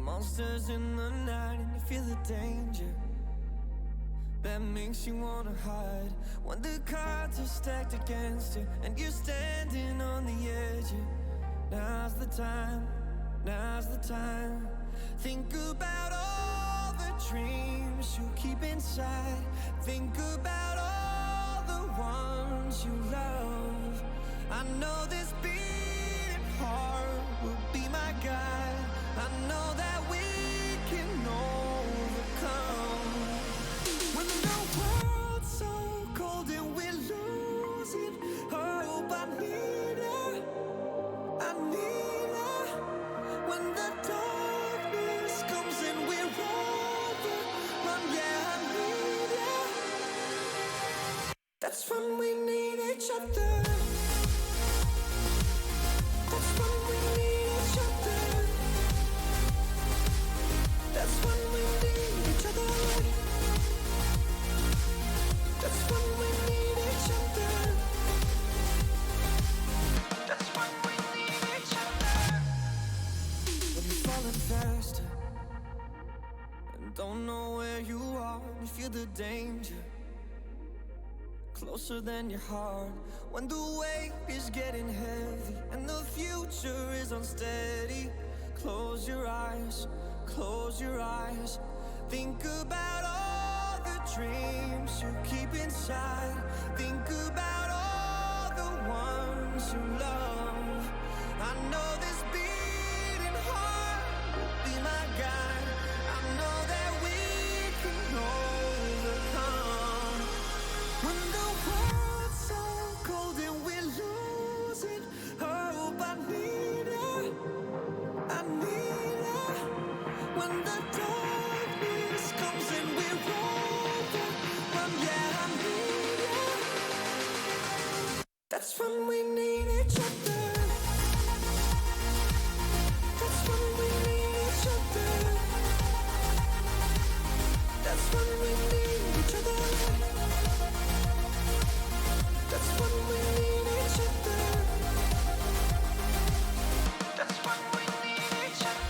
Monsters in the night and you feel the danger that makes you wanna hide. When the cards are stacked against you and you're standing on the edge, now's the time, now's the time. Think about all the dreams you keep inside. Think about all the ones you love. I know this beating heart will be my guide. I know that we can overcome. When the world's so cold and we're losing hope, I need her, I need her. When the darkness comes and we're overrun, yeah, I need her. That's when we need each other. That's when we need each other. That's when we need each other. That's when we need each other. That's when we need each other. When you're falling faster and don't know where you are, you feel the danger closer than your heart. When the weight is getting heavy and the future is unsteady, close your eyes, close your eyes. Think about all the dreams you keep inside. Think about all the ones you love. I know this beating heart will be my guide. I know that we can overcome. When the world's so cold and we're losing hope, I need her, I need her. When the darkness comes and we're overrun, yeah, I need her. That's when we need each other. That's when we need each other. That's when we need each other. That's when we need each other. That's when we need each other.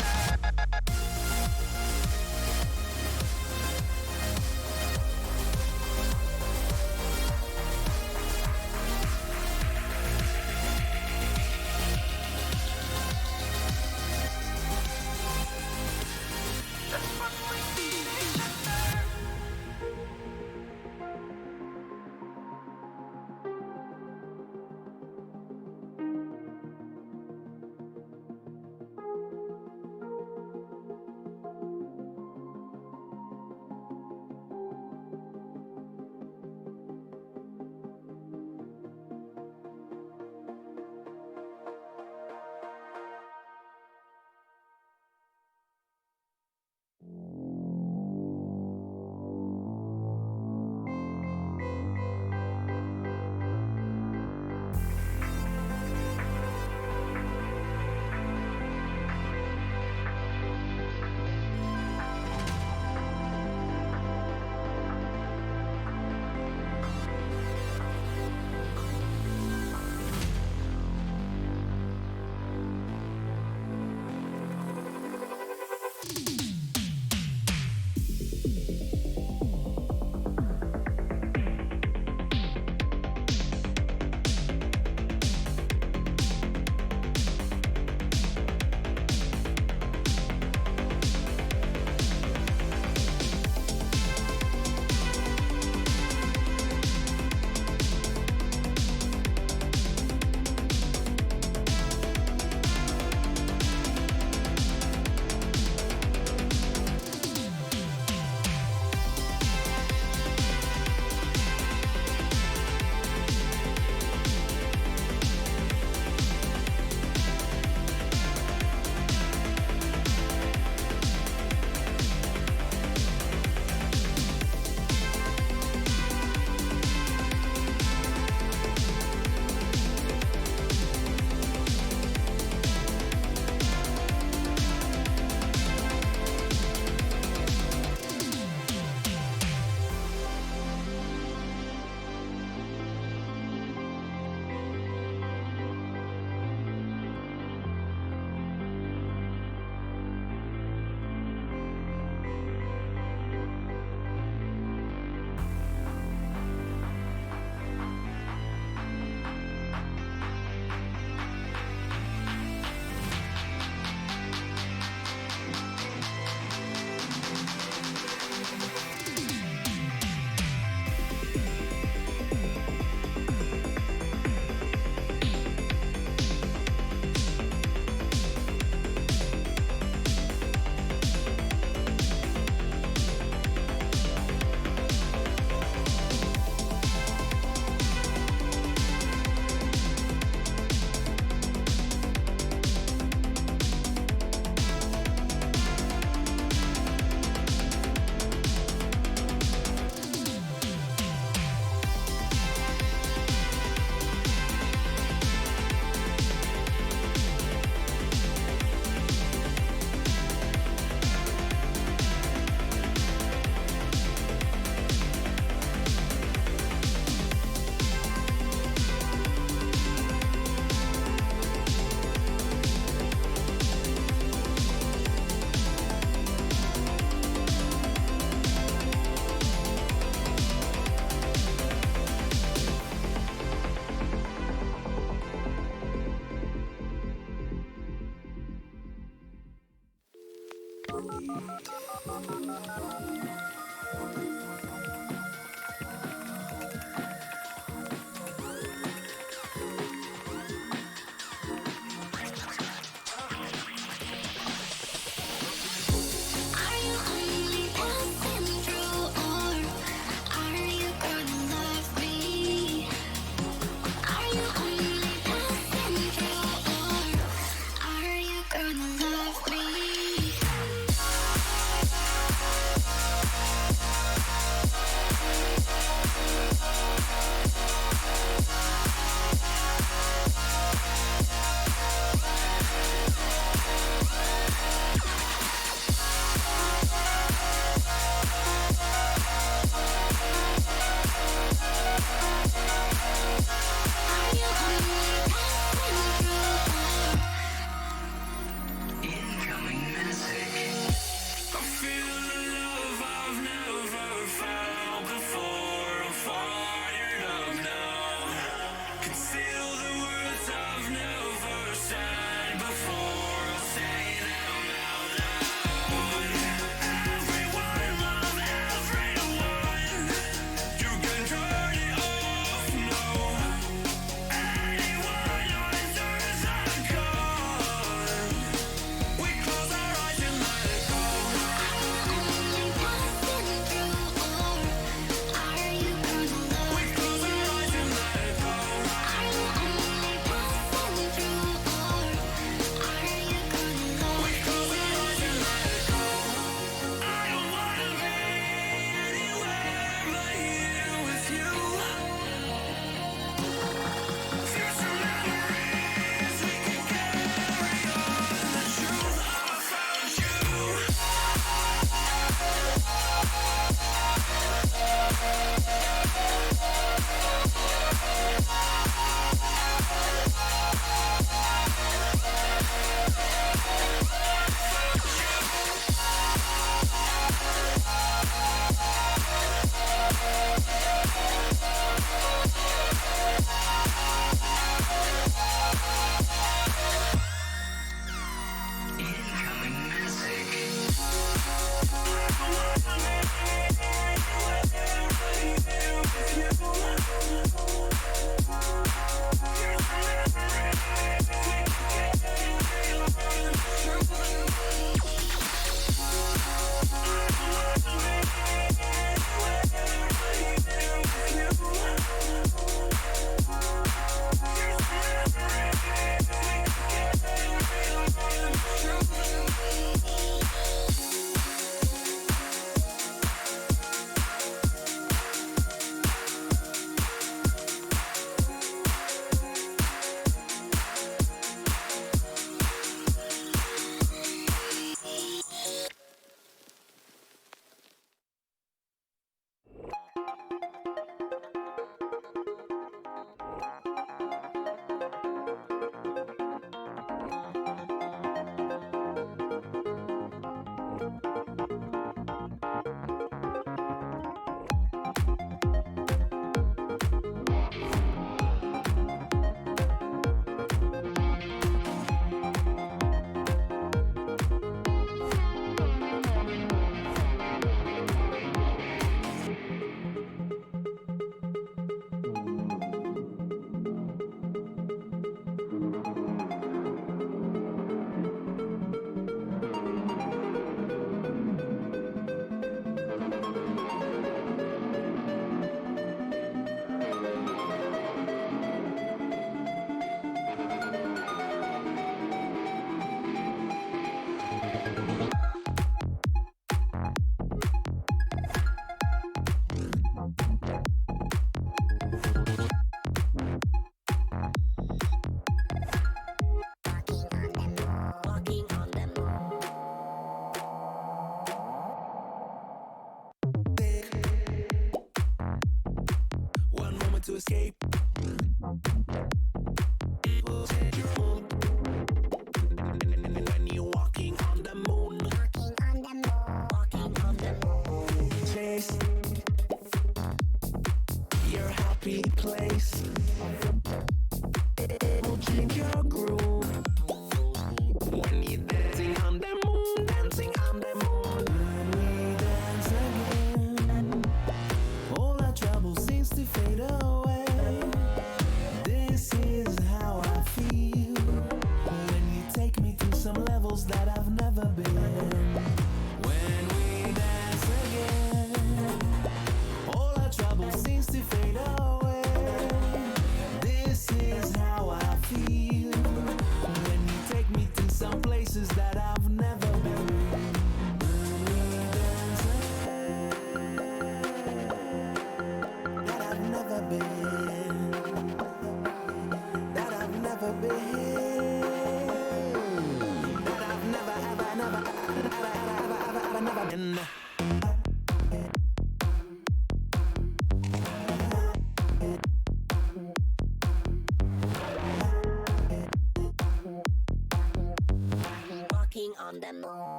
on the moon.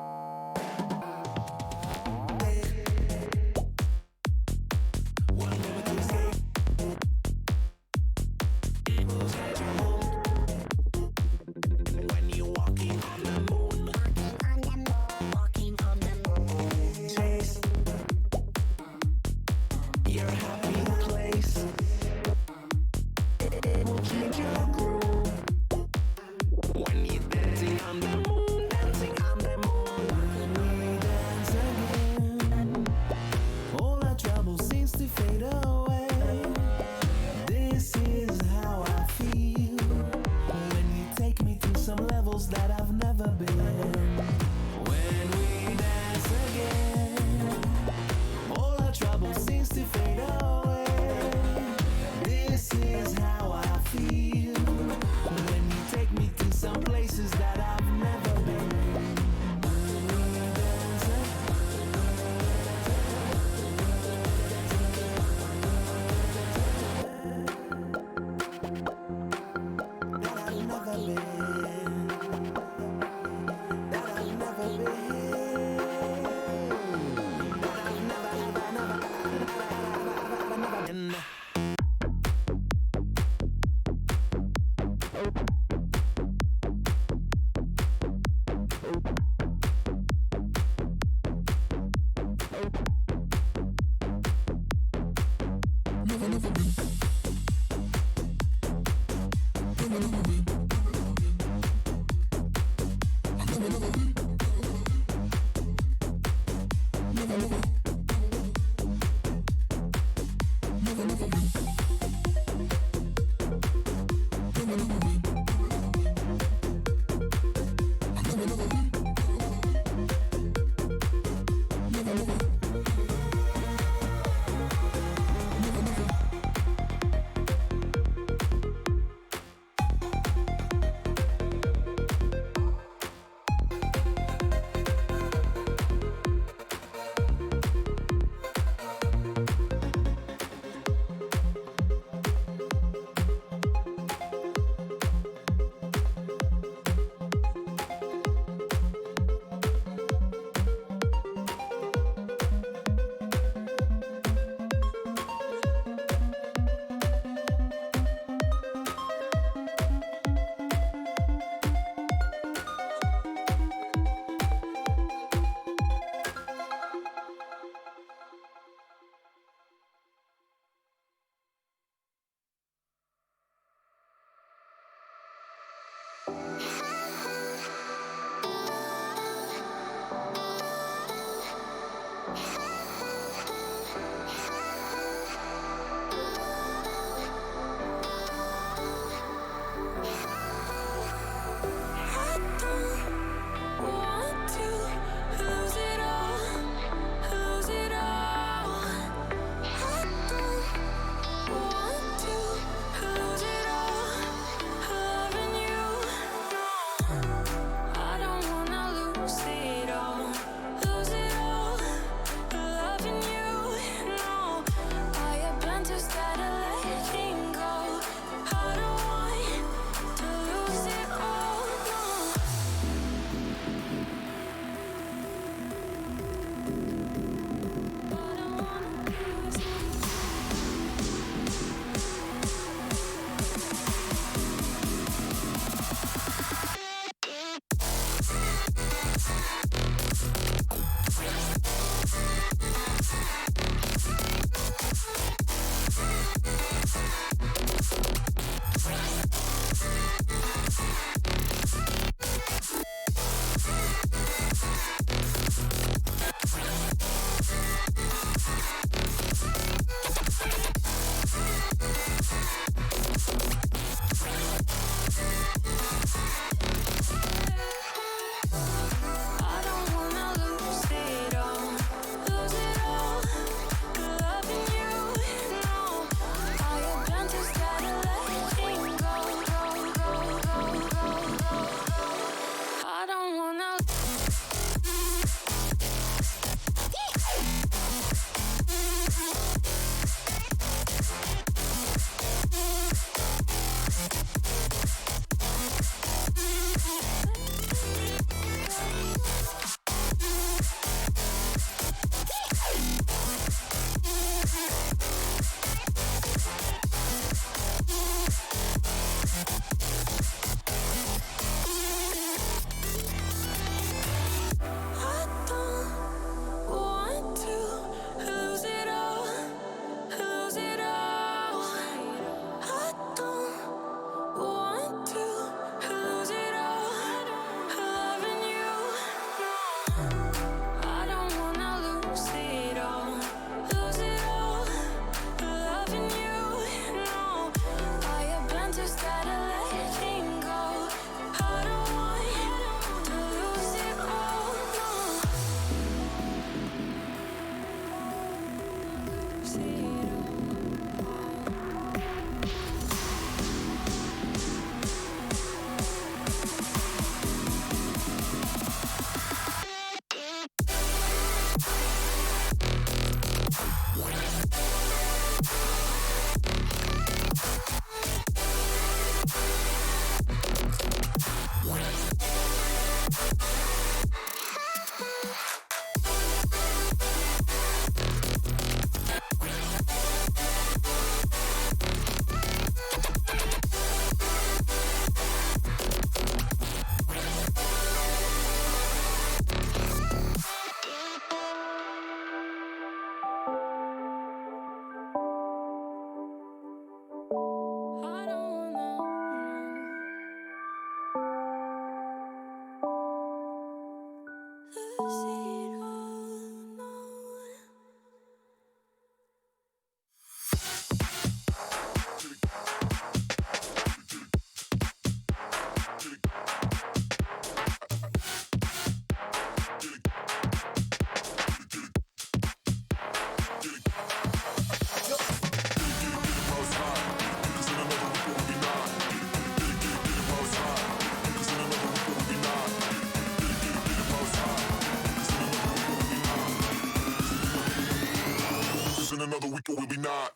not.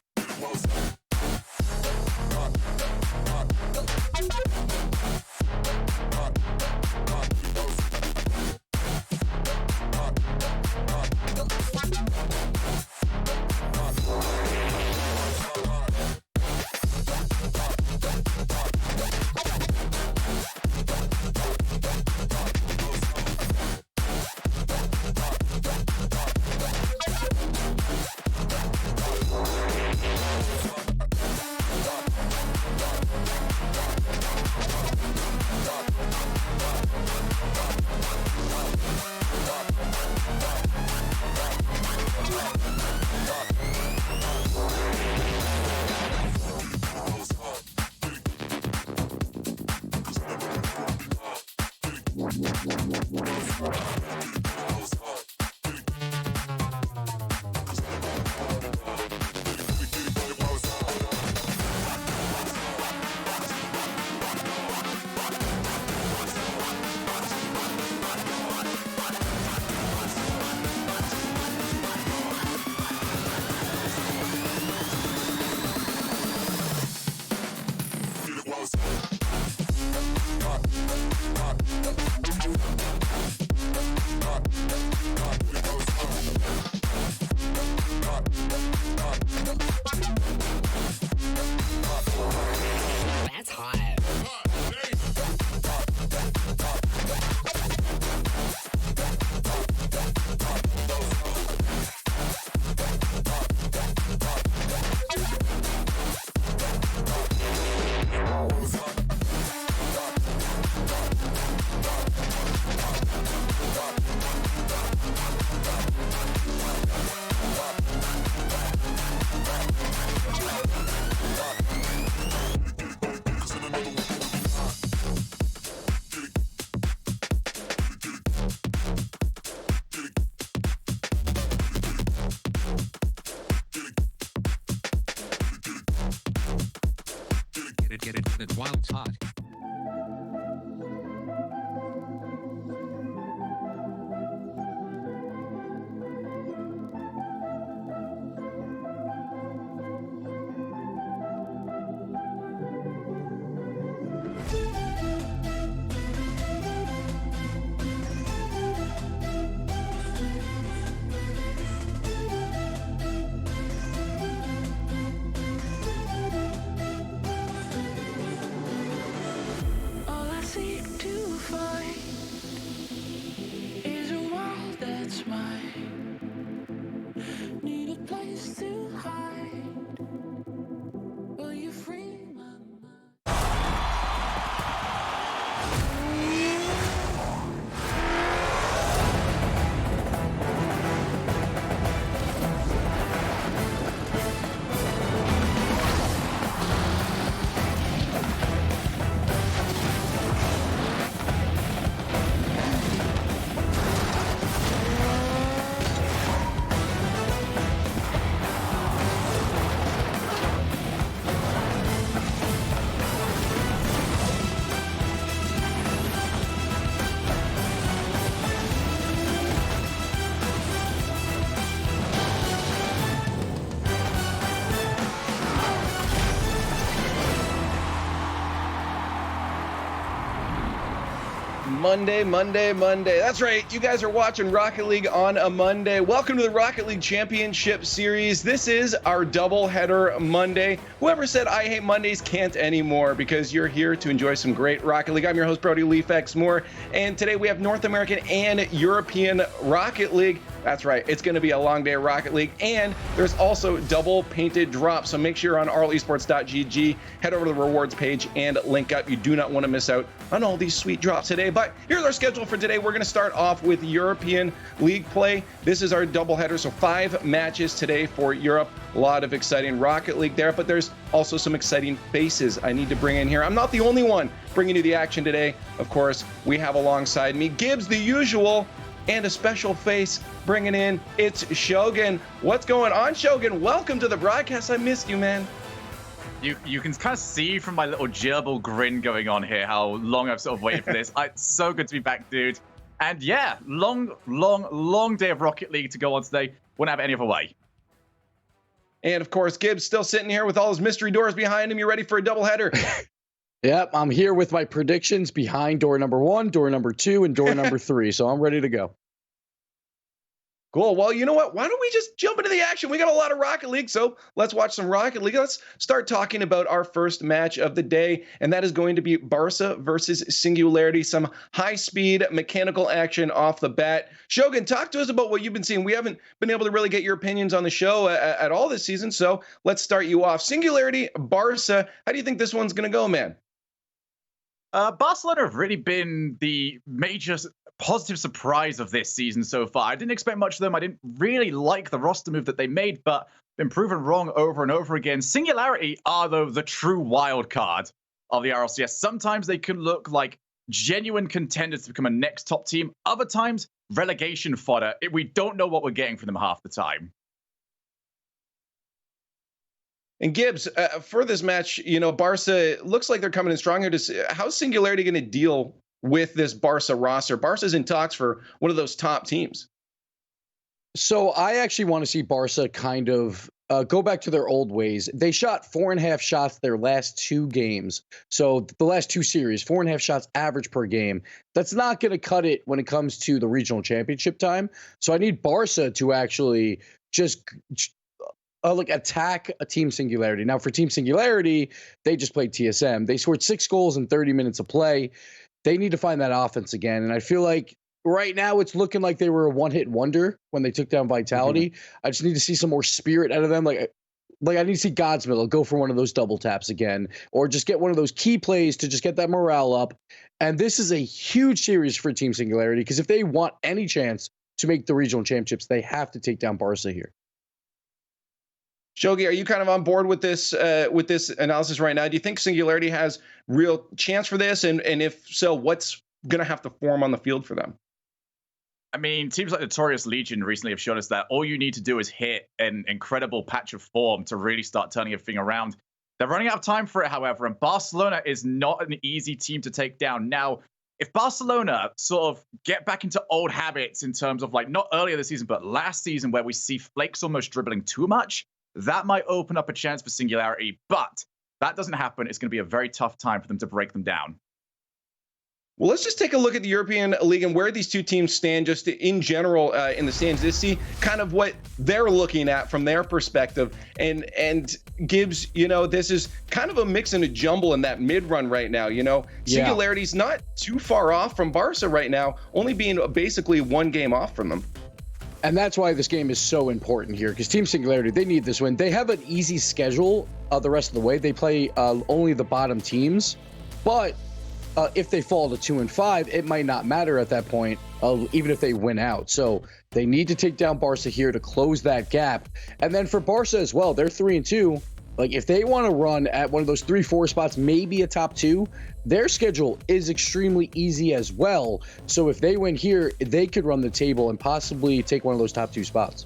That's hot. Get it while it's hot. All I seek to find is a world that's mine. Need a place to hide. Will you free my mind? Monday. That's right. You guys are watching Rocket League on a Monday. Welcome to the Rocket League Championship Series. This is our doubleheader Monday. Whoever said I hate Mondays can't anymore, because you're here to enjoy some great Rocket League. I'm your host, Brody LeafX Moore, and today we have North American and European Rocket League. That's right. It's going to be a long day of Rocket League, and there's also double painted drops. So make sure you're on rlesports.gg, head over to the rewards page and link up. You do not want to miss out on all these sweet drops today. But here's our schedule for today. We're going to start off with European League play. This is our doubleheader, so 5 matches today for Europe. A lot of exciting Rocket League there, but there's also some exciting faces I need to bring in here. I'm not the only one bringing you the action today. Of course, we have alongside me Gibbs, the usual, and a special face bringing in, it's Shogun. What's going on, Shogun? Welcome to the broadcast. I missed you, man. You can kind of see from my little gerbil grin going on here how long I've sort of waited for this. It's so good to be back, dude. And yeah, long day of Rocket League to go on today. Wouldn't have it any other way. And of course, Gibbs still sitting here with all his mystery doors behind him. You ready for a doubleheader? Yep, I'm here with my predictions behind door number 1, door number 2, and door number 3. So I'm ready to go. Cool. Well, you know what? Why don't we just jump into the action? We got a lot of Rocket League, so let's watch some Rocket League. Let's start talking about our first match of the day, and that is going to be Barça versus Singularity. Some high-speed mechanical action off the bat. Shogun, talk to us about what you've been seeing. We haven't been able to really get your opinions on the show at all this season, so let's start you off. Singularity, Barça. How do you think this one's going to go, man? Barcelona have really been the major positive surprise of this season so far. I didn't expect much of them. I didn't really like the roster move that they made, but been proven wrong over and over again. Singularity are, though, the true wild card of the RLCS. Sometimes they can look like genuine contenders to become a next top team. Other times, relegation fodder. We don't know what we're getting from them half the time. And Gibbs, for this match, you know, Barça looks like they're coming in stronger. How's Singularity going to deal with this Barça roster? Barca's in talks for one of those top teams. So I actually want to see Barça kind of go back to their old ways. They shot 4.5 shots their last 2 games. So the last 2 series, 4.5 shots average per game. That's not going to cut it when it comes to the regional championship time. So I need Barça to actually just attack a Team Singularity. Now, for Team Singularity, they just played TSM. They scored 6 goals in 30 minutes of play. They need to find that offense again. And I feel like right now it's looking like they were a one-hit wonder when they took down Vitality. Mm-hmm. I just need to see some more spirit out of them. Like I need to see Godsmiddle go for one of those double taps again, or just get one of those key plays to just get that morale up. And this is a huge series for Team Singularity, because if they want any chance to make the regional championships, they have to take down Barça here. Shogi, are you kind of on board with this analysis right now? Do you think Singularity has real chance for this? And if so, what's going to have to form on the field for them? I mean, teams like Notorious Legion recently have shown us that all you need to do is hit an incredible patch of form to really start turning everything around. They're running out of time for it, however, and Barcelona is not an easy team to take down. Now, if Barcelona sort of get back into old habits in terms of, like, not earlier this season, but last season, where we see Flakes almost dribbling too much, that might open up a chance for Singularity, but that doesn't happen. It's going to be a very tough time for them to break them down. Well, let's just take a look at the European League and where these two teams stand just in general in the stands. To see kind of what they're looking at from their perspective. And Gibbs, you know, this is kind of a mix and a jumble in that mid-run right now. You know, Singularity's not too far off from Barça right now, only being basically 1 game off from them. And that's why this game is so important here, because Team Singularity, they need this win. They have an easy schedule the rest of the way. They play only the bottom teams. But if they fall to 2 and 5, it might not matter at that point, even if they win out. So they need to take down Barça here to close that gap. And then for Barça as well, they're 3 and 2. Like, if they want to run at one of those 3-4 spots, maybe a top 2, their schedule is extremely easy as well. So if they win here, they could run the table and possibly take one of those top 2 spots.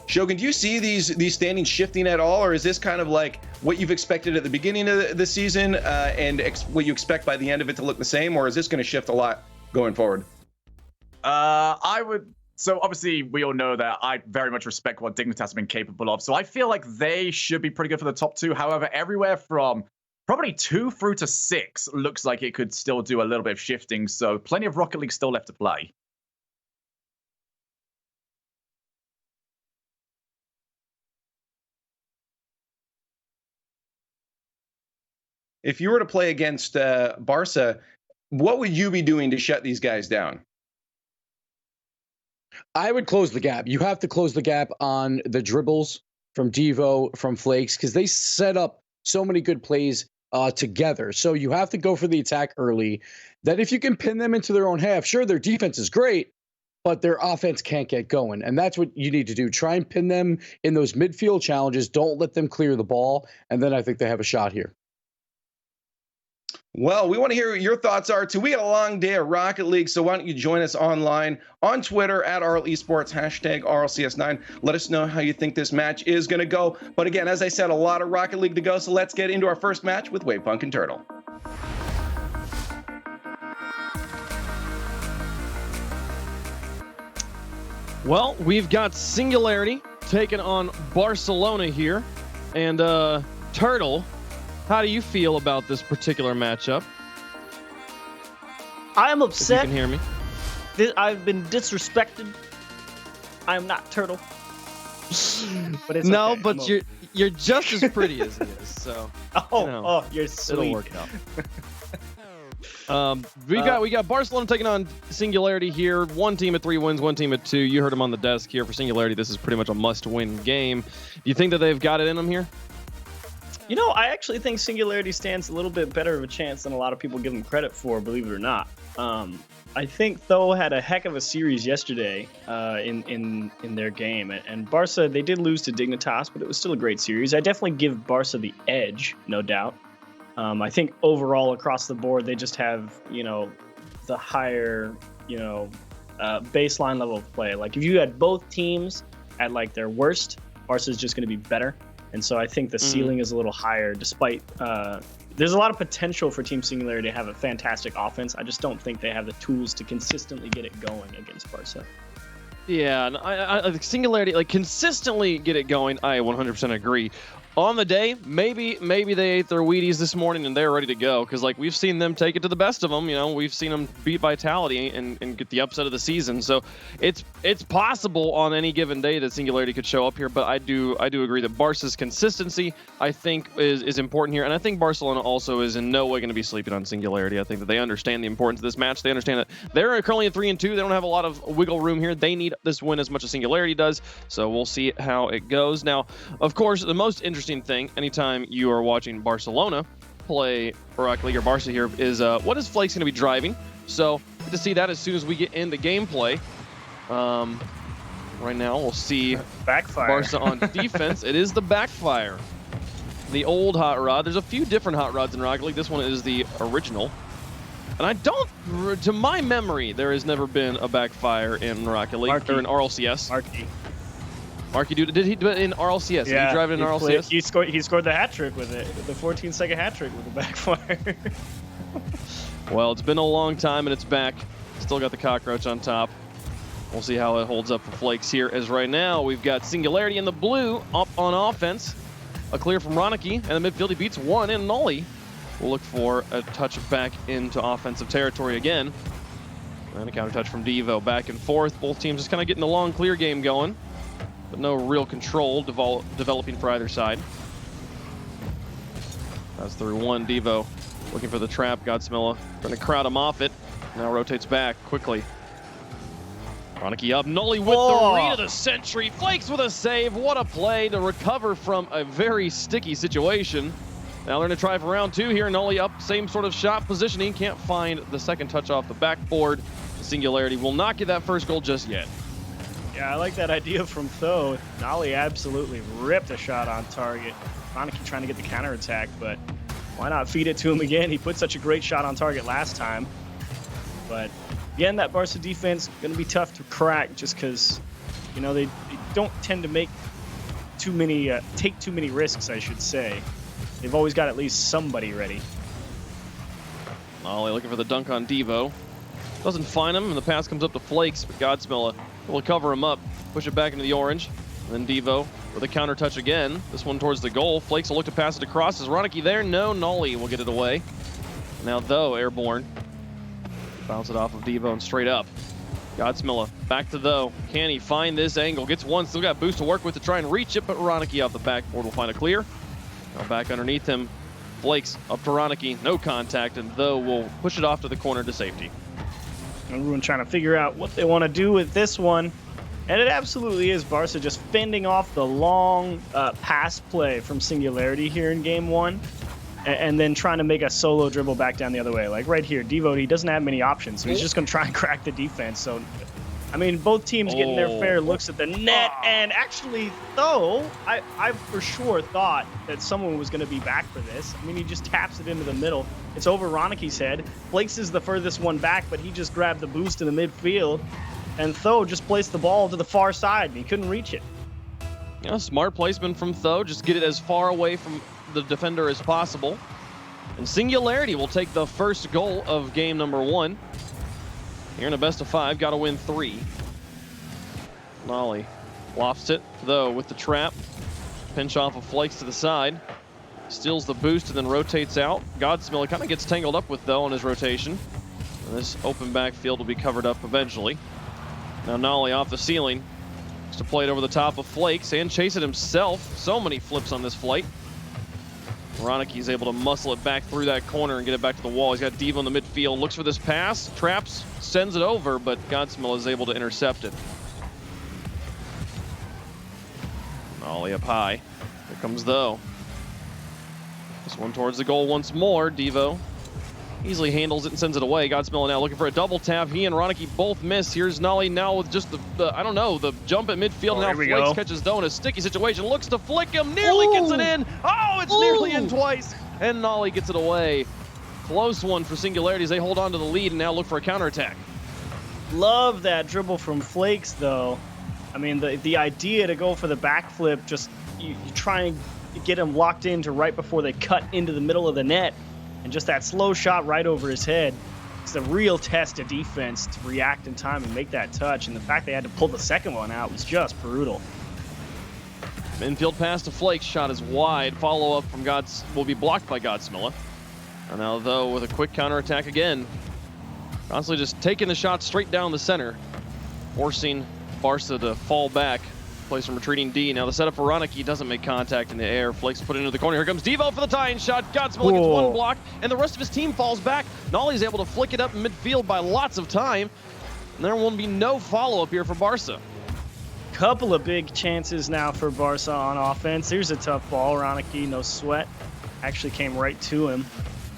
Shogun, do you see these standings shifting at all, or is this kind of like what you've expected at the beginning of the season and what you expect by the end of it to look the same, or is this going to shift a lot going forward? So obviously we all know that I very much respect what Dignitas have been capable of. So I feel like they should be pretty good for the top 2. However, everywhere from probably 2 through to 6 looks like it could still do a little bit of shifting. So plenty of Rocket League still left to play. If you were to play against Barça, what would you be doing to shut these guys down? I would close the gap. You have to close the gap on the dribbles from Devo, from Flakes, because they set up so many good plays together. So you have to go for the attack early. Then if you can pin them into their own half, sure, their defense is great, but their offense can't get going. And that's what you need to do. Try and pin them in those midfield challenges. Don't let them clear the ball. And then I think they have a shot here. Well, we want to hear what your thoughts are too. We got a long day of Rocket League, so why don't you join us online on Twitter at RL Esports, hashtag RLCS9. Let us know how you think this match is going to go. But again, as I said, a lot of Rocket League to go, so let's get into our first match with Wavepunk and Turtle. Well, we've got Singularity taking on Barcelona here. And Turtle, how do you feel about this particular matchup? I'm upset. If you can hear me. I've been disrespected. I'm not Turtle. But it's no, okay. but you're just as pretty as he is. So you're sweet. It'll work out. We got Barcelona taking on Singularity here. One team at 3 wins, one team at 2. You heard him on the desk here for Singularity. This is pretty much a must-win game. Do you think that they've got it in them here? You know, I actually think Singularity stands a little bit better of a chance than a lot of people give them credit for, believe it or not. I think Tho had a heck of a series yesterday in their game, and Barça, they did lose to Dignitas, but it was still a great series. I definitely give Barça the edge, no doubt. I think overall across the board, they just have, the higher, baseline level of play. Like if you had both teams at like their worst, Barça is just going to be better. And so I think the ceiling is a little higher, despite there's a lot of potential for Team Singularity to have a fantastic offense. I just don't think they have the tools to consistently get it going against Barça. Yeah, I think Singularity, like, consistently get it going. I 100% agree. On the day, maybe they ate their Wheaties this morning and they're ready to go, because like we've seen them take it to the best of them. We've seen them beat Vitality and get the upset of the season. So it's possible on any given day that Singularity could show up here. But I do agree that Barca's consistency, I think, is important here, and I think Barcelona also is in no way going to be sleeping on Singularity. I think that they understand the importance of this match. They understand that they're currently at 3-2. They don't have a lot of wiggle room here. They need this win as much as Singularity does. So we'll see how it goes. Now, of course, the most interesting thing anytime you are watching Barcelona play Rocket League or Barça here is what is Flakes going to be driving. So get to see that as soon as we get into gameplay. Right now we'll see Backfire. Barça on defense. It is the Backfire, the old hot rod. There's a few different hot rods in Rocket League. This one is the original, and I don't, to my memory, there has never been a Backfire in Rocket League or in RLCS. Marky, did he do it in RLCS? Yeah, did he drive it in RLCS? He scored the hat trick with it, the 14-second hat trick with the Backfire. Well, it's been a long time and it's back. Still got the cockroach on top. We'll see how it holds up for Flakes here, as right now we've got Singularity in the blue up on offense. A clear from Ronicky, and the midfield he beats one in Nolly. We'll look for a touch back into offensive territory again. And a counter touch from Devo, back and forth. Both teams just kind of getting the long clear game going, but no real control developing for either side. That's through one. Devo looking for the trap. Godsmilla trying to crowd him off it. Now rotates back quickly. Ronicky up. Nolly with the read of the century. Flakes with a save. What a play to recover from a very sticky situation. Now they're going to try for round 2 here. Nolly up. Same sort of shot positioning. Can't find the second touch off the backboard. Singularity will not get that first goal just yet. Yeah, I like that idea from Tho. Nolly absolutely ripped a shot on target. Ronicky trying to get the counterattack, but why not feed it to him again? He put such a great shot on target last time. But again, that Barca defense going to be tough to crack, just because, they don't tend to make too many, take too many risks, I should say. They've always got at least somebody ready. Nolly looking for the dunk on Devo. Doesn't find him, and the pass comes up to Flakes, but Godsmilla will cover him up, push it back into the orange. And then Devo with a counter touch again. This one towards the goal. Flakes will look to pass it across. Is Ronicky there? No, Nolly will get it away. Now Tho, airborne. Bounce it off of Devo and straight up. Godsmilla back to Tho. Can he find this angle? Gets one, still got boost to work with to try and reach it, but Ronicky off the backboard will find a clear. Now back underneath him. Flakes up to Ronicky. No contact, and Tho will push it off to the corner to safety. Everyone trying to figure out what they want to do with this one. And it absolutely is Barca just fending off the long pass play from Singularity here in game 1. And then trying to make a solo dribble back down the other way. Like right here, Devo, he doesn't have many options, so he's just going to try and crack the defense. So, I mean, both teams getting their fair looks at the net. And actually, Tho, I for sure thought that someone was going to be back for this. I mean, he just taps it into the middle. It's over Ronicky's head. Flakes is the furthest one back, but he just grabbed the boost in the midfield. And Tho just placed the ball to the far side, and he couldn't reach it. Smart placement from Tho. Just get it as far away from the defender as possible. And Singularity will take the first goal of game number 1. Here in a best of 5, got to win 3. Nolly Lofts it, though, with the trap. Pinch off of Flakes to the side. Steals the boost and then rotates out. Godsmiller kind of gets tangled up with, though, on his rotation. And this open backfield will be covered up eventually. Now Nolly off the ceiling. To play it over the top of Flakes and chase it himself. So many flips on this flight. Roniki's able to muscle it back through that corner and get it back to the wall. He's got Devo in the midfield. Looks for this pass. Traps, sends it over, but Godsmill is able to intercept it. Nolly up high. Here comes though. This one towards the goal once more. Devo easily handles it and sends it away. Godsmill now looking for a double tap. He and Ronicky both miss. Here's Nolly now with just the I don't know, the jump at midfield. Oh, now Flakes catches though in a sticky situation. Looks to flick him. Nearly gets it in. Oh, it's nearly in twice. And Nolly gets it away. Close one for Singularity as they hold on to the lead and now look for a counterattack. Love that dribble from Flakes, though. I mean, the idea to go for the backflip, just you try and get him locked into right before they cut into the middle of the net. And just that slow shot right over his head. It's a real test of defense to react in time and make that touch. And the fact they had to pull the second one out was just brutal. Infield pass to Flakes. Shot is wide. Follow-up from Gods will be blocked by Godsmilla. And now, though, with a quick counterattack again. Constantly just taking the shot straight down the center. Forcing Barça to fall back. Plays from retreating D. Now the setup for Ronicky doesn't make contact in the air. Flakes put it into the corner. Here comes Devo for the tie-in shot. Godsmill gets one block, and the rest of his team falls back. Nolly's able to flick it up in midfield by lots of time. And there will be no follow-up here for Barça. Couple of big chances now for Barça on offense. Here's a tough ball. Ronicky, no sweat. Actually came right to him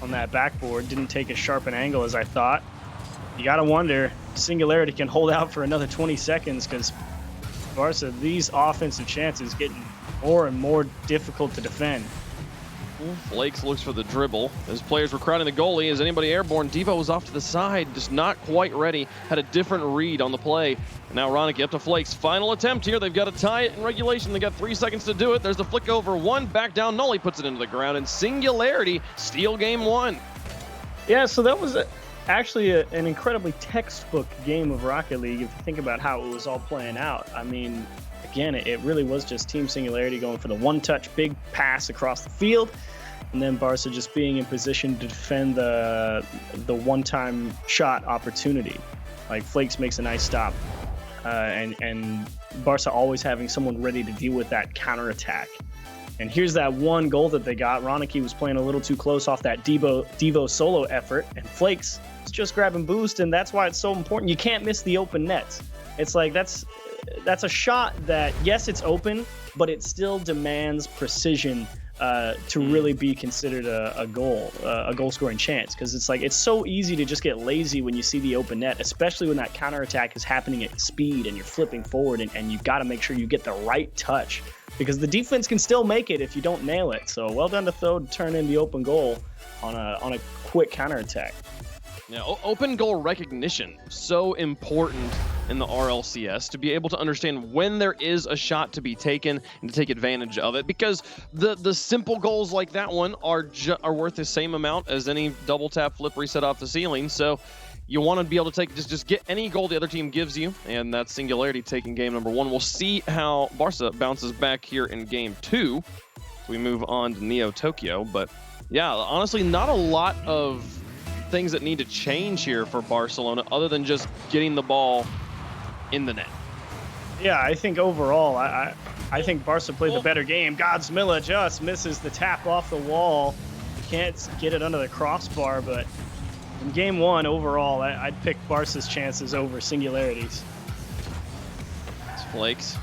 on that backboard. Didn't take as sharp an angle as I thought. You got to wonder, Singularity can hold out for another 20 seconds because Barça, these offensive chances getting more and more difficult to defend. Flakes looks for the dribble. As players were crowding the goalie, is anybody airborne? Devo was off to the side, just not quite ready. Had a different read on the play. And now Ronicky up to Flakes. Final attempt here. They've got to tie it in regulation. They got 3 seconds to do it. There's the flick over one, back down. Nolly puts it into the ground, and Singularity steal game one. Yeah, so that was actually an incredibly textbook game of Rocket League if you think about how it was all playing out. I mean, again, it really was just Team Singularity going for the one-touch big pass across the field, and then Barça just being in position to defend the one-time shot opportunity. Like Flakes makes a nice stop, and Barça always having someone ready to deal with that counterattack. And here's that one goal that they got. Ronicky was playing a little too close off that Devo solo effort, and Flakes is just grabbing boost, and that's why it's so important. You can't miss the open nets. It's like that's a shot that, yes, it's open, but it still demands precision to really be considered a goal-scoring chance. Because it's like it's so easy to just get lazy when you see the open net, especially when that counterattack is happening at speed and you're flipping forward, and you've got to make sure you get the right touch. Because the defense can still make it if you don't nail it. So well done to Tho to turn in the open goal on a quick counterattack. Yeah, open goal recognition, so important in the RLCS to be able to understand when there is a shot to be taken and to take advantage of it. Because the simple goals like that one are worth the same amount as any double tap flip reset off the ceiling. So you want to be able to take just get any goal the other team gives you, and that's Singularity taking game number one. We'll see how Barça bounces back here in game two. We move on to Neo Tokyo, but yeah, honestly, not a lot of things that need to change here for Barcelona other than just getting the ball in the net. Yeah, I think overall, I think Barca played the better game. Godsmilla just misses the tap off the wall. Can't get it under the crossbar, but in game one, overall, I'd pick Barca's chances over Singularity's. It's Flakes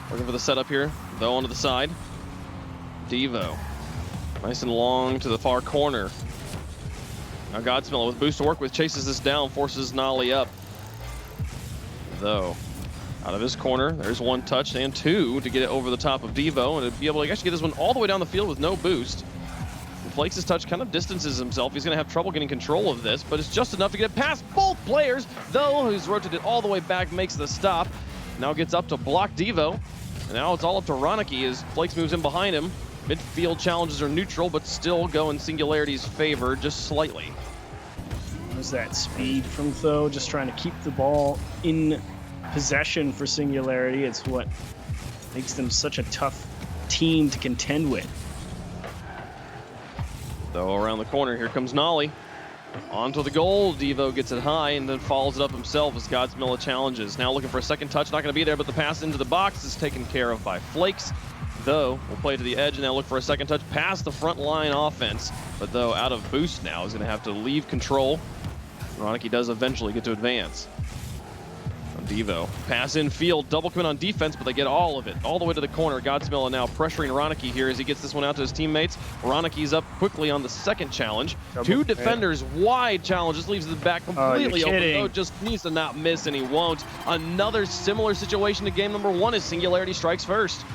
looking for the setup here, though onto the side. Devo, nice and long to the far corner. Now Godsmilla with boost to work with, chases this down, forces Nolly up. Though, out of his corner, there's one touch and two to get it over the top of Devo, and to be able to actually get this one all the way down the field with no boost. Flakes' touch kind of distances himself. He's going to have trouble getting control of this, but it's just enough to get past both players. Though, who's rotated all the way back, makes the stop. Now gets up to block Devo. And now it's all up to Ronicky as Flakes moves in behind him. Midfield challenges are neutral, but still go in Singularity's favor just slightly. There's that speed from Tho, just trying to keep the ball in possession for Singularity. It's what makes them such a tough team to contend with. Though around the corner, here comes Nolly. Onto the goal, Devo gets it high and then follows it up himself as Godsmilla challenges. Now looking for a second touch, not going to be there, but the pass into the box is taken care of by Flakes. Though, we'll play to the edge and now look for a second touch past the front line offense. But though, out of boost now, is going to have to leave control. Ronicky does eventually get to advance. Devo, pass in field, double commit on defense, but they get all of it, all the way to the corner. Godsmilla now pressuring Ronicky here as he gets this one out to his teammates. Ronicky's up quickly on the second challenge. Two defenders wide challenge, just leaves the back completely open. Though just needs to not miss, and he won't. Another similar situation to game number 1 as Singularity strikes first.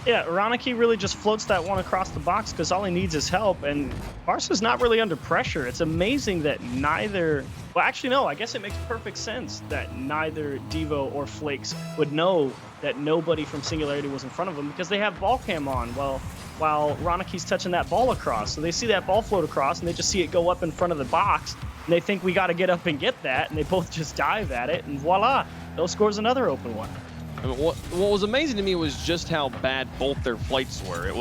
Yeah, Ronicky really just floats that one across the box because all he needs is help, and Barca's not really under pressure. It's amazing that neither... Well, actually, no, I guess it makes perfect sense that neither Devo or Flakes would know that nobody from Singularity was in front of them because they have ball cam on while Ronicky's touching that ball across. So they see that ball float across, and they just see it go up in front of the box, and they think we got to get up and get that, and they both just dive at it, and voila, Bill scores another open one. I mean, what was amazing to me was just how bad both their flights were.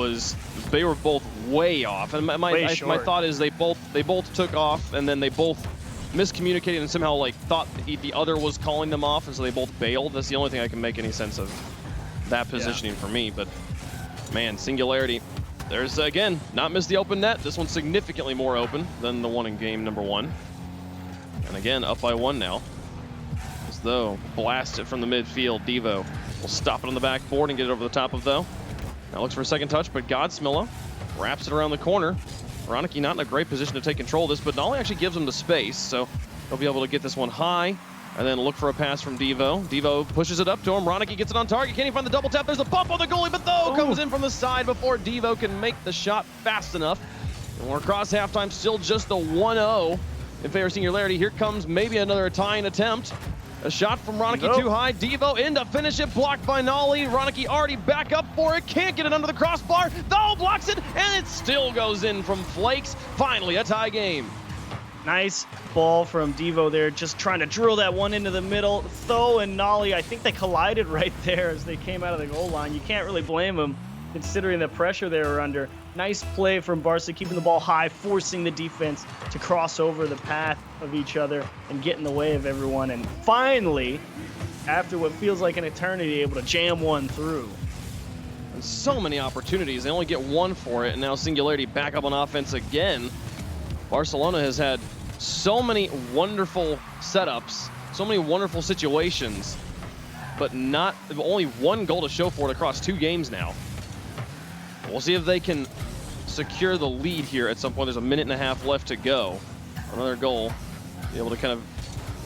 They were both way off, and my thought is they both took off, and then they both miscommunicated and somehow like thought the other was calling them off, and so they both bailed. That's the only thing I can make any sense of that positioning for me. But man, Singularity, there's again not missed the open net. This one's significantly more open than the one in game number 1, and again up by 1 now. As though blast it from the midfield, Devo will stop it on the backboard and get it over the top of though. Now looks for a second touch, but Godsmilla wraps it around the corner. Ronicky not in a great position to take control of this, but Nolly actually gives him the space, so he'll be able to get this one high and then look for a pass from Devo. Devo pushes it up to him. Ronicky gets it on target. Can't he find the double tap? There's a bump on the goalie, but though comes in from the side before Devo can make the shot fast enough. And we're across halftime, still just the 1-0 in favor of Singularity. Here comes maybe another tying attempt. A shot from Ronicky too high. Devo in to finish it, blocked by Nolly. Ronicky already back up for it. Can't get it under the crossbar. Though blocks it, and it still goes in from Flakes. Finally, a tie game. Nice ball from Devo there, just trying to drill that one into the middle. Tho and Nolly, I think they collided right there as they came out of the goal line. You can't really blame them considering the pressure they were under. Nice play from Barça, keeping the ball high, forcing the defense to cross over the path of each other and get in the way of everyone. And finally, after what feels like an eternity, able to jam one through. And so many opportunities. They only get one for it, and now Singularity back up on offense again. Barcelona has had so many wonderful setups, so many wonderful situations, but only one goal to show for it across 2 games now. We'll see if they can secure the lead here at some point. There's a minute and a half left to go. Another goal, be able to kind of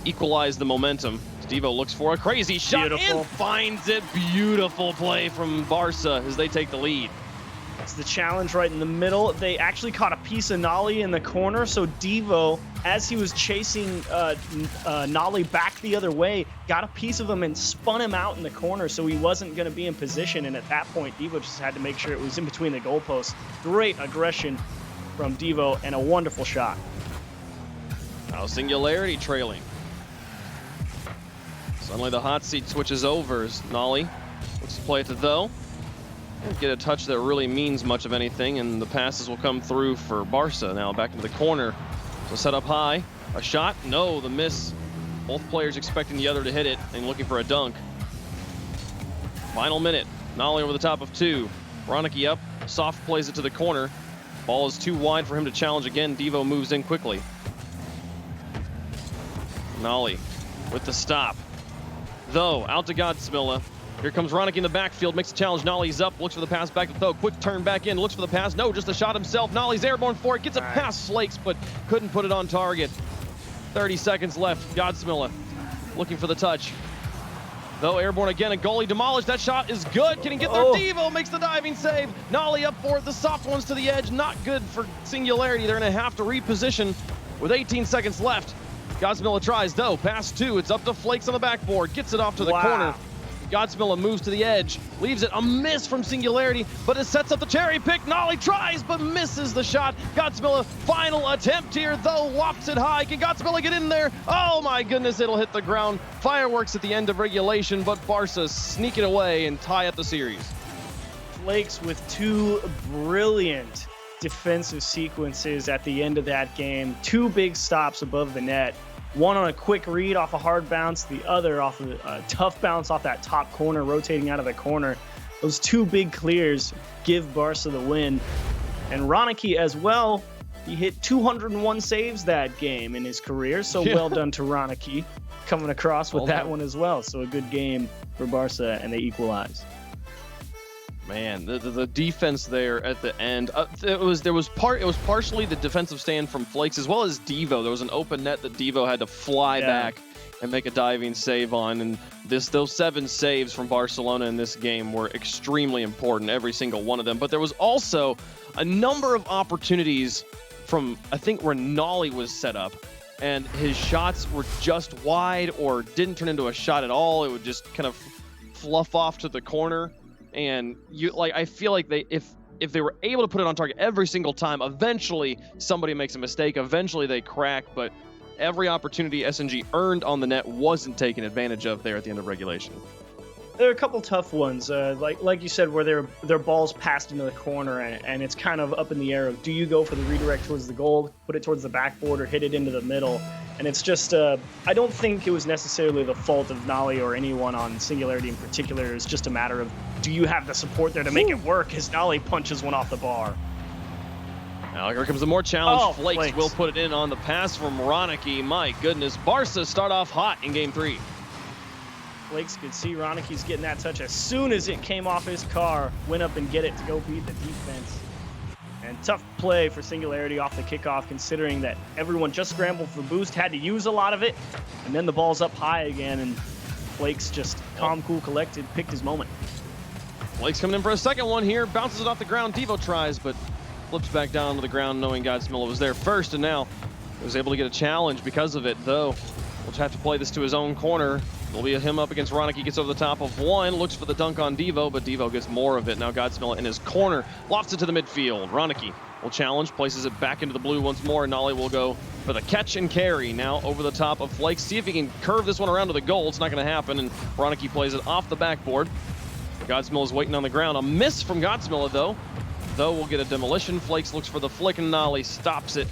equalize the momentum. Devo looks for a crazy shot and finds it. Beautiful play from Barça as they take the lead. It's the challenge right in the middle. They actually caught a piece of Nolly in the corner, so Devo, as he was chasing Nolly back the other way, got a piece of him and spun him out in the corner, so he wasn't going to be in position, and at that point, Devo just had to make sure it was in between the goalposts. Great aggression from Devo, and a wonderful shot. Now Singularity trailing. Suddenly the hot seat switches over as Nolly looks to play it to Tho. Get a touch that really means much of anything, and the passes will come through for Barça. Now back into the corner. So set up high. A shot? No, the miss. Both players expecting the other to hit it and looking for a dunk. Final minute. Nolly over the top of 2. Ronicky up. Soft plays it to the corner. Ball is too wide for him to challenge again. Devo moves in quickly. Nolly with the stop. Though, out to Godsmilla. Here comes Ronicky in the backfield, makes a challenge. Nolly's up, looks for the pass back to Tho. Quick turn back in, looks for the pass. No, just a shot himself. Nolly's airborne for it, gets a pass Flakes, but couldn't put it on target. 30 seconds left. Godsmilla looking for the touch. Though airborne again, a goalie demolished. That shot is good. Can he get there? Devo makes the diving save. Nolly up for it. The soft ones to the edge. Not good for Singularity. They're going to have to reposition with 18 seconds left. Godsmilla tries, though. Pass 2. It's up to Flakes on the backboard. Gets it off to the corner. Godsmilla moves to the edge, leaves it, a miss from Singularity, but it sets up the cherry pick. Nolly tries, but misses the shot. Godsmilla, final attempt here, though, lofts it high. Can Godsmilla get in there? Oh my goodness, it'll hit the ground. Fireworks at the end of regulation, but Barça sneak it away and tie up the series. Flakes with 2 brilliant defensive sequences at the end of that game. 2 big stops above the net. One on a quick read off a hard bounce, the other off of a tough bounce off that top corner, rotating out of the corner. Those 2 big clears give Barça the win. And Ronicky as well, he hit 201 saves that game in his career, so well done to Ronicky coming across with that one as well. So a good game for Barça, and they equalize. Man, the defense there at the end. It was partially the defensive stand from Flakes as well as Devo. There was an open net that Devo had to fly back and make a diving save on. And those 7 saves from Barcelona in this game were extremely important, every single one of them. But there was also a number of opportunities from, I think, where Nolly was set up, and his shots were just wide or didn't turn into a shot at all. It would just kind of fluff off to the corner. And I feel like if they were able to put it on target every single time, eventually somebody makes a mistake, eventually they crack, but every opportunity SNG earned on the net wasn't taken advantage of there at the end of regulation. There are a couple tough ones, like you said, where their balls passed into the corner, and it's kind of up in the air of, do you go for the redirect towards the goal, put it towards the backboard, or hit it into the middle? And it's just, I don't think it was necessarily the fault of Nolly or anyone on Singularity in particular. It's just a matter of, do you have the support there to make it work, as Nolly punches one off the bar. Now here comes the more challenge. Oh, Flakes will put it in on the pass from Ronicky. My goodness, Barça start off hot in game 3. Flakes could see Ronicky's getting that touch as soon as it came off his car, went up and get it to go beat the defense. And tough play for Singularity off the kickoff, considering that everyone just scrambled for boost, had to use a lot of it, and then the ball's up high again, and Flakes just calm, cool, collected, picked his moment. Flakes coming in for a second one here, bounces it off the ground. Devo tries, but flips back down to the ground, knowing Godsmilla was there first, and now was able to get a challenge because of it, though. We'll have to play this to his own corner. It'll be him up against Ronicky, gets over the top of one, looks for the dunk on Devo, but Devo gets more of it. Now Godsmilla in his corner, lofts it to the midfield. Ronicky will challenge, places it back into the blue once more, and Nolly will go for the catch and carry. Now over the top of Flakes, see if he can curve this one around to the goal. It's not going to happen, and Ronicky plays it off the backboard. Godsmilla's waiting on the ground. A miss from Godsmilla, though. Though we'll get a demolition. Flakes looks for the flick, and Nolly stops it.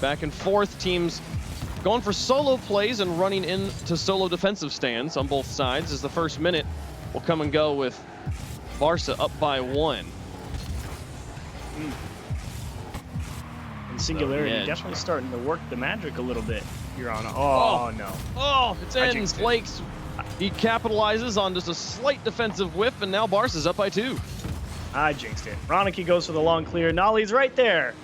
Back and forth, teams going for solo plays and running into solo defensive stands on both sides, as the first minute will come and go with Barça up by 1. And Singularity definitely starting to work the magic a little bit here on. Oh no. Oh, it's in. Flakes. He capitalizes on just a slight defensive whiff, and now Barca's up by 2. I jinxed it. Ronicky goes for the long clear. Nolly's right there.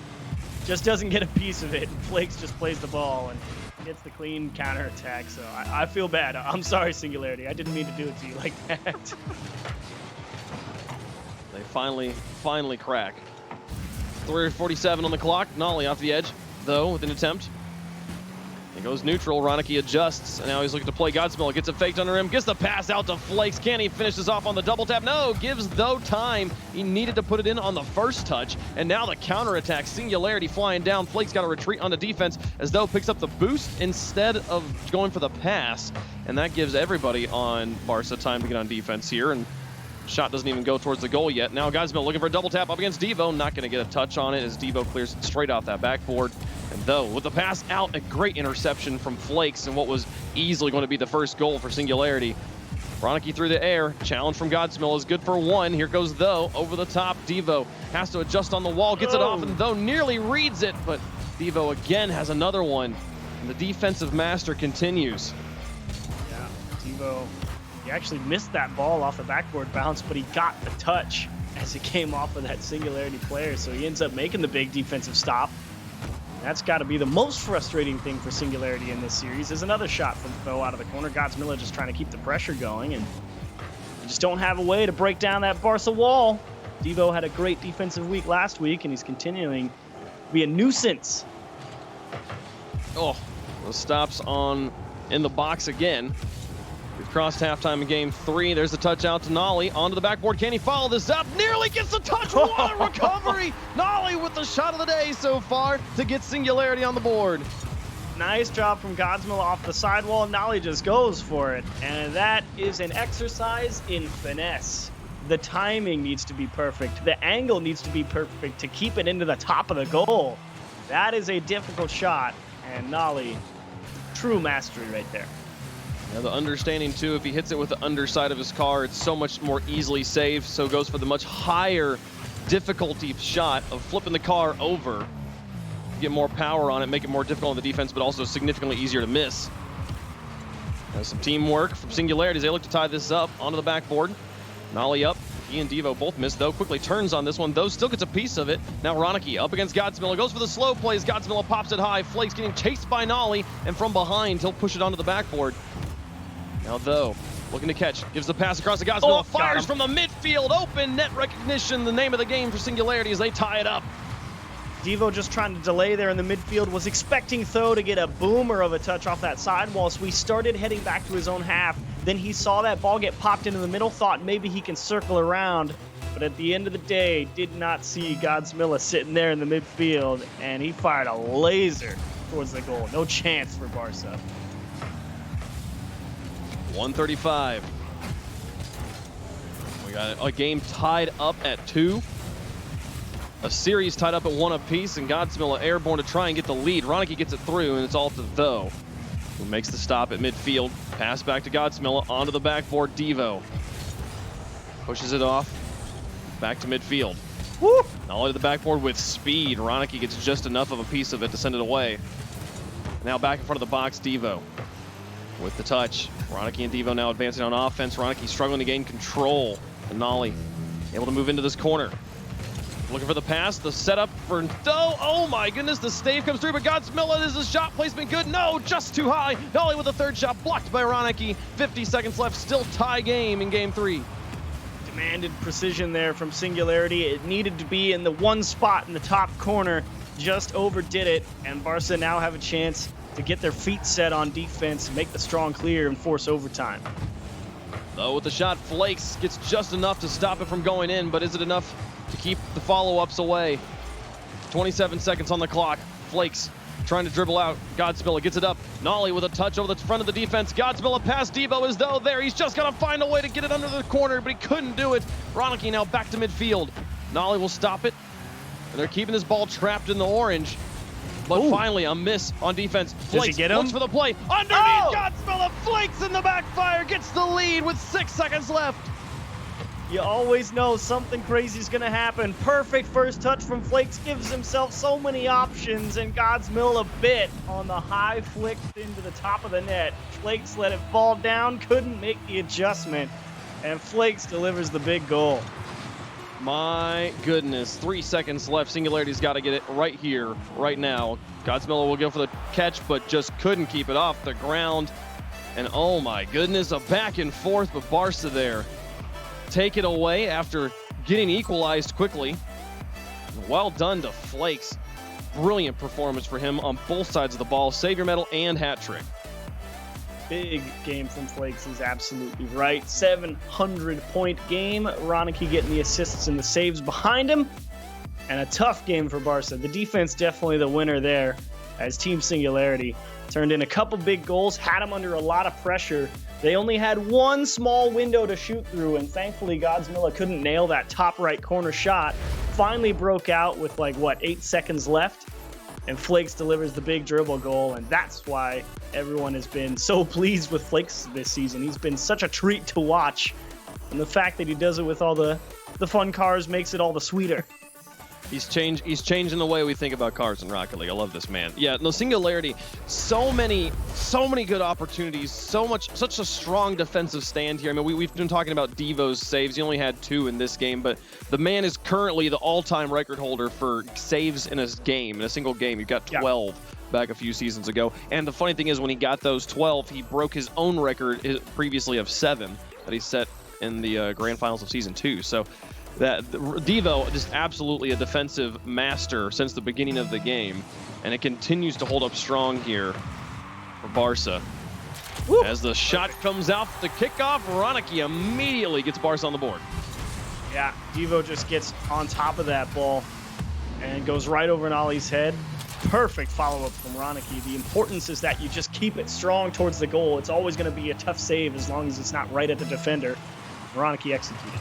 Just doesn't get a piece of it. Flakes just plays the ball and gets the clean counter attack. So I feel bad. I'm sorry, Singularity. I didn't mean to do it to you like that. They finally crack. 3:47 on the clock. Nolly off the edge, though, with an attempt. It goes neutral. Ronicky adjusts, and now he's looking to play Godsmilla. Gets it faked under him. Gets the pass out to Flakes. Can he finish this off on the double tap? No, gives though time. He needed to put it in on the first touch, and now the counterattack. Singularity flying down. Flakes got to retreat on the defense, as though picks up the boost instead of going for the pass, and that gives everybody on Barça time to get on defense here, and shot doesn't even go towards the goal yet. Now Godsmilla looking for a double tap up against Devo. Not going to get a touch on it, as Devo clears it straight off that backboard. And though, with the pass out, a great interception from Flakes, and what was easily going to be the first goal for Singularity. Ronicky through the air. Challenge from Godsmilla is good for 1. Here goes though, over the top. Devo has to adjust on the wall, gets it off, and though nearly reads it, but Devo again has another one. And the defensive master continues. Yeah, Devo, he actually missed that ball off the backboard bounce, but he got the touch as it came off of that Singularity player, so he ends up making the big defensive stop. That's got to be the most frustrating thing for Singularity in this series, is another shot from Tho out of the corner. Godsmilla just trying to keep the pressure going, and you just don't have a way to break down that Barca wall. Devo had a great defensive week last week, and he's continuing to be a nuisance. Oh, the stops in the box again. We've crossed halftime in game 3. There's the touch out to Nolly. Onto the backboard. Can he follow this up? Nearly gets the touch. What a recovery! Nolly with the shot of the day so far to get Singularity on the board. Nice job from Godsmill off the sidewall. Nolly just goes for it. And that is an exercise in finesse. The timing needs to be perfect. The angle needs to be perfect to keep it into the top of the goal. That is a difficult shot. And Nolly, true mastery right there. Now the understanding too, if he hits it with the underside of his car, it's so much more easily saved, so goes for the much higher difficulty shot of flipping the car over. Get more power on it, make it more difficult on the defense, but also significantly easier to miss. There's some teamwork from Singularity as they look to tie this up onto the backboard. Nolly up. He and Devo both missed, though. Quickly turns on this one, though still gets a piece of it. Now Ronicky up against Godsmiller. Goes for the slow plays. Godsmiller pops it high. Flakes getting chased by Nolly, and from behind, he'll push it onto the backboard. Now, though, looking to catch. Gives the pass across the Godsmiller. Fires from the midfield. Open net recognition. The name of the game for Singularity as they tie it up. Devo just trying to delay there in the midfield. Was expecting Tho to get a boomer of a touch off that sidewall, so he started heading back to his own half. Then he saw that ball get popped into the middle, thought maybe he can circle around. But at the end of the day, did not see Godsmilla sitting there in the midfield, and he fired a laser towards the goal. No chance for Barça. 135. We got a game tied up at 2. A series tied up at 1 apiece, and Godsmilla airborne to try and get the lead. Ronicky gets it through, and it's all to Tho, who makes the stop at midfield. Pass back to Godsmilla, onto the backboard. Devo pushes it off, back to midfield. Woo! All to the backboard with speed. Ronicky gets just enough of a piece of it to send it away. Now back in front of the box, Devo with the touch. Ronicky and Devo now advancing on offense. Ronicky struggling to gain control. And Nolly able to move into this corner. Looking for the pass, the setup for Tho. Oh my goodness, the stave comes through, but Godsmilla, is the shot placement good? No, just too high. Nolly with the third shot, blocked by Ronicky. 50 seconds left, still tie game in game 3. Demanded precision there from Singularity. It needed to be in the one spot in the top corner. Just overdid it, and Barça now have a chance to get their feet set on defense, make the strong clear, and force overtime. Though with the shot, Flakes gets just enough to stop it from going in, but is it enough to keep the follow-ups away? 27 seconds on the clock. Flakes trying to dribble out. Godsmilla gets it up. Nolly with a touch over the front of the defense. Godsmilla past Devo as though there. He's just got to find a way to get it under the corner, but he couldn't do it. Ronicky now back to midfield. Nolly will stop it. And they're keeping this ball trapped in the orange. But finally, a miss on defense. Flakes Does he get him? looks for the play. Underneath, Godsmilla. Flakes in the backfire. Gets the lead with 6 seconds left. You always know something crazy is going to happen. Perfect first touch from Flakes, gives himself so many options, and Godsmill a bit on the high flick into the top of the net. Flakes let it fall down, couldn't make the adjustment, and Flakes delivers the big goal. My goodness, 3 seconds left. Singularity's got to get it right here, right now. Godsmilla will go for the catch, but just couldn't keep it off the ground. And oh my goodness, a back and forth, but Barça there take it away after getting equalized quickly. Well done to Flakes. Brilliant performance for him on both sides of the ball. Savior medal and hat trick. Big game from Flakes is absolutely right. 700-point game. Ronicky getting the assists and the saves behind him. And a tough game for Barça. The defense definitely the winner there, as Team Singularity turned in a couple big goals, had them under a lot of pressure. They only had one small window to shoot through, and thankfully Godsmilla couldn't nail that top right corner shot. Finally broke out with 8 seconds left, and Flakes delivers the big dribble goal, and that's why everyone has been so pleased with Flakes this season. He's been such a treat to watch, and the fact that he does it with all the fun cars makes it all the sweeter. He's changing the way we think about cars in Rocket League. I love this man. Yeah, no, Singularity, so many good opportunities, such a strong defensive stand here. I mean, we've been talking about Devo's saves. He only had 2 in this game, but the man is currently the all-time record holder for saves in a game, in a single game. You've got 12 back a few seasons ago. And the funny thing is, when he got those 12, he broke his own record previously of 7 that he set in the grand finals of season 2. So that Devo just absolutely a defensive master since the beginning of the game, and it continues to hold up strong here for Barça. As the shot comes out to kickoff, Ronicky immediately gets Barça on the board. Yeah, Devo just gets on top of that ball and goes right over Nolly's head. Perfect follow-up from Ronicky. The importance is that you just keep it strong towards the goal. It's always going to be a tough save as long as it's not right at the defender. Ronicky executed.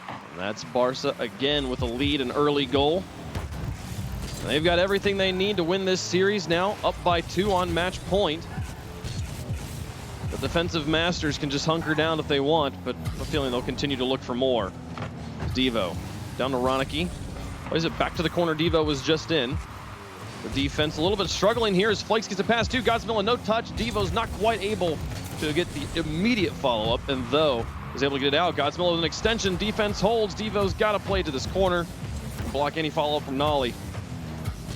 And that's Barça again with a lead, an early goal. They've got everything they need to win this series now, up by 2 on match point. The defensive masters can just hunker down if they want, but I have a feeling they'll continue to look for more. Devo down to Ronicky. Plays it back to the corner Devo was just in. The defense a little bit struggling here as Flakes gets a pass to Godsmill, no touch. Devo's not quite able to get the immediate follow-up, and though is able to get it out. Godsmill with an extension. Defense holds. Devo's got to play to this corner and block any follow-up from Nolly.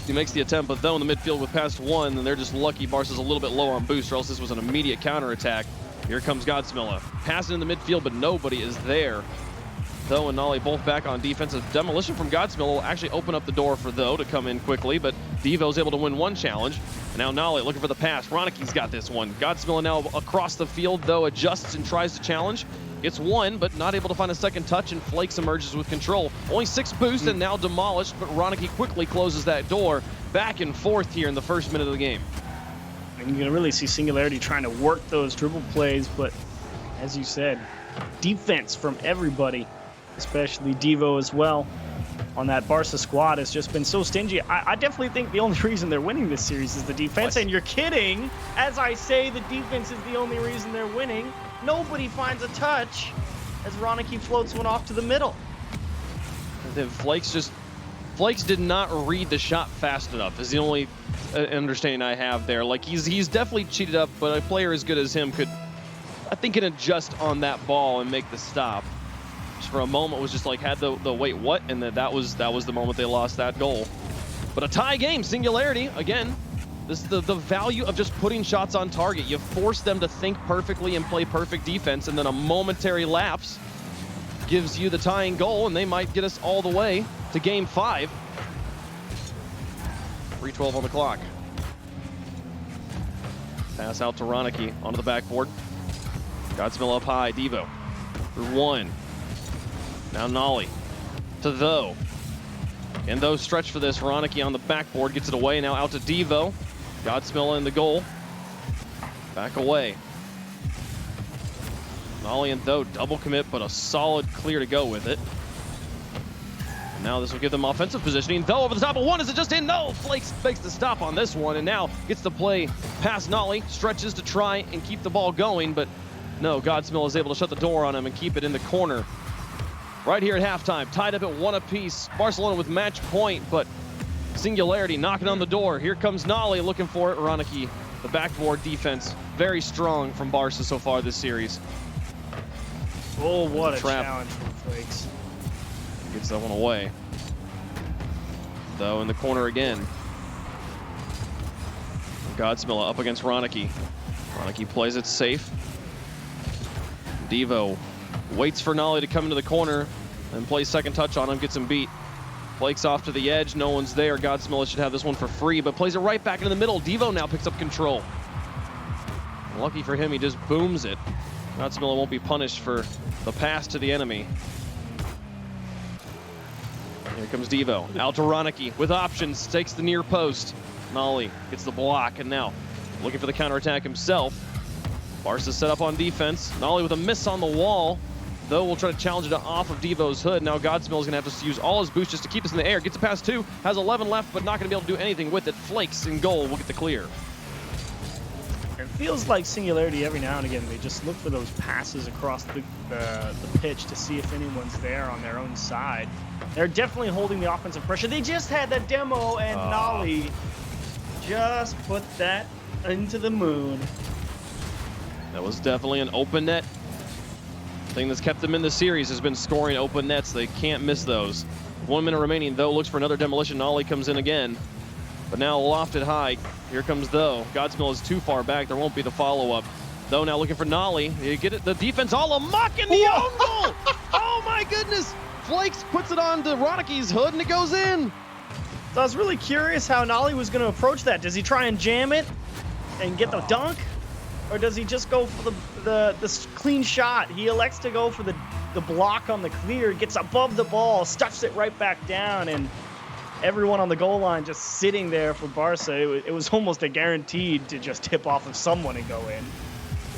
He makes the attempt, but though in the midfield with past 1, and they're just lucky Barca's a little bit low on boost, or else this was an immediate counterattack. Here comes Godsmilla. Passing in the midfield, but nobody is there. Though and Nolly both back on defensive. Demolition from Godsmilla will actually open up the door for Though to come in quickly, but Devo's able to win 1 challenge. And now Nolly looking for the pass. Ronicky's got this one. Godsmilla now across the field, though adjusts and tries to challenge. It's 1, but not able to find a second touch, and Flakes emerges with control. Only 6 boost and now demolished, but Ronicky quickly closes that door. Back and forth here in the first minute of the game. And you can really see Singularity trying to work those dribble plays, but as you said, defense from everybody, especially Devo as well, on that Barca squad has just been so stingy. I definitely think the only reason they're winning this series is the defense, and you're kidding. As I say, the defense is the only reason they're winning. Nobody finds a touch as Ronicky floats one off to the middle. And then Flakes did not read the shot fast enough is the only understanding I have there. Like he's definitely cheated up, but a player as good as him could, I think, can adjust on that ball and make the stop. Just for a moment was just like had the wait what, and that was the moment they lost that goal. But a tie game, Singularity again. This is the value of just putting shots on target. You force them to think perfectly and play perfect defense, and then a momentary lapse gives you the tying goal, and they might get us all the way to game 5. 3:12 on the clock. Pass out to Ronicky onto the backboard. Godsmill up high, Devo through 1. Now Nolly to Though. And Though stretch for this. Ronicky on the backboard gets it away. Now out to Devo. Godsmill in the goal. Back away. Nolly and Though double commit, but a solid clear to go with it. And now this will give them offensive positioning. Though over the top of 1, is it just in? No! Flakes makes the stop on this one, and now gets the play past Nolly. Stretches to try and keep the ball going, but no, Godsmill is able to shut the door on him and keep it in the corner. Right here at halftime, tied up at 1 apiece. Barcelona with match point, but Singularity knocking on the door. Here comes Nolly looking for it. Ronicky, the backboard defense, very strong from Barca so far this series. Oh, what a trap. challenge from Flakes. Gets that one away. Though in the corner again. Godsmilla up against Ronicky. Ronicky plays it safe. Devo waits for Nolly to come into the corner and plays second touch on him, gets him beat. Flakes off to the edge, no one's there. Godsmilla should have this one for free, but plays it right back into the middle. Devo now picks up control. Lucky for him, he just booms it. Godsmilla won't be punished for the pass to the enemy. Here comes Devo, out to Ronicky with options, takes the near post. Nolly gets the block, and now looking for the counterattack himself. Barca set up on defense. Nolly with a miss on the wall. Though we'll try to challenge it off of Devo's hood. Now Godsmill is going to have to use all his boost just to keep us in the air. Gets a pass 2, has 11 left, but not going to be able to do anything with it. Flakes in goal will get the clear. It feels like Singularity every now and again. They just look for those passes across the pitch to see if anyone's there on their own side. They're definitely holding the offensive pressure. They just had that demo, and Nolly just put that into the moon. That was definitely an open net. Thing that's kept them in the series has been scoring open nets. They can't miss those. 1 minute remaining. Though looks for another demolition. Nolly comes in again, but now lofted high. Here comes Though. Godsmill is too far back. There won't be the follow-up. Though now looking for Nolly. You get it. The defense all amok in the own goal. Oh my goodness! Flakes puts it on to Ronicky's hood and it goes in. So I was really curious how Nolly was going to approach that. Does he try and jam it and get the dunk? or does he just go for the clean shot? He elects to go for the block on the clear, gets above the ball, stuffs it right back down, and everyone on the goal line just sitting there for Barça. It was almost a guaranteed to just tip off of someone and go in.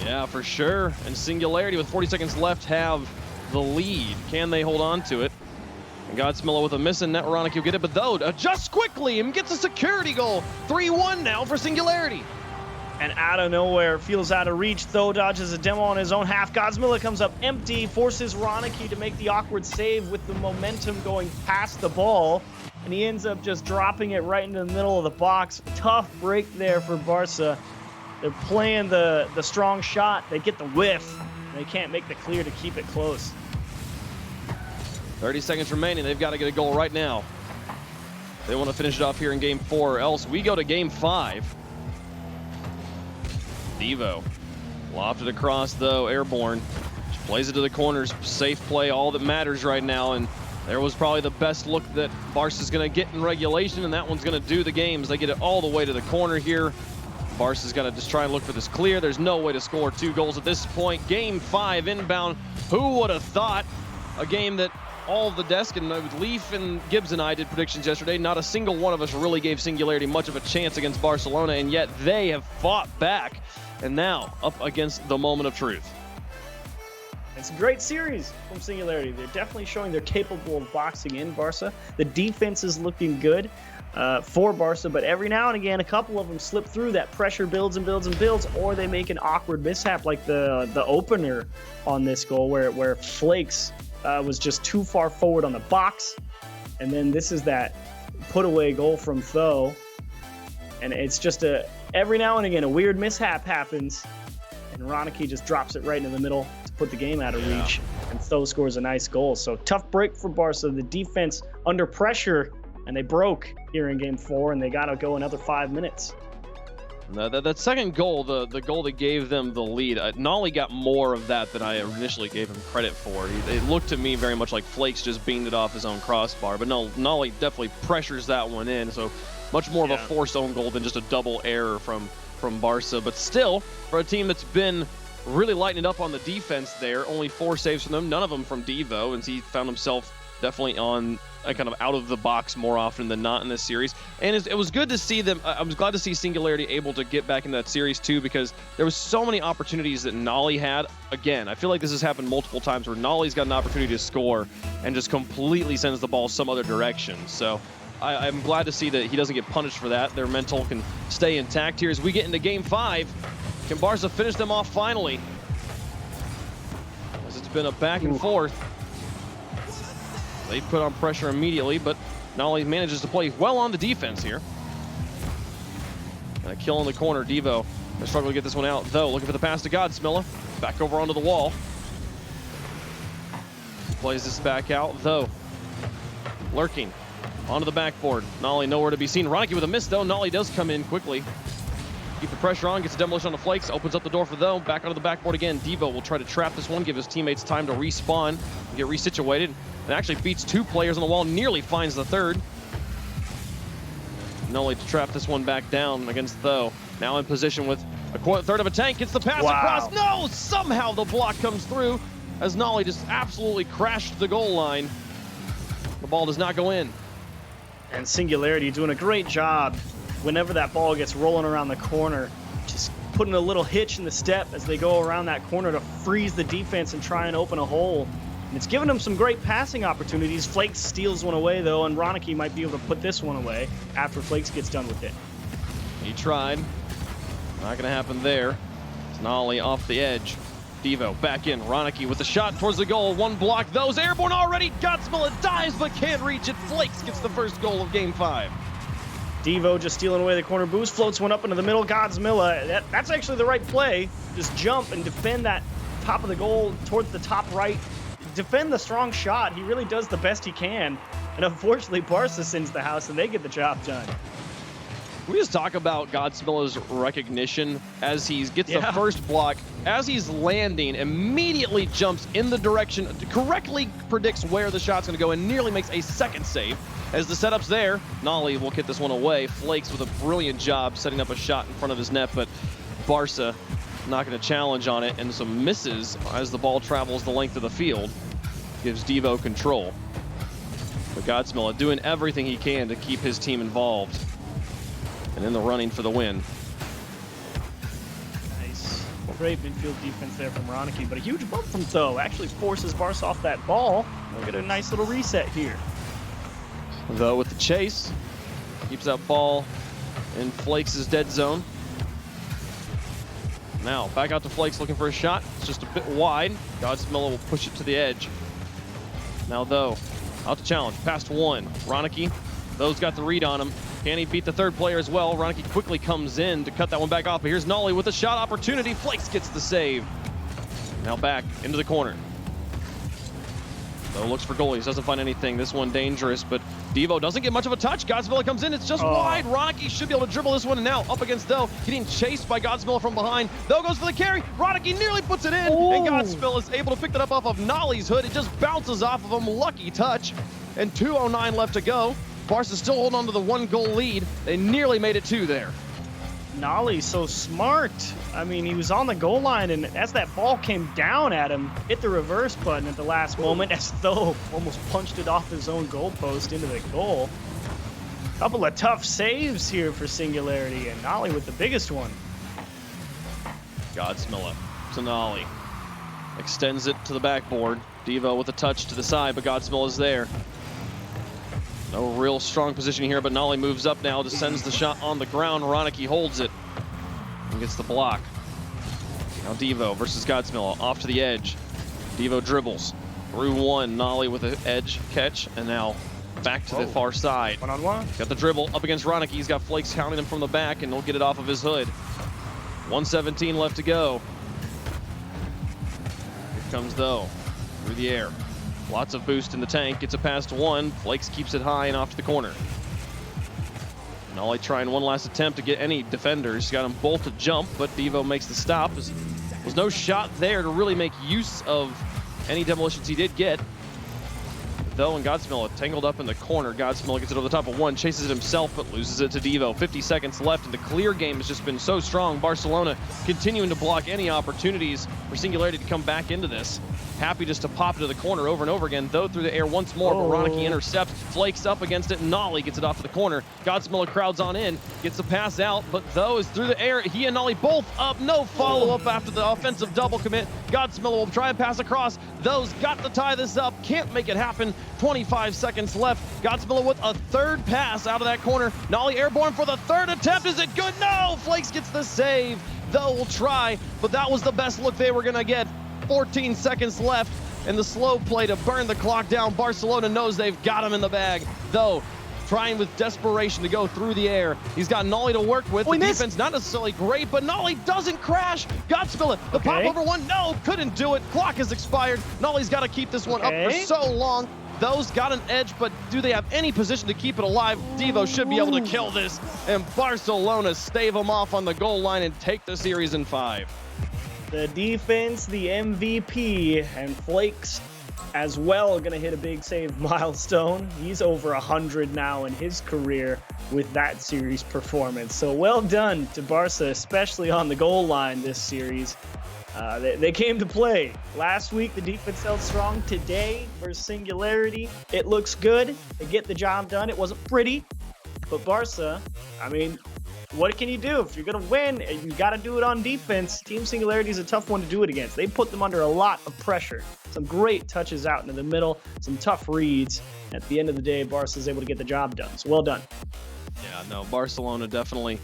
Yeah, for sure. And Singularity with 40 seconds left have the lead. Can they hold on to it? And Godsmilla with a miss, and Ronicky will get it, but though adjusts quickly and gets a security goal. 3-1 now for Singularity. And out of nowhere, feels out of reach, though dodges a demo on his own half. Godsmilla comes up empty, forces Ronicky to make the awkward save with the momentum going past the ball, and he ends up just dropping it right into the middle of the box. Tough break there for Barça. They're playing the strong shot. They get the whiff. They can't make the clear to keep it close. 30 seconds remaining. They've got to get a goal right now. They want to finish it off here in game 4, or else we go to game 5. Devo lofted across, though, airborne. Just plays it to the corners. Safe play, all that matters right now. And there was probably the best look that Barca's going to get in regulation, and that one's going to do the games. They get it all the way to the corner here. Barca's got to just try and look for this clear. There's no way to score 2 goals at this point. Game 5 inbound. Who would have thought? A game that all of the desk, and Leaf and Gibbs and I did predictions yesterday. Not a single one of us really gave Singularity much of a chance against Barcelona, and yet they have fought back. And now up against the moment of truth. It's a great series from Singularity. They're definitely showing they're capable of boxing in Barça. The defense is looking good for Barça, but every now and again, a couple of them slip through. That pressure builds and builds and builds, or they make an awkward mishap like the opener on this goal where Flakes was just too far forward on the box. And then this is that put away goal from Tho. And it's just every now and again, a weird mishap happens, and Ronicky just drops it right into the middle to put the game out of reach, and Tho scores a nice goal. So tough break for Barca. The defense under pressure, and they broke here in game 4, and they got to go another 5 minutes. That second goal, the goal that gave them the lead, Nolly got more of that than I initially gave him credit for. It looked to me very much like Flakes just beamed it off his own crossbar, but no, Nolly definitely pressures that one in, so much more of a forced own goal than just a double error from Barca. But still, for a team that's been really lighting it up on the defense there, only 4 saves from them, none of them from Devo, and he found himself definitely on kind of out of the box more often than not in this series. And it was good to see them. I was glad to see Singularity able to get back in that series too, because there was so many opportunities that Nolly had. Again, I feel like this has happened multiple times where Nolly's got an opportunity to score and just completely sends the ball some other direction. So I'm glad to see that he doesn't get punished for that. Their mental can stay intact here as we get into game 5. Can Barca finish them off finally? As it's been a back and forth. They put on pressure immediately, but Nolly manages to play well on the defense here. Kill in the corner, Devo. They're struggling to get this one out, though. Looking for the pass to Godsmilla. Back over onto the wall. Plays this back out, though. Lurking onto the backboard. Nolly nowhere to be seen. Ronicky with a miss, though. Nolly does come in quickly. Keep the pressure on, gets a demolition on the Flakes, opens up the door for Tho. Back onto the backboard again. Devo will try to trap this one, give his teammates time to respawn and get resituated. And actually beats 2 players on the wall, nearly finds the third. Nolly to trap this one back down against Tho. Now in position with a third of a tank, gets the pass across. No, somehow the block comes through as Nolly just absolutely crashed the goal line. The ball does not go in. And Singularity doing a great job whenever that ball gets rolling around the corner, just putting a little hitch in the step as they go around that corner to freeze the defense and try and open a hole. And it's given them some great passing opportunities. Flakes steals one away, though, and Ronicky might be able to put this one away after Flakes gets done with it. He tried. Not going to happen there. It's Nolly off the edge. Devo back in. Ronicky with the shot towards the goal. One block. Those airborne already. Godsmilla dives but can't reach it. Flakes gets the first goal of game 5. Devo just stealing away the corner boost. Floats one up into the middle. Godsmilla. That's actually the right play. Just jump and defend that top of the goal towards the top right. Defend the strong shot. He really does the best he can. And unfortunately, Barca sends the house and they get the job done. Can we just talk about Godsmilla's recognition as he gets the first block, as he's landing, immediately jumps in the direction, correctly predicts where the shot's going to go, and nearly makes a second save. As the setup's there, Nolly will get this one away. Flakes with a brilliant job setting up a shot in front of his net, but Barca not going to challenge on it, and some misses as the ball travels the length of the field. Gives Devo control. But Godsmilla doing everything he can to keep his team involved and in the running for the win. Nice. Great midfield defense there from Ronicky, but a huge bump from Though actually forces Barça off that ball. We'll get a nice little reset here. Though with the chase, keeps that ball in Flakes' dead zone. Now back out to Flakes looking for a shot. It's just a bit wide. Godsmilla will push it to the edge. Now Though, out to challenge, past one. Ronicky, Though's got the read on him. Can he beat the third player as well? Ronicky quickly comes in to cut that one back off, but here's Nolly with a shot opportunity. Flakes gets the save. Now back into the corner. Though looks for goalies, doesn't find anything. This one dangerous, but Devo doesn't get much of a touch. Godsmilla comes in, it's just wide. Ronicky should be able to dribble this one, and now up against Though, getting chased by Godsmilla from behind. Though goes for the carry. Ronicky nearly puts it in, and Godsmilla is able to pick that up off of Nolly's hood. It just bounces off of him. Lucky touch, and 2:09 left to go. Barca still holding on to the 1-goal lead. They nearly made it 2 there. Nolly's so smart. I mean, he was on the goal line, and as that ball came down at him, hit the reverse button at the last moment, as Though almost punched it off his own goalpost into the goal. Couple of tough saves here for Singularity, and Nolly with the biggest one. Godsmilla to Nolly. Extends it to the backboard. Devo with a touch to the side, but Godsmilla's there. No real strong position here, but Nolly moves up now, descends the shot on the ground. Ronicky holds it and gets the block. Now Devo versus Godsmilla, off to the edge. Devo dribbles through one. Nolly with an edge catch, and now back to the far side. One-on-one. Got the dribble up against Ronicky. He's got Flakes counting him from the back, and he'll get it off of his hood. 1:17 left to go. Here comes Though through the air. Lots of boost in the tank, gets it past one. Flakes keeps it high and off to the corner. Nolly trying one last attempt to get any defenders. Got them both to jump, but Devo makes the stop. There's no shot there to really make use of any demolitions he did get. Though and Godsmilla tangled up in the corner. Godsmilla gets it over the top of one, chases it himself, but loses it to Devo. 50 seconds left, and the clear game has just been so strong. Barcelona continuing to block any opportunities for Singularity to come back into this. Happy just to pop it to the corner over and over again. Though through the air once more, but Ronicky intercepts, Flakes up against it, and Nolly gets it off to the corner. Godsmilla crowds on in, gets the pass out, but Though is through the air. He and Nolly both up, no follow-up after the offensive double commit. Godsmilla will try and pass across. Though's got to tie this up, can't make it happen. 25 seconds left. Godsmilla with a third pass out of that corner. Nolly airborne for the third attempt. Is it good? No! Flakes gets the save. Though will try, but that was the best look they were going to get. 14 seconds left, and the slow play to burn the clock down. Barcelona knows they've got him in the bag. Though trying with desperation to go through the air. He's got Nolly to work with. The defense not necessarily great, but Nolly doesn't crash. Godsmilla, the pop over one. No, couldn't do it. Clock has expired. Nolly's got to keep this one up for so long. Those got an edge, but do they have any position to keep it alive? Devo should be able to kill this, and Barcelona stave them off on the goal line and take the series in 5. The defense, the MVP, and Flakes as well going to hit a big save milestone. He's over 100 now in his career with that series performance. So well done to Barca, especially on the goal line this series. They came to play. Last week, the defense held strong. Today, versus Singularity, it looks good. They get the job done. It wasn't pretty, but Barca, I mean, what can you do? If you're going to win, you got to do it on defense. Team Singularity is a tough one to do it against. They put them under a lot of pressure. Some great touches out into the middle, some tough reads. At the end of the day, Barca is able to get the job done. So well done. Yeah, no, Barcelona definitely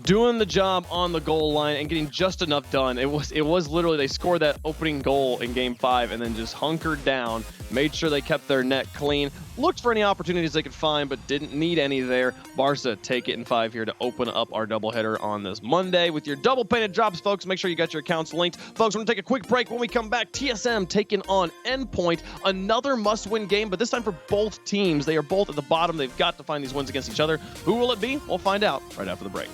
doing the job on the goal line and getting just enough done. It was literally, they scored that opening goal in game 5 and then just hunkered down, made sure they kept their net clean, looked for any opportunities they could find, but didn't need any there. Barca take it in 5 here to open up our doubleheader on this Monday with your double painted drops, folks. Make sure you got your accounts linked. Folks, we're going to take a quick break. When we come back, TSM taking on Endpoint. Another must-win game, but this time for both teams. They are both at the bottom. They've got to find these wins against each other. Who will it be? We'll find out right after the break.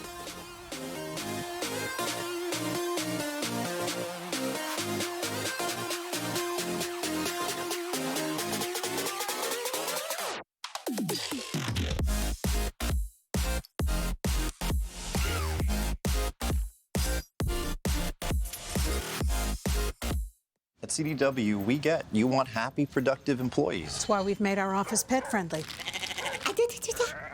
CDW, we get you want happy, productive employees. That's why we've made our office pet friendly.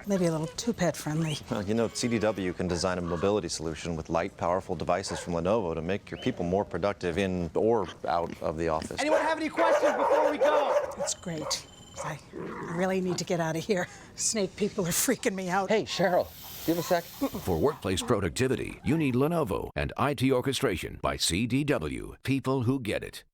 Maybe a little too pet friendly. Well, you know, CDW can design a mobility solution with light, powerful devices from Lenovo to make your people more productive in or out of the office. Anyone have any questions before we go? That's great. I really need to get out of here. Snake people are freaking me out. Hey, Cheryl, do you have a sec? For workplace productivity, you need Lenovo and IT orchestration by CDW. People who get it.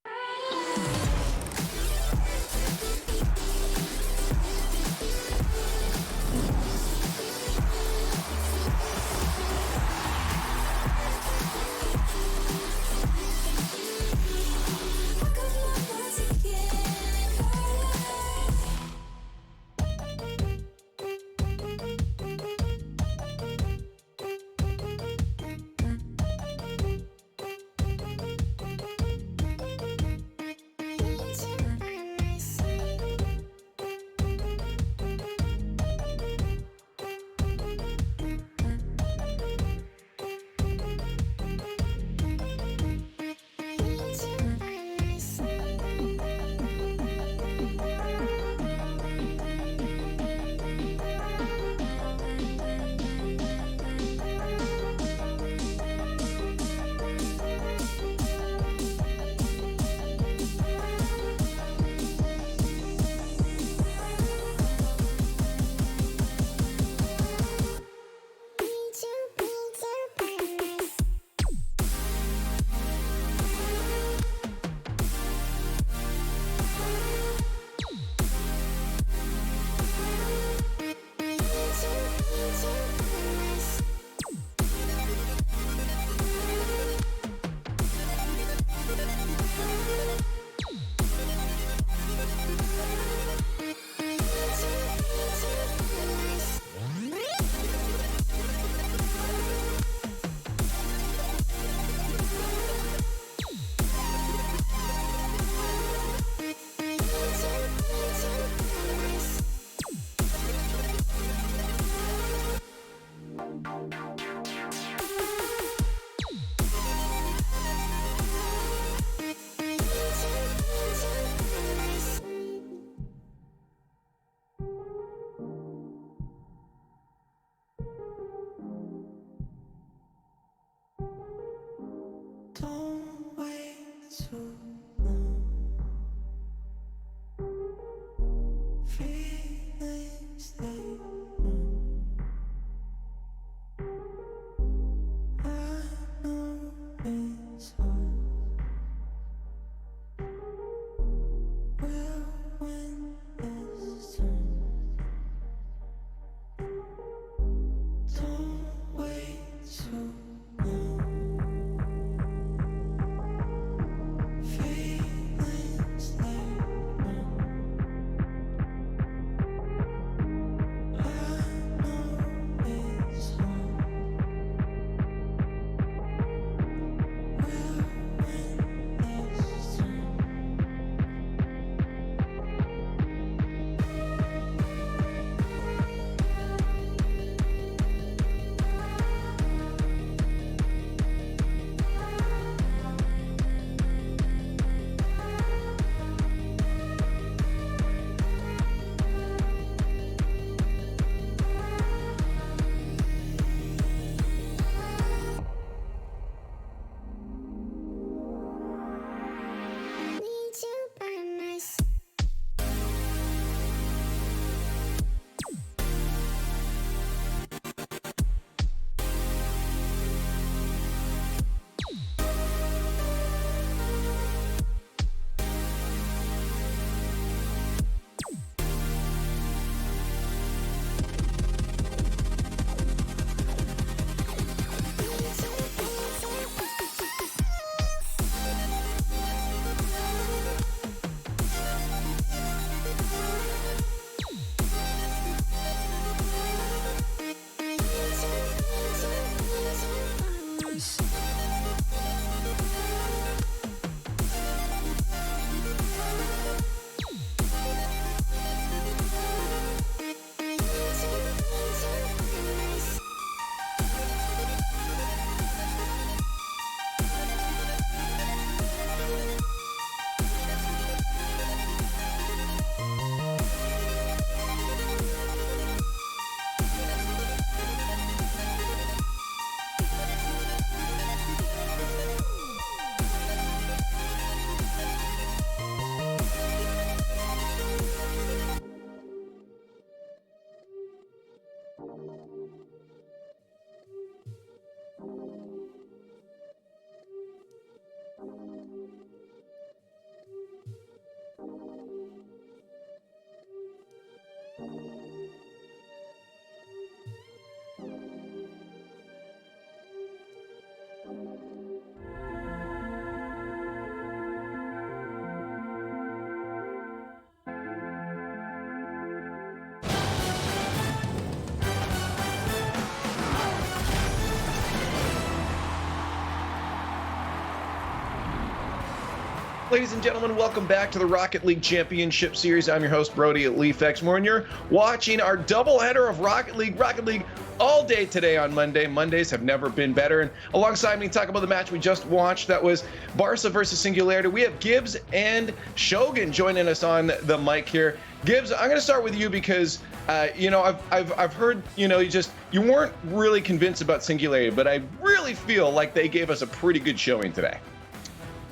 Ladies and gentlemen, welcome back to the Rocket League Championship Series. I'm your host, Brody at LeafX. And you're watching our doubleheader of Rocket League all day today on Monday. Mondays have never been better. And alongside me, talk about the match we just watched. That was Barça versus Singularity. We have Gibbs and Shogun joining us on the mic here. Gibbs, I'm going to start with you because, I've heard, you weren't really convinced about Singularity, but I really feel like they gave us a pretty good showing today.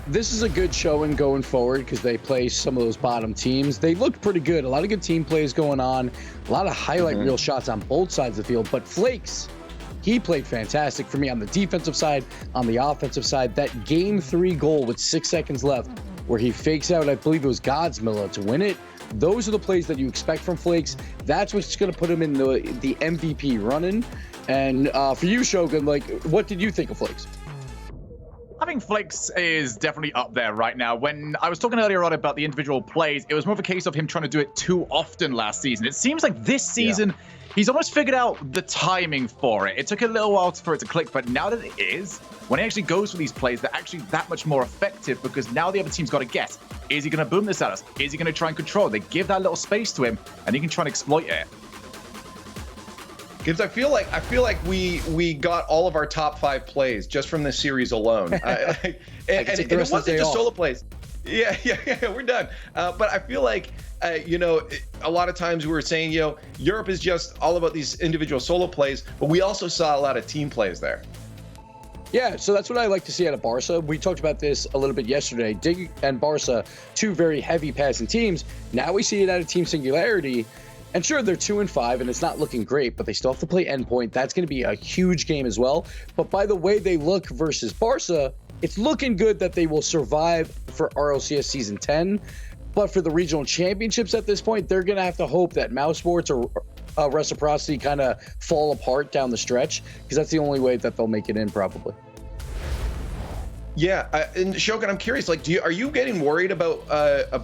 This is a good showing going forward because they play some of those bottom teams. They looked pretty good. A lot of good team plays going on. A lot of highlight reel shots on both sides of the field. But Flakes, he played fantastic for me on the defensive side, on the offensive side. That Game 3 goal with 6 seconds left where he fakes out, I believe it was Godsmilla to win it. Those are the plays that you expect from Flakes. That's what's going to put him in the MVP running. And for you, Shogun, what did you think of Flakes? I think Flakes is definitely up there right now. When I was talking earlier on about the individual plays, it was more of a case of him trying to do it too often last season. It seems like this season, he's almost figured out the timing for it. It took a little while for it to click, but now that it is, when he actually goes for these plays, they're actually that much more effective because now the other team's got to guess. Is he going to boom this at us? Is he going to try and control? They give that little space to him, and he can try and exploit it. Gibbs, I feel like we got all of our top 5 plays just from this series alone, and it wasn't just solo plays. Yeah, we're done. But I feel like a lot of times we were saying Europe is just all about these individual solo plays, but we also saw a lot of team plays there. Yeah, so that's what I like to see out of Barça. We talked about this a little bit yesterday. Dig and Barça, two very heavy passing teams. Now we see it out of Team Singularity. And sure, they're 2-5, and it's not looking great, but they still have to play Endpoint. That's going to be a huge game as well. But by the way they look versus Barça, it's looking good that they will survive for RLCS Season 10. But for the regional championships at this point, they're going to have to hope that Mousesports or Reciprocity kind of fall apart down the stretch, because that's the only way that they'll make it in, probably. Yeah, and Shogun, I'm curious, are you getting worried about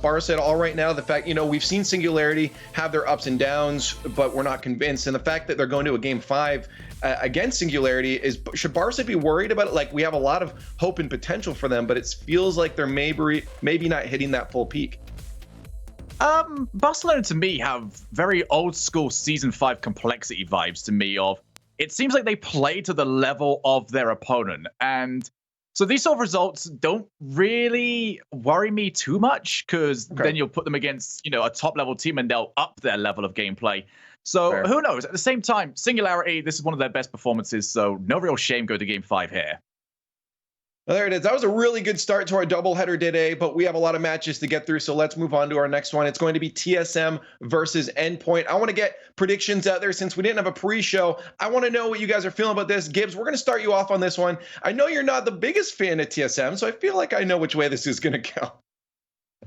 Barça at all right now? The fact, we've seen Singularity have their ups and downs, but we're not convinced. And the fact that they're going to a Game 5 against Singularity, should Barça be worried about it? We have a lot of hope and potential for them, but it feels like they're maybe not hitting that full peak. Barcelona to me have very old school Season 5 complexity vibes to me of, it seems like they play to the level of their opponent. And so these sort of results don't really worry me too much because then you'll put them against, a top level team and they'll up their level of gameplay. So who knows? At the same time, Singularity, this is one of their best performances. So no real shame go to Game 5 here. Well, there it is. That was a really good start to our doubleheader today, but we have a lot of matches to get through, so let's move on to our next one. It's going to be TSM versus Endpoint. I want to get predictions out there since we didn't have a pre-show. I want to know what you guys are feeling about this. Gibbs, we're going to start you off on this one. I know you're not the biggest fan of TSM, so I feel like I know which way this is going to go.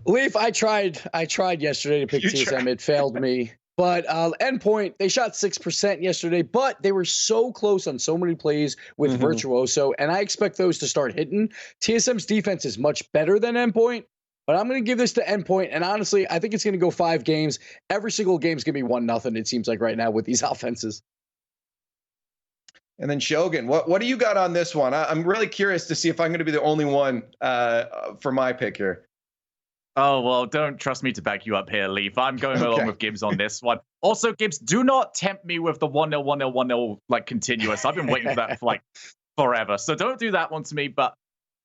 Leaf, I tried yesterday to pick TSM. It failed me. But Endpoint, they shot 6% yesterday, but they were so close on so many plays with Virtuoso, and I expect those to start hitting. TSM's defense is much better than Endpoint, but I'm going to give this to Endpoint, and honestly, I think it's going to go 5 games. Every single game's going to be 1-0, it seems like right now with these offenses. And then Shogun, what do you got on this one? I'm really curious to see if I'm going to be the only one for my pick here. Oh, well, don't trust me to back you up here, Leaf. I'm going along with Gibbs on this one. Also, Gibbs, do not tempt me with the 1-0, 1-0, 1-0, continuous. I've been waiting for that for, forever. So don't do that one to me. But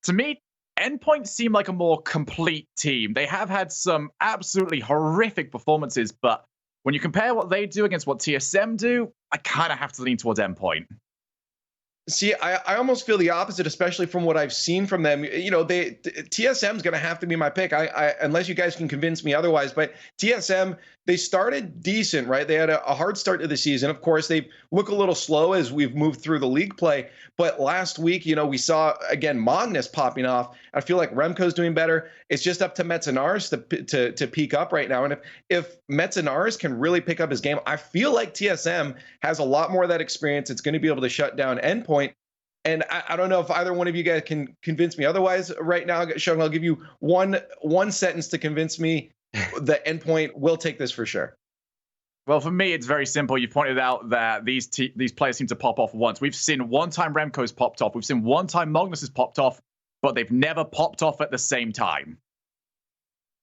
to me, Endpoint seem like a more complete team. They have had some absolutely horrific performances, but when you compare what they do against what TSM do, I kind of have to lean towards Endpoint. See, I almost feel the opposite, especially from what I've seen from them. TSM is going to have to be my pick, unless you guys can convince me otherwise. But TSM, they started decent, right? They had a hard start to the season. Of course, they look a little slow as we've moved through the league play. But last week, we saw, again, Magnus popping off. I feel like Remco's doing better. It's just up to Metzenars to peak up right now. And if Metzenars can really pick up his game, I feel like TSM has a lot more of that experience. It's going to be able to shut down Endpoint. And I don't know if either one of you guys can convince me otherwise right now. Shogun, I'll give you one sentence to convince me that Endpoint will take this for sure. Well, for me, it's very simple. You pointed out that these players seem to pop off once. We've seen one time Remco's popped off. We've seen one time Magnus has popped off, but they've never popped off at the same time.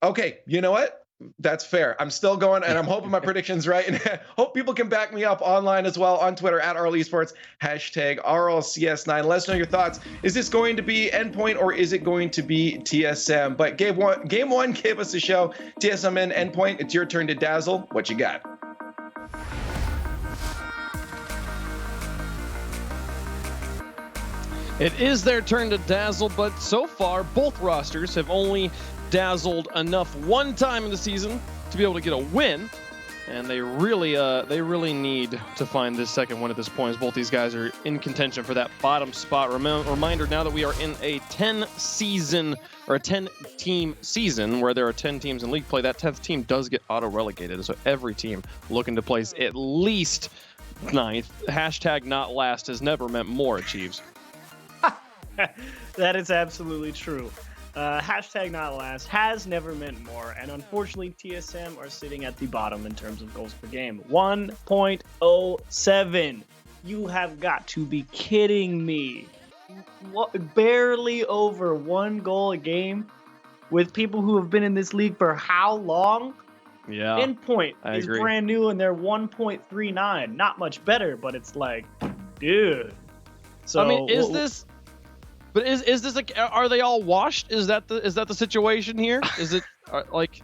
Okay, you know what? That's fair. I'm still going, and I'm hoping my prediction's right. And hope people can back me up online as well on Twitter at RL Esports, hashtag RLCS9. Let us know your thoughts. Is this going to be Endpoint or is it going to be TSM? But game one gave us a show. TSM and Endpoint, it's your turn to dazzle. What you got? It is their turn to dazzle, but so far, both rosters have only dazzled enough one time in the season to be able to get a win, and they really need to find this second win at this point, as both these guys are in contention for that bottom spot. Reminder now that we are in a 10-team season where there are 10 teams in league play, that 10th team does get auto-relegated, so every team looking to place at least 9th. Hashtag not last has never meant more achieves. That is absolutely true. Hashtag not last has never meant more, and unfortunately TSM are sitting at the bottom in terms of goals per game. 1.07. You have got to be kidding me. Barely over 1 goal a game with people who have been in this league for how long? Yeah. Endpoint is agree. brand new and they're 1.39. Not much better, but it's like, dude. So I mean, is this like, are they all washed? Is that the situation here? Is it like,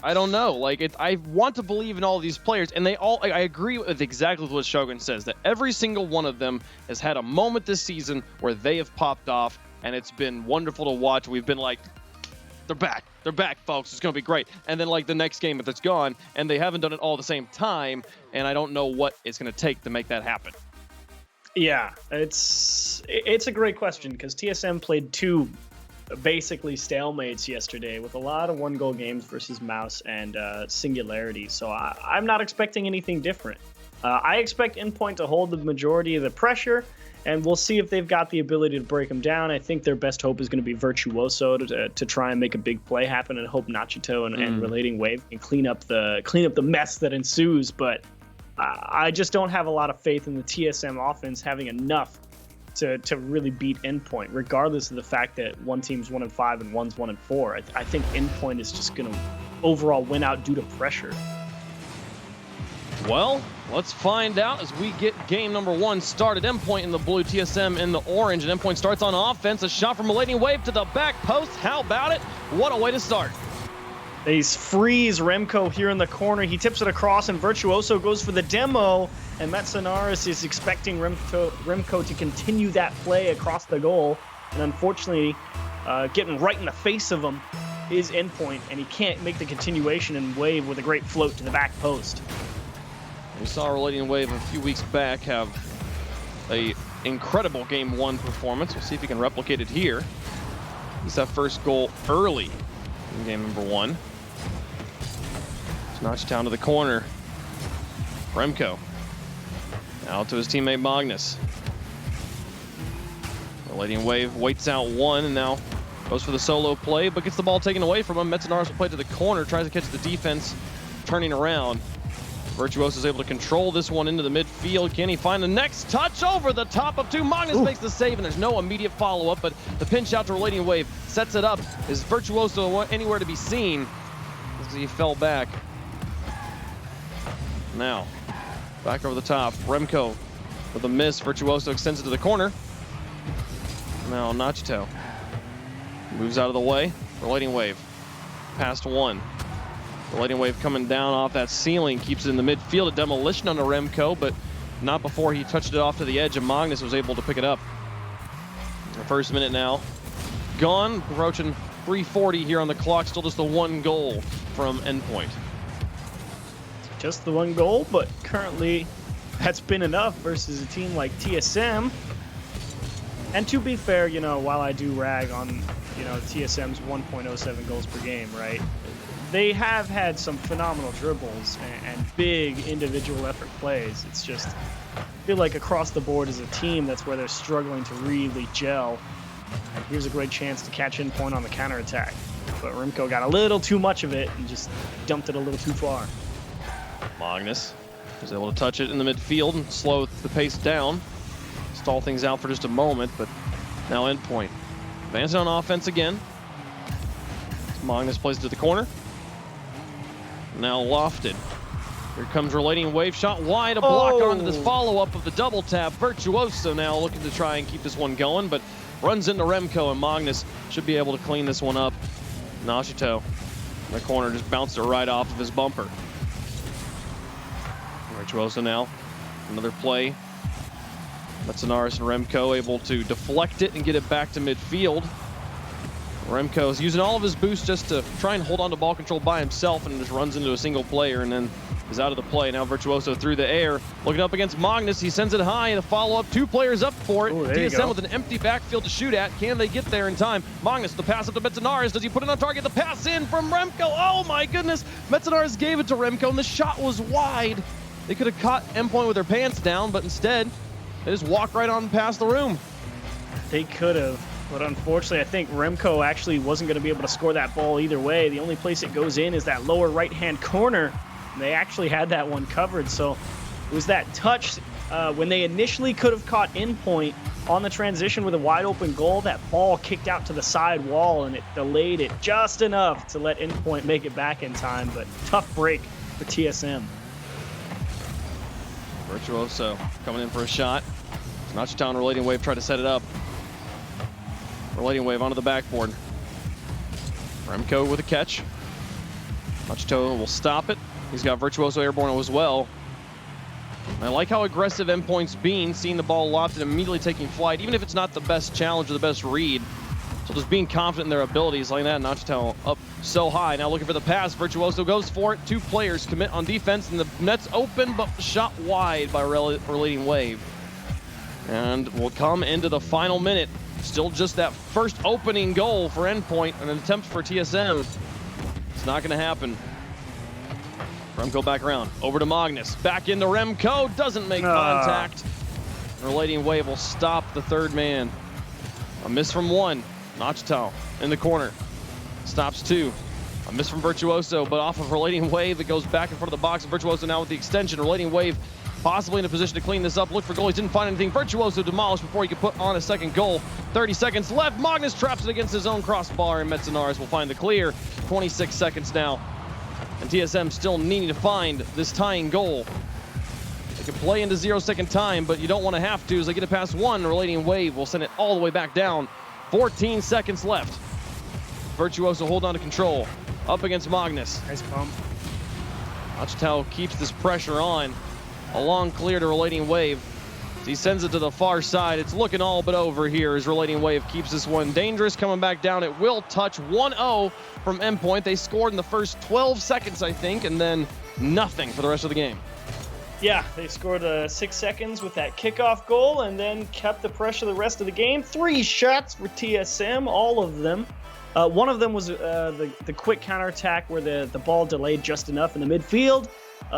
I don't know. Like, I want to believe in all of these players, and they all. I agree with exactly what Shogun says, that every single one of them has had a moment this season where they have popped off, and it's been wonderful to watch. We've been like, they're back, folks. It's gonna be great. And then like the next game, if it's gone, and they haven't done it all at the same time, and I don't know what it's gonna take to make that happen. Yeah, it's a great question because TSM played 2 basically stalemates yesterday with a lot of 1-goal games versus Mouse and Singularity. So I'm not expecting anything different. I expect Endpoint to hold the majority of the pressure, and we'll see if they've got the ability to break them down. I think their best hope is going to be Virtuoso to try and make a big play happen, and hope Nachito and Relating Wave can clean up the mess that ensues. But I just don't have a lot of faith in the TSM offense having enough to really beat Endpoint, regardless of the fact that one team's 1-5 and one's 1-4. I think Endpoint is just going to overall win out due to pressure. Well, let's find out as we get game number 1 started. Endpoint in the blue, TSM in the orange, and Endpoint starts on offense. A shot from Relating Wave to the back post. How about it? What a way to start. They freeze Remco here in the corner. He tips it across, and Virtuoso goes for the demo. And Metsonaris is expecting Remco to continue that play across the goal. And unfortunately, getting right in the face of him is Endpoint, and he can't make the continuation and Wave with a great float to the back post. We saw Relating Wave a few weeks back have a incredible game 1 performance. We'll see if he can replicate it here. He's that first goal early in game number 1. Notch down to the corner. Remco. Now to his teammate Magnus. Relating Wave waits out 1 and now goes for the solo play, but gets the ball taken away from him. Metsonaris will play to the corner, tries to catch the defense, turning around. Virtuoso is able to control this one into the midfield. Can he find the next touch over the top of 2? Magnus makes the save, and there's no immediate follow-up, but the pinch out to Relating Wave sets it up. Is Virtuoso anywhere to be seen as he fell back? Now, back over the top. Remco with a miss. Virtuoso extends it to the corner. Now Nachito moves out of the way. Relating Wave past 1. Relating Wave coming down off that ceiling, keeps it in the midfield. A demolition on the Remco, but not before he touched it off to the edge, and Magnus was able to pick it up. The first minute now gone, approaching 3:40 here on the clock. Still just the 1 goal from Endpoint. Just the 1 goal, but currently that's been enough versus a team like TSM. And to be fair, you know, while I do rag on, you know, TSM's 1.07 goals per game, right? They have had some phenomenal dribbles and big individual effort plays. It's just, I feel like across the board as a team, that's where they're struggling to really gel. And here's a great chance to catch Endpoint on the counterattack. But Remco got a little too much of it and just dumped it a little too far. Magnus was able to touch it in the midfield and slow the pace down. Stall things out for just a moment, but now Endpoint advancing on offense again. Magnus plays it to the corner. Now lofted. Here comes Relating Wave, shot wide, a block onto this follow-up of the double tap. Virtuoso now looking to try and keep this one going, but runs into Remco, and Magnus should be able to clean this one up. Nashito in the corner just bounced it right off of his bumper. Virtuoso now, another play. Metzenaris and Remco able to deflect it and get it back to midfield. Remco is using all of his boost just to try and hold on to ball control by himself, and just runs into a single player and then is out of the play. Now Virtuoso through the air, looking up against Magnus. He sends it high, and a follow-up. 2 players up for it. TSM with an empty backfield to shoot at. Can they get there in time? Magnus, the pass up to Metzenaris. Does he put it on target? The pass in from Remco. Oh my goodness. Metzenaris gave it to Remco, and the shot was wide. They could have caught Endpoint with their pants down, but instead, they just walk right on past the room. They could have. But unfortunately, I think Remco actually wasn't going to be able to score that ball either way. The only place it goes in is that lower right-hand corner. And they actually had that one covered. So it was that touch when they initially could have caught Endpoint on the transition with a wide-open goal. That ball kicked out to the side wall, and it delayed it just enough to let Endpoint make it back in time. But tough break for TSM. Virtuoso coming in for a shot. Nashito and Relating Wave tried to set it up. Relating Wave onto the backboard. Remco with a catch. Nashito will stop it. He's got Virtuoso airborne as well. And I like how aggressive Endpoint's being, seeing the ball lobbed and immediately taking flight, even if it's not the best challenge or the best read. So just being confident in their abilities like that. Nashito up so high. Now looking for the pass. Virtuoso goes for it. 2 players commit on defense, and the net's open, but shot wide by Relating Wave. And we'll come into the final minute. Still just that first opening goal for Endpoint, and an attempt for TSM. It's not going to happen. Remco back around, over to Magnus, back into Remco, doesn't make contact. Relating Wave will stop the third man. A miss from 1, Nashito in the corner, stops 2. A miss from Virtuoso, but off of Relating Wave, it goes back in front of the box. Virtuoso now with the extension. Relating Wave possibly in a position to clean this up. Look for goalies, didn't find anything. Virtuoso demolished before he could put on a second goal. 30 seconds left. Magnus traps it against his own crossbar, and Metzenaris will find the clear. 26 seconds now. And TSM still needing to find this tying goal. They can play into 0-second time, but you don't want to have to as they get it past 1. Relating Wave will send it all the way back down. 14 seconds left. Virtuoso hold on to control. Up against Magnus. Nice bump. Nashito keeps this pressure on. A long clear to Relating Wave. He sends it to the far side. It's looking all but over here as Relating Wave keeps this one dangerous. Coming back down, it will touch. 1-0 from Endpoint. They scored in the first 12 seconds, I think, and then nothing for the rest of the game. Yeah, they scored 6 seconds with that kickoff goal and then kept the pressure the rest of the game. 3 shots for TSM, all of them. One of them was the quick counterattack where the ball delayed just enough in the midfield.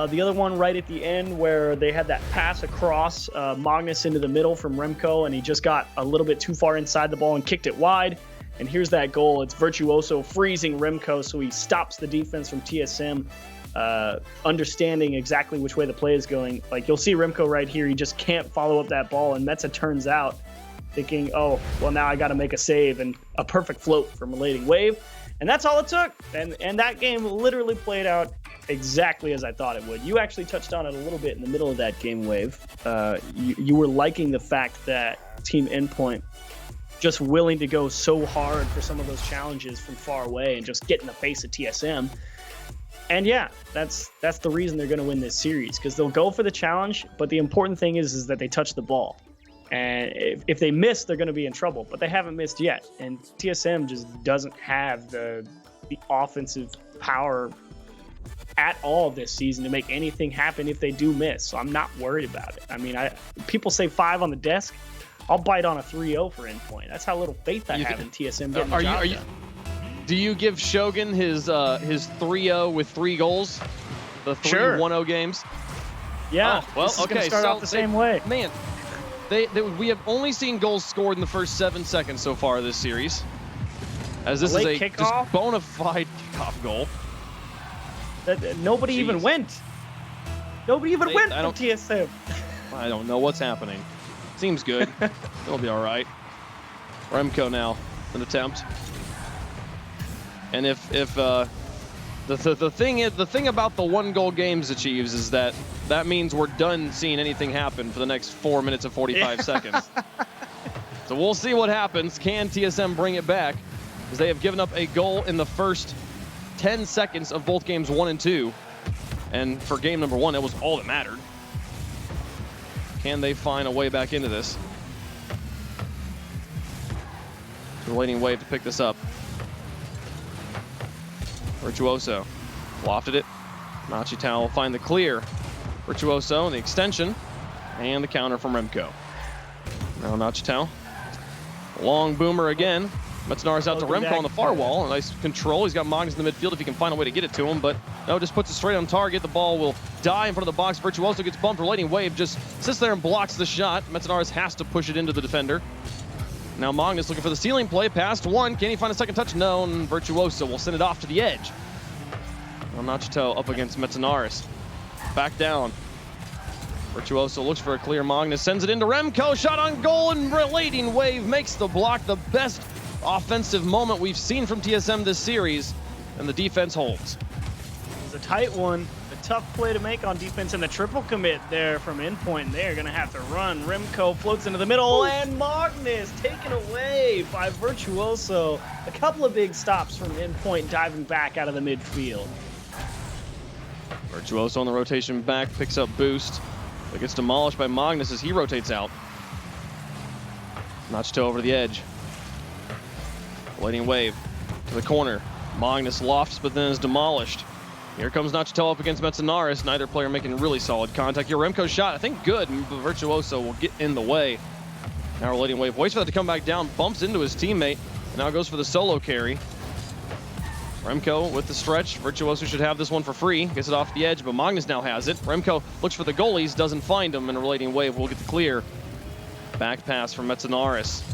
The other one right at the end where they had that pass across Magnus into the middle from Remco, and he just got a little bit too far inside the ball and kicked it wide. And here's that goal. It's Virtuoso freezing Remco, so he stops the defense from TSM, understanding exactly which way the play is going. Like, you'll see Remco right here. He just can't follow up that ball, and Metza turns out thinking, oh, well, now I got to make a save, and a perfect float from Relating Wave. And that's all it took. And that game literally played out exactly as I thought it would. You actually touched on it a little bit in the middle of that game, Wave. You were liking the fact that Team Endpoint just willing to go so hard for some of those challenges from far away and just get in the face of TSM. And yeah, that's the reason they're going to win this series, because they'll go for the challenge, but the important thing is that they touch the ball. And if they miss, they're going to be in trouble, but they haven't missed yet. And TSM just doesn't have the offensive power at all this season to make anything happen if they do miss. So I'm not worried about it. I mean, people say 5 on the desk. I'll bite on a 3-0 for Endpoint. That's how little faith I have in TSM getting the job done. Do you give Shogun his 3-0 with 3 goals? The 3-1-0 games? Yeah. Oh, well, this is gonna start off the same way. Man, we have only seen goals scored in the first 7 seconds so far this series. As this is a just bona fide kickoff goal. Nobody even went. Nobody even went from TSM. I don't know what's happening. Seems good. It'll be all right. Remco now, an attempt. And if the thing about the 1-goal games achieves is that means we're done seeing anything happen for the next 4 minutes and 45 seconds. So we'll see what happens. Can TSM bring it back? As they have given up a goal in the first 10 seconds of both games 1 and 2. And for game number 1, that was all that mattered. Can they find a way back into this? Relating wave to pick this up. Virtuoso lofted it. Nachitow will find the clear. Virtuoso and the extension. And the counter from Remco. Now Nachitow. Long boomer again. Metzenar's out to Remco on the far wall. A nice control. He's got Magnus in the midfield if he can find a way to get it to him, but no, just puts it straight on target. The ball will die in front of the box. Virtuoso gets bumped. Relating wave just sits there and blocks the shot. Metzenar's has to push it into the defender. Now Magnus looking for the ceiling play. Past one. Can he find a second touch? No, and Virtuoso will send it off to the edge. Now Nachito up against Metzenaris. Back down. Virtuoso looks for a clear. Magnus sends it into Remco. Shot on goal, and Relating wave makes the block. The best offensive moment we've seen from TSM this series, and the defense holds. It's a tight one, a tough play to make on defense, and the triple commit there from Endpoint. They're going to have to run. Remco floats into the middle, and Magnus taken away by Virtuoso. A couple of big stops from Endpoint diving back out of the midfield. Virtuoso on the rotation back, picks up boost, but gets demolished by Magnus as he rotates out. Nachito over the edge. Relating wave to the corner. Magnus lofts, but then is demolished. Here comes Nachito up against Metzenaris. Neither player making really solid contact here. Remco's shot, I think good, but Virtuoso will get in the way. Now Relating wave waits for that to come back down, bumps into his teammate, and now goes for the solo carry. Remco with the stretch. Virtuoso should have this one for free. Gets it off the edge, but Magnus now has it. Remco looks for the goalies, doesn't find them, and Relating wave will get the clear. Back pass from Metzenaris.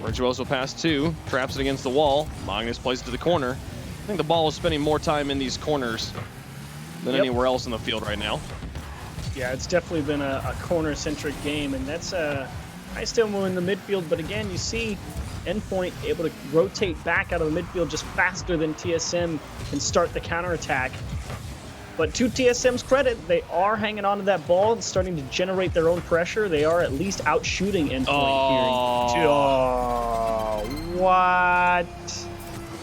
Virtuoso pass 2, traps it against the wall. Magnus plays it to the corner. I think the ball is spending more time in these corners than anywhere else in the field right now. Yeah, it's definitely been a corner-centric game, and that's a nice demo in the midfield. But again, you see Endpoint able to rotate back out of the midfield just faster than TSM can start the counterattack. But to TSM's credit, they are hanging on to that ball and starting to generate their own pressure. They are at least out-shooting Endpoint here. Oh, what?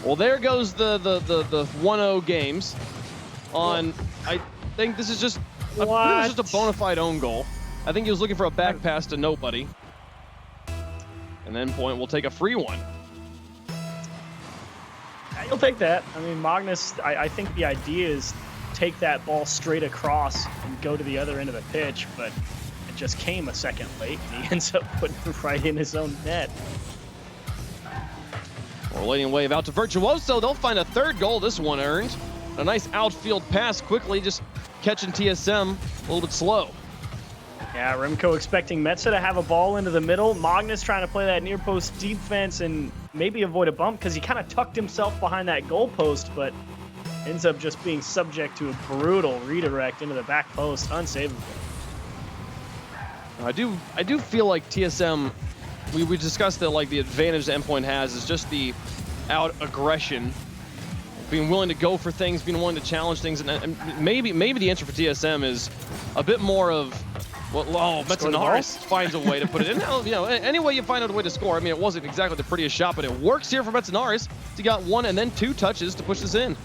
Well, there goes the 1-0 games. On, I think this is just a bona fide own goal. I think he was looking for a back pass to nobody. And Endpoint will take a free one. You'll take that. I mean, Magnus, I think the idea is take that ball straight across and go to the other end of the pitch, but it just came a second late, and he ends up putting it right in his own net. Relating wave out to Virtuoso. They'll find a third goal. This one earned. A nice outfield pass quickly, just catching TSM a little bit slow. Yeah, Remco expecting Metza to have a ball into the middle. Magnus trying to play that near post defense and maybe avoid a bump because he kind of tucked himself behind that goal post, but ends up just being subject to a brutal redirect into the back post, unsavable. I do feel like TSM, we discussed that like the advantage that Endpoint has is just the out aggression, being willing to go for things, being willing to challenge things, and maybe the answer for TSM is a bit more of, well, Metzenaris finds a way to put it in. You know, any way you find out a way to score. I mean, it wasn't exactly the prettiest shot, but it works here for Metzenaris. He got 1 and then 2 touches to push this in.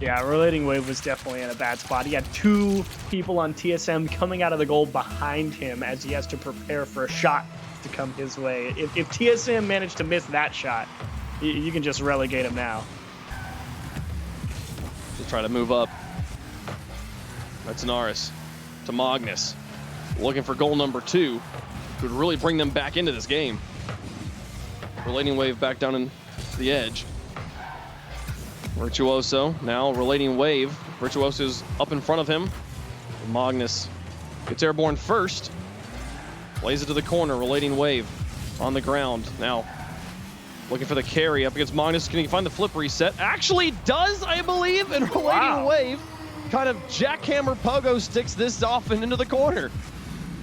Yeah, Relating wave was definitely in a bad spot. He had 2 people on TSM coming out of the goal behind him as he has to prepare for a shot to come his way. If TSM managed to miss that shot, you can just relegate him now. To try to move up. Metzenaris to Magnus. Looking for goal number 2. Would really bring them back into this game. Relating wave back down into the edge. Virtuoso now Relating wave. Virtuoso's up in front of him. Magnus gets airborne first. Plays it to the corner. Relating wave on the ground. Now looking for the carry up against Magnus. Can he find the flip reset? Actually does, I believe. And Relating wave kind of jackhammer pogo sticks this off and into the corner.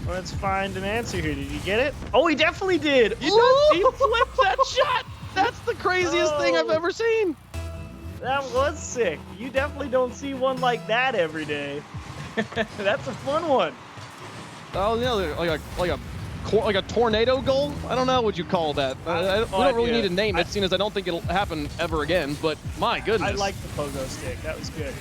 Let's find an answer here. Did he get it? Oh, he definitely did. He flipped that shot. That's the craziest thing I've ever seen. That was sick. You definitely don't see one like that every day. That's a fun one. Oh yeah, like a tornado goal. I don't know what you call that. We don't really need to name it, seeing as I don't think it'll happen ever again. But my goodness, I like the pogo stick. That was good.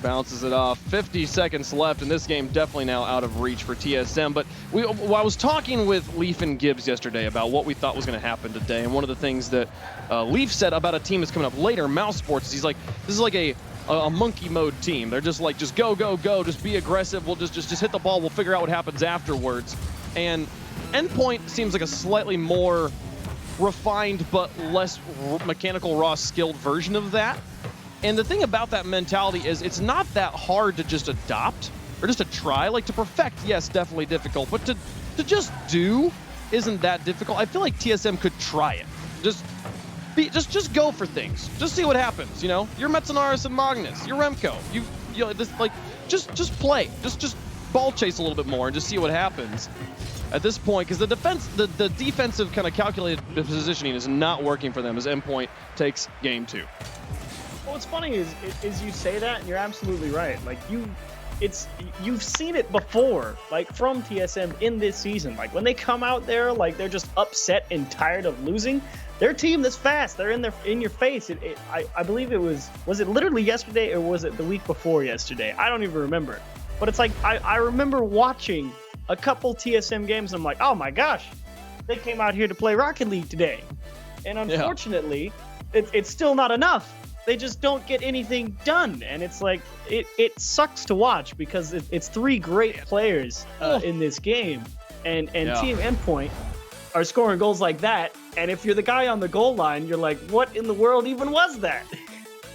Bounces it off. 50 seconds left, and this game definitely now out of reach for TSM. But I was talking with Leaf and Gibbs yesterday about what we thought was going to happen today, and one of the things that Leaf said about a team that's coming up later, Mousesports, is he's like, this is like a monkey mode team. They're just like, just go, just be aggressive. We'll just hit the ball. We'll figure out what happens afterwards. And Endpoint seems like a slightly more refined but less mechanical, raw, skilled version of that. And the thing about that mentality is it's not that hard to just adopt or just to try. Like, to perfect, yes, definitely difficult, but to just do isn't that difficult. I feel like TSM could try it. Just go for things. Just see what happens. You know, you're Metzenaris and Magnus. You're Remco. You know, this, like, just play. Just ball chase a little bit more and just see what happens at this point, because the defensive kind of calculated positioning is not working for them as Endpoint takes game 2. Well, what's funny is you say that, and you're absolutely right. Like, you've seen it before, like from TSM in this season. Like, when they come out there, like, they're just upset and tired of losing. Their team that's fast. They're in your face. I believe it was it literally yesterday, or was it the week before yesterday? I don't even remember. But it's like, I remember watching a couple TSM games, and I'm like, oh my gosh, they came out here to play Rocket League today. And unfortunately, it's still not enough. They just don't get anything done, and it's like, it sucks to watch, because it's 3 great players in this game, and Team Endpoint are scoring goals like that, and if you're the guy on the goal line, you're like, what in the world even was that?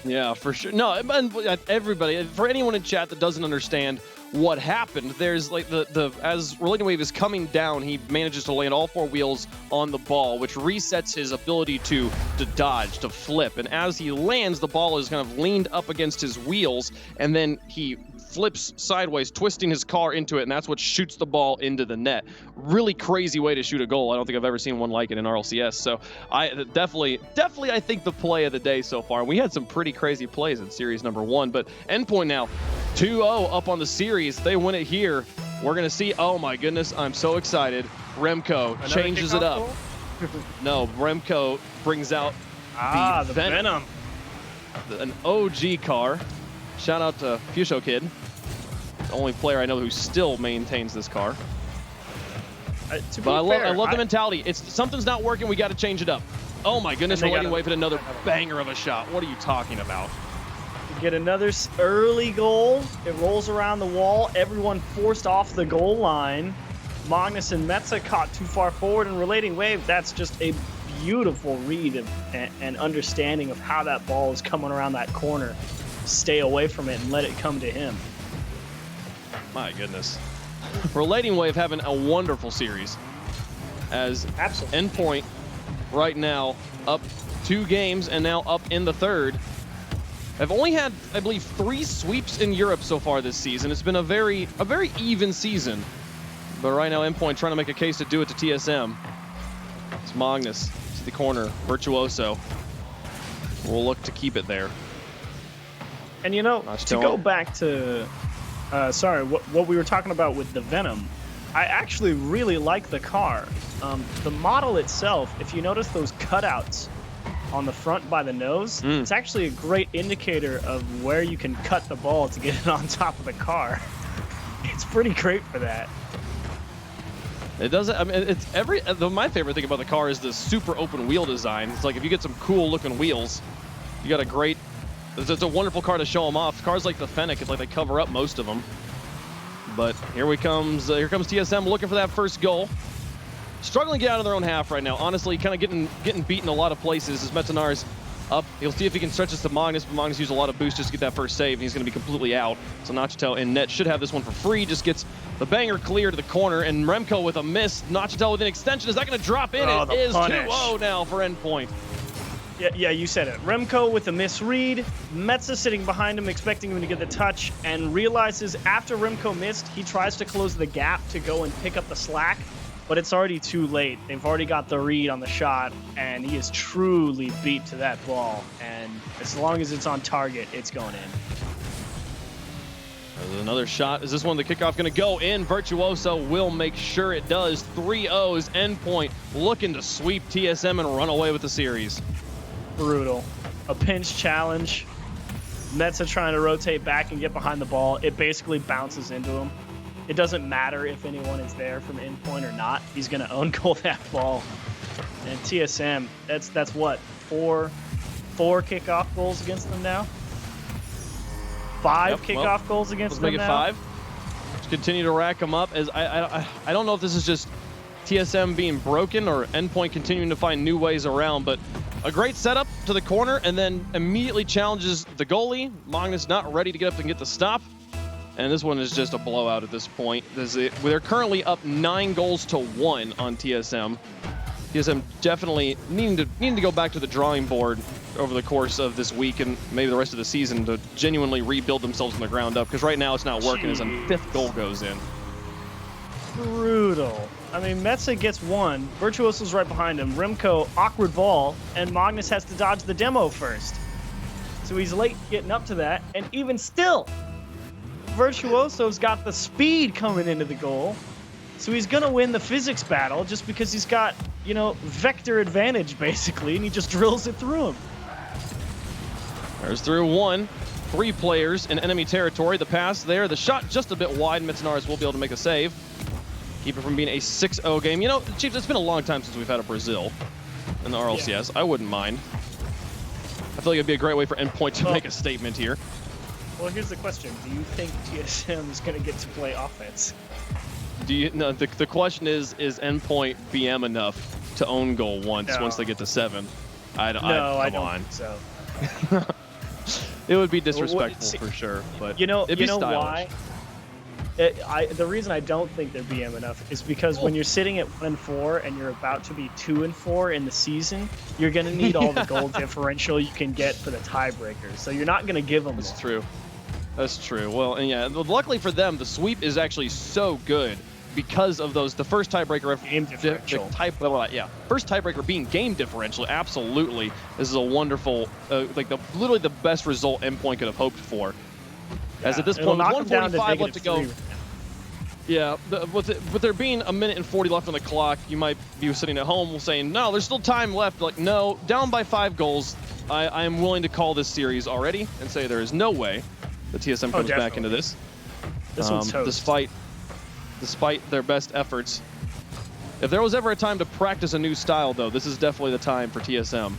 Yeah, for sure. No, and everybody, for anyone in chat that doesn't understand what happened, there's like as Relating Wave is coming down, he manages to land all 4 wheels on the ball, which resets his ability to dodge, to flip. And as he lands, the ball is kind of leaned up against his wheels, and then he flips sideways, twisting his car into it, and that's what shoots the ball into the net. Really crazy way to shoot a goal. I don't think I've ever seen one like it in RLCS. So I definitely, I think the play of the day so far. We had some pretty crazy plays in series number 1, but Endpoint now 2-0 up on the series. They win it here. We're gonna see. Oh my goodness, I'm so excited. Remco changes it up. No, Remco brings out the Venom. An OG car. Shout out to Fusho Kid, the only player I know who still maintains this car. But I love the mentality. It's something's not working. We got to change it up. Oh my goodness, Relating Wave hit another banger of a shot. What are you talking about? You get another early goal. It rolls around the wall. Everyone forced off the goal line. Magnus and Metza caught too far forward, and Relating Wave, that's just a beautiful read and understanding of how that ball is coming around that corner. Stay away from it and let it come to him. My goodness. Relating Wave having a wonderful series, as Endpoint right now up 2 games and now up in the 3rd. I've only had, I believe, 3 sweeps in Europe so far this season. It's been a very even season. But right now, Endpoint trying to make a case to do it to TSM. It's Magnus to the corner, Virtuoso. We'll look to keep it there. And you know, to go back to, what we were talking about with the Venom, I actually really like the car. The model itself, if you notice those cutouts on the front by the nose, it's actually a great indicator of where you can cut the ball to get it on top of the car. It's pretty great for that. It doesn't, I mean, it's my favorite thing about the car is the super open wheel design. It's like, if you get some cool looking wheels, you got a great, it's a wonderful car to show them off. Cars like the Fennec, it's like they cover up most of them. But here comes TSM looking for that first goal. Struggling to get out of their own half right now. Honestly, kind of getting beaten a lot of places as Metzenar's up. He'll see if he can stretch this to Magnus, but Magnus used a lot of boost just to get that first save, and he's going to be completely out. So Nachitel in net should have this one for free. Just gets the banger clear to the corner, and Remco with a miss. Nachitel with an extension. Is that going to drop in? It is 2-0 now for Endpoint. Yeah, you said it. Remco with a misread. Metza sitting behind him, expecting him to get the touch, and realizes after Remco missed, he tries to close the gap to go and pick up the slack. but it's already too late. They've already got the read on the shot, and he is truly beat to that ball. And as long as it's on target, it's going in. There's another shot. Is this one the kickoff going to go in? Virtuoso will make sure it does. 3-0's Endpoint looking to sweep TSM and run away with the series. Brutal. A pinch challenge. Metza trying to rotate back and get behind the ball. It basically bounces into him. It doesn't matter if anyone is there from Endpoint or not. He's going to own goal that ball. And TSM, that's what? Four kickoff goals against them now? Five kickoff goals against them now? Let's make it 5. Just continue to rack them up. As I don't know if this is just TSM being broken or Endpoint continuing to find new ways around, but a great setup to the corner and then immediately challenges the goalie. Magnus not ready to get up and get the stop. And this one is just a blowout at this point. They're currently up 9-1 on TSM. TSM definitely needing to go back to the drawing board over the course of this week and maybe the rest of the season to genuinely rebuild themselves from the ground up, because right now it's not working as a 5th goal goes in. Brutal. I mean, Metza gets one. Virtuoso's right behind him. Remco, awkward ball, and Magnus has to dodge the demo first. So he's late getting up to that, and even still, Virtuoso's got the speed coming into the goal. So he's going to win the physics battle just because he's got, vector advantage, basically, and he just drills it through him. There's through one. 3 players in enemy territory. The pass there. The shot just a bit wide. Mitsinaris will be able to make a save. Keep it from being a 6-0 game. Chiefs, it's been a long time since we've had a Brazil in the RLCS. Yeah. I wouldn't mind. I feel like it'd be a great way for Endpoint to make a statement here. Well, here's the question. Do you think TSM is going to get to play offense? The question is Endpoint BM enough to own goal once they get to 7? I don't think so. It would be disrespectful for sure, but it'd be stylish. Why? The reason I don't think they're BM enough is because when you're sitting at 1-4 and you're about to be 2-4 in the season, you're going to need all the goal differential you can get for the tiebreakers. So you're not going to give them. That's true. That's true. Well, and yeah, luckily for them, the sweep is actually so good because of the first tiebreaker. Game differential. First tiebreaker being game differential. Absolutely. This is a wonderful, literally the best result Endpoint could have hoped for. As at this point, 1:45 left to go. Yeah, with there being a minute and 40 left on the clock, you might be sitting at home saying, no, there's still time left. Like, no, down by 5 goals. I am willing to call this series already and say there is no way that TSM comes back into this. This one's toast. Despite their best efforts. If there was ever a time to practice a new style, though, this is definitely the time for TSM.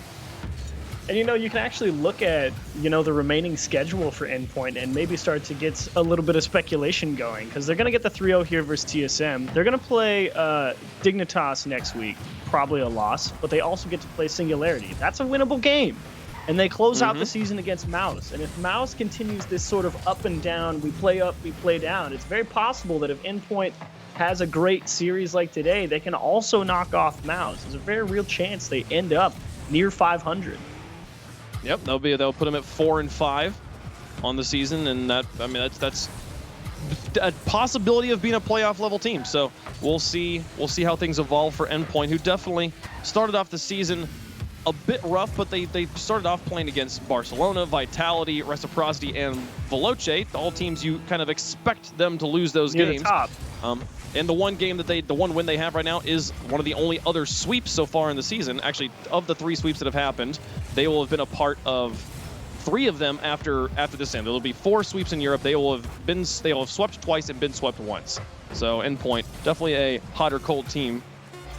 And you can actually look at, the remaining schedule for Endpoint and maybe start to get a little bit of speculation going, because they're going to get the 3-0 here versus TSM. They're going to play Dignitas next week, probably a loss, but they also get to play Singularity. That's a winnable game. And they close out the season against Mouse. And if Mouse continues this sort of up and down, we play up, we play down, it's very possible that if Endpoint has a great series like today, they can also knock off Mouse. There's a very real chance they end up near 500. Yep, they'll put them at 4-5 on the season, and that's a possibility of being a playoff level team. So we'll see how things evolve for Endpoint, who definitely started off the season a bit rough, but they started off playing against Barcelona, Vitality, Reciprocity, and Veloce, all teams you kind of expect them to lose those games. Top. And the one win they have right now is one of the only other sweeps so far in the season. Actually, of the 3 sweeps that have happened, they will have been a part of 3 of them after this end. There will be 4 sweeps in Europe. They will have swept twice and been swept once. So Endpoint, definitely a hot or cold team.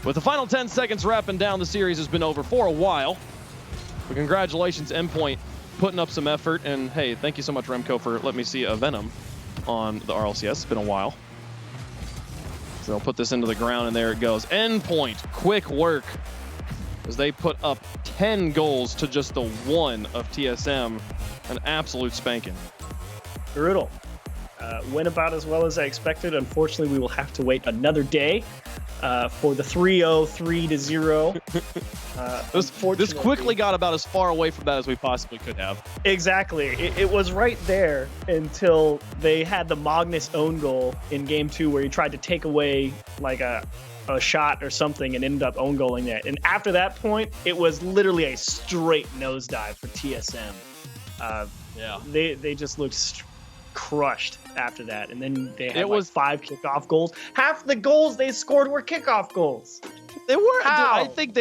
With the final 10 seconds wrapping down, the series has been over for a while. But congratulations, Endpoint, putting up some effort. And hey, thank you so much, Remco, for letting me see a Venom on the RLCS. It's been a while. So they'll put this into the ground, and there it goes. Endpoint, quick work, as they put up 10 goals to just the 1 of TSM. An absolute spanking. Brutal. Went about as well as I expected. Unfortunately, we will have to wait another day for the 3-0, 3-0. This quickly got about as far away from that as we possibly could have. Exactly. It was right there until they had the Magnus own goal in game 2, where he tried to take away like a a shot or something and ended up own goaling that. And after that point, it was literally a straight nosedive for TSM. Yeah. They just looked crushed after that, and then they had like 5 kickoff goals. Half the goals they scored were kickoff goals. They were. How? I think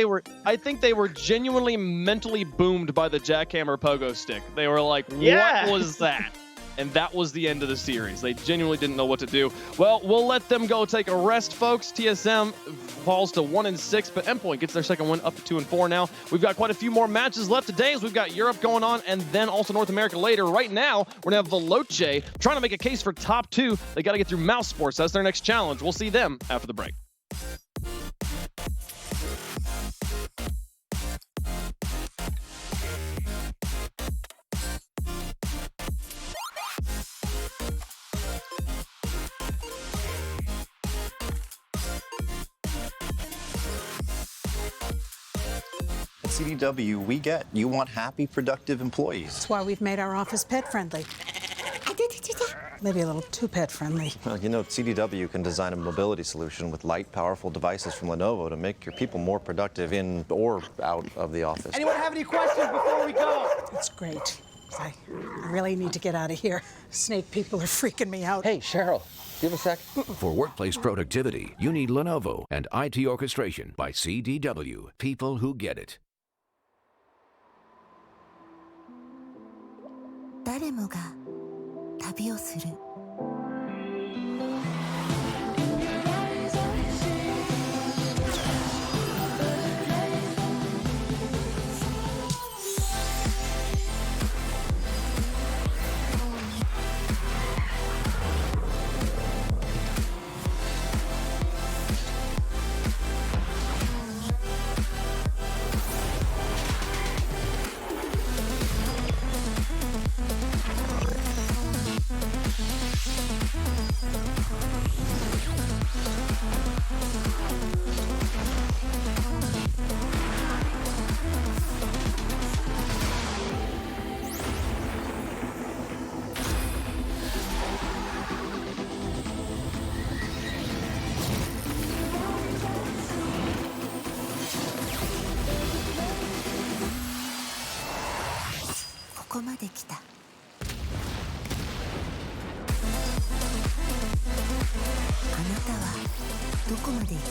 they were genuinely mentally boomed by the jackhammer pogo stick. They were like, "What was that?" And that was the end of the series. They genuinely didn't know what to do. Well, we'll let them go take a rest, folks. TSM falls to 1-6, but Endpoint gets their second win up to 2-4 now. We've got quite a few more matches left today as we've got Europe going on and then also North America later. Right now, we're going to have Veloce trying to make a case for top 2. They got to get through Mousesports. That's their next challenge. We'll see them after the break. At CDW, we get you want happy, productive employees. That's why we've made our office pet-friendly. Maybe a little too pet-friendly. Well, you know, CDW can design a mobility solution with light, powerful devices from Lenovo to make your people more productive in or out of the office. Anyone have any questions before we go? It's great. I really need to get out of here. Snake people are freaking me out. Hey, Cheryl, do you have a sec? For workplace productivity, you need Lenovo and IT orchestration by CDW. People who get it. 誰もが旅をする。ここまで来た。あなたはどこまで行く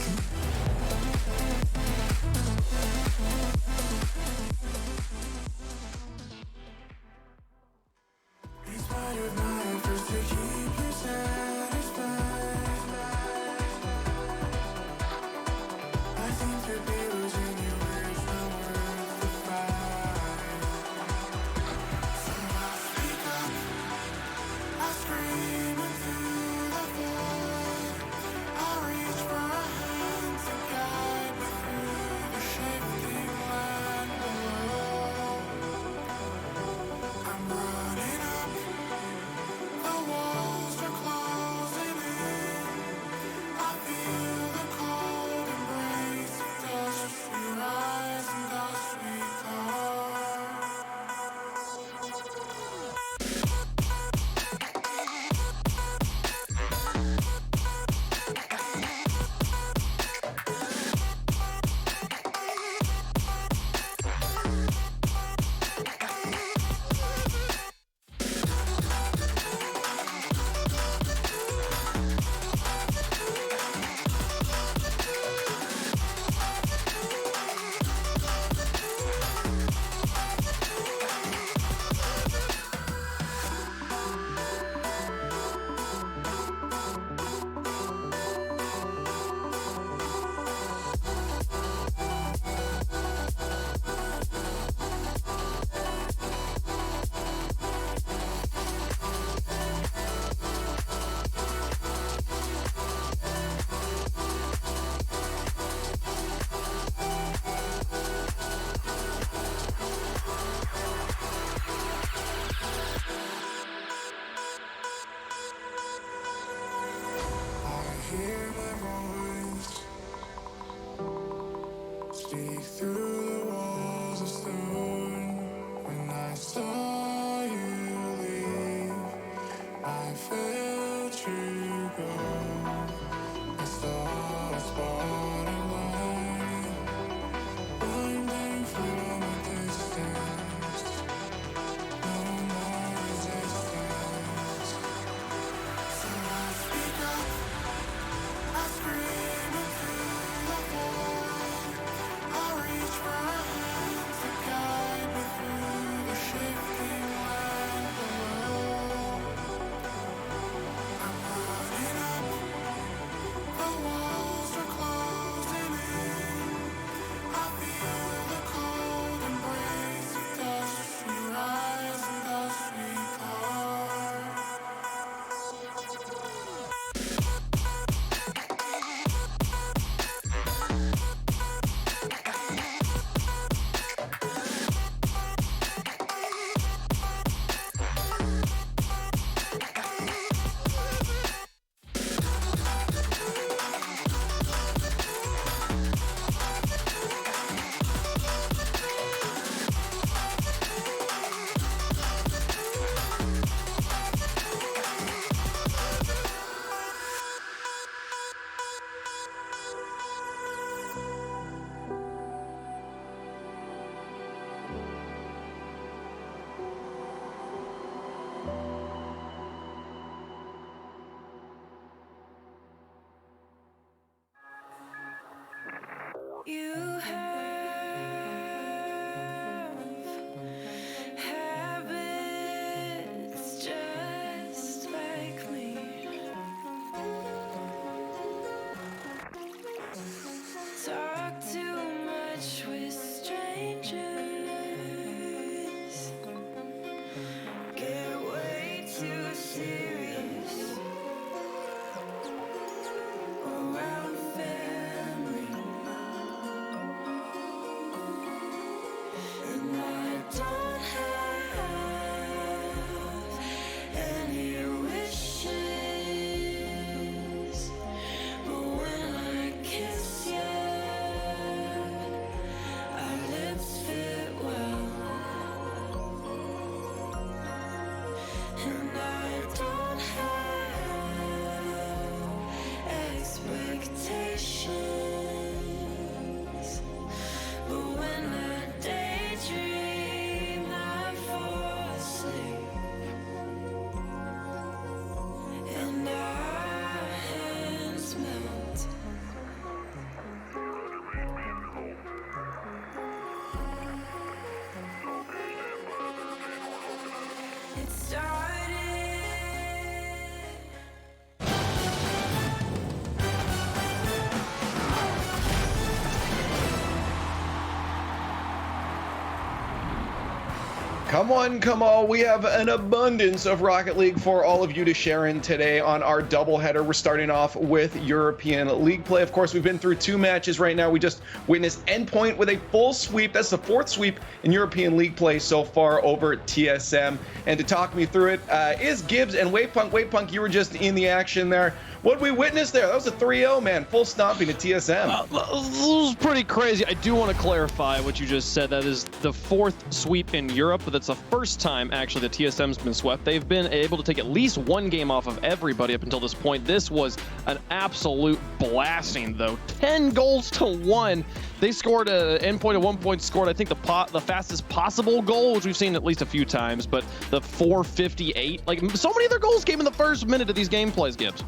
Come on. We have an abundance of Rocket League for all of you to share in today on our doubleheader. We're starting off with European League play. Of course, we've been through 2 matches right now. We just witnessed Endpoint with a full sweep. That's the 4th sweep in European League play so far over TSM. And to talk me through it is Gibbs and Wavepunk. Wavepunk, you were just in the action there. What we witnessed there? That was a 3-0, man. Full stomping to TSM. That was pretty crazy. I do want to clarify what you just said. That is the 4th sweep in Europe, but that's the first time, actually, that TSM's been swept. They've been able to take at least 1 game off of everybody up until this point. This was an absolute blasting, though. 10 goals to 1. They scored Endpoint at one point, scored, I think, the fastest possible goal, which we've seen at least a few times, but the 4:58. Like, so many of their goals came in the first minute of these gameplays, Gibbs.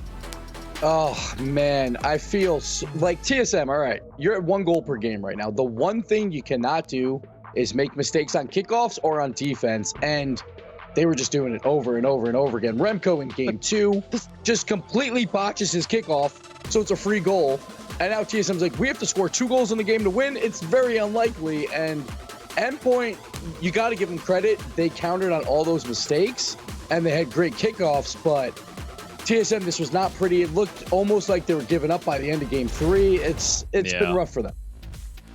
Oh, man, I feel like TSM, all right, you're at 1 goal per game right now. The one thing you cannot do is make mistakes on kickoffs or on defense, and they were just doing it over and over and over again. Remco in game 2 just completely botches his kickoff, so it's a free goal, and now TSM's like, we have to score 2 goals in the game to win. It's very unlikely, and Endpoint, you got to give them credit. They countered on all those mistakes, and they had great kickoffs, but TSM, this was not pretty. It looked almost like they were giving up by the end of game 3. It's been rough for them.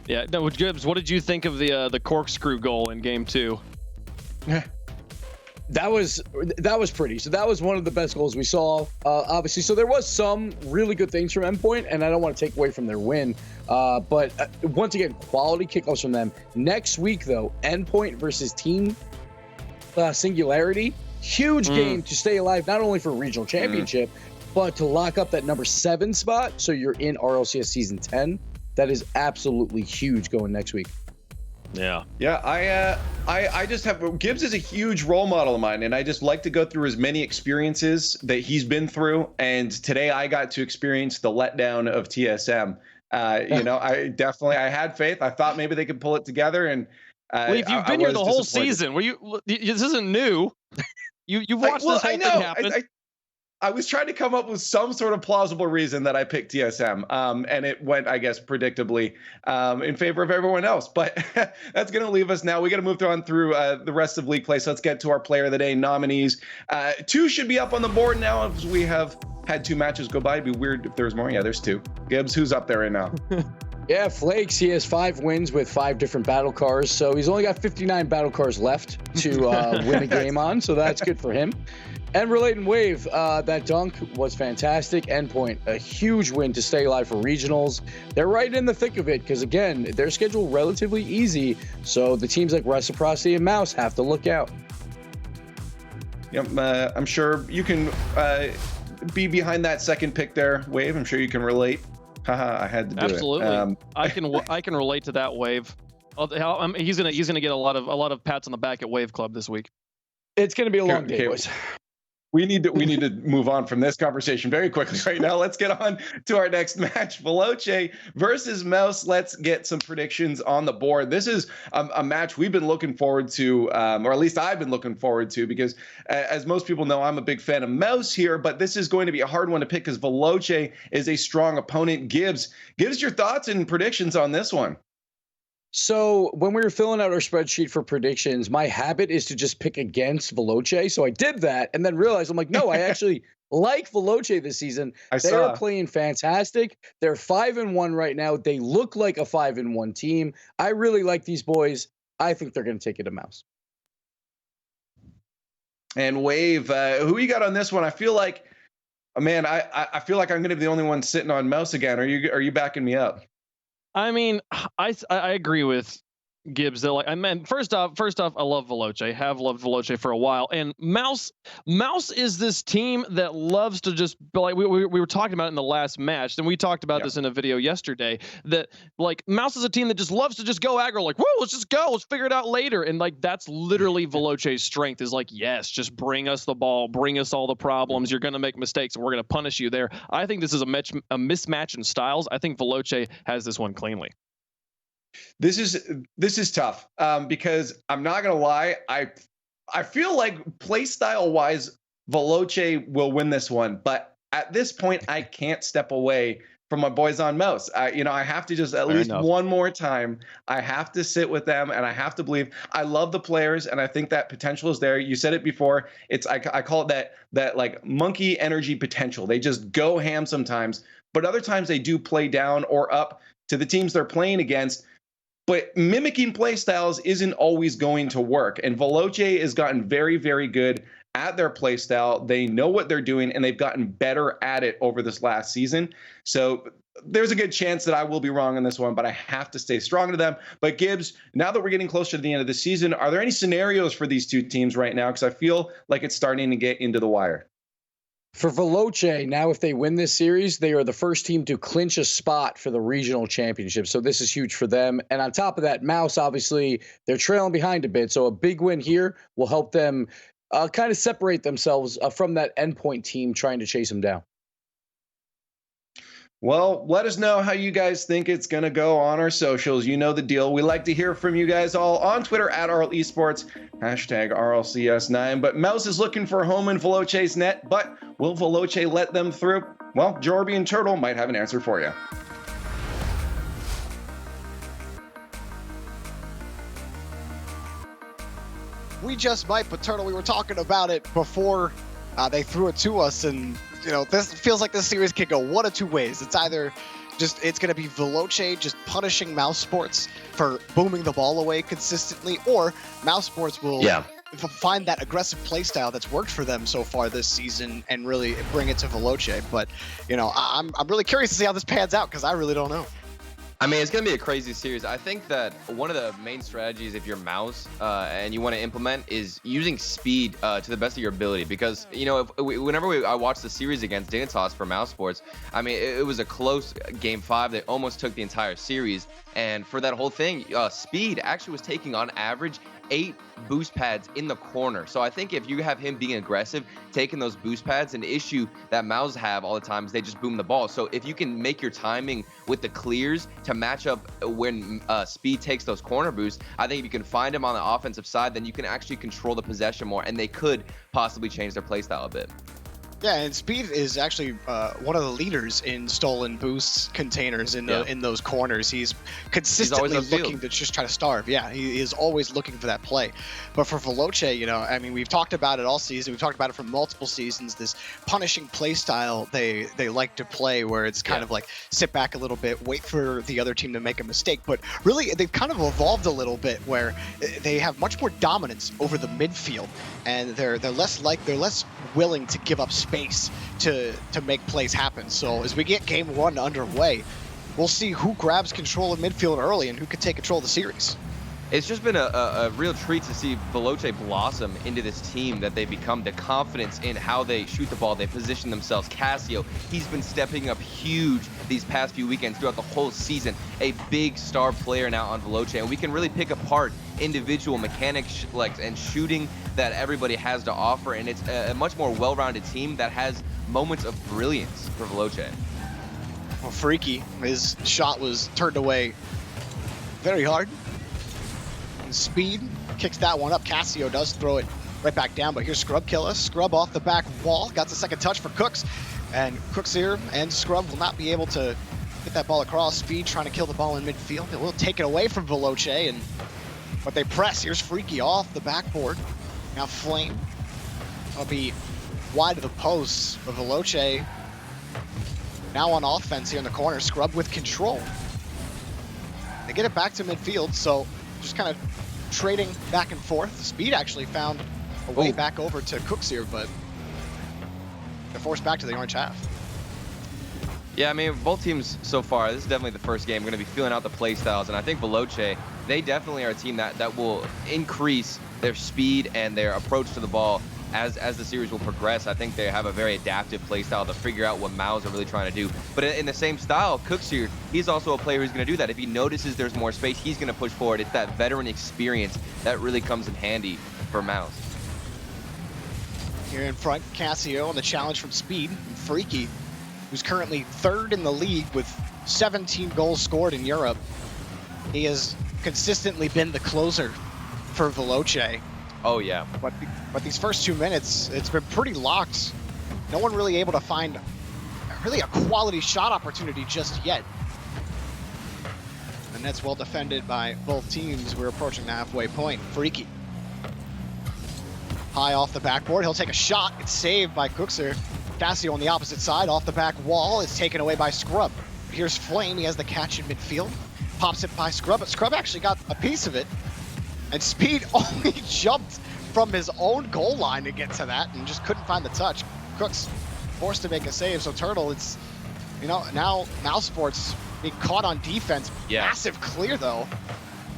Yeah, no, Gibbs, what did you think of the corkscrew goal in game 2? That was pretty. So that was one of the best goals we saw, obviously. So there was some really good things from Endpoint, and I don't want to take away from their win. But once again, quality kickoffs from them. Next week, though, Endpoint versus Team Singularity. Huge game to stay alive, not only for regional championship, but to lock up that number 7 spot. So you're in RLCS season 10. That is absolutely huge going next week. Yeah. I just have, Gibbs is a huge role model of mine, and I just like to go through as many experiences that he's been through. And today I got to experience the letdown of TSM. I had faith. I thought maybe they could pull it together. And you've been here the whole season. This isn't new. You've watched this whole thing happen. I was trying to come up with some sort of plausible reason that I picked TSM, and it went, I guess, predictably in favor of everyone else. But that's going to leave us now. We got to move on through the rest of league play. So let's get to our Player of the Day nominees. 2 should be up on the board now, as we have had 2 matches go by. It'd be weird if there was more. Yeah, there's 2. Gibbs, who's up there right now? Yeah, Flakes, he has 5 wins with 5 different battle cars, so he's only got 59 battle cars left to win a game on, so that's good for him. And Relating Wave, that dunk was fantastic. Endpoint, a huge win to stay alive for regionals. They're right in the thick of it because, again, their schedule relatively easy, so the teams like Reciprocity and Mouse have to look out. Yep, I'm sure you can be behind that second pick there, Wave. I'm sure you can relate. Haha, I had to do Absolutely. it. I can relate to that, Wave. He's gonna get a lot of pats on the back at Wave Club this week. It's gonna be a long day, boys. We need to move on from this conversation very quickly right now. Let's get on to our next match. Veloce versus Mouse. Let's get some predictions on the board. This is a match we've been looking forward to, or at least I've been looking forward to, because as most people know, I'm a big fan of Mouse here, but this is going to be a hard one to pick because Veloce is a strong opponent. Gibbs, your thoughts and predictions on this one. So when we were filling out our spreadsheet for predictions, my habit is to just pick against Veloce. So I did that and then realized, I'm like, no, I actually like Veloce this season. They are playing fantastic. They're 5-1 right now. They look like a 5-1 team. I really like these boys. I think they're going to take it to Mouse. And Wave, who you got on this one? I feel like, man, I feel like I'm going to be the only one sitting on Mouse again. Are you backing me up? I mean, I agree with Gibbs. That, like, I mean, first off, I love Veloce. Have loved Veloce for a while. And Mouse is this team that loves to just, like, we were talking about it in the last match, and we talked about this in a video yesterday, that, like, Mouse is a team that just loves to just go aggro, like, whoa, let's just go, let's figure it out later. And, like, that's literally Veloce's strength, is like, yes, just bring us the ball, bring us all the problems. You're going to make mistakes, and we're going to punish you there. I think this is a mismatch in styles. I think Veloce has this one cleanly. This is tough because I'm not gonna lie, I feel like play style wise, Veloce will win this one, but at this point I can't step away from my boys on Mouse. I have to just at Fair least enough. one more time. I have to sit with them, and I have to believe. I love the players, and I think that potential is there. You said it before. I call it that like monkey energy potential. They just go ham sometimes, but other times they do play down or up to the teams they're playing against. But mimicking play styles isn't always going to work. And Veloce has gotten very, very good at their play style. They know what they're doing, and they've gotten better at it over this last season. So there's a good chance that I will be wrong on this one, but I have to stay strong to them. But Gibbs, now that we're getting closer to the end of the season, are there any scenarios for these two teams right now? Because I feel like it's starting to get into the wire. For Veloce, now if they win this series, they are the first team to clinch a spot for the regional championship. So this is huge for them. And on top of that, Mouse, obviously, they're trailing behind a bit. So a big win here will help them kind of separate themselves from that Endpoint team trying to chase them down. Well, let us know how you guys think it's going to go on our socials. You know the deal. We like to hear from you guys all on Twitter at RL Esports, hashtag RLCS9. But Mouse is looking for a home in Veloce's net, but will Veloce let them through? Well, Jorby and Turtle might have an answer for you. We just might, but Turtle, we were talking about it before they threw it to us, and this feels like this series could go one of two ways. It's either it's going to be Veloce just punishing Mousesports for booming the ball away consistently, or Mousesports will find that aggressive playstyle that's worked for them so far this season and really bring it to Veloce. But I'm really curious to see how this pans out, because I really don't know. I mean, it's going to be a crazy series. I think that one of the main strategies if you're Mouse and you want to implement is using speed to the best of your ability. Because, whenever I watched the series against Dignitas for Mousesports, I mean, it was a close game 5. They almost took the entire series. And for that whole thing, speed actually was taking on average 8 boost pads in the corner. So I think if you have him being aggressive, taking those boost pads, an issue that Mouse have all the time is they just boom the ball. So if you can make your timing with the clears to match up when speed takes those corner boosts, I think if you can find him on the offensive side, then you can actually control the possession more, and they could possibly change their playstyle a bit. Yeah, and Speed is actually one of the leaders in stolen boosts containers in those corners. He's consistently looking to just try to starve. Yeah, he is always looking for that play. But for Veloce, I mean, we've talked about it all season. We've talked about it for multiple seasons. This punishing play style they like to play, where it's kind of like sit back a little bit, wait for the other team to make a mistake. But really, they've kind of evolved a little bit, where they have much more dominance over the midfield, and they're less willing to give up space to make plays happen. So as we get game 1 underway, we'll see who grabs control of midfield early and who can take control of the series. It's just been a real treat to see Veloce blossom into this team that they become, the confidence in how they shoot the ball, they position themselves. Cassio, he's been stepping up huge these past few weekends throughout the whole season. A big star player now on Veloce, and we can really pick apart individual mechanics and shooting that everybody has to offer, and it's a much more well-rounded team that has moments of brilliance for Veloce. Well, Freaky, his shot was turned away very hard. Speed kicks that one up. Cassio does throw it right back down, but here's Scrub Killer. Scrub off the back wall, got the second touch for Cooks, and Cooks here and Scrub will not be able to get that ball across. Speed trying to kill the ball in midfield. It will take it away from Veloce, but they press. Here's Freaky off the backboard. Now Flame will be wide of the posts, but Veloce now on offense here in the corner. Scrub with control. They get it back to midfield, so just kind of trading back and forth. Speed actually found a way back over to Cooks here, but they're forced back to the orange half. Yeah, I mean, both teams so far, this is definitely the first game. We're going to be feeling out the play styles, and I think Veloce, they definitely are a team that will increase their speed and their approach to the ball as the series will progress. I think they have a very adaptive play style to figure out what Mouse are really trying to do. But in the same style, Cooks here, he's also a player who's going to do that. If he notices there's more space, he's going to push forward. It's that veteran experience that really comes in handy for Mouse. Here in front, Cassio on the challenge from Speed. Freaky, who's currently 3rd in the league with 17 goals scored in Europe. He has consistently been the closer for Veloce. Oh, yeah. But these first 2 minutes, it's been pretty locked. No one really able to find really a quality shot opportunity just yet. And that's well defended by both teams. We're approaching the halfway point. Freaky. High off the backboard, he'll take a shot. It's saved by Cookser. Cassio on the opposite side, off the back wall, is taken away by Scrub. Here's Flame, he has the catch in midfield. Pops it by Scrub, but Scrub actually got a piece of it. And Speed only jumped from his own goal line to get to that and just couldn't find the touch. Cooks forced to make a save, so Turtle, it's, you know, now Mousesports being caught on defense. Yeah. Massive clear though.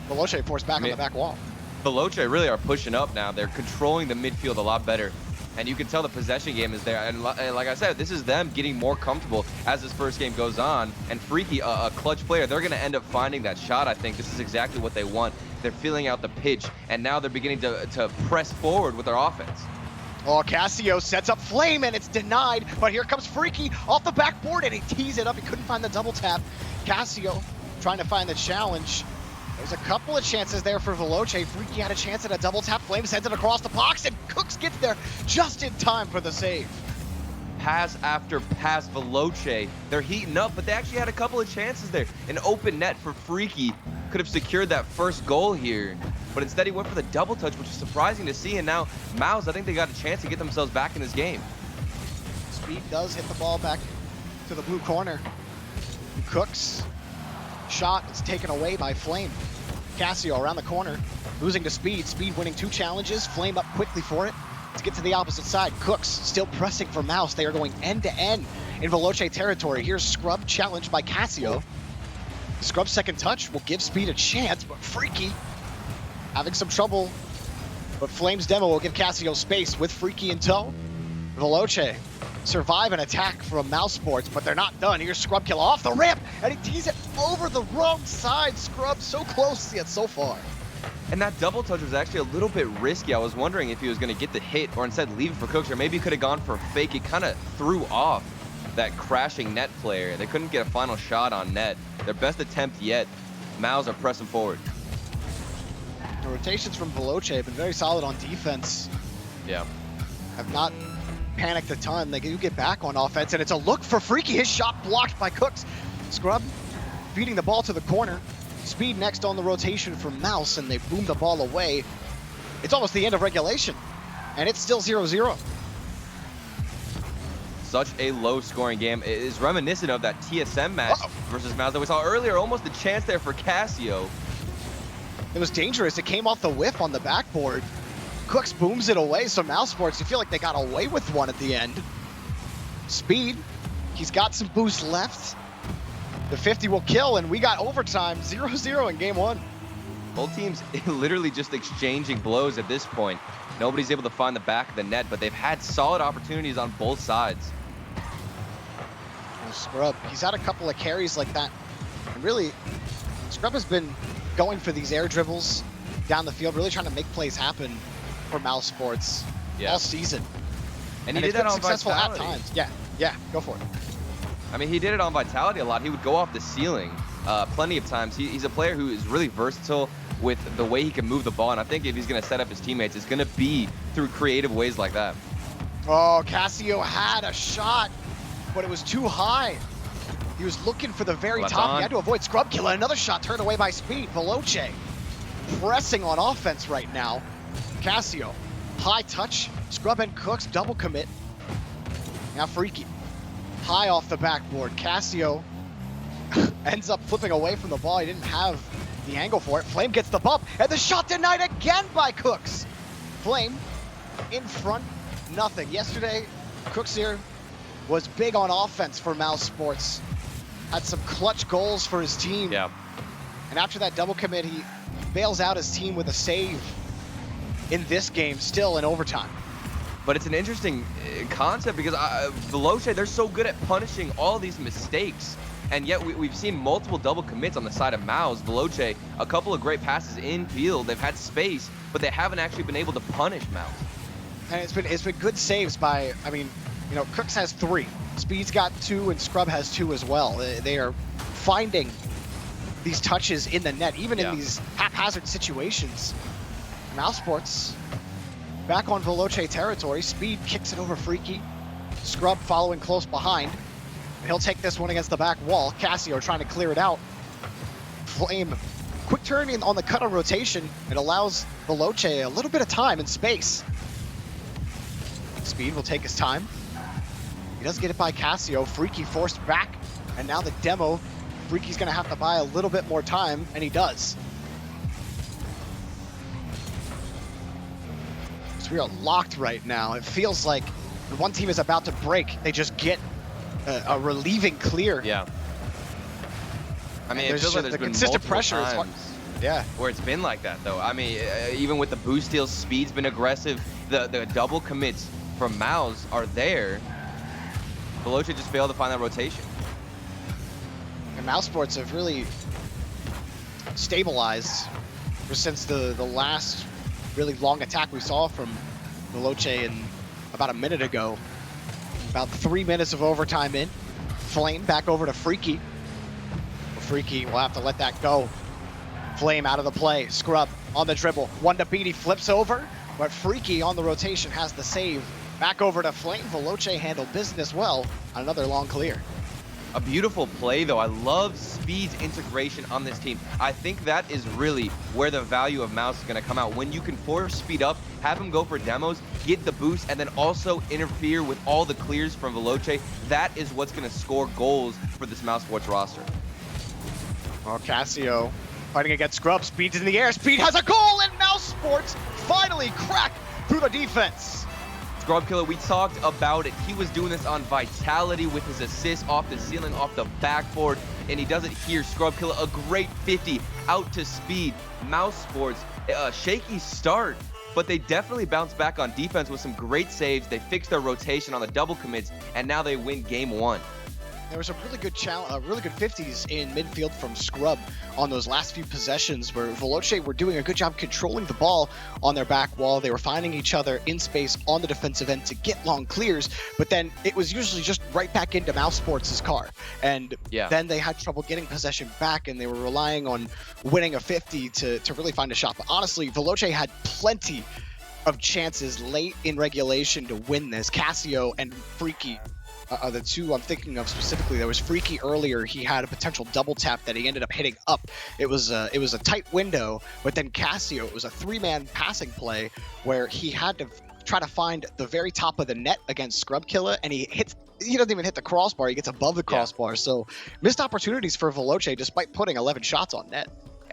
Veloce forced back on the back wall. Veloce really are pushing up now. They're controlling the midfield a lot better. And you can tell the possession game is there. And like I said, this is them getting more comfortable as this first game goes on. And Freaky, a clutch player, they're going to end up finding that shot. I think this is exactly what they want. They're feeling out the pitch, and now they're beginning to press forward with their offense. Oh, Cassio sets up Flame, and it's denied. But here comes Freaky off the backboard, and he tees it up. He couldn't find the double tap. Cassio trying to find the challenge. There's a couple of chances there for Veloce. Freaky had a chance at a double tap. Flame sends it across the box, and Cooks gets there just in time for the save. Pass after pass, Veloce. They're heating up, but they actually had a couple of chances there. An open net for Freaky could have secured that first goal here, but instead he went for the double touch, which is surprising to see. And now Mouse, I think they got a chance to get themselves back in this game. Speed does hit the ball back to the blue corner. Cooks shot is taken away by Flame. Cassio around the corner, losing to Speed. Speed winning 2 challenges. Flame up quickly for it to get to the opposite side. Cooks still pressing for Mouse. They are going end to end in Veloce territory. Here's Scrub challenged by Cassio. Scrub's second touch will give Speed a chance, but Freaky having some trouble. But Flame's demo will give Cassio space with Freaky in tow. Veloce survive an attack from Mousesports, but they're not done. Here's Scrub kill off the ramp, and he tees it over the wrong side. Scrub so close yet so far. And that double touch was actually a little bit risky. I was wondering if he was going to get the hit or instead leave it for Cooks, or maybe he could have gone for a fake. It kind of threw off that crashing net player. They couldn't get a final shot on net. Their best attempt yet. Mouse are pressing forward. The rotations from Veloce have been very solid on defense. Yeah. Have not panicked a ton. They do get back on offense, and it's a look for Freaky. His shot blocked by Cooks. Scrub feeding the ball to the corner. Speed next on the rotation from Mouse, and they boom the ball away. It's almost the end of regulation, and it's still 0-0. Such a low-scoring game. It is reminiscent of that TSM match versus Mouse that we saw earlier. Almost a chance there for Cassio. It was dangerous. It came off the whiff on the backboard. Cooks booms it away, so Mousesports, you feel like they got away with one at the end. Speed, he's got some boost left. The 50 will kill, and we got overtime, 0-0 in game 1. Both teams literally just exchanging blows at this point. Nobody's able to find the back of the net, but they've had solid opportunities on both sides. Scrub, he's had a couple of carries like that. And really, Scrub has been going for these air dribbles down the field, really trying to make plays happen for Mousesports all season. And he did that on successful Vitality. at times. Yeah, go for it. I mean, he did it on Vitality a lot. He would go off the ceiling plenty of times. He's a player who is really versatile with the way he can move the ball, and I think if he's going to set up his teammates, it's going to be through creative ways like that. Oh, Cassio had a shot, but it was too high. He was looking for the very top. He had to avoid Scrub Killer. Another shot turned away by Speed. Veloce pressing on offense right now. Cassio, high touch. Scrub and Cooks double commit. Now Freaky, high off the backboard. Cassio ends up flipping away from the ball. He didn't have the angle for it. Flame gets the bump, and the shot denied again by Cooks. Flame in front, nothing. Yesterday, Cooks here was big on offense for Mousesports. Had some clutch goals for his team. Yeah. And after that double commit, he bails out his team with a save in this game, still in overtime. But it's an interesting concept because Veloce, they're so good at punishing all these mistakes. And yet we've seen multiple double commits on the side of Mouse. Veloce, a couple of great passes in field. They've had space, but they haven't actually been able to punish Mouse. And it's been good saves by, I mean, you know, Cooks has 3. Speed's got 2, and Scrub has 2 as well. They are finding these touches in the net, even in these haphazard situations. Mousesports back on Veloce territory. Speed kicks it over Freaky. Scrub following close behind. He'll take this one against the back wall. Casio trying to clear it out. Flame, quick turn in on the cut on rotation. It allows Veloce a little bit of time and space. Speed will take his time. He does get it by Casio. Freaky forced back. And now the demo. Freaky's going to have to buy a little bit more time, and he does. So we are locked right now. It feels like when one team is about to break, they just get a relieving clear. Yeah. I mean, it feels like there's been consistent multiple pressure. times Yeah. where it's been like that, though. I mean, even with the boost steals, Speed's been aggressive. The double commits from Mouse are there. Veloce just failed to find that rotation. And Mousesports have really stabilized since the last really long attack we saw from Veloce about a minute ago. About 3 minutes of overtime in. Flame back over to Freaky. Freaky will have to let that go. Flame out of the play. Scrub on the dribble. One to beat. He flips over, but Freaky on the rotation has the save. Back over to Flame. Veloce handled business well on another long clear. A beautiful play, though. I love Speed's integration on this team. I think that is really where the value of Mouse is going to come out. When you can force Speed up, have him go for demos, get the boost, and then also interfere with all the clears from Veloce, that is what's going to score goals for this Mousesports roster. Well, Casio fighting against Scrub. Speed's in the air. Speed has a goal, and Mousesports finally crack through the defense. Scrub Killer, we talked about it. He was doing this on Vitality with his assist off the ceiling, off the backboard, and he does it here. Scrub Killer, a great 50 out to Speed. Mousesports, a shaky start, but they definitely bounced back on defense with some great saves. They fixed their rotation on the double commits, and now they win game 1. There was a really good really good 50s in midfield from Scrub on those last few possessions where Veloce were doing a good job controlling the ball on their back wall. They were finding each other in space on the defensive end to get long clears, but then it was usually just right back into Mousesports' car. And then they had trouble getting possession back, and they were relying on winning a 50 to really find a shot. But honestly, Veloce had plenty of chances late in regulation to win this. Casio and Freaky are the two I'm thinking of specifically. There was Freaky earlier. He had a potential double tap that he ended up hitting up. It was a tight window, but then Casio, it was a 3-man passing play where he had to try to find the very top of the net against Scrub Killer, and he doesn't even hit the crossbar. He gets above the crossbar. So missed opportunities for Veloce despite putting 11 shots on net.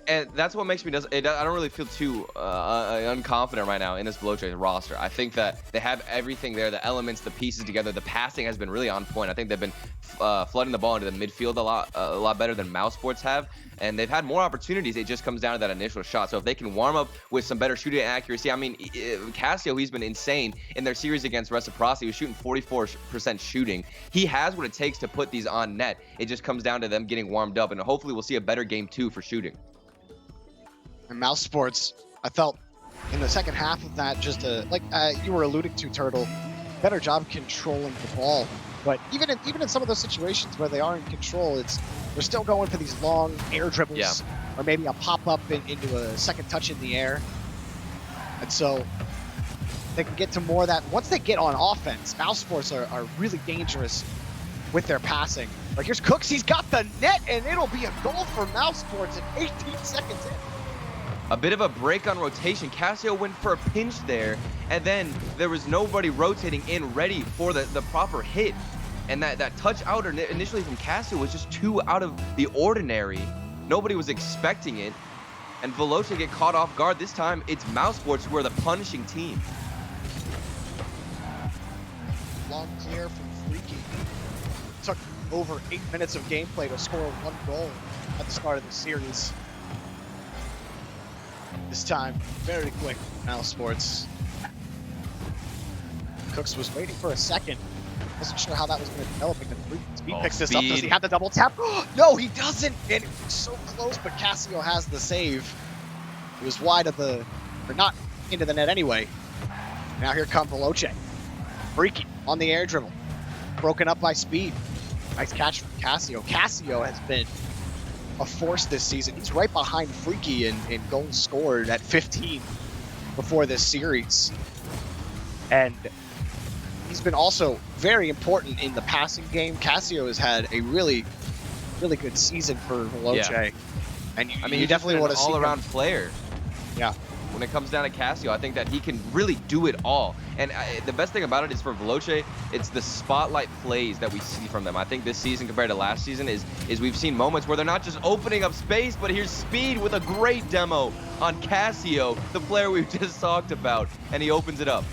And that's what makes me, I don't really feel too unconfident right now in this Veloce roster. I think that they have everything there, the elements, the pieces together. The passing has been really on point. I think they've been flooding the ball into the midfield a lot better than Mousesports have. And they've had more opportunities. It just comes down to that initial shot. So if they can warm up with some better shooting accuracy, I mean, Casio, he's been insane in their series against Reciprocity. He was shooting 44% shooting. He has what it takes to put these on net. It just comes down to them getting warmed up. And hopefully we'll see a better game 2 for shooting. And Mousesports, I felt in the second half of that, just like you were alluding to, Turtle, better job controlling the ball. But even in some of those situations where they are in control, they're still going for these long air dribbles, or maybe a pop up into a second touch in the air. And so they can get to more of that. Once they get on offense, Mousesports are really dangerous with their passing. But here's Cooks, he's got the net, and it'll be a goal for Mousesports at 18 seconds in. A bit of a break on rotation. Casio went for a pinch there, and then there was nobody rotating in ready for the proper hit. And that touch out initially from Casio was just too out of the ordinary. Nobody was expecting it. And Veloce get caught off guard. This time, it's Mousesports who are the punishing team. Long clear from Freaky. Took over 8 minutes of gameplay to score 1 goal at the start of the series. This time, very quick, Mousesports. Cooks was waiting for a second. Wasn't sure how that was going to develop. Speed picks this up. Does he have the double tap? No, he doesn't. And it was so close, but Casio has the save. It was wide of or not into the net anyway. Now here comes Veloce. Freaky on the air dribble. Broken up by Speed. Nice catch from Casio. Casio has been a force this season. He's right behind Freaky in goals scored at 15 before this series. And he's been also very important in the passing game. Cassio has had a really good season for Veloce. Yeah. And you, I mean, you definitely want to see all-around player. Yeah. When it comes down to Cassio, I think that he can really do it all. And the best thing about it is for Veloce, it's the spotlight plays that we see from them. I think this season compared to last season is we've seen moments where they're not just opening up space, but here's Speed with a great demo on Cassio, the player we just talked about, and he opens it up.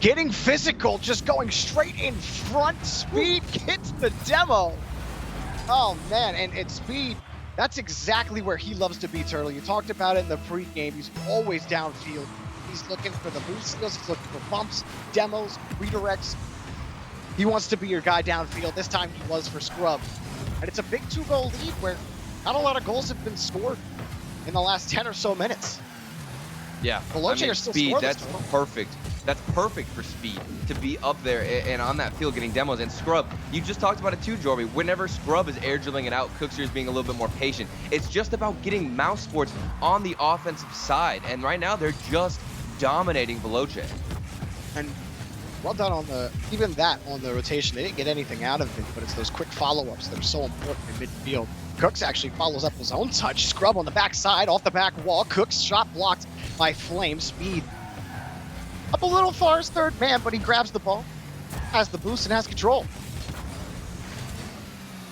Getting physical, just going straight in front. Speed gets the demo. Oh man, and Speed, that's exactly where he loves to be, Turtle. You talked about it in the pregame. He's always downfield. He's looking for the boost skills. He's looking for bumps, demos, redirects. He wants to be your guy downfield. This time he was for Scrub. And it's a big 2-goal lead where not a lot of goals have been scored in the last 10 or so minutes. Yeah, Veloce are still Speed, scoreless, that's Turtle. perfect. That's perfect for Speed to be up there and on that field getting demos. And Scrub, you just talked about it too, Jorby. Whenever Scrub is air dribbling it out, Cookser is being a little bit more patient. It's just about getting Mousesports on the offensive side. And right now, they're just dominating Veloce. And well done on even on the rotation. They didn't get anything out of it, but it's those quick follow-ups that are so important in midfield. Cooks actually follows up his own touch. Scrub on the backside, off the back wall. Cooks shot blocked by Flame. Speed up a little far as third man, but he grabs the ball, has the boost, and has control.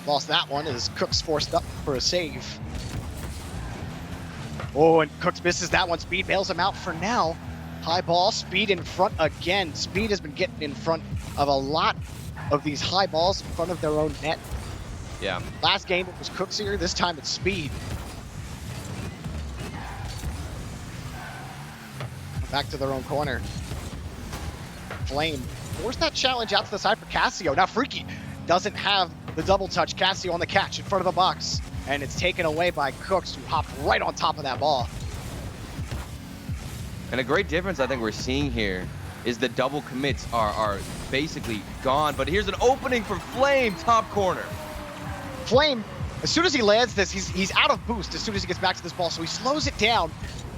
Lost that one as Cooks forced up for a save. Oh, and Cooks misses that one. Speed bails him out for now. High ball, Speed in front again. Speed has been getting in front of a lot of these high balls in front of their own net. Yeah. Last game it was Cooks here, this time it's Speed. Back to their own corner. Flame forced that challenge out to the side for Cassio. Now Freaky doesn't have the double touch. Cassio on the catch in front of the box. And it's taken away by Cooks, who hopped right on top of that ball. And a great difference I think we're seeing here is the double commits are basically gone. But here's an opening for Flame, top corner. Flame, as soon as he lands this, he's out of boost as soon as he gets back to this ball. So he slows it down,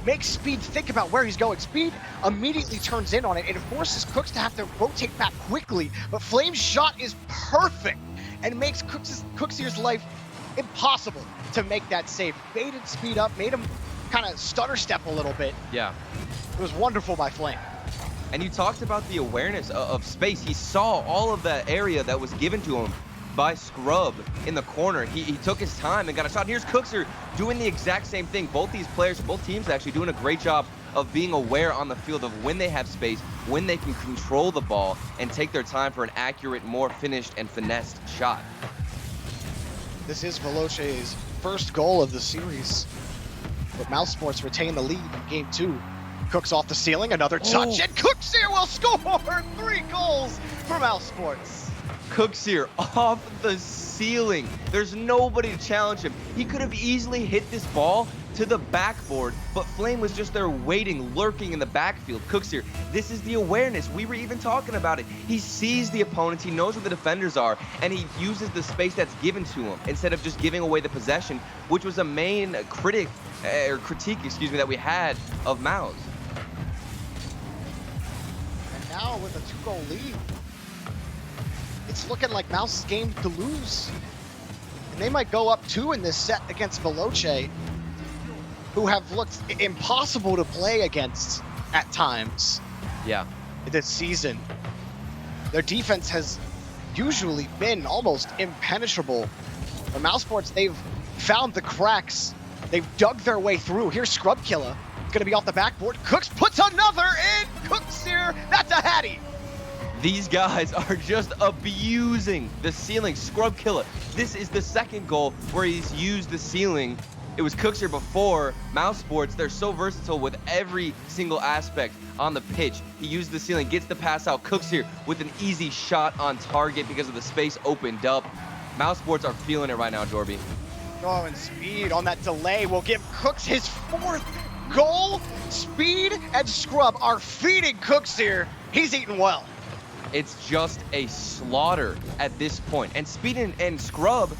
makes Speed think about where he's going. Speed immediately turns in on it, and it forces Cooks to have to rotate back quickly. But Flame's shot is perfect and makes Cooksier's life impossible to make that save. Baited Speed up, made him kind of stutter step a little bit. Yeah. It was wonderful by Flame. And you talked about the awareness of space. He saw all of that area that was given to him by Scrub in the corner. He took his time and got a shot. And here's Cookser doing the exact same thing. Both these players, both teams actually doing a great job of being aware on the field of when they have space, when they can control the ball and take their time for an accurate, more finished and finessed shot. This is Veloce's first goal of the series, but Mousesports retain the lead in game 2. Cooks off the ceiling, another touch, and Cooks here will score 3 goals for Mousesports. Cooks here off the ceiling. There's nobody to challenge him. He could have easily hit this ball to the backboard, but Flame was just there waiting, lurking in the backfield. Cooks here, this is the awareness. We were even talking about it. He sees the opponents, he knows where the defenders are, and he uses the space that's given to him instead of just giving away the possession, which was a main critique, that we had of Mouse. And now with a 2-goal lead, it's looking like Mouse's game to lose. And they might go up 2 in this set against Veloce, who have looked impossible to play against at times. Yeah. This season. Their defense has usually been almost impenetrable. For Mousesports, they've found the cracks. They've dug their way through. Here's Scrub Killer. Gonna be off the backboard. Cooks puts another in. Cooks here. That's a hattie. These guys are just abusing the ceiling. Scrub Killer. This is the second goal where he's used the ceiling. It was Cooks here before. Mousesports, they're so versatile with every single aspect on the pitch. He used the ceiling, gets the pass out. Cooks here with an easy shot on target because of the space opened up. Mousesports are feeling it right now, Jorby. Oh, and Speed on that delay will give Cooks his 4th goal. Speed and Scrub are feeding Cooks here. He's eating well. It's just a slaughter at this point. And Speed and Scrub,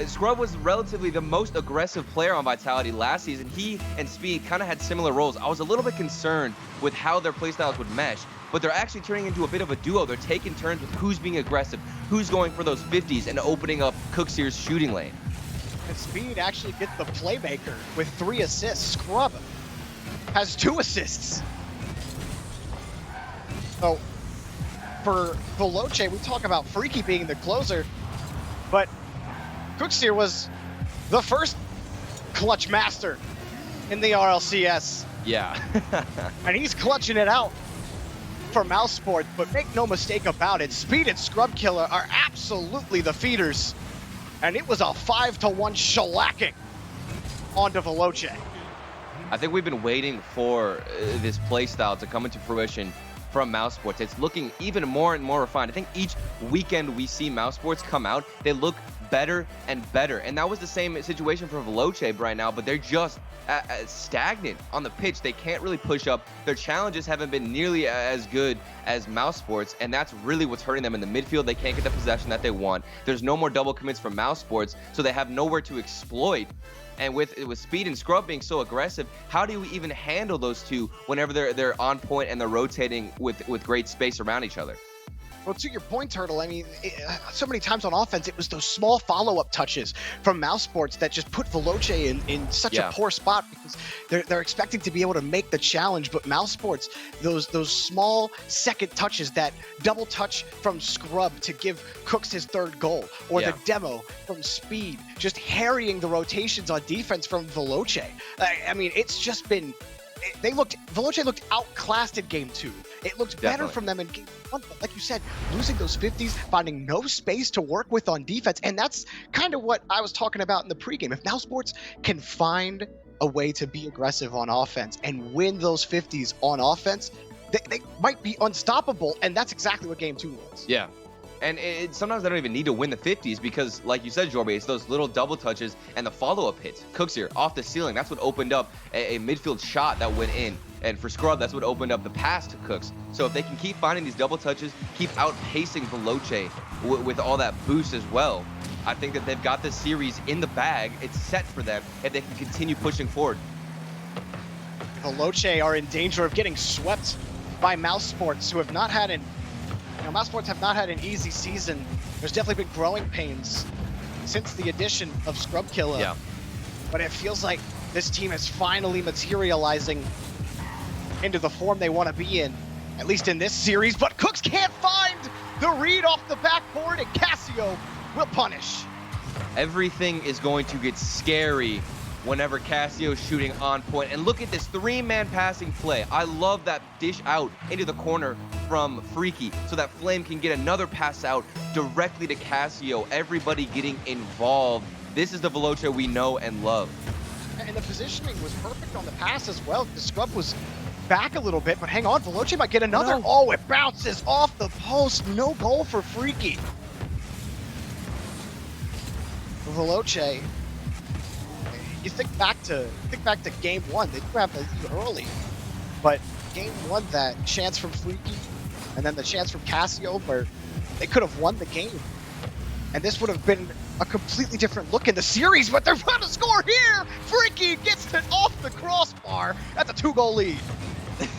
Scrub was relatively the most aggressive player on Vitality last season. He and Speed kind of had similar roles. I was a little bit concerned with how their playstyles would mesh, but they're actually turning into a bit of a duo. They're taking turns with who's being aggressive, who's going for those 50s, and opening up Cookseer's shooting lane. And Speed actually gets the playmaker with 3 assists. Scrub has 2 assists. So for Veloce, we talk about Freaky being the closer, but Cookseer was the first clutch master in the RLCS. Yeah. And he's clutching it out for Mousesports, but make no mistake about it, Speed and Scrub Killer are absolutely the feeders. And it was a 5-1 shellacking onto Veloce. I think we've been waiting for this playstyle to come into fruition from Mousesports. It's looking even more and more refined. I think each weekend we see Mousesports come out, they look better and better. And that was the same situation for Veloce right now, but they're just stagnant on the pitch. They can't really push up. Their challenges haven't been nearly as good as Mousesports, and that's really what's hurting them in the midfield. They can't get the possession that they want. There's no more double commits from Mousesports, so they have nowhere to exploit. And with Speed and Scrub being so aggressive, how do we even handle those two whenever they're on point and they're rotating with great space around each other? Well, to your point, Turtle, I mean, so many times on offense, it was those small follow-up touches from Mousesports that just put Veloce in such a poor spot, because they're expecting to be able to make the challenge, but Mousesports, those small second touches, that double touch from Scrub to give Cooks his 3rd goal, or the demo from Speed, just harrying the rotations on defense from Veloce. I mean, it's just been... Veloce looked outclassed in game 2. It looked better from them in game 1, but like you said, losing those 50s, finding no space to work with on defense, and that's kind of what I was talking about in the pregame. If Mousesports can find a way to be aggressive on offense and win those 50s on offense, they might be unstoppable, and that's exactly what game 2 was. Yeah. And sometimes they don't even need to win the 50s because, like you said, Jorbe, it's those little double touches and the follow-up hits. Cookseer off the ceiling. That's what opened up a midfield shot that went in. And for Scrub, that's what opened up the pass to Cooks. So if they can keep finding these double touches, keep outpacing Veloce with all that boost as well, I think that they've got this series in the bag. It's set for them if they can continue pushing forward. Veloce are in danger of getting swept by Mousesports, who have not had an... Mousesports have not had an easy season. There's definitely been growing pains since the addition of Scrub Killer. Yeah. But it feels like this team is finally materializing into the form they want to be in, at least in this series. But Cooks can't find the read off the backboard, and Casio will punish. Everything is going to get scary whenever Casio's shooting on point. And look at this 3-man passing play. I love that dish out into the corner from Freaky so that Flame can get another pass out directly to Casio. Everybody getting involved. This is the Veloce we know and love. And the positioning was perfect on the pass as well. The Scrub was back a little bit, but hang on, Veloce might get another. No. Oh, it bounces off the post. No goal for Freaky. Veloce, you think back to game 1. They do have the lead early, but game 1, that chance from Freaky, and then the chance from Casio, where they could have won the game, and this would have been a completely different look in the series. But they're about to score here. Freaky gets it off the crossbar. That's a 2-goal lead.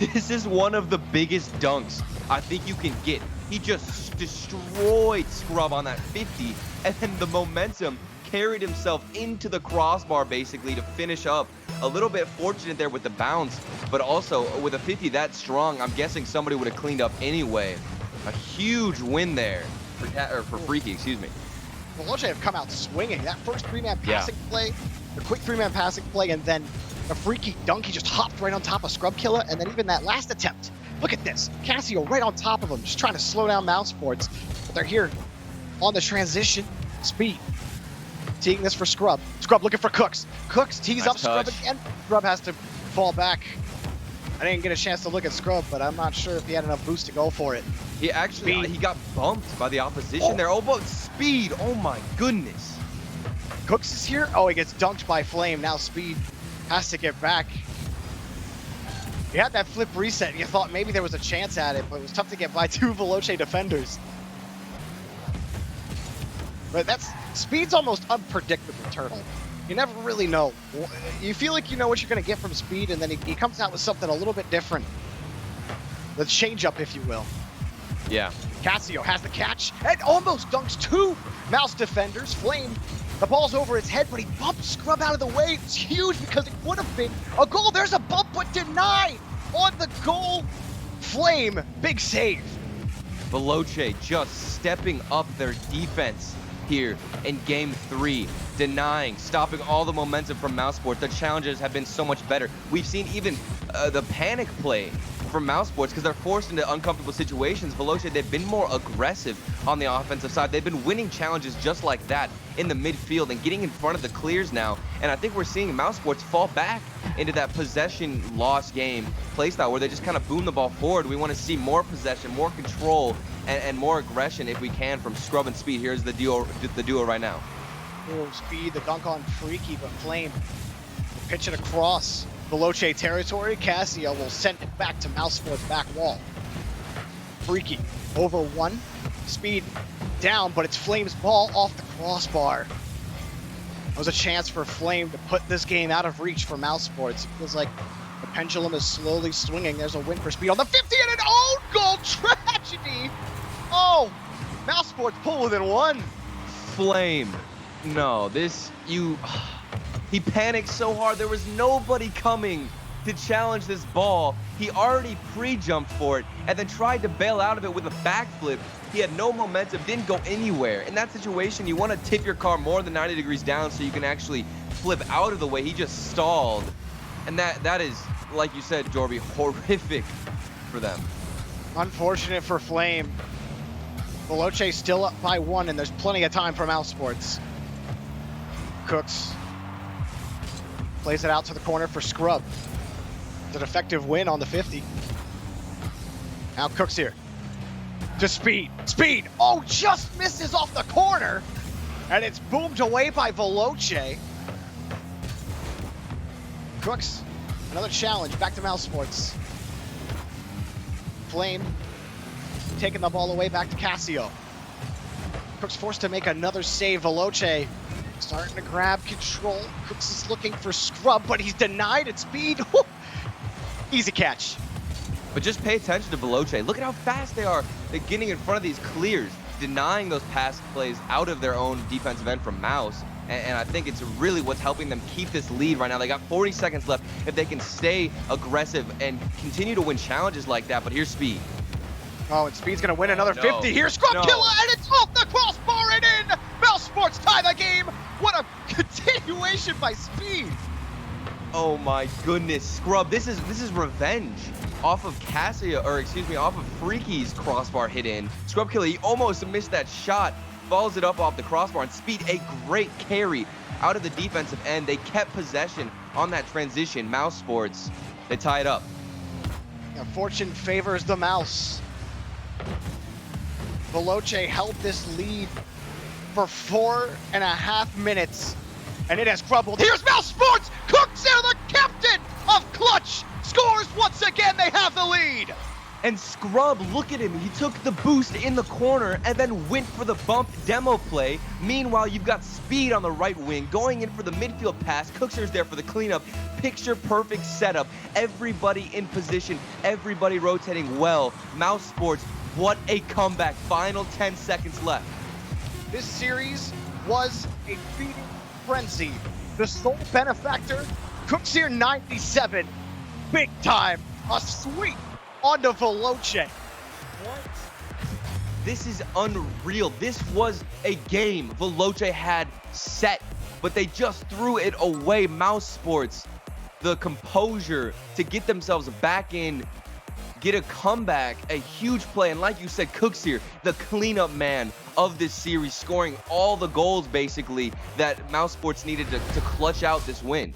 This is one of the biggest dunks I think you can get. He just destroyed Scrub on that 50, and then the momentum carried himself into the crossbar basically to finish up. A little bit fortunate there with the bounce, but also with a 50 that strong, I'm guessing somebody would have cleaned up anyway. A huge win there for Freaky, excuse me. Veloce have come out swinging. That first 3-man passing play, the quick 3-man passing play, and then a Freaky dunk. He just hopped right on top of Scrub Killer, and then even that last attempt. Look at this. Casio right on top of him, just trying to slow down Mousesports. But they're here on the transition. Speed. Teeing this for Scrub. Scrub looking for Cooks. Cooks tees nice up touch. Scrub again. Scrub has to fall back. I didn't get a chance to look at Scrub, but I'm not sure if he had enough boost to go for it. He actually, he got bumped by the opposition there. Oh, but Speed, oh my goodness. Cooks is here. Oh, he gets dunked by Flame. Now Speed has to get back. He had that flip reset, and you thought maybe there was a chance at it, but it was tough to get by 2 Veloce defenders. But that's Speed's almost unpredictable, Turtle. You never really know. You feel like you know what you're going to get from Speed, and then he comes out with something a little bit different. The change-up, if you will. Yeah. Casio has the catch and almost dunks 2 Mouse defenders. Flame, the ball's over his head, but he bumps Scrub out of the way. It's huge because it would have been a goal. There's a bump, but denied on the goal. Flame, big save. Veloce just stepping up their defense here in game 3, denying, stopping all the momentum from Mousesports. The challenges have been so much better. We've seen even the panic play from Mousesports because they're forced into uncomfortable situations. Veloce, they've been more aggressive on the offensive side. They've been winning challenges just like that in the midfield and getting in front of the clears now. And I think we're seeing Mousesports fall back into that possession loss game playstyle where they just kind of boom the ball forward. We want to see more possession, more control, and more aggression if we can from Scrub and Speed. Here's the duo right now. Oh, Speed, the dunk on Freaky, but Flame will pitch it across Veloce territory. Casio will send it back to Mousesports' back wall. Freaky over 1. Speed down, but it's Flame's ball off the crossbar. It was a chance for Flame to put this game out of reach for Mousesports. It feels like the pendulum is slowly swinging. There's a win for Speed on the 50 and an own goal tragedy. Oh, Mousesports pull within 1. Flame. No, he panicked so hard. There was nobody coming to challenge this ball. He already pre-jumped for it and then tried to bail out of it with a backflip. He had no momentum, didn't go anywhere. In that situation, you want to tip your car more than 90 degrees down so you can actually flip out of the way. He just stalled. And that is, like you said, Jorby, horrific for them. Unfortunate for Flame. Veloce still up by 1, and there's plenty of time for Mousesports. Cooks plays it out to the corner for Scrub. It's an effective win on the 50. Now Cooks here to Speed. Speed, oh, just misses off the corner, and it's boomed away by Veloce. Cooks, another challenge, back to Mousesports. Flame taking the ball away back to Casio. Cooks forced to make another save. Veloce starting to grab control. Cooks is looking for Scrub, but he's denied at Speed. Woo! Easy catch. But just pay attention to Veloce. Look at how fast they are. They're getting in front of these clears, denying those pass plays out of their own defensive end from Mouse. And I think it's really what's helping them keep this lead right now. They got 40 seconds left. If they can stay aggressive and continue to win challenges like that, but here's Speed. Oh, and Speed's gonna win another 50. Here's Scrub Killer, and it's off the crossbar and in! Mousesports tie the game! What a continuation by Speed! Oh my goodness, Scrub, this is revenge off of off of Freaky's crossbar hit in. Scrub Killer, he almost missed that shot, follows it up off the crossbar, and Speed, a great carry out of the defensive end. They kept possession on that transition. Mousesports, they tie it up. Now, fortune favors the Mouse. Veloce held this lead for 4.5 minutes, and it has crumbled. Here's Mousesports! Cooks there, the captain of Clutch, scores once again. They have the lead. And Scrub, look at him. He took the boost in the corner and then went for the bump demo play. Meanwhile, you've got Speed on the right wing going in for the midfield pass. Cookser's there for the cleanup. Picture perfect setup. Everybody in position. Everybody rotating well. Mousesports, what a comeback. Final 10 seconds left. This series was a feeding frenzy. The sole benefactor, Cooks here 97. Big time. A sweep onto Veloce. What? This is unreal. This was a game Veloce had set, but they just threw it away. Mousesports, the composure to get themselves back in, get a comeback, a huge play. And like you said, Cooks here, the cleanup man of this series, scoring all the goals basically that Mousesports needed to clutch out this win.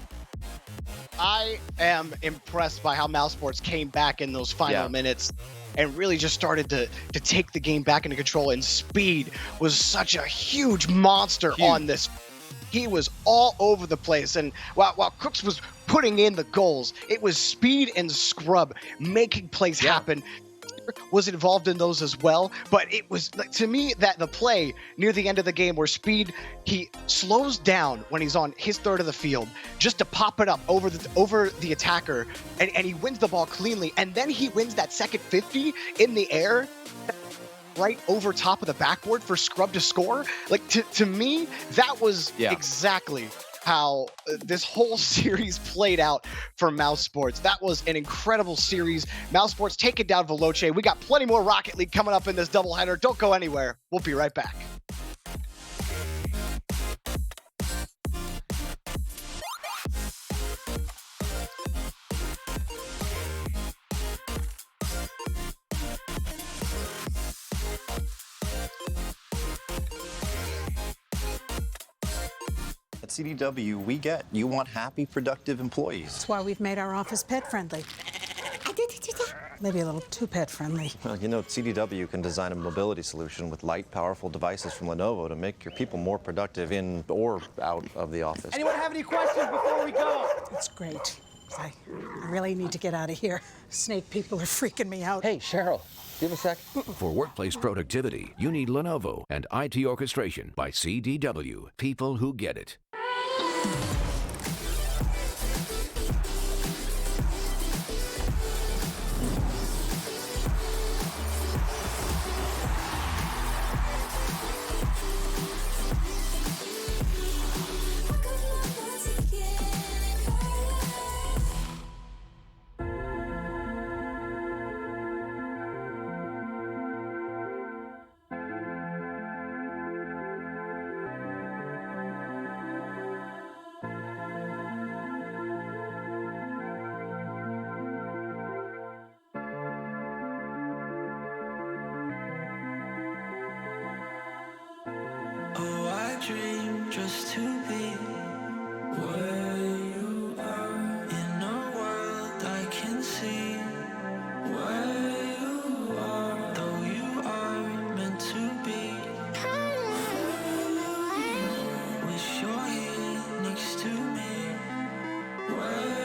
I am impressed by how Mousesports came back in those final minutes and really just started to take the game back into control. And Speed was such a huge monster on this. He was all over the place. And while Cooks was putting in the goals, it was Speed and Scrub making plays happen. was involved in those as well, but it was like, to me, that the play near the end of the game where Speed, he slows down when he's on his third of the field just to pop it up over the attacker, and he wins the ball cleanly, and then he wins that second 50 in the air right over top of the backboard for Scrub to score. Like, to me, that was exactly how this whole series played out for Mousesports. That was an incredible series. Mousesports taking down Veloce. We got plenty more Rocket League coming up in this doubleheader. Don't go anywhere. We'll be right back. At CDW, we get you want happy, productive employees. That's why we've made our office pet-friendly. Maybe a little too pet-friendly. Well, you know, CDW can design a mobility solution with light, powerful devices from Lenovo to make your people more productive in or out of the office. Anyone have any questions before we go? It's great. I really need to get out of here. Snake people are freaking me out. Hey, Cheryl, do you have a sec? For workplace productivity, you need Lenovo and IT orchestration by CDW. People who get it. Oh, I dream just to be where you are, in a world I can see where you are, though you are meant to be. Wish you're here next to me, where you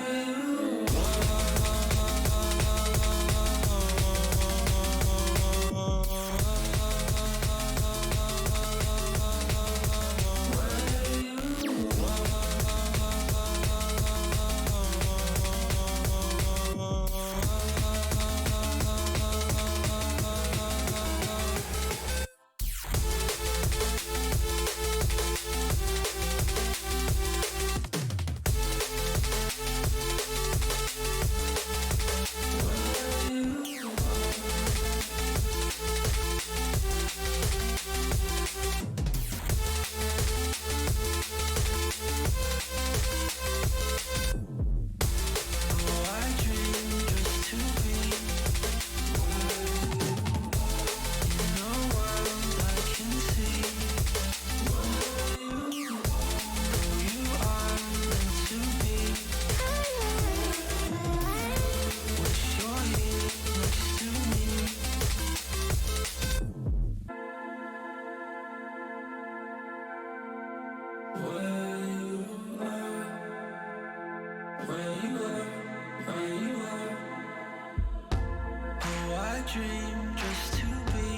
dream just to be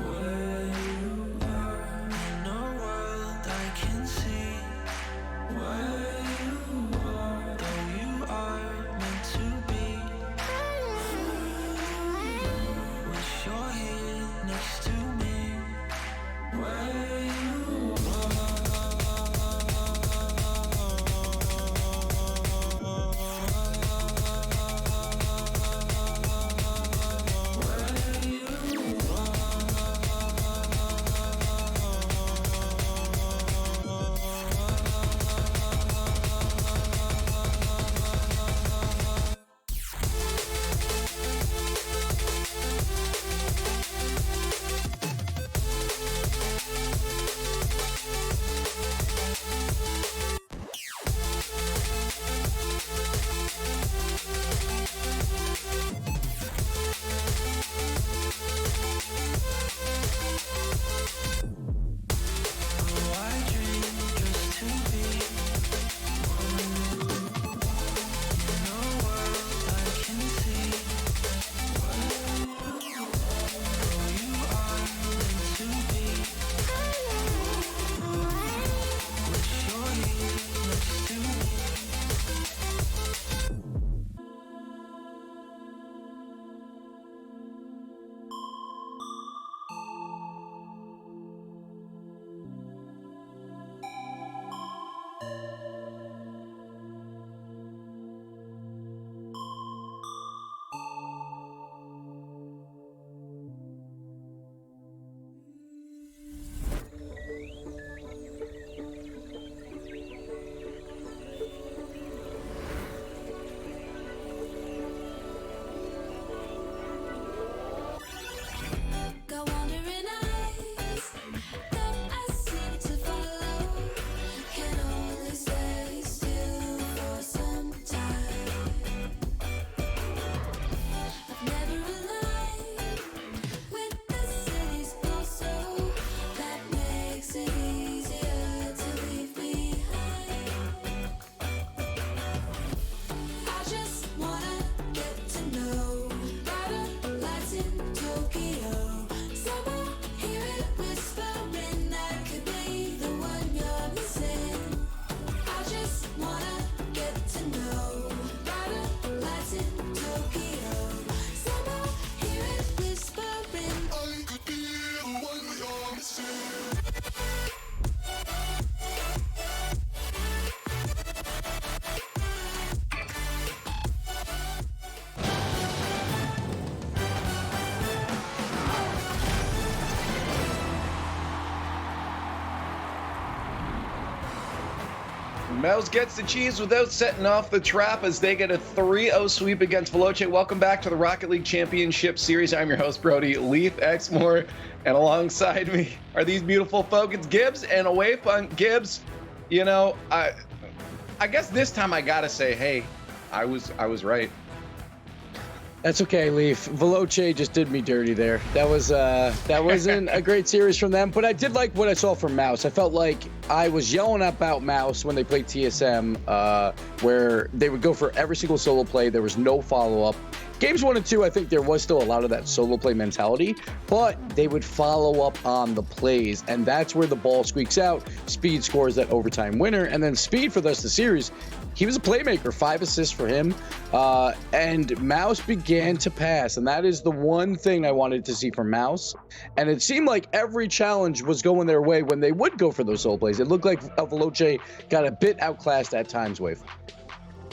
where you are, in a world I can see where you are, though you are meant to be. Wish you're here next to me, where you are. Mouse gets the cheese without setting off the trap as they get a 3-0 sweep against Veloce. Welcome back to the Rocket League Championship Series. I'm your host, Brody Leaf Exmore, and alongside me are these beautiful folk. It's Gibbs and away from Gibbs. You know, I guess this time I gotta say, hey, I was right. That's okay, Leaf. Veloce just did me dirty there. That wasn't a great series from them, but I did like what I saw from Mouse. I felt like I was yelling about Mouse when they played TSM, where they would go for every single solo play. There was no follow-up. Games 1 and 2, I think there was still a lot of that solo play mentality, but they would follow up on the plays, and that's where the ball squeaks out. Speed scores that overtime winner, and then Speed for the rest of the series, he was a playmaker, 5 assists for him, and Mouse began to pass, and that is the one thing I wanted to see from Mouse, and it seemed like every challenge was going their way when they would go for those solo plays. It looked like Veloce got a bit outclassed at times, Wave.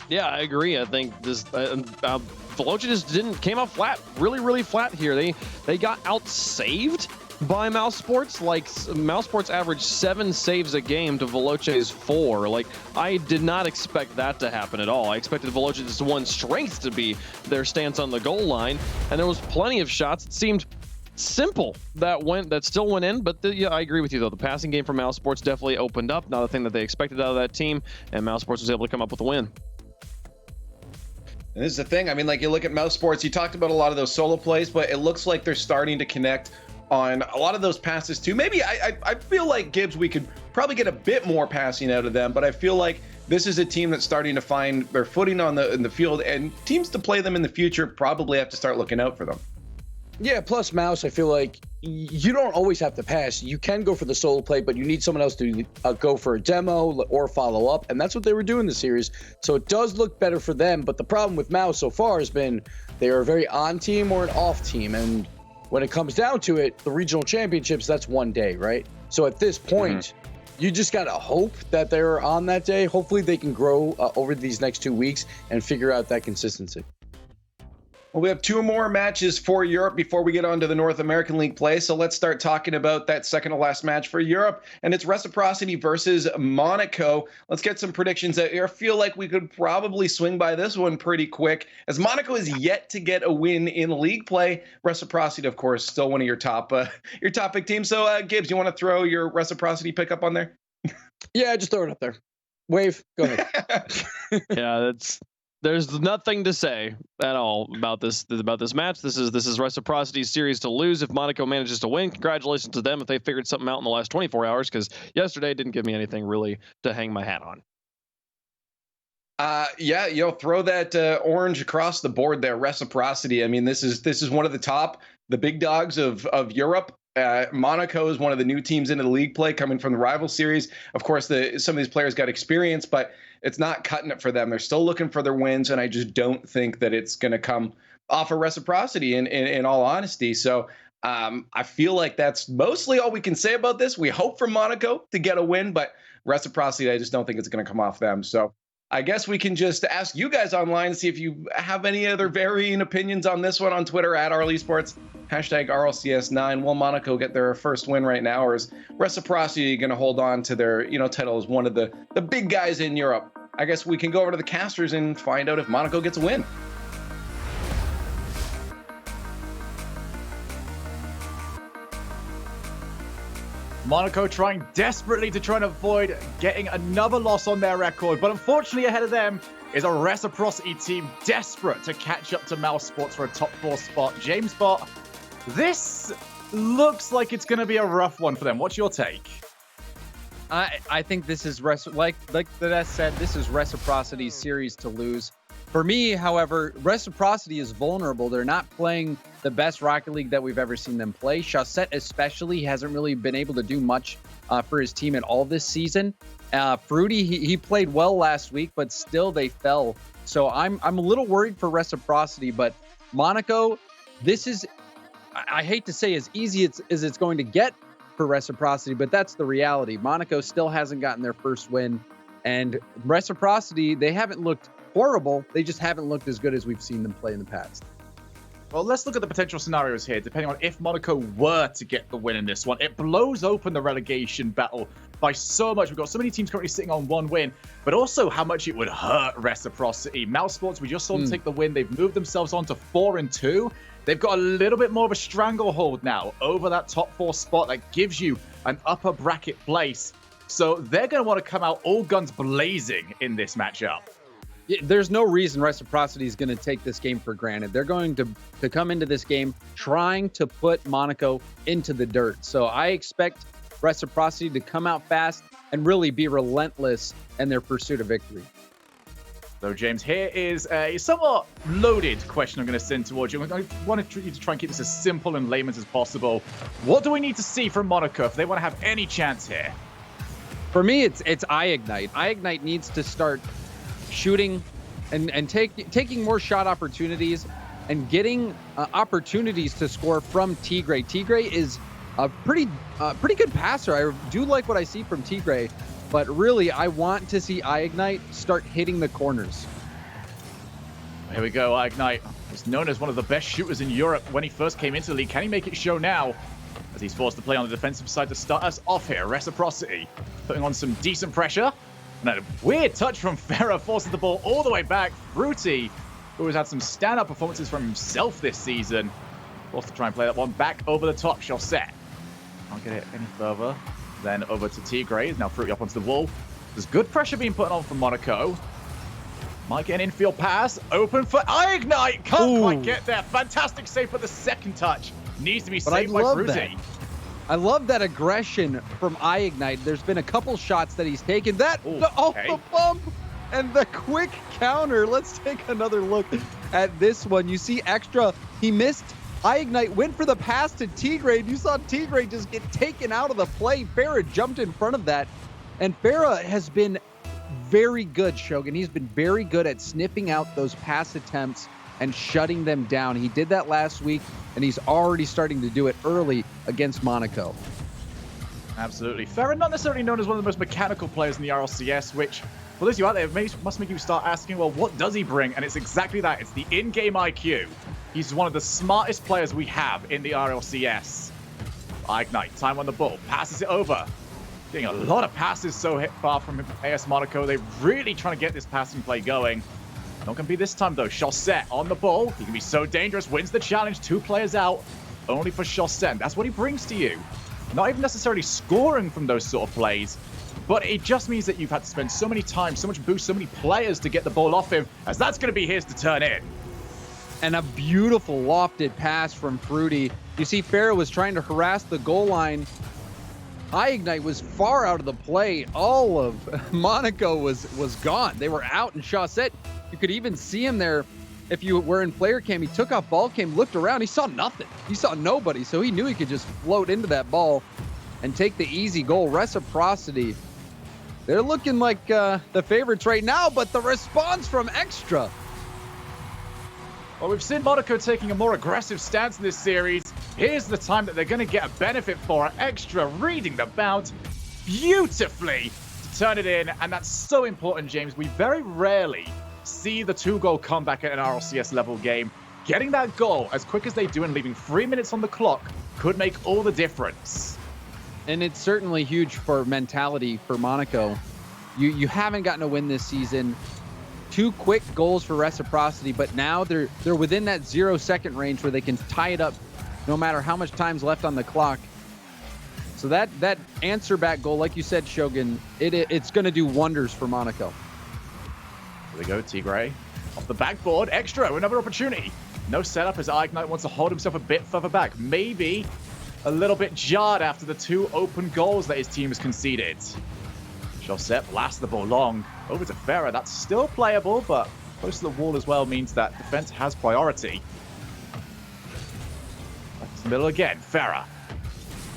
Yeah, I agree. I think this Veloce just came off flat, really flat here. They got out-saved by Mousesports. Like, Mousesports averaged 7 saves a game to Veloce's 4. Like, I did not expect that to happen at all. I expected Veloce's 1 strength to be their stance on the goal line, and there was plenty of shots. It seemed simple that still went in, but yeah, I agree with you though. The passing game from Mousesports definitely opened up, not the thing that they expected out of that team, and Mousesports was able to come up with a win. And this is the thing. I mean, like, you look at Mousesports, you talked about a lot of those solo plays, but it looks like they're starting to connect on a lot of those passes too. Maybe I feel like Gibbs, we could probably get a bit more passing out of them, but I feel like this is a team that's starting to find their footing in the field, and teams to play them in the future probably have to start looking out for them. Yeah, plus Mouse, I feel like you don't always have to pass. You can go for the solo play, but you need someone else to go for a demo or follow up, and that's what they were doing this series. So it does look better for them, but the problem with Mouse so far has been they are a very on team or an off team, and when it comes down to it, the regional championships, that's one day, right? So at this point, you just got to hope that they're on that day. Hopefully they can grow over these next 2 weeks and figure out that consistency. Well, we have 2 more matches for Europe before we get on to the North American League play. So let's start talking about that second to last match for Europe. And it's Reciprocity versus Monaco. Let's get some predictions. I feel like we could probably swing by this one pretty quick, as Monaco is yet to get a win in league play. Reciprocity, of course, still one of your top pick teams. So Gibbs, you want to throw your Reciprocity pick up on there? Yeah, just throw it up there. Wave, go ahead. Yeah, there's nothing to say at all about this match. This is Reciprocity's series to lose. If Monaco manages to win, congratulations to them if they figured something out in the last 24 hours, because yesterday didn't give me anything really to hang my hat on. Yeah, throw that orange across the board there. Reciprocity. I mean, this is one of the big dogs of Europe. Monaco is one of the new teams into the league play, coming from the rival series. Of course, some of these players got experience, but it's not cutting it for them. They're still looking for their wins, and I just don't think that it's going to come off of Reciprocity in all honesty. So I feel like that's mostly all we can say about this. We hope for Monaco to get a win, but Reciprocity, I just don't think it's going to come off them. So I guess we can just ask you guys online, see if you have any other varying opinions on this one on Twitter at RL Esports, #RLCS9. Will Monaco get their first win right now, or is Reciprocity going to hold on to their title as one of the big guys in Europe? I guess we can go over to the casters and find out if Monaco gets a win. Monaco trying desperately to try and avoid getting another loss on their record, but unfortunately ahead of them is a Reciprocity team desperate to catch up to Mousesports for a top 4 spot. James Bott, this looks like it's going to be a rough one for them. What's your take? I think this is like the said, this is Reciprocity's series to lose. For me, however, Reciprocity is vulnerable. They're not playing the best Rocket League that we've ever seen them play. Chaussette especially hasn't really been able to do much for his team at all this season. Fruity, he played well last week, but still they fell. So I'm a little worried for Reciprocity, but Monaco, this is, I hate to say as easy as it's going to get for Reciprocity, but that's the reality. Monaco still hasn't gotten their first win, and Reciprocity, they haven't looked horrible. They just haven't looked as good as we've seen them play in the past. Well, let's look at the potential scenarios here. Depending on if Monaco were to get the win in this one, it blows open the relegation battle by so much. We've got so many teams currently sitting on 1 win, but also how much it would hurt Reciprocity. Mousesports, we just saw them take the win. They've moved themselves on to 4-2. They've got a little bit more of a stranglehold now over that top 4 spot that gives you an upper bracket place. So they're going to want to come out all guns blazing in this matchup. There's no reason Reciprocity is going to take this game for granted. They're going to come into this game trying to put Monaco into the dirt. So I expect Reciprocity to come out fast and really be relentless in their pursuit of victory. So, James, here is a somewhat loaded question I'm going to send towards you. I want you to try and keep this as simple and layman as possible. What do we need to see from Monaco if they want to have any chance here? For me, it's EUnited. EUnited needs to start shooting and taking more shot opportunities and getting opportunities to score from Tigre. Tigre is a pretty good passer. I do like what I see from Tigre, but really I want to see EUnited start hitting the corners. Here we go. EUnited was known as one of the best shooters in Europe when he first came into the league. Can he make it show now as he's forced to play on the defensive side to start us off here? Reciprocity putting on some decent pressure. And a weird touch from Farah forces the ball all the way back. Fruity, who has had some stand-up performances from himself this season, forced to try and play that one back over the top. Chaussette can't get it any further. Then over to Tigre. Now Fruity up onto the wall. There's good pressure being put on from Monaco. Might get an infield pass. Open for EUnited. Can't quite get there. Fantastic save for the second touch. Needs to be saved by Fruity. I love that aggression from EUnited. There's been a couple shots that he's taken. Off the bump and the quick counter. Let's take another look at this one. You see Extra, he missed. EUnited went for the pass to Tigre. You saw Tigre just get taken out of the play. Farah jumped in front of that. And Farah has been very good, Shogun. He's been very good at sniffing out those pass attempts and shutting them down. He did that last week, and he's already starting to do it early against Monaco. Absolutely. Farah, not necessarily known as one of the most mechanical players in the RLCS, which, for those of you out there, must make you start asking, well, what does he bring? And it's exactly that. It's the in-game IQ. He's one of the smartest players we have in the RLCS. EUnited, time on the ball, passes it over. Getting a lot of passes so far from AS Monaco. They're really trying to get this passing play going. Not going to be this time, though. Chaussette on the ball. He can be so dangerous. Wins the challenge. 2 players out. Only for Chaussette. That's what he brings to you. Not even necessarily scoring from those sort of plays, but it just means that you've had to spend so many times, so much boost, so many players to get the ball off him, as that's going to be his to turn in. And a beautiful lofted pass from Fruity. You see Farah was trying to harass the goal line. EUnited was far out of the play. All of Monaco was gone. They were out, and Chaussette, you could even see him there. If you were in player cam, he took off ball cam, looked around, he saw nothing. He saw nobody, so he knew he could just float into that ball and take the easy goal. Reciprocity, they're looking like the favorites right now, but the response from Extra. Well, we've seen Monaco taking a more aggressive stance in this series. Here's the time that they're going to get a benefit for it. Extra reading the bounce beautifully to turn it in, and that's so important, James. We very rarely see the 2-goal comeback at an RLCS level game. Getting that goal as quick as they do and leaving 3 minutes on the clock could make all the difference. And it's certainly huge for mentality for Monaco. You haven't gotten a win this season. 2 quick goals for Reciprocity, but now they're within that 0-second range where they can tie it up no matter how much time's left on the clock. So that answer back goal, like you said, Shogun, it's going to do wonders for Monaco. Here we go, Tigre. Off the backboard, Extra, another opportunity. No setup as EUnited wants to hold himself a bit further back. Maybe a little bit jarred after the 2 open goals that his team has conceded. Chaussette blasts the ball long. Over to Farah. That's still playable, but close to the wall as well means that defense has priority. Back to the middle again. Farah.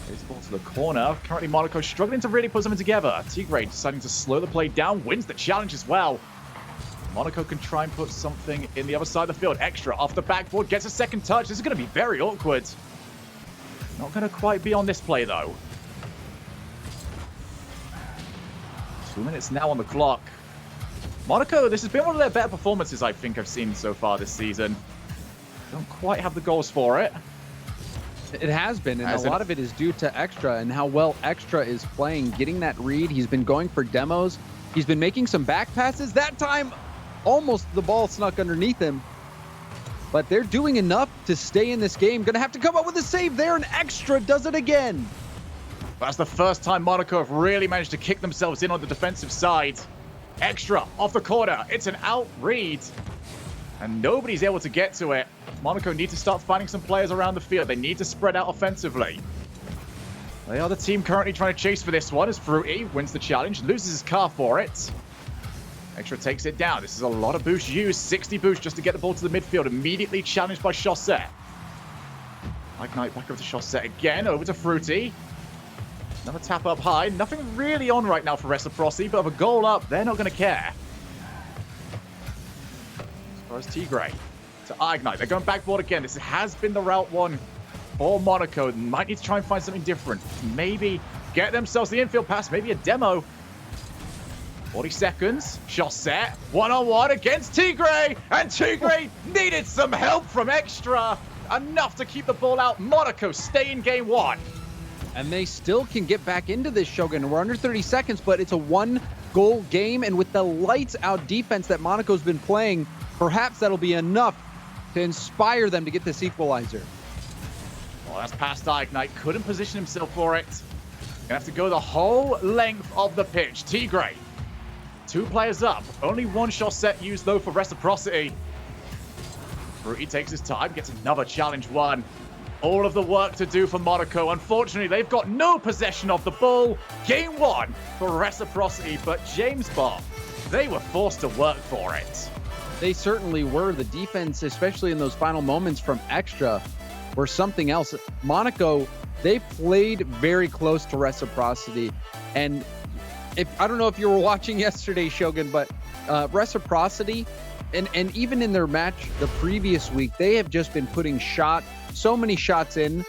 Here's the ball to the corner. Currently, Monaco struggling to really put something together. Tigre deciding to slow the play down. Wins the challenge as well. Monaco can try and put something in the other side of the field. Extra off the backboard. Gets a second touch. This is going to be very awkward. Not going to quite be on this play, though. 2 minutes now on the clock. Monaco, this has been one of their better performances I think I've seen so far this season. Don't quite have the goals for it. It has been, and a lot of it is due to Extra and how well Extra is playing, getting that read. He's been going for demos. He's been making some back passes. That time, almost the ball snuck underneath him. But they're doing enough to stay in this game. Gonna have to come up with a save there, and Extra does it again. That's the first time Monaco have really managed to kick themselves in on the defensive side. Extra off the corner. It's an out read. And nobody's able to get to it. Monaco need to start finding some players around the field. They need to spread out offensively. They are the team currently trying to chase for this one as Fruity wins the challenge, loses his car for it. Extra takes it down. This is a lot of boost used. 60 boost just to get the ball to the midfield. Immediately challenged by Chaussette. Ignite back over to Chaussette again. Over to Fruity. Another tap up high. Nothing really on right now for Reciprocity, but with a goal up, they're not going to care. As far as Tigray to Ignite. They're going backboard again. This has been the route one for Monaco. They might need to try and find something different. Maybe get themselves the infield pass. Maybe a demo. 40 seconds. Chaussette one-on-one against Tigray. And Tigray needed some help from Extra. Enough to keep the ball out. Monaco stay in game one. And they still can get back into this, Shogun. We're under 30 seconds, but it's a one-goal game. And with the lights-out defense that Monaco's been playing, perhaps that'll be enough to inspire them to get this equalizer. Well, that's past Ignite. Couldn't position himself for it. Gonna have to go the whole length of the pitch. Tigray. 2 players up. Only one Chaussette used, though, for Reciprocity. Fruity takes his time, gets another challenge won. All of the work to do for Monaco. Unfortunately, they've got no possession of the ball. Game 1 for Reciprocity, but James Bond, they were forced to work for it. They certainly were. The defense, especially in those final moments from Extra, were something else. Monaco, they played very close to Reciprocity. And I don't know if you were watching yesterday, Shogun, but Reciprocity, and even in their match the previous week, they have just been putting so many shots in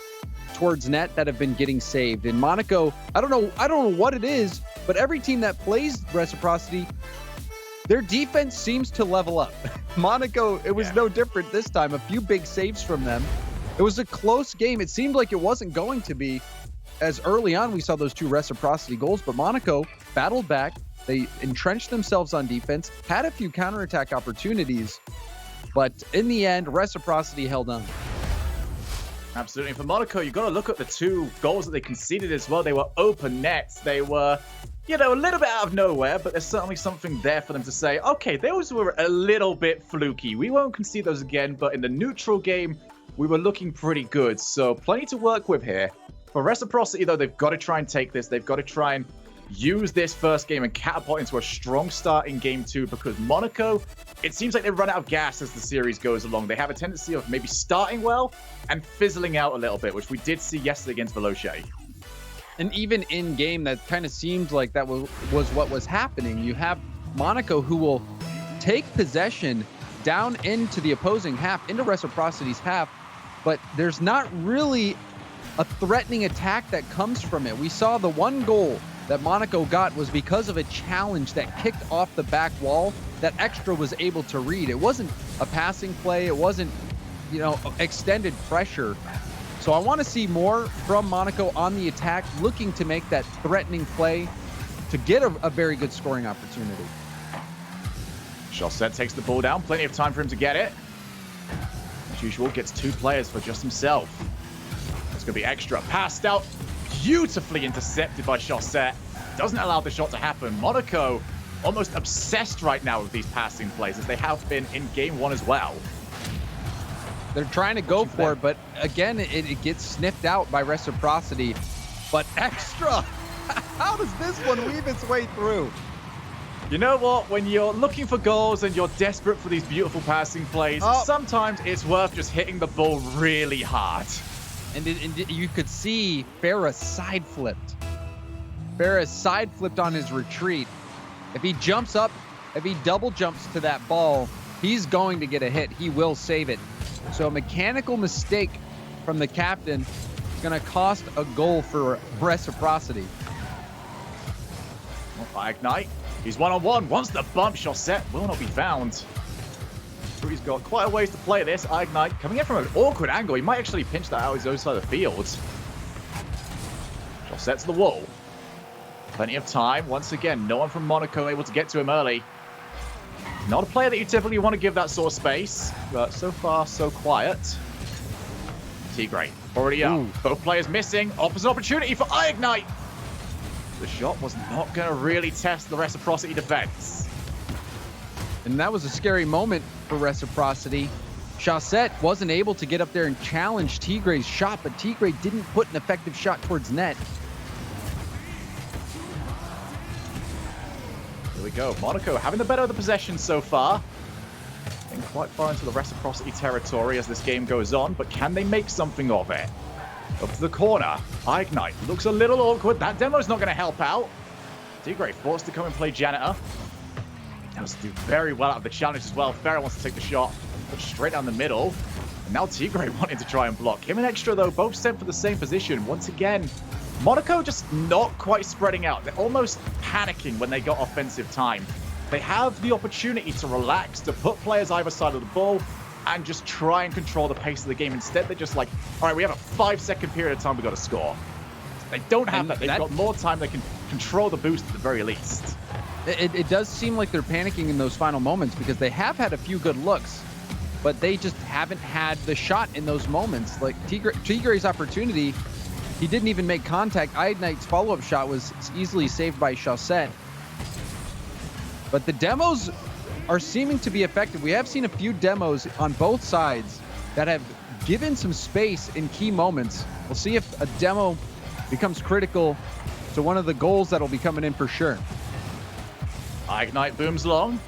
towards net that have been getting saved. In Monaco, I don't know what it is, but every team that plays Reciprocity, their defense seems to level up. Monaco, it was no different this time. A few big saves from them. It was a close game. It seemed like it wasn't going to be, as early on we saw those 2 Reciprocity goals, but Monaco battled back. They entrenched themselves on defense, had a few counterattack opportunities, but in the end, Reciprocity held on. Absolutely. For Monaco, you've got to look at the 2 goals that they conceded as well. They were open nets. They were, a little bit out of nowhere, but there's certainly something there for them to say, okay, those were a little bit fluky. We won't concede those again, but in the neutral game, we were looking pretty good. So plenty to work with here. For Reciprocity, though, they've got to try and take this. They've got to try and use this first game and catapult into a strong start in game 2, because Monaco, it seems like they've run out of gas as the series goes along. They have a tendency of maybe starting well and fizzling out a little bit, which we did see yesterday against Veloce. And even in game, that kind of seemed like that was what was happening. You have Monaco who will take possession down into the opposing half, into Reciprocity's half, but there's not really a threatening attack that comes from it. We saw the 1 goal that Monaco got was because of a challenge that kicked off the back wall that Extra was able to read. It wasn't a passing play. It wasn't, extended pressure. So I want to see more from Monaco on the attack, looking to make that threatening play to get a very good scoring opportunity. Chaussette takes the ball down. Plenty of time for him to get it. As usual, gets 2 players for just himself. It's going to be Extra. Passed out. Beautifully intercepted by Chaussette. Doesn't allow the shot to happen. Monaco almost obsessed right now with these passing plays, as they have been in game 1 as well. They're trying to go for it, but again, it gets sniffed out by Reciprocity. But Extra, how does this one weave its way through? You know what? When you're looking for goals and you're desperate for these beautiful passing plays, sometimes it's worth just hitting the ball really hard. And you could see Farah side flipped. Farah side flipped on his retreat. If he jumps up, if he double jumps to that ball, he's going to get a hit. He will save it. So a mechanical mistake from the captain is going to cost a goal for Reciprocity. Ignite. He's 1-on-1. Wants the bump. Chaussette will not be found. Fruity's got quite a ways to play this. Ignite coming in from an awkward angle. He might actually pinch that out his own side of the field. Shot set to the wall. Plenty of time. Once again, no one from Monaco able to get to him early. Not a player that you typically want to give that sort of space, but so far, so quiet. Tigray already up. Both players missing. Opposite opportunity for Ignite. The shot was not going to really test the Reciprocity defense. And that was a scary moment for Reciprocity. Chaussette wasn't able to get up there and challenge Tigray's shot, but Tigray didn't put an effective shot towards net. Here we go. Monaco having the better of the possession so far. Getting quite far into the Reciprocity territory as this game goes on, but can they make something of it? Up to the corner. Ignite looks a little awkward. That demo's not going to help out. Tigray forced to come and play Janitor. Does do very well out of the challenge as well. Farah wants to take the shot, but straight down the middle. And now Tigray wanting to try and block. Him and Extra, though, both sent for the same position. Once again, Monaco just not quite spreading out. They're almost panicking when they got offensive time. They have the opportunity to relax, to put players either side of the ball, and just try and control the pace of the game. Instead, they're just like, all right, we have a 5-second period of time, we've got to score. They don't have that. They've got more time. They can control the boost at the very least. It does seem like they're panicking in those final moments because they have had a few good looks, but they just haven't had the shot in those moments. Like Tigray's opportunity, he didn't even make contact. Ignite's follow-up shot was easily saved by Chaussette. But the demos are seeming to be effective. We have seen a few demos on both sides that have given some space in key moments. We'll see if a demo becomes critical to one of the goals that'll be coming in for sure. Ignite booms long.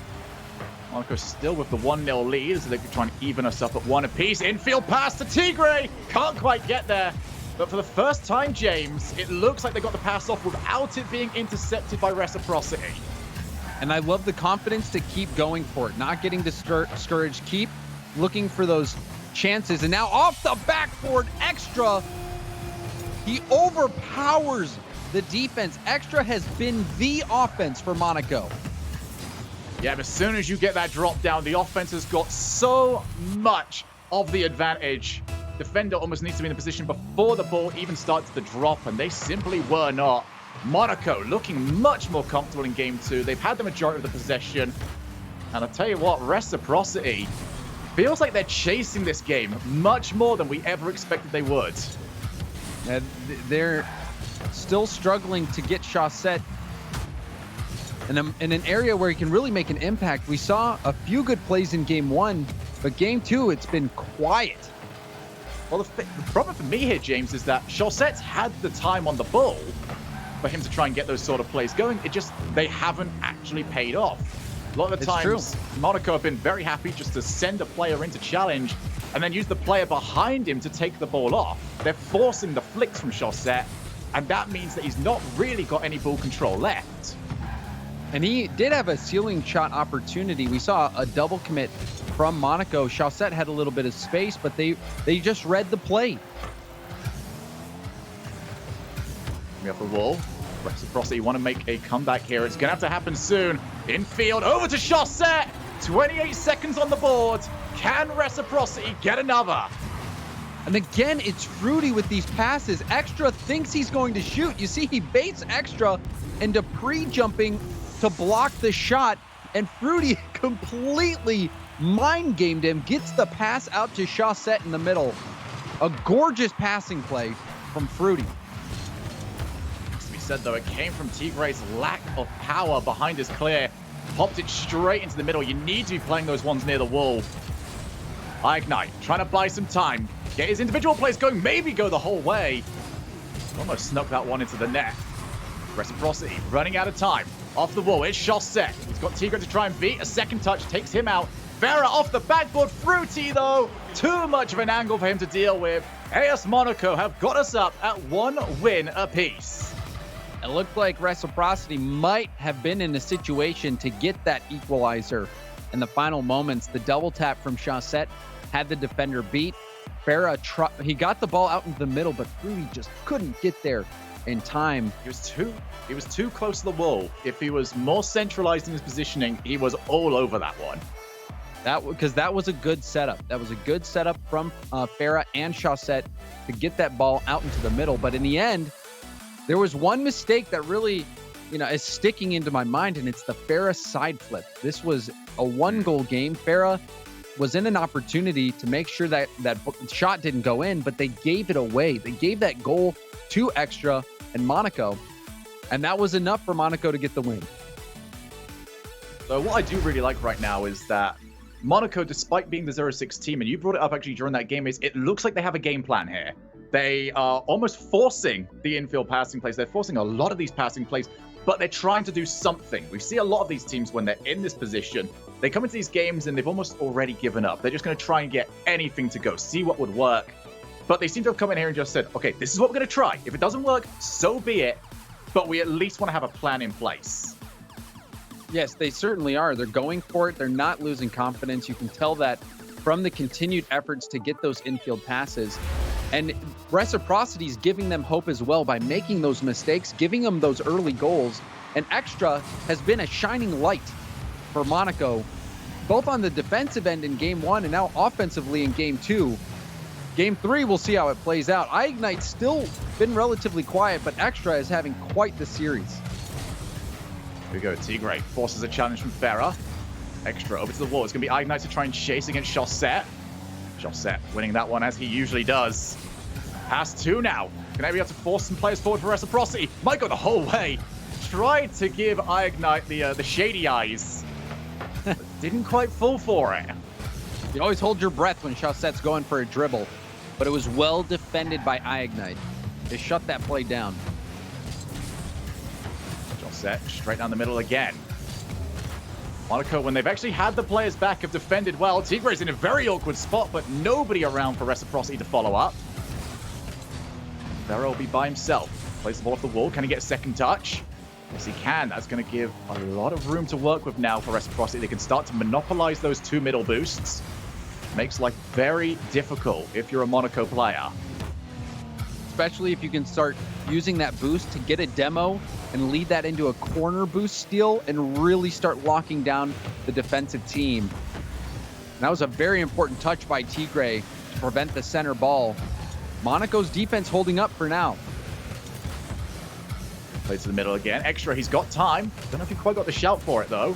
Monaco still with the 1-0 lead, so they can try and even us up at 1 apiece. Infield pass to Tigray. Can't quite get there. But for the first time, James, it looks like they got the pass off without it being intercepted by Reciprocity. And I love the confidence to keep going for it, not getting discouraged, keep looking for those chances. And now off the backboard, Extra, he overpowers the defense. Extra has been the offense for Monaco. Yeah, but as soon as you get that drop down, the offense has got so much of the advantage. Defender almost needs to be in the position before the ball even starts to drop, and they simply were not. Monaco looking much more comfortable in game 2. They've had the majority of the possession. And I'll tell you what, Reciprocity feels like they're chasing this game much more than we ever expected they would. And they're still struggling to get Chaussette in an area where he can really make an impact. We saw a few good plays in game 1, but game 2, it's been quiet. Well, the problem for me here, James, is that Chaussette's had the time on the ball for him to try and get those sort of plays going. It just, they haven't actually paid off. A lot of the times, Monaco have been very happy just to send a player into challenge and then use the player behind him to take the ball off. They're forcing the flicks from Chaussette, and that means that he's not really got any ball control left. And he did have a ceiling shot opportunity. We saw a double commit from Monaco. Chaussette had a little bit of space, but they just read the play. We have the wall. Reciprocity want to make a comeback here. It's going to have to happen soon. Infield, over to Chaussette. 28 seconds on the board. Can Reciprocity get another? And again, it's Fruity with these passes. Extra thinks he's going to shoot. You see, he baits Extra into pre-jumping to block the shot, and Fruity completely mind-gamed him, gets the pass out to Chaussette in the middle. A gorgeous passing play from Fruity. To be said, though, it came from Tigray's lack of power behind his clear. Popped it straight into the middle. You need to be playing those ones near the wall. Ignite, trying to buy some time. Get his individual plays going, maybe go the whole way. Almost snuck that one into the net. Reciprocity running out of time. Off the wall, it's Chaussette. He's got Tigray to try and beat. A second touch takes him out. Vera off the backboard. Fruity, though. Too much of an angle for him to deal with. AS Monaco have got us up at 1 win apiece. It looked like Reciprocity might have been in a situation to get that equalizer in the final moments. The double tap from Chaussette had the defender beat. Vera, he got the ball out into the middle, but Fruity just couldn't get there in time. He was too close to the wall. If he was more centralized in his positioning, he was all over that one. Because that was a good setup. That was a good setup from Farah and Chaussette to get that ball out into the middle. But in the end, there was one mistake that really, is sticking into my mind, and it's the Farah side flip. This was a 1-goal game. Farah was in an opportunity to make sure that shot didn't go in, but they gave it away. They gave that goal to Extra and Monaco, and that was enough for Monaco to get the win. So what I do really like right now is that Monaco, despite being the 0-6 team, and you brought it up actually during that game, is it looks like they have a game plan here. They are almost forcing the infield passing plays. They're forcing a lot of these passing plays, but they're trying to do something. We see a lot of these teams when they're in this position, they come into these games and they've almost already given up. They're just going to try and get anything to go, see what would work. But they seem to have come in here and just said, okay, this is what we're going to try. If it doesn't work, so be it. But we at least want to have a plan in place. Yes, they certainly are. They're going for it. They're not losing confidence. You can tell that from the continued efforts to get those infield passes. And Reciprocity is giving them hope as well by making those mistakes, giving them those early goals. And Extra has been a shining light for Monaco, both on the defensive end in Game 1 and now offensively in Game 2. Game 3, we'll see how it plays out. EUnite's still been relatively quiet, but Extra is having quite the series. Here we go. Tigray forces a challenge from Farah. Extra over to the wall. It's going to be EUnite to try and chase against Chaussette. Chaussette winning that one as he usually does. Pass 2 now. Can they be able to force some players forward for Reciprocity? Might go the whole way. Tried to give EUnite the shady eyes. But didn't quite fall for it. You always hold your breath when Chaussette's going for a dribble, but it was well defended by EUnite. They shut that play down. Chaussette straight down the middle again. Monaco, when they've actually had the players back, have defended well. Tigray's in a very awkward spot, but nobody around for Reciprocity to follow up. Vero will be by himself. Plays the ball off the wall. Can he get a second touch? Yes, he can. That's going to give a lot of room to work with now for Reciprocity. They can start to monopolize those 2 middle boosts. Makes life very difficult if you're a Monaco player. Especially if you can start using that boost to get a demo and lead that into a corner boost steal and really start locking down the defensive team. And that was a very important touch by Tigray to prevent the center ball. Monaco's defense holding up for now. Play to the middle again. Extra, he's got time. Don't know if he quite got the shout for it, though.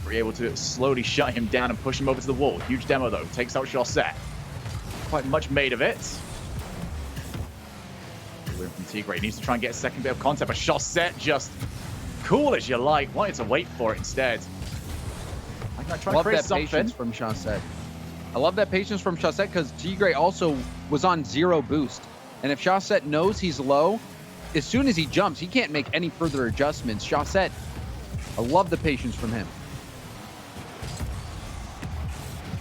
We're able to slowly shut him down and push him over to the wall. Huge demo, though. Takes out Chaussette. Quite much made of it. From Tigray needs to try and get a second bit of contact, but Chaussette just cool as you like. Wanted to wait for it instead. I'm not trying to create something. Patience from Chaussette. I love that patience from Chaussette because Tigray also was on 0 boost. And if Chaussette knows he's low, as soon as he jumps, he can't make any further adjustments. Chaussette, I love the patience from him.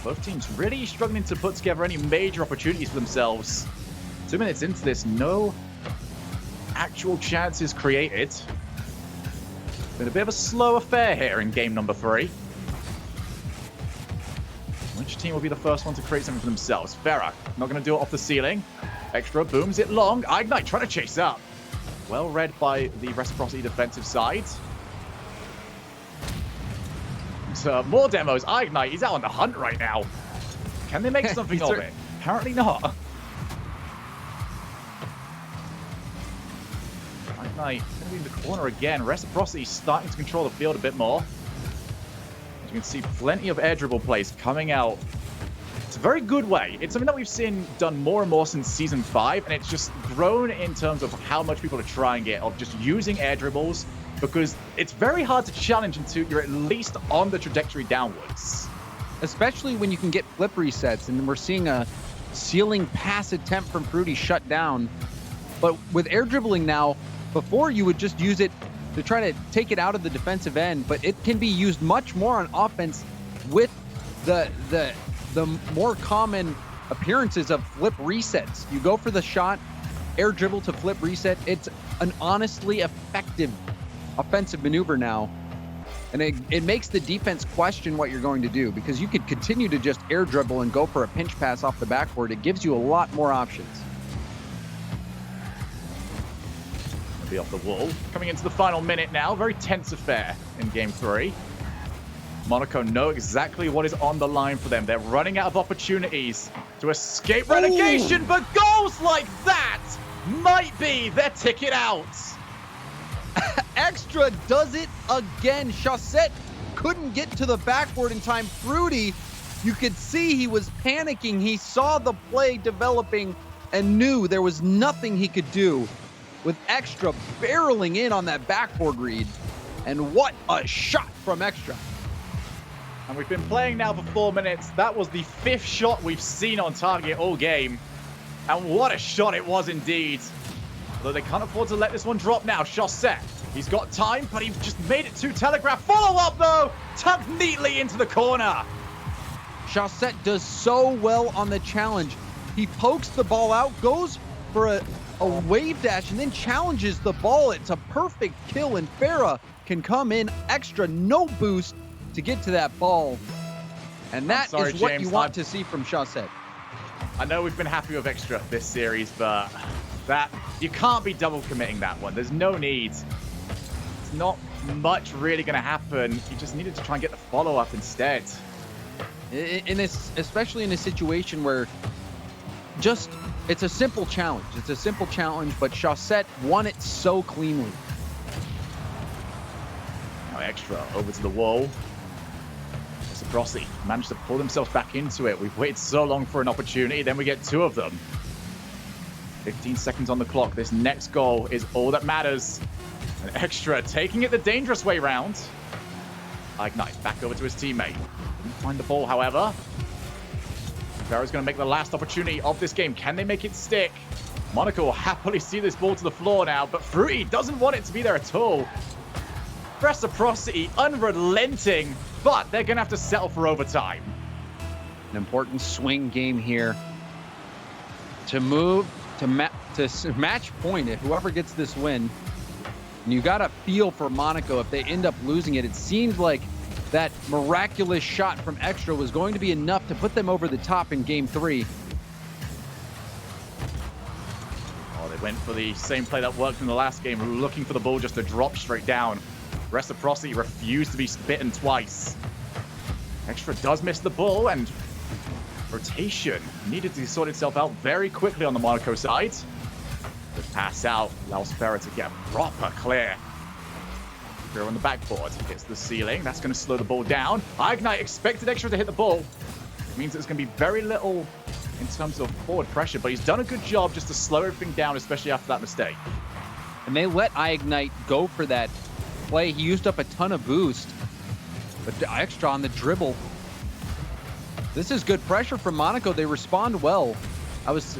Both teams really struggling to put together any major opportunities for themselves. 2 minutes into this, no actual chances created. Been a bit of a slow affair here in game number 3. Which team will be the first one to create something for themselves? Farah, not going to do it off the ceiling. Extra booms it long. EUnite trying to chase up. Well read by the Reciprocity defensive side. So more demos. EUnite, he's out on the hunt right now. Can they make something of it? Apparently not. EUnite going to be in the corner again. Reciprocity starting to control the field a bit more. As you can see, plenty of air dribble plays coming out. It's a very good way. It's something that we've seen done more and more since Season 5, and it's just grown in terms of how much people are trying it, of just using air dribbles, because it's very hard to challenge until you're at least on the trajectory downwards. Especially when you can get flip resets, and we're seeing a ceiling pass attempt from Fruity shut down. But with air dribbling now, before you would just use it to try to take it out of the defensive end, but it can be used much more on offense with the more common appearances of flip resets. You go for the shot, air dribble to flip reset. It's an honestly effective offensive maneuver now. And it makes the defense question what you're going to do, because you could continue to just air dribble and go for a pinch pass off the backboard. It gives you a lot more options. Be off the wall. Coming into the final minute now. Very tense affair in game 3. Monaco know exactly what is on the line for them. They're running out of opportunities to escape relegation, but goals like that might be their ticket out. Extra does it again. Chaussette couldn't get to the backboard in time. Fruity, you could see he was panicking. He saw the play developing and knew there was nothing he could do, with Extra barreling in on that backboard read. And what a shot from Extra. And we've been playing now for 4 minutes. That was the 5th shot we've seen on target all game. And what a shot it was indeed. Though they can't afford to let this one drop now. Chaussette, he's got time, but he just made it too telegraphed. Follow up though, tucked neatly into the corner. Chaussette does so well on the challenge. He pokes the ball out, goes for a wave dash, and then challenges the ball. It's a perfect kill, and Farah can come in Extra, no boost to get to that ball. And that is what you want to see from Chaussette. I know we've been happy with Extra this series, but that you can't be double committing that one. There's no need. It's not much really going to happen. You just needed to try and get the follow-up instead. Especially in a situation where it's a simple challenge. It's a simple challenge, but Chaussette won it so cleanly. Now Extra over to the wall. Reciprocity managed to pull themselves back into it. We've waited so long for an opportunity, then we get 2 of them. 15 seconds on the clock. This next goal is all that matters. And Extra taking it the dangerous way round. Ignite back over to his teammate. Didn't find the ball, however. Farah's going to make the last opportunity of this game. Can they make it stick? Monaco will happily see this ball to the floor now, but Fruity doesn't want it to be there at all. Reciprocity unrelenting, but they're going to have to settle for overtime. An important swing game here to move to match point. If whoever gets this win, and you got to feel for Monaco if they end up losing it. It seemed like that miraculous shot from Extra was going to be enough to put them over the top in game 3. Oh, they went for the same play that worked in the last game, looking for the ball just to drop straight down. Reciprocity refused to be bitten twice. Extra does miss the ball, and rotation needed to sort itself out very quickly on the Monaco side. The pass out allows Farah to get proper clear. Farah on the backboard hits the ceiling. That's going to slow the ball down. Ignite expected Extra to hit the ball. It means there's going to be very little in terms of forward pressure, but he's done a good job just to slow everything down, especially after that mistake. And they let Ignite go for that play. He used up a ton of boost, but Extra on the dribble. This is good pressure from Monaco. They respond well. I was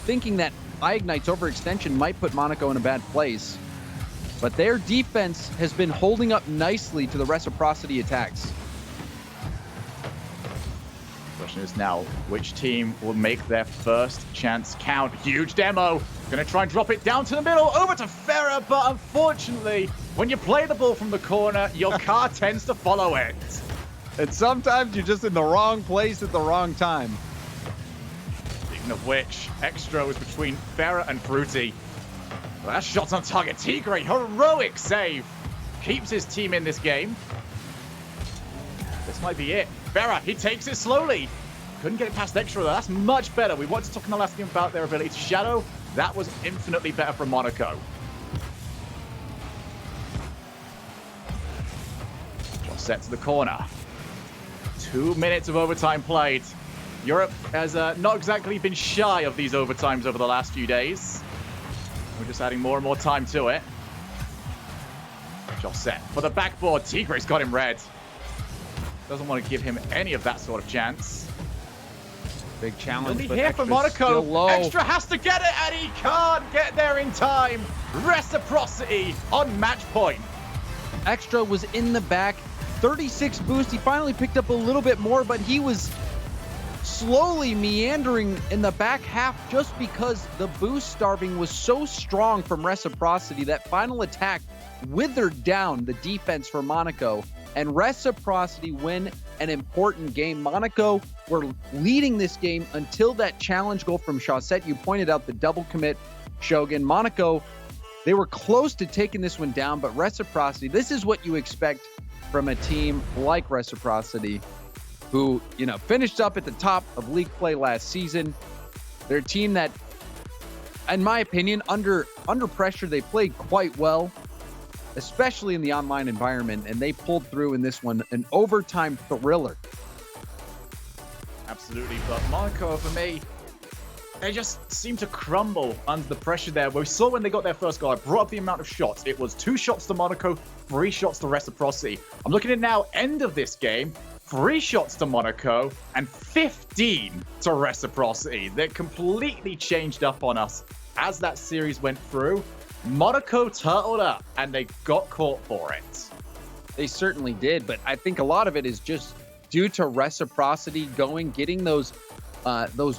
thinking that Ignite's overextension might put Monaco in a bad place, but their defense has been holding up nicely to the Reciprocity attacks. Question is now, which team will make their first chance count? Huge demo. Gonna try and drop it down to the middle, over to Farah, but unfortunately, when you play the ball from the corner, your car tends to follow it. And sometimes you're just in the wrong place at the wrong time. Speaking of which, Extra was between Farah and Fruity. Well, that shot's on target. Tigre, heroic save. Keeps his team in this game. This might be it. Farah, he takes it slowly. Couldn't get it past Extra, though. That's much better. We wanted to talk in the last game about their ability to shadow. That was infinitely better from Monaco. Just set to the corner. 2 minutes of overtime played. Europe has not exactly been shy of these overtimes over the last few days. We're just adding more and more time to it. Just set for the backboard. Tigre's got him red. Doesn't want to give him any of that sort of chance. Big challenge. He'll be here for Monaco. Extra has to get it, and he can't get there in time. Reciprocity on match point. Extra was in the back. 36 boost. He finally picked up a little bit more, but he was slowly meandering in the back half just because the boost starving was so strong from Reciprocity. That final attack withered down the defense for Monaco, and Reciprocity win an important game. Monaco were leading this game until that challenge goal from Chaussette. You pointed out the double commit, Shogun. Monaco, they were close to taking this one down, but Reciprocity, this is what you expect from a team like Reciprocity, who, you know, finished up at the top of league play last season. They're a team that, in my opinion, under pressure, they played quite well, especially in the online environment, and they pulled through in this one, an overtime thriller. Absolutely, but Monaco, for me, they just seem to crumble under the pressure there. We saw when they got their first goal, I brought up the amount of shots. It was 2 shots to Monaco, 3 shots to Reciprocity. I'm looking at now, end of this game, 3 shots to Monaco and 15 to Reciprocity. They completely changed up on us as that series went through. Monaco turtled up and they got caught for it. They certainly did, but I think a lot of it is just due to Reciprocity getting those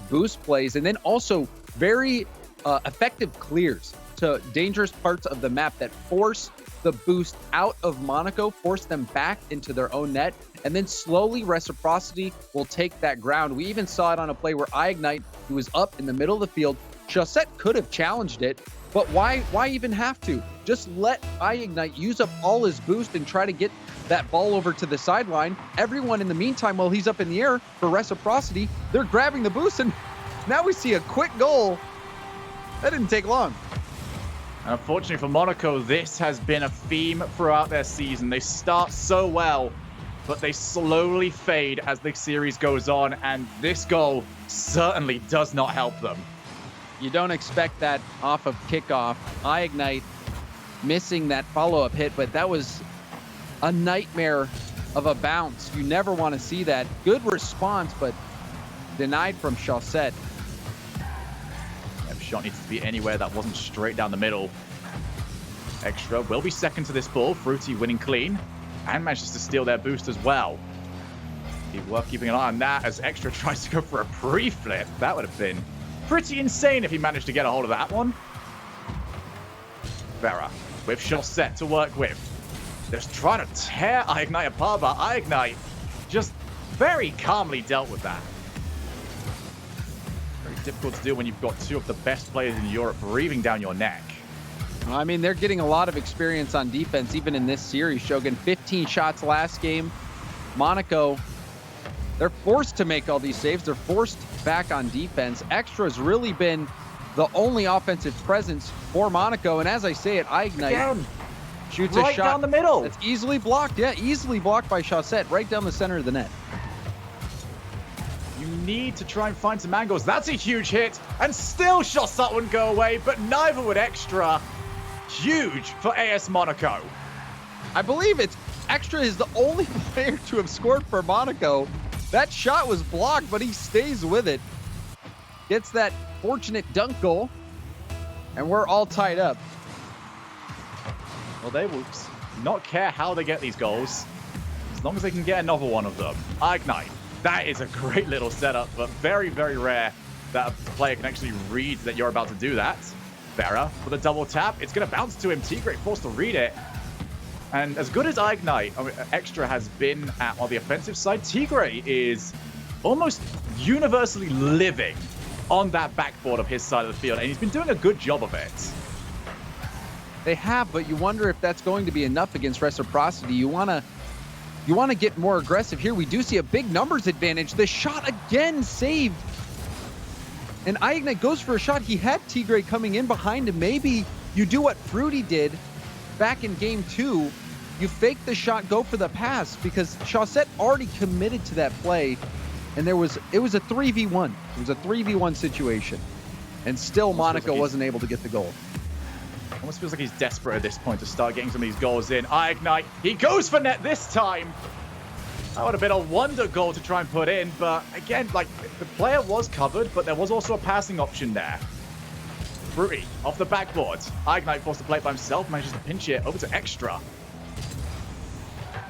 boost plays, and then also very effective clears to dangerous parts of the map that force the boost out of Monaco, force them back into their own net, and then slowly Reciprocity will take that ground. We even saw it on a play where EUnited, who was up in the middle of the field, Chaussette could have challenged it, but why even have to? Just let EUnited use up all his boost and try to get that ball over to the sideline. Everyone in the meantime, while he's up in the air for Reciprocity, they're grabbing the boost, and now we see a quick goal. That didn't take long. And unfortunately for Monaco, this has been a theme throughout their season. They start so well, but they slowly fade as the series goes on, and this goal certainly does not help them. You don't expect that off of kickoff. EUnited missing that follow-up hit, but that was a nightmare of a bounce. You never want to see that. Good response, but denied from Chaussette. Every shot needs to be anywhere that wasn't straight down the middle. Extra will be second to this ball. Fruity winning clean and manages to steal their boost as well. Be worth keeping an eye on that as Extra tries to go for a pre-flip. That would have been pretty insane if he managed to get a hold of that one. Vera with Chaussette to work with. Just trying to tear EUnited apart, but EUnited just very calmly dealt with that. Very difficult to do when you've got 2 of the best players in Europe breathing down your neck. I mean, they're getting a lot of experience on defense, even in this series. Shogun, 15 shots last game. Monaco, they're forced to make all these saves. They're forced back on defense. Extra's really been the only offensive presence for Monaco. And as I say it, EUnited shoots right a shot down the middle. That's easily blocked. Yeah, easily blocked by Chaussette, right down the center of the net. You need to try and find some angles. That's a huge hit, and still Chaussette wouldn't go away, but neither would Extra. Huge for AS Monaco. I believe it's Extra is the only player to have scored for Monaco. That shot was blocked, but he stays with it. Gets that fortunate dunk goal, and we're all tied up. Well, they will not care how they get these goals, as long as they can get another one of them. EUnited. That is a great little setup, but very, very rare that a player can actually read that you're about to do that. Vera with a double tap. It's going to bounce to him. Tigre forced to read it. And as good as EUnited, Extra has been on the offensive side, Tigre is almost universally living on that backboard of his side of the field, and he's been doing a good job of it. They have, but you wonder if that's going to be enough against Reciprocity. You want to get more aggressive here. We do see a big numbers advantage. The shot again saved. And EUnited goes for a shot. He had Tigre coming in behind him. Maybe you do what Fruity did back in game 2. You fake the shot, go for the pass, because Chaussette already committed to that play. And it was a 3v1. It was a 3v1 situation. And still Monaco wasn't able to get the goal. Almost feels like he's desperate at this point to start getting some of these goals in. EUnited, he goes for net this time. That would have been a wonder goal to try and put in, but again, like, the player was covered, but there was also a passing option there. Fruity off the backboard. EUnited forced to play it by himself, manages to pinch it over to Extra.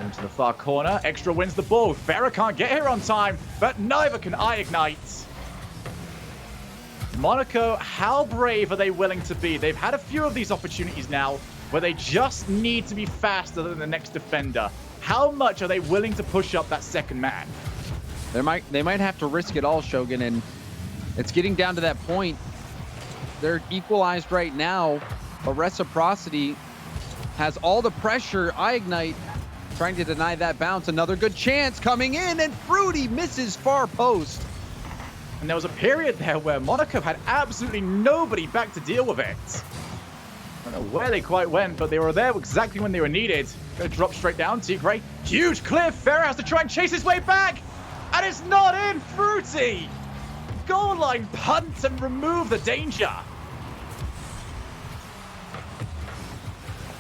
Into the far corner, Extra wins the ball. Vera can't get here on time, but neither can EUnited. Monaco, how brave are they willing to be? They've had a few of these opportunities now where they just need to be faster than the next defender. How much are they willing to push up that second man? They might have to risk it all, Shogun, and it's getting down to that point. They're equalized right now, but Reciprocity has all the pressure. EUnited trying to deny that bounce. Another good chance coming in, and Fruity misses far post. And there was a period there where Monaco had absolutely nobody back to deal with it. I don't know where they quite went, but they were there exactly when they were needed. Gonna drop straight down, Tigray. Huge cliff. Farah has to try and chase his way back. And it's not in. Fruity. Goal line punt and remove the danger. Off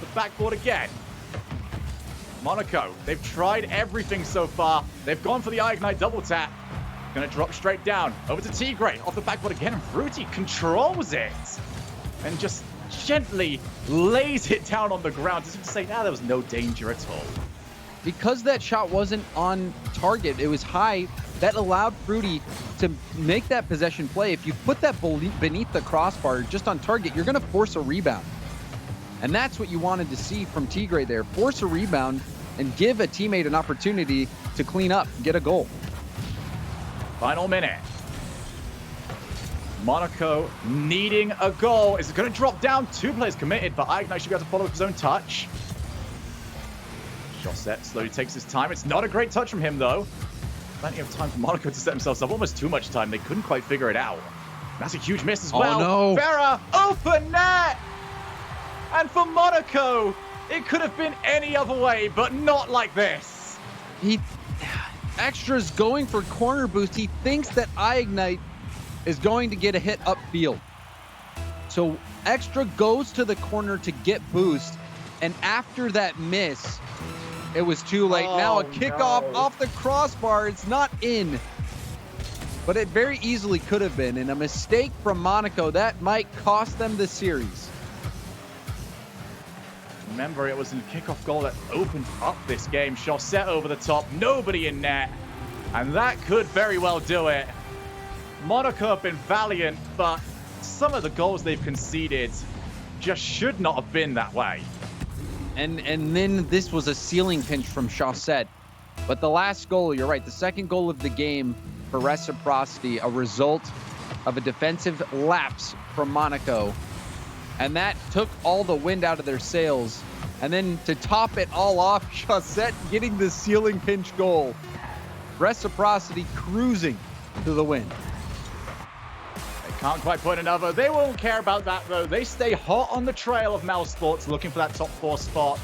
the backboard again. Monaco, they've tried everything so far. They've gone for the EUnited double tap. Gonna drop straight down. Over to Tigray. Off the backboard again, and Fruity controls it. And just gently lays it down on the ground, as if to say, there was no danger at all. Because that shot wasn't on target, it was high, that allowed Fruity to make that possession play. If you put that beneath the crossbar just on target, you're going to force a rebound. And that's what you wanted to see from Tigray there. Force a rebound and give a teammate an opportunity to clean up, get a goal. Final minute. Monaco needing a goal. Is it going to drop down? 2 players committed, but EUnited should be able to follow with his own touch. Josette slowly takes his time. It's not a great touch from him, though. Plenty of time for Monaco to set themselves up. Almost too much time. They couldn't quite figure it out. That's a huge miss as well. Oh, no. Farah, open net! And for Monaco, it could have been any other way, but not like this. Extra's going for corner boost. He thinks that EUnited is going to get a hit upfield. So Extra goes to the corner to get boost, and after that miss, it was too late. Now a kickoff off the crossbar. It's not in, but it very easily could have been. And a mistake from Monaco, that might cost them the series. Remember, it was a kickoff goal that opened up this game. Josette over the top, nobody in net, and that could very well do it. Monaco have been valiant, but some of the goals they've conceded just should not have been that way. And then this was a ceiling pinch from Josette. But the last goal, you're right, the second goal of the game for Reciprocity, a result of a defensive lapse from Monaco. And that took all the wind out of their sails. And then to top it all off, Josette getting the ceiling pinch goal. Reciprocity cruising to the win. Can't quite put another. They won't care about that, though. They stay hot on the trail of Mousesports, looking for that top 4 spot.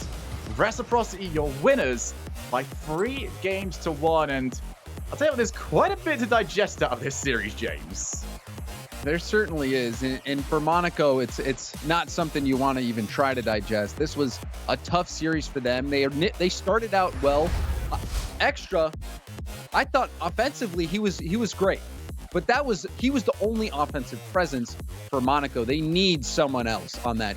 Reciprocity, your winners by 3 games to 1. And I'll tell you what, there's quite a bit to digest out of this series, James. There certainly is. And for Monaco, it's not something you want to even try to digest. This was a tough series for them. They started out well. Extra, I thought offensively he was great. But he was the only offensive presence for Monaco. They need someone else on that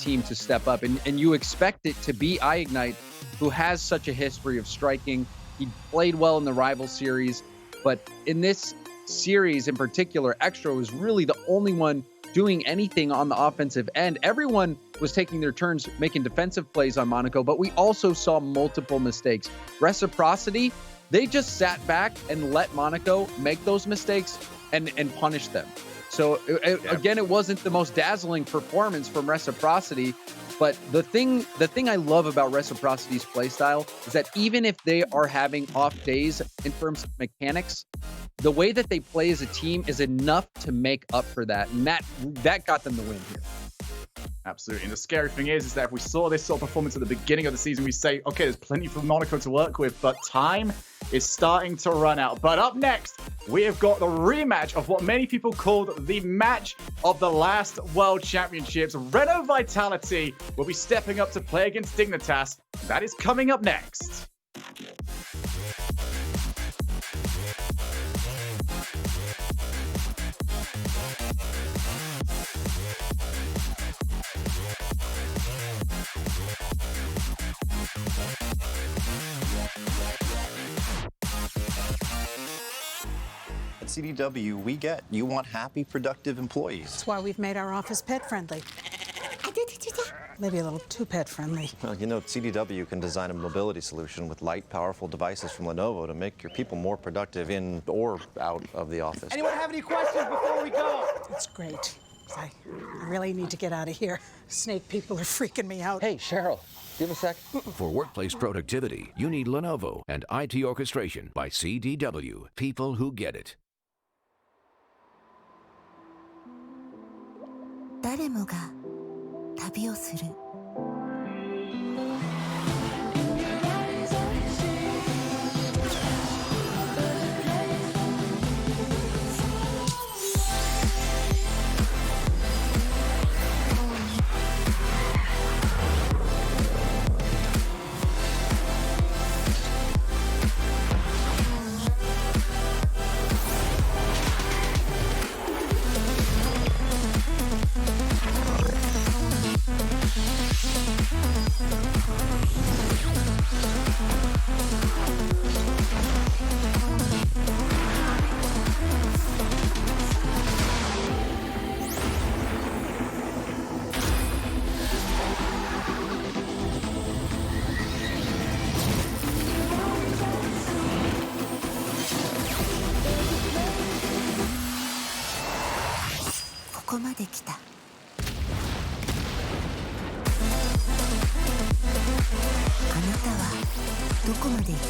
team to step up. And you expect it to be EUnited, who has such a history of striking. He played well in the rival series. But in this series in particular, Extra was really the only one doing anything on the offensive end. Everyone was taking their turns making defensive plays on Monaco, but we also saw multiple mistakes. Reciprocity, they just sat back and let Monaco make those mistakes and punish them. So again, it wasn't the most dazzling performance from Reciprocity, but the thing I love about Reciprocity's playstyle is that even if they are having off days in terms of mechanics, the way that they play as a team is enough to make up for that, and that got them the win here. Absolutely. And the scary thing is that if we saw this sort of performance at the beginning of the season, we say, okay, there's plenty for Monaco to work with, but time is starting to run out. But up next, we have got the rematch of what many people called the match of the last World Championships. Renault Vitality will be stepping up to play against Dignitas. That is coming up next. At CDW, we get you want happy, productive employees. That's why we've made our office pet-friendly. Maybe a little too pet-friendly. Well, you know, CDW can design a mobility solution with light, powerful devices from Lenovo to make your people more productive in or out of the office. Anyone have any questions before we go? It's great. I really need to get out of here. Snake people are freaking me out. Hey, Cheryl, give a sec. For workplace productivity, you need Lenovo and IT orchestration by CDW. People who get it. 誰もが旅をする ここまで来た あなたはどこまで行く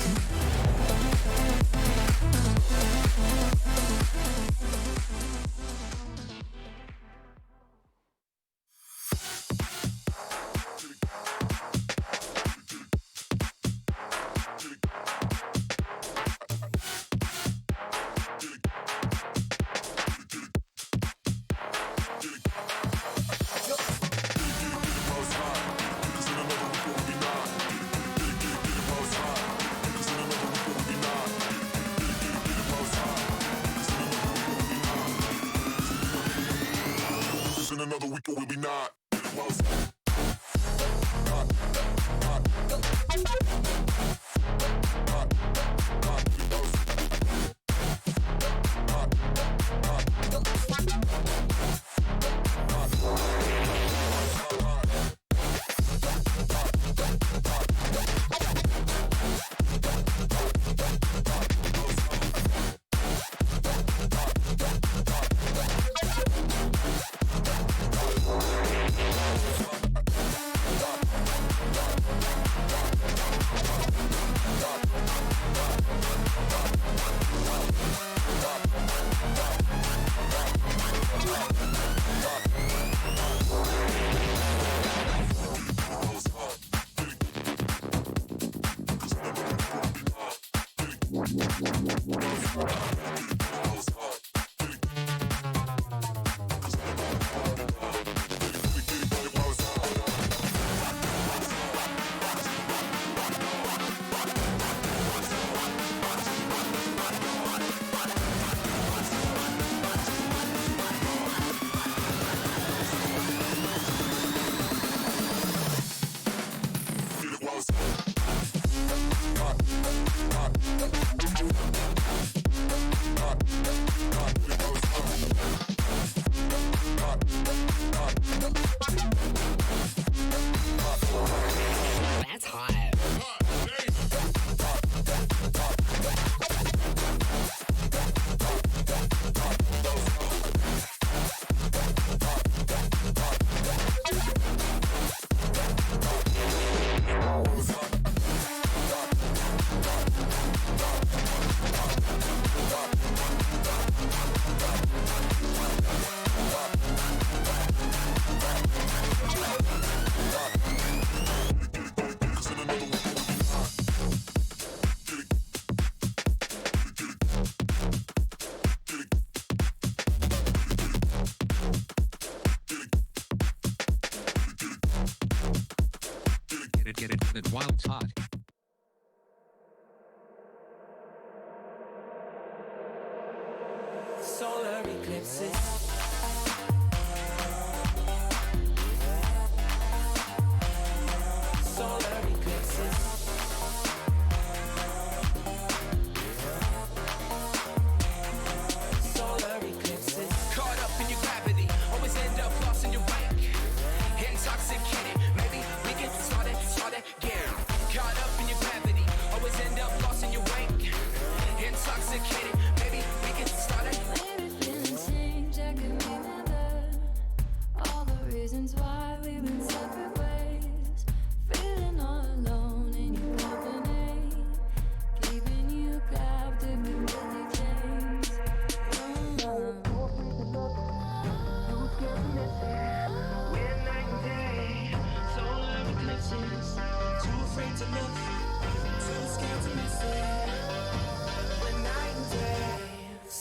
Another week or will be not. Get it while it's hot. Solar eclipses. Solar eclipses. Solar eclipses. Caught up in your gravity, always end up lost in your rank. Intoxicated, maybe we can start again. Caught up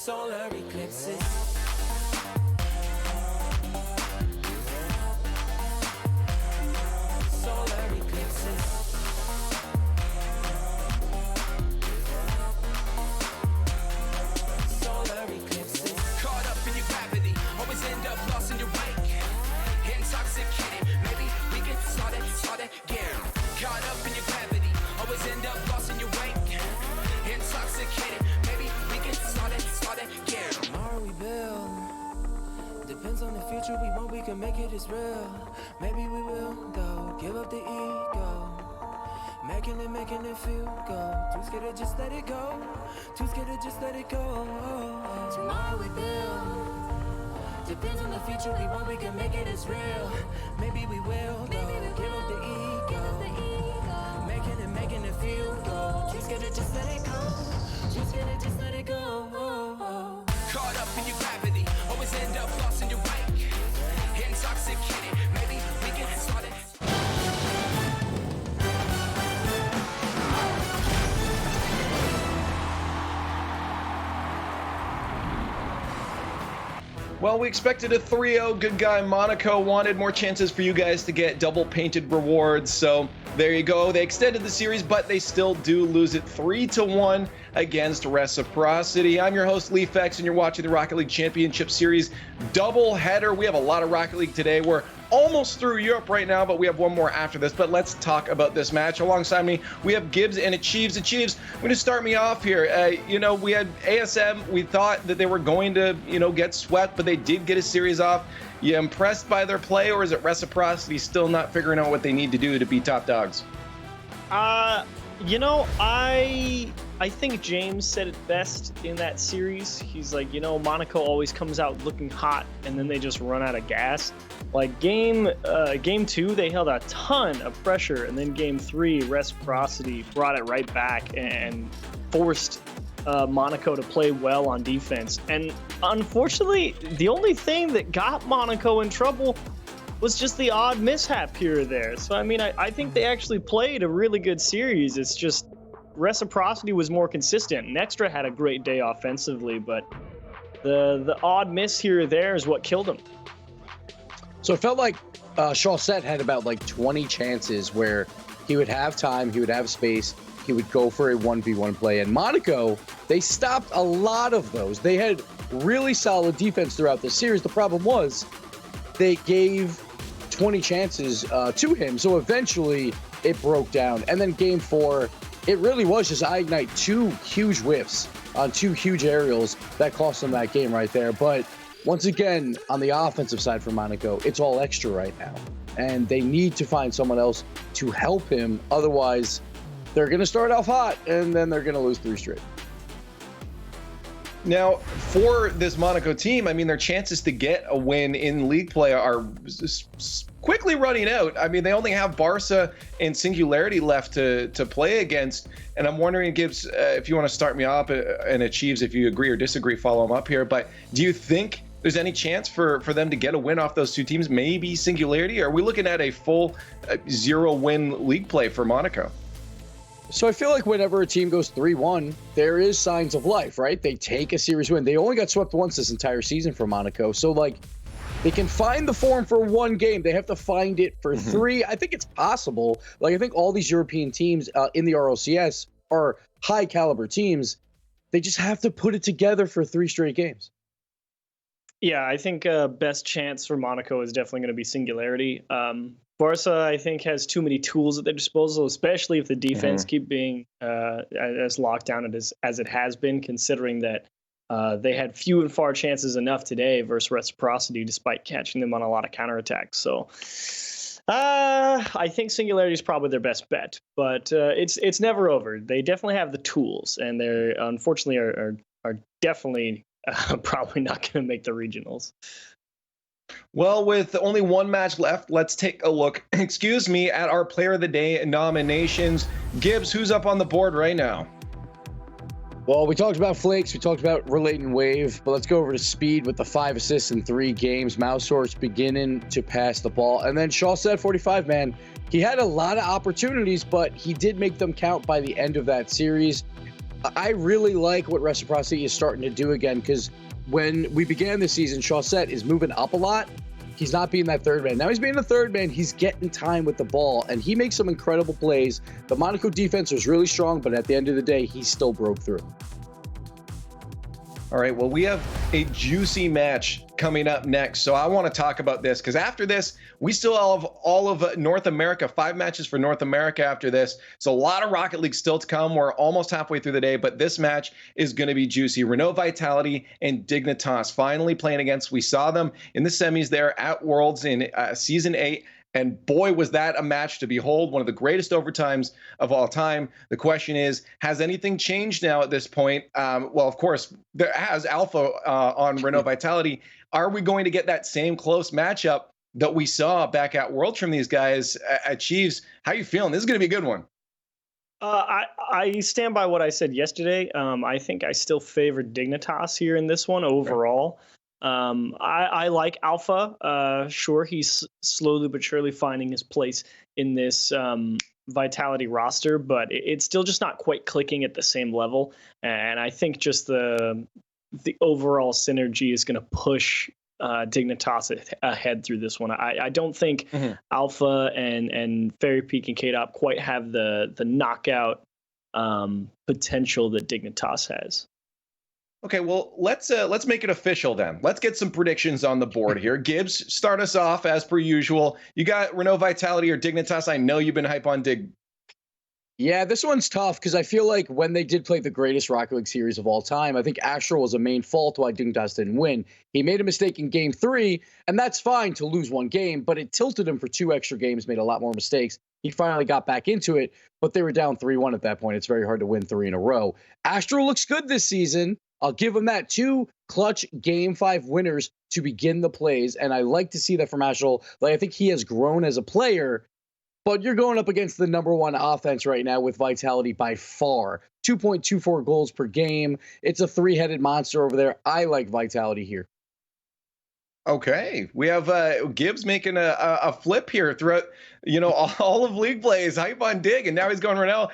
solar eclipses. Solar eclipses. Solar eclipses. Caught up in your gravity, always end up lost in your wake. Intoxicated, maybe we can start it again. Caught up in your gravity, always end up lost in your wake. Intoxicated, maybe we can start it again. Tomorrow we build, depends on the future we want, we can make it as real. Maybe we will, though, give up the ego. Making it feel good. Too scared to just let it go. Too scared to just let it go. Tomorrow we build, depends on the future we want, we can make it as real. Maybe we will, though, give up the ego. Making it feel good. Too scared to just let it go. Too scared to just let it go. Caught up in your gravity, always end up lost in your wake. Intoxicated, maybe we can start it. Well, we expected a 3-0 good guy. Monaco wanted more chances for you guys to get double painted rewards. So there you go. They extended the series, but they still do lose it 3-1 against Reciprocity. I'm your host, LeafX, and you're watching the Rocket League Championship Series doubleheader. We have a lot of Rocket League today. We're almost through Europe right now, but we have one more after this. But let's talk about this match. Alongside me, we have Gibbs and Achieves. Achieves, I'm going to start me off here. We had ASM. We thought that they were going to, get swept, but they did get a series off. You impressed by their play, or is it Reciprocity still not figuring out what they need to do to be top dogs? I think James said it best in that series. He's like, Monaco always comes out looking hot, and then they just run out of gas. Like game 2, they held a ton of pressure, and then game 3, Reciprocity brought it right back and forced Monaco to play well on defense. And unfortunately, the only thing that got Monaco in trouble was just the odd mishap here or there. So, I think they actually played a really good series. It's just Reciprocity was more consistent. Nextra had a great day offensively, but the odd miss here or there is what killed him. So it felt like Chaussette had about 20 chances where he would have time, he would have space, he would go for a 1v1 play. And Monaco, they stopped a lot of those. They had really solid defense throughout the series. The problem was they gave 20 chances to him. So eventually it broke down. And then game 4, it really was just ignite 2 huge whiffs on 2 huge aerials that cost them that game right there. But once again, on the offensive side for Monaco, it's all extra right now. And they need to find someone else to help him. Otherwise, they're going to start off hot, and then they're going to lose 3 straight. Now, for this Monaco team, their chances to get a win in league play are quickly running out. They only have Barça and Singularity left to play against. And I'm wondering, Gibbs, if you want to start me off, and Achieves, if you agree or disagree, follow them up here. But do you think there's any chance for them to get a win off those 2 teams? Maybe Singularity? Or are we looking at a full 0-win league play for Monaco? So I feel like whenever a team goes 3-1, there is signs of life, right? They take a series win. They only got swept once this entire season for Monaco. So, they can find the form for 1 game. They have to find it for 3. I think it's possible. I think all these European teams in the RLCS are high-caliber teams. They just have to put it together for 3 straight games. Yeah, I think best chance for Monaco is definitely going to be Singularity. Barça, I think, has too many tools at their disposal, especially if the defense keep being as locked down as it has been, considering that they had few and far chances enough today versus Reciprocity, despite catching them on a lot of counterattacks. So I think Singularity is probably their best bet, but it's never over. They definitely have the tools, and they unfortunately are definitely probably not going to make the regionals. Well, with only 1 match left, let's take a look, at our Player of the Day nominations. Gibbs, who's up on the board right now? Well, we talked about Flakes, we talked about Relating Wave, but let's go over to Speed with the 5 assists in 3 games. Mousesports beginning to pass the ball. And then Chaussette, 45, man. He had a lot of opportunities, but he did make them count by the end of that series. I really like what Reciprocity is starting to do again, because when we began this season, Chaussette is moving up a lot. He's not being that third man. Now he's being the third man. He's getting time with the ball, and he makes some incredible plays. The Monaco defense was really strong, but at the end of the day, he still broke through. All right, well, we have a juicy match coming up next, so I want to talk about this, because after this, we still have all of North America, 5 matches for North America after this, so a lot of Rocket League still to come. We're almost halfway through the day, but this match is going to be juicy. Renault Vitality and Dignitas finally playing against. We saw them in the semis there at Worlds in Season 8. And boy, was that a match to behold, one of the greatest overtimes of all time. The question is, has anything changed now at this point? Well, of course, there has Alpha on Renault Vitality. Are we going to get that same close matchup that we saw back at Worlds from these guys at Chiefs? How are you feeling? This is going to be a good one. I stand by what I said yesterday. I think I still favor Dignitas here in this one overall. I like Alpha. Sure, he's slowly but surely finding his place in this Vitality roster, but it's still just not quite clicking at the same level. And I think just the overall synergy is going to push Dignitas ahead through this one. I don't think Alpha and Fairy Peak and K-Dop quite have the knockout potential that Dignitas has. Okay, well, let's make it official then. Let's get some predictions on the board here. Gibbs, start us off as per usual. You got Renault Vitality or Dignitas? I know you've been hype on Dig. Yeah, this one's tough because I feel like when they did play the greatest Rocket League series of all time, I think Astral was a main fault why Dignitas didn't win. He made a mistake in Game 3, and that's fine to lose one game, but it tilted him for 2 extra games, made a lot more mistakes. He finally got back into it, but they were down 3-1 at that point. It's very hard to win 3 in a row. Astral looks good this season. I'll give him that. 2 clutch Game 5 winners to begin the plays, and I like to see that from Astral. Like, I think he has grown as a player, but you're going up against the #1 offense right now with Vitality by far. 2.24 goals per game. It's a 3-headed monster over there. I like Vitality here. Okay, we have Gibbs making a flip here throughout, all of league plays, hype on Dig, and now he's going Renault.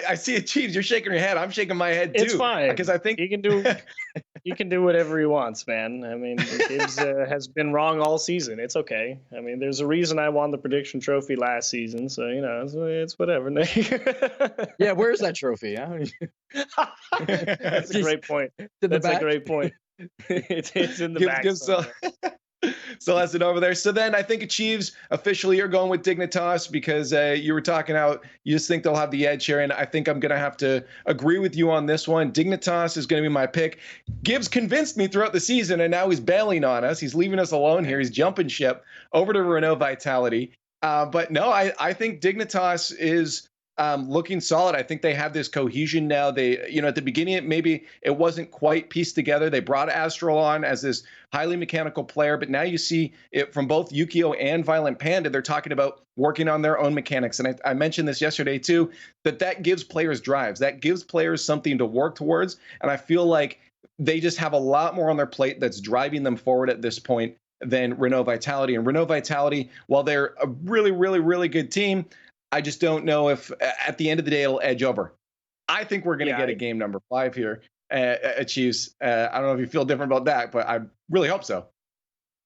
I see it, Chiefs. You're shaking your head. I'm shaking my head too. It's fine because I think he can do whatever he wants, man. I mean, Gibbs has been wrong all season. It's okay. I mean, there's a reason I won the prediction trophy last season, so it's whatever. Yeah, where's that trophy? That's a great point. That's a great point. It's in the back. So that's it over there. So then I think Chiefs officially you're going with Dignitas because you were talking out. You just think they'll have the edge here, and I think I'm going to have to agree with you on this one. Dignitas is going to be my pick. Gibbs convinced me throughout the season, and now he's bailing on us. He's leaving us alone here. He's jumping ship over to Renault Vitality. But no, I think Dignitas is looking solid. I think they have this cohesion now. They, at the beginning, maybe it wasn't quite pieced together. They brought Astral on as this highly mechanical player, but now you see it from both Yukio and Violent Panda. They're talking about working on their own mechanics. And I mentioned this yesterday too, that gives players drives. That gives players something to work towards. And I feel like they just have a lot more on their plate that's driving them forward at this point than Renault Vitality. And Renault Vitality, while they're a really, really, really good team, I just don't know if at the end of the day it'll edge over. I think we're going to get a game number 5 here at Chiefs. I don't know if you feel different about that, but I really hope so.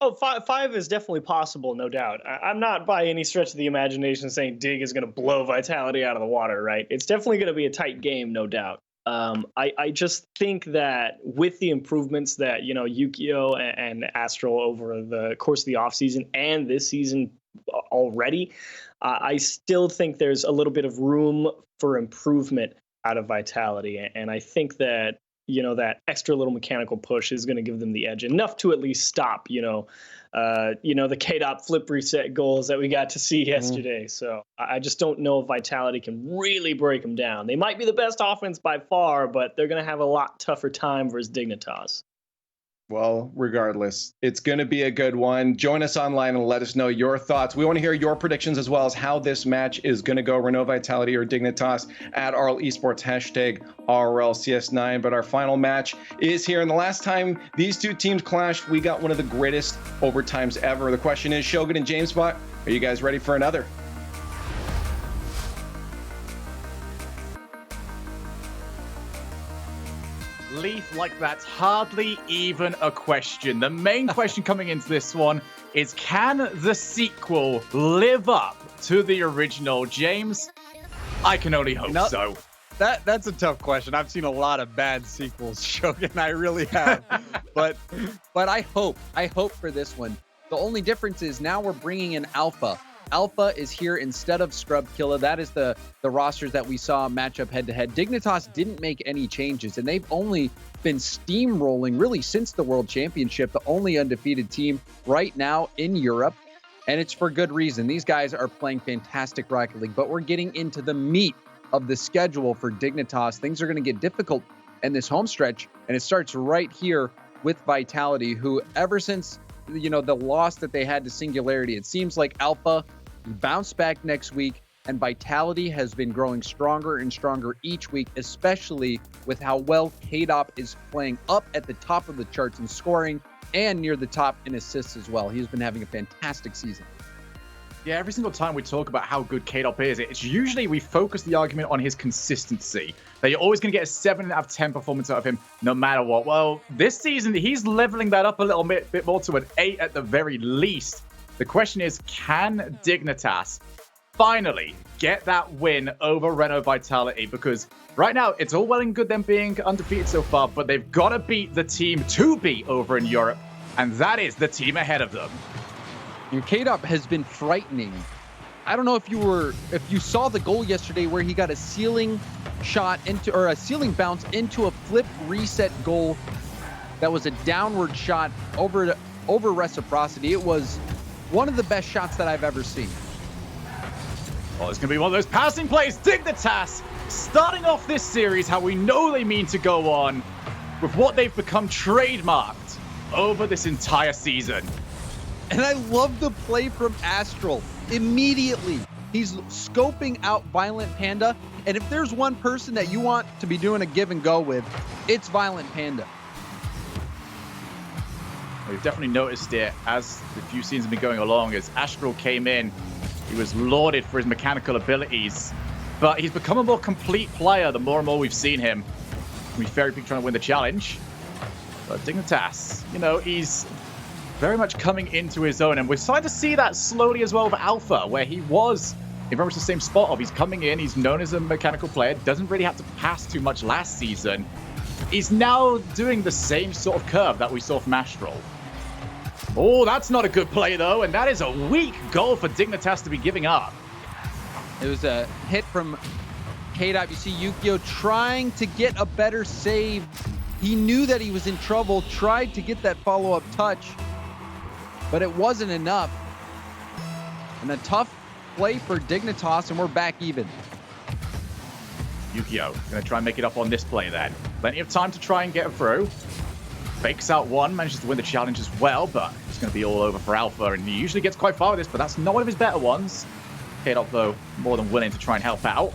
Oh, 5 is definitely possible, no doubt. I'm not by any stretch of the imagination saying Dig is going to blow Vitality out of the water, right? It's definitely going to be a tight game, no doubt. I just think that with the improvements that, Yukio and Astral over the course of the offseason and this season already, I still think there's a little bit of room for improvement out of Vitality. And I think that, that extra little mechanical push is going to give them the edge enough to at least stop, the K-Dop flip reset goals that we got to see yesterday. So I just don't know if Vitality can really break them down. They might be the best offense by far, but they're going to have a lot tougher time versus Dignitas. Well, regardless, it's going to be a good one. Join us online and let us know your thoughts. We want to hear your predictions as well as how this match is going to go, Renault Vitality or Dignitas, at RL Esports, #RLCS9. But our final match is here. And the last time these two teams clashed, we got one of the greatest overtimes ever. The question is, Shogun and Jamespot, are you guys ready for another? underneath like that's hardly even a question. The main question coming into this one is, can the sequel live up to the original? James, I can only hope so. That's a tough question. I've seen a lot of bad sequels, Shogun. I really have. but I hope for this one. The only difference is now we're bringing in Alpha. Alpha is here instead of Scrub Killa. That is the rosters that we saw match up head to head. Dignitas didn't make any changes, and they've only been steamrolling really since the World Championship, the only undefeated team right now in Europe. And it's for good reason. These guys are playing fantastic Rocket League, but we're getting into the meat of the schedule for Dignitas. Things are going to get difficult in this home stretch, and it starts right here with Vitality, who ever since the loss that they had to Singularity, it seems like Alpha bounced back next week, and Vitality has been growing stronger and stronger each week, especially with how well KDOP is playing up at the top of the charts in scoring and near the top in assists as well. He's been having a fantastic season. Yeah, every single time we talk about how good KDOP is, it's usually we focus the argument on his consistency. That you're always going to get a 7 out of 10 performance out of him no matter what. Well, this season, he's leveling that up a little bit more to an 8 at the very least. The question is, can Dignitas finally get that win over Renault Vitality? Because right now, it's all well and good them being undefeated so far, but they've got to beat the team to beat over in Europe, and that is the team ahead of them. KDOP has been frightening. I don't know if you saw the goal yesterday where he got a ceiling bounce into a flip reset goal that was a downward shot over Reciprocity. It was one of the best shots that I've ever seen. Oh, it's going to be one of those passing plays. Dignitas starting off this series how we know they mean to go on with what they've become trademarked over this entire season. And I love the play from Astral. Immediately, he's scoping out Violent Panda. And if there's one person that you want to be doing a give and go with, it's Violent Panda. We've definitely noticed it as the few scenes have been going along. As Astral came in, he was lauded for his mechanical abilities, but he's become a more complete player the more and more we've seen him. He's very big trying to win the challenge. But Dignitas, he's very much coming into his own, and we're starting to see that slowly as well with Alpha, where he was in very much the same spot of he's coming in, he's known as a mechanical player, doesn't really have to pass too much last season. He's now doing the same sort of curve that we saw from Astral. Oh, that's not a good play, though, and that is a weak goal for Dignitas to be giving up. It was a hit from KDOP. You see Yukio trying to get a better save. He knew that he was in trouble, tried to get that follow-up touch, but it wasn't enough. And a tough play for Dignitas, and we're back even. Yukio going to try and make it up on this play then. Plenty of time to try and get through. Fakes out one, manages to win the challenge as well, but it's going to be all over for Alpha, and he usually gets quite far with this, but that's not one of his better ones. KDOP, though, more than willing to try and help out.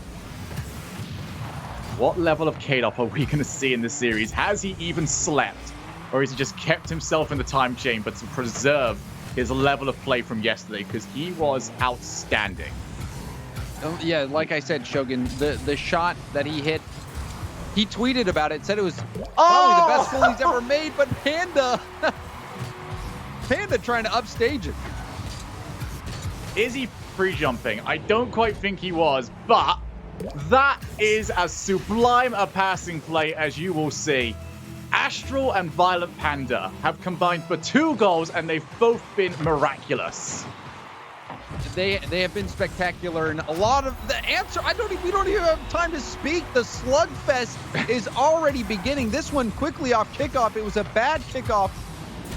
What level of KDOP are we going to see in this series? Has he even slept? Or has he just kept himself in the time chamber to preserve his level of play from yesterday? Because he was outstanding. Yeah, like I said, Shogun, the shot that he hit, he tweeted about it, said it was probably the best goal he's ever made, but Panda trying to upstage it. Is he free jumping? I don't quite think he was, but that is as sublime a passing play as you will see. Astral and Violent Panda have combined for 2 goals, and they've both been miraculous. They have been spectacular, and a lot of the answer, we don't even have time to speak. The slugfest is already beginning. This one quickly off kickoff. It was a bad kickoff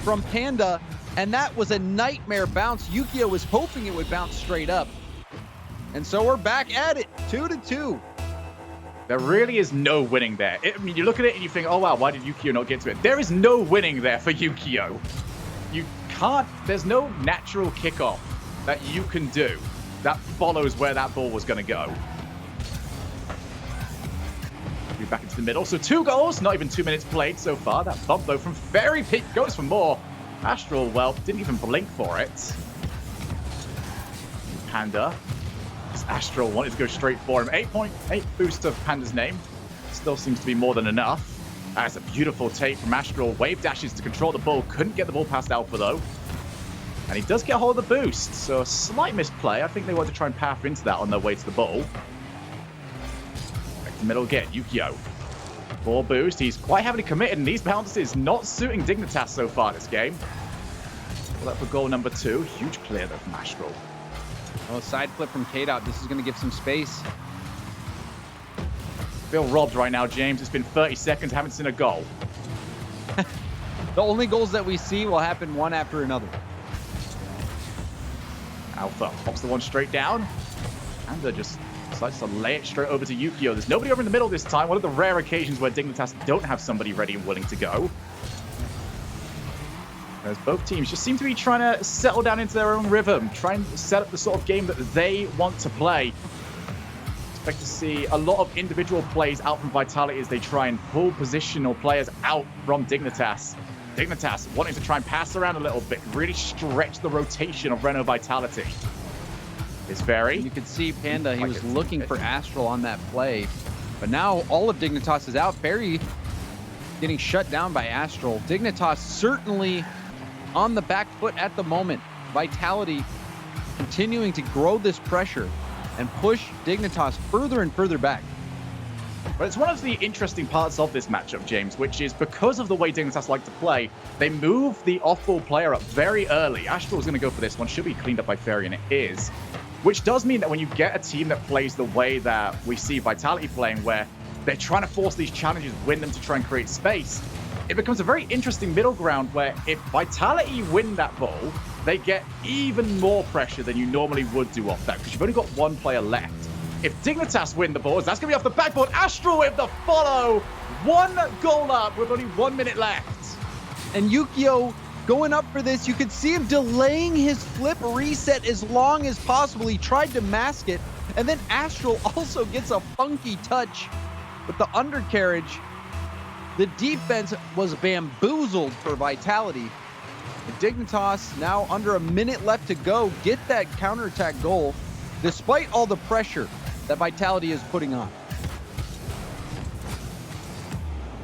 from Panda, and that was a nightmare bounce. Yukio was hoping it would bounce straight up. And so we're back at it, 2-2. There really is no winning there. I mean, you look at it and you think, oh wow, why did Yukio not get to it? There is no winning there for Yukio. You can't, there's no natural kickoff that you can do that follows where that ball was going to go. Move back into the middle. So 2 goals, not even 2 minutes played so far. That bump though from Fairy Peak goes for more. Astral, well, didn't even blink for it. Panda. Astral wanted to go straight for him. 8.8 boost of Panda's name. Still seems to be more than enough. That's a beautiful take from Astral. Wave dashes to control the ball. Couldn't get the ball past Alpha, though. And he does get a hold of the boost. So a slight misplay. I think they want to try and path into that on their way to the ball. Back to middle again. Yukio. Ball boost. He's quite heavily committed, and these bounces not suiting Dignitas so far this game. Well, that for goal number 2. Huge clear, though, from Astral. Oh, side flip from K-Dot. This is going to give some space. Feel robbed right now, James. It's been 30 seconds. Haven't seen a goal. The only goals that we see will happen one after another. Alpha pops the one straight down. And they just decides to lay it straight over to Yukio. There's nobody over in the middle this time. One of the rare occasions where Dignitas don't have somebody ready and willing to go. As both teams just seem to be trying to settle down into their own rhythm, try and set up the sort of game that they want to play. Expect to see a lot of individual plays out from Vitality as they try and pull positional players out from Dignitas. Dignitas wanting to try and pass around a little bit, really stretch the rotation of Renault Vitality. It's Ferry. You could see Panda, he was looking for Astral on that play. But now all of Dignitas is out. Ferry getting shut down by Astral. Dignitas certainly on the back foot at the moment. Vitality continuing to grow this pressure and push Dignitas further and further back. But it's one of the interesting parts of this matchup, James, which is because of the way Dignitas like to play, they move the off-ball player up very early. Astral's going to go for this one. Should be cleaned up by Ferry, and it is. Which does mean that when you get a team that plays the way that we see Vitality playing, where they're trying to force these challenges, win them to try and create space, it becomes a very interesting middle ground where if Vitality win that ball, they get even more pressure than you normally would do off that, because you've only got one player left. If Dignitas win the balls, that's going to be off the backboard. Astral with the follow. 1 goal up with only 1 minute left. And Yukio going up for this. You could see him delaying his flip reset as long as possible. He tried to mask it. And then Astral also gets a funky touch with the undercarriage. The defense was bamboozled for Vitality. And Dignitas, now under a minute left to go, get that counterattack goal, despite all the pressure that Vitality is putting on.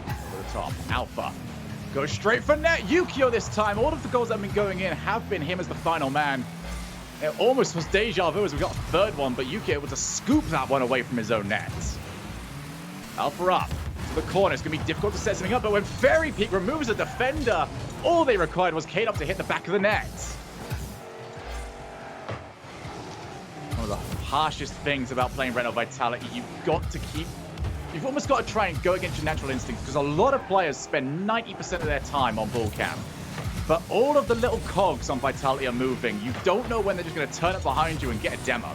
Over the top, Alpha goes straight for net. Yukio this time. All of the goals that have been going in have been him as the final man. It almost was deja vu as we got a third one, but Yukio able to scoop that one away from his own net. Alpha up to the corner. It's going to be difficult to set something up, but when Fairy Peak removes a defender, all they required was K-Dub to hit the back of the net. One of the harshest things about playing Renault Vitality, you've almost got to try and go against your natural instincts, because a lot of players spend 90% of their time on ball cam. But all of the little cogs on Vitality are moving. You don't know when they're just going to turn up behind you and get a demo.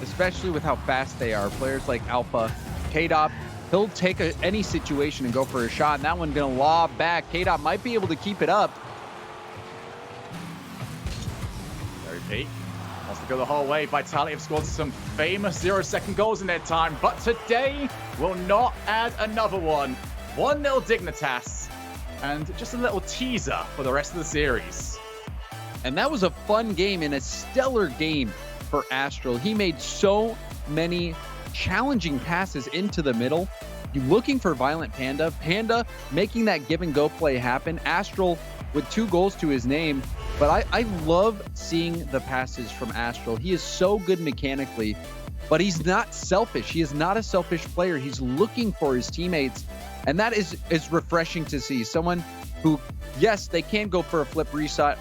Especially with how fast they are. Players like Alpha, K-Dop, he'll take any situation and go for a shot. And that one going to lob back. K-Dop might be able to keep it up. Very peak. Wants to go the whole way. Vitality have scored some famous 0-second goals in their time, but today will not add another one. 1-0 Dignitas, and just a little teaser for the rest of the series. And that was a fun game and a stellar game for Astral. He made so many challenging passes into the middle. You looking for Violent Panda. Panda making that give and go play happen. Astral with 2 goals to his name. But I love seeing the passes from Astral. He is so good mechanically, but he's not selfish. He is not a selfish player. He's looking for his teammates, and that is refreshing to see. Someone who, yes, they can go for a flip reset,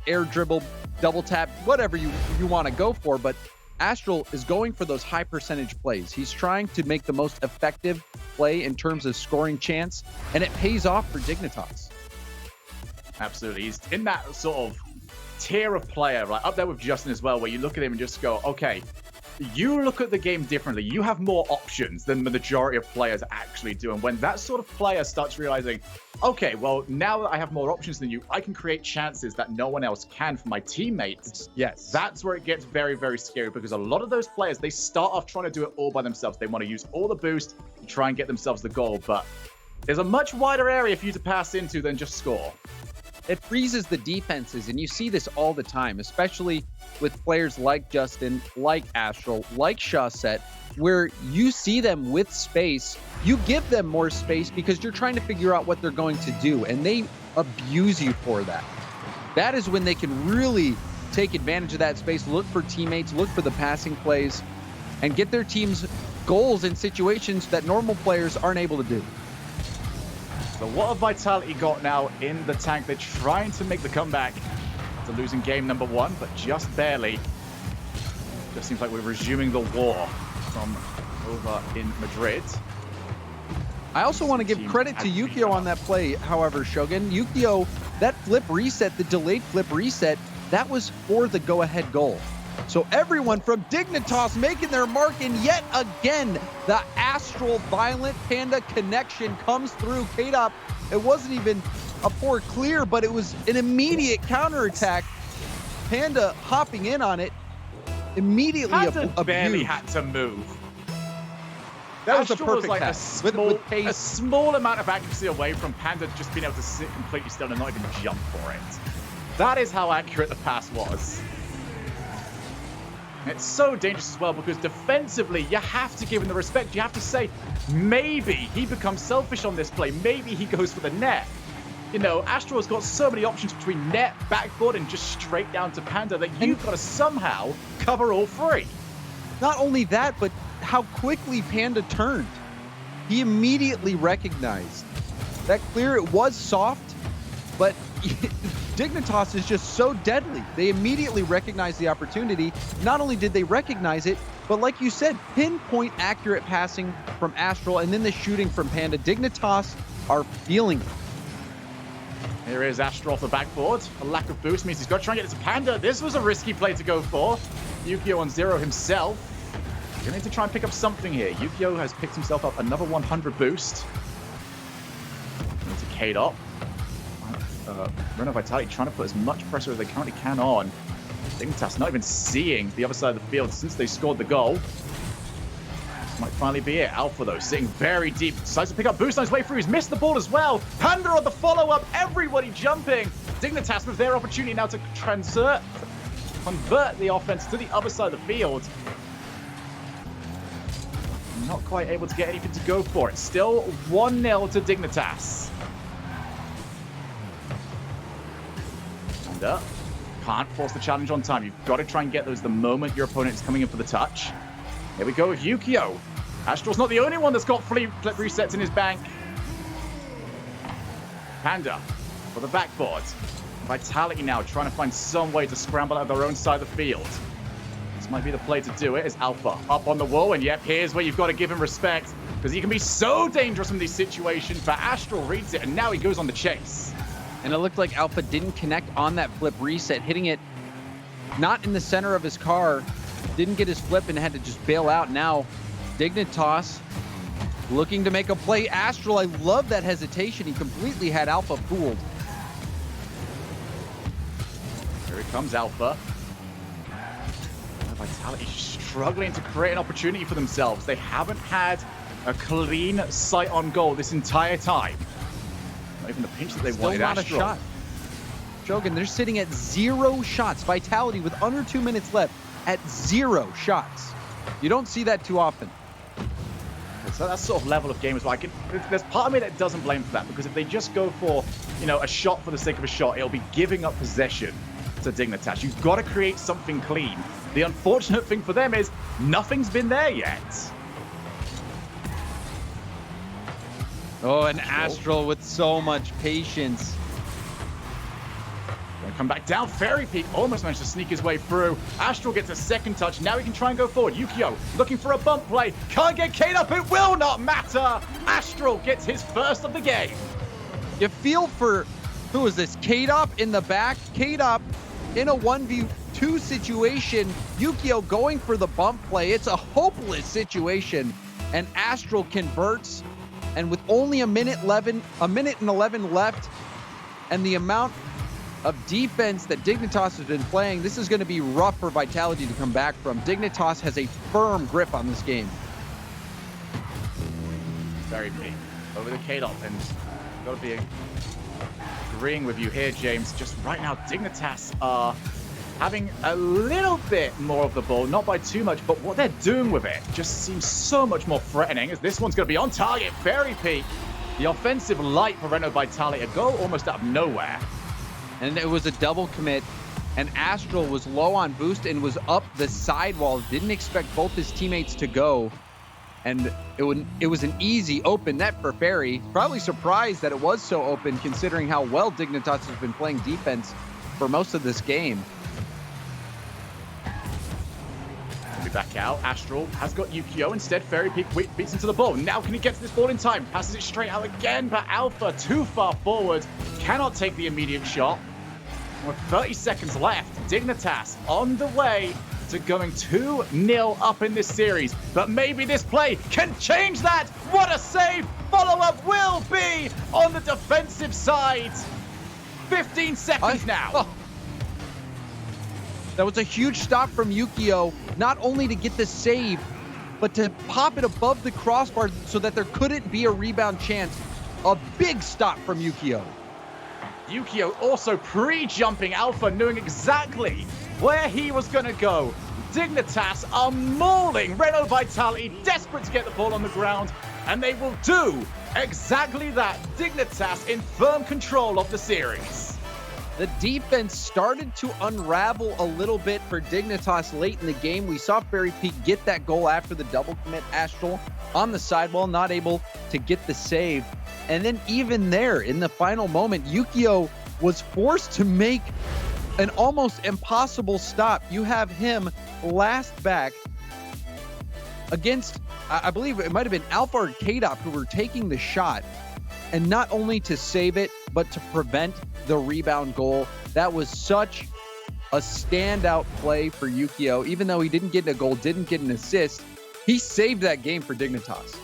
air dribble, double tap, whatever you want to go for, but Astral is going for those high percentage plays. He's trying to make the most effective play in terms of scoring chance, and it pays off for Dignitas. Absolutely. He's in that sort of tier of player, right up there with Justin as well, where you look at him and just go, okay, you look at the game differently. You have more options than the majority of players actually do. And when that sort of player starts realizing, okay, well, now that I have more options than you, I can create chances that no one else can for my teammates. Yes. That's where it gets very, very scary, because a lot of those players, they start off trying to do it all by themselves. They want to use all the boost to try and get themselves the goal. But there's a much wider area for you to pass into than just score. it freezes the defenses, and you see this all the time, especially with players like Justin, like Astral, like Shawset, where you see them with space. You give them more space because you're trying to figure out what they're going to do, and they abuse you for that. That is when they can really take advantage of that space, look for teammates, look for the passing plays, and get their team's goals in situations that normal players aren't able to do. So what have Vitality got now in the tank? They're trying to make the comeback after losing game number 1, but just barely. Just seems like we're resuming the war from over in Madrid. I also want to give credit to Yukio on that play, however, Shogun. Yukio, that flip reset, the delayed flip reset, that was for the go-ahead goal. So everyone from Dignitas making their mark, and yet again, the Astral Violent Panda connection comes through. K-Dop, it wasn't even a poor clear, but it was an immediate counterattack. Panda hopping in on it, immediately Panda barely had to move. That was a Astral perfect like pass. a small amount of accuracy away from Panda just being able to sit completely still and not even jump for it. That is how accurate the pass was. It's so dangerous as well because defensively, you have to give him the respect. You have to say, maybe he becomes selfish on this play. Maybe he goes for the net. You know, Astral's got so many options between net, backboard, and just straight down to Panda that you've got to somehow cover all three. Not only that, but how quickly Panda turned. He immediately recognized that clear. It was soft, but Dignitas is just so deadly. They immediately recognized the opportunity. Not only did they recognize it, but like you said, pinpoint accurate passing from Astral and then the shooting from Panda. Dignitas are feeling it. Here is Astral off the backboard. A lack of boost means he's got to try and get it to Panda. This was a risky play to go for. Yukio on 0 himself. You're going to need to try and pick up something here. Yukio has picked himself up another 100 boost. Into K-Dop. Renault Vitality trying to put as much pressure as they currently can on. Dignitas not even seeing the other side of the field since they scored the goal. This might finally be it. Alpha, though, sitting very deep. Decides to pick up boost on his way through. He's missed the ball as well. Panda on the follow-up. Everybody jumping. Dignitas with their opportunity now to convert the offense to the other side of the field. Not quite able to get anything to go for it. Still 1-0 to Dignitas. Can't force the challenge on time. You've got to try and get those the moment your opponent is coming in for the touch. Here we go with Yukio. Astral's not the only one that's got flip resets in his bank. Panda for the backboard. Vitality now trying to find some way to scramble out of their own side of the field. This might be the play to do it. Is Alpha up on the wall? And yep, here's where you've got to give him respect because he can be so dangerous in these situations. But Astral reads it and now he goes on the chase. And it looked like Alpha didn't connect on that flip reset, hitting it not in the center of his car, didn't get his flip and had to just bail out. Now, Dignitas looking to make a play. Astral, I love that hesitation. He completely had Alpha fooled. Here comes Alpha. Vitality struggling to create an opportunity for themselves. They haven't had a clean sight on goal this entire time. Not even the pinch that they Still wanted. not a shot. Shogun, they're sitting at 0 shots. Vitality with under 2 minutes left at 0 shots. You don't see that too often. So that sort of level of game as well. There's part of me that doesn't blame for that because if they just go for, you know, a shot for the sake of a shot, it'll be giving up possession to Dignitas. You've got to create something clean. The unfortunate thing for them is nothing's been there yet. Oh, and Astral with so much patience. Gonna come back down. Fairy Peak almost managed to sneak his way through. Astral gets a second touch. Now he can try and go forward. Yukio looking for a bump play. Can't get Kate up. It will not matter. Astral gets his first of the game. You feel for, who is this? K-Dop in the back. K-Dop in a 1v2 situation. Yukio going for the bump play. It's a hopeless situation. And Astral converts. And with only a minute and 11 left, and the amount of defense that Dignitas has been playing, this is going to be rough for Vitality to come back from. Dignitas has a firm grip on this game. Very big. Over the K-Dop, and got to be a agreeing with you here, James. Just right now, Dignitas are having a little bit more of the ball, not by too much, but what they're doing with it just seems so much more threatening, as this one's going to be on target. Fairy Peak, the offensive light for Renault Vitality, a goal almost out of nowhere. And it was a double commit, and Astral was low on boost and was up the sidewall. Didn't expect both his teammates to go. And it was an easy open net for Fairy. Probably surprised that it was so open, considering how well Dignitas has been playing defense for most of this game. Be back out. Astral has got Yukio. Instead, Fairy Peak beats into the ball. Now can he get to this ball in time? Passes it straight out again, but Alpha too far forward. Cannot take the immediate shot. With 30 seconds left, Dignitas on the way to going 2-0 up in this series. But maybe this play can change that. What a save! Follow-up will be on the defensive side. 15 seconds now. Oh. That was a huge stop from Yukio, not only to get the save, but to pop it above the crossbar so that there couldn't be a rebound chance. A big stop from Yukio. Yukio also pre-jumping Alpha, knowing exactly where he was going to go. Dignitas are mauling Renault Vitality, desperate to get the ball on the ground, and they will do exactly that. Dignitas in firm control of the series. The defense started to unravel a little bit for Dignitas late in the game. We saw Fairy Peak get that goal after the double commit. Astral on the sidewall, not able to get the save. And then even there, in the final moment, Yukio was forced to make an almost impossible stop. You have him last back against, I believe it might have been Alpha or KDOP who were taking the shot. And not only to save it, but to prevent the rebound goal. That was such a standout play for Yukio. Even though he didn't get a goal, didn't get an assist, he saved that game for Dignitas.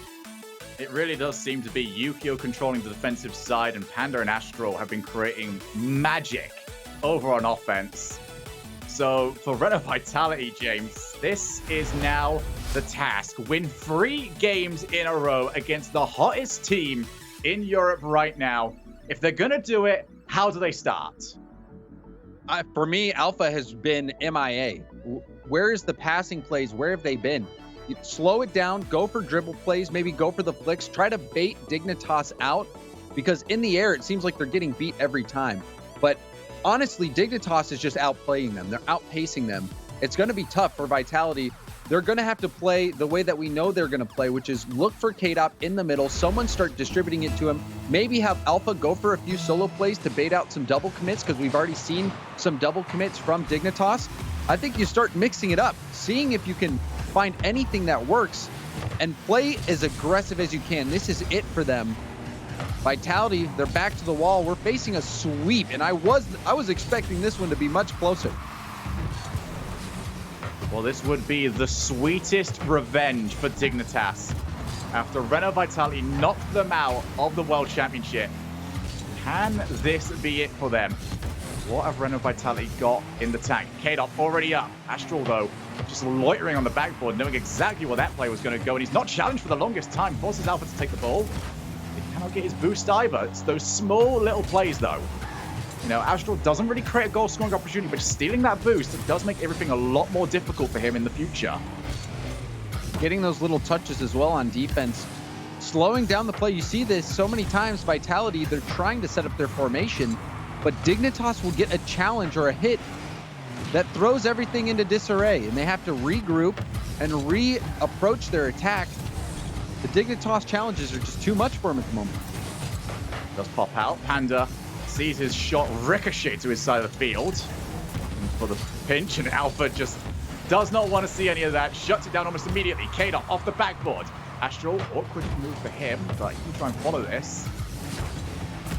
It really does seem to be Yukio controlling the defensive side, and Panda and Astral have been creating magic over on offense. So for Renault Vitality, James, this is now the task. Win 3 games in a row against the hottest team in Europe right now. If they're going to do it, how do they start? For me, Alpha has been MIA. Where is the passing plays? Where have they been? You slow it down, go for dribble plays, maybe go for the flicks, try to bait Dignitas out, because in the air, it seems like they're getting beat every time. But honestly, Dignitas is just outplaying them. They're outpacing them. It's going to be tough for Vitality. They're going to have to play the way that we know they're going to play, which is look for KDOP in the middle, someone start distributing it to him, maybe have Alpha go for a few solo plays to bait out some double commits, because we've already seen some double commits from Dignitas. I think you start mixing it up, seeing if you can find anything that works, and play as aggressive as you can. This is it for them. Vitality, they're back to the wall. We're facing a sweep, and I was expecting this one to be much closer. Well, this would be the sweetest revenge for Dignitas after Renault Vitality knocked them out of the World Championship. Can this be it for them? What have Renault Vitality got in the tank? KDOP already up. Astral, though, just loitering on the backboard, knowing exactly where that play was going to go, and he's not challenged for the longest time. Forces Alpha to take the ball. He cannot get his boost either. It's those small little plays, though. You know, Astral doesn't really create a goal-scoring opportunity, but stealing that boost, it does make everything a lot more difficult for him in the future. Getting those little touches as well on defense. Slowing down the play. You see this so many times, Vitality, they're trying to set up their formation, but Dignitas will get a challenge or a hit that throws everything into disarray, and they have to regroup and re-approach their attack. The Dignitas challenges are just too much for him at the moment. Does pop out. Panda sees his shot ricochet to his side of the field for the pinch, and Alpha just does not want to see any of that. Shuts it down almost immediately. KDOP off the backboard. Astral, awkward move for him, but he can try and follow this.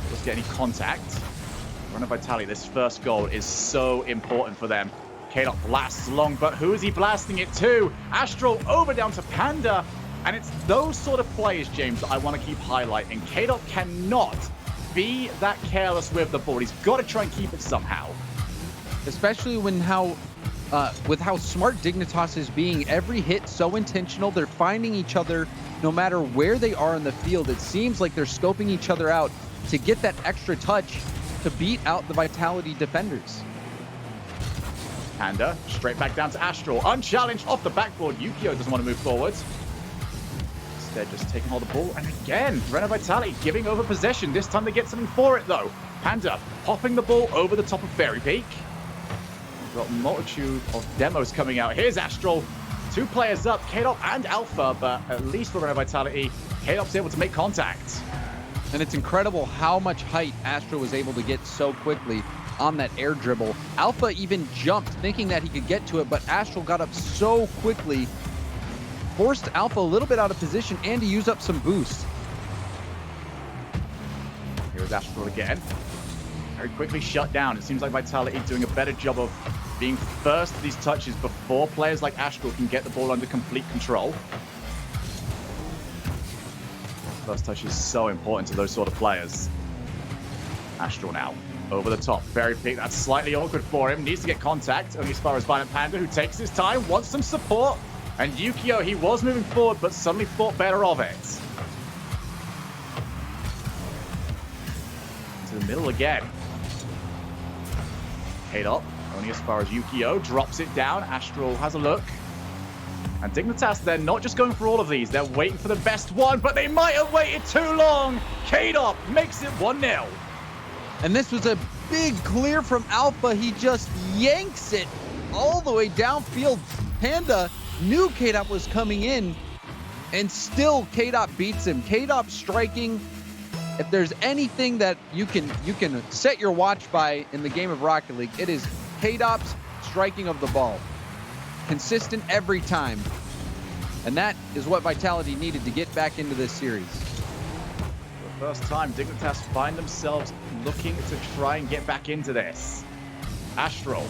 Doesn't get any contact. Renault Vitality, this first goal is so important for them. KDOP blasts long, but who is he blasting it to? Astral over down to Panda, and it's those sort of plays, James, that I want to keep highlighting. KDOP cannot be that careless with the ball. He's got to try and keep it somehow. Especially when with how smart Dignitas is being. Every hit so intentional. They're finding each other no matter where they are in the field. It seems like they're scoping each other out to get that extra touch. to beat out the Vitality defenders. Panda straight back down to Astral. Unchallenged off the backboard. Yukio doesn't want to move forwards. Instead, just taking hold of the ball. And again, Renault Vitality giving over possession. This time they get something for it, though. Panda popping the ball over the top of Fairy Peak. We've got a multitude of demos coming out. Here's Astral. 2 players up, K-Dop and Alpha, but at least for Renault Vitality, K-Dop's able to make contact. And it's incredible how much height Astral was able to get so quickly on that air dribble. Alpha even jumped thinking that he could get to it, but Astral got up so quickly, forced Alpha a little bit out of position and to use up some boost. Here's Astral again. Very quickly shut down. It seems like Vitality doing a better job of being first to these touches before players like Astral can get the ball under complete control. First touch is so important to those sort of players. Astral now. Over the top. Fairy Peak, that's slightly awkward for him. Needs to get contact. Only as far as Violent Panda, who takes his time, wants some support. And Yukio, he was moving forward, but suddenly thought better of it. To the middle again. K-Dop, only as far as Yukio. Drops it down. Astral has a look. And Dignitas, they're not just going for all of these. They're waiting for the best one, but they might have waited too long. K-Dop makes it 1-0. And this was a big clear from Alpha. He just yanks it all the way downfield. Panda knew K-Dop was coming in, and still K-Dop beats him. K-Dop striking. If there's anything that you can set your watch by in the game of Rocket League, it is K-Dop's striking of the ball. Consistent every time. And that is what Vitality needed to get back into this series. For the first time, Dignitas find themselves looking to try and get back into this. Astral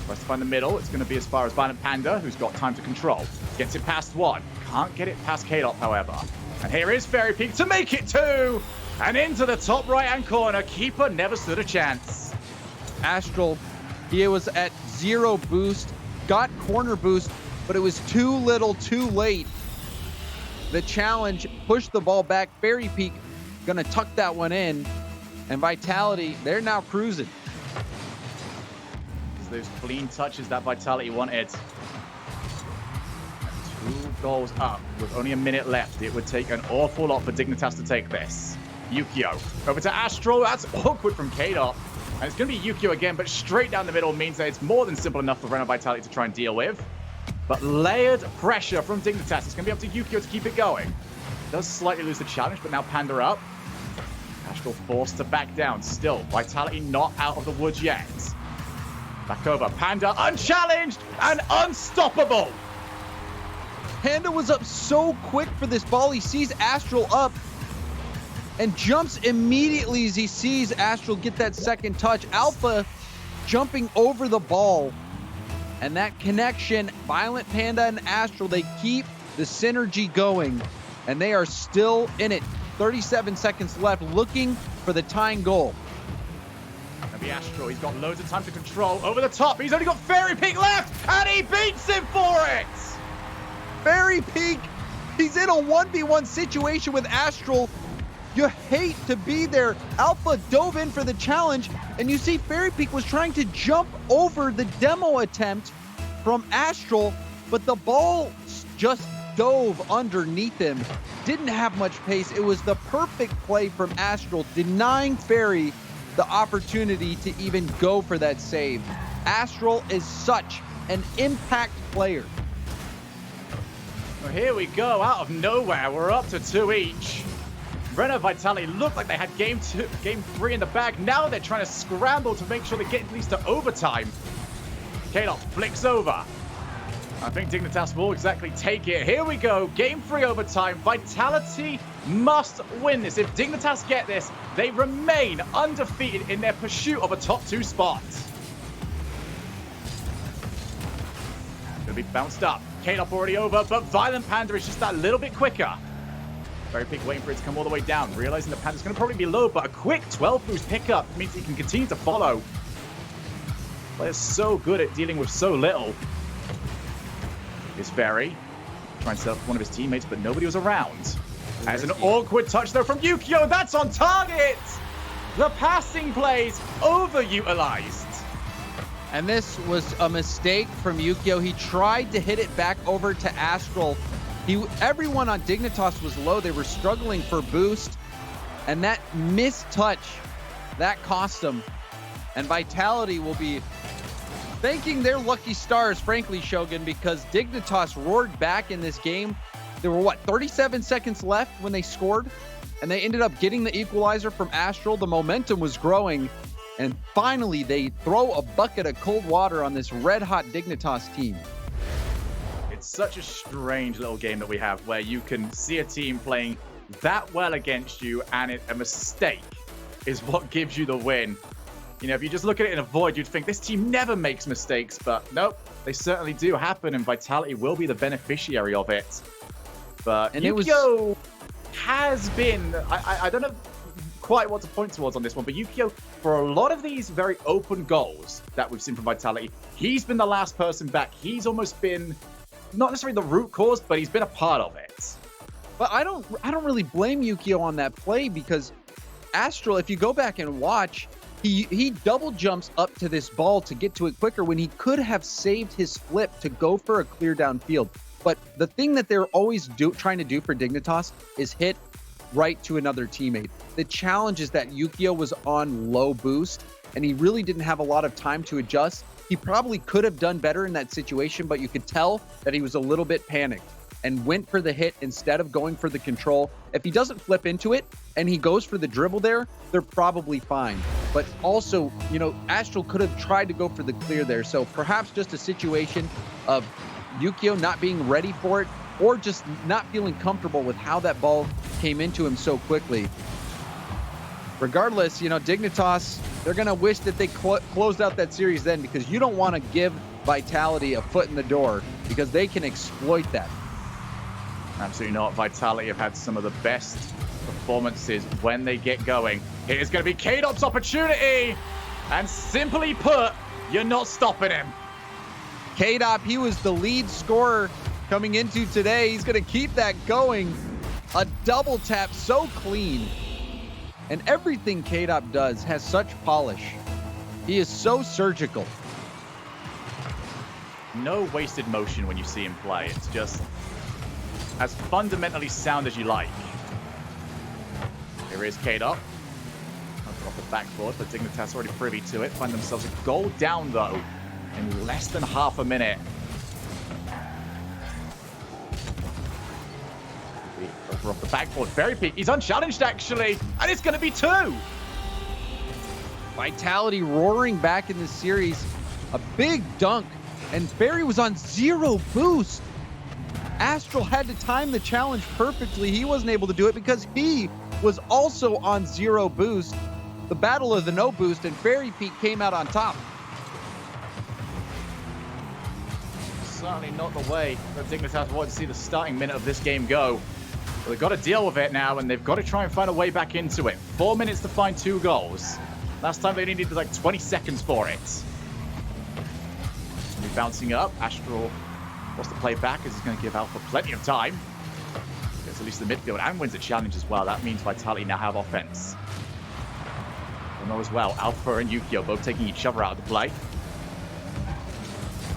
tries to find the middle. It's going to be as far as Violent Panda, who's got time to control. Gets it past 1. Can't get it past K-Dop, however. And here is Fairy Peak to make it 2. And into the top right-hand corner. Keeper never stood a chance. Astral, he was at 0 boost, got corner boost, but it was too little, too late. The challenge pushed the ball back. Fairy Peak gonna tuck that one in. And Vitality, they're now cruising. Those clean touches that Vitality wanted. 2 goals up with only a minute left. It would take an awful lot for Dignitas to take this. Yukio over to Astral. That's awkward from K-Dop. And it's going to be Yukio again, but straight down the middle means that it's more than simple enough for Renault Vitality to try and deal with. But layered pressure from Dignitas. It's going to be up to Yukio to keep it going. Does slightly lose the challenge, but now Panda up. Astral forced to back down. Still, Vitality not out of the woods yet. Back over. Panda unchallenged and unstoppable. Panda was up so quick for this ball. He sees Astral up and jumps immediately as he sees Astral get that second touch. Alpha jumping over the ball. And that connection, Violent Panda and Astral, they keep the synergy going. And they are still in it. 37 seconds left, looking for the tying goal. Gonna be Astral. He's got loads of time to control. Over the top. He's only got Fairy Peak left. And he beats him for it. Fairy Peak, he's in a 1v1 situation with Astral. You hate to be there. Alpha dove in for the challenge, and you see Fairy Peak was trying to jump over the demo attempt from Astral, but the ball just dove underneath him. Didn't have much pace. It was the perfect play from Astral, denying Fairy the opportunity to even go for that save. Astral is such an impact player. Well, here we go, out of nowhere. We're up to 2 each. Renault Vitality looked like they had game 3 in the bag. Now they're trying to scramble to make sure they get at least to overtime. K-Dop flicks over. I think Dignitas will exactly take it. Here we go, game 3 overtime. Vitality must win this. If Dignitas get this, they remain undefeated in their pursuit of a top 2 spot. Gonna be bounced up. K-Dop already over, but Violent Panda is just that little bit quicker. Fairy Peak waiting for it to come all the way down, realizing the Panda's going to probably be low, but a quick 12 boost pickup means he can continue to follow. Player's so good at dealing with so little. Here's Fairy trying to set up one of his teammates, but nobody was around. There's an awkward touch though from Yukio. That's on target. The passing plays overutilized. And this was a mistake from Yukio. He tried to hit it back over to Astral. Everyone on Dignitas was low. They were struggling for boost. And that missed touch, that cost them. And Vitality will be thanking their lucky stars, frankly, Shogun, because Dignitas roared back in this game. There were, 37 seconds left when they scored? And they ended up getting the equalizer from Astral. The momentum was growing. And finally, they throw a bucket of cold water on this red-hot Dignitas team. It's such a strange little game that we have where you can see a team playing that well against you, and a mistake is what gives you the win. You know, if you just look at it in a void, you'd think this team never makes mistakes, but nope, they certainly do happen, and Vitality will be the beneficiary of it. But Yukio has been, I don't know quite what to point towards on this one, but Yukio, for a lot of these very open goals that we've seen from Vitality, he's been the last person back. He's almost been, not necessarily the root cause, but he's been a part of it. But I don't really blame Yukio on that play, because Astral, if you go back and watch, he double jumps up to this ball to get to it quicker when he could have saved his flip to go for a clear downfield. But the thing that they're always trying to do for Dignitas is hit right to another teammate. The challenge is that Yukio was on low boost, and he really didn't have a lot of time to adjust. He probably could have done better in that situation, but you could tell that he was a little bit panicked and went for the hit instead of going for the control. If he doesn't flip into it and he goes for the dribble there, they're probably fine. But also, Astral could have tried to go for the clear there. So perhaps just a situation of Yukio not being ready for it, or just not feeling comfortable with how that ball came into him so quickly. Regardless, Dignitas, they're going to wish that they closed out that series then, because you don't want to give Vitality a foot in the door, because they can exploit that. Absolutely not. Vitality have had some of the best performances when they get going. It is going to be K-Dop's opportunity, and simply put, you're not stopping him. K-Dop, he was the lead scorer coming into today. He's going to keep that going. A double tap so clean. And everything K-Dop does has such polish. He is so surgical. No wasted motion when you see him play. It's just as fundamentally sound as you like. Here is K-Dop. Off the backboard, but Dignitas already privy to it. Find themselves a goal down, though, in less than half a minute. Over off the backboard. Very peak. He's unchallenged, actually. And it's going to be 2. Vitality roaring back in this series. A big dunk. And Barry was on 0 boost. Astral had to time the challenge perfectly. He wasn't able to do it because he was also on 0 boost. The battle of the no boost, and Fairy Peak came out on top. Certainly not the way that Dignitas wanted to see the starting minute of this game go. But they've got to deal with it now, and they've got to try and find a way back into it. 4 minutes to find 2 goals. Last time they needed like 20 seconds for it. He's bouncing up. Astral wants to play back as he's going to give Alpha plenty of time. Gets at least the midfield and wins a challenge as well. That means Vitality now have offense. Renault as well. Alpha and Yukio both taking each other out of the play.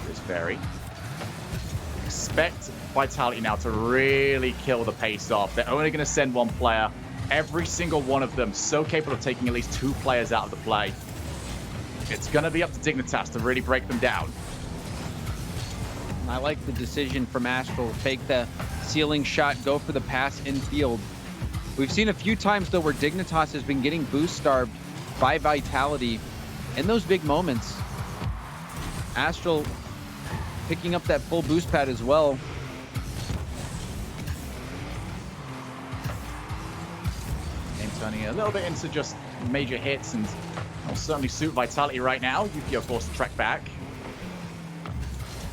Here's Fairy. Expect Vitality now to really kill the pace off. They're only going to send 1 player. Every single one of them so capable of taking at least 2 players out of the play. It's going to be up to Dignitas to really break them down. I like the decision from Astral to take the ceiling shot, go for the pass infield. We've seen a few times, though, where Dignitas has been getting boost starved by Vitality in those big moments. Astral picking up that full boost pad as well. Game turning a little bit into just major hits, and will certainly suit Vitality right now. Yukio forced to track back.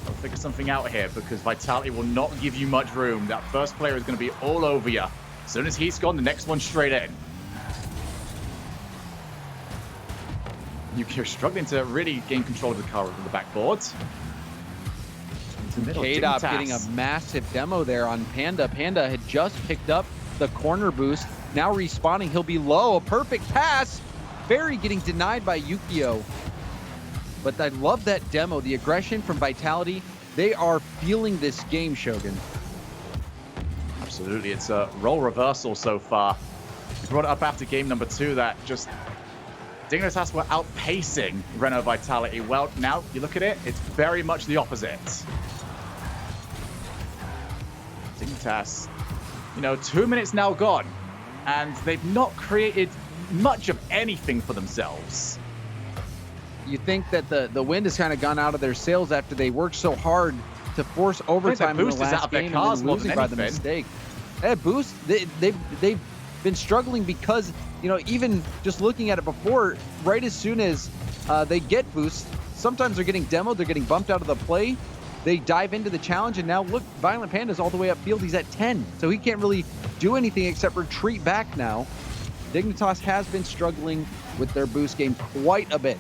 I'll figure something out here, because Vitality will not give you much room. That first player is going to be all over you. As soon as he's gone, the next one's straight in. Yukio struggling to really gain control of the car with the backboard. K-Dop getting a massive demo there on Panda. Panda had just picked up the corner boost. Now respawning, he'll be low. A perfect pass. Ferry getting denied by Yukio. But I love that demo, the aggression from Vitality. They are feeling this game, Shogun. Absolutely, it's a role reversal so far. We brought it up after game number 2 that just Dignitas were outpacing Renault Vitality. Well, now you look at it, it's very much the opposite. Dignitas, 2 minutes now gone, and they've not created much of anything for themselves. You think that the wind has kind of gone out of their sails after they worked so hard to force overtime in the last game and then losing by the mistake. That boost, they've been struggling because, even just looking at it before, right as soon as they get boosts, sometimes they're getting demoed, they're getting bumped out of the play. They dive into the challenge, and now look, Violent Panda's all the way upfield. He's at 10, so he can't really do anything except retreat back now. Dignitas has been struggling with their boost game quite a bit.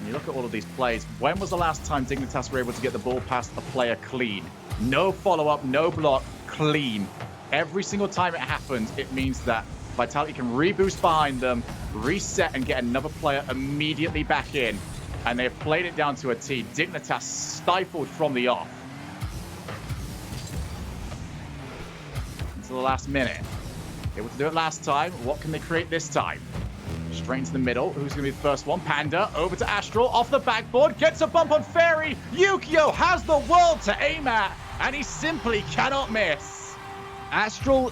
You look at all of these plays. When was the last time Dignitas were able to get the ball past a player clean? No follow-up, no block, clean. Every single time it happens, it means that Vitality can reboost behind them, reset, and get another player immediately back in. And they've played it down to a T. Dignitas stifled from the off. Into the last minute. Able to do it last time. What can they create this time? Straight into the middle. Who's going to be the first one? Panda over to Astral. Off the backboard. Gets a bump on Ferry. Yukio has the world to aim at. And he simply cannot miss. Astral,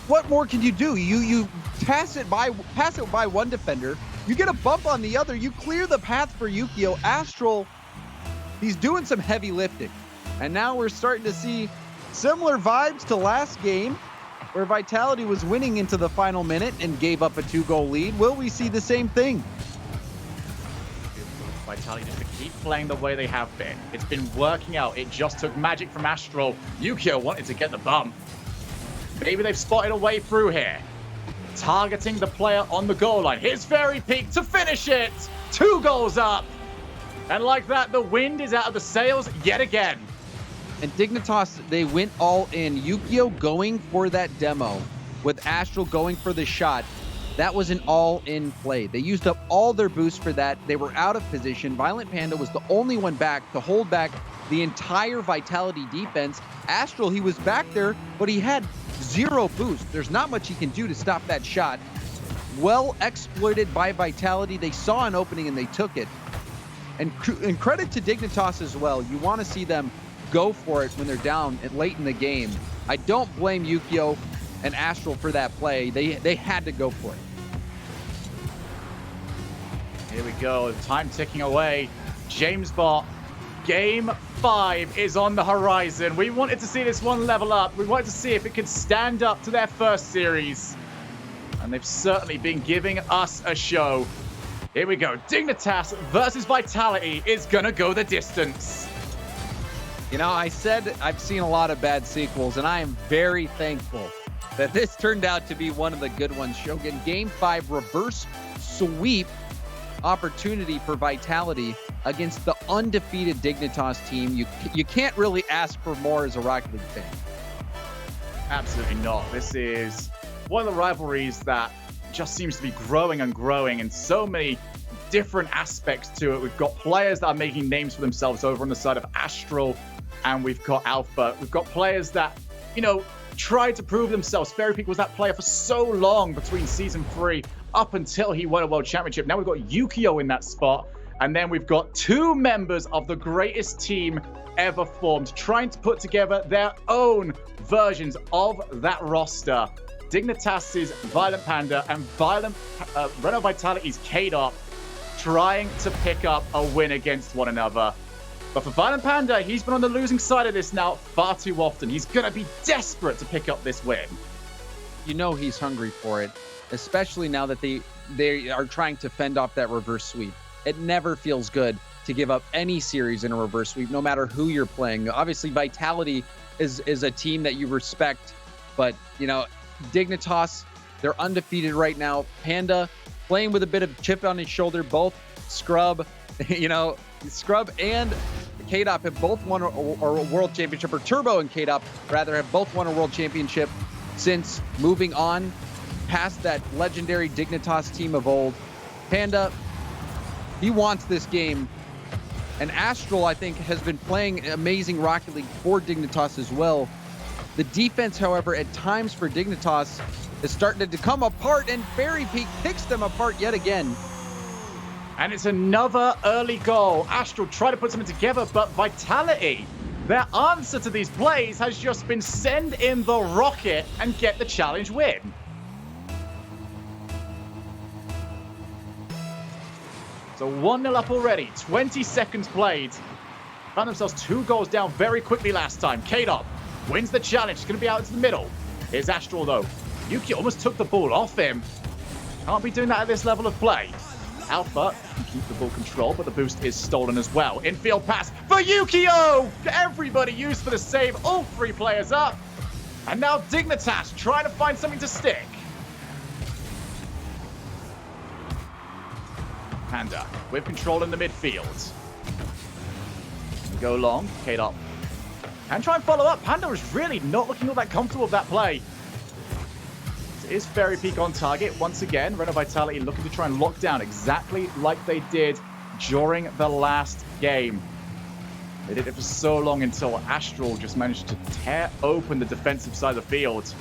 what more can you do? You pass it by one defender. You get a bump on the other. You clear the path for Yukio. Astral, he's doing some heavy lifting. And now we're starting to see similar vibes to last game, where Vitality was winning into the final minute and gave up a 2-goal lead. Will we see the same thing? Vitality just to keep playing the way they have been. It's been working out. It just took magic from Astral. Yukio wanted to get the bump. Maybe they've spotted a way through here. Targeting the player on the goal line. Here's Very Peak to finish it. 2 goals up. And like that, the wind is out of the sails yet again. And Dignitas, they went all in. Yukio going for that demo with Astral going for the shot. That was an all-in play. They used up all their boosts for that. They were out of position. Violent Panda was the only one back to hold back the entire Vitality defense. Astral, he was back there, but he had 0 boost. There's not much he can do to stop that shot. Well exploited by Vitality. They saw an opening and they took it. And credit to Dignitas as well. You want to see them go for it when they're down late in the game. I don't blame Yukio and Astral for that play. They had to go for it. Here we go. Time ticking away. James Bot. Game 5 is on the horizon. We wanted to see this one level up. We wanted to see if it could stand up to their first series. And they've certainly been giving us a show. Here we go. Dignitas versus Vitality is going to go the distance. I said I've seen a lot of bad sequels, and I am very thankful that this turned out to be one of the good ones. Shogun, Game 5 reverse sweep opportunity for Vitality against the undefeated Dignitas team. You can't really ask for more as a Rocket League fan. Absolutely not. This is one of the rivalries that just seems to be growing and growing, and so many different aspects to it. We've got players that are making names for themselves over on the side of Astral, and we've got Alpha. We've got players that, tried to prove themselves. Fairy Peak was that player for so long between Season 3 up until he won a World Championship. Now we've got Yukio in that spot, and then we've got 2 members of the greatest team ever formed trying to put together their own versions of that roster. Dignitas' Violent Panda and Renault Vitality's K-Dot trying to pick up a win against one another. But for Violent Panda, he's been on the losing side of this now far too often. He's going to be desperate to pick up this win. He's hungry for it, especially now that they are trying to fend off that reverse sweep. It never feels good to give up any series in a reverse sweep, no matter who you're playing. Obviously, Vitality is a team that you respect, but, Dignitas, they're undefeated right now. Panda playing with a bit of chip on his shoulder. Both Scrub and K-Dop have both won a world championship, or Turbo and K-Dop rather have both won a world championship since moving on. past that legendary Dignitas team of old. Panda, he wants this game. And Astral, I think, has been playing amazing Rocket League for Dignitas as well. The defense, however, at times for Dignitas is starting to come apart, and Fairy Peak picks them apart yet again. And it's another early goal. Astral tried to put something together, but Vitality, their answer to these plays has just been send in the rocket and get the challenge win. So 1-0 up already, 20 seconds played. Found themselves 2 goals down very quickly last time. K-Dop wins the challenge. It's going to be out into the middle. Here's Astral, though. Yuki almost took the ball off him. Can't be doing that at this level of play. Alpha can keep the ball control, but the boost is stolen as well. Infield pass for Yukio! Everybody used for the save. All 3 players up. And now Dignitas trying to find something to stick. Panda with control in the midfield. Go long. K-Dop and try and follow up. Panda is really not looking all that comfortable with that play. It is Fairy Peak on target once again. Renault Vitality looking to try and lock down exactly like they did during the last game. They did it for so long until Astral just managed to tear open the defensive side of the field.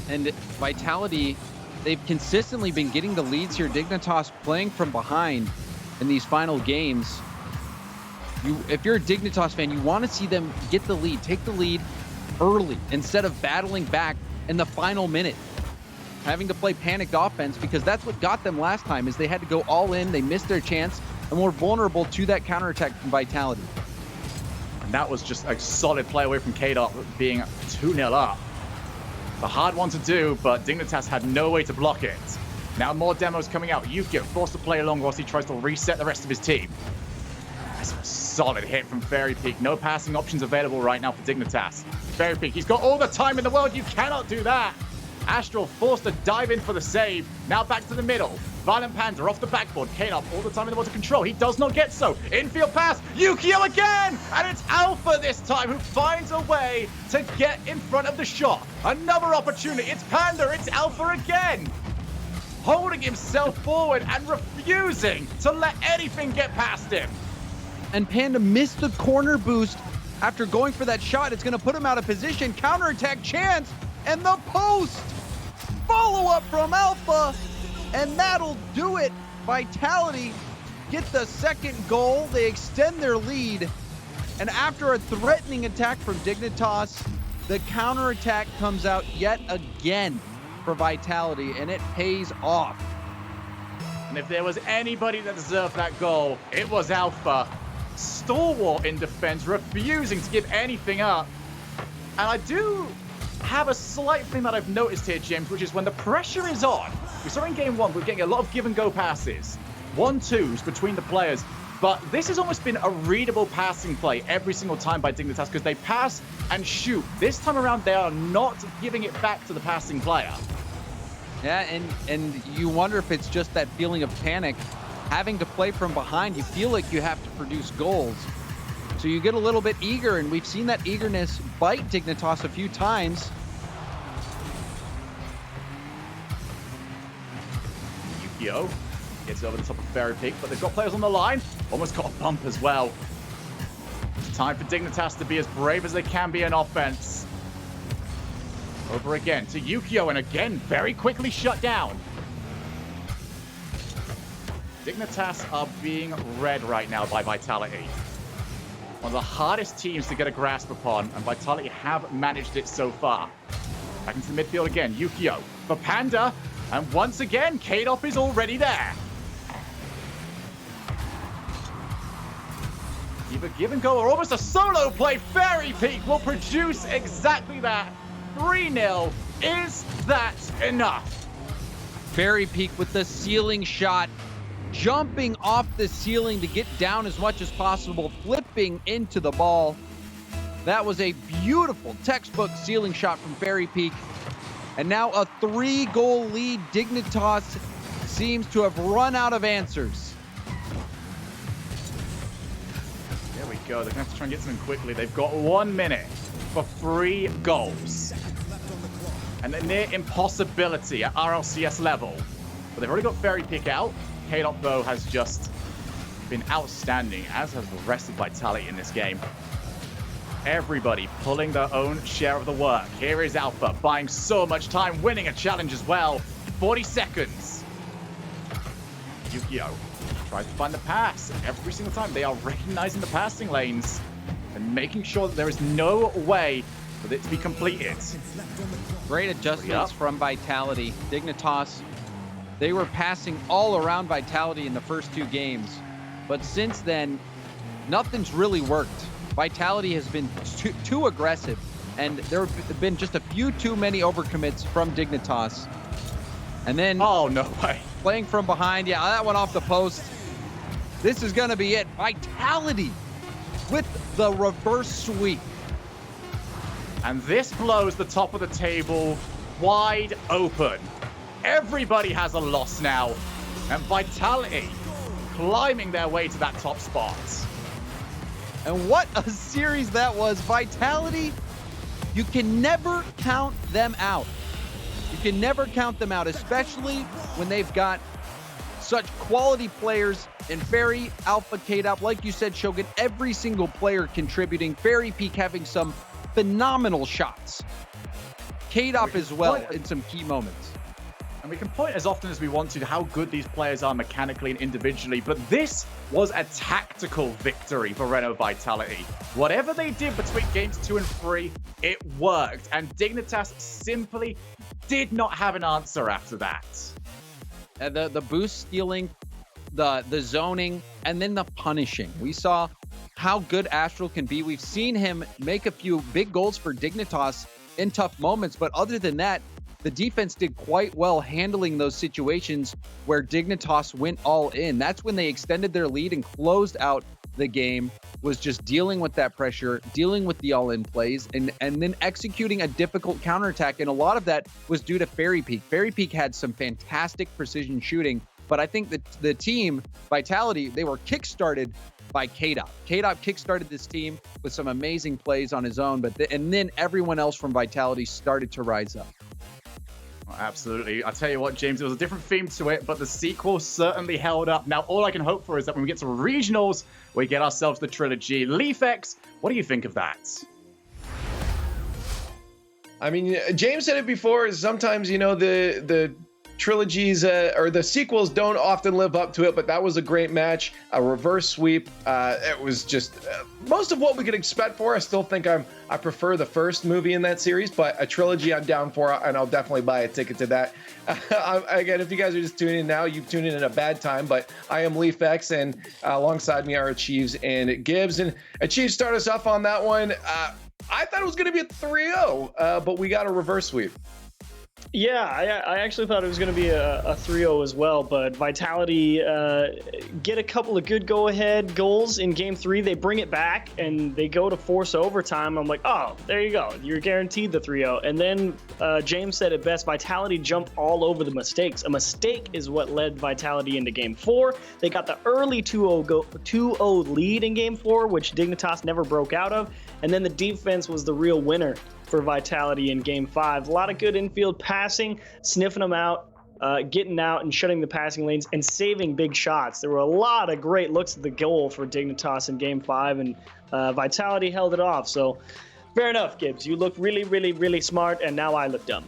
And Vitality, they've consistently been getting the leads here. Dignitas playing from behind in these final games. If you're a Dignitas fan, you want to see them get the lead, take the lead early instead of battling back in the final minute, having to play panicked offense, because that's what got them last time, is they had to go all in, they missed their chance, and were vulnerable to that counterattack from Vitality. And that was just a solid play away from K-Dot, being 2-0 up. The hard one to do, but Dignitas had no way to block it. Now more demos coming out. Yukio forced to play along whilst he tries to reset the rest of his team. That's a solid hit from Fairy Peak. No passing options available right now for Dignitas. Fairy Peak, he's got all the time in the world. You cannot do that. Astral forced to dive in for the save. Now back to the middle. Violent Panda off the backboard. K-Dop all the time in the world to control. He does not get so. Infield pass. Yukio again. And it's Alpha this time who finds a way to get in front of the shot. Another opportunity. It's Panda. It's Alpha again. Holding himself forward and refusing to let anything get past him. And Panda missed the corner boost after going for that shot. It's going to put him out of position. Counterattack chance. And the post. Follow up from Alpha. And that'll do it. Vitality get the second goal. They extend their lead. And after a threatening attack from Dignitas, the counterattack comes out yet again for Vitality. And it pays off. And if there was anybody that deserved that goal, it was Alpha. Stalwart in defense, refusing to give anything up. And I do have a slight thing that I've noticed here, James, which is when the pressure is on. We saw in game 1, we're getting a lot of give and go passes. 1-2s between the players. But this has almost been a readable passing play every single time by Dignitas, because they pass and shoot. This time around, they are not giving it back to the passing player. Yeah, and you wonder if it's just that feeling of panic. Having to play from behind, you feel like you have to produce goals. So you get a little bit eager, and we've seen that eagerness bite Dignitas a few times. Yukio gets over the top of Fairy Peak, but they've got players on the line. Almost got a bump as well. It's time for Dignitas to be as brave as they can be in offense. Over again to Yukio, and again, very quickly shut down. Dignitas are being read right now by Vitality. One of the hardest teams to get a grasp upon, and Vitality have managed it so far. Back into the midfield again, Yukio for Panda, and once again, K-Dop is already there. Either give and go or almost a solo play. Fairy Peak will produce exactly that. 3-0. Is that enough? Fairy Peak with the ceiling shot. Jumping off the ceiling to get down as much as possible, flipping into the ball. That was a beautiful textbook ceiling shot from Fairy Peak. And now a 3-goal lead. Dignitas seems to have run out of answers. There we go. They're going to have to try and get something quickly. They've got 1 minute for 3 goals. and a near impossibility at RLCS level. But they've already got Fairy Peak out. K-Dot, though, has just been outstanding, as has the rest of Vitality in this game. Everybody pulling their own share of the work. Here is Alpha, buying so much time, winning a challenge as well. 40 seconds. Yu-Gi-Oh! Tries to find the pass. Every single time, they are recognizing the passing lanes and making sure that there is no way for it to be completed. Great adjustments from Vitality. Dignitas, they were passing all around Vitality in the first 2 games. But since then, nothing's really worked. Vitality has been too aggressive, and there have been just a few too many overcommits from Dignitas. And then, oh no way, playing from behind, yeah, that went off the post. This is gonna be it. Vitality with the reverse sweep. And this blows the top of the table wide open. Everybody has a loss now, and Vitality climbing their way to that top spot. And what a series that was. Vitality, you can never count them out. You can never count them out, especially when they've got such quality players in Fairy, Alpha, K-Dop. Like you said, Shogun, every single player contributing. Fairy Peak having some phenomenal shots. K-Dop as well in some key moments. And we can point as often as we want to how good these players are mechanically and individually, but this was a tactical victory for Renault Vitality. Whatever they did between games 2 and 3, it worked, and Dignitas simply did not have an answer after that. The boost stealing, the zoning, and then the punishing. We saw how good Astral can be. We've seen him make a few big goals for Dignitas in tough moments, but other than that, the defense did quite well handling those situations where Dignitas went all in. That's when they extended their lead and closed out the game, was just dealing with that pressure, dealing with the all-in plays, and then executing a difficult counterattack. And a lot of that was due to Fairy Peak. Fairy Peak had some fantastic precision shooting, but I think that the team, Vitality, they were kickstarted by K-Dop. K-Dop kickstarted this team with some amazing plays on his own, and then everyone else from Vitality started to rise up. Absolutely. I tell you what, James, there was a different theme to it, but the sequel certainly held up. Now, all I can hope for is that when we get to regionals, we get ourselves the trilogy. LeafX, what do you think of that? I mean, James said it before, sometimes, you know, the trilogies or the sequels don't often live up to it, but that was a great match, a reverse sweep. It was just most of what we could expect for. I still think I prefer the first movie in that series, but a trilogy I'm down for, and I'll definitely buy a ticket to that. Again, if you guys are just tuning in now, you've tuned in at a bad time, but I am LeafX, and alongside me are Achieves and Gibbs. And Achieves, start us off on that one. I thought it was going to be a 3-0, but we got a reverse sweep. Yeah, I actually thought it was going to be a 3-0 as well, but Vitality get a couple of good go-ahead goals in Game 3. They bring it back, and they go to force overtime. I'm like, oh, there you go. You're guaranteed the 3-0. And then James said it best, Vitality jumped all over the mistakes. A mistake is what led Vitality into Game 4. They got the early 2-0 lead in Game 4, which Dignitas never broke out of. And then the defense was the real winner for Vitality in Game 5. A lot of good infield passing, sniffing them out, getting out and shutting the passing lanes, and saving big shots. There were a lot of great looks at the goal for Dignitas in Game 5, and Vitality held it off. So fair enough, Gibbs. You look really, really, really smart, and now I look dumb.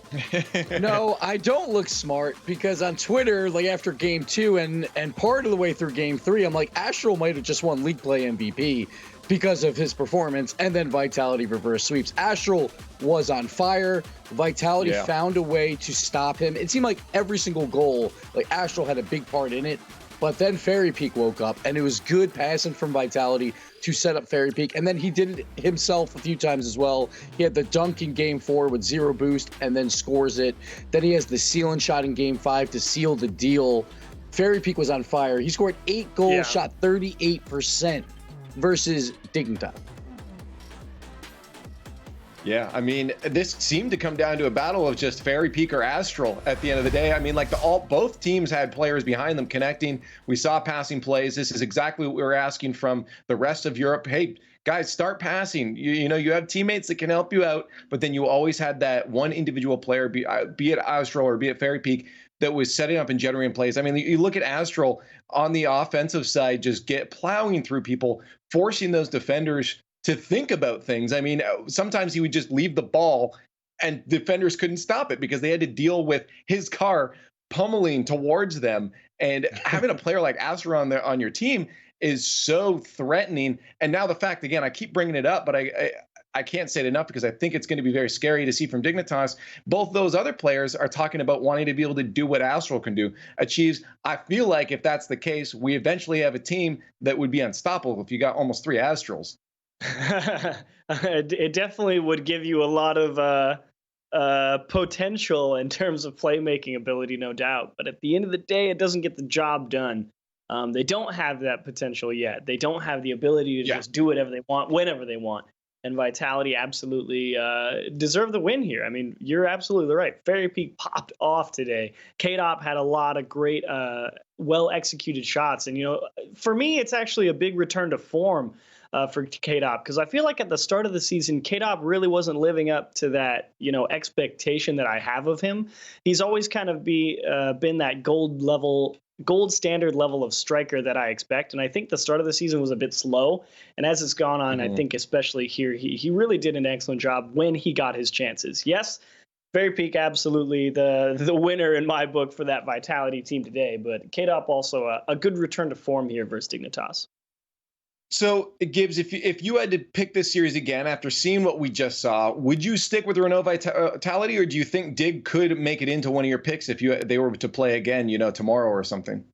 No, I don't look smart, because on Twitter, like after Game 2 and part of the way through Game 3, I'm like, Astral might have just won League Play MVP because of his performance, and then Vitality reverse sweeps. Astral was on fire. Vitality found a way to stop him. It seemed like every single goal, like Astral had a big part in it, but then Fairy Peak woke up, and it was good passing from Vitality to set up Fairy Peak, and then he did it himself a few times as well. He had the dunk in Game 4 with 0 boost, and then scores it. Then he has the sealing shot in Game 5 to seal the deal. Fairy Peak was on fire. He scored 8 goals, shot 38%. Versus Dignitas. Yeah, I mean, this seemed to come down to a battle of just Fairy Peak or Astral at the end of the day. I mean, like both teams had players behind them connecting. We saw passing plays. This is exactly what we were asking from the rest of Europe. Hey, guys, start passing. You know, you have teammates that can help you out, but then you always had that one individual player, be it Astral or be it Fairy Peak, that was setting up and generating plays. I mean, you look at Astral on the offensive side, just plowing through people, forcing those defenders to think about things. I mean, sometimes he would just leave the ball and defenders couldn't stop it because they had to deal with his car pummeling towards them. And having a player like Astral on your team is so threatening. And now the fact, again, I keep bringing it up, but I can't say it enough because I think it's going to be very scary to see from Dignitas. Both those other players are talking about wanting to be able to do what Astral can do. Achieves, I feel like if that's the case, we eventually have a team that would be unstoppable if you got almost 3 Astrals. It definitely would give you a lot of potential in terms of playmaking ability, no doubt. But at the end of the day, it doesn't get the job done. They don't have that potential yet. They don't have the ability to just do whatever they want, whenever they want. And Vitality absolutely deserve the win here. I mean, you're absolutely right. Fairy Peak popped off today. K-Dop had a lot of great, well-executed shots. And, you know, for me, it's actually a big return to form for K-Dop, because I feel like at the start of the season, K-Dop really wasn't living up to that, you know, expectation that I have of him. He's always kind of been that gold standard level of striker that I expect. And I think the start of the season was a bit slow. And as it's gone on, I think especially here, he really did an excellent job when he got his chances. Yes, Fairy Peak, absolutely the winner in my book for that Vitality team today. But K-Dop also a good return to form here versus Dignitas. So, Gibbs, if you had to pick this series again after seeing what we just saw, would you stick with Renault Vitality, or do you think Dig could make it into one of your picks if they were to play again, you know, tomorrow or something?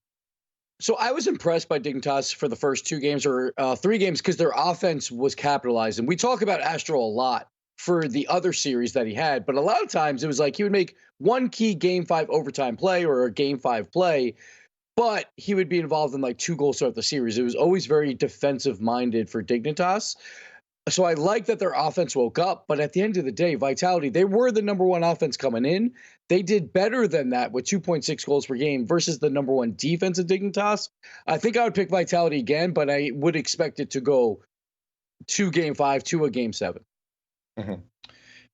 So I was impressed by Dignitas for the first 2 games or 3 games because their offense was capitalized. And we talk about Astral a lot for the other series that he had, but a lot of times it was like he would make one key Game 5 overtime play or a Game 5 play, but he would be involved in like 2 goals throughout the series. It was always very defensive minded for Dignitas. So I like that their offense woke up, but at the end of the day, Vitality, they were the number 1 offense coming in. They did better than that with 2.6 goals per game versus the number 1 defense of Dignitas. I think I would pick Vitality again, but I would expect it to go 2 Game 5 to a Game 7.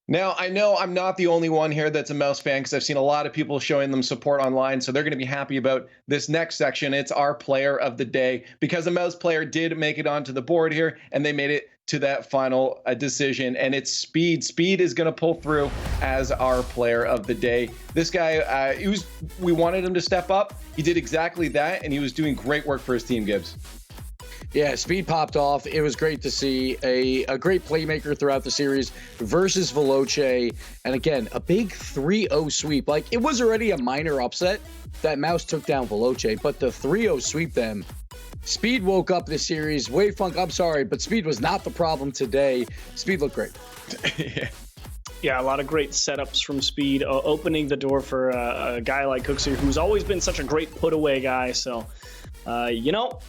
Now, I know I'm not the only one here that's a Mouse fan because I've seen a lot of people showing them support online, so they're going to be happy about this next section. It's our player of the day because a Mouse player did make it onto the board here, and they made it to that final decision, and it's Speed. Speed is going to pull through as our player of the day. This guy, we wanted him to step up. He did exactly that, and he was doing great work for his team, Gibbs. Yeah, Speed popped off. It was great to see a great playmaker throughout the series versus Veloce. And again, a big 3-0 sweep. Like, it was already a minor upset that Mouse took down Veloce, but the 3-0 sweep them. Speed woke up this series. Wave Funk, I'm sorry, but Speed was not the problem today. Speed looked great. Yeah, a lot of great setups from Speed, opening the door for a guy like Cooksey, who's always been such a great put-away guy. So, you know,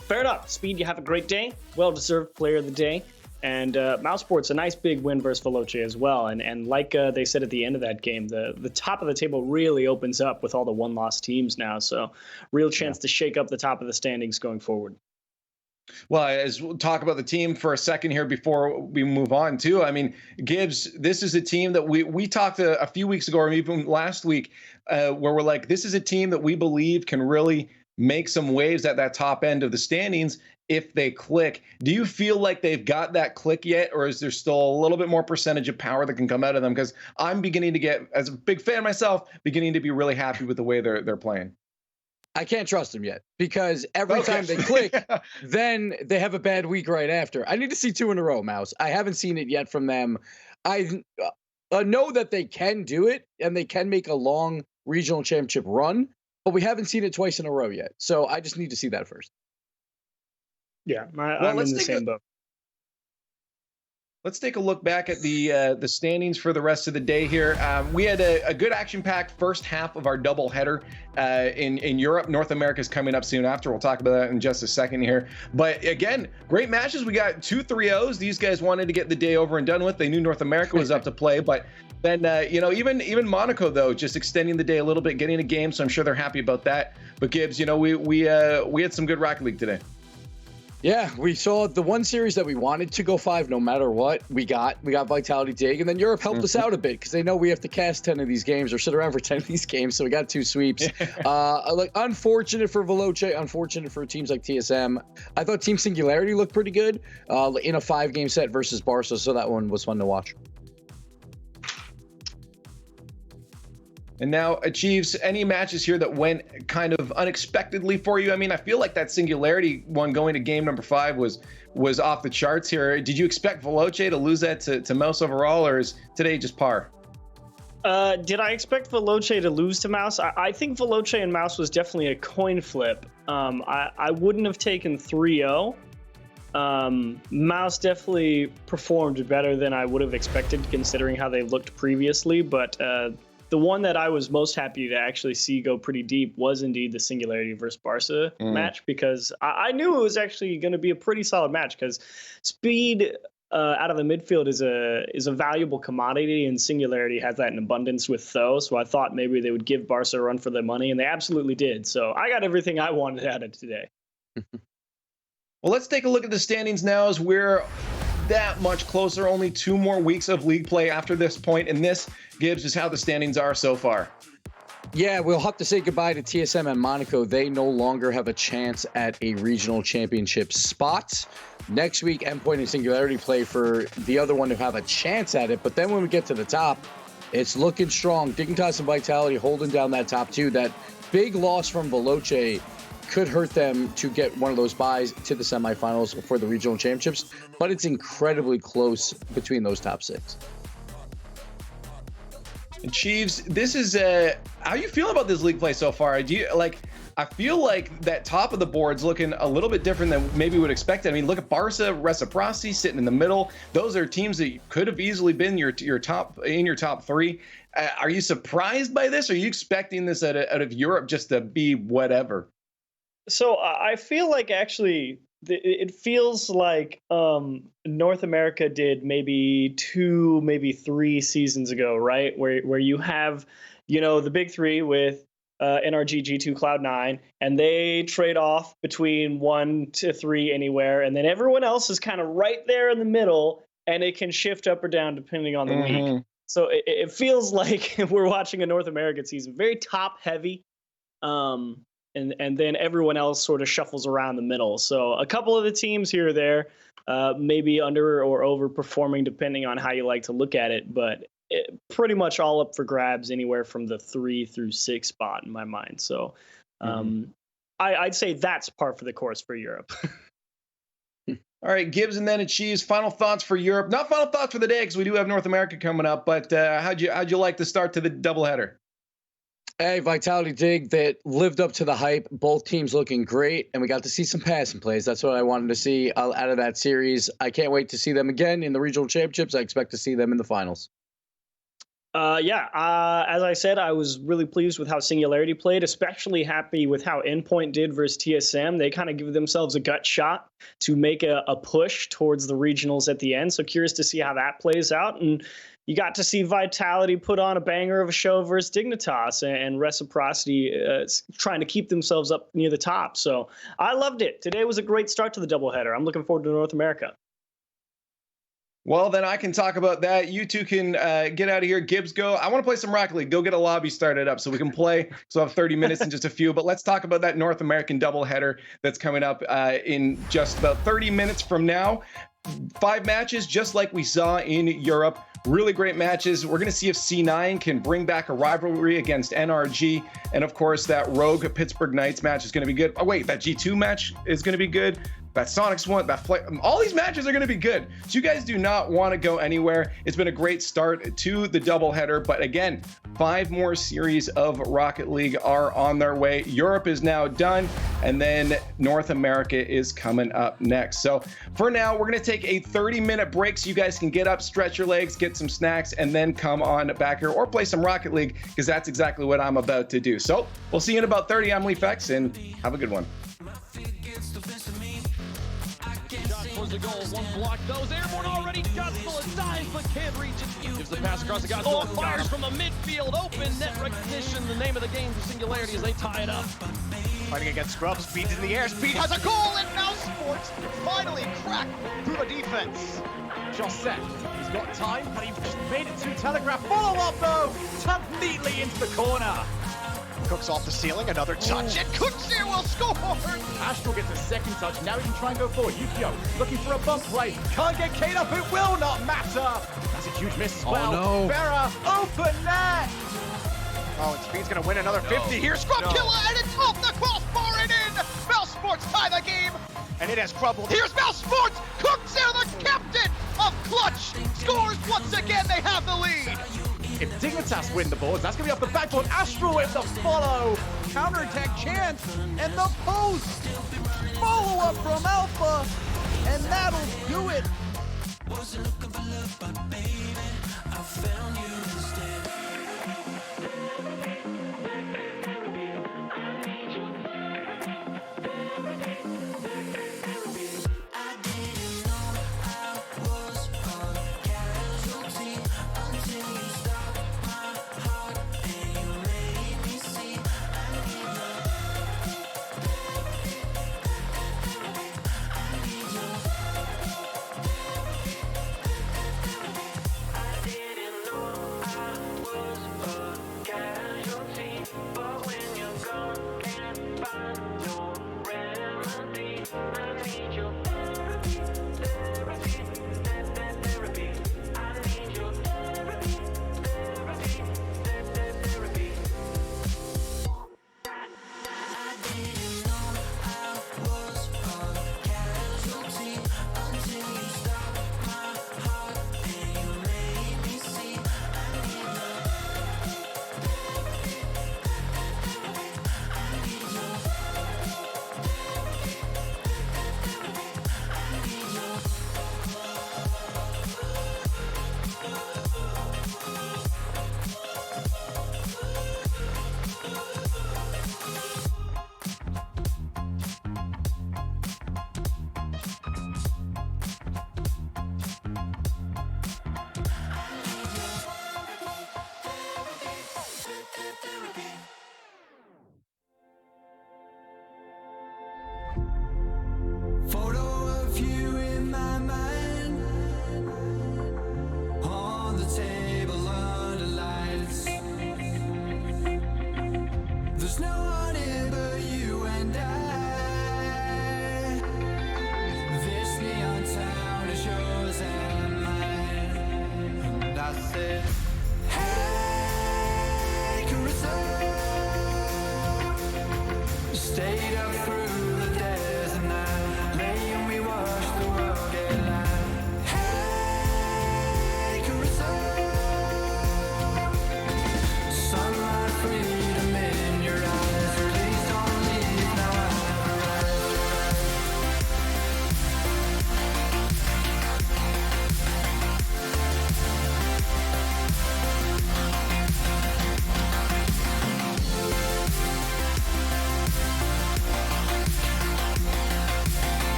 fair enough. Speed, you have a great day. Well-deserved player of the day. And Mousesports, a nice big win versus Veloce as well. And like they said at the end of that game, the top of the table really opens up with all the one-loss teams now. So real chance to shake up the top of the standings going forward. Well, as we'll talk about the team for a second here before we move on too. I mean, Gibbs, this is a team that we talked a few weeks ago or even last week where we're like, this is a team that we believe can really make some waves at that top end of the standings if they click. Do you feel like they've got that click yet, or is there still a little bit more percentage of power that can come out of them? Because I'm beginning to get, as a big fan myself, beginning to be really happy with the way they're playing. I can't trust them yet because every time they click, then they have a bad week right after. I need to see 2 in a row, Mouse. I haven't seen it yet from them. I know that they can do it and they can make a long regional championship run, but we haven't seen it twice in a row yet. So I just need to see that first. Yeah, I'm in the same boat. Let's take a look back at the standings for the rest of the day here. We had a good action-packed first half of our doubleheader in Europe. North America is coming up soon after. We'll talk about that in just a second here. But again, great matches. We got 2 3-0s. These guys wanted to get the day over and done with. They knew North America was up to play, but then even Monaco though, just extending the day a little bit, getting a game. So I'm sure they're happy about that. But Gibbs, we had some good Rocket League today. Yeah, we saw the one series that we wanted to go 5 no matter what. We got Vitality Dig, and then Europe helped us out a bit because they know we have to cast 10 of these games or sit around for 10 of these games, so we got 2 sweeps. Unfortunate for Veloce, unfortunate for teams like TSM. I thought Team Singularity looked pretty good in a 5-game set versus Barça, so that one was fun to watch. And now, Achieves, any matches here that went kind of unexpectedly for you? I mean, I feel like that Singularity one going to game number 5 was off the charts here. Did you expect Veloce to lose that to Mouse overall, or is today just par? Did I expect Veloce to lose to Mouse? I think Veloce and Mouse was definitely a coin flip. I wouldn't have taken 3-0. Mouse definitely performed better than I would have expected considering how they looked previously, but the one that I was most happy to actually see go pretty deep was indeed the Singularity versus Barça match, because I knew it was actually going to be a pretty solid match because speed out of the midfield is a valuable commodity, and Singularity has that in abundance with Tho. So I thought maybe they would give Barça a run for their money, and they absolutely did. So I got everything I wanted out of today. Well, let's take a look at the standings now as we're that much closer. Only 2 more weeks of league play after this point, and this, Gibbs, is how the standings are so far. Yeah, we'll have to say goodbye to TSM and Monaco. They no longer have a chance at a regional championship spot. Next week, Endpoint and Singularity play for the other one to have a chance at it, but then when we get to the top, it's looking strong. Dignitas and Vitality holding down that top 2. That big loss from Veloce could hurt them to get one of those buys to the semifinals for the regional championships, but it's incredibly close between those top 6. And Chiefs, this is how you feel about this league play so far? Do you I feel like that top of the board's looking a little bit different than maybe we would expect. I mean, look at Barça, Reciprocity sitting in the middle. Those are teams that could have easily been your top 3. Are you surprised by this? Or are you expecting this out of Europe just to be whatever? So I feel like actually it feels like North America did maybe 2, maybe 3 seasons ago, right? Where you have, the big 3 with NRG, G2, Cloud9, and they trade off between 1 to 3 anywhere, and then everyone else is kind of right there in the middle, and it can shift up or down depending on the week. So it feels like we're watching a North American season, very top heavy. And then everyone else sort of shuffles around the middle. So a couple of the teams here or there, maybe under or overperforming, depending on how you like to look at it. But pretty much all up for grabs anywhere from the 3 through 6 spot in my mind. So I'd say that's par for the course for Europe. All right, Gibbs and then Achieves. Final thoughts for Europe. Not final thoughts for the day because we do have North America coming up. But how'd you like the start to the doubleheader? Hey, Vitality Dig, that lived up to the hype. Both teams looking great, and we got to see some passing plays. That's what I wanted to see out of that series. I can't wait to see them again in the regional championships. I expect to see them in the finals. As I said, I was really pleased with how Singularity played, especially happy with how Endpoint did versus TSM. They kind of give themselves a gut shot to make a push towards the regionals at the end. So curious to see how that plays out. And you got to see Vitality put on a banger of a show versus Dignitas, and Reciprocity trying to keep themselves up near the top. So I loved it. Today was a great start to the doubleheader. I'm looking forward to North America. Well, then I can talk about that. You two can get out of here. Gibbs, go. I want to play some Rocket League. Go get a lobby started up so we can play. So I have 30 minutes in just a few. But let's talk about that North American doubleheader that's coming up in just about 30 minutes from now. 5 matches, just like we saw in Europe. Really great matches. We're going to see if C9 can bring back a rivalry against NRG. And of course, that Rogue Pittsburgh Knights match is going to be good. Oh, wait, that G2 match is going to be good. that Soniqs won, all these matches are going to be good. So you guys do not want to go anywhere. It's been a great start to the doubleheader, but again, 5 more series of Rocket League are on their way. Europe is now done, and then North America is coming up next. So for now, we're going to take a 30-minute break so you guys can get up, stretch your legs, get some snacks, and then come on back here or play some Rocket League, because that's exactly what I'm about to do. So we'll see you in about 30. I'm Leafex, and have a good one. Towards the goal, one block, those airborne already. Godzilla dives but can't reach it. Gives the pass across the Godzilla. Fires from the midfield. Open net recognition. The name of the game for Singularity as they tie it up. Fighting against Scrub. Speed's in the air. Speed has a goal, and Mousesports finally cracked through the defense. Josette, he's got time, but he just made it too telegraph. Follow up though, tucked neatly into the corner. Cooks off the ceiling, another touch, and Cooks here will score! Astral gets a second touch, now he can try and go forward. Yukio looking for a bump play, can't get Kane up, it will not matter! That's a huge miss as well. No. Vera, open net! Oh, and Speed's gonna win another 50 here. Scrub Killer, and it's off the crossbar and in! Mousesports tie the game, and it has crumbled. Here's Mousesports! Cooks there, the captain of Clutch! Scores once again, they have the lead! If Dignitas win the boards, that's going to be off the backboard. Astral with the follow. Counterattack chance. And the post. Follow up from Alpha. And that'll do it. Wasn't looking for love, but baby, I found you instead.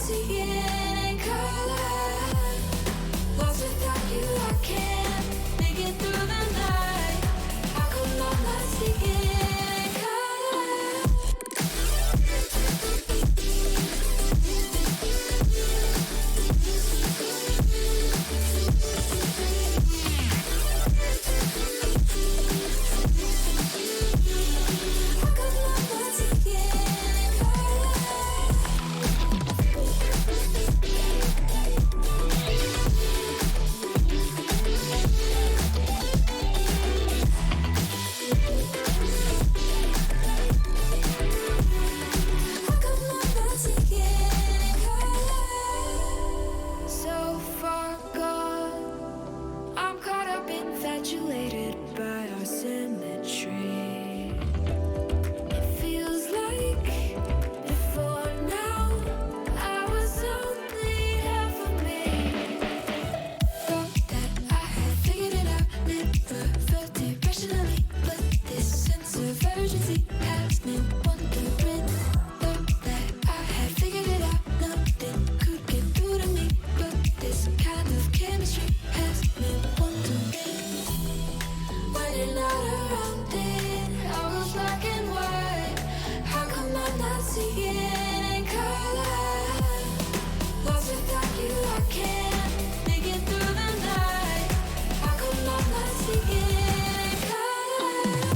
seeing in color. Lost without you, I can't make it through the night. How come I'm not seeing in so far gone. I'm caught up, infatuated by our symmetry. It feels like before now I was only half of me. Thought that I had figured it out, never felt it rationally, but this sense of urgency has me wondering. Thought that I had figured it out, nothing could get through to me, but this kind of chemistry has me wondering. When you're not around it, all goes black and white. How come I'm not seeing in color? Lost without you, I can't make it through the night. How come I'm not seeing in color?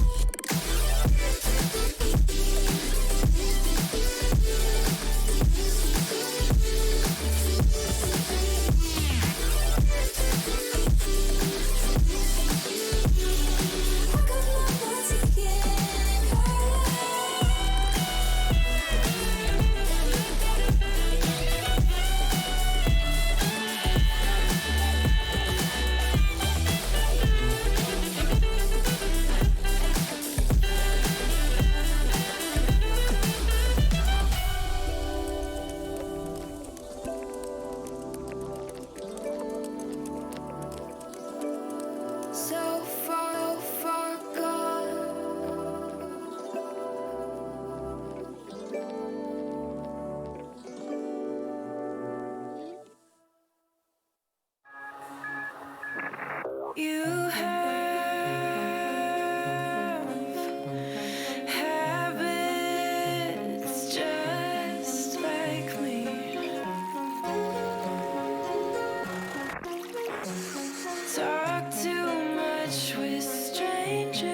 So far gone. You have habits just like me. Talk too much with strangers.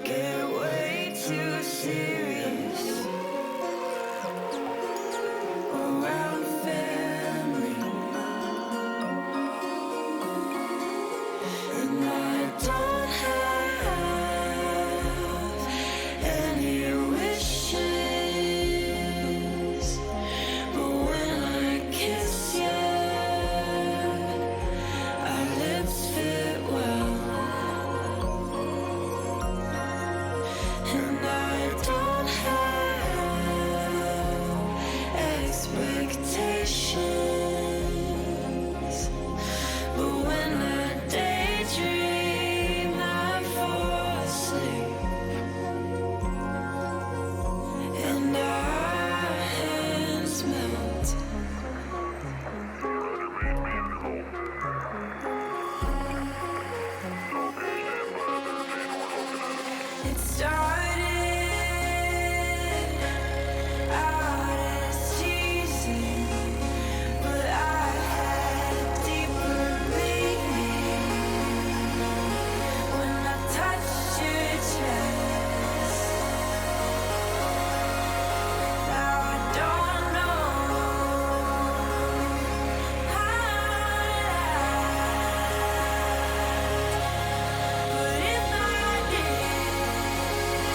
Get way too serious around family. And I don't have any wishes, but when I kiss you, our lips fit well. And I don't have expectations, but when I daydream, I fall asleep. And our hands melt. It started out as teasing, but I had deeper meaning when I touched your chest. Now I don't know how to lie, but if I did,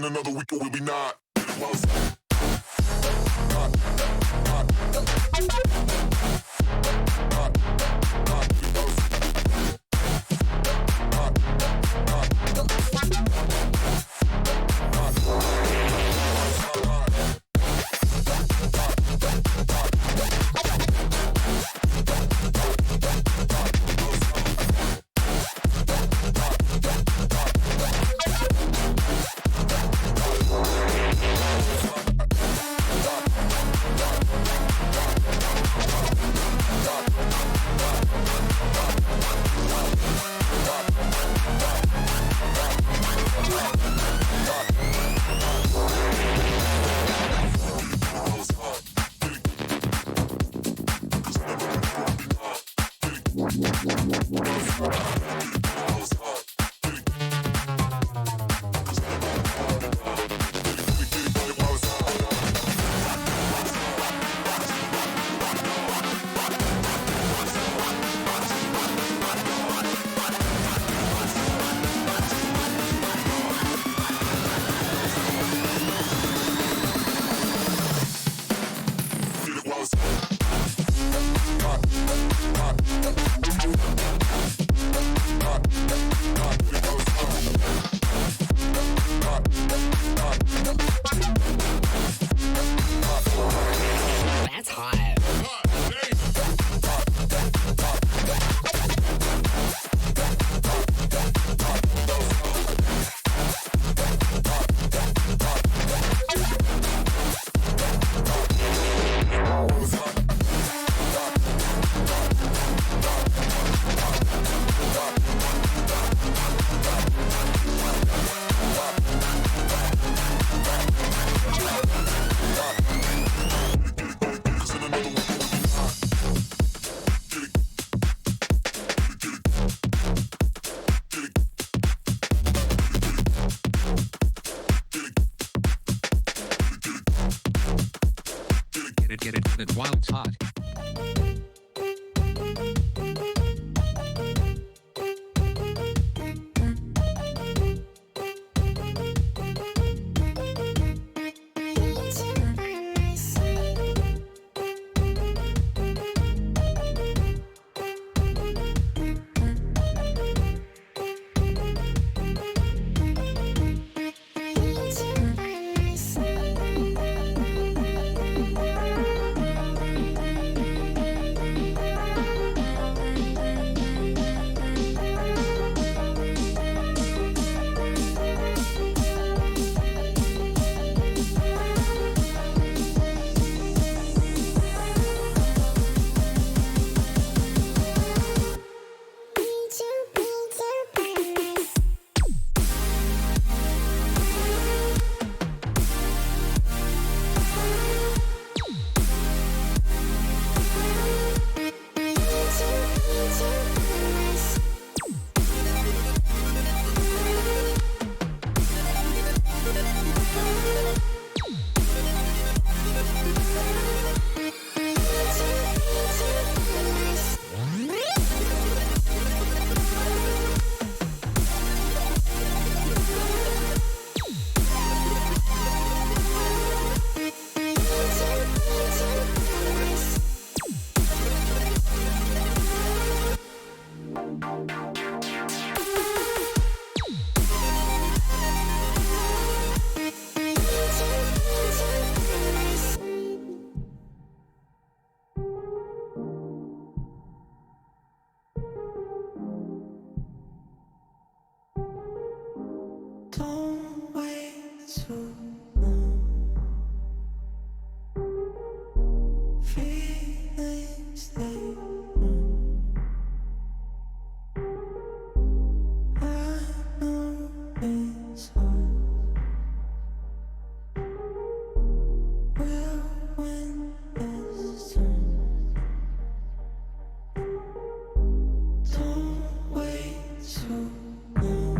another week or will be not. while it's hot. Don't wait too long. Feelings they run. I know it's hard. We'll win this time. Don't wait too long.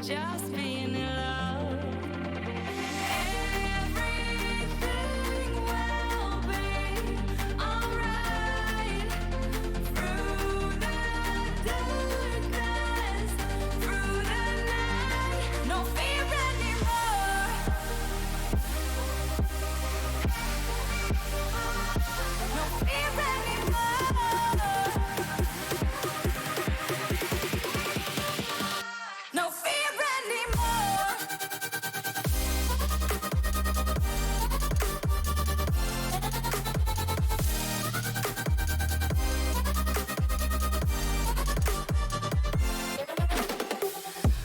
just being in love. Everything will be alright. Through the darkness, through the night, no fear anymore. No fear anymore. No fear anymore.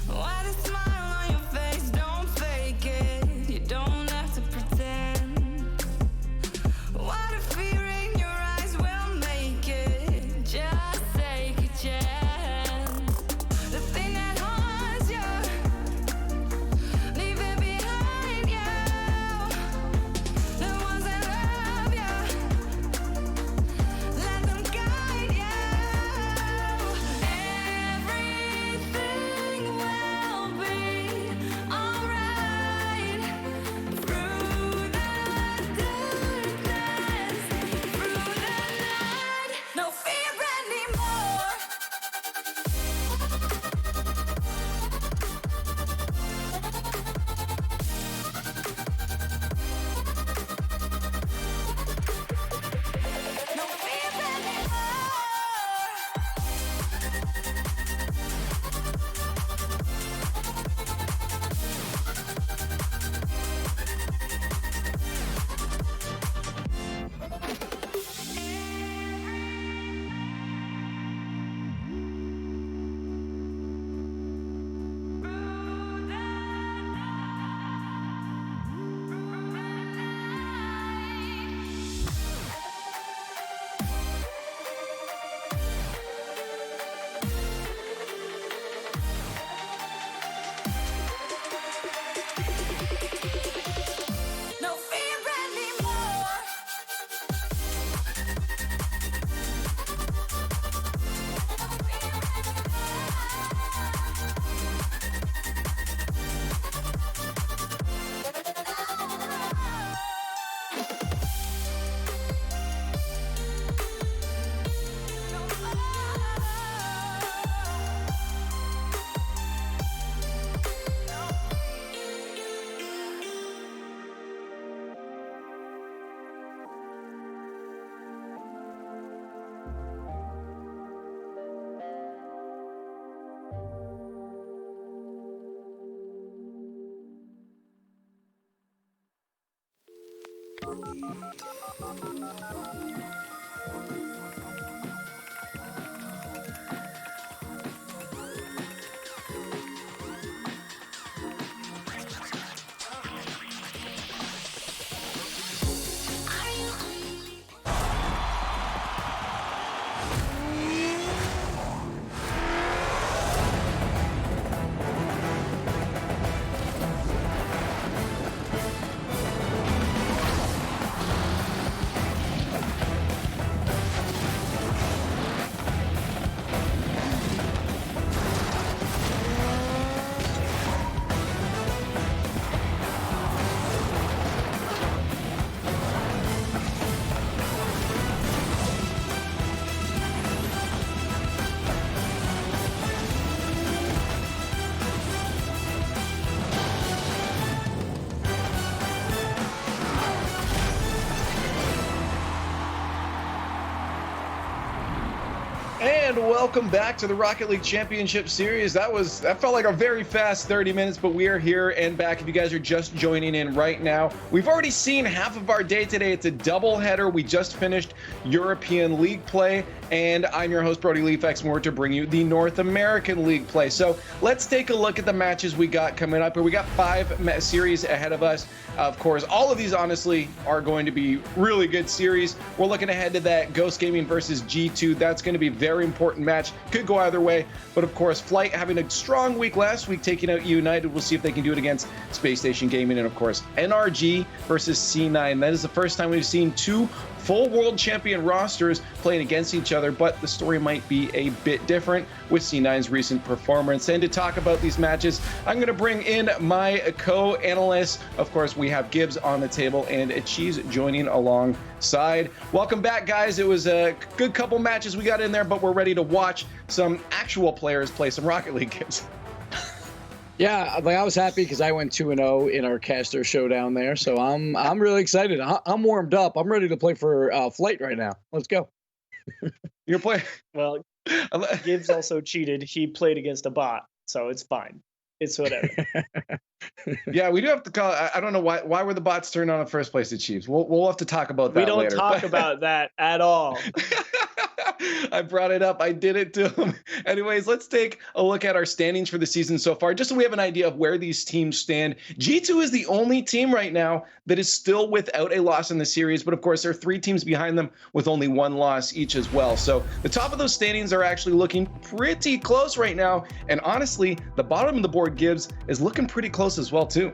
Why the smile on your face? Don't fake it. You don't have to pretend. Why the fear in your eyes? Will make it. Just take a chance. The thing that haunts you, leave it behind you. The ones that love you, let them guide you. Everything will be alright. Through the darkness, through the night, no fear anymore. No fear No fear anymore. And welcome back to the Rocket League Championship Series. That felt like a very fast 30 minutes, but we are here and back. If you guys are just joining in right now, we've already seen half of our day today. It's a doubleheader. We just finished European League play, and I'm your host, Brody Leafx Moore, to bring you the North American League play. So let's take a look at the matches we got coming up. We got 5 series ahead of us. Of course, all of these honestly are going to be really good series. We're looking ahead to that Ghost Gaming versus G2. That's going to be a very important match. Could go either way. But of course, Flight having a strong week last week, taking out EUnited. We'll see if they can do it against Spacestation Gaming. And of course, NRG versus C9. That is the first time we've seen 2 full world champion rosters playing against each other, but the story might be a bit different with C9's recent performance. And to talk about these matches, I'm going to bring in my co-analysts. Of course, we have Gibbs on the table and Cheese joining alongside. Welcome back, guys. It was a good couple matches we got in there, but we're ready to watch some actual players play some Rocket League, Gibbs. Yeah, like I was happy because I went 2-0 in our caster showdown there, so I'm really excited. I'm warmed up. I'm ready to play for Flight right now. Let's go. You're playing. Well, Gibbs also cheated. He played against a bot, so it's fine. It's whatever. Yeah, we do have to call. I don't know why were the bots turned on in the first place at Chiefs. We'll have to talk about that. We don't later, talk about that at all. I brought it up. I did it to him. Anyways, let's take a look at our standings for the season so far, just so we have an idea of where these teams stand. G2 is the only team right now that is still without a loss in the series, but of course there are 3 teams behind them with only 1 loss each as well. So the top of those standings are actually looking pretty close right now, and honestly, the bottom of the board, Gibbs, is looking pretty close as well too.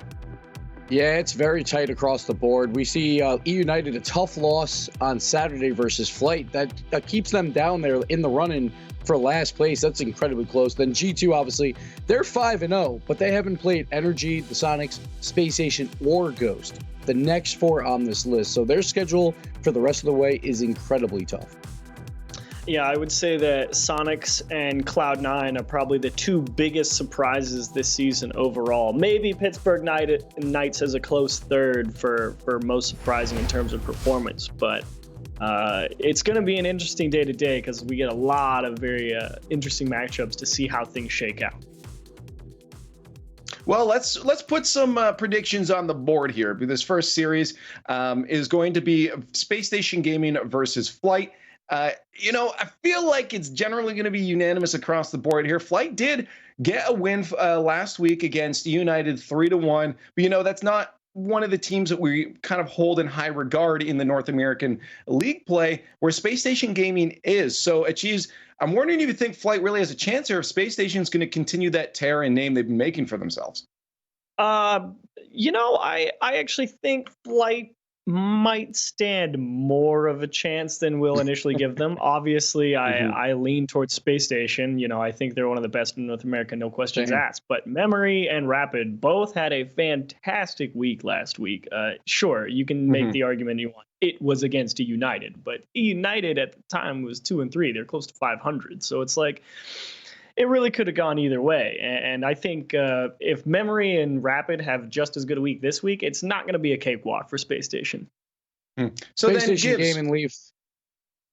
Yeah, it's very tight across the board. We see EUnited a tough loss on Saturday versus Flight. That keeps them down there in the run-in for last place. That's incredibly close. Then G2, obviously, they're 5-0, but they haven't played NRG, the Soniqs, Spacestation, or Ghost, the next 4 on this list. So their schedule for the rest of the way is incredibly tough. Yeah, I would say that Soniqs and Cloud9 are probably the 2 biggest surprises this season overall. Maybe Pittsburgh Knights as a close third for most surprising in terms of performance, but it's going to be an interesting day-to-day because we get a lot of very interesting matchups to see how things shake out. Well, let's put some predictions on the board here. This first series is going to be Space Station Gaming versus Flight. I feel like it's generally going to be unanimous across the board here. Flight did get a win last week against EUnited 3-1, but that's not one of the teams that we kind of hold in high regard in the North American League play, where Space Station Gaming is. So, Achieves, I'm wondering if you think Flight really has a chance here if Space Station is going to continue that tear and name they've been making for themselves. I actually think Flight might stand more of a chance than we'll initially give them. Obviously, I lean towards Space Station. I think they're one of the best in North America, no questions asked. But Memory and Rapid both had a fantastic week last week. Sure, you can make the argument you want. It was against EUnited, but EUnited at the time was 2-3. They're close to 500. So it's like, it really could have gone either way. And I think if Memory and Rapid have just as good a week this week, it's not going to be a cakewalk for Space Station. So Space Station Gaming Leaf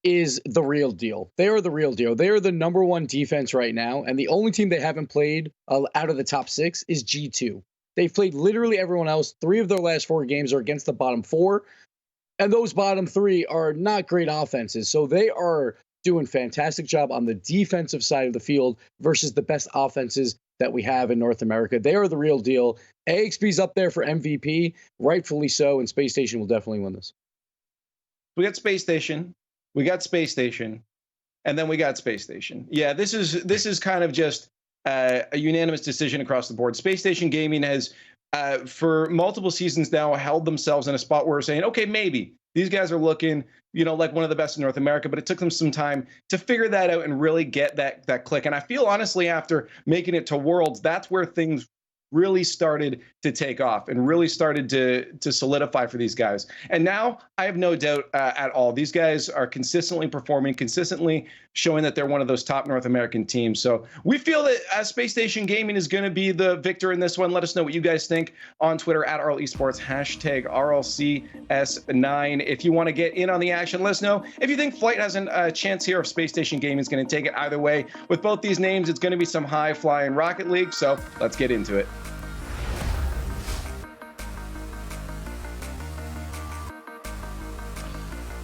is the real deal. They are the real deal. They are the number 1 defense right now. And the only team they haven't played out of the top 6 is G2. They've played literally everyone else. 3 of their last 4 games are against the bottom 4. And those bottom 3 are not great offenses. So they are doing fantastic job on the defensive side of the field versus the best offenses that we have in North America. They are the real deal. AXP's up there for MVP, rightfully so, and Space Station will definitely win this. We got Space Station, we got Space Station, and then we got Space Station. Yeah, this is kind of just a unanimous decision across the board. Space Station Gaming has, for multiple seasons now, held themselves in a spot where we're saying, okay, maybe these guys are looking, like one of the best in North America, but it took them some time to figure that out and really get that click. And I feel honestly, after making it to Worlds, that's where things really started to take off and really started to solidify for these guys. And now I have no doubt at all, these guys are consistently performing, consistently showing that they're one of those top North American teams. So we feel that Space Station Gaming is going to be the victor in this one. Let us know what you guys think on Twitter at RL Esports, hashtag RLCS9. If you want to get in on the action, let us know if you think Flight has a chance here, if Space Station Gaming is going to take it either way. With both these names, it's going to be some high flying Rocket League. So let's get into it.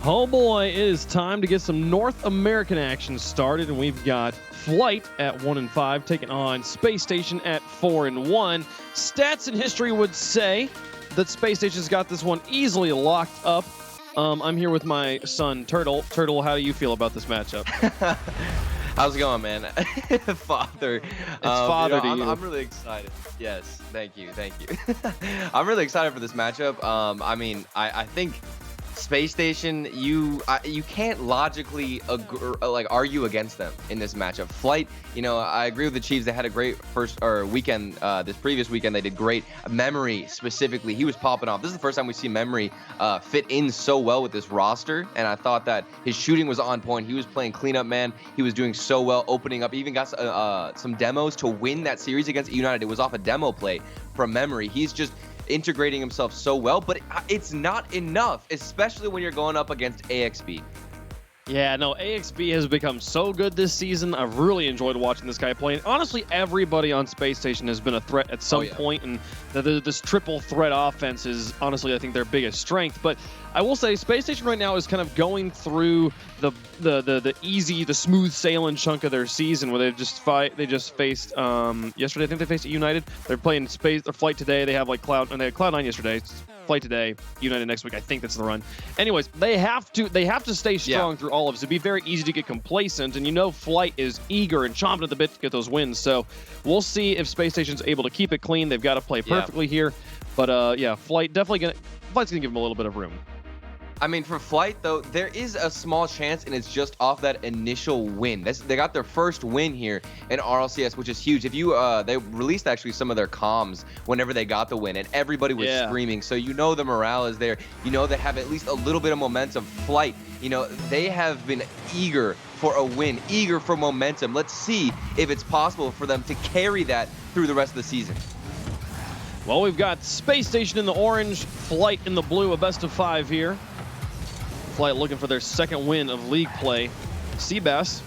Oh boy, it is time to get some North American action started, and we've got Flight at 1-5 taking on Space Station at 4-1. Stats and history would say that Space Station's got this one easily locked up. I'm here with my son Turtle. Turtle, how do you feel about this matchup? How's it going, man? Father. It's father to you. I'm really excited. Yes, thank you. I'm really excited for this matchup. I think Space Station, you can't logically argue against them in this matchup. Flight, I agree with the Chiefs. They had a great weekend. This previous weekend, they did great. Memory specifically, he was popping off. This is the first time we see Memory fit in so well with this roster, and I thought that his shooting was on point. He was playing cleanup man. He was doing so well, opening up. He even got some demos to win that series against EUnited. It was off a demo play from Memory. He's just integrating himself so well, but it's not enough, especially when you're going up against AXB. Yeah, no, AXB has become so good this season. I've really enjoyed watching this guy play. And honestly, everybody on Space Station has been a threat at some point, and this triple threat offense is honestly, I think, their biggest strength. But I will say, Space Station right now is kind of going through the smooth sailing chunk of their season, where they just faced yesterday. I think they faced EUnited. They're playing Flight today. They have like they had Cloud9 yesterday. Flight today, EUnited next week. I think that's the run. Anyways, they have to stay strong through all of this. It'd be very easy to get complacent, and Flight is eager and chomping at the bit to get those wins. So we'll see if Space Station's able to keep it clean. They've got to play perfectly here, but Flight's gonna give them a little bit of room. I mean, for Flight, though, there is a small chance, and it's just off that initial win. They got their first win here in RLCS, which is huge. If they released actually some of their comms whenever they got the win, and everybody was screaming. So the morale is there. They have at least a little bit of momentum. Flight, they have been eager for a win, eager for momentum. Let's see if it's possible for them to carry that through the rest of the season. Well, we've got Space Station in the orange, Flight in the blue, a best of 5 here. Flight looking for their second win of league play. Seabass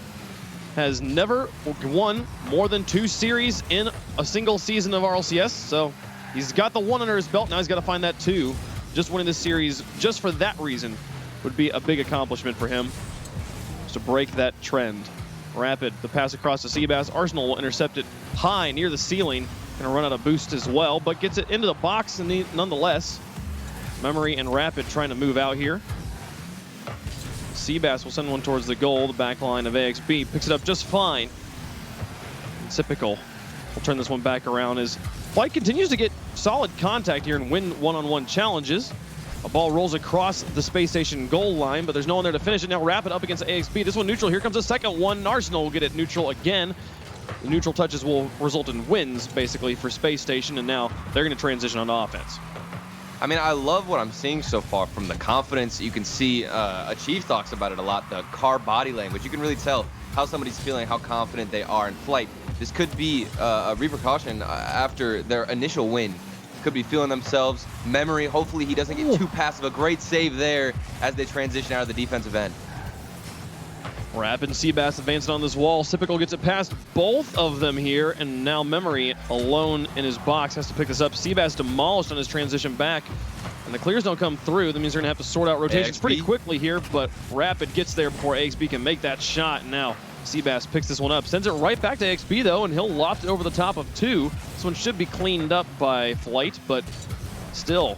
has never won more than 2 series in a single season of RLCS, so he's got the 1 under his belt. Now he's got to find that 2. Just winning this series, just for that reason, would be a big accomplishment for him, just to break that trend. Rapid, the pass across to Seabass. Arsenal will intercept it high near the ceiling. Gonna run out of boost as well, but gets it into the box and nonetheless. Memory and Rapid trying to move out here. Seabass will send one towards the goal. The back line of AXB picks it up just fine. And Typical will turn this one back around as Flight continues to get solid contact here and win one-on-one challenges. A ball rolls across the Space Station goal line, but there's no one there to finish it. Now Rapid up against AXB. This one neutral. Here comes the second one. Arsenal will get it neutral again. The neutral touches will result in wins, basically, for Space Station, and now they're going to transition on offense. I mean, I love what I'm seeing so far from the confidence. You can see Chief talks about it a lot, the car body language. You can really tell how somebody's feeling, how confident they are in Flight. This could be a repercussion after their initial win. Could be feeling themselves. Memory, hopefully he doesn't get too passive. A great save there as they transition out of the defensive end. Rapid and Seabass advancing on this wall. Typical gets it past both of them here, and now Memory alone in his box has to pick this up. Seabass demolished on his transition back, and the clears don't come through. That means they're going to have to sort out rotations pretty quickly here, but Rapid gets there before AXB can make that shot. Now Seabass picks this one up, sends it right back to AXB though, and he'll loft it over the top of 2. This one should be cleaned up by Flight, but still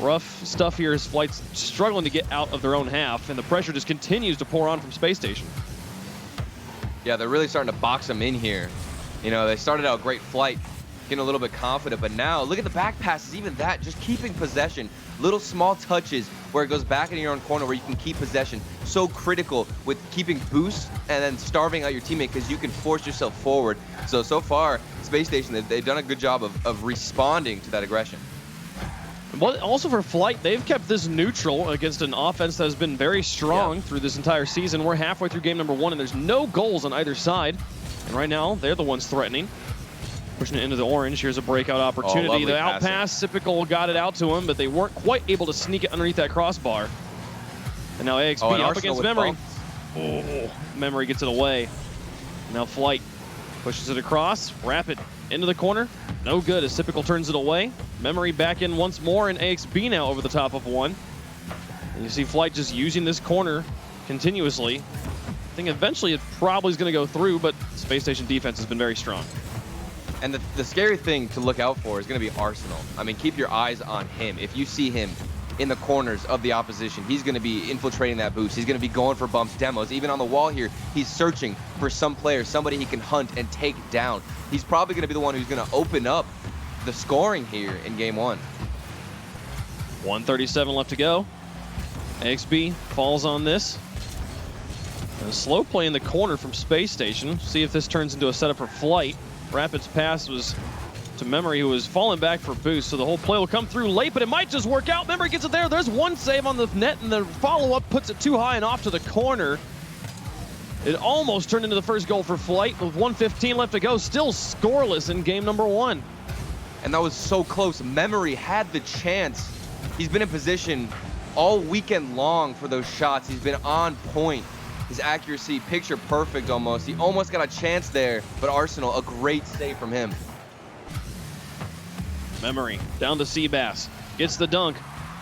rough stuff here as Flight's struggling to get out of their own half, and the pressure just continues to pour on from Space Station. Yeah, they're really starting to box them in here. They started out great. Flight, getting a little bit confident, but now look at the back passes, even that, just keeping possession. Little small touches where it goes back into your own corner where you can keep possession. So critical with keeping boosts and then starving out your teammate because you can force yourself forward. So far, Space Station, they've done a good job of responding to that aggression. But also for Flight, they've kept this neutral against an offense that has been very strong through this entire season. We're halfway through game number 1, and there's no goals on either side. And right now, they're the ones threatening. Pushing it into the orange. Here's a breakout opportunity. The out pass, Typical got it out to him, but they weren't quite able to sneak it underneath that crossbar. And now AXB up against Memory. Memory gets it away. Now Flight pushes it across. Rapid into the corner. No good as Typical turns it away. Memory back in once more, and AXB now over the top of 1. And you see Flight just using this corner continuously. I think eventually it probably is going to go through, but Space Station defense has been very strong. And the scary thing to look out for is going to be Arsenal. I mean, keep your eyes on him. If you see him in the corners of the opposition, he's going to be infiltrating that boost. He's going to be going for bumps, demos. Even on the wall here, he's searching for some player, somebody he can hunt and take down. He's probably going to be the one who's going to open up the scoring here in game 1. 1:37 left to go. AXB falls on this. A slow play in the corner from Spacestation. See if this turns into a setup for Flight. Rapid's pass was to Memory, who was falling back for boost, so the whole play will come through late, but it might just work out. Memory gets it there. There's one save on the net, and the follow-up puts it too high and off to the corner. It almost turned into the first goal for Flight with 1:15 left to go. Still scoreless in game number 1. And that was so close. Memory had the chance. He's been in position all weekend long for those shots. He's been on point. His accuracy, picture perfect almost. He almost got a chance there, but Arsenal, a great save from him. Memory down to Seabass. Gets the dunk.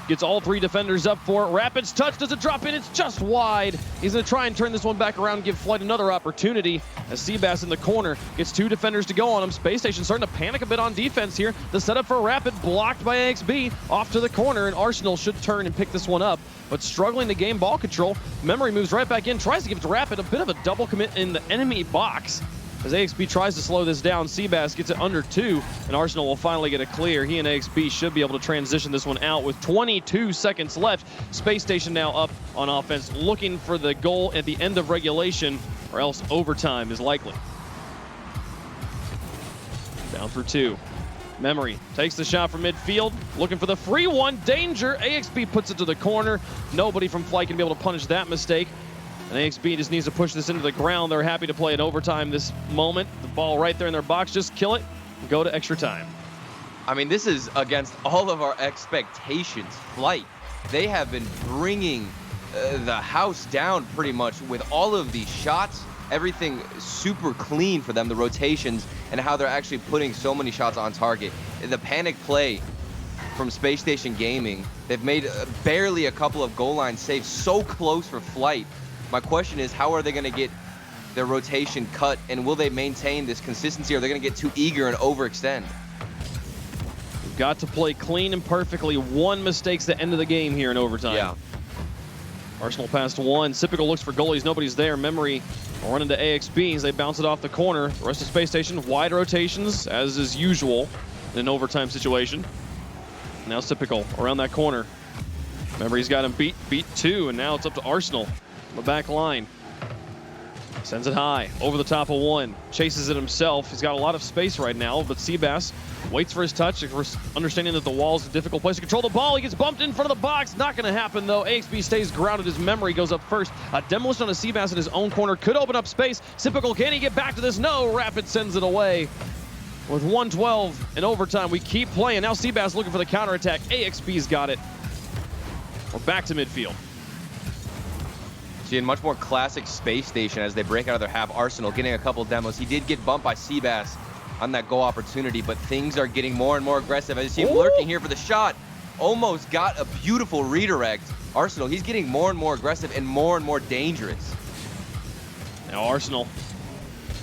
Gets all 3 defenders up for it. Rapid's touch, does it drop in? It's just wide. He's going to try and turn this one back around and give Flight another opportunity. As Seabass in the corner gets 2 defenders to go on him. Spacestation starting to panic a bit on defense here. The setup for Rapid blocked by AXB. Off to the corner, and Arsenal should turn and pick this one up. But struggling to gain ball control. Memory moves right back in, tries to give it to Rapid. A bit of a double commit in the enemy box. As AXB tries to slow this down, Seabass gets it under 2, and Arsenal will finally get a clear. He and AXB should be able to transition this one out with 22 seconds left. Spacestation now up on offense, looking for the goal at the end of regulation, or else overtime is likely. Down for 2. Memory takes the shot from midfield, looking for the free one. Danger. AXB puts it to the corner. Nobody from Flight can be able to punish that mistake. And AXB just needs to push this into the ground. They're happy to play in overtime this moment. The ball right there in their box. Just kill it and go to extra time. I mean, this is against all of our expectations. Flight, they have been bringing the house down pretty much with all of these shots. Everything super clean for them, the rotations, and how they're actually putting so many shots on target. The panic play from Space Station Gaming, they've made barely a couple of goal line saves, so close for Flight. My question is, how are they going to get their rotation cut, and will they maintain this consistency, or are they going to get too eager and overextend? We've got to play clean and perfectly. 1 mistake's the end of the game here in overtime. Yeah. Arsenal passed 1. Sypical looks for goalies. Nobody's there. Memory will run into AXB as they bounce it off the corner. The rest of Space Station, wide rotations, as is usual in an overtime situation. Now Sypical around that corner. Memory's got him beat 2, and now it's up to Arsenal. The back line. Sends it high, over the top of 1. Chases it himself. He's got a lot of space right now, but Seabass waits for his touch, understanding that the wall is a difficult place to control the ball. He gets bumped in front of the box. Not going to happen, though. AXB stays grounded. His Memory goes up first. A demolition on a Seabass in his own corner could open up space. Sypical, can he get back to this? No. Rapid sends it away. With 1:12 in overtime, we keep playing. Now Seabass looking for the counterattack. AXB's got it. We're back to midfield. Seeing much more classic Space Station as they break out of their half. Arsenal getting a couple demos. He did get bumped by Seabass on that goal opportunity, but things are getting more and more aggressive. As you see him lurking here for the shot. Almost got a beautiful redirect. Arsenal, he's getting more and more aggressive and more dangerous. Now Arsenal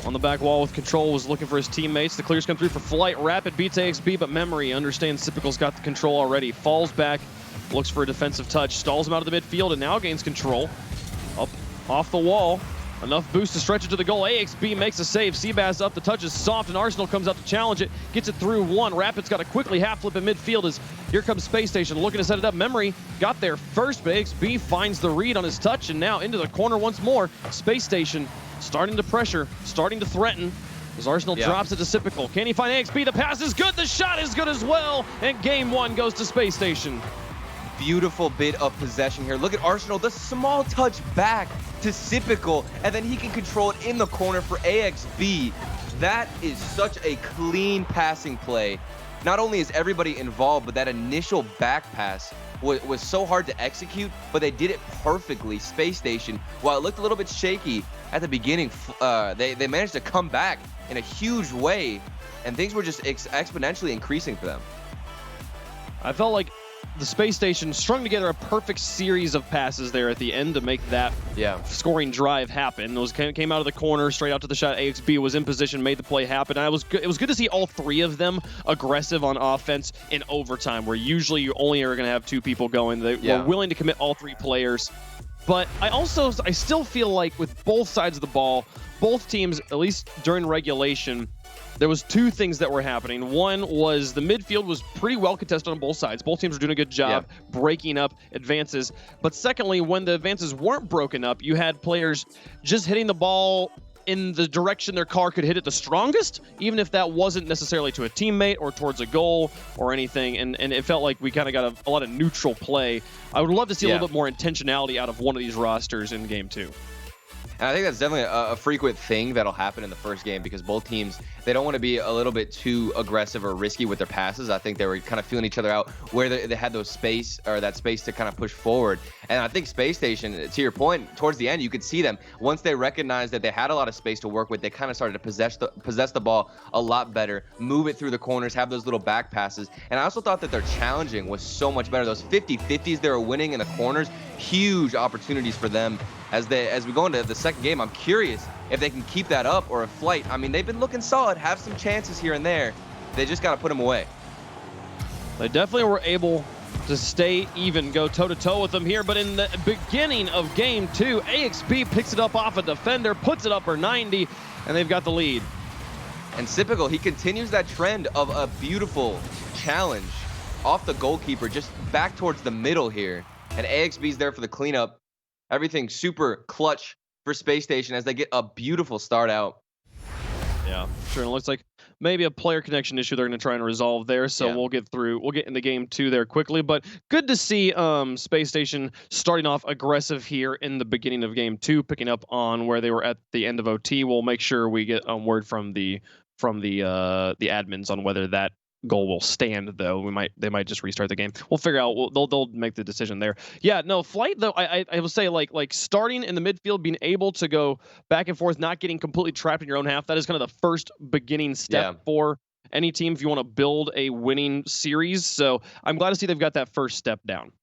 on the back wall with control, was looking for his teammates. The clears come through for Flight. Rapid beats AXB, but Memory understands Sypical's got the control already. Falls back, looks for a defensive touch, stalls him out of the midfield, and now gains control. Up off the wall. Enough boost to stretch it to the goal. AXB makes a save. Seabass up. The touch is soft, and Arsenal comes out to challenge it. Gets it through 1. Rapid's got a quickly half flip in midfield as here comes Space Station looking to set it up. Memory got there first, but AXB finds the read on his touch, and now into the corner once more. Space Station starting to pressure, starting to threaten. As Arsenal drops it to Sypical. Can he find AXB? The pass is good. The shot is good as well. And game 1 goes to Space Station. Beautiful bit of possession here. Look at Arsenal, the small touch back to Sypical, and then he can control it in the corner for AXB. That is such a clean passing play. Not only is everybody involved, but that initial back pass was so hard to execute, but they did it perfectly. Space Station, while it looked a little bit shaky at the beginning, they managed to come back in a huge way, and things were just exponentially increasing for them. I felt like the Space Station strung together a perfect series of passes there at the end to make that scoring drive happen. Those came out of the corner, straight out to the shot. AXB was in position, made the play happen. And it was good to see all 3 of them aggressive on offense in overtime, where usually you only are going to have 2 people going. They were willing to commit all 3 players. But I still feel like with both sides of the ball, both teams, at least during regulation, there was two things that were happening. One was the midfield was pretty well contested on both sides. Both teams were doing a good job breaking up advances. But secondly, when the advances weren't broken up, you had players just hitting the ball in the direction their car could hit it the strongest, even if that wasn't necessarily to a teammate or towards a goal or anything. And it felt like we kind of got a lot of neutral play. I would love to see a little bit more intentionality out of one of these rosters in Game 2. And I think that's definitely a frequent thing that'll happen in the first game because both teams, they don't want to be a little bit too aggressive or risky with their passes. I think they were kind of feeling each other out where they had those space or that space to kind of push forward. And I think Spacestation, to your point, towards the end, you could see them. Once they recognized that they had a lot of space to work with, they kind of started to possess the ball a lot better, move it through the corners, have those little back passes. And I also thought that their challenging was so much better. Those 50-50s they were winning in the corners, huge opportunities for them. As we go into the second game, I'm curious if they can keep that up or if Flight, I mean, they've been looking solid, have some chances here and there. They just got to put them away. They definitely were able to stay even, go toe-to-toe with them here. But in the beginning of Game 2, AXB picks it up off a defender, puts it up for 90, and they've got the lead. And Sypical, he continues that trend of a beautiful challenge off the goalkeeper, just back towards the middle here. And AXB's there for the cleanup. Everything super clutch for Spacestation as they get a beautiful start out. Yeah, sure. And it looks like maybe a player connection issue they're going to try and resolve there. So we'll get into Game 2 there quickly. But good to see Spacestation starting off aggressive here in the beginning of Game 2, picking up on where they were at the end of OT. We'll make sure we get word from the admins on whether that goal will stand, though. They might just restart the game. We'll figure out. They'll make the decision there. Yeah, no, Flight though. I will say like starting in the midfield, being able to go back and forth, not getting completely trapped in your own half. That is kind of the first beginning step for any team if you want to build a winning series. So I'm glad to see they've got that first step down.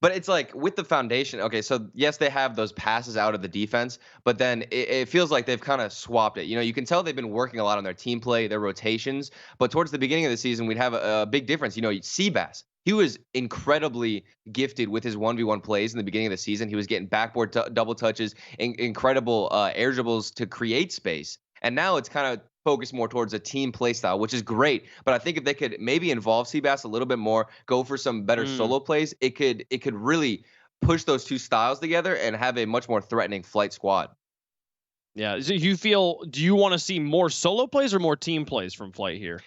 But it's like with the foundation, okay, so yes, they have those passes out of the defense, but then it feels like they've kind of swapped it. You know, you can tell they've been working a lot on their team play, their rotations, but towards the beginning of the season, we'd have a big difference. You know, Seabass, he was incredibly gifted with his 1v1 plays in the beginning of the season. He was getting backboard double touches, incredible air dribbles to create space. And now it's kind of focused more towards a team play style, which is great. But I think if they could maybe involve Seabass a little bit more, go for some better solo plays, it could really push those two styles together and have a much more threatening Flight squad. Yeah. So do you want to see more solo plays or more team plays from Flight here?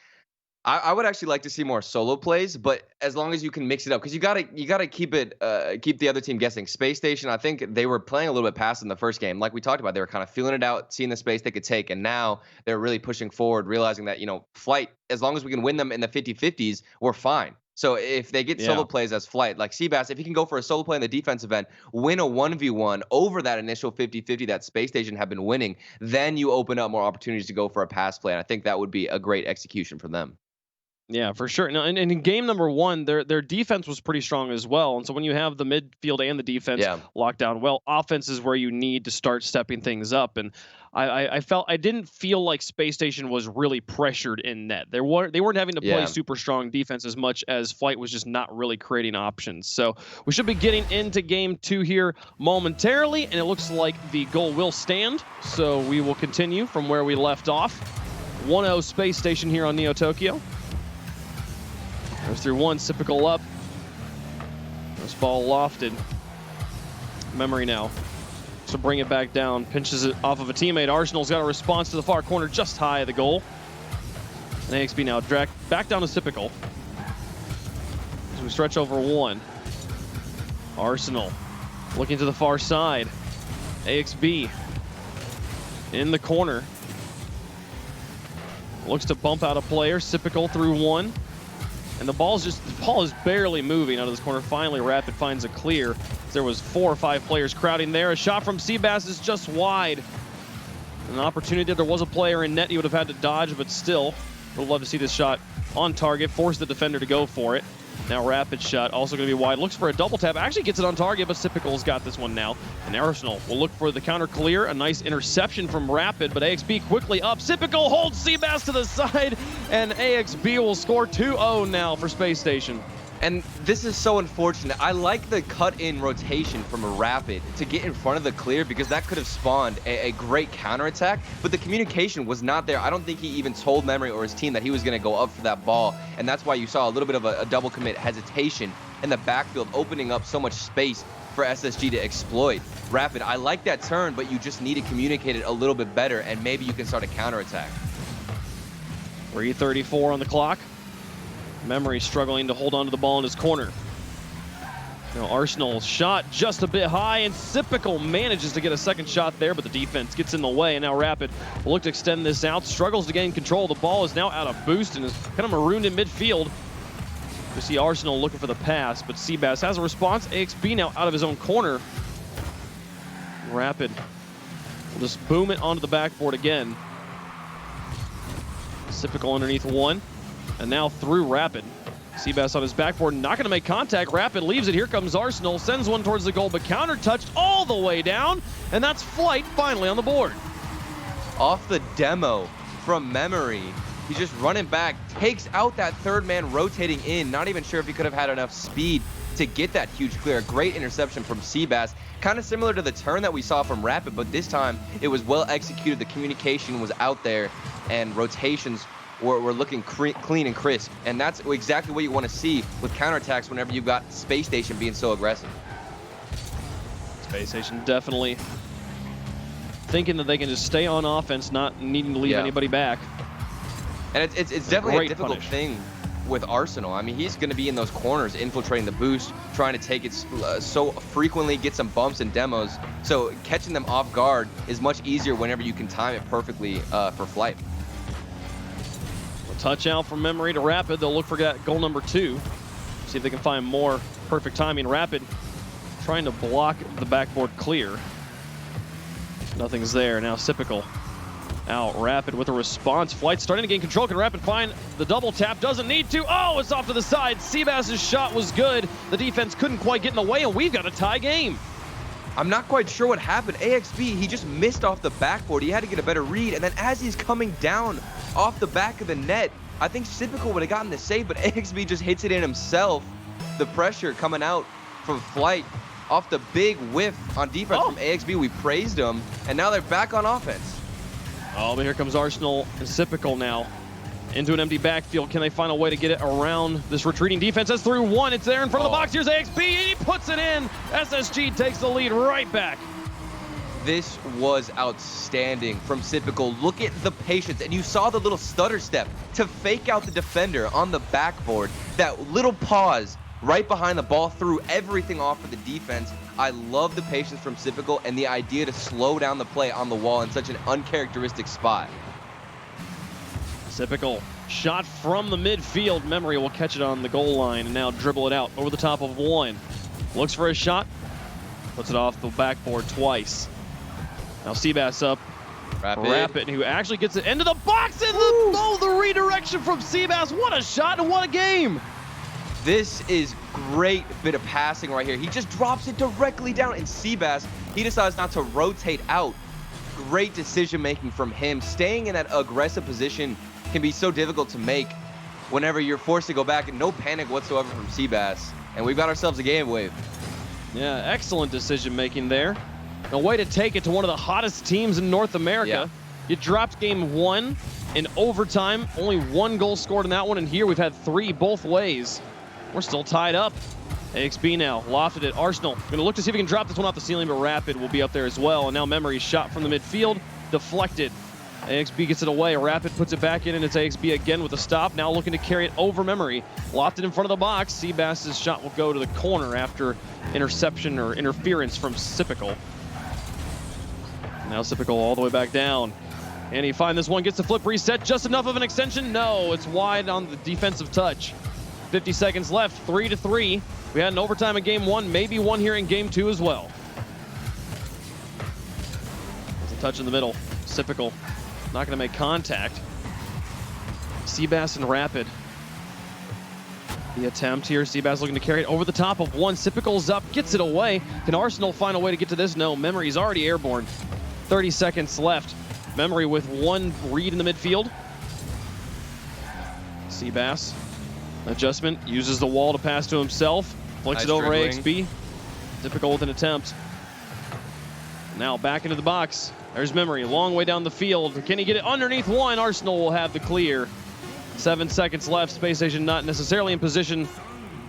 I would actually like to see more solo plays, but as long as you can mix it up, because you gotta keep the other team guessing. Spacestation, I think they were playing a little bit past in the first game, like we talked about. They were kind of feeling it out, seeing the space they could take, and now they're really pushing forward, realizing that Flight, as long as we can win them in the 50-50s, we're fine. So if they get solo plays as Flight, like Seabass, if he can go for a solo play in the defensive end, win a 1v1 over that initial 50-50 that Spacestation have been winning, then you open up more opportunities to go for a pass play, and I think that would be a great execution for them. Yeah, for sure. No, and in game number 1, their defense was pretty strong as well. And so when you have the midfield and the defense locked down well, offense is where you need to start stepping things up. And I didn't feel like Spacestation was really pressured in net. They weren't having to play super strong defense as much as Flight was just not really creating options. So we should be getting into Game 2 here momentarily, and it looks like the goal will stand. So we will continue from where we left off. 1-0 Spacestation here on Neo Tokyo. Goes through one, Sypical up. This ball lofted. Memory now. So bring it back down. Pinches it off of a teammate. Arsenal's got a response to the far corner just high of the goal. And AXB now dragged back down to Sypical. As we stretch over one. Arsenal looking to the far side. AXB in the corner. Looks to bump out a player. Sypical through one. And the ball is barely moving out of this corner. Finally, Rapid finds a clear. There was 4 or 5 players crowding there. A shot from Seabass is just wide. An opportunity. There was a player in net he would have had to dodge, but still, would love to see this shot on target. Force the defender to go for it. Now Rapid shot, also going to be wide. Looks for a double tap. Actually gets it on target, but Sypical's got this one now. And Arsenal will look for the counter clear. A nice interception from Rapid, but AXB quickly up. Sypical holds Seabass to the side, and AXB will score 2-0 now for Spacestation. And this is so unfortunate. I like the cut-in rotation from a Rapid to get in front of the clear because that could have spawned a great counterattack, but the communication was not there. I don't think he even told Memory or his team that he was going to go up for that ball, and that's why you saw a little bit of a double commit hesitation in the backfield, opening up so much space for SSG to exploit. Rapid, I like that turn, but you just need to communicate it a little bit better, and maybe you can start a counterattack. 3:34 on the clock. Memory struggling to hold on to the ball in his corner. Now Arsenal shot just a bit high, and Sipical manages to get a second shot there, but the defense gets in the way, and now Rapid will look to extend this out, struggles to gain control. The ball is now out of boost and is kind of marooned in midfield. We see Arsenal looking for the pass, but Seabass has a response. AXB now out of his own corner. Rapid will just boom it onto the backboard again. Sipical underneath one. And now through Rapid. Seabass on his backboard, not going to make contact. Rapid leaves it. Here comes Arsenal. Sends one towards the goal, but counter touched all the way down. And that's Flight finally on the board. Off the demo from Memory. He's just running back, takes out that third man rotating in. Not even sure if he could have had enough speed to get that huge clear. Great interception from Seabass. Kind of similar to the turn that we saw from Rapid, but this time it was well executed. The communication was out there, and rotations were looking clean and crisp, and that's exactly what you want to see with counterattacks whenever you've got Spacestation being so aggressive. Spacestation definitely thinking that they can just stay on offense, not needing to leave anybody back. And it's definitely a difficult thing with Arsenal. I mean, he's going to be in those corners, infiltrating the boost, trying to take it so frequently, get some bumps and demos. So catching them off guard is much easier whenever you can time it perfectly for Flight. Touch out from Memory to Rapid. They'll look for that goal number 2. See if they can find more perfect timing. Rapid trying to block the backboard clear. Nothing's there. Now Sipical out. Rapid with a response. Flight starting to gain control. Can Rapid find the double tap? Doesn't need to. Oh, it's off to the side. Seabass's shot was good. The defense couldn't quite get in the way, and we've got a tie game. I'm not quite sure what happened. AXB, he just missed off the backboard. He had to get a better read, and then as he's coming down off the back of the net, I think Sipical would have gotten the save, but AXB just hits it in himself. The pressure coming out from Flight off the big whiff on defense from AXB. We praised him, and now they're back on offense. Oh, but here comes Arsenal and Sipical now into an empty backfield. Can they find a way to get it around this retreating defense? That's through one. It's there in front of the box. Here's AXB, and he puts it in. SSG takes the lead right back. This was outstanding from Sipical. Look at the patience, and you saw the little stutter step to fake out the defender on the backboard. That little pause right behind the ball threw everything off for the defense. I love the patience from Sipical and the idea to slow down the play on the wall in such an uncharacteristic spot. Sipical shot from the midfield. Memory will catch it on the goal line and now dribble it out over the top of one. Looks for a shot, puts it off the backboard twice. Now Seabass up. Rapid, who actually gets it into the box, and the redirection from Seabass. What a shot and what a game. This is great bit of passing right here. He just drops it directly down, and Seabass, he decides not to rotate out. Great decision making from him. Staying in that aggressive position can be so difficult to make whenever you're forced to go back, and no panic whatsoever from Seabass. And we've got ourselves a game wave. Yeah, excellent decision making there. A way to take it to one of the hottest teams in North America. Yeah. You dropped game 1 in overtime. Only 1 goal scored in that one, and here we've had 3 both ways. We're still tied up. AXB now lofted it. Arsenal going to look to see if he can drop this one off the ceiling, but Rapid will be up there as well. And now Memory shot from the midfield, deflected. AXB gets it away. Rapid puts it back in, and it's AXB again with a stop. Now looking to carry it over Memory. Lofted in front of the box. Seabass's shot will go to the corner after interception or interference from Sipical. Now Sipical all the way back down. And he finds this one, gets the flip reset. Just enough of an extension? No, it's wide on the defensive touch. 50 seconds left, 3-3. We had an overtime in game 1, maybe one here in game 2 as well. There's a touch in the middle. Sipical not going to make contact. Seabass and Rapid. The attempt here, Seabass looking to carry it over the top of one. Sipical's up, gets it away. Can Arsenal find a way to get to this? No, Memory's already airborne. 30 seconds left. Memory with one read in the midfield. Seabass Adjustment, uses the wall to pass to himself. Flicks Nice it over dribbling. AXB. Typical with an attempt. Now back into the box. There's Memory, long way down the field. Can he get it underneath one? Arsenal will have the clear. 7 seconds left. Spacestation not necessarily in position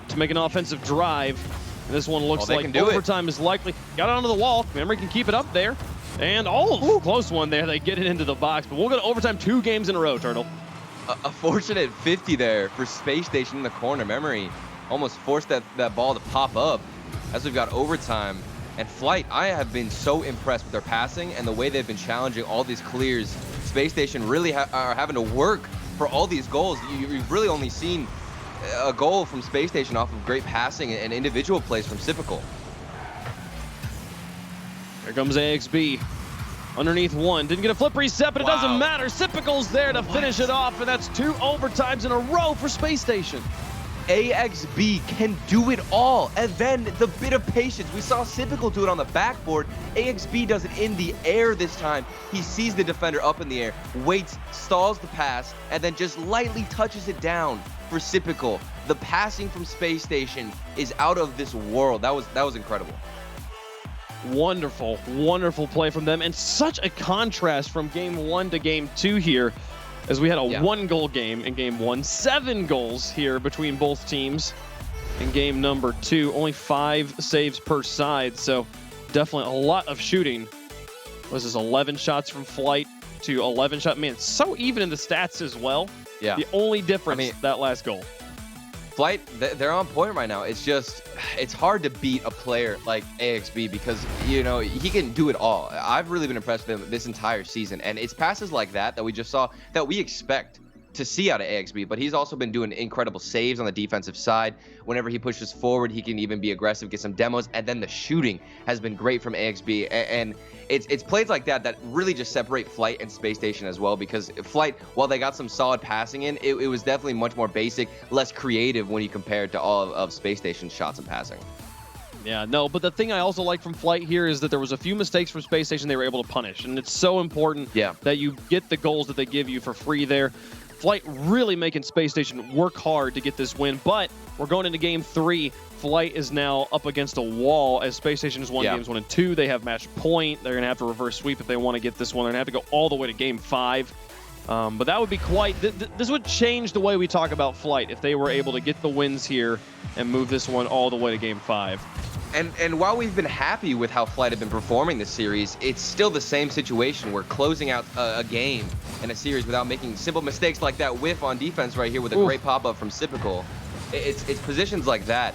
to make an offensive drive. And this one looks like overtime is likely. Got it onto the wall. Memory can keep it up there. And close one there. They get it into the box. But we'll go to overtime 2 games in a row, Turtle. A fortunate 50 there for Space Station in the corner. Memory almost forced that ball to pop up as we've got overtime. And Flight, I have been so impressed with their passing and the way they've been challenging all these clears. Space Station really are having to work for all these goals. You've really only seen a goal from Space Station off of great passing and individual plays from Sipical. Here comes AXB. Underneath one. Didn't get a flip reset, but it doesn't matter. Sipical's there to finish it off, and that's 2 overtimes in a row for Space Station. AXB can do it all, and then the bit of patience. We saw Sipical do it on the backboard. AXB does it in the air this time. He sees the defender up in the air, waits, stalls the pass, and then just lightly touches it down for Sipical. The passing from Space Station is out of this world. That was incredible. Wonderful, wonderful play from them, and such a contrast from game 1 to game 2 here, as we had a 1-goal game in game 1, 7 goals here between both teams in game number 2, only 5 saves per side, so definitely a lot of shooting. Was this 11 shots from Flight to 11 shot? Man, it's so even in the stats as well. Yeah. The only difference, that last goal. Flight, they're on point right now. It's just, it's hard to beat a player like AXB because, you know, he can do it all. I've really been impressed with him this entire season, and it's passes like that we just saw that we expect to see out of AXB, but he's also been doing incredible saves on the defensive side. Whenever he pushes forward, he can even be aggressive, get some demos, and then the shooting has been great from AXB, and it's plays like that really just separate Flight and Space Station as well, because Flight, while they got some solid passing in, it was definitely much more basic, less creative when you compare it to all of Space Station's shots and passing. Yeah, no, but the thing I also like from Flight here is that there was a few mistakes from Space Station they were able to punish, and it's so important that you get the goals that they give you for free there. Flight really making Space Station work hard to get this win, but we're going into game 3. Flight is now up against a wall as Space Station has won games 1 and 2. They have match point. They're going to have to reverse sweep if they want to get this one. They're going to have to go all the way to game 5. But that would be quite... this would change the way we talk about Flight if they were able to get the wins here and move this one all the way to game 5. And while we've been happy with how Flight have been performing this series, it's still the same situation. We're closing out a game in a series without making simple mistakes like that whiff on defense right here with a great pop-up from Sipical. It's positions like that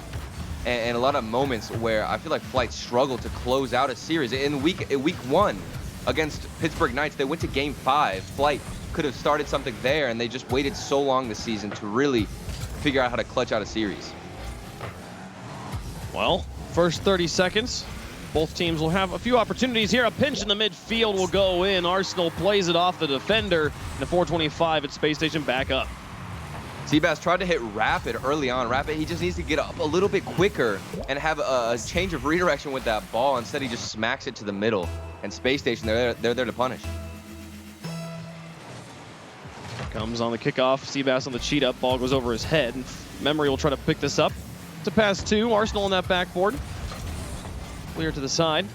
and a lot of moments where I feel like Flight struggled to close out a series. In week 1 against Pittsburgh Knights, they went to game 5. Flight could have started something there, and they just waited so long this season to really figure out how to clutch out a series. Well, first 30 seconds, both teams will have a few opportunities here. A pinch in the midfield will go in. Arsenal plays it off the defender. And the 425 at Space Station back up. Seabass tried to hit Rapid early on. Rapid, he just needs to get up a little bit quicker and have a change of redirection with that ball. Instead, he just smacks it to the middle. And Space Station, they're there to punish. Comes on the kickoff. Seabass on the cheat up. Ball goes over his head. And Memory will try to pick this up. To pass 2. Arsenal on that backboard. Clear to the side.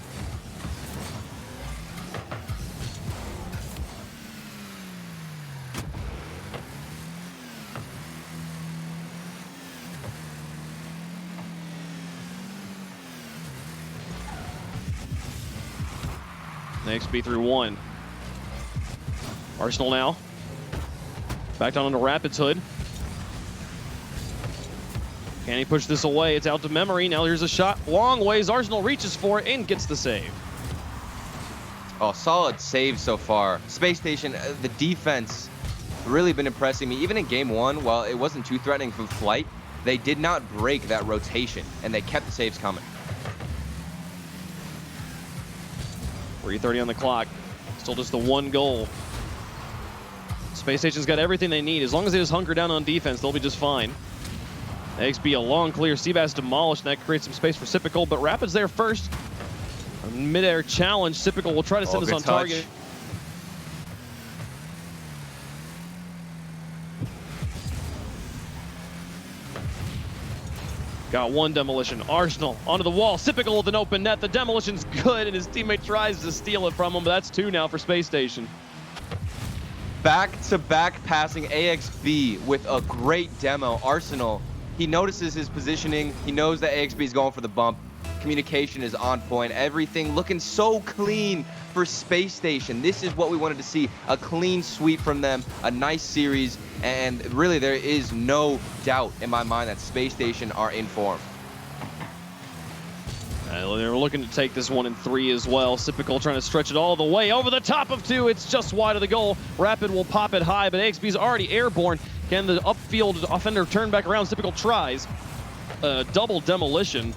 Next B through 1. Arsenal now. Back down onto Rapid's hood. Can he push this away? It's out to Memory. Now here's a shot. Long ways. Arsenal reaches for it and gets the save. Oh, solid save so far. Space Station, the defense really been impressing me. Even in game 1, while it wasn't too threatening for Flight, they did not break that rotation, and they kept the saves coming. 3:30 on the clock. Still just the 1 goal. Space Station's got everything they need. As long as they just hunker down on defense, they'll be just fine. XB a long clear. Seabass demolished, and that creates some space for Sipical, but Rapid's there first. A mid-air challenge. Sipical will try to set this on target. Got one demolition. Arsenal onto the wall. Typical with an open net. The demolition's good, and his teammate tries to steal it from him, but that's 2 now for Space Station. Back-to-back passing AXB with a great demo. Arsenal, he notices his positioning. He knows that AXB is going for the bump. Communication is on point. Everything looking so clean for Space Station. This is what we wanted to see. A clean sweep from them, a nice series, and really there is no doubt in my mind that Space Station are in form. They're looking to take this one in 3 as well. Typical trying to stretch it all the way over the top of 2. It's just wide of the goal. Rapid will pop it high, but AXB's already airborne. Can the upfield offender turn back around? Typical tries. Double demolition.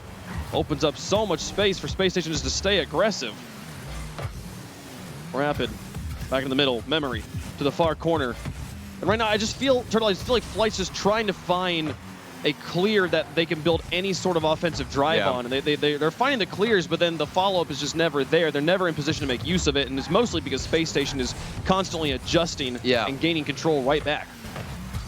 Opens up so much space for Space Station just to stay aggressive. Rapid back in the middle. Memory to the far corner. And right now, I just feel, Turtle, I just feel like Flight's just trying to find a clear that they can build any sort of offensive drive on. And they're finding the clears, but then the follow-up is just never there. They're never in position to make use of it, and it's mostly because Space Station is constantly adjusting and gaining control right back.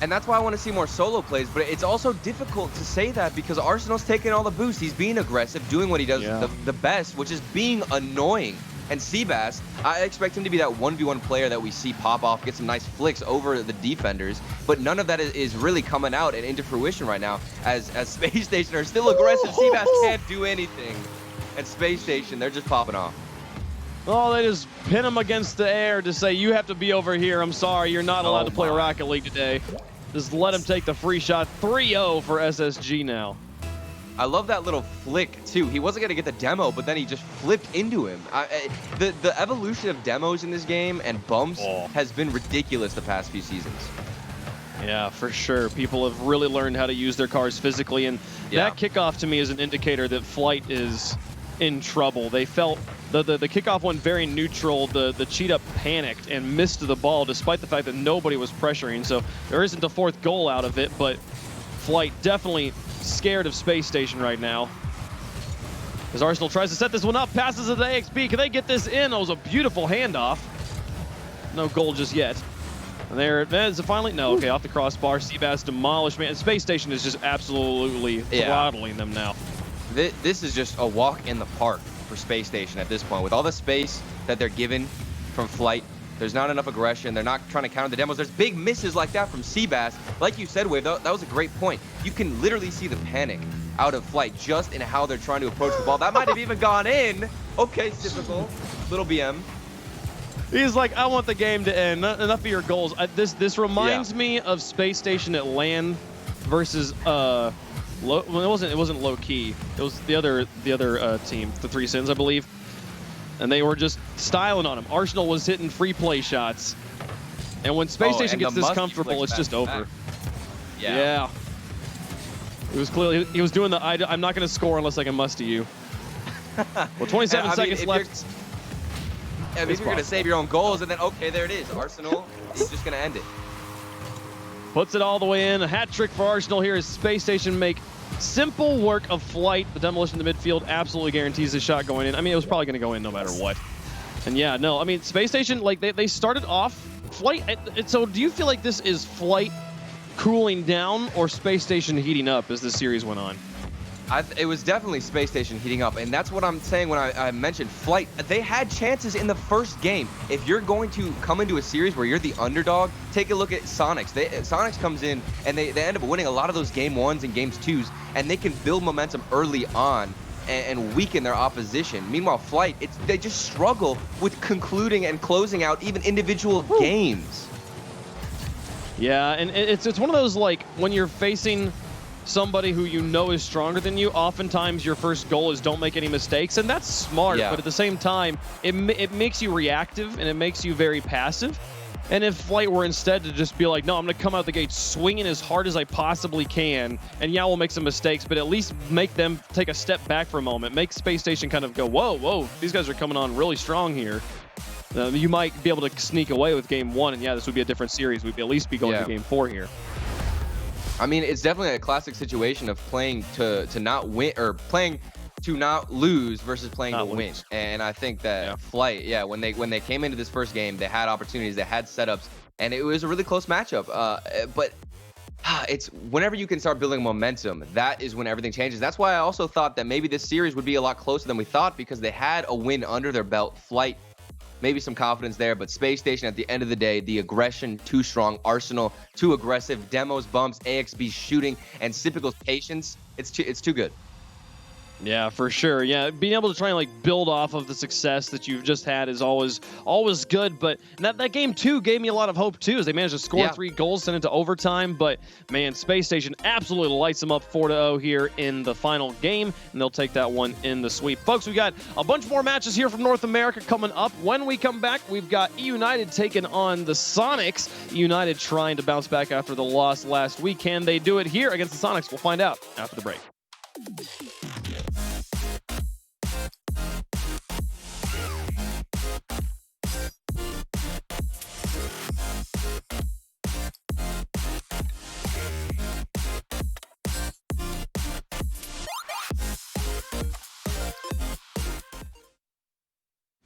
And that's why I want to see more solo plays, but it's also difficult to say that because Arsenal's taking all the boost. He's being aggressive, doing what he does the best, which is being annoying. And Seabass, I expect him to be that 1v1 player that we see pop off, get some nice flicks over the defenders, but none of that is really coming out and into fruition right now as Space Station are still aggressive. Seabass can't do anything. And Space Station, they're just popping off. Oh, they just pin him against the air to say, you have to be over here. I'm sorry, you're not allowed to play Rocket League today. Just let him take the free shot. 3-0 for SSG now. I love that little flick, too. He wasn't going to get the demo, but then he just flipped into him. The evolution of demos in this game and bumps has been ridiculous the past few seasons. Yeah, for sure. People have really learned how to use their cars physically, and that kickoff to me is an indicator that Flight is in trouble. They felt the kickoff went very neutral. The cheat-up panicked and missed the ball despite the fact that nobody was pressuring, so there isn't a 4th goal out of it, but Flight definitely scared of Space Station right now. As Arsenal tries to set this one up, passes it to AXB. Can they get this in? It was a beautiful handoff. No goal just yet. And there it is. Finally, no, okay, off the crossbar. Seabass demolished, man. Space Station is just absolutely throttling them now. This is just a walk in the park for Space Station at this point. With all the space that they're given from Flight, there's not enough aggression. They're not trying to counter the demos. There's big misses like that from Seabass. Like you said, Wave, that was a great point. You can literally see the panic out of Flight just in how they're trying to approach the ball. That might have even gone in. Okay, typical. Little BM. He's like, I want the game to end. Enough of your goals. This reminds me of Space Station at LAN versus well, it wasn't low key. It was the other team, the 3 Sins, I believe. And they were just styling on him. Arsenal was hitting free play shots. And when Space Station gets this comfortable, it's just over. Yeah. It was clearly, he was doing the, I'm not going to score unless I can musty you. Well, 27 seconds left. If you're going to save your own goals, and then, okay, there it is. Arsenal is just going to end it. Puts it all the way in. A hat trick for Arsenal here as Space Station make simple work of Flight. The demolition in the midfield absolutely guarantees the shot going in. I mean, it was probably going to go in no matter what. And yeah, no, I mean, Space Station, like, they started off Flight. So do you feel like this is Flight cooling down or Space Station heating up as the series went on? It was definitely Space Station heating up, and that's what I'm saying when I mentioned Flight. They had chances in the first game. If you're going to come into a series where you're the underdog, take a look at Soniqs. Soniqs comes in, and they end up winning a lot of those game 1s and games 2s, and they can build momentum early on and weaken their opposition. Meanwhile, Flight, they just struggle with concluding and closing out even individual games. Yeah, and it's one of those, like, when you're facing somebody who you know is stronger than you, oftentimes your first goal is don't make any mistakes, and that's smart, but at the same time, it makes you reactive and it makes you very passive. And if Flight were instead to just be like, no, I'm going to come out the gate swinging as hard as I possibly can, and yeah, we'll make some mistakes, but at least make them take a step back for a moment, make Space Station kind of go, whoa, these guys are coming on really strong here. You might be able to sneak away with game 1, and yeah, this would be a different series. We'd at least be going to game 4 here. I mean, it's definitely a classic situation of playing to not win, or playing to not lose versus playing to win. And I think that Flight, when they came into this first game, they had opportunities, they had setups, and it was a really close matchup. But it's whenever you can start building momentum, that is when everything changes. That's why I also thought that maybe this series would be a lot closer than we thought, because they had a win under their belt. Flight, maybe some confidence there, but Spacestation at the end of the day, the aggression too strong, Arsenal too aggressive, demos, bumps, AXB shooting, and Sipical's patience, it's too good. Yeah, for sure. Yeah, being able to try and like build off of the success that you've just had is always good. But that game too gave me a lot of hope too, as they managed to score 3 goals, send it to overtime. But man, Spacestation absolutely lights them up 4-0 here in the final game, and they'll take that one in the sweep. Folks, we got a bunch more matches here from North America coming up. When we come back, we've got EUnited taking on the Soniqs. EUnited trying to bounce back after the loss last week. Can they do it here against the Soniqs? We'll find out after the break.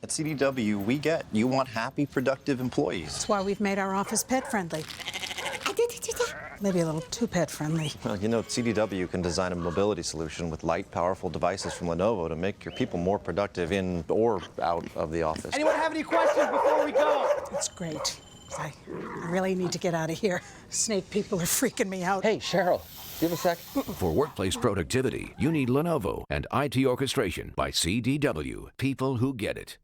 At CDW, we get you want happy, productive employees. That's why we've made our office pet-friendly. Maybe a little too pet-friendly. Well, you know, CDW can design a mobility solution with light, powerful devices from Lenovo to make your people more productive in or out of the office. Anyone have any questions before we go? That's great. I really need to get out of here. Snake people are freaking me out. Hey, Cheryl, do you have a sec? For workplace productivity, you need Lenovo and IT orchestration by CDW. People who get it.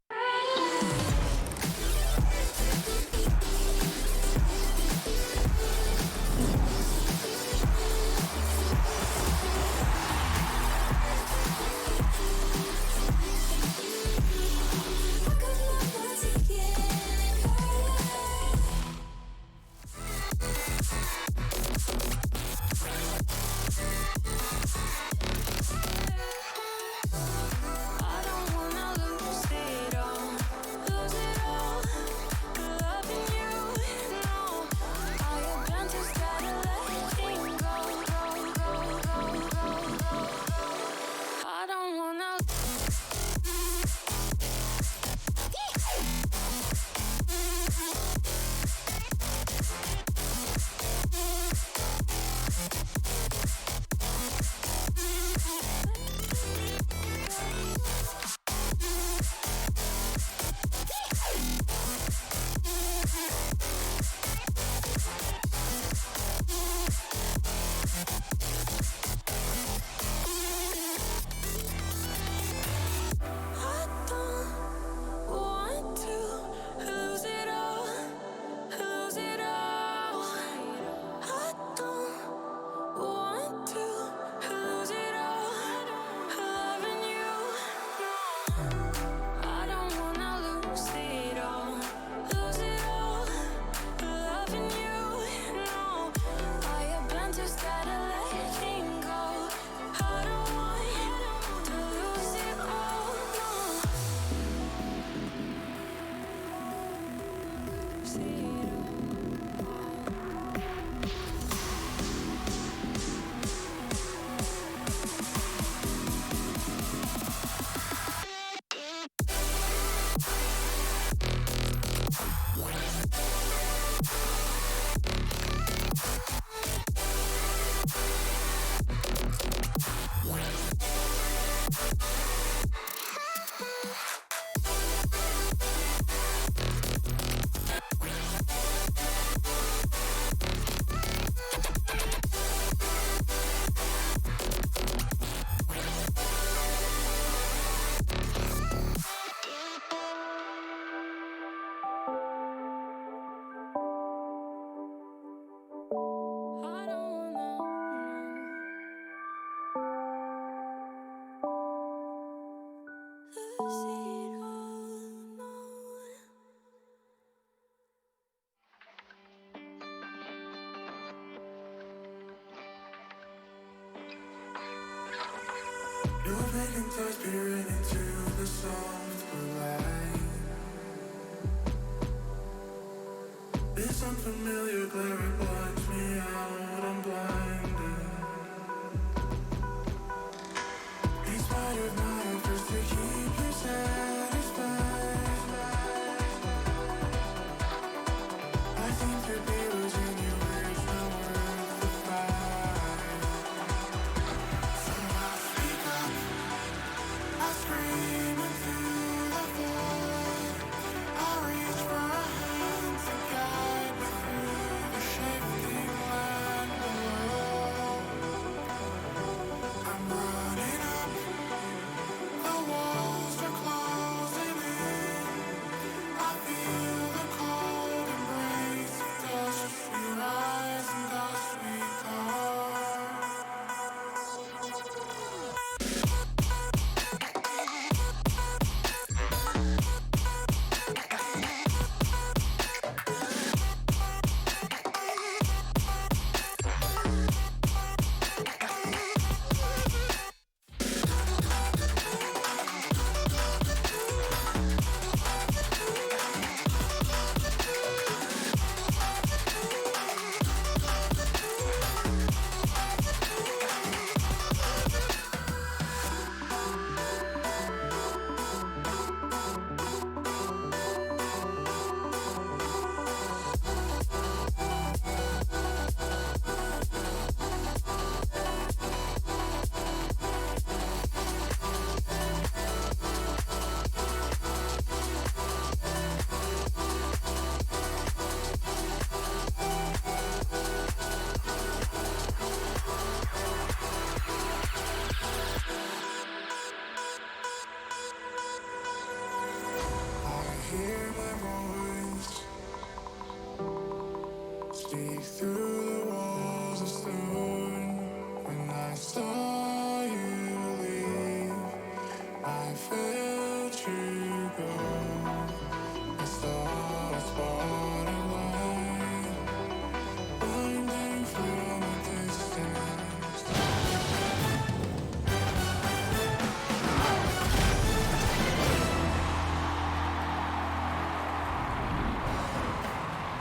This unfamiliar glare blinds me out, I'm blinded. Inspired my efforts to keep you satisfied. I seem to be losing you, it's not worth the fight.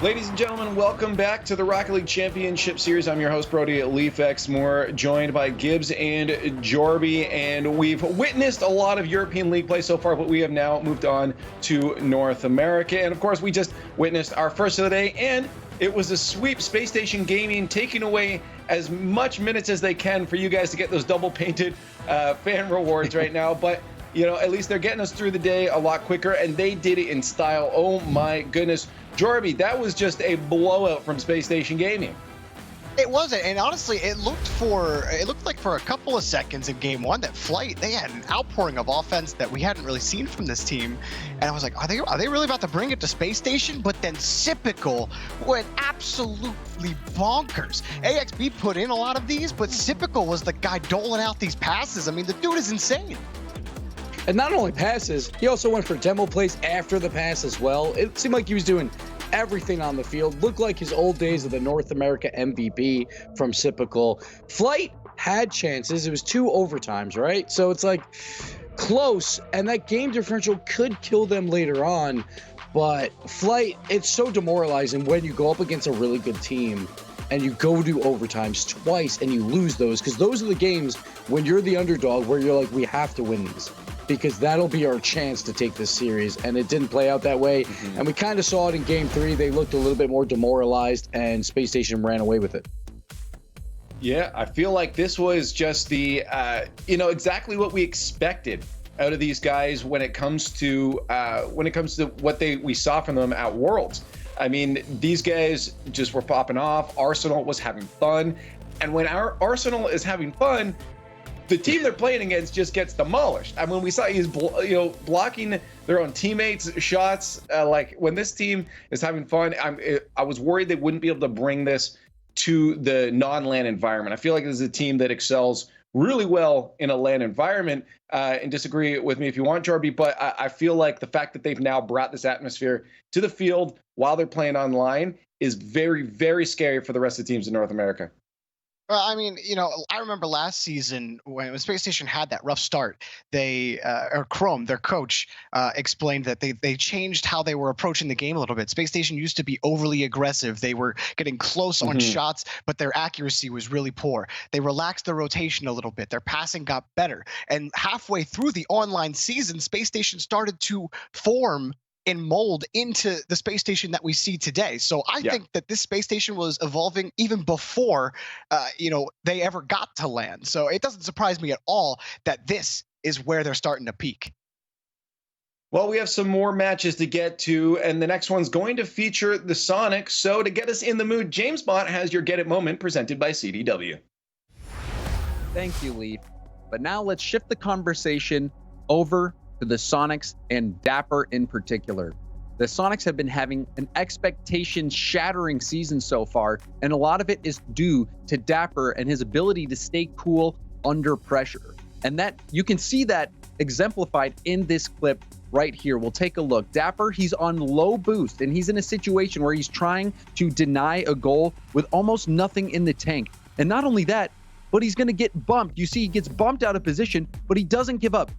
Ladies and gentlemen, welcome back to the Rocket League Championship Series. I'm your host, Brody at Leaf X Moore, joined by Gibbs and Jorby. And we've witnessed a lot of European League play so far, but we have now moved on to North America. And of course, we just witnessed our first of the day, and it was a sweep. Spacestation Gaming taking away as much minutes as they can for you guys to get those double painted fan rewards right now. But you know, at least they're getting us through the day a lot quicker, and they did it in style. Oh my goodness. Jorby, that was just a blowout from Spacestation Gaming. It wasn't, and honestly, it looked like for a couple of seconds in game one that Flight, they had an outpouring of offense that we hadn't really seen from this team, and I was like, are they really about to bring it to Space Station? But then Sipical went absolutely bonkers. AXB put in a lot of these, but Sipical was the guy doling out these passes. I mean, the dude is insane. And not only passes, he also went for demo plays after the pass as well. It seemed like he was doing everything on the field. Looked like his old days of the North America MVP from Sipical. Flight had chances. It was 2 overtimes, right? So it's like close, and that game differential could kill them later on. But Flight, it's so demoralizing when you go up against a really good team and you go to overtimes twice and you lose those, because those are the games when you're the underdog where you're like, we have to win these, because that'll be our chance to take this series. And it didn't play out that way. And we kind of saw it in game 3. They looked a little bit more demoralized, and Space Station ran away with it. Yeah, I feel like this was just the, exactly what we expected out of these guys when it comes to what we saw from them at Worlds. I mean, these guys just were popping off. Arsenal was having fun, and when our Arsenal is having fun, the team they're playing against just gets demolished. I mean, we saw he's blocking their own teammates' shots. Like when this team is having fun, I was worried they wouldn't be able to bring this to the non-LAN environment. I feel like this is a team that excels really well in a LAN environment. And disagree with me if you want, Jorby, but I feel like the fact that they've now brought this atmosphere to the field while they're playing online is very, very scary for the rest of the teams in North America. Well, I mean, I remember last season when Space Station had that rough start, or Chrome, their coach, explained that they changed how they were approaching the game a little bit. Space Station used to be overly aggressive. They were getting close on shots, but their accuracy was really poor. They relaxed their rotation a little bit. Their passing got better. And halfway through the online season, Space Station started to form and mold into the Space Station that we see today. So I think that this Space Station was evolving even before, they ever got to LAN. So it doesn't surprise me at all that this is where they're starting to peak. Well, we have some more matches to get to, and the next one's going to feature the Soniqs. So to get us in the mood, James Bott has your Get It moment presented by CDW. Thank you, Leaf. But now let's shift the conversation over to the Soniqs and Dapper in particular. The Soniqs have been having an expectation-shattering season so far, and a lot of it is due to Dapper and his ability to stay cool under pressure. And that you can see that exemplified in this clip right here. We'll take a look. Dapper, he's on low boost, and he's in a situation where he's trying to deny a goal with almost nothing in the tank. And not only that, but he's going to get bumped. You see, he gets bumped out of position, but he doesn't give up.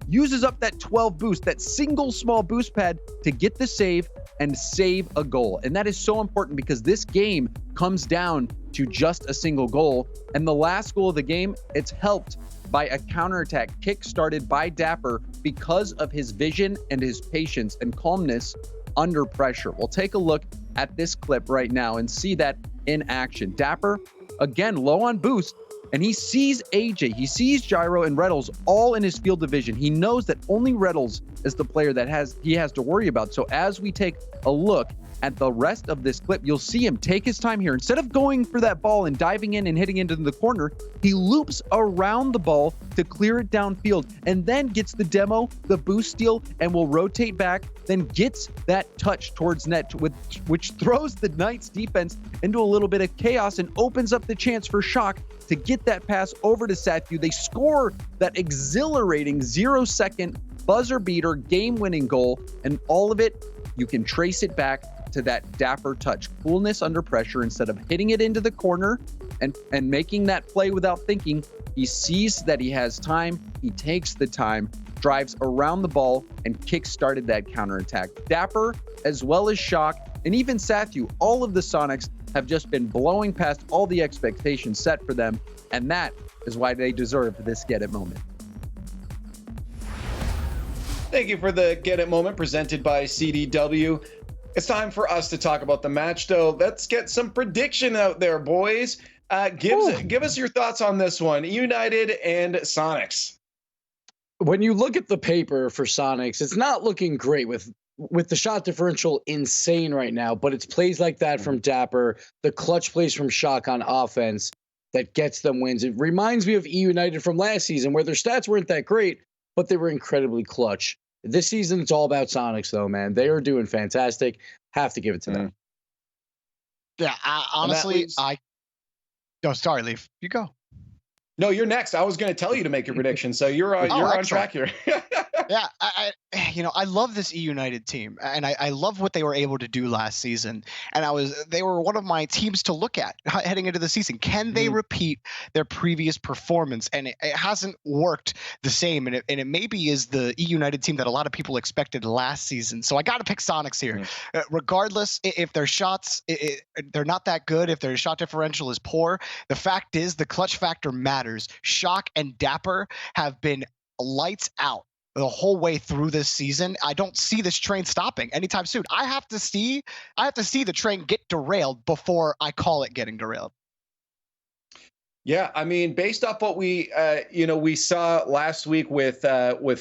Uses up that 12 boost, that single small boost pad to get the save and save a goal. And that is so important because this game comes down to just a single goal. And the last goal of the game, it's helped by a counterattack kick started by Dapper because of his vision and his patience and calmness under pressure. We'll take a look at this clip right now and see that in action. Dapper, again, low on boost, and he sees AJ, he sees Gyro and Reddles all in his field of vision. He knows that only Reddles is the player that he has to worry about. So as we take a look at the rest of this clip, you'll see him take his time here. Instead of going for that ball and diving in and hitting into the corner, he loops around the ball to clear it downfield and then gets the demo, the boost steal, and will rotate back, then gets that touch towards net, which throws the Knights defense into a little bit of chaos and opens up the chance for Shock to get that pass over to Sathu. They score that exhilarating 0-second buzzer beater game-winning goal, and all of it, you can trace it back to that Dapper touch. Coolness under pressure. Instead of hitting it into the corner and making that play without thinking, he sees that he has time, he takes the time, drives around the ball, and kick-started that counterattack. Dapper, as well as Shock, and even Sathu, all of the Sonics have just been blowing past all the expectations set for them, and that is why they deserve this get it moment. Thank you for the Get It moment presented by CDW. It's time for us to talk about the match, though. Let's get some prediction out there, boys. Give us your thoughts on this one, EUnited and Soniqs. When you look at the paper for Soniqs, it's not looking great with the shot differential insane right now, but it's plays like that from Dapper, the clutch plays from Shock on offense that gets them wins. It reminds me of EUnited from last season where their stats weren't that great, but they were incredibly clutch. This season, it's all about Soniqs, though, man. They are doing fantastic. Have to give it to them. Yeah, honestly, Oh, sorry, Leaf. You go. No, you're next. I was going to tell you to make your prediction, so you're on track here. Yeah, I love this EUnited team, and I love what they were able to do last season. And they were one of my teams to look at heading into the season. Can they repeat their previous performance? And it hasn't worked the same, and it maybe is the EUnited team that a lot of people expected last season. So I got to pick Soniqs here, regardless if their shots they're not that good, if their shot differential is poor. The fact is, the clutch factor matters. Shock and Dapper have been lights out the whole way through this season. I don't see this train stopping anytime soon. I have to see the train get derailed before I call it getting derailed. Yeah, I mean, based off what we saw last week with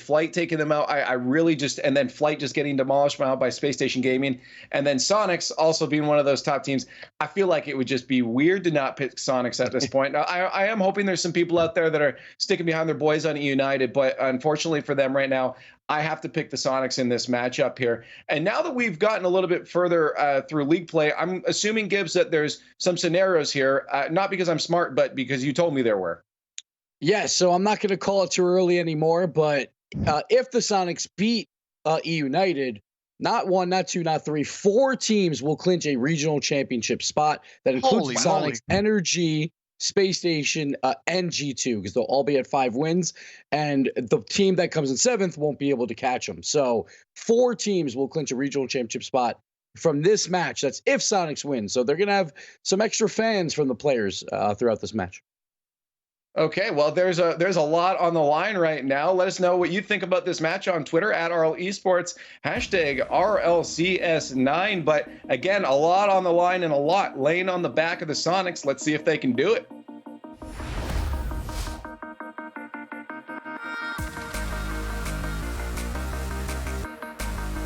Flight taking them out, I really just, and then Flight just getting demolished by Spacestation Gaming, and then Soniqs also being one of those top teams. I feel like it would just be weird to not pick Soniqs at this point. Now, I am hoping there's some people out there that are sticking behind their boys on EUnited, but unfortunately for them right now, I have to pick the Soniqs in this matchup here. And now that we've gotten a little bit further through league play, I'm assuming, Gibbs, that there's some scenarios here, not because I'm smart, but because you told me there were. Yeah, so I'm not going to call it too early anymore, but if the Soniqs beat EUnited, not one, not two, not three, 4 teams will clinch a regional championship spot. That includes Soniqs, NRG, Space Station, and G2, because they'll all be at 5 wins, and the team that comes in 7th won't be able to catch them. So 4 teams will clinch a regional championship spot from this match. That's if Soniqs win. So they're going to have some extra fans from the players throughout this match. Okay, well, there's a lot on the line right now. Let us know what you think about this match on Twitter at RL Esports, hashtag RLCS9. But again, a lot on the line and a lot laying on the back of the Soniqs. Let's see if they can do it.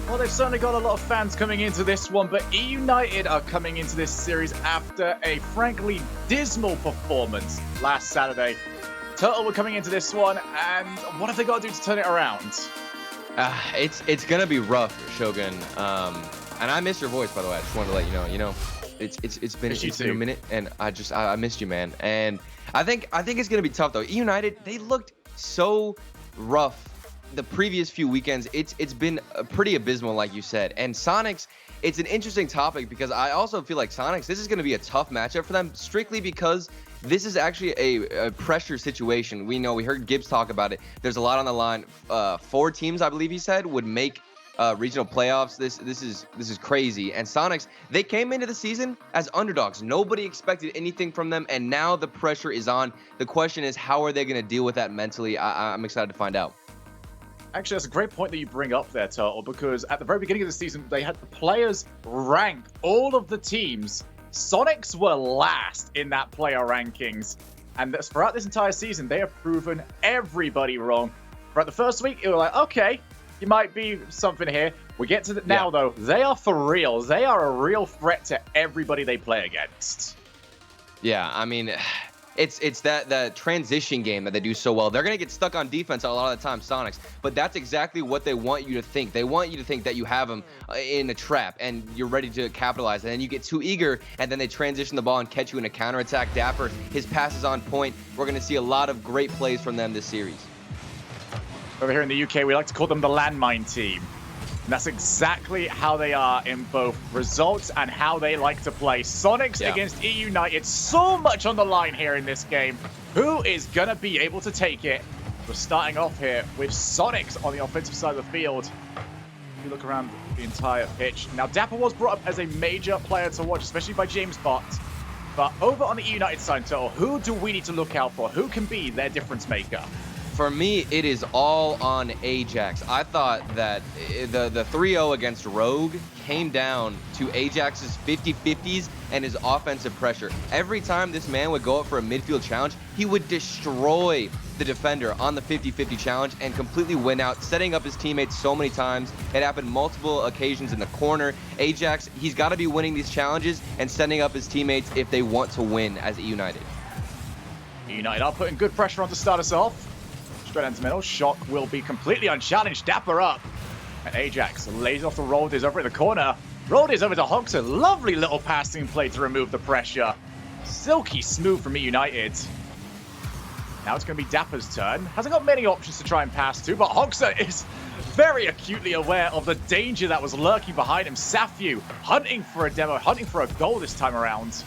Well, they've certainly got a lot of fans coming into this one, but EUnited are coming into this series after a frankly dismal performance last Saturday. Turtle were coming into this one, and what have they got to do to turn it around? It's gonna be rough, Shogun. And I missed your voice, by the way. I just wanted to let you know. You know, it's been a minute, and I missed you, man. And I think it's gonna be tough though. EUnited, they looked so rough the previous few weekends. It's been pretty abysmal, like you said. And Soniqs, it's an interesting topic because I also feel like Soniqs, this is going to be a tough matchup for them, strictly because this is actually a pressure situation. We heard Gibbs talk about it. There's a lot on the line. 4 teams, I believe he said, would make regional playoffs. This is crazy. And Soniqs, they came into the season as underdogs. Nobody expected anything from them, and now the pressure is on. The question is, how are they going to deal with that mentally? I'm excited to find out. Actually, that's a great point that you bring up there, Turtle, because at the very beginning of the season, they had the players rank all of the teams. Soniqs were last in that player rankings. And throughout this entire season, they have proven everybody wrong. Throughout the first week, it was like, okay, you might be something here. We get to now, though. They are for real. They are a real threat to everybody they play against. Yeah, I mean, it's that transition game that they do so well. They're going to get stuck on defense a lot of the time, Soniqs, but that's exactly what they want you to think. They want you to think that you have them in a trap and you're ready to capitalize, and then you get too eager, and then they transition the ball and catch you in a counterattack. Dapper, his pass is on point. We're going to see a lot of great plays from them this series. Over here in the UK, we like to call them the landmine team. And that's exactly how they are in both results and how they like to play. Soniqs against EUnited. So much on the line here in this game. Who is going to be able to take it? We're starting off here with Soniqs on the offensive side of the field. If you look around the entire pitch. Now, Dapper was brought up as a major player to watch, especially by James Bott. But over on the EUnited side, Total, who do we need to look out for? Who can be their difference maker? For me, it is all on Ajax. I thought that the 3-0 against Rogue came down to Ajax's 50-50s and his offensive pressure. Every time this man would go up for a midfield challenge, he would destroy the defender on the 50-50 challenge and completely win out, setting up his teammates so many times. It happened multiple occasions in the corner. Ajax, he's got to be winning these challenges and setting up his teammates if they want to win as EUnited. EUnited are putting good pressure on to start us off. Straight into the middle. Shock will be completely unchallenged. Dapper up. And Ajax lays off the Rolldiz over in the corner. Rolldiz over to Hoxer. Lovely little passing play to remove the pressure. Silky smooth from EUnited. Now it's going to be Dapper's turn. Hasn't got many options to try and pass to, but Hoxer is very acutely aware of the danger that was lurking behind him. Safu hunting for a demo, hunting for a goal this time around.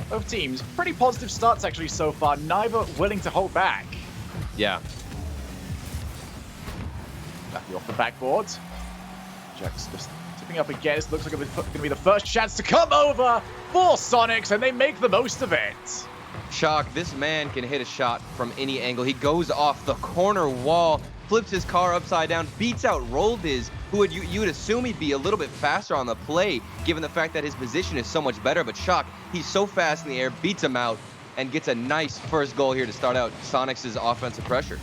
Both teams, pretty positive starts actually so far. Neither willing to hold back. Yeah. Safu off the backboard. Jack's just tipping up again. This looks like it's going to be the first chance to come over for Soniqs, and they make the most of it. Shock, this man can hit a shot from any angle. He goes off the corner wall, flips his car upside down, beats out Rolldiz, who would you would assume he'd be a little bit faster on the play, given the fact that his position is so much better. But Shock, he's so fast in the air, beats him out, and gets a nice first goal here to start out Soniqs' offensive pressure.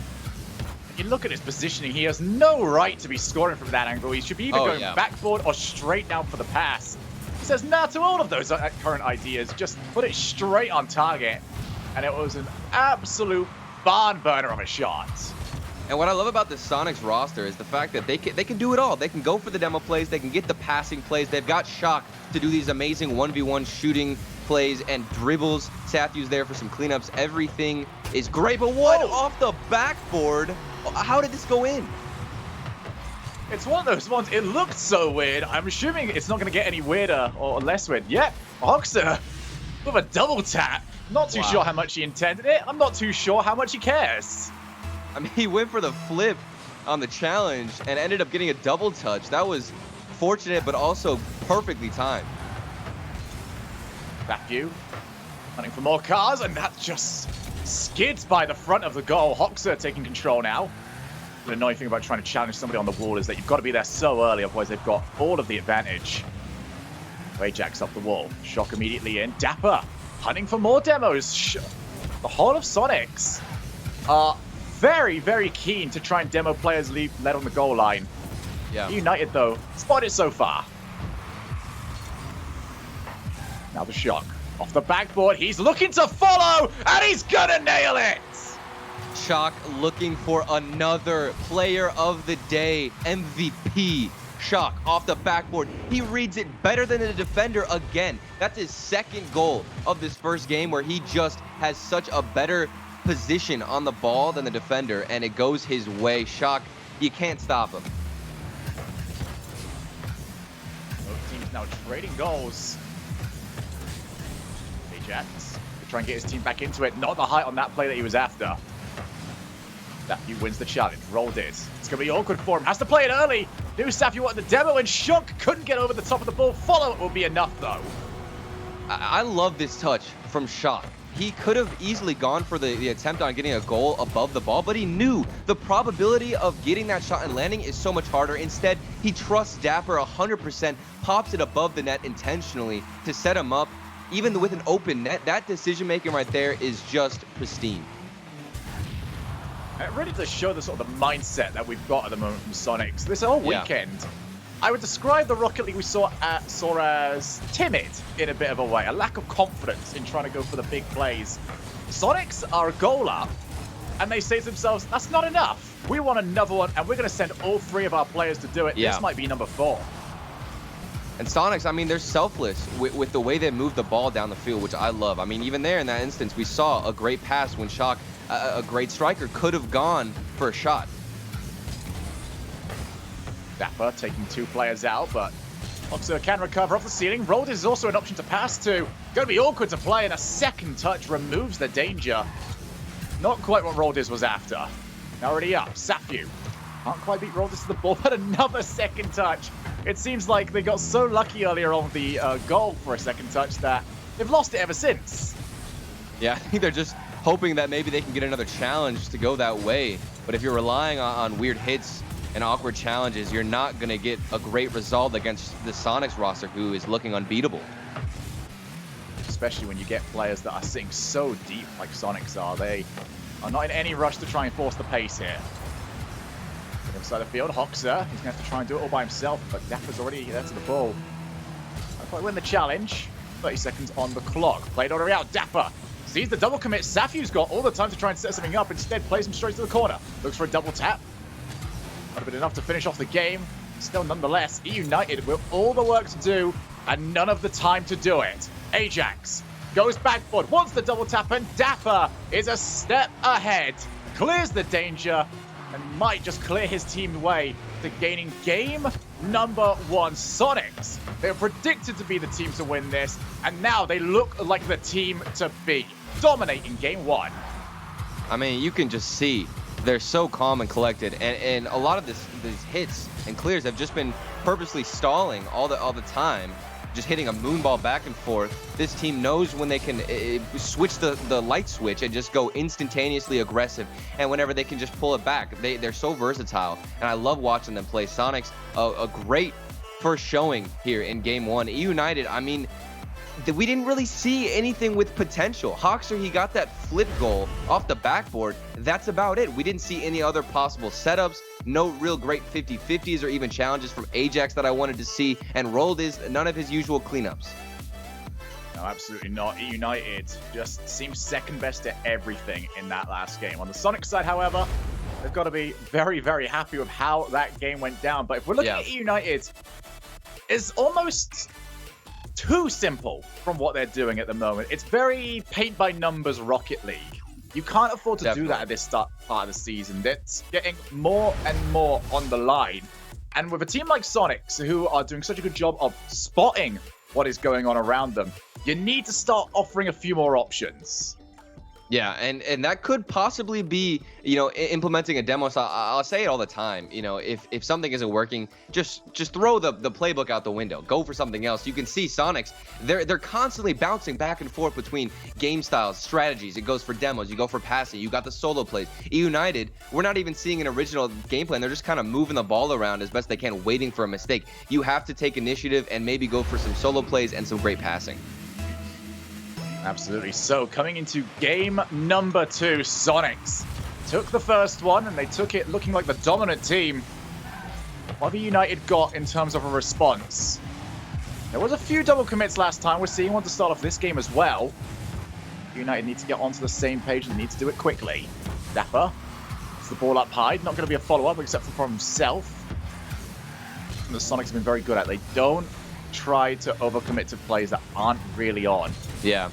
You look at his positioning, he has no right to be scoring from that angle. He should be either going backboard or straight down for the pass. He says nah to all of those current ideas. Just put it straight on target. And it was an absolute barn burner of a shot. And what I love about the Soniqs roster is the fact that they can do it all. They can go for the demo plays. They can get the passing plays. They've got Shock to do these amazing 1v1 shooting plays and dribbles. Safu's there for some cleanups. Everything is great. But what off the backboard? How did this go in? It's one of those ones. It looked so weird. I'm assuming it's not going to get any weirder or less weird. Yep, Hoxer with a double tap. Not too sure how much he intended it. I'm not too sure how much he cares. I mean, he went for the flip on the challenge and ended up getting a double touch. That was fortunate, but also perfectly timed. Safu running for more cars, and that just skids by the front of the goal. Hoxer taking control now. The annoying thing about trying to challenge somebody on the wall is that you've got to be there so early, otherwise they've got all of the advantage. Ajax up the wall. Shock immediately in. Dapper hunting for more demos. The whole of Soniqs are very, very keen to try and demo players led on the goal line. Yeah. EUnited, though, spotted so far. Now the Shock. Off the backboard, he's looking to follow, and he's gonna nail it! Shock looking for another player of the day, MVP. Shock off the backboard. He reads it better than the defender again. That's his second goal of this first game, where he just has such a better position on the ball than the defender, and it goes his way. Shock, you can't stop him. Both teams now trading goals. Ajax to try and get his team back into it. Not the height on that play that he was after. Safu wins the challenge. Rolled it. It's going to be awkward for him. Has to play it early. Knew Safu wanted the demo, and Shock couldn't get over the top of the ball. Follow it will be enough, though. I love this touch from Shock. He could have easily gone for the attempt on getting a goal above the ball, but he knew the probability of getting that shot and landing is so much harder. Instead, he trusts Dapper 100%, pops it above the net intentionally to set him up. Even with an open net, that decision-making right there is just pristine. It really does show the sort of the mindset that we've got at the moment from Soniqs. This whole weekend, I would describe the Rocket League we saw as timid in a bit of a way, a lack of confidence in trying to go for the big plays. Soniqs are a goal up, and they say to themselves, that's not enough. We want another one, and we're going to send all three of our players to do it. This might be number 4. And Soniqs, I mean, they're selfless with the way they move the ball down the field, which I love. I mean, even there in that instance, we saw a great pass when Shock, a great striker, could have gone for a shot. Dapper taking 2 players out, but Hoxer can recover off the ceiling. Rolldiz is also an option to pass to. Going to be awkward to play, and a second touch removes the danger. Not quite what Rolldiz was after. Already up. Safu Can't quite beat Roldis to the ball, but another second touch. It seems like they got so lucky earlier on the goal for a second touch that they've lost it ever since. Yeah, I think they're just hoping that maybe they can get another challenge to go that way. But if you're relying on weird hits and awkward challenges, you're not going to get a great result against the Soniqs roster, who is looking unbeatable. Especially when you get players that are sitting so deep like Soniqs are. They are not in any rush to try and force the pace here. Inside the field, Hoxer, he's going to have to try and do it all by himself, but Dapper's already there to the ball. I'll probably win the challenge. 30 seconds on the clock. Played all the way out. Dapper sees the double commit. Safiu's got all the time to try and set something up. Instead, plays him straight to the corner. Looks for a double tap. Would have been enough to finish off the game. Still, nonetheless, EUnited with all the work to do and none of the time to do it. Ajax goes backboard, wants the double tap, and Dapper is a step ahead. Clears the danger and might just clear his team way to gaining game number 1. Soniqs, they were predicted to be the team to win this, and now they look like the team to beat, dominating game 1. I mean, you can just see they're so calm and collected, and a lot of these hits and clears have just been purposely stalling all the time, just hitting a moonball back and forth. This team knows when they can switch the light switch and just go instantaneously aggressive, and whenever they can just pull it back. They're so versatile, and I love watching them play. Soniqs, a great first showing here in game 1. EUnited, I mean, we didn't really see anything with potential. Hoxer, he got that flip goal off the backboard. That's about it. We didn't see any other possible setups. No real great 50-50s or even challenges from Ajax that I wanted to see. And Roldis, none of his usual cleanups. No, absolutely not. EUnited just seems second best at everything in that last game. On the Sonic side, however, they've got to be very, very happy with how that game went down. But if we're looking at EUnited, it's almost too simple from what they're doing at the moment. It's very paint-by-numbers Rocket League. You can't afford to do that at this part of the season. It's getting more and more on the line. And with a team like Soniqs, who are doing such a good job of spotting what is going on around them, you need to start offering a few more options. Yeah, and that could possibly be, implementing a demo. So I'll say it all the time. If something isn't working, just throw the playbook out the window. Go for something else. You can see Soniqs, they're constantly bouncing back and forth between game styles, strategies. It goes for demos. You go for passing. You got the solo plays. EUnited, we're not even seeing an original game plan. They're just kind of moving the ball around as best they can, waiting for a mistake. You have to take initiative and maybe go for some solo plays and some great passing. Absolutely. So coming into game number 2, Soniqs took the first one and they took it looking like the dominant team. What have EUnited got in terms of a response? There was a few double commits last time. We're seeing one to start off this game as well. EUnited need to get onto the same page and need to do it quickly. Dapper gets the ball up high. Not going to be a follow-up except for from himself. And the Soniqs have been very good at it. They don't try to overcommit to plays that aren't really on. Yeah.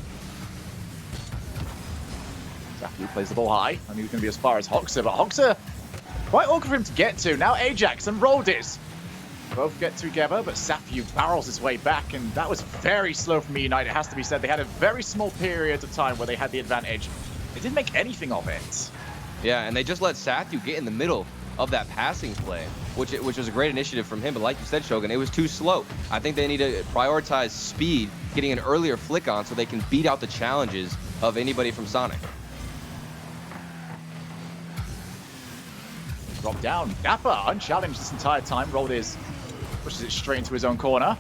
Safiu plays the ball high. I knew he was going to be as far as Hoxer, but Hoxer, quite awkward for him to get to. Now Ajax and Roldis both get together, but Safiu barrels his way back, and that was very slow from EUnited, it has to be said. They had a very small period of time where they had the advantage. They didn't make anything of it. Yeah, and they just let Safiu get in the middle of that passing play, which was a great initiative from him. But like you said, Shogun, it was too slow. I think they need to prioritize speed, getting an earlier flick on so they can beat out the challenges of anybody from Sonic. Drop down. Dapper, unchallenged this entire time. Roldis pushes it straight into his own corner.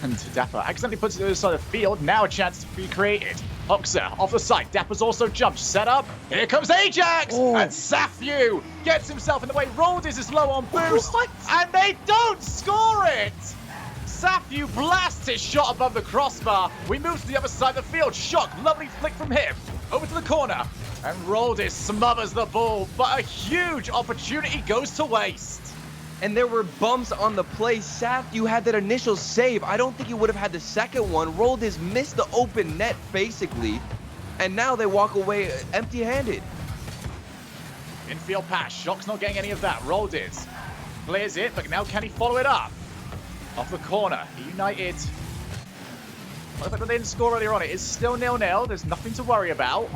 And Dapper accidentally puts it to the other side of the field. Now a chance to be created. Hoxer off the side. Dapper's also jumped. Set up. Here comes Ajax. And Safiu gets himself in the way. Roldis is low on boost. And they don't score it. Safiu blasts his shot above the crossbar. We move to the other side of the field. Shock. Lovely flick from him. Over to the corner. And Roldis smothers the ball. But a huge opportunity goes to waste. And there were bumps on the play. Safiu had that initial save. I don't think he would have had the second one. Roldis missed the open net, basically. And now they walk away empty-handed. Infield pass. Shock's not getting any of that. Roldis clears it, but now can he follow it up? Off the corner. EUnited. Well, the fact that they didn't score earlier on, it is still 0-0. There's nothing to worry about.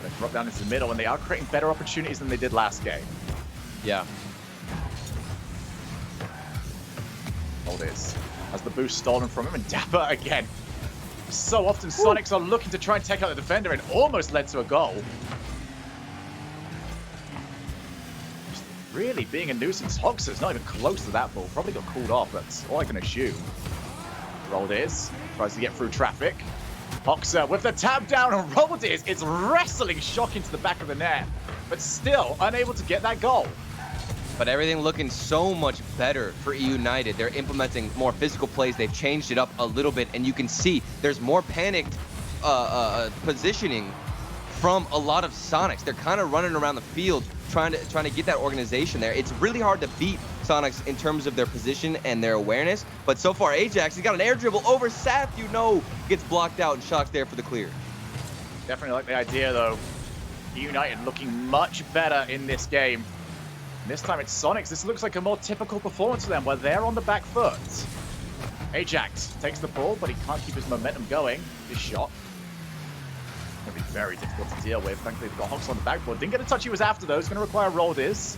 They drop down into the middle, and they are creating better opportunities than they did last game. Yeah. Hold this. As the boost stolen from him, and Dapper again. So often Soniqs are looking to try and take out the defender and almost led to a goal. Just really being a nuisance. Hoxer's not even close to that ball. Probably got cooled off, that's all I can assume. Roldiz tries to get through traffic. Hoxer with the tap down, and Roldiz is wrestling Shock into the back of the net, but still unable to get that goal. But everything looking so much better for EUnited. They're implementing more physical plays. They've changed it up a little bit, and you can see there's more panicked positioning from a lot of Soniqs. They're kind of running around the field trying to get that organization there. It's really hard to beat Soniqs in terms of their position and their awareness. But so far, Ajax, he's got an air dribble over Saf, gets blocked out, and Shock's there for the clear. Definitely like the idea, though. EUnited looking much better in this game. This time it's Soniqs. This looks like a more typical performance for them, where they're on the back foot. Ajax takes the ball, but he can't keep his momentum going. His shot going to be very difficult to deal with. Thankfully, they've got Hox on the backboard. Didn't get a touch he was after, though. It's going to require Roldiz.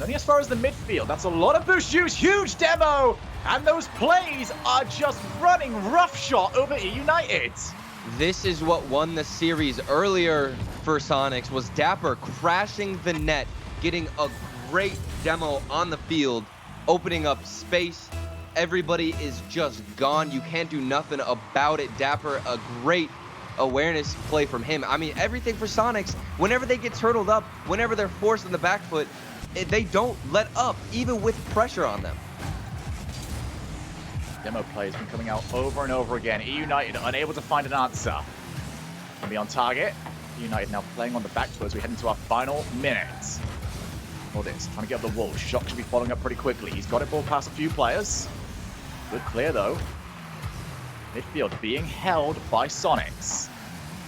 Only as far as the midfield. That's a lot of boost use. Huge demo! And those plays are just running roughshod over EUnited. This is what won the series earlier for Soniqs, was Dapper crashing the net, getting a great demo on the field, opening up space. Everybody is just gone. You can't do nothing about it. Dapper, a great awareness play from him. I mean, everything for Soniqs, whenever they get turtled up, whenever they're forced on the back foot, they don't let up, even with pressure on them. Demo play has been coming out over and over again. EUnited unable to find an answer. Gonna be on target. EUnited now playing on the back foot as we head into our final minutes. This, trying to get up the wall. Shock should be following up pretty quickly. He's got it ball past a few players. Good clear, though. Midfield being held by Soniqs.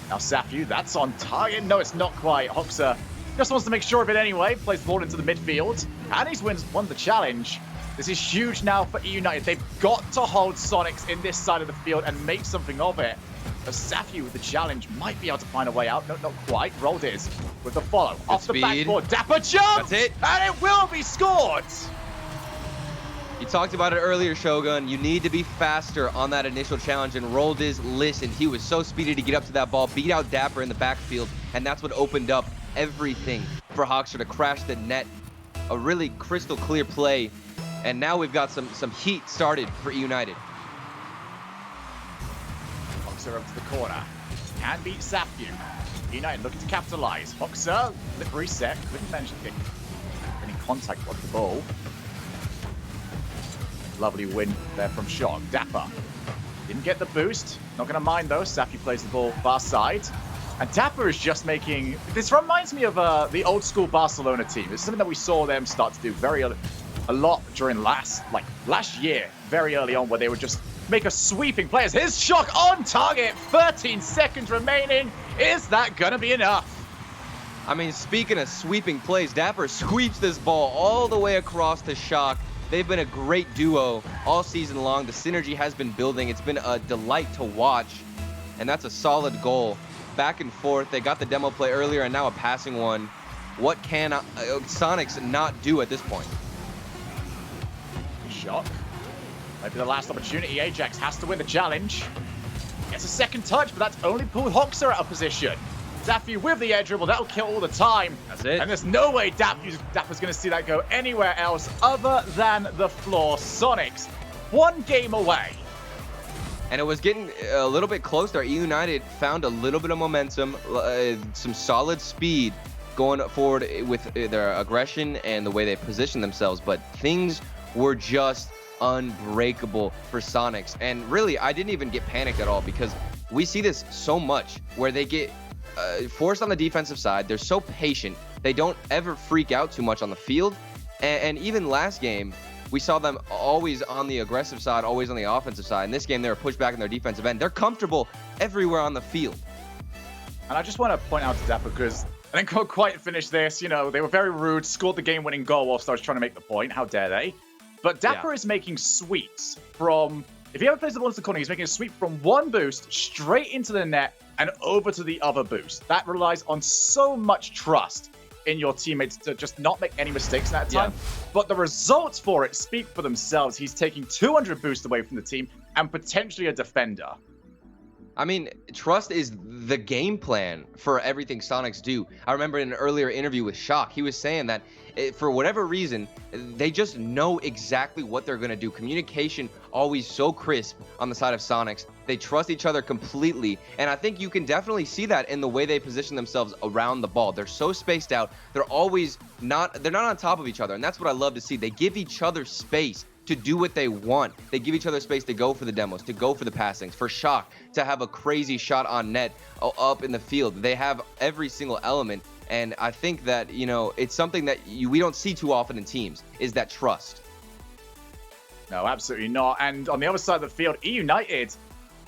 Now Safu, that's on target. No, it's not quite. Hoxer just wants to make sure of it anyway. Plays the ball into the midfield. And he's won the challenge. This is huge now for EUnited. They've got to hold Soniqs in this side of the field and make something of it. But Safu with the challenge might be able to find a way out. No, not quite. Roldiz with the follow. Off the backboard. Dapper jump! That's it. And it will be scored! You talked about it earlier, Shogun. You need to be faster on that initial challenge, and Roldiz listened. He was so speedy to get up to that ball, beat out Dapper in the backfield, and that's what opened up everything for Hoxer to crash the net. A really crystal clear play, and now we've got some heat started for EUnited. Hoxer up to the corner. Can beat Safu. EUnited looking to capitalize. Hoxer, lip reset. Couldn't manage to get any contact with the ball. Lovely win there from Shock. Dapper didn't get the boost. Not going to mind, though. Safu plays the ball far side. And Dapper is just making... This reminds me of the old school Barcelona team. It's something that we saw them start to do a lot during last year, very early on, where they would just make a sweeping play. As his Shock on target, 13 seconds remaining. Is that going to be enough? I mean, speaking of sweeping plays, Dapper sweeps this ball all the way across to Shock. They've been a great duo all season long. The synergy has been building. It's been a delight to watch, and that's a solid goal. Back and forth. They got the demo play earlier and now a passing one. What can Soniqs not do at this point? Shock. Might be the last opportunity. Ajax has to win the challenge. Gets a second touch, but that's only pulled Hoxer out of position. Safu with the air dribble. That'll kill all the time. That's it. And there's no way Dapper's going to see that go anywhere else other than the floor. Soniqs, one game away. And it was getting a little bit closer. EUnited found a little bit of momentum, some solid speed going forward with their aggression and the way they position themselves. But things were just unbreakable for Soniqs. And really, I didn't even get panicked at all, because we see this so much where they get forced on the defensive side. They're so patient. They don't ever freak out too much on the field. And even last game, we saw them always on the aggressive side, always on the offensive side. In this game, they were pushed back in their defensive end. They're comfortable everywhere on the field. And I just want to point out to Dapper, because I didn't quite finish this. You know, they were very rude, scored the game-winning goal whilst I was trying to make the point. How dare they? But Dapper is making sweeps from... If he ever plays the ball into the corner, he's making a sweep from one boost straight into the net and over to the other boost. That relies on so much trust in your teammates to just not make any mistakes in that time. But the results for it speak for themselves. He's taking 200 boost away from the team and potentially a defender. I mean, trust is the game plan for everything Soniqs do. I remember in an earlier interview with Shock, he was saying that for whatever reason, they just know exactly what they're going to do. Communication always so crisp on the side of Soniqs. They trust each other completely. And I think you can definitely see that in the way they position themselves around the ball. They're so spaced out. They're not on top of each other. And that's what I love to see. They give each other space to do what they want. They give each other space to go for the demos, to go for the passings, for Shock to have a crazy shot on net up in the field. They have every single element. And I think that, you know, it's something that we don't see too often in teams, is that trust. No, absolutely not. And on the other side of the field, EUnited,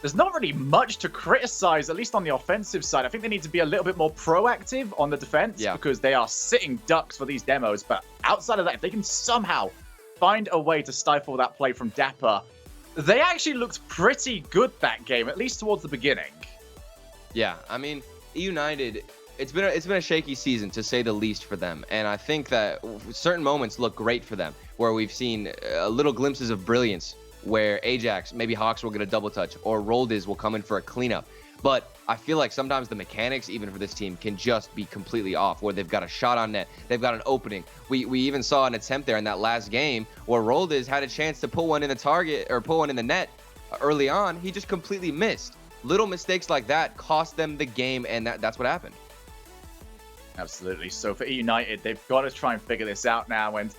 there's not really much to criticize, at least on the offensive side. I think they need to be a little bit more proactive on the defense because they are sitting ducks for these demos. But outside of that, if they can somehow find a way to stifle that play from Dapper, they actually looked pretty good that game, at least towards the beginning. Yeah, I mean, EUnited, it's been a shaky season to say the least for them, and I think that certain moments look great for them, where we've seen little glimpses of brilliance, where Ajax, maybe Hawks will get a double touch, or Roldiz will come in for a cleanup. But I feel like sometimes the mechanics, even for this team, can just be completely off, where they've got a shot on net, they've got an opening. We even saw an attempt there in that last game where Roldiz had a chance to put one in the target or put one in the net early on. He just completely missed. Little mistakes like that cost them the game, and that's what happened. Absolutely. So for EUnited, they've got to try and figure this out now. And,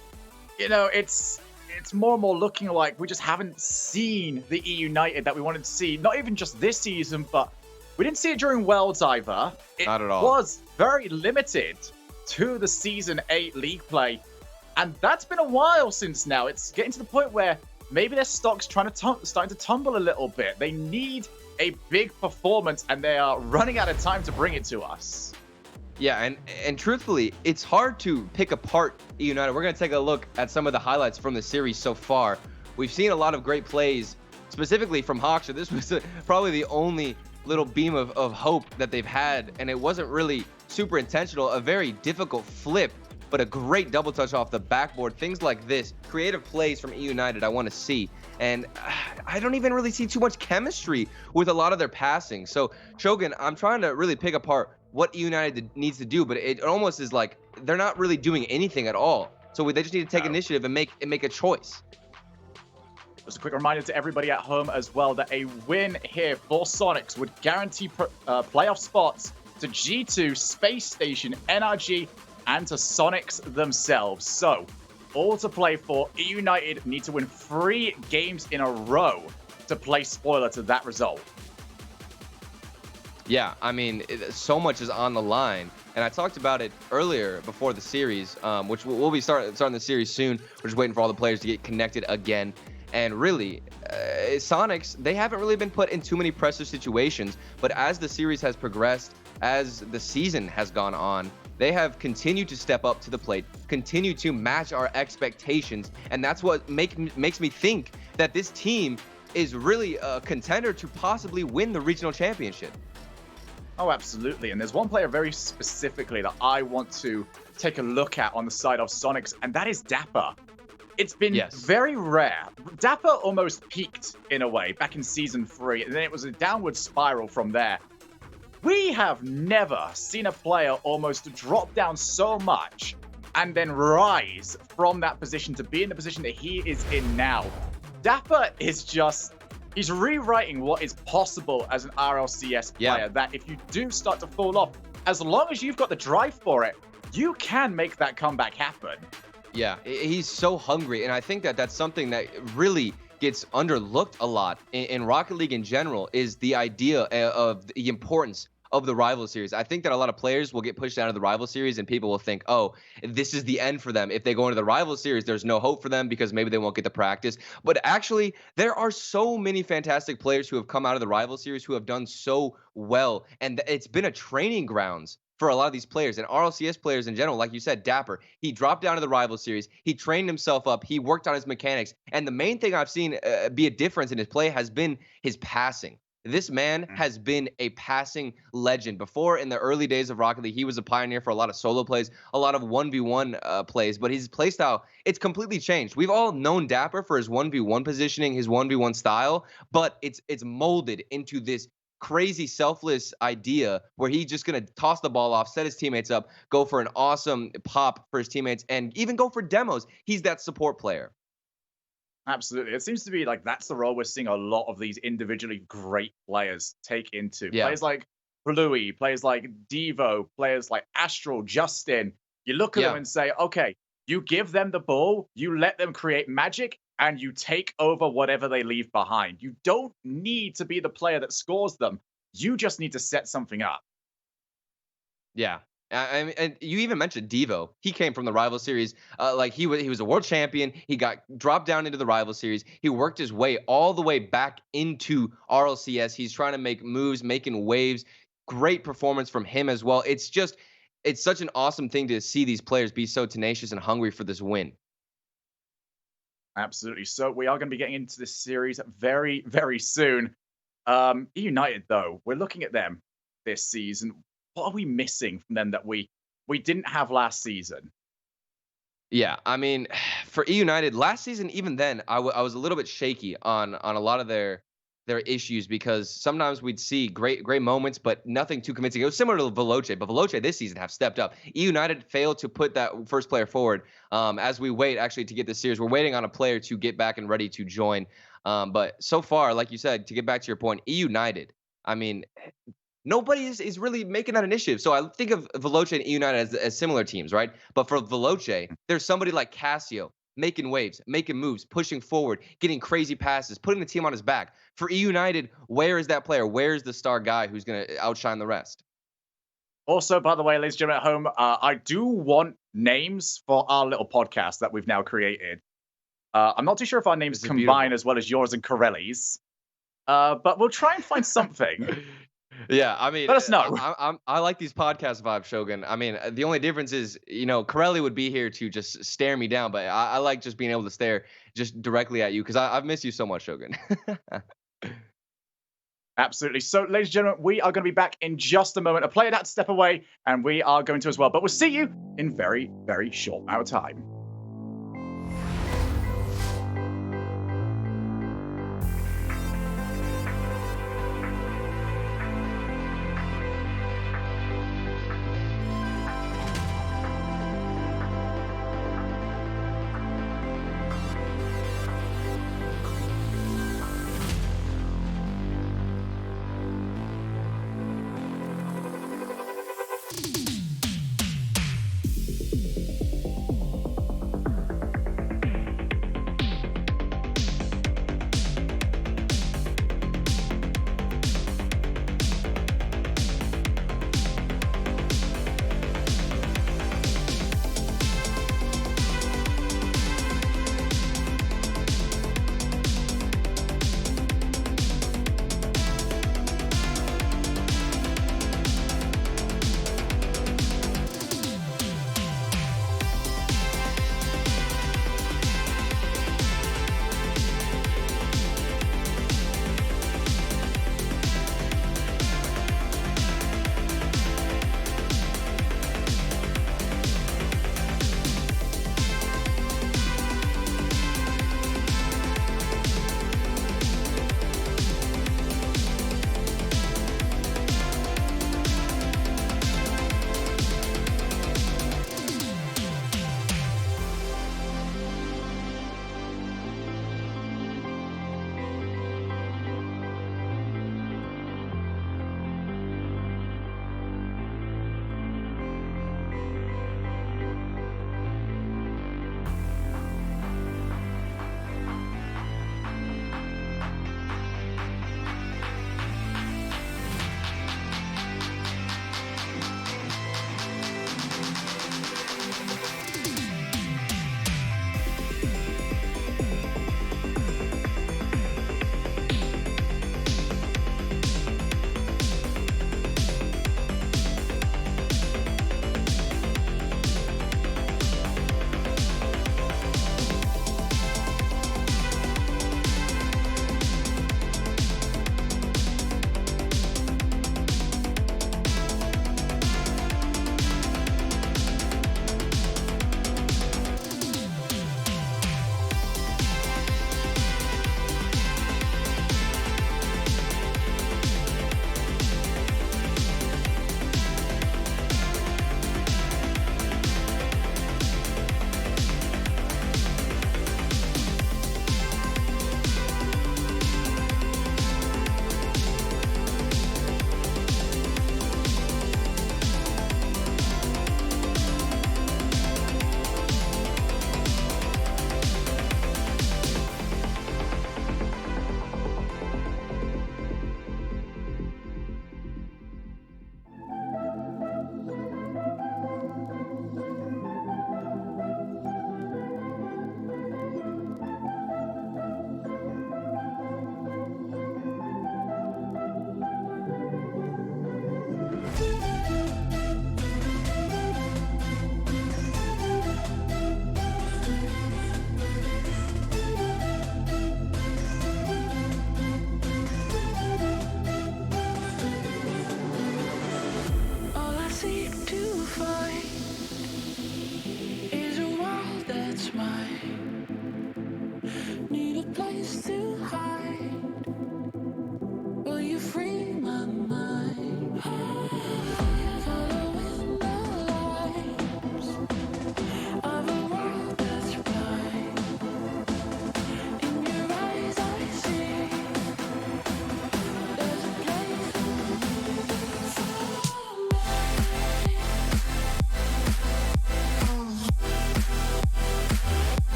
you know, it's more and more looking like we just haven't seen the EUnited that we wanted to see. Not even just this season, but we didn't see it during Worlds either. Not at all. It was very limited to the Season 8 league play. And that's been a while since now. It's getting to the point where maybe their stock's starting to tumble a little bit. They need a big performance, and they are running out of time to bring it to us. Yeah, and truthfully, it's hard to pick apart EUnited. We're going to take a look at some of the highlights from the series so far. We've seen a lot of great plays, specifically from Hawkshaw. This was probably the only little beam of hope that they've had, and it wasn't really super intentional. A very difficult flip, but a great double touch off the backboard. Things like this, creative plays from EUnited I want to see. And I don't even really see too much chemistry with a lot of their passing. So, Shogun, I'm trying to really pick apart what EUnited needs to do, but it almost is like they're not really doing anything at all. So they just need to take initiative and make a choice. Just a quick reminder to everybody at home as well that a win here for Soniqs would guarantee playoff spots to G2, Spacestation, NRG, and to Soniqs themselves. So, all to play for. EUnited need to win 3 games in a row to play spoiler to that result. Yeah, I mean, so much is on the line. And I talked about it earlier before the series, which we'll be starting the series soon. We're just waiting for all the players to get connected again. And really, Soniqs, they haven't really been put in too many pressure situations. But as the series has progressed, as the season has gone on, they have continued to step up to the plate, continue to match our expectations. And that's what makes me think that this team is really a contender to possibly win the regional championship. Oh, absolutely. And there's one player very specifically that I want to take a look at on the side of Soniqs, and that is Dapper. It's been very rare. Dapper almost peaked in a way back in Season 3, and then it was a downward spiral from there. We have never seen a player almost drop down so much and then rise from that position to be in the position that he is in now. Dapper is just... he's rewriting what is possible as an RLCS player, that if you do start to fall off, as long as you've got the drive for it, you can make that comeback happen. Yeah, he's so hungry, and I think that that's something that really gets underlooked a lot in Rocket League in general, is the idea of the importance of the rival series. I think that a lot of players will get pushed out of the rival series, and people will think, oh, this is the end for them. If they go into the rival series, there's no hope for them because maybe they won't get the practice. But actually, there are so many fantastic players who have come out of the rival series who have done so well, and it's been a training grounds for a lot of these players, and RLCS players in general. Like you said, Dapper, he dropped down to the rival series, he trained himself up, he worked on his mechanics, and the main thing I've seen be a difference in his play has been his passing. This man has been a passing legend. Before, in the early days of Rocket League, he was a pioneer for a lot of solo plays, a lot of 1v1 plays, but his playstyle, it's completely changed. We've all known Dapper for his 1v1 positioning, his 1v1 style, but it's molded into this crazy selfless idea where he's just going to toss the ball off, set his teammates up, go for an awesome pop for his teammates, and even go for demos. He's that support player. Absolutely. It seems to be like that's the role we're seeing a lot of these individually great players take into. Yeah. Players like Bluey, players like Devo, players like Astral, Justin. You look at them and say, okay, you give them the ball, you let them create magic, and you take over whatever they leave behind. You don't need to be the player that scores them. You just need to set something up. Yeah. I mean, and you even mentioned Devo. He came from the Rival Series. Like he was a world champion. He got dropped down into the Rival Series. He worked his way all the way back into RLCS. He's trying to make moves, making waves. Great performance from him as well. It's such an awesome thing to see these players be so tenacious and hungry for this win. Absolutely. So we are going to be getting into this series very, very soon. EUnited, though, we're looking at them this season. What are we missing from them that we didn't have last season? Yeah, I mean, for EUnited, last season, even then, I was a little bit shaky on a lot of their issues because sometimes we'd see great moments, but nothing too convincing. It was similar to Veloce, but Veloce this season have stepped up. EUnited failed to put that first player forward. As we wait actually to get this series, we're waiting on a player to get back and ready to join. But so far, like you said, to get back to your point, EUnited, I mean, nobody is really making that initiative. So I think of Veloce and EUnited as similar teams, right? But for Veloce, there's somebody like Casio making waves, making moves, pushing forward, getting crazy passes, putting the team on his back. For EUnited, where is that player? Where is the star guy who's going to outshine the rest? Also, by the way, ladies and gentlemen at home, I do want names for our little podcast that we've now created. I'm not too sure if our names combine as well as yours and Corelli's, but we'll try and find something. Yeah, I mean, let us know. I like these podcast vibes, Shogun. I mean, the only difference is, Corelli would be here to just stare me down, but I like just being able to stare just directly at you because I've missed you so much, Shogun. Absolutely. So, ladies and gentlemen, we are going to be back in just a moment. A player had to step away, and we are going to as well. But we'll see you in very, very short amount of time.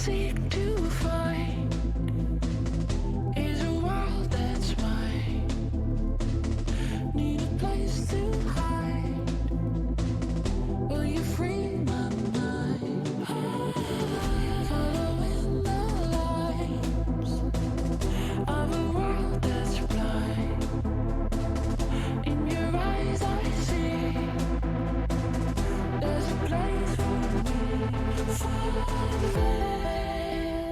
seek to find is a world that's mine. Need a place to hide. Will you free my mind? Following the lights of a world that's blind. In your eyes I see there's a place for me. Far away.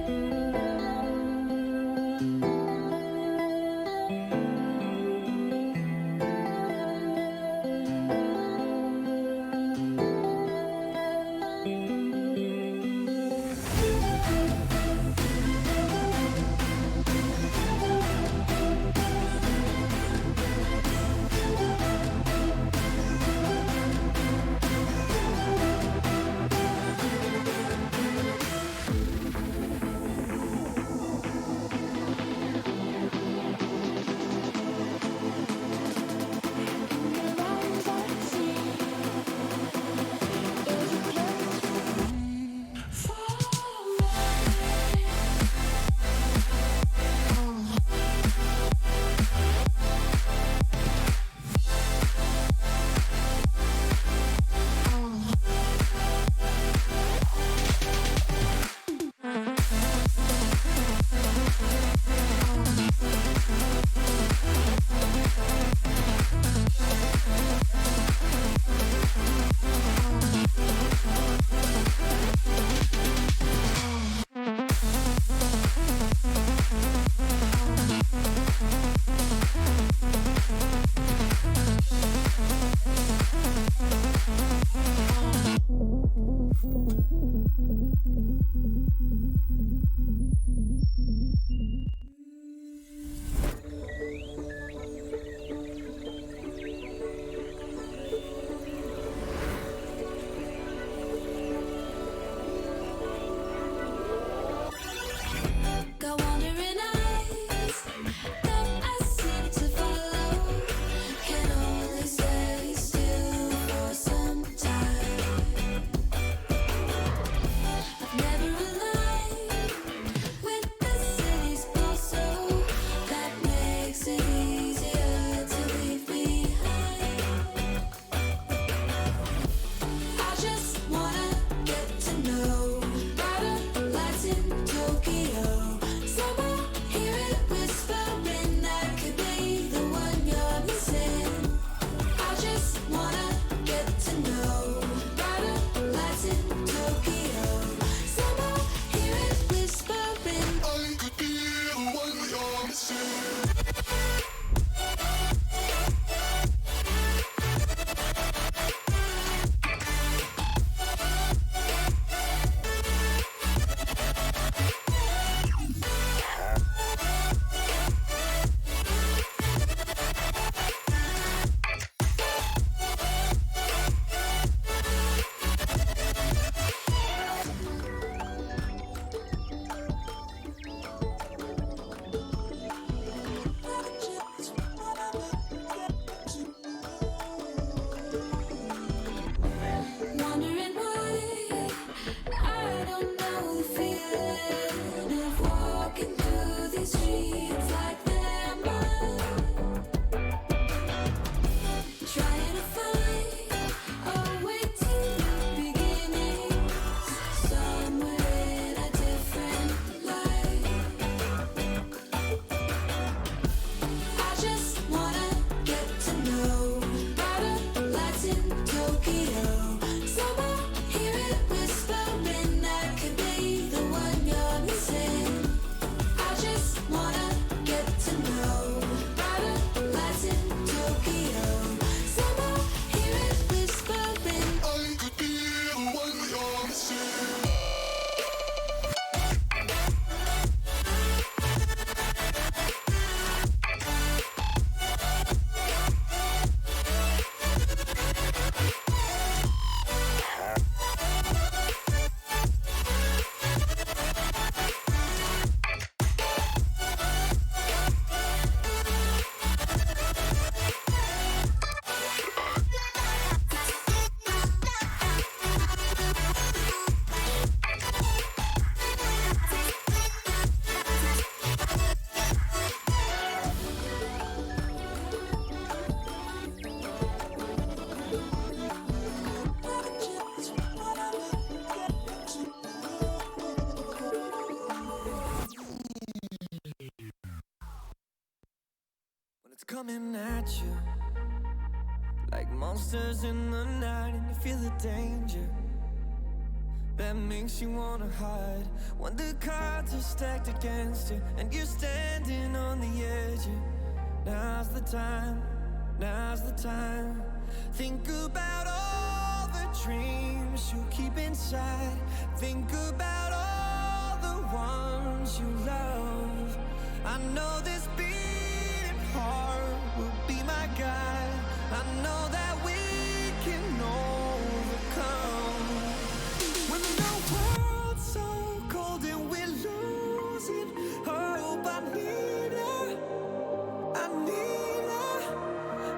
coming at you like monsters in the night, and you feel the danger that makes you wanna hide. When the cards are stacked against you and you're standing on the edge, now's the time, now's the time. Think about all the dreams you keep inside. Think about all the ones you love. I know this beating heart will be my guide. I know that we can overcome. When the world's so cold and we're losing hope, I need her, I need her.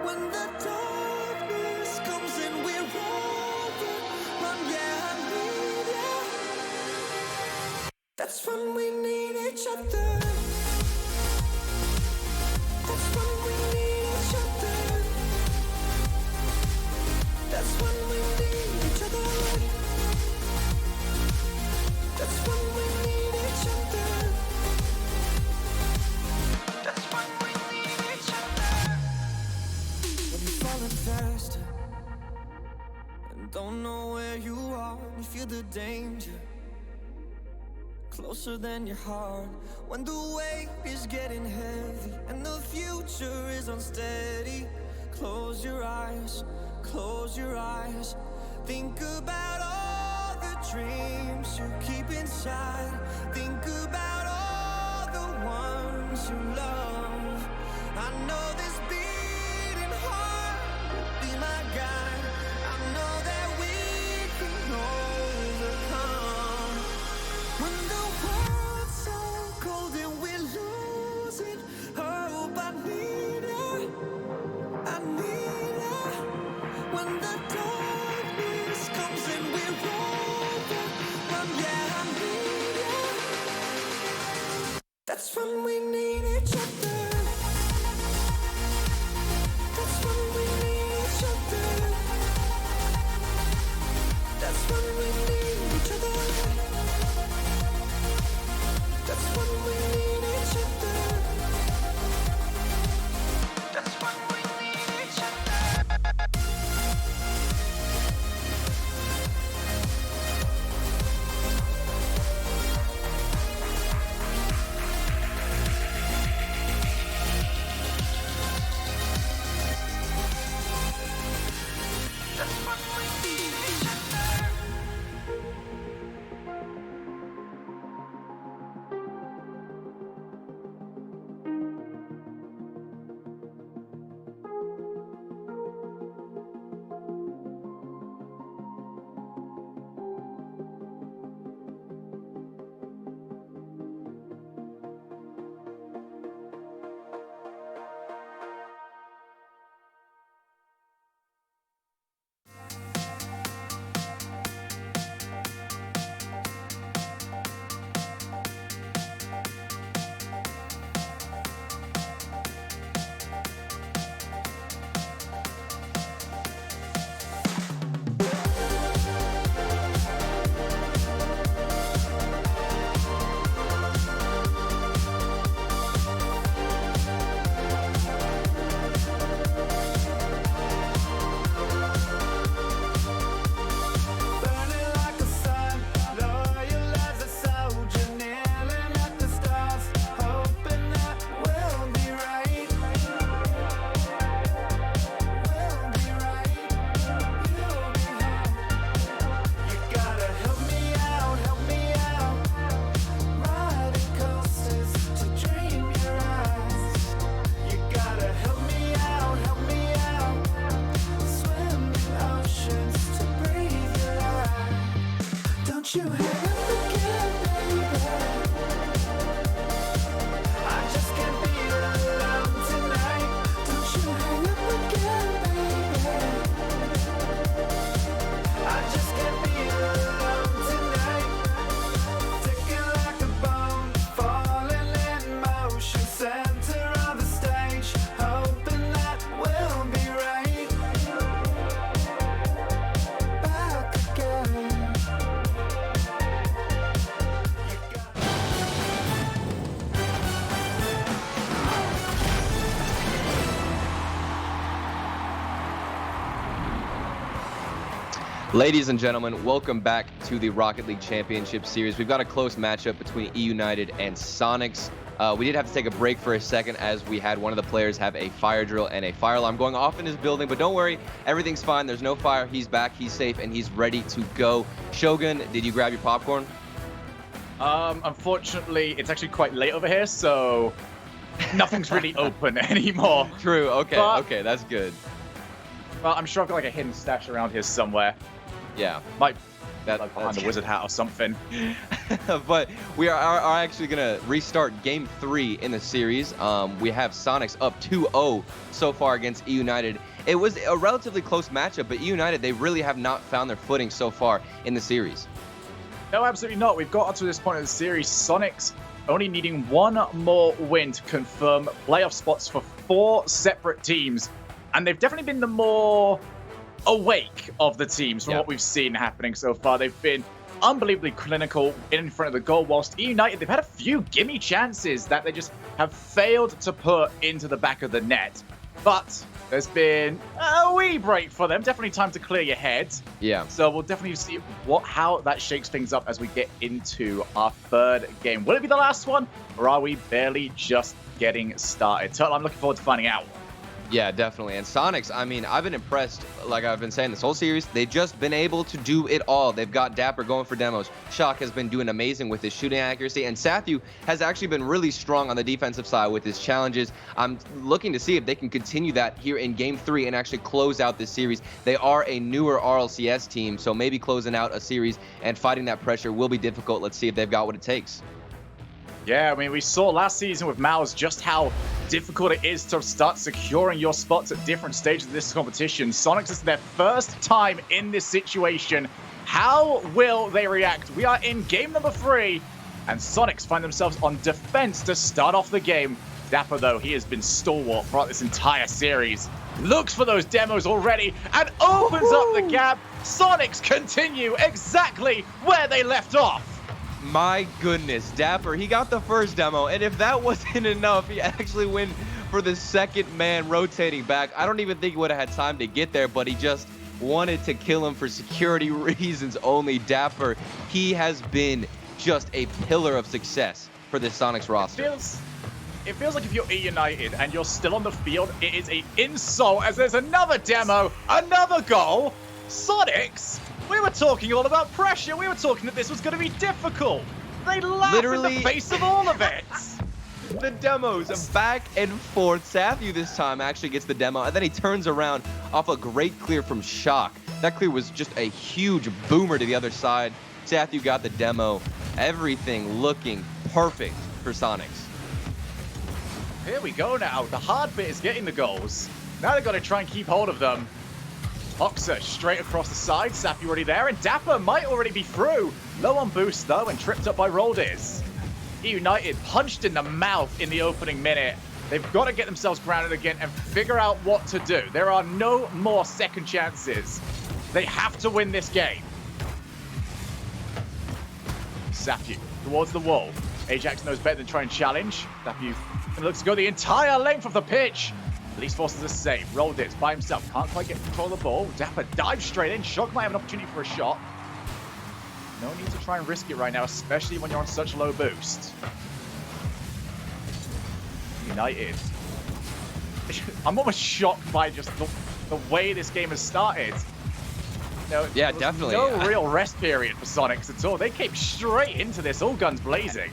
When the darkness comes and we're overrun, yeah, I need her. That's when we need each other. That's when we need each other. That's when we need each other. That's when we need each other. That's when we need each other. When you're falling faster and don't know where you are, you feel the danger closer than your heart. When the weight is getting heavy and the future is unsteady, close your eyes, close your eyes. Think about all the dreams you keep inside. Think about all the ones you love. I know this beating heart will be my guide. I know that we can overcome. When the world's so cold and we're losing hope, I need her, I need her. When the darkness comes and we're overrun, yeah, I need her. That's when we need each other. That's when we need each other. That's when we need each other. That's when we need each other. That's when we need each other. Ladies and gentlemen, welcome back to the Rocket League Championship Series. We've got a close matchup between EUnited and Soniqs. We did have to take a break for a second as we had one of the players have a fire drill and a fire alarm going off in his building, but don't worry, everything's fine. There's no fire. He's back, he's safe, and he's ready to go. Shogun, did you grab your popcorn? Unfortunately, it's actually quite late over here, so nothing's really open anymore. True, okay, But- okay, that's good. Well, I'm sure I've got like a hidden stash around here somewhere. Yeah. Might like behind the wizard hat or something. But we are actually going to restart Game 3 in the series. We have Soniqs up 2-0 so far against EUnited. It was a relatively close matchup, but EUnited, they really have not found their footing so far in the series. No, absolutely not. We've got up to this point of the series. Soniqs only needing one more win to confirm playoff spots for 4 separate teams. And they've definitely been the more awake of the teams from what we've seen happening so far. They've been unbelievably clinical in front of the goal, whilst EUnited, they've had a few gimme chances that they just have failed to put into the back of the net. But there's been a wee break for them. Definitely time to clear your head. Yeah. So we'll definitely see how that shakes things up as we get into our third game. Will it be the last one, or are we barely just getting started? Turtle, I'm looking forward to finding out. Yeah, definitely. And Soniqs, I mean, I've been impressed, like I've been saying this whole series. They've just been able to do it all. They've got Dapper going for demos. Shock has been doing amazing with his shooting accuracy. And Sathu has actually been really strong on the defensive side with his challenges. I'm looking to see if they can continue that here in Game 3 and actually close out this series. They are a newer RLCS team, so maybe closing out a series and fighting that pressure will be difficult. Let's see if they've got what it takes. Yeah, I mean, we saw last season with Mouse just how difficult it is to start securing your spots at different stages of this competition. Soniqs is their first time in this situation. How will they react? We are in game number 3, and Soniqs find themselves on defense to start off the game. Dapper, though, he has been stalwart throughout this entire series. Looks for those demos already and opens up the gap. Soniqs continue exactly where they left off. My goodness, Dapper, he got the first demo, and if that wasn't enough, he actually went for the second man rotating back. I don't even think he would have had time to get there, but he just wanted to kill him for security reasons only. Dapper, he has been just a pillar of success for this Soniqs roster. It feels like if you're EUnited and you're still on the field, it is an insult as there's another demo, another goal. Soniqs, we were talking all about pressure. We were talking that this was going to be difficult. They laugh in the face of all of it. The demos back and forth. Sathu this time actually gets the demo, and then he turns around off a great clear from Shock. That clear was just a huge boomer to the other side. Sathu got the demo. Everything looking perfect for Soniqs. Here we go now. The hard bit is getting the goals. Now they've got to try and keep hold of them. Hoxer straight across the side. Sappy already there, and Dapper might already be through. Low on boost, though, and tripped up by Roldiz. EUnited punched in the mouth in the opening minute. They've got to get themselves grounded again and figure out what to do. There are no more second chances. They have to win this game. Sapu towards the wall. Ajax knows better than try and challenge. Sapu looks to go the entire length of the pitch. At least forces a save. Roldiz by himself. Can't quite get control of the ball. Dapper dives straight in. Shock might have an opportunity for a shot. No need to try and risk it right now, especially when you're on such low boost. United. I'm almost shocked by just the way this game has started. No, yeah, definitely. No real rest period for Soniqs at all. They came straight into this, all guns blazing.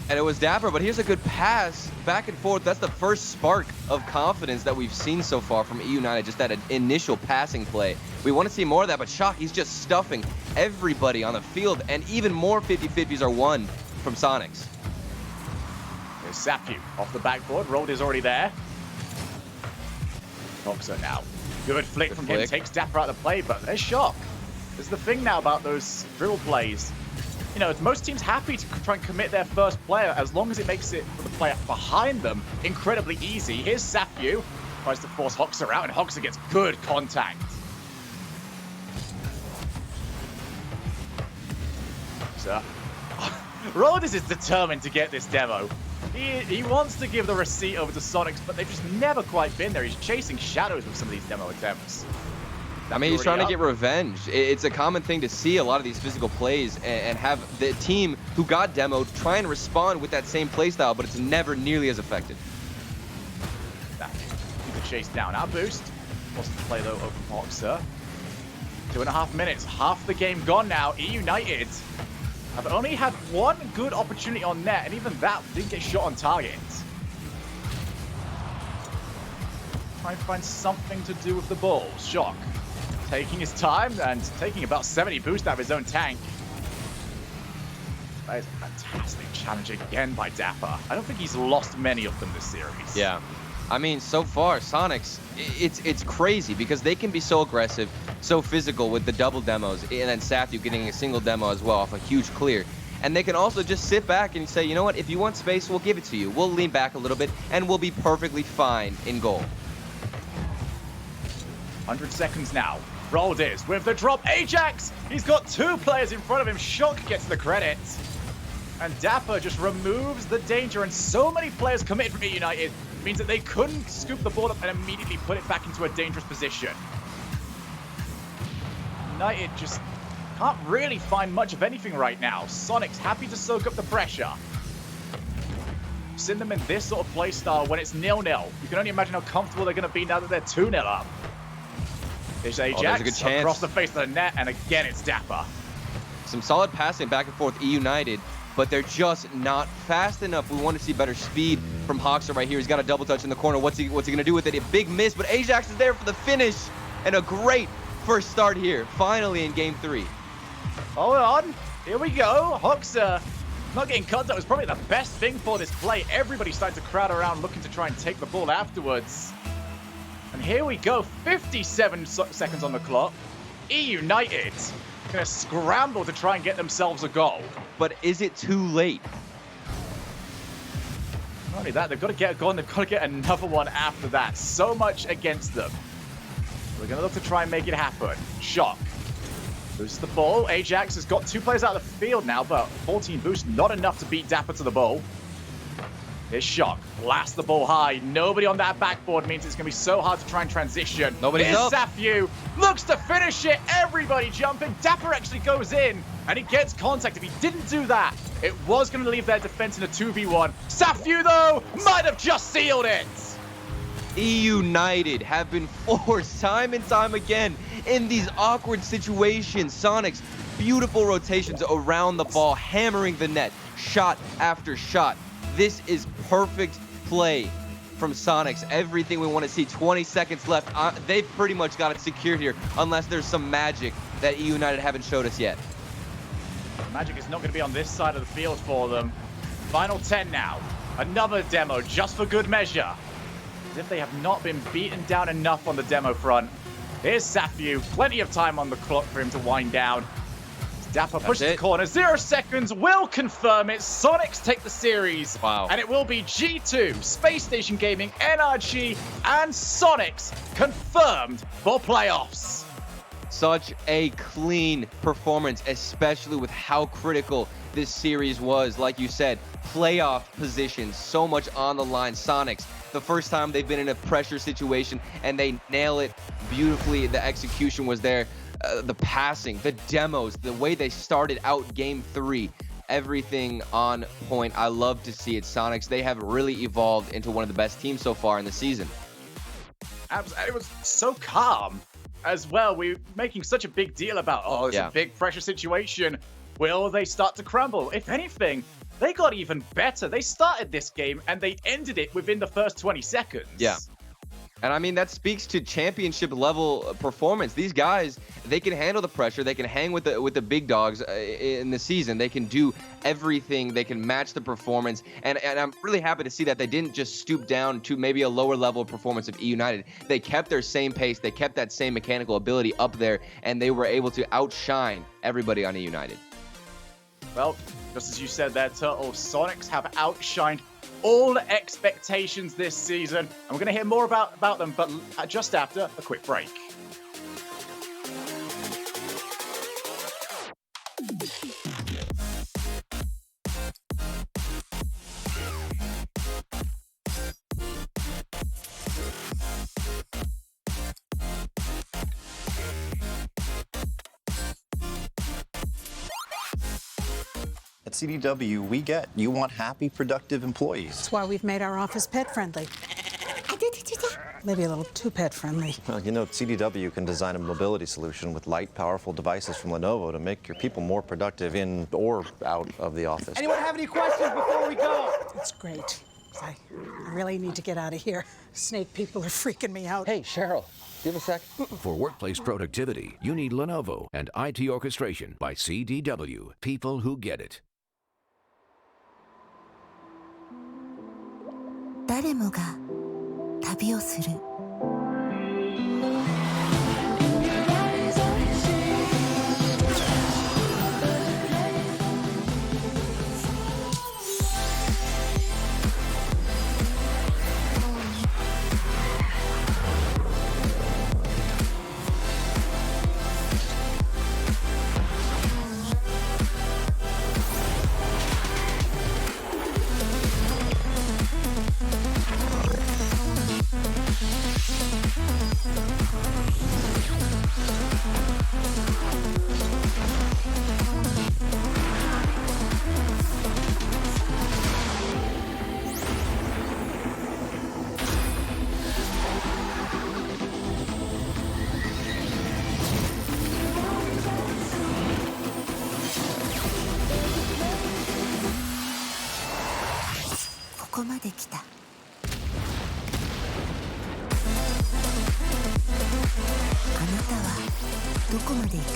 And it was Dapper, but here's a good pass back and forth. That's the first spark of confidence that we've seen so far from EUnited, just that initial passing play. We want to see more of that, but Shock, he's just stuffing everybody on the field, and even more 50-50s are won from Soniqs. There's Sapu off the backboard. Roldiz already there. Hoxer now. Good flick from him, takes Dapper out of the play, but there's Shock. There's the thing now about those dribble plays. You know, most teams happy to try and commit their first player as long as it makes it for the player behind them incredibly easy. Here's Sapu, tries to force Hoxer out, and Hoxer gets good contact. So, Roldiz is determined to get this demo. He wants to give the receipt over to Soniqs, but they've just never quite been there. He's chasing shadows with some of these demo attempts. I mean, he's trying to get revenge. It's a common thing to see a lot of these physical plays and have the team who got demoed try and respond with that same play style, but it's never nearly as effective. The chase down. Our boost. Wants to play though over Boxer. 2.5 minutes. Half the game gone now. EUnited have only had one good opportunity on net, and even that didn't get shot on target. Try and find something to do with the ball. Shock. Taking his time and taking about 70 boost out of his own tank. That is a fantastic challenge again by Dapper. I don't think he's lost many of them this series. Yeah. I mean, so far, Soniqs, it's crazy because they can be so aggressive, so physical with the double demos, and then Sathu getting a single demo as well off a huge clear. And they can also just sit back and say, you know what, if you want space, we'll give it to you. We'll lean back a little bit, and we'll be perfectly fine in goal. 100 seconds now. Rolled is with the drop. Ajax! He's got two players in front of him. Shock gets the credit. And Dapper just removes the danger, and so many players committed from EUnited means that they couldn't scoop the ball up and immediately put it back into a dangerous position. United just can't really find much of anything right now. Soniqs happy to soak up the pressure. Send them in this sort of play style when it's 0-0. You can only imagine how comfortable they're going to be now that they're 2-0 up. There's Ajax across the face of the net, and again it's Dapper. Some solid passing back and forth, EUnited, but they're just not fast enough. We want to see better speed from Hoxer right here. He's got a double touch in the corner. What's he going to do with it? A big miss, but Ajax is there for the finish, and a great first start here, finally in Game 3. Hold on, here we go. Hoxer not getting contact was probably the best thing for this play. Everybody started to crowd around looking to try and take the ball afterwards. And here we go, 57 seconds on the clock. EUnited gonna scramble to try and get themselves a goal. But is it too late? Not only that, they've got to get a goal and they've got to get another one after that. So much against them. We're gonna look to try and make it happen. Shock. Loses the ball. Ajax has got two players out of the field now, but 14 boost, not enough to beat Dapper to the ball. Here's Shock. Blast the ball high. Nobody on that backboard means it's going to be so hard to try and transition. Nobody's up. Sathu looks to finish it. Everybody jumping. Dapper actually goes in, and he gets contact. If he didn't do that, it was going to leave their defense in a 2v1. Sathu, though, might have just sealed it. EUnited have been forced time and time again in these awkward situations. Soniqs, beautiful rotations around the ball, hammering the net, shot after shot. This is perfect play from Soniqs. Everything we want to see. 20 seconds left. They've pretty much got it secured here, unless there's some magic that EUnited haven't showed us yet. Magic is not going to be on this side of the field for them. Final 10 now. Another demo just for good measure. As if they have not been beaten down enough on the demo front. Here's Sathu. Plenty of time on the clock for him to wind down. Dapper pushes the corner. 0 seconds will confirm it. Soniqs take the series. Wow. And it will be G2, Spacestation Gaming, NRG, and Soniqs confirmed for playoffs. Such a clean performance, especially with how critical this series was. Like you said, playoff positions, so much on the line. Soniqs, the first time they've been in a pressure situation, and they nail it beautifully. The execution was there. The passing, the demos, the way they started out Game 3, everything on point. I love to see it. Soniqs, they have really evolved into one of the best teams so far in the season. It was so calm as well. We're making such a big deal about, it's a big pressure situation. Will they start to crumble? If anything, they got even better. They started this game and they ended it within the first 20 seconds. Yeah. And I mean, that speaks to championship level performance. These guys, they can handle the pressure. They can hang with the big dogs in the season. They can do everything. They can match the performance. And I'm really happy to see that they didn't just stoop down to maybe a lower level performance of EUnited. They kept their same pace. They kept that same mechanical ability up there, and they were able to outshine everybody on EUnited. Well, just as you said there, Turtle, Soniqs have outshined all expectations this season, and we're going to hear more about them, but just after a quick break. At CDW, we get you want happy, productive employees. That's why we've made our office pet-friendly. Maybe a little too pet-friendly. Well, you know, CDW can design a mobility solution with light, powerful devices from Lenovo to make your people more productive in or out of the office. Anyone have any questions before we go? That's great. I really need to get out of here. Snake people are freaking me out. Hey, Cheryl, give a sec. For workplace productivity, you need Lenovo and IT orchestration by CDW. People who get it. 誰もが旅をする。ここまで来た。あなたはどこまで行く？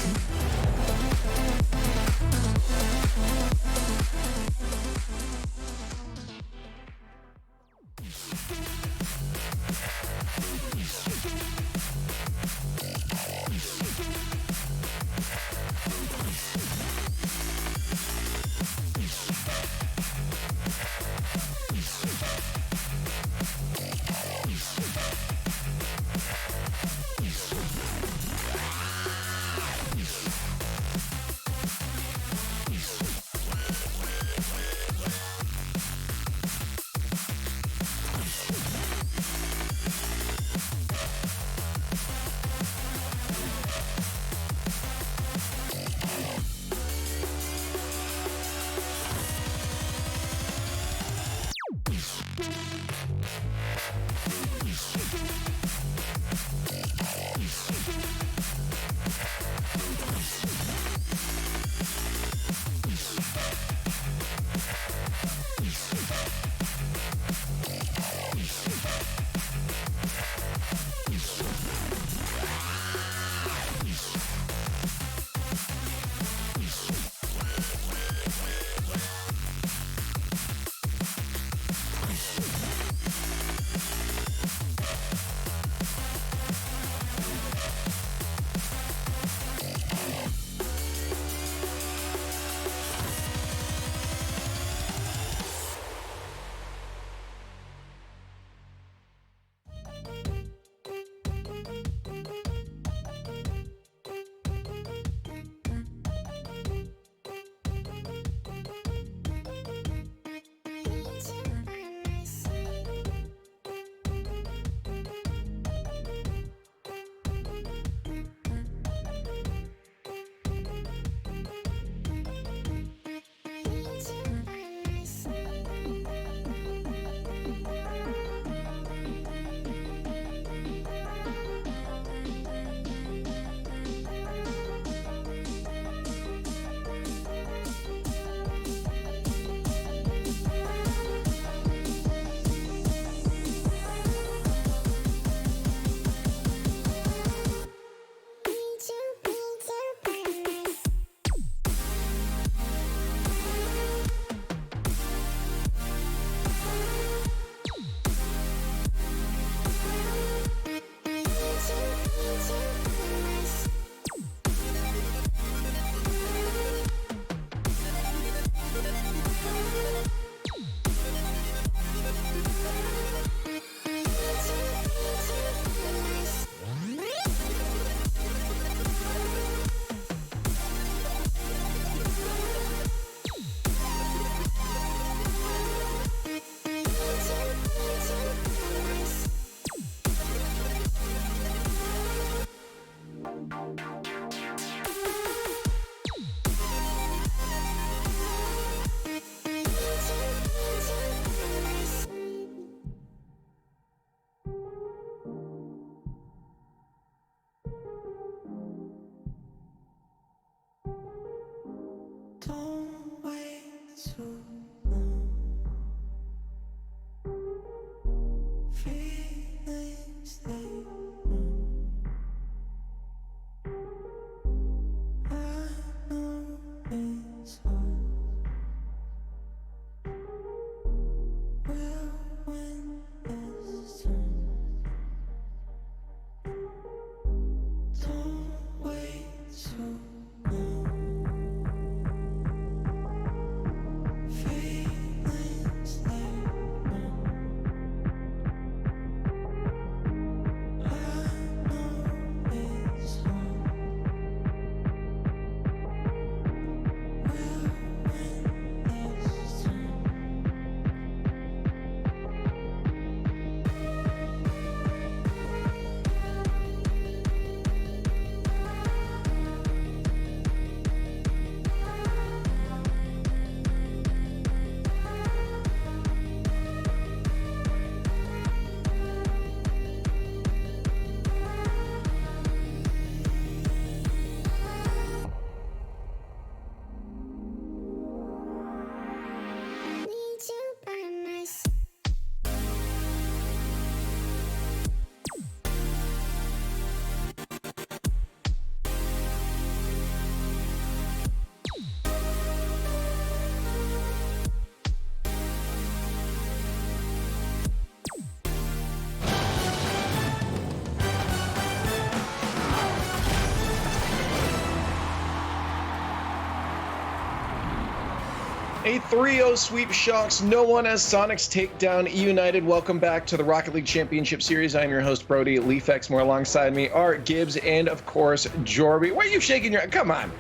A 3-0 sweep shocks no one as Soniqs take down EUnited. Welcome back to the Rocket League Championship Series. I'm your host, Brody. Leafx more alongside me are Gibbs and, of course, Jorby. Why are you shaking your... Come on.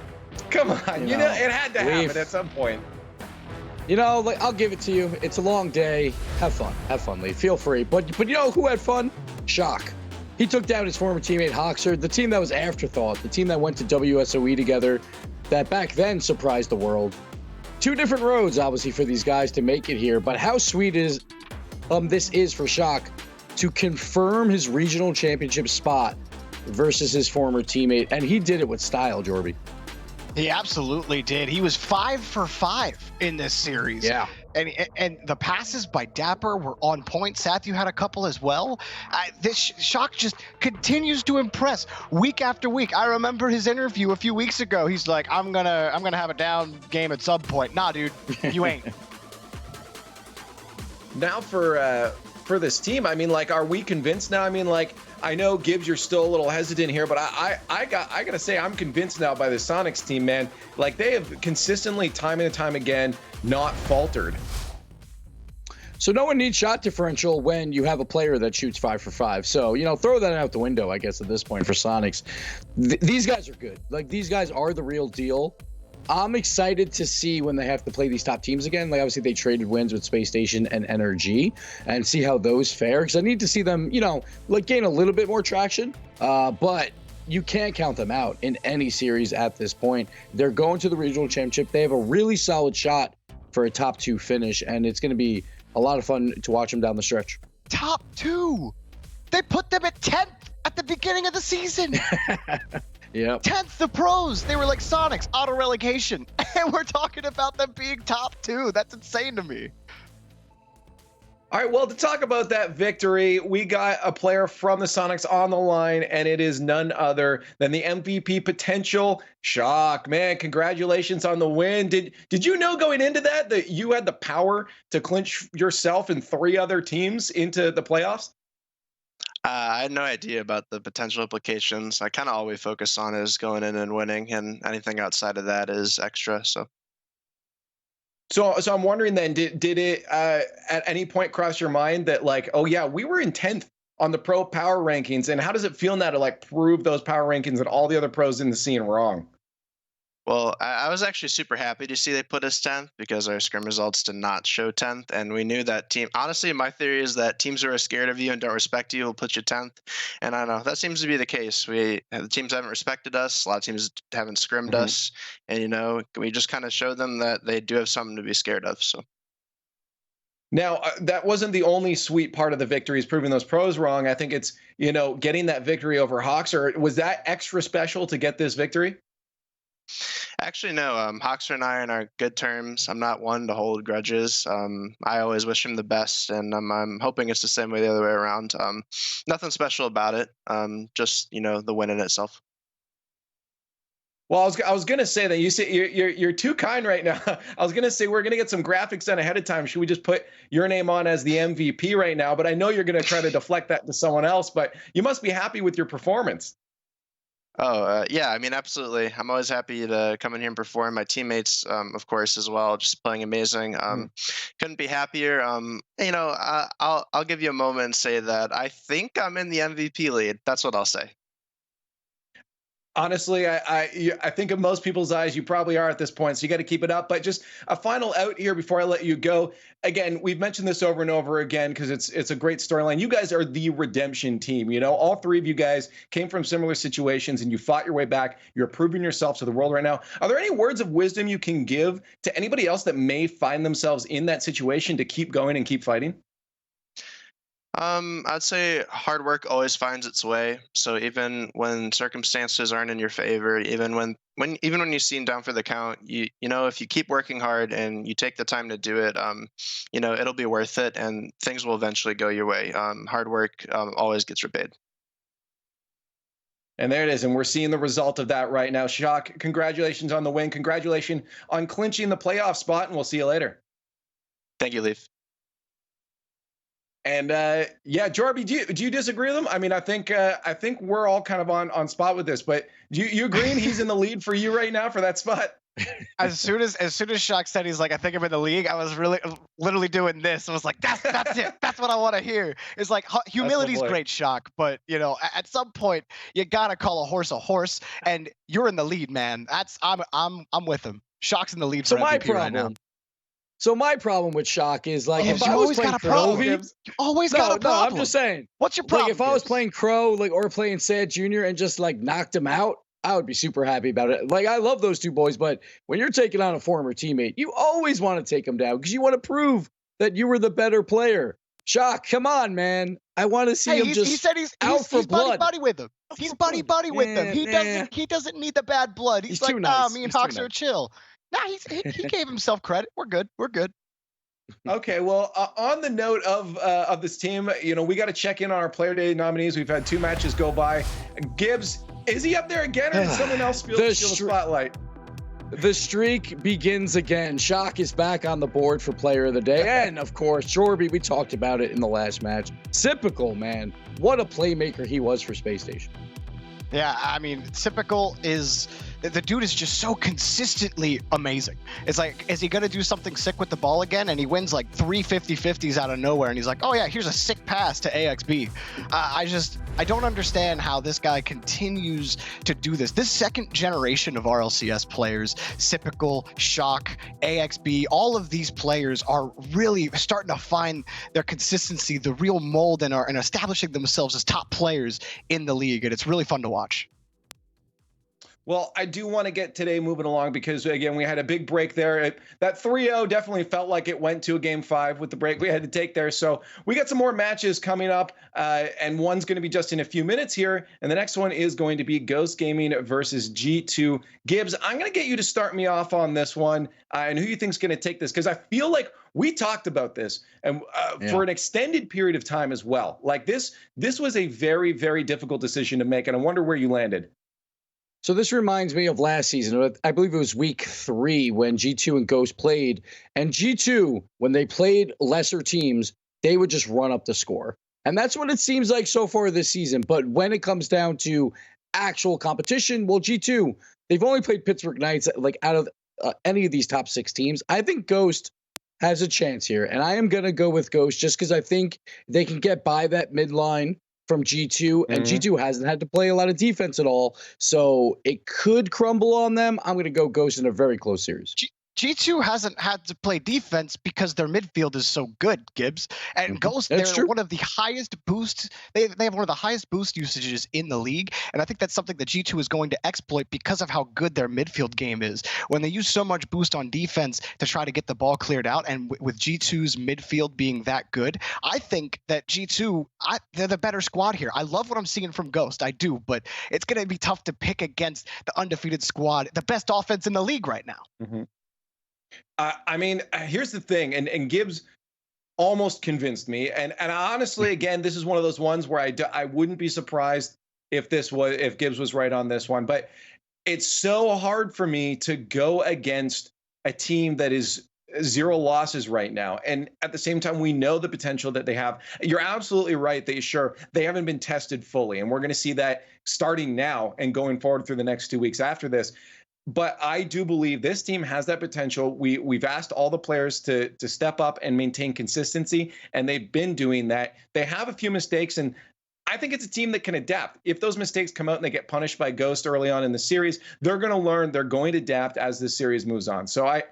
Come on. You know, it had to happen at some point. You know, like, I'll give it to you. It's a long day. Have fun, Lee. Feel free. But you know who had fun? Shock. He took down his former teammate Hoxer, the team that was afterthought, the team that went to WSOE together, that back then surprised the world. Two different roads, obviously, for these guys to make it here. But how sweet is this is for Shock to confirm his regional championship spot versus his former teammate, and he did it with style, Jorby. He absolutely did. He was 5 for 5 in this series. Yeah. And the passes by Dapper were on point. Seth, you had a couple as well. This Shock just continues to impress week after week. I remember his interview a few weeks ago. He's like, I'm gonna have a down game at some point. Nah, dude, you ain't. Now for this team, I mean, like, are we convinced now? I mean, like, I know Gibbs, you're still a little hesitant here, but I gotta say I'm convinced now by the Soniqs team, man. Like, they have consistently, time and time again, not faltered. So no one needs shot differential when you have a player that shoots 5 for 5. So, you know, throw that out the window, I guess, at this point for Soniqs. These guys are good. Like, these guys are the real deal. I'm excited to see when they have to play these top teams again. Like, obviously, they traded wins with Spacestation and NRG and see how those fare. Because I need to see them, you know, like, gain a little bit more traction. But you can't count them out in any series at this point. They're going to the regional championship. They have a really solid shot for a top 2 finish, and it's going to be a lot of fun to watch them down the stretch. Top 2. They put them at 10th at the beginning of the season. Yeah. 10th the pros. They were like Soniqs, auto relegation. And we're talking about them being top 2. That's insane to me. All right, well, to talk about that victory, we got a player from the Soniqs on the line, and it is none other than the MVP potential, Shock. Man, congratulations on the win. Did you know going into that you had the power to clinch yourself and 3 other teams into the playoffs? I had no idea about the potential implications. I kind of all we focus on is going in and winning, and anything outside of that is extra. So I'm wondering then, did it at any point cross your mind that, like, oh yeah, we were in 10th on the pro power rankings, and how does it feel now to, like, prove those power rankings and all the other pros in the scene wrong? Well, I was actually super happy to see they put us 10th because our scrim results did not show 10th. And we knew that team. Honestly, my theory is that teams who are scared of you and don't respect you will put you 10th. And I don't know, that seems to be the case. The teams haven't respected us. A lot of teams haven't scrimmed us. And, you know, we just kind of showed them that they do have something to be scared of. So. Now, that wasn't the only sweet part of the victory, is proving those pros wrong. I think it's, you know, getting that victory over Hoxer. Was that extra special to get this victory? Actually, no. Hoxer and I are in our good terms. I'm not one to hold grudges. I always wish him the best, and I'm hoping it's the same way the other way around. Nothing special about it. Just, you know, the win in itself. Well, I was gonna say that you say you're too kind right now. I was gonna say we're gonna get some graphics done ahead of time. Should we just put your name on as the MVP right now? But I know you're gonna try to deflect that to someone else. But you must be happy with your performance. Oh, yeah, I mean, absolutely. I'm always happy to come in here and perform. My teammates, of course, as well, just playing amazing. Couldn't be happier. You know, I'll give you a moment and say that I think I'm in the MVP lead. That's what I'll say. Honestly, I think in most people's eyes, you probably are at this point, so you got to keep it up. But just a final out here before I let you go. Again, we've mentioned this over and over again because it's a great storyline. You guys are the redemption team. You know, all 3 of you guys came from similar situations and you fought your way back. You're proving yourself to the world right now. Are there any words of wisdom you can give to anybody else that may find themselves in that situation to keep going and keep fighting? I'd say hard work always finds its way. So even when circumstances aren't in your favor, even when you're seen down for the count, you know, if you keep working hard and you take the time to do it, you know, it'll be worth it, and things will eventually go your way. Hard work always gets repaid. And there it is, and we're seeing the result of that right now. Shock, congratulations on the win. Congratulations on clinching the playoff spot, and we'll see you later. Thank you, Leaf. And yeah, Jorby, do you disagree with him? I mean, I think we're all kind of on spot with this, but do you agree he's in the lead for you right now for that spot? As soon as Shock said he's like, I think I'm in the league, I was literally doing this. I was like, that's it. That's what I want to hear. It's like humility's great, Shock, but you know, at some point you gotta call a horse, and you're in the lead, man. I'm with him. Shock's in the lead for MVP right now. So my problem with Shock is like, Gibbs, if I was playing Crow, you always got a problem. I'm just saying. What's your problem? Like if I was playing Crow, or playing Sad Jr. and just like knocked him out, I would be super happy about it. Like, I love those two boys, but when you're taking on a former teammate, you always want to take them down because you want to prove that you were the better player. Shock, come on, man. I want to see him just he said he's buddy with him. He's buddy with him. He doesn't need the bad blood. He's like, nice. Me and Hawks are chill. Nah, he gave himself credit. We're good. Okay, well, on the note of this team, you know, we got to check in on our Player Day nominees. We've had 2 matches go by. Gibbs, is he up there again, or did someone else feel the spotlight? The streak begins again. Shock is back on the board for Player of the Day, and of course, Jorby. We talked about it in the last match. Typical, man. What a playmaker he was for Spacestation. Yeah, I mean, Typical is... The dude is just so consistently amazing. It's like, is he going to do something sick with the ball again? And he wins like 3 50-50s out of nowhere. And he's like, oh yeah, here's a sick pass to AXB. I don't understand how this guy continues to do this. This second generation of RLCS players, Typical, Shock, AXB, all of these players are really starting to find their consistency, the real mold, and are establishing themselves as top players in the league. And it's really fun to watch. Well, I do want to get today moving along because, again, we had a big break there. That 3-0 definitely felt like it went to a Game 5 with the break we had to take there. So we got some more matches coming up, and one's going to be just in a few minutes here, and the next one is going to be Ghost Gaming versus G2. Gibbs, I'm going to get you to start me off on this one, and who you think is going to take this, because I feel like we talked about this and for an extended period of time as well. Like this was a very, very difficult decision to make, and I wonder where you landed. So this reminds me of last season. I believe it was week 3 when G2 and Ghost played. And G2, when they played lesser teams, they would just run up the score. And that's what it seems like so far this season. But when it comes down to actual competition, well, G2, they've only played Pittsburgh Knights like out of any of these top 6 teams. I think Ghost has a chance here. And I am going to go with Ghost just because I think they can get by that midline from G2, and G2 hasn't had to play a lot of defense at all, so it could crumble on them. I'm going to go Ghost in a very close series. G2 hasn't had to play defense because their midfield is so good, Gibbs. And Ghost, they're one of the highest boosts. They have one of the highest boost usages in the league. And I think that's something that G2 is going to exploit because of how good their midfield game is. When they use so much boost on defense to try to get the ball cleared out, and with G2's midfield being that good, I think that G2, they're the better squad here. I love what I'm seeing from Ghost. I do, but it's going to be tough to pick against the undefeated squad, the best offense in the league right now. I mean, here's the thing, and Gibbs almost convinced me. And honestly, again, this is one of those ones where I wouldn't be surprised if Gibbs was right on this one. But it's so hard for me to go against a team that is 0 losses right now. And at the same time, we know the potential that they have. You're absolutely right. They haven't been tested fully. And we're going to see that starting now and going forward through the next 2 weeks after this. But I do believe this team has that potential. We've asked all the players to step up and maintain consistency, and they've been doing that. They have a few mistakes, and I think it's a team that can adapt. If those mistakes come out and they get punished by Ghost early on in the series, they're going to learn. They're going to adapt as this series moves on. So I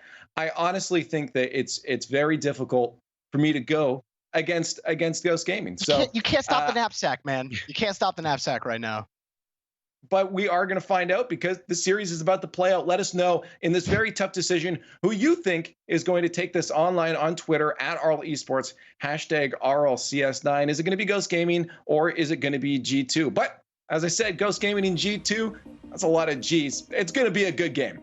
honestly think that it's very difficult for me to go against Ghost Gaming. So you can't stop the knapsack, man. You can't stop the knapsack right now. But we are going to find out because the series is about to play out. Let us know in this very tough decision who you think is going to take this online on Twitter at RL Esports, hashtag RLCS9. Is it going to be Ghost Gaming or is it going to be G2? But as I said, Ghost Gaming and G2, that's a lot of G's. It's going to be a good game.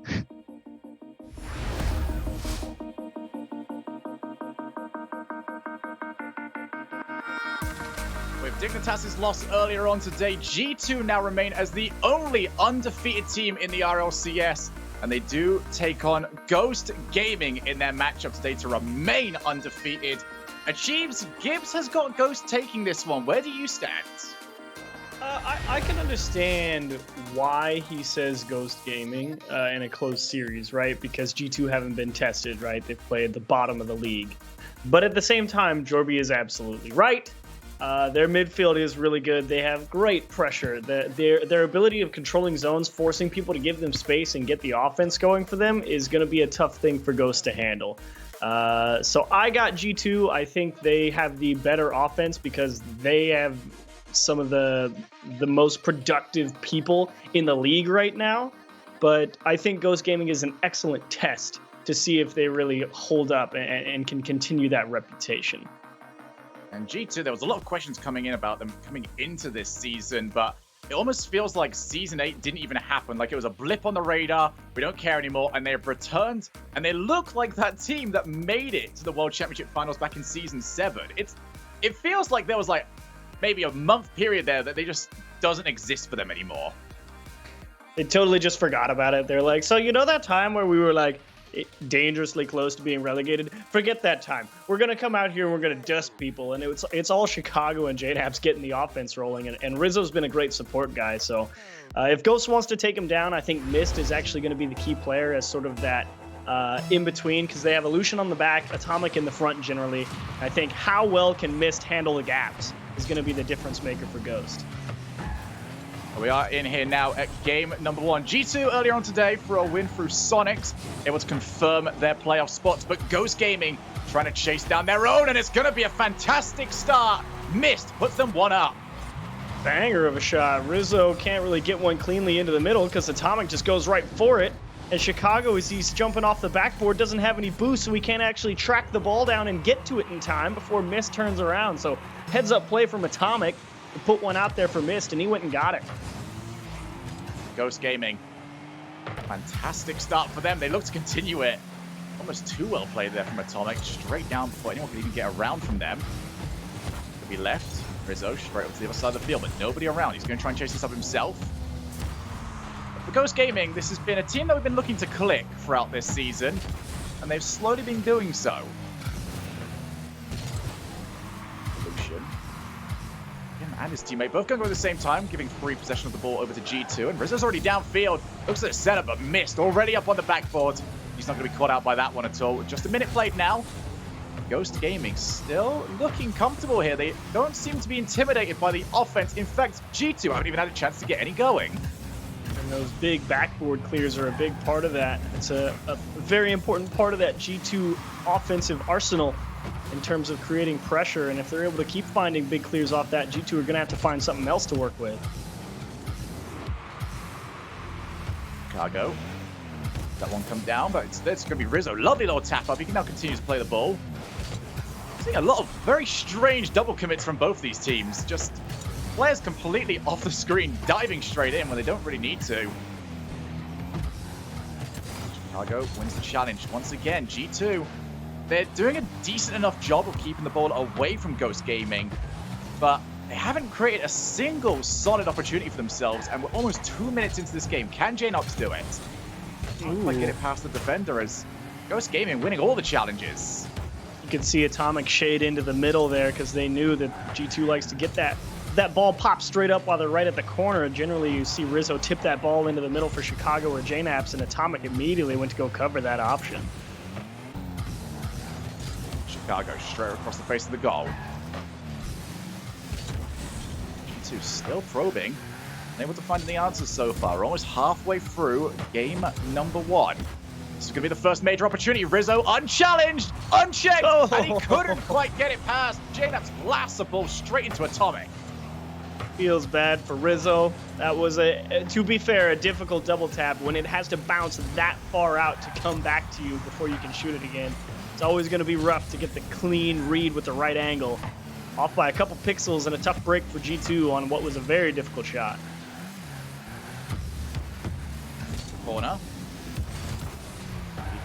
Dignitas' loss earlier on today, G2 now remain as the only undefeated team in the RLCS, and they do take on Ghost Gaming in their matchup today to remain undefeated. Achieves, Gibbs has got Ghost taking this one. Where do you stand? I can understand why he says Ghost Gaming in a closed series, right? Because G2 haven't been tested, right? They've played the bottom of the league. But at the same time, Jorby is absolutely right. Their midfield is really good. They have great pressure. Their ability of controlling zones, forcing people to give them space and get the offense going for them is going to be a tough thing for Ghost to handle. So I got G2. I think they have the better offense because they have some of the most productive people in the league right now. But I think Ghost Gaming is an excellent test to see if they really hold up and can continue that reputation. And G2, there was a lot of questions coming in about them coming into this season, but it almost feels like Season 8 didn't even happen. Like it was a blip on the radar, we don't care anymore, and they've returned, and they look like that team that made it to the World Championship Finals back in Season 7. It feels like there was like maybe a month period there that they just doesn't exist for them anymore. They totally just forgot about it. They're like, so you know that time where we were like dangerously close to being relegated? Forget that time. We're going to come out here and we're going to dust people. And it's all Chicago and JNAPS getting the offense rolling. And Rizzo's been a great support guy. So if Ghost wants to take him down, I think Mist is actually going to be the key player as sort of that in between, because they have Illusion on the back, Atomic in the front generally. I think how well can Mist handle the gaps is going to be the difference maker for Ghost. We are in here now at game number 1. G2 earlier on today for a win through Soniqs, able to confirm their playoff spots, but Ghost Gaming trying to chase down their own, and it's going to be a fantastic start. Mist puts them one up. Banger of a shot. Rizzo can't really get one cleanly into the middle because Atomic just goes right for it. And Chicago, as he's jumping off the backboard, doesn't have any boost, so he can't actually track the ball down and get to it in time before Mist turns around. So heads up play from Atomic to put one out there for Mist, and he went and got it. Ghost Gaming, fantastic start for them. They look to continue it. Almost too well played there from Atomic, straight down before anyone could even get around from them. Could be left. Rizzo straight up to the other side of the field, but nobody around. He's going to try and chase this up himself. For Ghost Gaming, this has been a team that we've been looking to click throughout this season, and they've slowly been doing so. Lucian. Him and his teammate both going to go at the same time, giving free possession of the ball over to G2, and Rizzo's already downfield. Looks at the setup, but missed. Already up on the backboard. He's not going to be caught out by that one at all. Just a minute played now. Ghost Gaming still looking comfortable here. They don't seem to be intimidated by the offense. In fact, G2 haven't even had a chance to get any going. And those big backboard clears are a big part of that. It's a very important part of that G2 offensive arsenal in terms of creating pressure. And if they're able to keep finding big clears off that, G2 are going to have to find something else to work with. Chicago. That one come down, but it's going to be Rizzo. Lovely little tap up. He can now continue to play the ball. Seeing a lot of very strange double commits from both these teams. Just players completely off the screen, diving straight in when they don't really need to. Chicago wins the challenge once again. G2, they're doing a decent enough job of keeping the ball away from Ghost Gaming, but they haven't created a single solid opportunity for themselves, and we're almost 2 minutes into this game. Can JNox do it? Can't quite get it past the defender as Ghost Gaming winning all the challenges. You can see Atomic shade into the middle there because they knew that G2 likes to get that ball pop straight up while they're right at the corner. Generally, you see Rizzo tip that ball into the middle for Chicago or JNAPS, and Atomic immediately went to go cover that option. Chicago straight across the face of the goal. G2 still probing. Unable to find any answers so far. We're almost halfway through game number 1. This is going to be the first major opportunity. Rizzo unchallenged, unchecked, and he couldn't quite get it past. JNAPS blasts the ball straight into Atomic. Feels bad for Rizzo. That was, to be fair, a difficult double tap when it has to bounce that far out to come back to you before you can shoot it again. It's always going to be rough to get the clean read with the right angle. Off by a couple pixels and a tough break for G2 on what was a very difficult shot. Corner.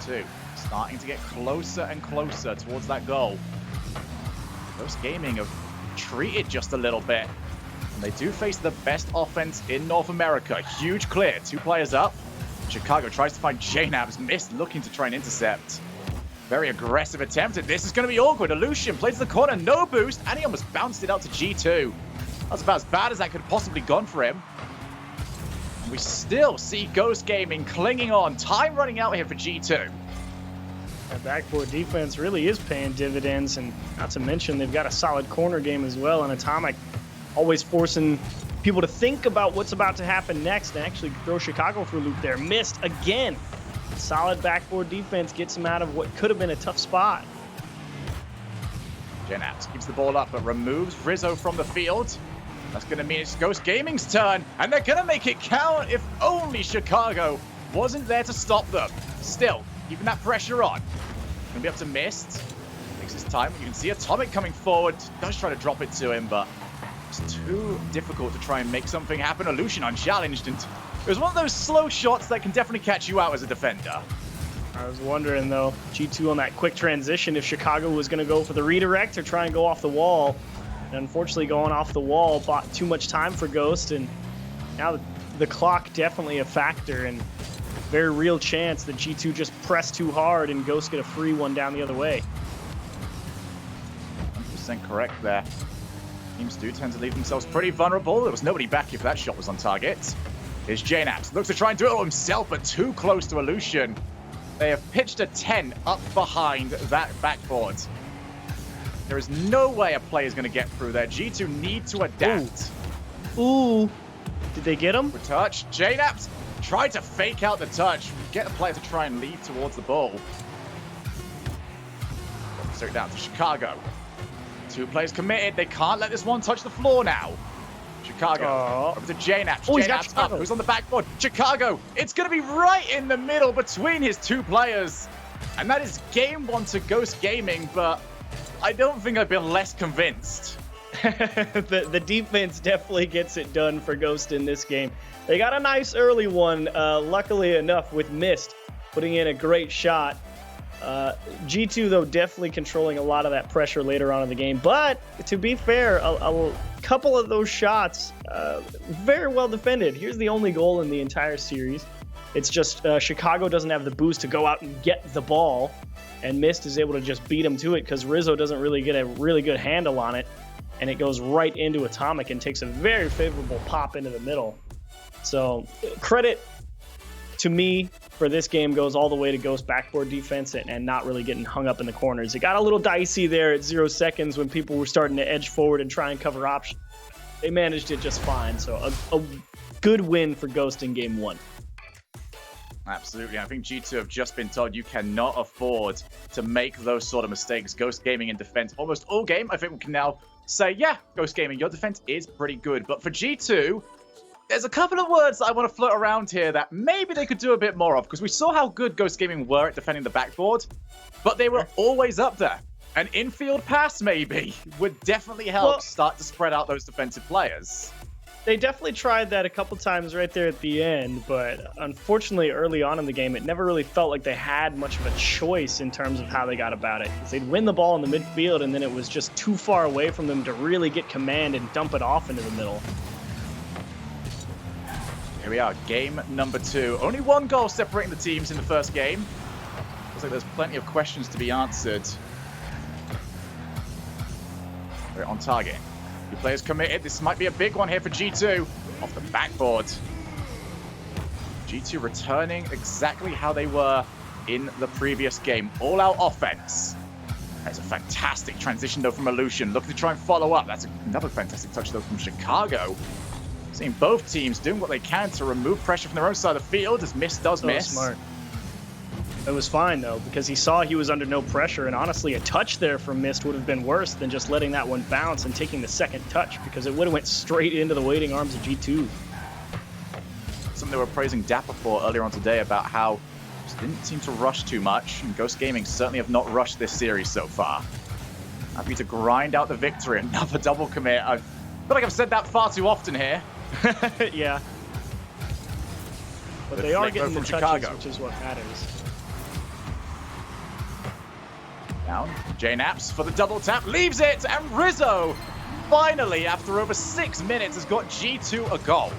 G2 starting to get closer and closer towards that goal. Ghost Gaming have treated just a little bit. And they do face the best offense in North America. Huge clear, 2 players up. Chicago tries to find JNAPS, missed looking to try and intercept. Very aggressive attempt, and this is going to be awkward. Lucian plays the corner, no boost, and he almost bounced it out to G2. That's about as bad as that could have possibly gone for him. And we still see Ghost Gaming clinging on. Time running out here for G2. That backboard defense really is paying dividends, and not to mention they've got a solid corner game as well, and Atomic always forcing people to think about what's about to happen next and actually throw Chicago for a loop there. Missed again. Solid backboard defense gets him out of what could have been a tough spot. Genaps keeps the ball up but removes Rizzo from the field. That's going to mean it's Ghost Gaming's turn, and they're going to make it count if only Chicago wasn't there to stop them. Still, keeping that pressure on. Going to be up to Mist. Takes his time. You can see Atomic coming forward. Does try to drop it to him, but it's too difficult to try and make something happen. Illusion unchallenged, and it was one of those slow shots that can definitely catch you out as a defender. I was wondering, though, G2 on that quick transition, if Chicago was going to go for the redirect or try and go off the wall. And unfortunately, going off the wall bought too much time for Ghost, and now the clock definitely a factor, and very real chance that G2 just press too hard and Ghost get a free one down the other way. 100% correct there. Teams do tend to leave themselves pretty vulnerable. There was nobody back here for that shot was on target. Here's Jnaps. Looks to try and do it himself, but too close to Illusion. They have pitched a 10 up behind that backboard. There is no way a player is going to get through there. G2 need to adapt. Ooh. Did they get him? Good touch. Jnaps tried to fake out the touch. Get the player to try and lead towards the ball. Straight down to Chicago. 2 players committed. They can't let this one touch the floor now. Chicago over to Jnaps. Oh, Jnaps up. Who's on the backboard? Chicago. It's going to be right in the middle between his 2 players. And that is game 1 to Ghost Gaming, but I don't think I've been less convinced. the defense definitely gets it done for Ghost in this game. They got a nice early one, luckily enough, with Mist putting in a great shot. G2, though, definitely controlling a lot of that pressure later on in the game. But to be fair, a couple of those shots very well defended. Here's the only goal in the entire series. It's just Chicago doesn't have the boost to go out and get the ball, and Mist is able to just beat him to it because Rizzo doesn't really get a really good handle on it, and it goes right into Atomic and takes a very favorable pop into the middle. So credit to me for this game goes all the way to Ghost backboard defense and not really getting hung up in the corners. It got a little dicey there at 0 seconds when people were starting to edge forward and try and cover options. They managed it just fine. So a good win for Ghost in game 1. Absolutely. I think G2 have just been told you cannot afford to make those sort of mistakes. Ghost Gaming in defense almost all game. I think we can now say, yeah, Ghost Gaming, your defense is pretty good. But for G2, there's a couple of words that I want to float around here that maybe they could do a bit more of, because we saw how good Ghost Gaming were at defending the backboard, but they were always up there. An infield pass maybe would definitely help start to spread out those defensive players. They definitely tried that a couple times right there at the end, but unfortunately early on in the game, it never really felt like they had much of a choice in terms of how they got about it. Because they'd win the ball in the midfield, and then it was just too far away from them to really get command and dump it off into the middle. Here we are, game number 2. Only 1 goal separating the teams in the first game. Looks like there's plenty of questions to be answered. We're on target. 2 players committed. This might be a big one here for G2. Off the backboard. G2 returning exactly how they were in the previous game. All-out offense. That's a fantastic transition, though, from Illusion. Looking to try and follow up. That's another fantastic touch, though, from Chicago. Seeing both teams doing what they can to remove pressure from their own side of the field as Mist does miss. Smart. It was fine, though, because he saw he was under no pressure, and honestly, a touch there from Mist would have been worse than just letting that one bounce and taking the second touch, because it would have went straight into the waiting arms of G2. Something they were praising Dapper for earlier on today about how just didn't seem to rush too much, and Ghost Gaming certainly have not rushed this series so far. Happy to grind out the victory, another double commit. I feel like I've said that far too often here. Yeah. But they are getting the touches, Chicago, which is what matters. Down. Jnaps for the double tap. Leaves it. And Rizzo, finally, after over 6 minutes, has got G2 a goal.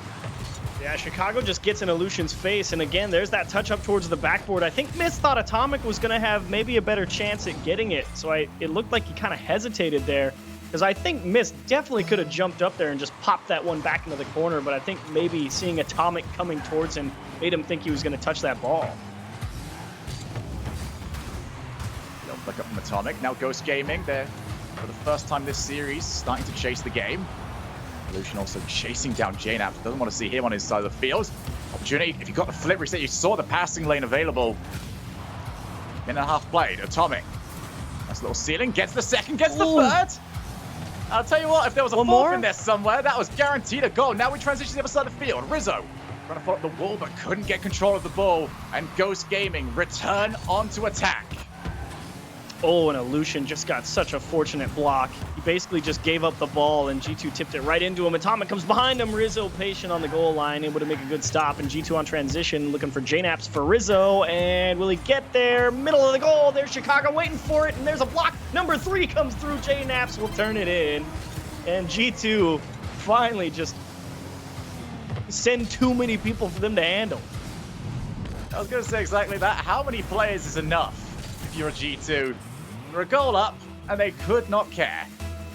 Yeah, Chicago just gets in Illusion's face. And again, there's that touch up towards the backboard. I think Mist thought Atomic was going to have maybe a better chance at getting it. So it looked like he kind of hesitated there. Because I think Mist definitely could have jumped up there and just popped that one back into the corner, but I think maybe seeing Atomic coming towards him made him think he was going to touch that ball. They'll flick up from Atomic. Now Ghost Gaming, they're for the first time this series starting to chase the game. Lucian also chasing down JNAP. Doesn't want to see him on his side of the field. Opportunity, if you got the flip reset, you saw the passing lane available. Minute and a half played. Atomic. Nice little ceiling. Gets the second, gets the third. I'll tell you what, if there was a fourth in there somewhere, that was guaranteed a goal. Now we transition to the other side of the field. Rizzo trying to follow up the wall, but couldn't get control of the ball. And Ghost Gaming return onto attack. Oh, and Lucian just got such a fortunate block. He basically just gave up the ball, and G2 tipped it right into him. Atomic comes behind him. Rizzo patient on the goal line, able to make a good stop. And G2 on transition, looking for JNAPs for Rizzo. And will he get there? Middle of the goal. There's Chicago waiting for it, and there's a block. Number 3 comes through. JNAPs will turn it in. And G2 finally just send too many people for them to handle. I was going to say exactly that. How many players is enough if you're a G2? They're a goal up, and they could not care.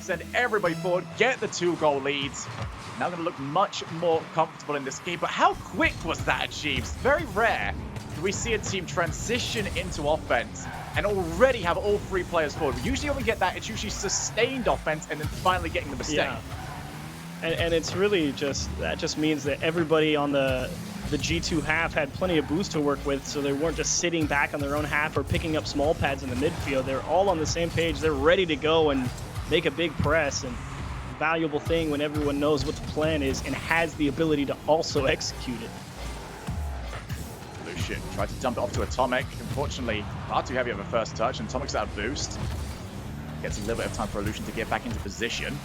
Send everybody forward, get the 2-goal leads. Now going to look much more comfortable in this game. But how quick was that achieved? Very rare do we see a team transition into offense and already have all 3 players forward. Usually when we get that, it's usually sustained offense and then finally getting the mistake. Yeah. And it's really that just means that everybody on the G2 half had plenty of boost to work with, so they weren't just sitting back on their own half or picking up small pads in the midfield. They're all on the same page. They're ready to go and make a big press. And valuable thing when everyone knows what the plan is and has the ability to also execute it. Lucian tried to dump it off to Atomic. Unfortunately, far too heavy of a first touch, and Atomic's out of boost. Gets a little bit of time for Lucian to get back into position.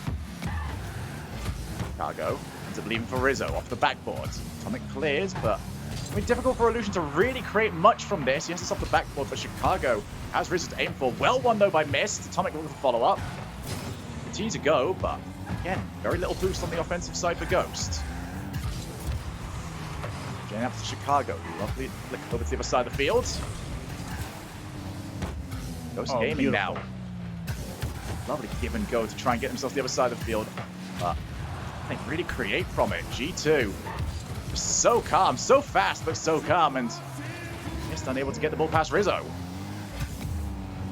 Chicago ends up leaving for Rizzo off the backboard. Atomic clears, but it's going to be difficult for Illusion to really create much from this. He has to off the backboard, but Chicago has Rizzo to aim for. Well won, though, by Mist. Atomic looking for follow-up. Continues to go, but again, very little boost on the offensive side for Ghost. Getting up to Chicago. Lovely flick over to the other side of the field. Ghost gaming beautiful. now. Lovely give and go to try and get themselves to the other side of the field, but they really create from it. G2 just so calm, so fast, but so calm, and just unable to get the ball past Rizzo.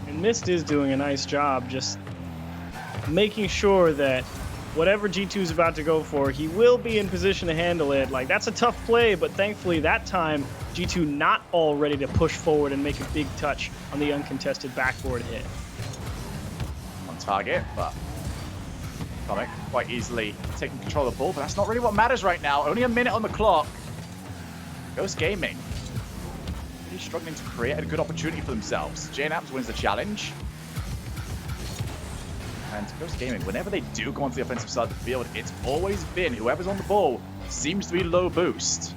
And Mist is doing a nice job just making sure that whatever G2 is about to go for, he will be in position to handle it. Like, that's a tough play, but thankfully that time G2 not all ready to push forward and make a big touch on the uncontested backboard hit. On target, but Atomic quite easily taking control of the ball, but that's not really what matters right now. Only a minute on the clock. Ghost Gaming really struggling to create a good opportunity for themselves. JNAPS wins the challenge. And Ghost Gaming, whenever they do go onto the offensive side of the field, it's always been whoever's on the ball seems to be low boost.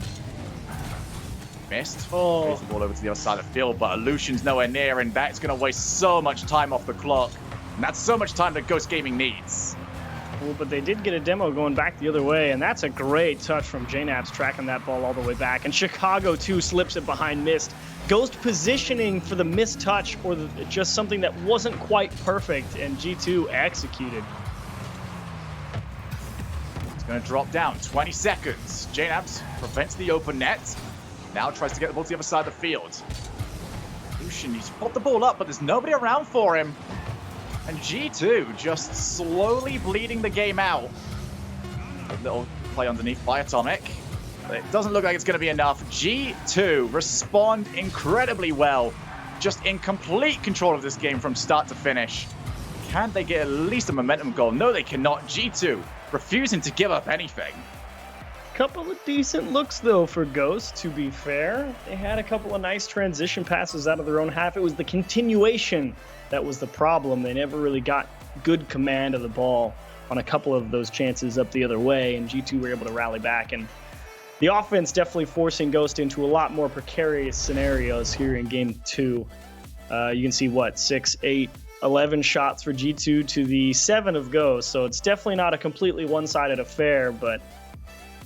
Missed. Plays the ball over to the other side of the field, but Illusion's nowhere near, and that's going to waste so much time off the clock. And that's so much time that Ghost Gaming needs. Well, but they did get a demo going back the other way, and that's a great touch from JNAPS tracking that ball all the way back. And Chicago, too, slips it behind Mist. Ghost positioning for the missed touch or just something that wasn't quite perfect, and G2 executed. It's going to drop down. 20 seconds. JNAPS prevents the open net. Now tries to get the ball to the other side of the field. Lucian, he's popped the ball up, but there's nobody around for him. And G2 just slowly bleeding the game out. A little play underneath by Atomic. But it doesn't look like it's going to be enough. G2 respond incredibly well. Just in complete control of this game from start to finish. Can they get at least a momentum goal? No, they cannot. G2 refusing to give up anything. Couple of decent looks, though, for Ghost, to be fair. They had a couple of nice transition passes out of their own half. It was the continuation that was the problem. They never really got good command of the ball on a couple of those chances up the other way, and G2 were able to rally back. And the offense definitely forcing Ghost into a lot more precarious scenarios here in Game 2. You can see, 6, 8, 11 shots for G2 to the 7 of Ghost, so it's definitely not a completely one-sided affair, but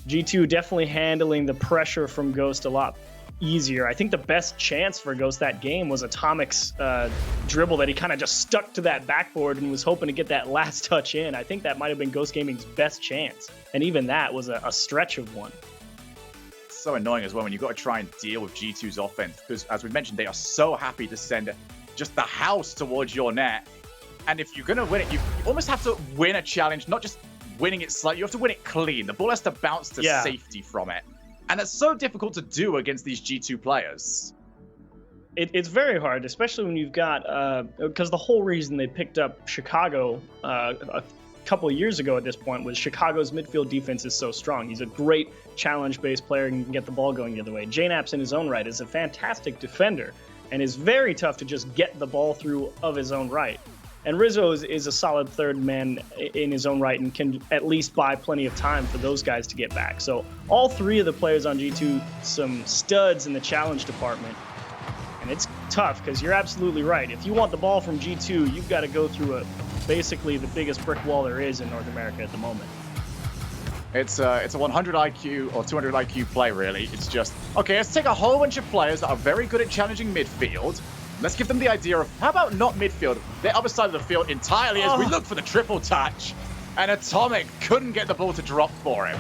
G2 definitely handling the pressure from Ghost a lot easier. I think the best chance for Ghost that game was Atomic's dribble that he kind of just stuck to that backboard and was hoping to get that last touch in. I think that might have been Ghost Gaming's best chance. And even that was a stretch of one. It's so annoying as well when you've got to try and deal with G2's offense, because as we mentioned, they are so happy to send just the house towards your net. And if you're going to win it, you almost have to win a challenge, not just winning it slightly, you have to win it clean. The ball has to bounce to safety from it. And that's so difficult to do against these G2 players. It's very hard, especially when you've got, because the whole reason they picked up Chicago a couple of years ago at this point was Chicago's midfield defense is so strong. He's a great challenge-based player and can get the ball going the other way. JNaps in his own right is a fantastic defender and is very tough to just get the ball through of his own right. And Rizzo is a solid third man in his own right and can at least buy plenty of time for those guys to get back. So all three of the players on G2, some studs in the challenge department. And it's tough because you're absolutely right. If you want the ball from G2, you've got to go through basically the biggest brick wall there is in North America at the moment. It's a 100 IQ or 200 IQ play, really. It's just, okay, let's take a whole bunch of players that are very good at challenging midfield. Let's give them the idea of, how about not midfield, the other side of the field entirely as we look for the triple touch. And Atomic couldn't get the ball to drop for him.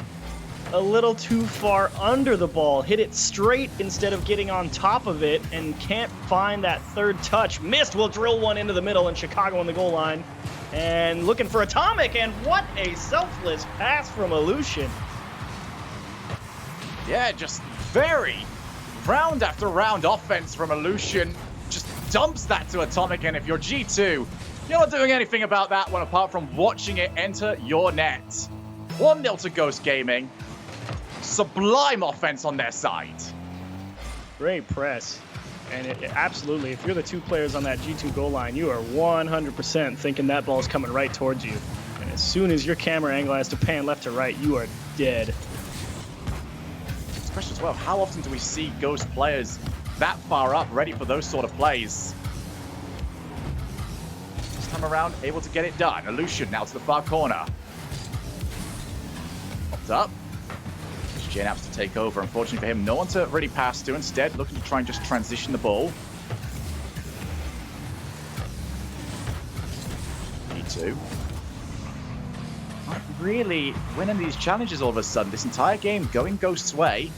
A little too far under the ball, hit it straight instead of getting on top of it, and can't find that third touch. Missed, will drill one into the middle, and Chicago on the goal line. And looking for Atomic, and what a selfless pass from Illusion. Yeah, just very round after round offense from Illusion. Just dumps that to Atomic, and if you're G2, you're not doing anything about that one apart from watching it enter your net. 1-0 to Ghost Gaming. Sublime offense on their side. Great press. And absolutely, if you're the two players on that G2 goal line, you are 100% thinking that ball is coming right towards you. And as soon as your camera angle has to pan left to right, you are dead. It's a question as well, how often do we see Ghost players that far up, ready for those sort of plays? This time around, able to get it done. Illusion now to the far corner. Popped up. JNaps to take over. Unfortunately for him, no one to really pass to. Instead, looking to try and just transition the ball. G2. Not really winning these challenges all of a sudden. This entire game going Ghost's way.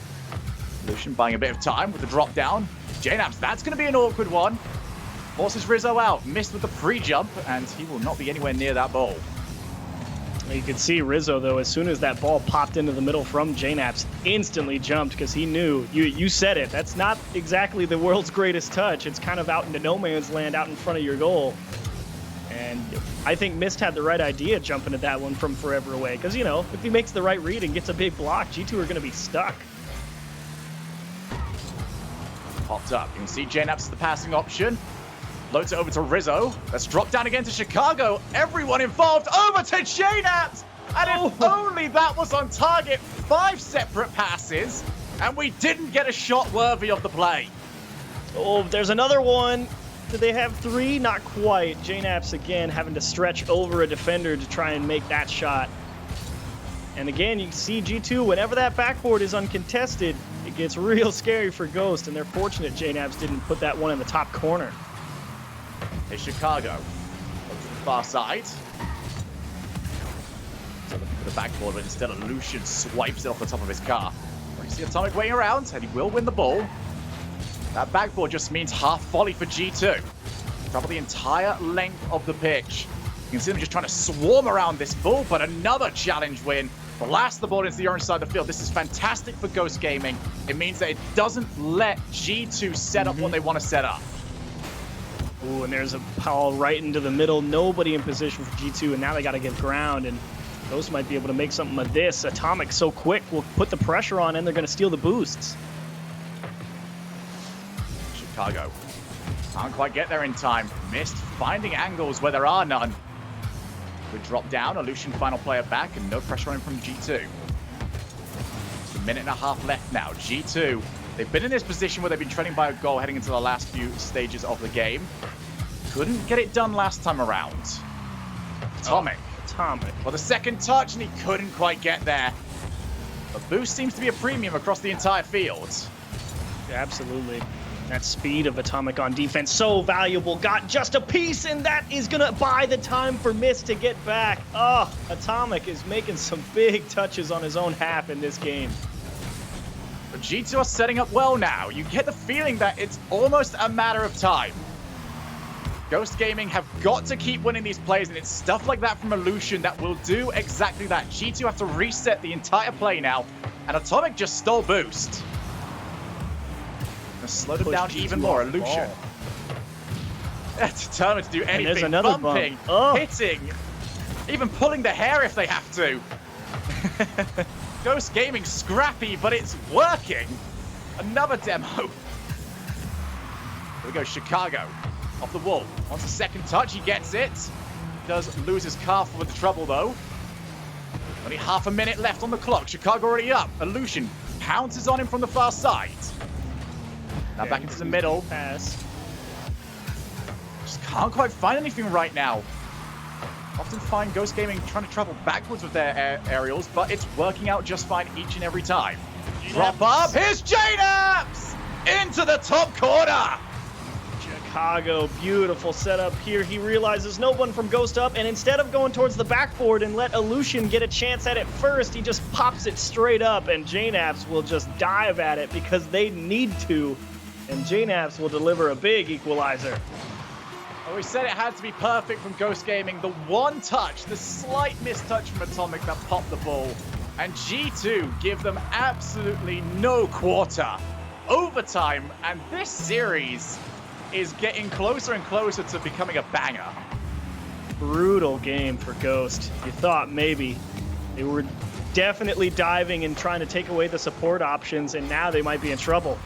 Illusion buying a bit of time with the drop down. JNaps, that's going to be an awkward one. Forces Rizzo out. Missed with the pre-jump, and he will not be anywhere near that ball. You could see Rizzo, though, as soon as that ball popped into the middle from JNaps, instantly jumped because he knew. You said it. That's not exactly the world's greatest touch. It's kind of out into no man's land, out in front of your goal. And I think Mist had the right idea jumping at that one from forever away because, you know, if he makes the right read and gets a big block, G2 are going to be stuck. Popped up. You can see JNaps as the passing option. Loads it over to Rizzo. Let's drop down again to Chicago. Everyone involved over to JNaps. And if only that was on target. 5 separate passes. And we didn't get a shot worthy of the play. Oh, there's another one. Do they have 3? Not quite. JNaps again having to stretch over a defender to try and make that shot. And again, you can see G2, whenever that backboard is uncontested, it gets real scary for Ghost. And they're fortunate JNaps didn't put that one in the top corner. Here's Chicago. Up to the far side. So looking for the backboard, but instead Illusion swipes it off the top of his car. You see Atomic waiting around, and he will win the ball. That backboard just means half volley for G2. Travel the entire length of the pitch. You can see them just trying to swarm around this ball, but another challenge win. Blast the ball into the orange side of the field. This is fantastic for Ghost Gaming. It means that it doesn't let G2 set up what they want to set up. Ooh, and there's a ball right into the middle. Nobody in position for G2, and now they got to get ground, and Ghost might be able to make something of this. Atomic so quick will put the pressure on, and they're going to steal the boosts. Chicago can't quite get there in time. Missed finding angles where there are none. Good drop down. Illusion final player back, and no pressure on him from G2. It's a minute and a half left now. G2. They've been in this position where they've been trailing by a goal heading into the last few stages of the game. Couldn't get it done last time around. Atomic. For the second touch, and he couldn't quite get there. The boost seems to be a premium across the entire field. Absolutely. That speed of Atomic on defense, so valuable. Got just a piece, and that is going to buy the time for Mist to get back. Oh, Atomic is making some big touches on his own half in this game. But G2 are setting up well now. You get the feeling that it's almost a matter of time. Ghost Gaming have got to keep winning these plays, and it's stuff like that from Illusion that will do exactly that. G2 have to reset the entire play now, and Atomic just stole boost. Slow them down even more. Illusion. Determined to do anything. There's another bumping, hitting, even pulling the hair if they have to. Ghost Gaming scrappy, but it's working. Another demo. Here we go, Chicago. Off the wall. Wants a second touch, he gets it. Does lose his calf with the trouble though. Only half a minute left on the clock. Chicago already up. Illusion pounces on him from the far side. Now back into the middle. Pass. Just can't quite find anything right now. Often find Ghost Gaming trying to travel backwards with their aerials, but it's working out just fine each and every time. Drop up. Here's JNAPS! Into the top corner! Chicago, beautiful setup here. He realizes no one from Ghost up, and instead of going towards the backboard and let Illusion get a chance at it first, he just pops it straight up, and JNAPS will just dive at it because they need to. And JNAPS will deliver a big equalizer. Oh, we said it had to be perfect from Ghost Gaming. The one touch, the slight mistouch from Atomic that popped the ball. And G2 give them absolutely no quarter. Overtime, and this series is getting closer and closer to becoming a banger. Brutal game for Ghost. You thought maybe they were definitely diving and trying to take away the support options, and now they might be in trouble.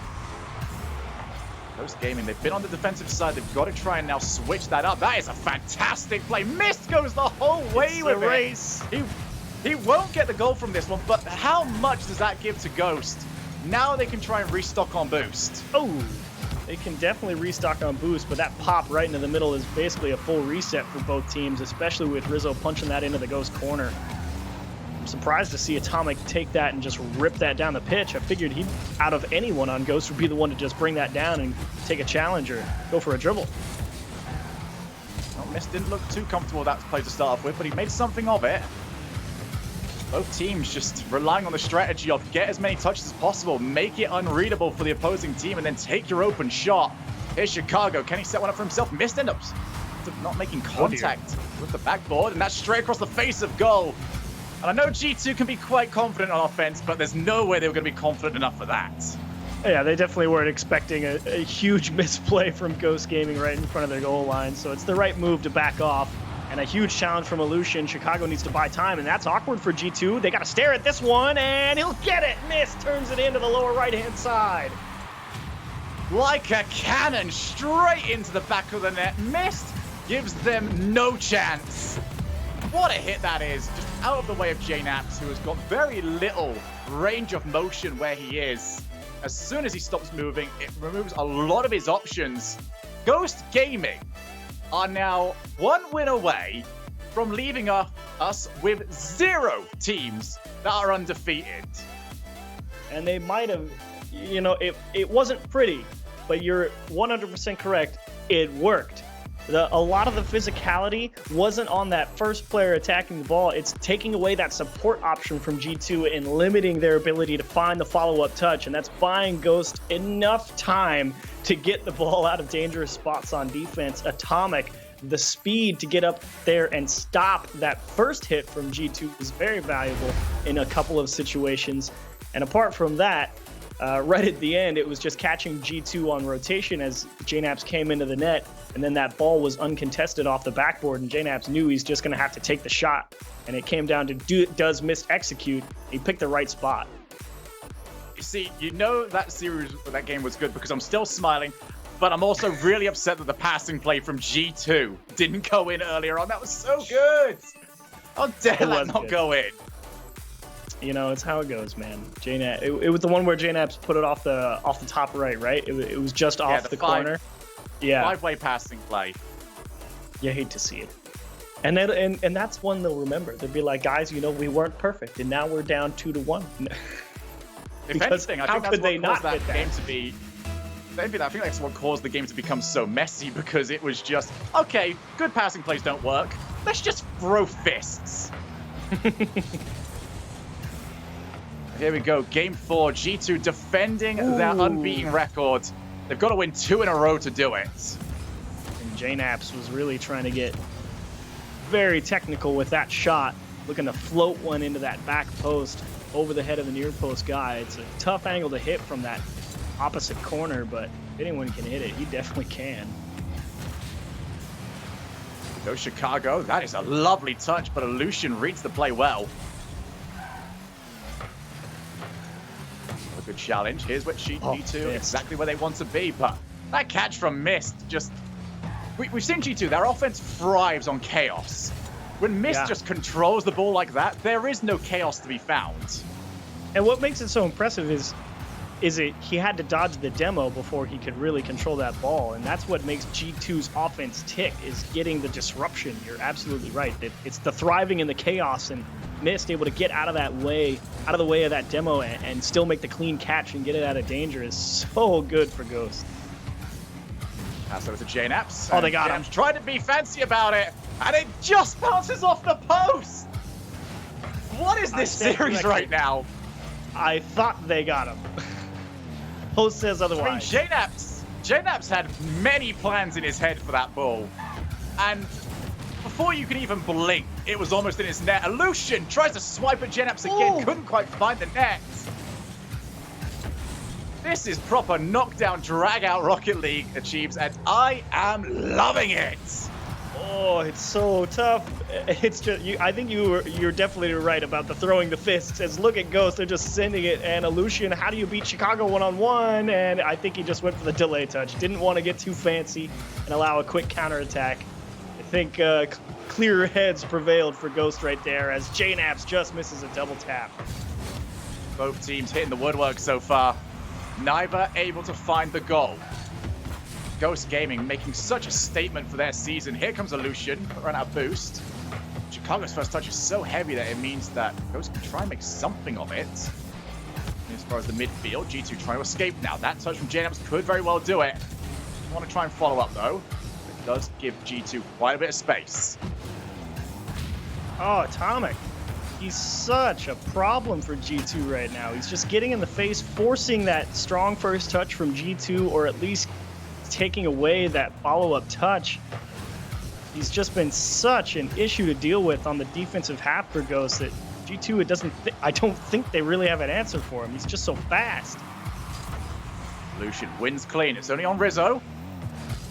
Ghost Gaming, they've been on the defensive side. They've got to try and now switch that up. That is a fantastic play. Mist goes the whole way with it. Race. He won't get the goal from this one, but how much does that give to Ghost? Now they can try and restock on boost. Oh, they can definitely restock on boost, but that pop right into the middle is basically a full reset for both teams, especially with Rizzo punching that into the Ghost corner. I'm surprised to see Atomic take that and just rip that down the pitch. I figured he, out of anyone on Ghost, would be the one to just bring that down and take a challenge or go for a dribble. Well, Mist didn't look too comfortable with that play to start off with, but he made something of it. Both teams just relying on the strategy of get as many touches as possible, make it unreadable for the opposing team, and then take your open shot. Here's Chicago. Can he set one up for himself? Mist ends up not making contact with the backboard, and that's straight across the face of goal. And I know G2 can be quite confident on offense, but there's no way they were going to be confident enough for that. Yeah, they definitely weren't expecting a huge misplay from Ghost Gaming right in front of their goal line, so it's the right move to back off. And a huge challenge from Illusion. Chicago needs to buy time, and that's awkward for G2. They got to stare at this one, and he'll get it. Mist turns it into the lower right-hand side. Like a cannon, straight into the back of the net. Mist gives them no chance. What a hit that is. Just out of the way of JNAPS, who has got very little range of motion where he is. As soon as he stops moving, it removes a lot of his options. Ghost Gaming are now one win away from leaving us with 0 teams that are undefeated. And they might have, you know, it wasn't pretty, but you're 100% correct. It worked. A lot of the physicality wasn't on that first player attacking the ball. It's taking away that support option from G2 and limiting their ability to find the follow-up touch, and that's buying Ghost enough time to get the ball out of dangerous spots on defense. Atomic, the speed to get up there and stop that first hit from G2 was very valuable in a couple of situations. And apart from that, right at the end, it was just catching G2 on rotation as JNAPS came into the net, and then that ball was uncontested off the backboard, and JNAPS knew he's just going to have to take the shot. And it came down to does Mist execute? He picked the right spot. You see, you know that game was good because I'm still smiling, but I'm also really upset that the passing play from G2 didn't go in earlier on. That was so good. How dare that not go in? You know, it's how it goes, man. It was the one where JNAPS put it off the top right? It was just off the corner. Yeah. 5-way passing play. You hate to see it. And that's one they'll remember. They'll be like, guys, you know, we weren't perfect, and now we're down 2-1. If anything, I think that's what caused that game to be I think that's what caused the game to become so messy, because it was just, okay, good passing plays don't work. Let's just throw fists. Here we go, game 4. G2 defending their unbeaten record. They've got to win 2 in a row to do it. And JNaps was really trying to get very technical with that shot, looking to float one into that back post over the head of the near post guy. It's a tough angle to hit from that opposite corner, but if anyone can hit it, he definitely can. Go Chicago. That is a lovely touch, but Illusion reads the play well. A good challenge. Here's what G2 exactly where they want to be, but that catch from Mist just... We've seen G2, their offense thrives on chaos. When Mist just controls the ball like that, there is no chaos to be found. And what makes it so impressive is he had to dodge the demo before he could really control that ball, and that's what makes G2's offense tick, is getting the disruption. You're absolutely right. It's the thriving in the chaos, and Mist able to get out of the way of that demo and still make the clean catch and get it out of danger is so good for Ghost. Pass over to JNaps. Oh, they got him. Trying to be fancy about it, and it just bounces off the post. What is this series right now? I thought they got him. Post says otherwise. I mean, JNaps had many plans in his head for that ball, and before you could even blink, it was almost in his net. Illusion tries to swipe at JNaps again, couldn't quite find the net. This is proper knockdown, drag-out Rocket League achieves, and I am loving it. Oh, it's so tough. It's just I think you're definitely right about the throwing the fists. As look at Ghost, they're just sending it, and Illusion, how do you beat Chicago one-on-one? And I think he just went for the delay touch. Didn't want to get too fancy and allow a quick counterattack. I think clearer heads prevailed for Ghost right there, as JNaps just misses a double tap. Both teams hitting the woodwork so far. Neither able to find the goal. Ghost Gaming making such a statement for their season. Here comes Illusion, run out boost. Chicago's first touch is so heavy that it means that Ghost can try and make something of it. As far as the midfield, G2 trying to escape now. That touch from JNaps could very well do it. I want to try and follow up though. It does give G2 quite a bit of space. Oh, Atomic. He's such a problem for G2 right now. He's just getting in the face, forcing that strong first touch from G2, or at least taking away that follow-up touch. He's just been such an issue to deal with on the defensive half for Ghost that G2, I don't think they really have an answer for him. He's just so fast. Illusion wins clean. It's only on Rizzo.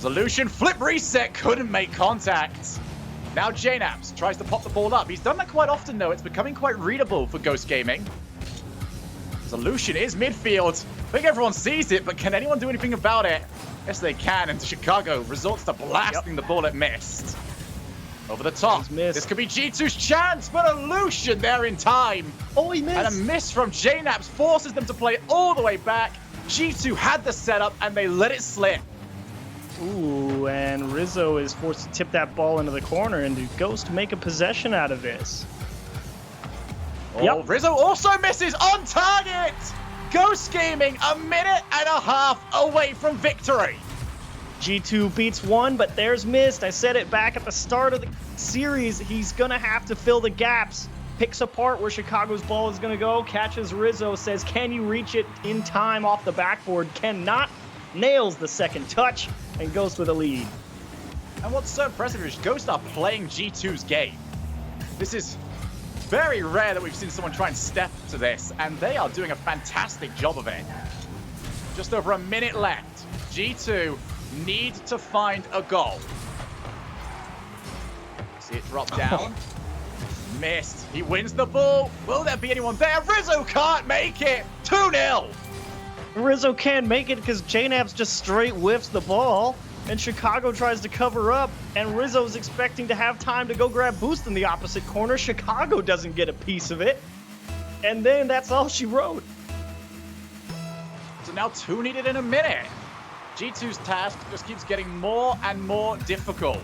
Illusion flip reset, couldn't make contact. Now JNaps tries to pop the ball up. He's done that quite often though. It's becoming quite readable for Ghost Gaming. Illusion is midfield. I think everyone sees it, but can anyone do anything about it? Yes, they can, and Chicago resorts to blasting the ball at Mist. Over the top. This could be G2's chance, but Illusion there in time. Oh, he missed. And a miss from JNaps forces them to play all the way back. G2 had the setup, and they let it slip. Ooh, and Rizzo is forced to tip that ball into the corner, and do Ghost make a possession out of this? Oh, Rizzo also misses on target! Ghost Gaming a minute and a half away from victory. G2 beats one, but there's Mist. I said it back at the start of the series. He's going to have to fill the gaps. Picks apart where Chicago's ball is going to go. Catches Rizzo, says, can you reach it in time off the backboard? Cannot. Nails the second touch and goes with a lead. And what's so impressive is Ghost are playing G2's game. This is very rare that we've seen someone try and step to this, and they are doing a fantastic job of it. Just over a minute left. G2 need to find a goal. See it drop down. Missed. He wins the ball. Will there be anyone there? Rizzo can't make it. 2-0. Rizzo can't make it because JNaps just straight whiffs the ball, and Chicago tries to cover up, and Rizzo's expecting to have time to go grab boost in the opposite corner. Chicago doesn't get a piece of it, and then that's all she wrote. So now 2 needed in a minute. G2's task just keeps getting more and more difficult.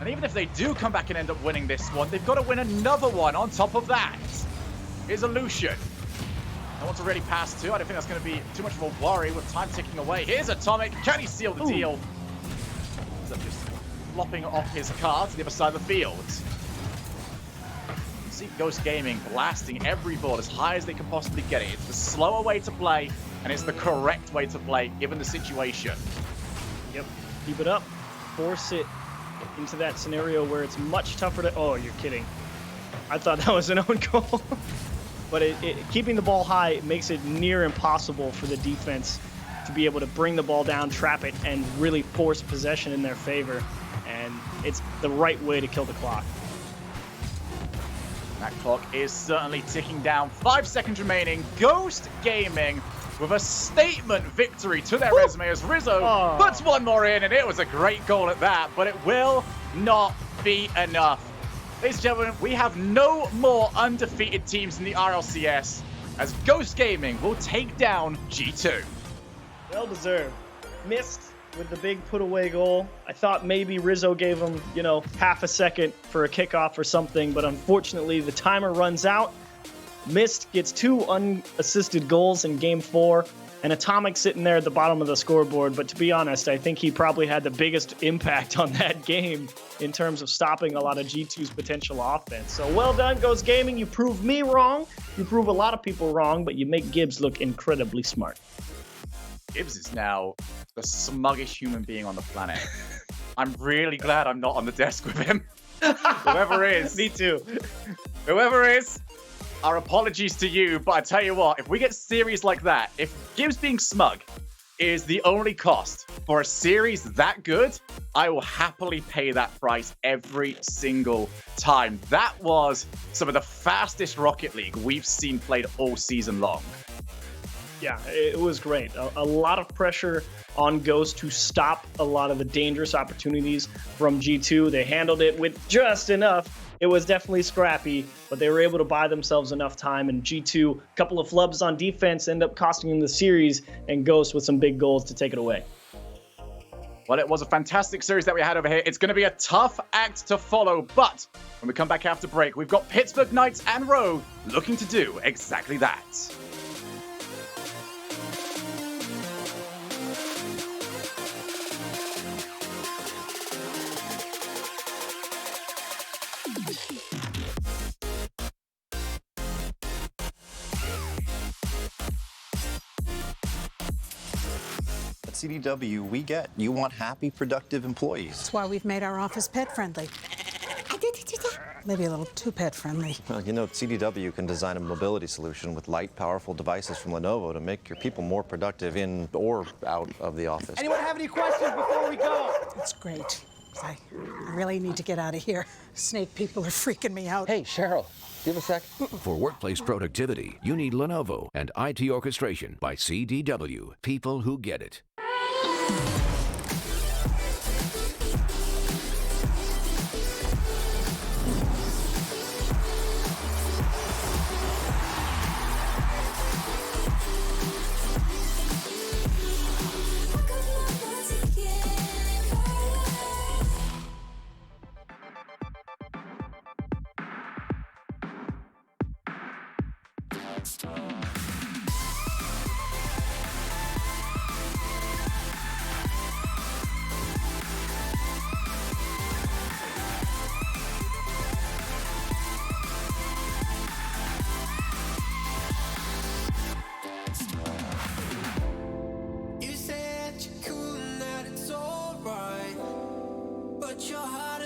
And even if they do come back and end up winning this one, they've got to win another one on top of that. Here's Illusion. No one to really pass to. I don't think that's going to be too much of a worry with time ticking away. Here's Atomic. Can he seal the deal? Ends up just flopping off his car to the other side of the field. You see Ghost Gaming blasting every board as high as they can possibly get it. It's the slower way to play, and it's the correct way to play given the situation. Yep, keep it up. Force it into that scenario where it's much tougher to... Oh, you're kidding. I thought that was an own goal. But keeping the ball high makes it near impossible for the defense to be able to bring the ball down, trap it, and really force possession in their favor. And it's the right way to kill the clock. That clock is certainly ticking down. 5 seconds remaining. Ghost Gaming with a statement victory to their resume as Rizzo puts one more in, and it was a great goal at that, but it will not be enough. Ladies and gentlemen, we have no more undefeated teams in the RLCS as Ghost Gaming will take down G2. Well deserved. Missed with the big put away goal. I thought maybe Rizzo gave him, half a second for a kickoff or something, but unfortunately the timer runs out. Mist gets 2 unassisted goals in game 4, and Atomic sitting there at the bottom of the scoreboard. But to be honest, I think he probably had the biggest impact on that game in terms of stopping a lot of G2's potential offense. So well done, Ghost Gaming. You prove me wrong. You prove a lot of people wrong, but you make Gibbs look incredibly smart. Gibbs is now the smuggest human being on the planet. I'm really glad I'm not on the desk with him. Whoever is. Me too. Whoever is. Our apologies to you, but I tell you what, if we get series like that, if Gibbs being smug is the only cost for a series that good, I will happily pay that price every single time. That was some of the fastest Rocket League we've seen played all season long. Yeah, it was great. A lot of pressure on Ghost to stop a lot of the dangerous opportunities from G2. They handled it with just enough. It was definitely scrappy, but they were able to buy themselves enough time, and G2, a couple of flubs on defense, end up costing them the series, and Ghost with some big goals to take it away. Well, it was a fantastic series that we had over here. It's going to be a tough act to follow, but when we come back after break, we've got Pittsburgh Knights and Rogue looking to do exactly that. At CDW, we get you want happy, productive employees. That's why we've made our office pet-friendly. Maybe a little too pet-friendly. Well, CDW can design a mobility solution with light, powerful devices from Lenovo to make your people more productive in or out of the office. Anyone have any questions before we go? That's great. I really need to get out of here. Snake people are freaking me out. Hey, Cheryl, do you have a sec? For workplace productivity, you need Lenovo and IT orchestration by CDW. People who get it.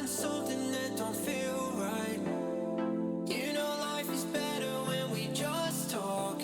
Something that don't feel right. You know life is better when we just talk.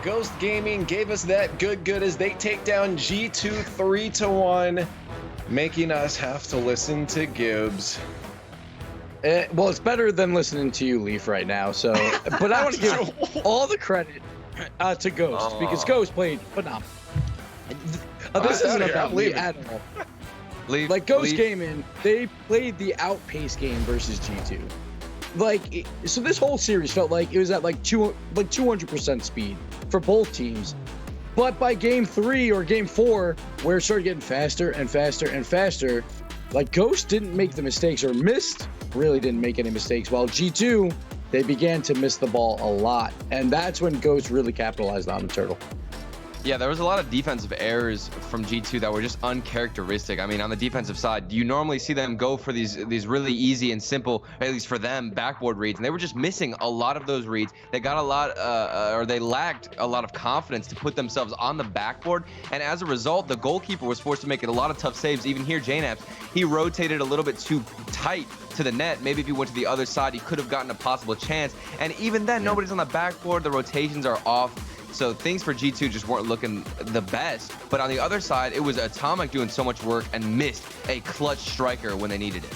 Ghost Gaming gave us that good as they take down G2 3-1, making us have to listen to Gibbs. Well, it's better than listening to you, Leaf, right now. So, but I want to give all the credit to Ghost because Ghost played phenomenal. This isn't about me at all. Like Ghost Gaming, they played the outpace game versus G2. Like, so this whole series felt like it was at like 200% speed for both teams. But by game 3 or game 4, where it started getting faster and faster and faster, like Ghost didn't make the mistakes, or really didn't make any mistakes, while G2, they began to miss the ball a lot. And that's when Ghost really capitalized on the Turtle. Yeah, there was a lot of defensive errors from G2 that were just uncharacteristic. I mean, on the defensive side, you normally see them go for these really easy and simple, at least for them, backboard reads, and they were just missing a lot of those reads. They got a lot, or they lacked a lot of confidence to put themselves on the backboard, and as a result, the goalkeeper was forced to make a lot of tough saves. Even here, JNaps, he rotated a little bit too tight to the net. Maybe if he went to the other side, he could have gotten a possible chance, and even then, nobody's on the backboard. The rotations are off. So things for G2 just weren't looking the best. But on the other side, it was Atomic doing so much work and missed a clutch striker when they needed it.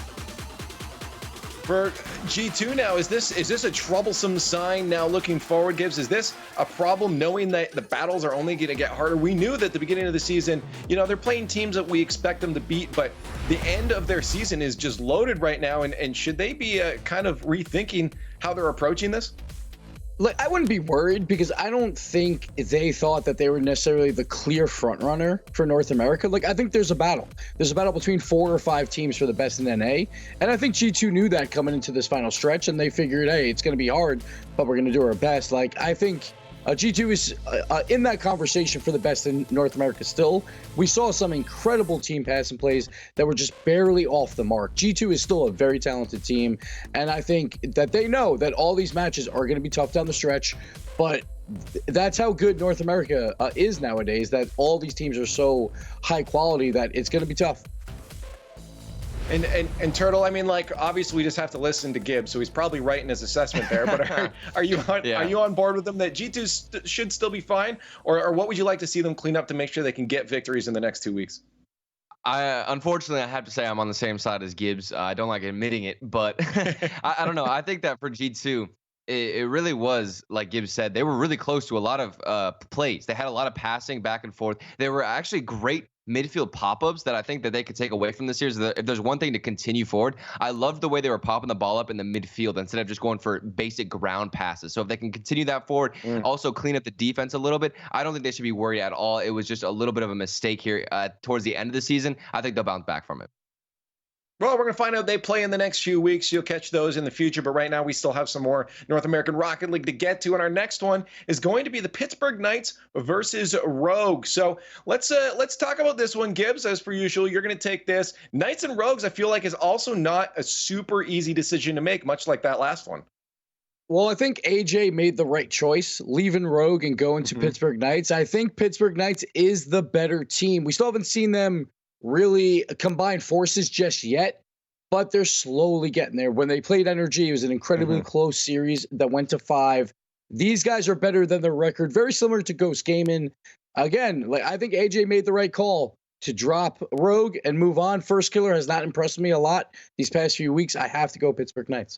For G2 now, is this a troublesome sign now looking forward, Gibbs? Is this a problem knowing that the battles are only going to get harder? We knew that at the beginning of the season, they're playing teams that we expect them to beat, but the end of their season is just loaded right now. And should they be kind of rethinking how they're approaching this? Like, I wouldn't be worried because I don't think they thought that they were necessarily the clear front runner for North America. Like, I think there's a battle. There's a battle between 4 or 5 teams for the best in NA. And I think G2 knew that coming into this final stretch, and they figured, hey, it's going to be hard, but we're going to do our best. Like, I think G2 is in that conversation for the best in North America still. We saw some incredible team passing plays that were just barely off the mark. G2 is still a very talented team, and I think that they know that all these matches are going to be tough down the stretch, but that's how good North America is nowadays, that all these teams are so high quality that it's going to be tough. And Turtle, I mean, like, obviously we just have to listen to Gibbs, so he's probably right in his assessment there. But are you on board with them that G2 should still be fine, or what would you like to see them clean up to make sure they can get victories in the next 2 weeks? Unfortunately, I have to say I'm on the same side as Gibbs. I don't like admitting it, but I don't know. I think that for G2, it really was, like Gibbs said, they were really close to a lot of plays. They had a lot of passing back and forth. They were actually great midfield pop-ups that I think that they could take away from this series. If there's one thing to continue forward, I loved the way they were popping the ball up in the midfield instead of just going for basic ground passes. So if they can continue that forward, also clean up the defense a little bit, I don't think they should be worried at all. It was just a little bit of a mistake here towards the end of the season. I think they'll bounce back from it. Well, we're going to find out they play in the next few weeks. You'll catch those in the future. But right now, we still have some more North American Rocket League to get to. And our next one is going to be the Pittsburgh Knights versus Rogue. So let's talk about this one, Gibbs. As per usual, you're going to take this. Knights and Rogues, I feel like, is also not a super easy decision to make, much like that last one. Well, I think AJ made the right choice, leaving Rogue and going to Pittsburgh Knights. I think Pittsburgh Knights is the better team. We still haven't seen them really combine forces just yet, but they're slowly getting there. When they played NRG, it was an incredibly close series that went to 5. These guys are better than their record, very similar to Ghost Gaming. Again, like, I think AJ made the right call to drop Rogue and move on. First Killer has not impressed me a lot these past few weeks. I have to go Pittsburgh Knights.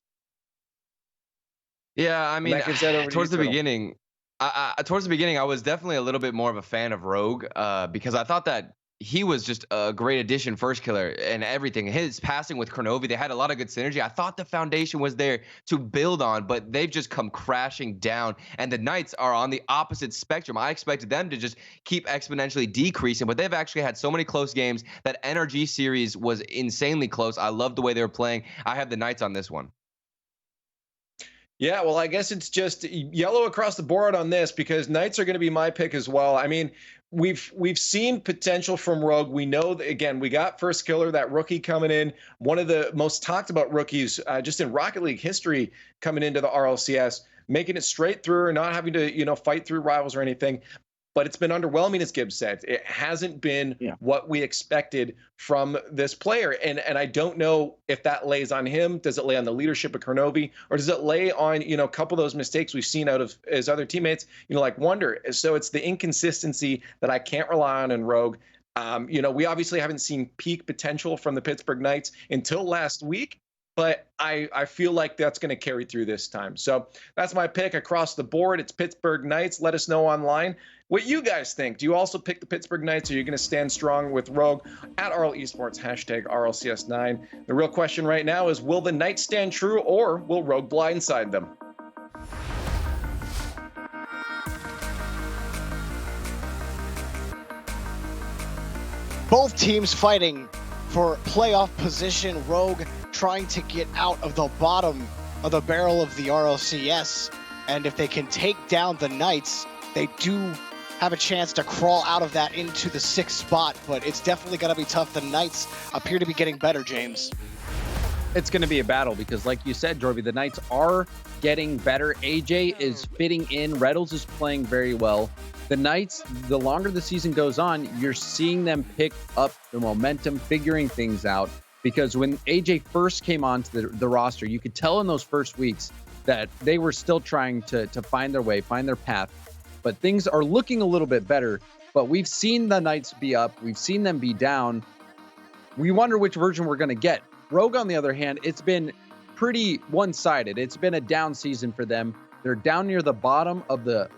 Yeah, I mean, towards the beginning, I was definitely a little bit more of a fan of Rogue because I thought that he was just a great addition, First Killer, and everything. His passing with Kronovi, they had a lot of good synergy. I thought the foundation was there to build on, but they've just come crashing down. And the Knights are on the opposite spectrum. I expected them to just keep exponentially decreasing, but they've actually had so many close games. That NRG series was insanely close. I love the way they were playing. I have the Knights on this one. Yeah, well, I guess it's just yellow across the board on this because Knights are going to be my pick as well. I mean, we've seen potential from Rogue. We know that, again, we got First Killer, that rookie coming in, one of the most talked about rookies just in Rocket League history coming into the RLCS, making it straight through, not having to, fight through rivals or anything. but it's been underwhelming, as Gibbs said. It hasn't been what we expected from this player. And I don't know if that lays on him. Does it lay on the leadership of Kronovi, or does it lay on, a couple of those mistakes we've seen out of his other teammates, like Wonder? So it's the inconsistency that I can't rely on in Rogue. We obviously haven't seen peak potential from the Pittsburgh Knights until last week, but I feel like that's going to carry through this time. So that's my pick across the board. It's Pittsburgh Knights. Let us know online what you guys think. Do you also pick the Pittsburgh Knights, or are you going to stand strong with Rogue? At RL Esports, hashtag RLCS9. The real question right now is, will the Knights stand true, or will Rogue blindside them? Both teams fighting for playoff position. Rogue trying to get out of the bottom of the barrel of the RLCS. And if they can take down the Knights, they do have a chance to crawl out of that into the 6th spot. But it's definitely going to be tough. The Knights appear to be getting better, James. It's going to be a battle because, like you said, Jorby, the Knights are getting better. AJ is fitting in. Reynolds is playing very well. The Knights, the longer the season goes on, you're seeing them pick up the momentum, figuring things out. Because when AJ first came onto the roster, you could tell in those first weeks that they were still trying to find their way, find their path. But things are looking a little bit better. But we've seen the Knights be up. We've seen them be down. We wonder which version we're going to get. Rogue, on the other hand, it's been pretty one-sided. It's been a down season for them. They're down near the bottom of the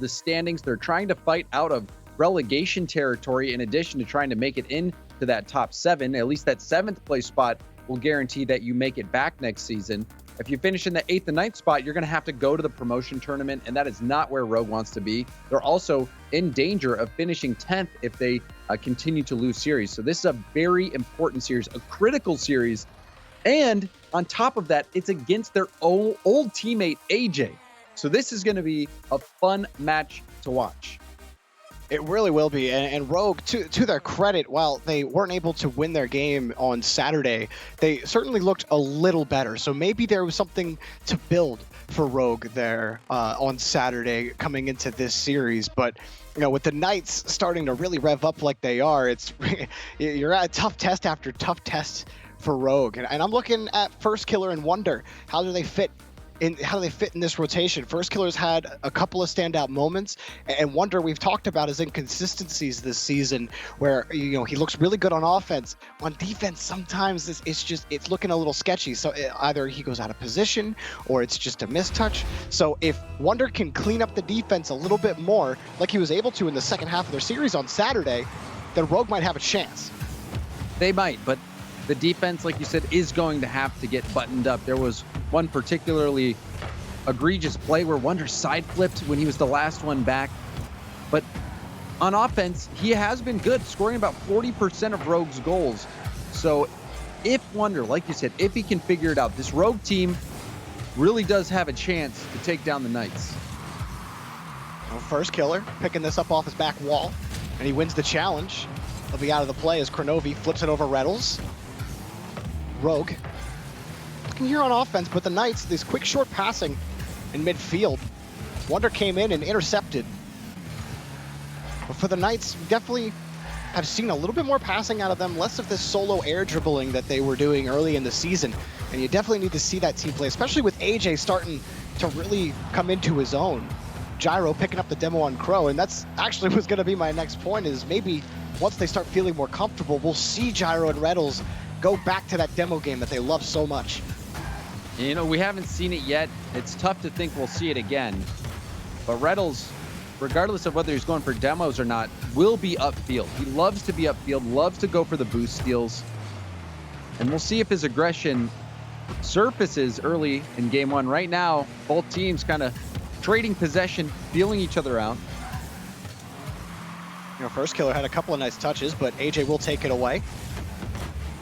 standings. They're trying to fight out of relegation territory in addition to trying to make it into that top 7. At least that 7th place spot will guarantee that you make it back next season. If you finish in the 8th and 9th spot, you're going to have to go to the promotion tournament, and that is not where Rogue wants to be. They're also in danger of finishing 10th if they continue to lose series. So this is a very important series, a critical series. And on top of that, it's against their old teammate, AJ. So this is going to be a fun match to watch. It really will be. And Rogue, to their credit, while they weren't able to win their game on Saturday, they certainly looked a little better. So maybe there was something to build for Rogue there on Saturday coming into this series. But with the Knights starting to really rev up like they are, you're at a tough test after tough test for Rogue. And I'm looking at First Killer and Wonder. How do they fit in this rotation? First Killer's had a couple of standout moments, and Wonder, we've talked about his inconsistencies this season, where he looks really good on offense. On defense, sometimes it's looking a little sketchy. So either he goes out of position, or it's just a mistouch. So if Wonder can clean up the defense a little bit more, like he was able to in the second half of their series on Saturday, then Rogue might have a chance. They might, but the defense, like you said, is going to have to get buttoned up. There was one particularly egregious play where Wonder side flipped when he was the last one back. But on offense, he has been good, scoring about 40% of Rogue's goals. So if Wonder, like you said, if he can figure it out, this Rogue team really does have a chance to take down the Knights. Well, First Killer picking this up off his back wall, and he wins the challenge. He'll be out of the play as Kronovi flips it over Reynolds. Rogue looking here on offense, but the Knights, this quick short passing in midfield. Wonder came in and intercepted. But for the Knights, we definitely have seen a little bit more passing out of them, less of this solo air dribbling that they were doing early in the season. And you definitely need to see that team play, especially with AJ starting to really come into his own. Gyro picking up the demo on Crow, and that's actually was going to be my next point, is maybe once they start feeling more comfortable, we'll see Gyro and Reynolds go back to that demo game that they love so much. We haven't seen it yet. It's tough to think we'll see it again. But Reynolds, regardless of whether he's going for demos or not, will be upfield. He loves to be upfield, loves to go for the boost steals. And we'll see if his aggression surfaces early in game 1. Right now, both teams kind of trading possession, feeling each other out. First Killer had a couple of nice touches, but AJ will take it away.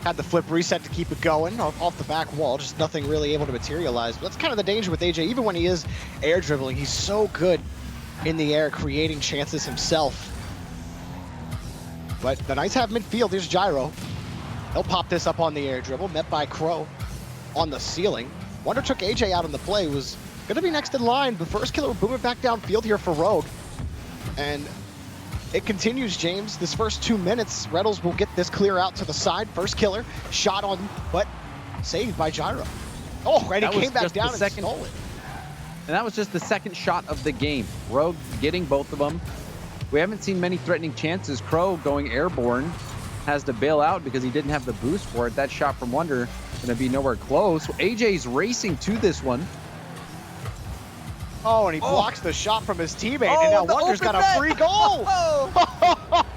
Had the flip reset to keep it going off the back wall, just nothing really able to materialize. But that's kind of the danger with AJ. Even when he is air dribbling, he's so good in the air, creating chances himself. But the Knights have midfield. There's Gyro. He'll pop this up on the air dribble, met by Crow on the ceiling. Wonder took AJ out on the play, was going to be next in line, but First Killer will boom it back downfield here for Rogue. And it continues, James. This first 2 minutes, Reynolds will get this clear out to the side. First killer, shot on, but saved by Gyro. Oh, and he came back down and stole it. And that was just the second shot of the game. Rogue getting both of them. We haven't seen many threatening chances. Crow going airborne has to bail out because he didn't have the boost for it. That shot from Wonder going to be nowhere close. AJ's racing to this one. Oh, and he blocks the shot from his teammate, and now Wonder's got a free goal.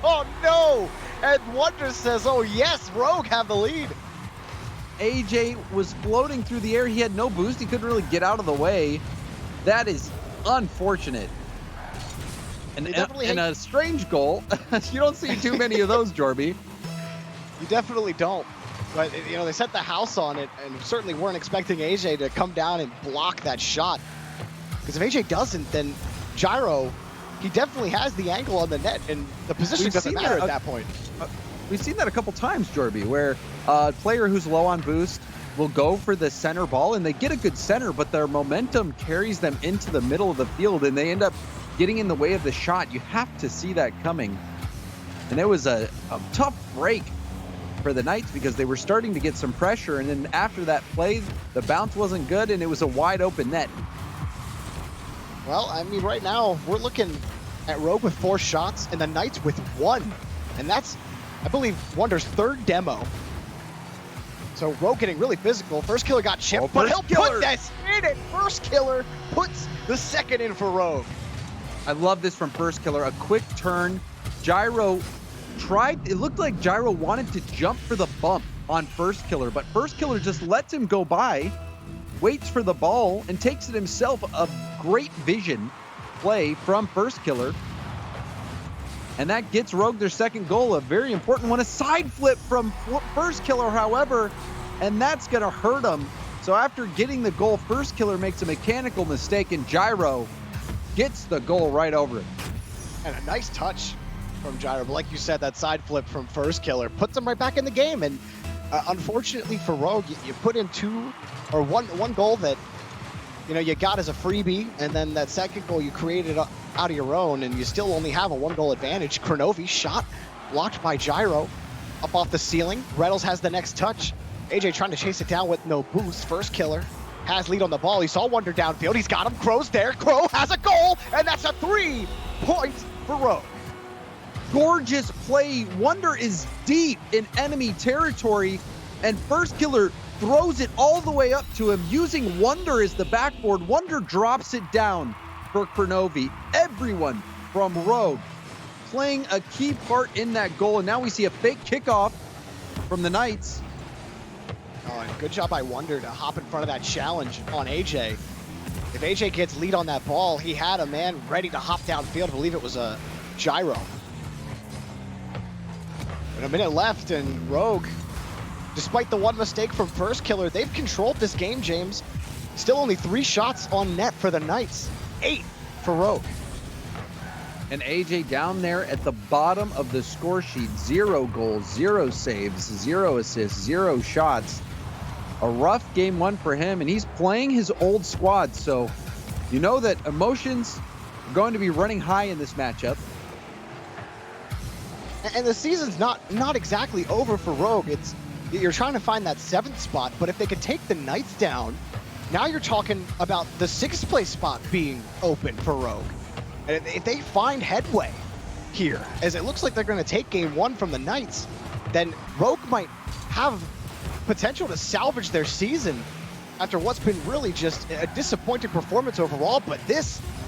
Oh, no. And Wonder says, oh, yes, Rogue have the lead. AJ was floating through the air. He had no boost. He couldn't really get out of the way. That is unfortunate. And a strange goal. You don't see too many of those, Jorby. You definitely don't. But, you know, they set the house on it and certainly weren't expecting AJ to come down and block that shot. Because if AJ doesn't, then Gyro, he definitely has the angle on the net, and the position doesn't matter at that point. We've seen that a couple times, Jorby, where a player who's low on boost will go for the center ball, and they get a good center, but their momentum carries them into the middle of the field, and they end up getting in the way of the shot. You have to see that coming. And it was a tough break for the Knights because they were starting to get some pressure, and then after that play, the bounce wasn't good, and it was a wide open net. Well, I mean, right now, we're looking at Rogue with 4 shots and the Knights with 1. And that's, I believe, Wonder's 3rd demo. So Rogue getting really physical. First killer got chipped, but he'll put this in it. First killer puts the second in for Rogue. I love this from First Killer. A quick turn. Gyro tried, it looked like Gyro wanted to jump for the bump on First Killer, but First Killer just lets him go by, waits for the ball, and takes it himself. A great vision play from First Killer. And that gets Rogue their second goal, a very important one. A side flip from First Killer, however, and that's going to hurt him. So after getting the goal, First Killer makes a mechanical mistake, and Gyro gets the goal right over it. And a nice touch from Gyro. But like you said, that side flip from First Killer puts him right back in the game. And unfortunately for Rogue, you put in one goal that, you know, you got as a freebie, and then that second goal you created out of your own, and you still only have a 1-goal advantage. Kronovi shot blocked by Gyro up off the ceiling. Reynolds has the next touch. AJ trying to chase it down with no boost. First Killer has lead on the ball. He saw Wonder downfield. He's got him. Crow's there. Crow has a goal, and that's a 3 points for Rogue. Gorgeous play. Wonder is deep in enemy territory, and First Killer throws it all the way up to him using Wonder as the backboard. Wonder drops it down for Kronovi. Everyone from Rogue playing a key part in that goal, and now we see a fake kickoff from the Knights. Oh, and good job by Wonder to hop in front of that challenge on AJ. If AJ gets lead on that ball, he had a man ready to hop downfield. I believe it was a Gyro. And a minute left, and Rogue, despite the one mistake from First Killer, they've controlled this game, James. Still only 3 shots on net for the Knights, 8 for Rogue. And AJ down there at the bottom of the score sheet, 0 goals, 0 saves, 0 assists, 0 shots. A rough game 1 for him, and he's playing his old squad, so you know that emotions are going to be running high in this matchup. And the season's not exactly over for Rogue. You're trying to find that 7th spot, but if they could take the Knights down, now you're talking about the 6th place spot being open for Rogue. And if they find headway here, as it looks like they're going to take game 1 from the Knights, then Rogue might have potential to salvage their season after what's been really just a disappointing performance overall. But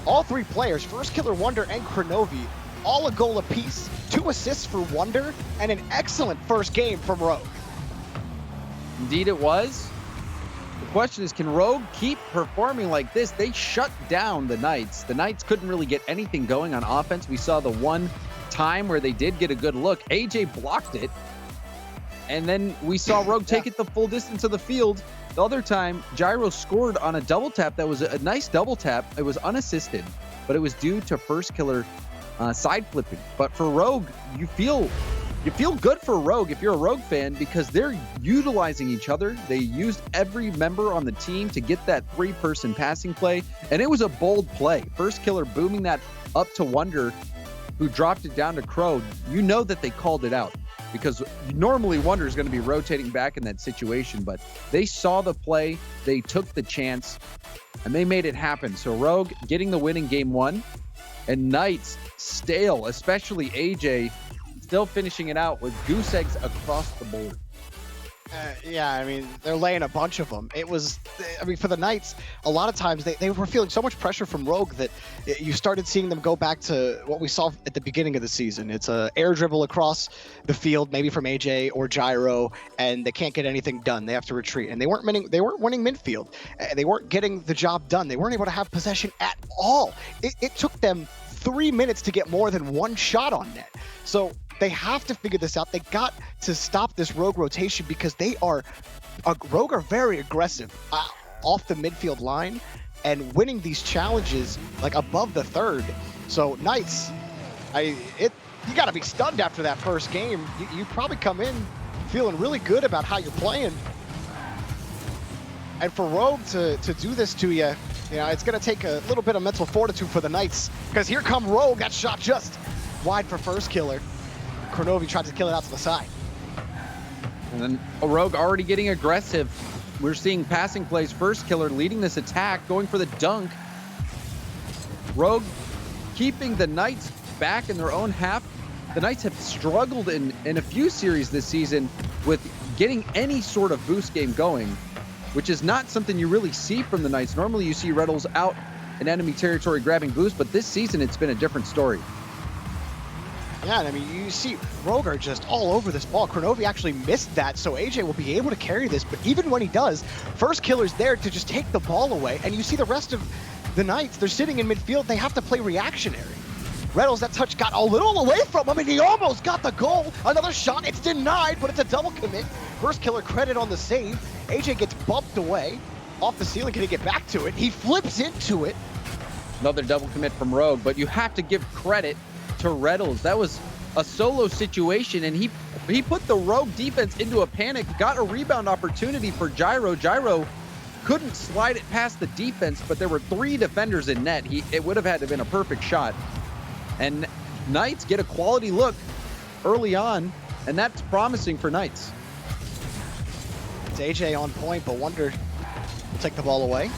all 3 players, First Killer, Wonder, and Kronovi, all a goal apiece, 2 assists for Wonder, and an excellent first game from Rogue. Indeed it was. The question is, can Rogue keep performing like this? They shut down the Knights. The Knights couldn't really get anything going on offense. We saw the one time where they did get a good look. AJ blocked it. And then we saw Rogue take it the full distance of the field. The other time, Gyro scored on a double tap that was a nice double tap. It was unassisted, but it was due to First Killer side flipping. But for Rogue, you feel good for Rogue if you're a Rogue fan, because they're utilizing each other. They used every member on the team to get that 3-person passing play, and it was a bold play. First Killer booming that up to Wonder, who dropped it down to Crow, you know that they called it out, because normally Wonder is going to be rotating back in that situation, but they saw the play, they took the chance, and they made it happen. So Rogue getting the win in game 1, and Knights stale, especially AJ, still finishing it out with goose eggs across the board. Yeah, I mean, they're laying a bunch of them. It was, I mean, for the Knights, a lot of times they were feeling so much pressure from Rogue that you started seeing them go back to what we saw at the beginning of the season. It's a air dribble across the field, maybe from AJ or Gyro, and they can't get anything done. They have to retreat, and they weren't winning midfield. They weren't getting the job done. They weren't able to have possession at all. It took them 3 minutes to get more than one shot on net. So they have to figure this out. They got to stop this Rogue rotation because Rogue are very aggressive off the midfield line and winning these challenges like above the third. So Knights, you got to be stunned after that first game. You probably come in feeling really good about how you're playing. And for Rogue to do this to you, it's going to take a little bit of mental fortitude for the Knights, because here come Rogue. That shot just wide for first killer. Kronovi tried to kill it out to the side. And then Rogue already getting aggressive. We're seeing passing plays. First killer leading this attack, going for the dunk. Rogue keeping the Knights back in their own half. The Knights have struggled in a few series this season with getting any sort of boost game going, which is not something you really see from the Knights. Normally you see Red Bulls out in enemy territory grabbing boost, but this season it's been a different story. Yeah, and I mean, you see Rogue are just all over this ball. Kronovi actually missed that, so AJ will be able to carry this, but even when he does, first killer's there to just take the ball away, and you see the rest of the Knights, they're sitting in midfield, they have to play reactionary. Reynolds, that touch got a little away from him, and he almost got the goal. Another shot, it's denied, but it's a double commit. First killer credit on the save. AJ gets bumped away off the ceiling. Can he get back to it? He flips into it. Another double commit from Rogue, but you have to give credit to Reynolds. That was a solo situation, and he put the Rogue defense into a panic, got a rebound opportunity for Gyro. Gyro couldn't slide it past the defense, but there were 3 defenders in net. It would have had to have been a perfect shot. And Knights get a quality look early on, and that's promising for Knights. It's AJ on point, but Wonder will take the ball away.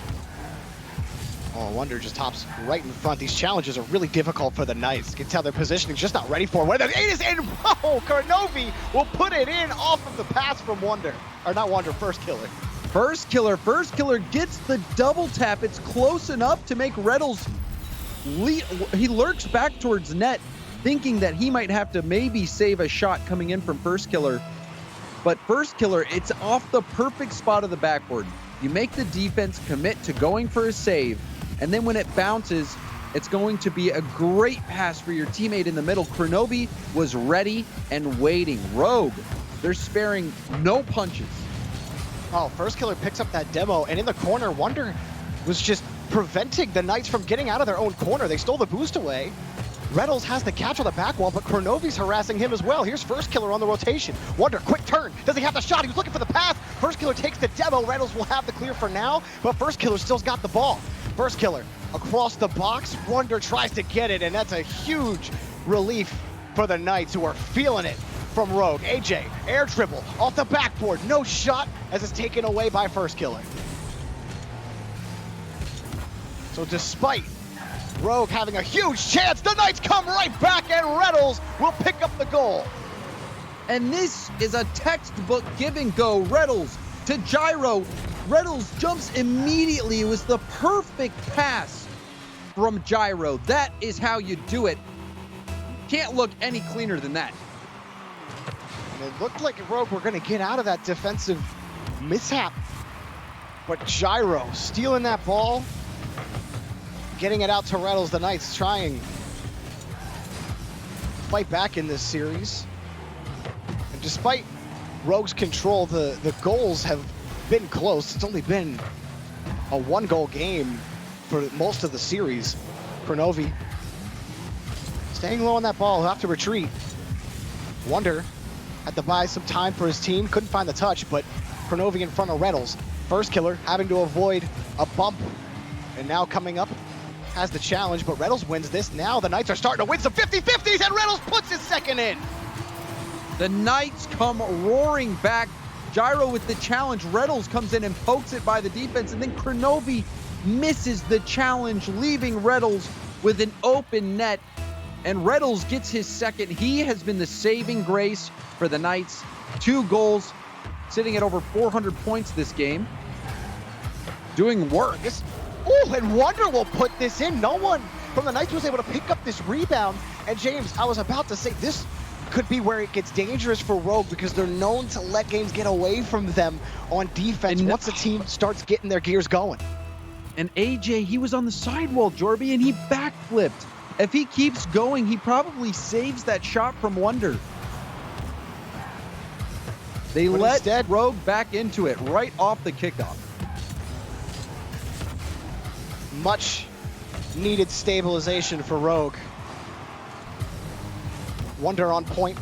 Oh, Wonder just hops right in front. These challenges are really difficult for the Knights. You can tell their positioning just not ready for it. When the 8 is in, oh, Kronovi will put it in off of the pass from Wonder. Or not Wonder, first killer. First killer gets the double tap. It's close enough to make Reynolds lead. He lurks back towards net, thinking that he might have to maybe save a shot coming in from first killer. But first killer, it's off the perfect spot of the backboard. You make the defense commit to going for a save, and then when it bounces, it's going to be a great pass for your teammate in the middle. Kronovi was ready and waiting. Rogue, they're sparing no punches. Oh, first killer picks up that demo, and in the corner, Wonder was just preventing the Knights from getting out of their own corner. They stole the boost away. Reynolds has the catch on the back wall, but Kronovi's harassing him as well. Here's first killer on the rotation. Wonder, quick turn. Does he have the shot? He was looking for the pass. First killer takes the demo. Reynolds will have the clear for now, but first killer still's got the ball. First killer across the box. Wonder tries to get it, and that's a huge relief for the Knights, who are feeling it from Rogue. AJ, air dribble off the backboard. No shot as it's taken away by first killer. So despite Rogue having a huge chance, the Knights come right back, and Reynolds will pick up the goal. And this is a textbook give and go. Reynolds to Gyro. Reynolds jumps immediately. It was the perfect pass from Gyro. That is how you do it. Can't look any cleaner than that. And it looked like Rogue were going to get out of that defensive mishap, but Gyro stealing that ball, getting it out to Reynolds. The Knights trying to fight back in this series. And despite Rogue's control, the goals have been close. It's only been a 1-goal game for most of the series. Kronovi staying low on that ball. He'll have to retreat. Wonder had to buy some time for his team. Couldn't find the touch, but Kronovi in front of Reynolds. First killer having to avoid a bump. And now coming up has the challenge, but Reynolds wins this. Now the Knights are starting to win some 50-50s, and Reynolds puts his second in. The Knights come roaring back. Gyro with the challenge. Reynolds comes in and pokes it by the defense, and then Kronovi misses the challenge, leaving Reynolds with an open net. And Reynolds gets his second. He has been the saving grace for the Knights. 2 goals, sitting at over 400 points this game. Doing work. Oh, and Wonder will put this in. No one from the Knights was able to pick up this rebound. And James, I was about to say, this could be where it gets dangerous for Rogue because they're known to let games get away from them on defense once the team starts getting their gears going. And AJ, he was on the sidewall, Jorby, and he backflipped. If he keeps going, he probably saves that shot from Wonder. They let Rogue back into it right off the kickoff. Much needed stabilization for Rogue. Wonder on point.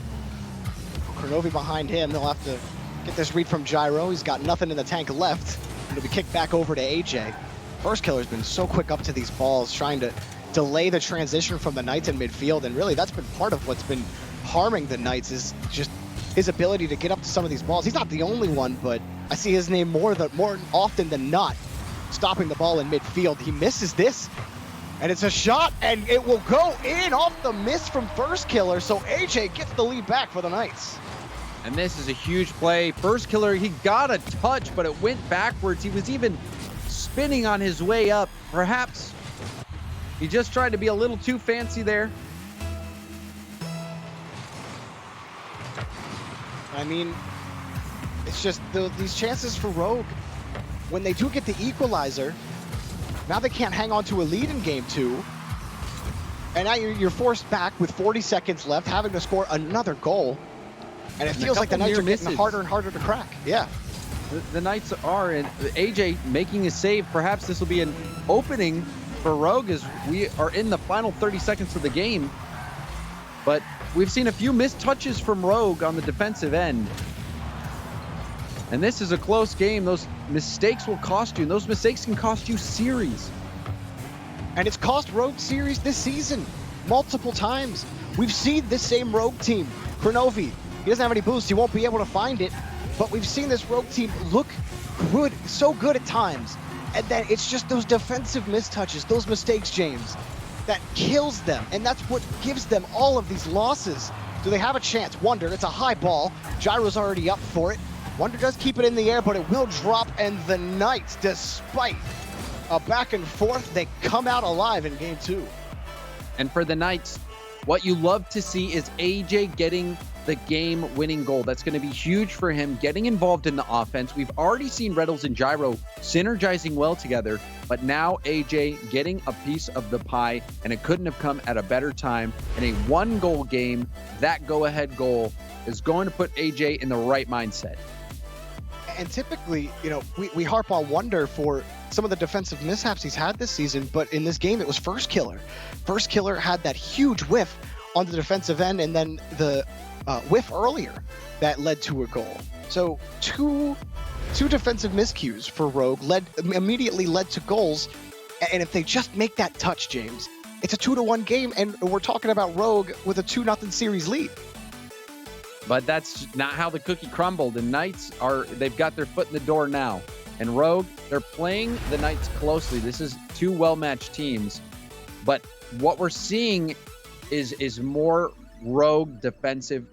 Kronovi behind him. They'll have to get this read from Gyro. He's got nothing in the tank left. It'll be kicked back over to AJ. First Killer's been so quick up to these balls, trying to delay the transition from the Knights in midfield, and really that's been part of what's been harming the Knights is just his ability to get up to some of these balls. He's not the only one, but I see his name more often than not stopping the ball in midfield. He misses this, and it's a shot, and it will go in off the miss from First Killer, so AJ gets the lead back for the Knights. And this is a huge play. First Killer, he got a touch, but it went backwards. He was even spinning on his way up. Perhaps he just tried to be a little too fancy there. I mean, it's just these chances for Rogue. When they do get the equalizer, now they can't hang on to a lead in game 2. And now you're forced back with 40 seconds left, having to score another goal. And it feels like the Knights are getting harder and harder to crack. Yeah. The Knights are, and AJ making a save. Perhaps this will be an opening for Rogue as we are in the final 30 seconds of the game. But we've seen a few missed touches from Rogue on the defensive end. And this is a close game. Those mistakes will cost you, and those mistakes can cost you series. And it's cost Rogue series this season multiple times. We've seen this same Rogue team. Kronovi, he doesn't have any boost. He won't be able to find it. But we've seen this Rogue team look good, so good at times. And then it's just those defensive mistouches, those mistakes, James, that kills them. And that's what gives them all of these losses. Do they have a chance? Wonder, it's a high ball. Gyro's already up for it. Wonder does keep it in the air, but it will drop. And the Knights, despite a back and forth, they come out alive in game 2. And for the Knights, what you love to see is AJ getting the game-winning goal. That's going to be huge for him, getting involved in the offense. We've already seen Reynolds and Gyro synergizing well together, but now AJ getting a piece of the pie, and it couldn't have come at a better time. In a 1-goal game, that go-ahead goal is going to put AJ in the right mindset. And typically, you know, we harp on Wonder for some of the defensive mishaps he's had this season, but in this game, it was First Killer. First Killer had that huge whiff on the defensive end, and then the whiff earlier that led to a goal. So two defensive miscues for Rogue immediately led to goals. And if they just make that touch, James, it's a 2-1 game, and we're talking about Rogue with a 2-0 series lead. But that's not how the cookie crumbled. And Knights they've got their foot in the door now. And Rogue, they're playing the Knights closely. This is 2 well-matched teams. But what we're seeing is more Rogue defensive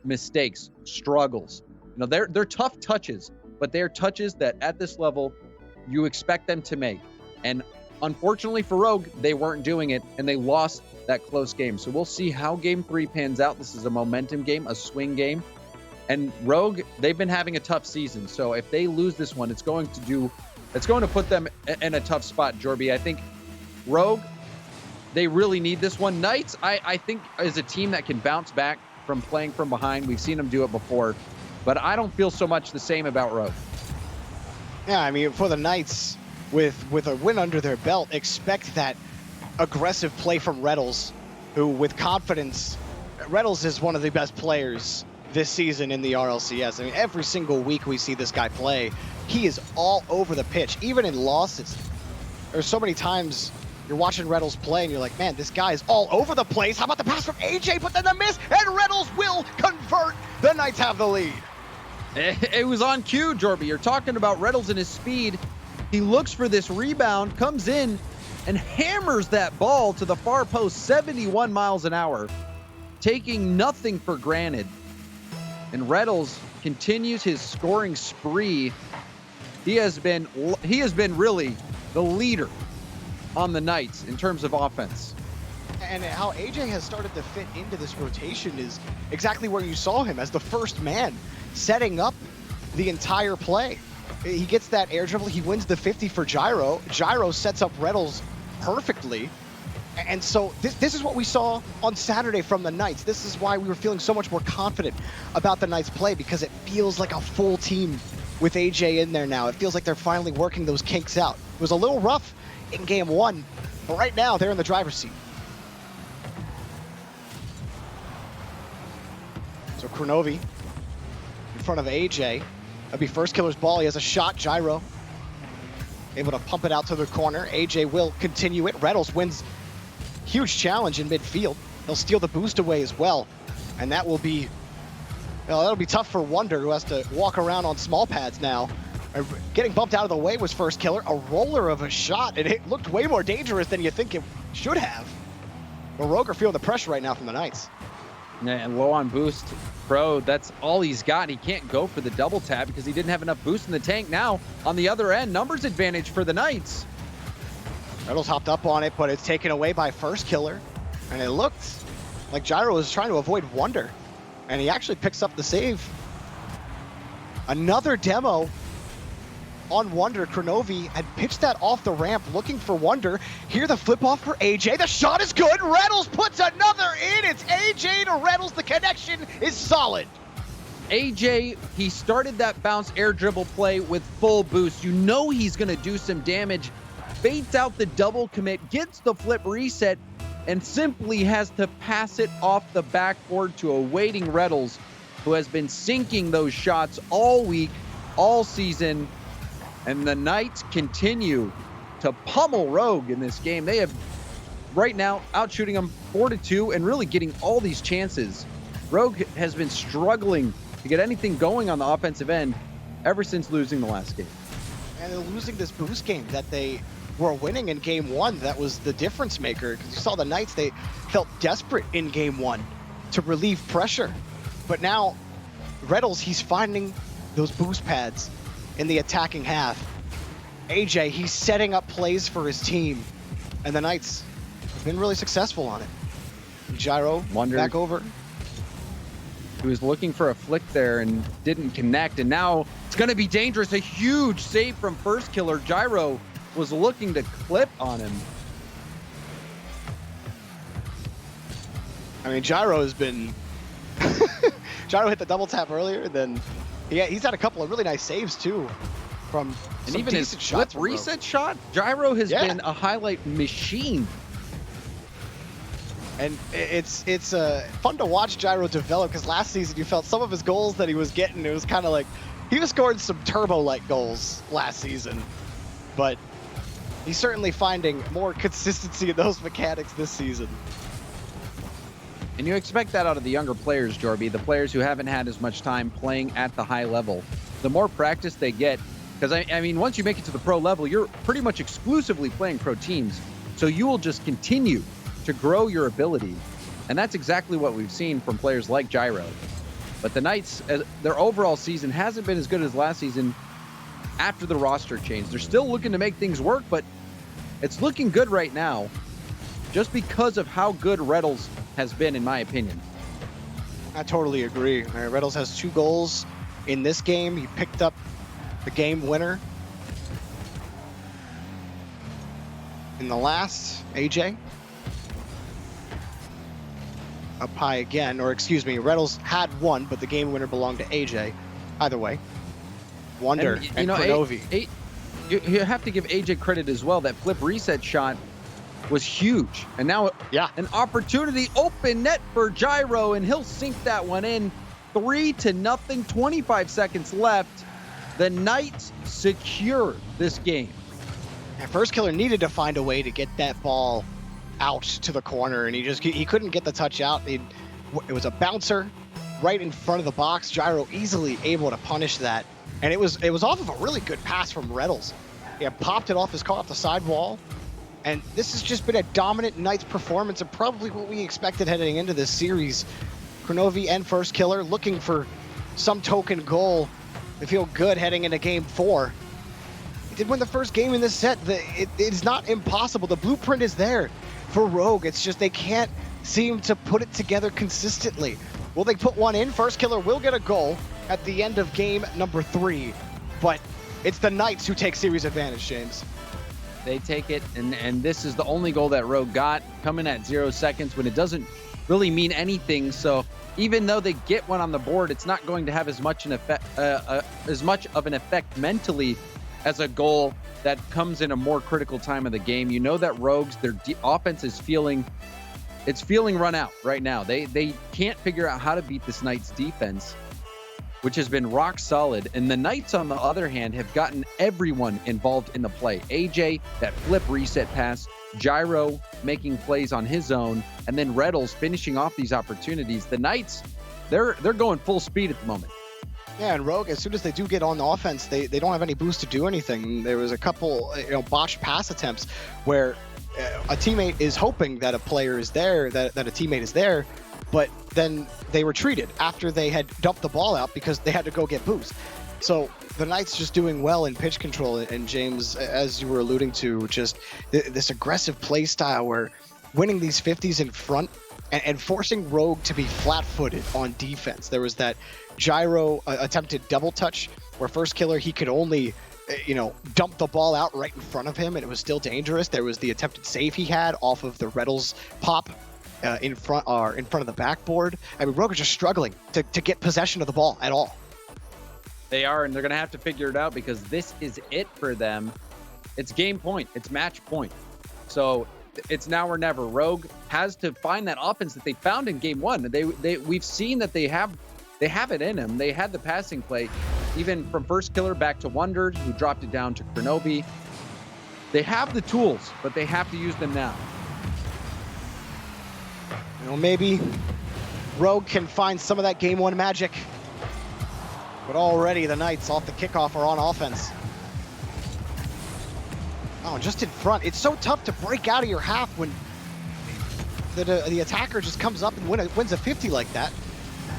mistakes, struggles. You know, they're tough touches, but they're touches that at this level you expect them to make. And unfortunately for Rogue, they weren't doing it, and they lost that close game. So we'll see how game 3 pans out. This is a momentum game, a swing game. And Rogue, they've been having a tough season. So if they lose this one, it's going to put them in a tough spot, Jorby. I think Rogue, they really need this one. Knights, I think, is a team that can bounce back from playing from behind. We've seen them do it before, but I don't feel so much the same about Rogue. Yeah, I mean, for the Knights, with a win under their belt, expect that aggressive play from Reynolds, who with confidence, Reynolds is one of the best players this season in the RLCS. I mean, every single week we see this guy play. He is all over the pitch, even in losses. There's so many times you're watching Reynolds play and you're like, man, this guy is all over the place. How about the pass from AJ, but then the miss, and Reynolds will convert. The Knights have the lead. It was on cue, Jorby. You're talking about Reynolds and his speed. He looks for this rebound, comes in, and hammers that ball to the far post, 71 miles an hour, taking nothing for granted. And Reynolds continues his scoring spree. He has been really the leader on the Knights in terms of offense. And how AJ has started to fit into this rotation is exactly where you saw him, as the first man, setting up the entire play. He gets that air dribble, he wins the 50 for Gyro. Gyro sets up Reynolds perfectly. And so this is what we saw on Saturday from the Knights. This is why we were feeling so much more confident about the Knights' play, because it feels like a full team with AJ in there now. It feels like they're finally working those kinks out. It was a little rough in game one, but right now they're in the driver's seat. So Kronovi in front of AJ. That'd be First Killer's ball. He has a shot. Gyro able to pump it out to the corner. AJ will continue it. Reynolds wins. Huge challenge in midfield. He'll steal the boost away as well. And that will be, well, that'll be tough for Wonder, who has to walk around on small pads now. Getting bumped out of the way was First Killer. A roller of a shot, and it looked way more dangerous than you think it should have. But Roger feeling the pressure right now from the Knights. And low on boost, Pro, that's all he's got. He can't go for the double tap because he didn't have enough boost in the tank. Now, on the other end, numbers advantage for the Knights. Reynolds hopped up on it, but it's taken away by First Killer. And it looked like Gyro was trying to avoid Wonder. And he actually picks up the save. Another demo on Wonder. Kronovi had pitched that off the ramp looking for Wonder. Here the flip off for AJ. The shot is good. Reynolds puts another in. It's AJ to Reynolds. The connection is solid. AJ, he started that bounce air dribble play with full boost. You know he's going to do some damage. Baits out the double commit, gets the flip reset, and simply has to pass it off the backboard to a waiting Reynolds, who has been sinking those shots all week, all season. And the Knights continue to pummel Rogue in this game. They have right now outshooting them 4-2 and really getting all these chances. Rogue has been struggling to get anything going on the offensive end ever since losing the last game. And they're losing this boost game that they were winning in game one. That was the difference maker, because you saw the Knights, they felt desperate in game one to relieve pressure. But now Reynolds, he's finding those boost pads in the attacking half. AJ, he's setting up plays for his team, and the Knights have been really successful on it. Gyro back over. He was looking for a flick there and didn't connect, and now it's going to be dangerous. A huge save from First Killer. Gyro was looking to clip on him. I mean, Gyro has been... Gyro hit the double tap earlier, then he's had a couple of really nice saves too from and some even his decent flip shots. Reset shot, Gyro has been a highlight machine. And it's fun to watch Gyro develop, because last season you felt some of his goals that he was getting, it was kind of like he was scoring some turbo-like goals last season, but he's certainly finding more consistency in those mechanics this season. And you expect that out of the younger players, Jorby, the players who haven't had as much time playing at the high level. The more practice they get, because I mean, once you make it to the pro level, you're pretty much exclusively playing pro teams. So you will just continue to grow your ability. And that's exactly what we've seen from players like Gyro. But the Knights, their overall season hasn't been as good as last season after the roster change. They're still looking to make things work, but it's looking good right now just because of how good Reynolds has been, in my opinion. I totally agree. Reynolds has 2 goals in this game. He picked up the game winner in the last. AJ up high again, or excuse me, Reynolds had 1, but the game winner belonged to AJ. Either way, Wonder and Kronovi. You have to give AJ credit as well. That flip reset shot was huge. And now an opportunity, open net for Gyro, and he'll sink that one in. 3-0, 25 seconds left. The Knights secure this game. And First Killer needed to find a way to get that ball out to the corner, and he couldn't get the touch out. It was a bouncer right in front of the box. Gyro easily able to punish that, and it was off of a really good pass from Reynolds. He popped it off his car off the sidewall, and this has just been a dominant Knights performance and probably what we expected heading into this series. Kronovi and First Killer looking for some token goal to feel good heading into Game 4. They did win the first game in this set. It's not impossible. The blueprint is there for Rogue. It's just they can't seem to put it together consistently. Will they put one in? First Killer will get a goal at the end of game number 3, but it's the Knights who take series advantage, James. They take it, and this is the only goal that Rogue got, coming at 0 seconds when it doesn't really mean anything. So even though they get one on the board, it's not going to have as much of an effect mentally as a goal that comes in a more critical time of the game. You know that Rogues, their offense is feeling run out right now. They can't figure out how to beat this Knights defense, which has been rock solid. And the Knights, on the other hand, have gotten everyone involved in the play. AJ, that flip reset pass, Gyro making plays on his own, and then Reddles finishing off these opportunities. The Knights, they're going full speed at the moment. Yeah, and Rogue, as soon as they do get on the offense, they don't have any boost to do anything. There was a couple botched pass attempts where a teammate is hoping that a player is there, that a teammate is there, but then they retreated after they had dumped the ball out because they had to go get boost. So the Knights just doing well in pitch control, and James, as you were alluding to, just this aggressive play style where winning these 50s in front and forcing Rogue to be flat-footed on defense. There was that Gyro attempted double touch where First Killer, he could only dump the ball out right in front of him, and it was still dangerous. There was the attempted save he had off of the Reddles pop in front of the backboard. I mean, Rogue is just struggling to get possession of the ball at all. They are, and they're going to have to figure it out because this is it for them. It's game point. It's match point. So it's now or never. Rogue has to find that offense that they found in game 1. We've seen that they have it in them. They had the passing play, even from First Killer back to Wonder, who dropped it down to Kronovi. They have the tools, but they have to use them now. Maybe Rogue can find some of that game 1 magic. But already the Knights off the kickoff are on offense. Oh, just in front. It's so tough to break out of your half when the attacker just comes up and wins a 50 like that.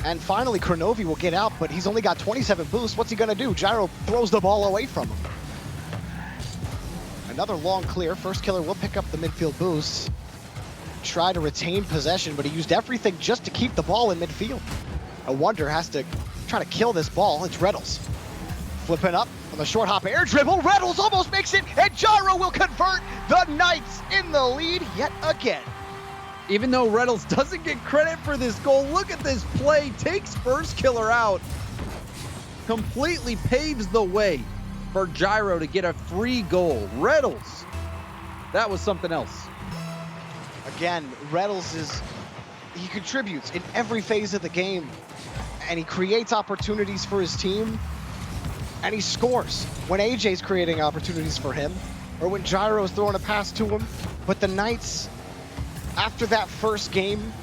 And finally, Kronovi will get out, but he's only got 27 boosts. What's he going to do? Gyro throws the ball away from him. Another long clear. First Killer will pick up the midfield boost. Try to retain possession, but he used everything just to keep the ball in midfield. A Wonder has to try to kill this ball. It's Reddles. Flipping up on the short hop air dribble. Reddles almost makes it, and Gyro will convert. The Knights in the lead yet again. Even though Reddles doesn't get credit for this goal, look at this play. Takes First Killer out. Completely paves the way for Gyro to get a free goal. Reddles, that was something else. Again, Reddles he contributes in every phase of the game, and he creates opportunities for his team, and he scores when AJ's creating opportunities for him, or when Gyro's throwing a pass to him. But the Knights, after that first game,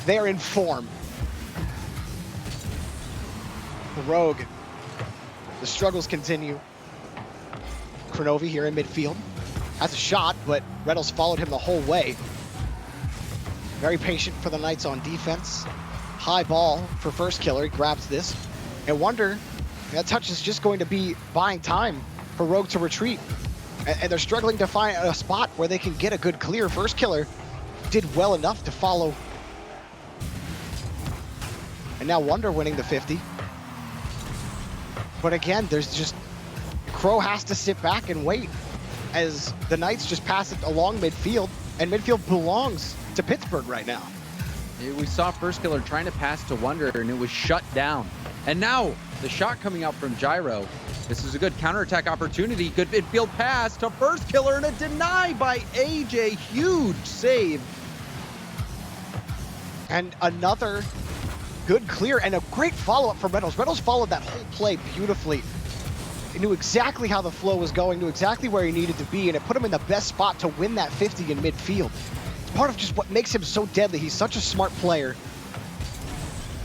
they're in form. The Rogue, the struggles continue. Kronovi here in midfield has a shot, but Reddles followed him the whole way. Very patient for the Knights on defense. High ball for First Killer. He grabs this. And Wonder, that touch is just going to be buying time for Rogue to retreat. And they're struggling to find a spot where they can get a good clear. First Killer did well enough to follow. And now Wonder winning the 50. But again, there's just... Crow has to sit back and wait as the Knights just pass it along midfield. And midfield belongs to Pittsburgh right now. We saw First Killer trying to pass to Wonder, and it was shut down. And now the shot coming out from Gyro. This is a good counterattack opportunity. Good midfield pass to First Killer, and a deny by AJ. Huge save. And another good clear and a great follow-up from Reynolds. Reynolds followed that whole play beautifully. knew exactly how the flow was going, knew exactly where he needed to be, and it put him in the best spot to win that 50 in midfield. It's part of just what makes him so deadly. He's such a smart player.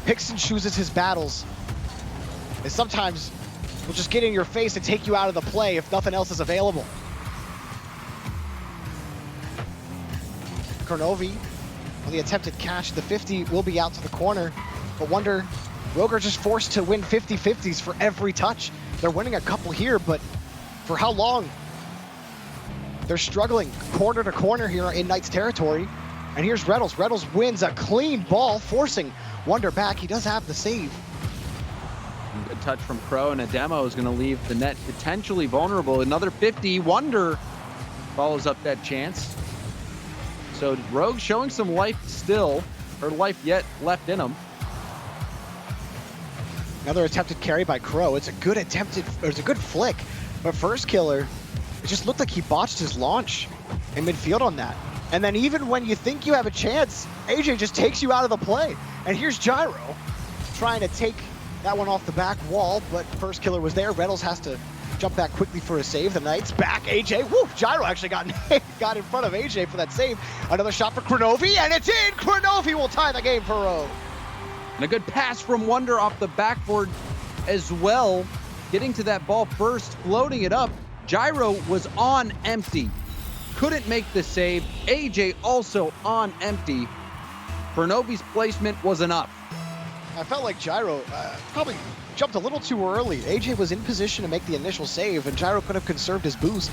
Picks and chooses his battles. And sometimes will just get in your face and take you out of the play if nothing else is available. Kronovi on the attempted catch. The 50 will be out to the corner, but Wonder, Rogue are just forced to win 50-50s for every touch. They're winning a couple here, but for how long? They're struggling corner to corner here in Knight's territory. And here's Reynolds. Reynolds wins a clean ball, forcing Wonder back. He does have the save. Good touch from Crow, and a demo is going to leave the net potentially vulnerable. Another 50. Wonder follows up that chance. So Rogue showing some life still, or life yet left in him. Another attempted carry by Crow. It's a good it's a good flick, but First Killer, it just looked like he botched his launch in midfield on that. And then even when you think you have a chance, AJ just takes you out of the play. And here's Gyro trying to take that one off the back wall, but First Killer was there. Reynolds has to jump back quickly for a save. The Knights back. AJ, woo! Gyro actually got in front of AJ for that save. Another shot for Kronovi, and it's in! Kronovi will tie the game for Rogue. And a good pass from Wonder off the backboard as well. Getting to that ball first, floating it up. Gyro was on empty. Couldn't make the save. AJ also on empty. Kronovi's placement was enough. I felt like Gyro probably jumped a little too early. AJ was in position to make the initial save, and Gyro could have conserved his boost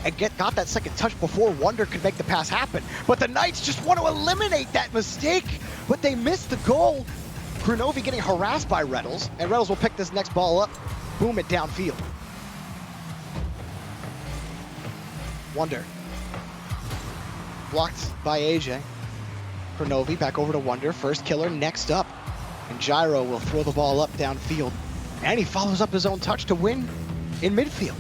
and got that second touch before Wonder could make the pass happen. But the Knights just want to eliminate that mistake, but they missed the goal. Kronovi getting harassed by Reynolds, and Reynolds will pick this next ball up, boom it downfield. Wonder. Blocked by AJ. Kronovi back over to Wonder. First Killer next up. And Gyro will throw the ball up downfield. And he follows up his own touch to win in midfield.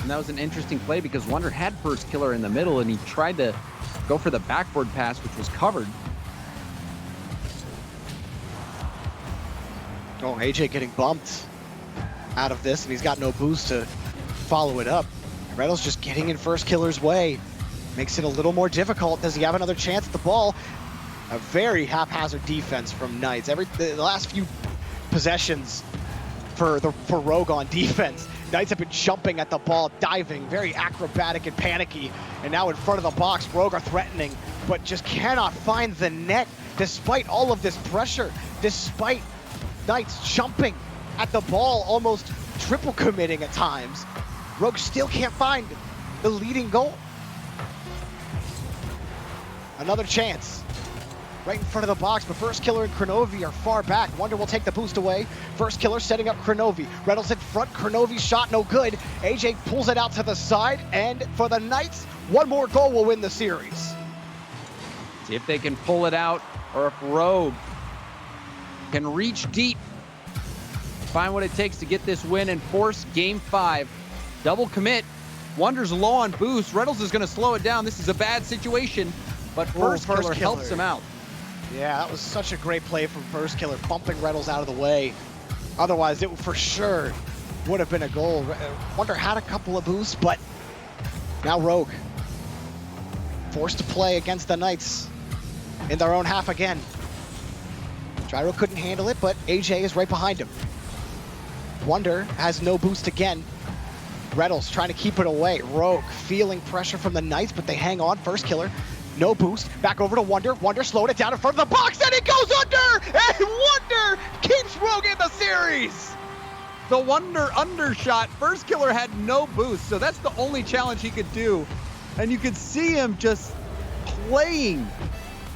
And that was an interesting play because Wonder had First Killer in the middle, and he tried to go for the backboard pass, which was covered. Oh, AJ getting bumped out of this, and he's got no boost to follow it up. Reynolds just getting in First Killer's way. Makes it a little more difficult. Does he have another chance at the ball? A very haphazard defense from Knights. The last few possessions for Rogue on defense, Knights have been jumping at the ball, diving, very acrobatic and panicky. And now in front of the box, Rogue are threatening, but just cannot find the net despite all of this pressure, despite Knights jumping at the ball, almost triple committing at times. Rogue still can't find the leading goal. Another chance right in front of the box, but First Killer and Kronovi are far back. Wonder will take the boost away. First Killer setting up Kronovi. Reynolds in front, Kronovi's shot no good. AJ pulls it out to the side, and for the Knights, one more goal will win the series. See if they can pull it out, or if Rogue can reach deep, find what it takes to get this win and force Game 5. Double commit. Wonder's low on boost. Reynolds is going to slow it down. This is a bad situation, but First Killer helps him out. Yeah, that was such a great play from First Killer, bumping Reynolds out of the way. Otherwise, it for sure would have been a goal. Wonder had a couple of boosts, but now Rogue forced to play against the Knights in their own half again. Gyro couldn't handle it, but AJ is right behind him. Wonder has no boost again. Reynolds trying to keep it away. Rogue feeling pressure from the Knights, but they hang on. First Killer, no boost. Back over to Wonder. Wonder slowed it down in front of the box, and it goes under! And Wonder keeps Rogue in the series! The Wonder undershot. First Killer had no boost, so that's the only challenge he could do. And you could see him just playing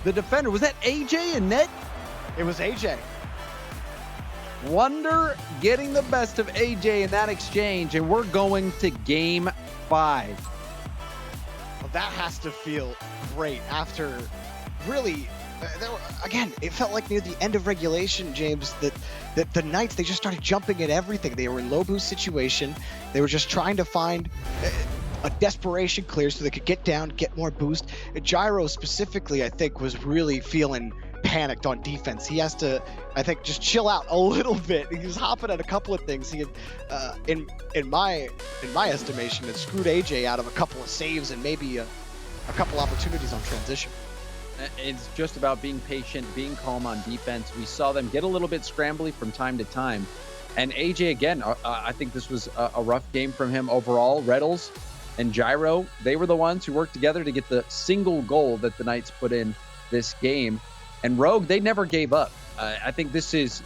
the defender. Was that AJ in net? It was AJ. Wonder getting the best of AJ in that exchange, and we're going to Game 5. Well, that has to feel great after really, again, it felt like near the end of regulation, James, that the Knights, they just started jumping at everything. They were in low boost situation. They were just trying to find a desperation clear so they could get down, get more boost. Gyro specifically, I think, was really feeling panicked on defense. He has to, I think, just chill out a little bit. He was hopping at a couple of things. He had, in my estimation, had screwed AJ out of a couple of saves and maybe a couple opportunities on transition. It's just about being patient, being calm on defense. We saw them get a little bit scrambly from time to time. And AJ, again, I think this was a rough game from him overall. Reynolds and Gyro, they were the ones who worked together to get the single goal that the Knights put in this game. And Rogue, they never gave up. I think this is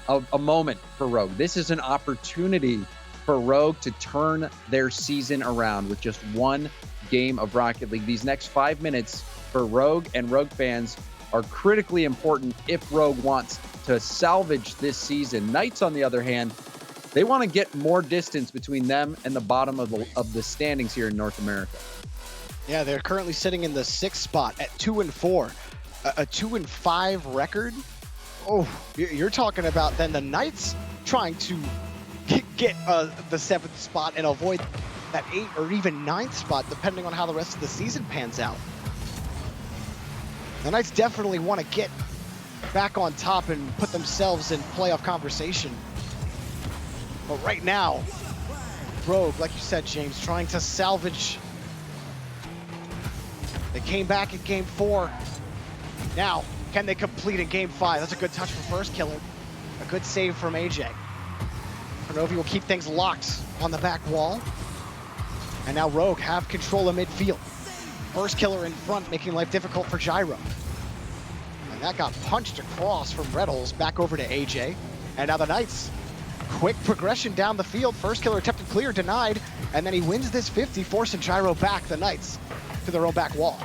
a moment for Rogue. This is an opportunity for Rogue to turn their season around with just one game of Rocket League. These next 5 minutes for Rogue and Rogue fans are critically important if Rogue wants to salvage this season. Knights, on the other hand, they want to get more distance between them and the bottom of the standings here in North America. Yeah, they're currently sitting in the 6th spot at 2-4. A 2-5 record. Oh, you're talking about then the Knights trying to get the 7th spot and avoid that 8th or even 9th spot, depending on how the rest of the season pans out. The Knights definitely want to get back on top and put themselves in playoff conversation. But right now, Rogue, like you said, James, trying to salvage. They came back in game 4. Now, can they complete in game 5? That's a good touch from First Killer. A good save from AJ. Kronovi will keep things locked on the back wall. And now Rogue have control of midfield. First Killer in front, making life difficult for Gyro. And that got punched across from Reynolds back over to AJ. And now the Knights, quick progression down the field. First Killer attempted clear, denied. And then he wins this 50, forcing Gyro back, the Knights, to their own back wall.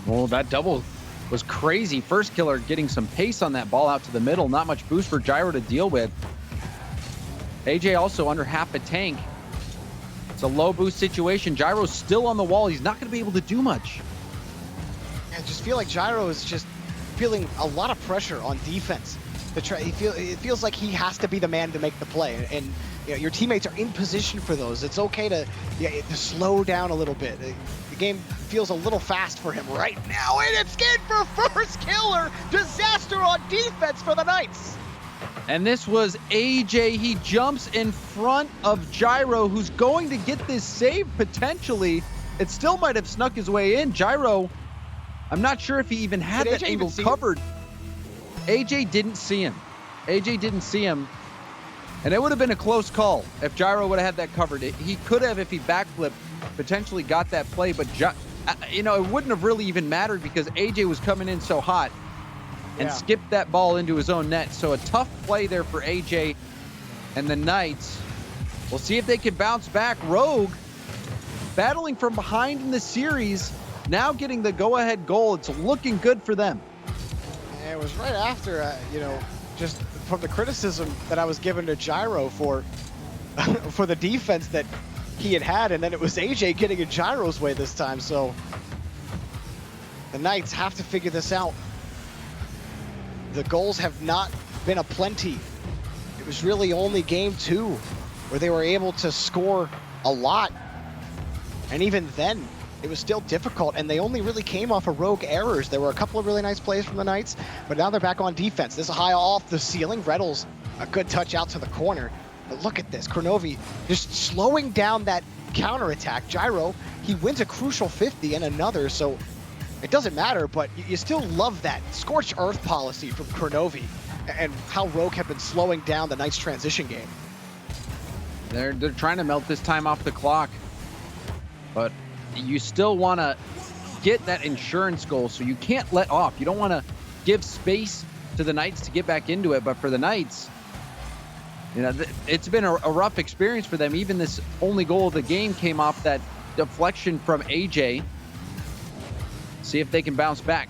Well, that double was crazy. First Killer getting some pace on that ball out to the middle. Not much boost for Gyro to deal with. AJ also under half a tank. It's a low boost situation. Gyro's still on the wall. He's not going to be able to do much. I just feel like Gyro is just feeling a lot of pressure on defense. It feels like he has to be the man to make the play. And you know, your teammates are in position for those. It's okay to slow down a little bit. The game feels a little fast for him right now. And it's good for First Killer. Disaster on defense for the Knights. And this was AJ. He jumps in front of Gyro, who's going to get this save potentially. It still might have snuck his way in. Gyro, I'm not sure if he even had that angle covered. AJ didn't see him. AJ didn't see him. And it would have been a close call if Gyro would have had that covered. He could have, if he backflipped, potentially got that play. But, it wouldn't have really even mattered because AJ was coming in so hot and skipped that ball into his own net. So a tough play there for AJ and the Knights. We'll see if they can bounce back. Rogue battling from behind in the series, now getting the go-ahead goal. It's looking good for them. And it was right after, just from the criticism that I was given to Gyro for the defense that he had, and then it was AJ getting in Gyro's way this time. So the Knights have to figure this out. The goals have not been aplenty. It was really only game 2 where they were able to score a lot. And even then, it was still difficult, and they only really came off of Rogue errors. There were a couple of really nice plays from the Knights, but now they're back on defense. This is high off the ceiling. Reynolds, a good touch out to the corner. But look at this, Kronovi just slowing down that counterattack. Gyro, he wins a crucial 50 and another, so it doesn't matter, but you still love that scorched earth policy from Kronovi and how Rogue have been slowing down the Knights transition game. They're trying to melt this time off the clock, but you still want to get that insurance goal, so you can't let off. You don't want to give space to the Knights to get back into it, but for the Knights, it's been a rough experience for them. Even this only goal of the game came off that deflection from AJ. See if they can bounce back.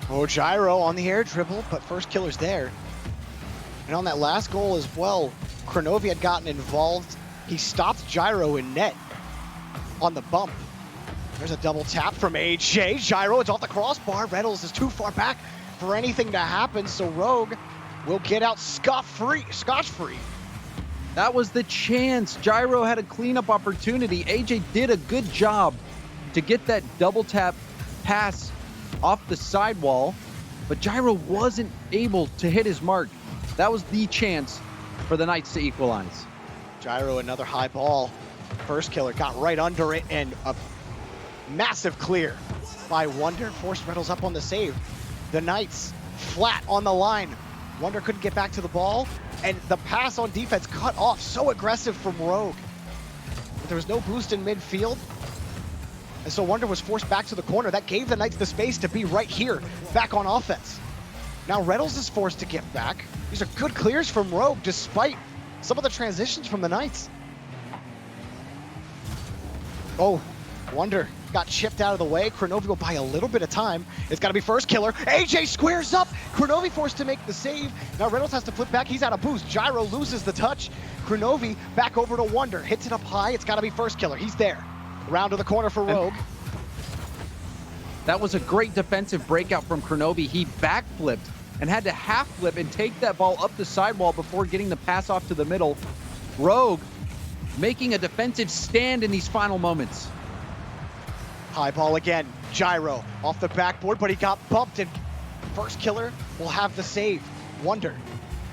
Oh, Gyro on the air dribble, but First Killer's there. And on that last goal as well, Kronovi had gotten involved. He stopped Gyro in net on the bump. There's a double tap from AJ. Gyro, it's off the crossbar. Reynolds is too far back for anything to happen, so Rogue will get out scot-free. That was the chance. Gyro had a cleanup opportunity. AJ did a good job to get that double tap pass off the sidewall. but Gyro wasn't able to hit his mark. That was the chance for the Knights to equalize. Gyro, another high ball. First killer got right under it, and a massive clear by Wonder forced Reynolds up on the save. The Knights flat on the line. Wonder couldn't get back to the ball, and the pass on defense cut off. So aggressive from Rogue. But there was no boost in midfield, and so Wonder was forced back to the corner. That gave the Knights the space to be right here, back on offense. Now Reynolds is forced to get back. These are good clears from Rogue, despite some of the transitions from the Knights. Oh, Wonder got chipped out of the way. Kronovi will buy a little bit of time. It's got to be first killer. AJ squares up. Kronovi forced to make the save. Now Reynolds has to flip back. He's out of boost. Gyro loses the touch. Kronovi back over to Wonder. Hits it up high. It's got to be first killer. He's there. Round to the corner for Rogue. That was a great defensive breakout from Kronovi. He backflipped and had to half flip and take that ball up the sidewall before getting the pass off to the middle. Rogue making a defensive stand in these final moments. High ball again. Gyro off the backboard, but he got bumped, and first killer will have the save. Wonder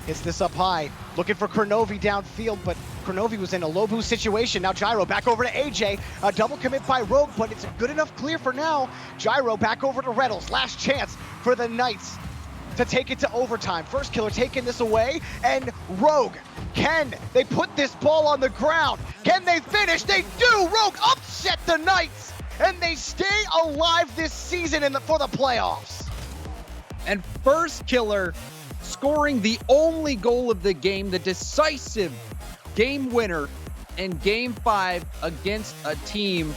hits this up high, looking for Kronovi downfield, but Kronovi was in a low boost situation. Now Gyro back over to AJ. A double commit by Rogue, but it's a good enough clear for now. Gyro back over to Reynolds. Last chance for the Knights to take it to overtime. First killer taking this away, and Rogue, can they put this ball on the ground? Can they finish? They do! Rogue upset the Knights, and they stay alive this season for the playoffs. And first killer scoring the only goal of the game, the decisive game winner in Game 5 against a team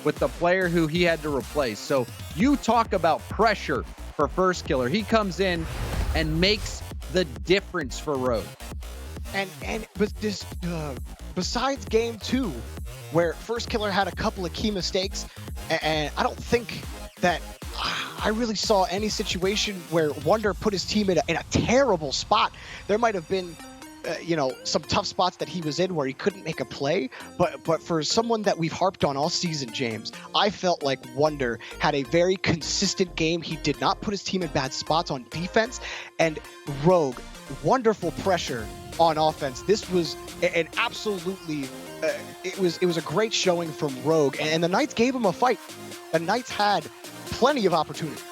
with the player who he had to replace. So you talk about pressure for first killer. He comes in and makes the difference for Rogue. But this, besides Game 2, where first killer had a couple of key mistakes, and I don't think that I really saw any situation where Wonder put his team in a terrible spot. There might have been some tough spots that he was in where he couldn't make a play, but for someone that we've harped on all season, James, I felt like Wonder had a very consistent game. He did not put his team in bad spots on defense, and Rogue, wonderful pressure on offense. This was an absolutely it was a great showing from Rogue, and the Knights gave him a fight. The Knights had plenty of opportunities.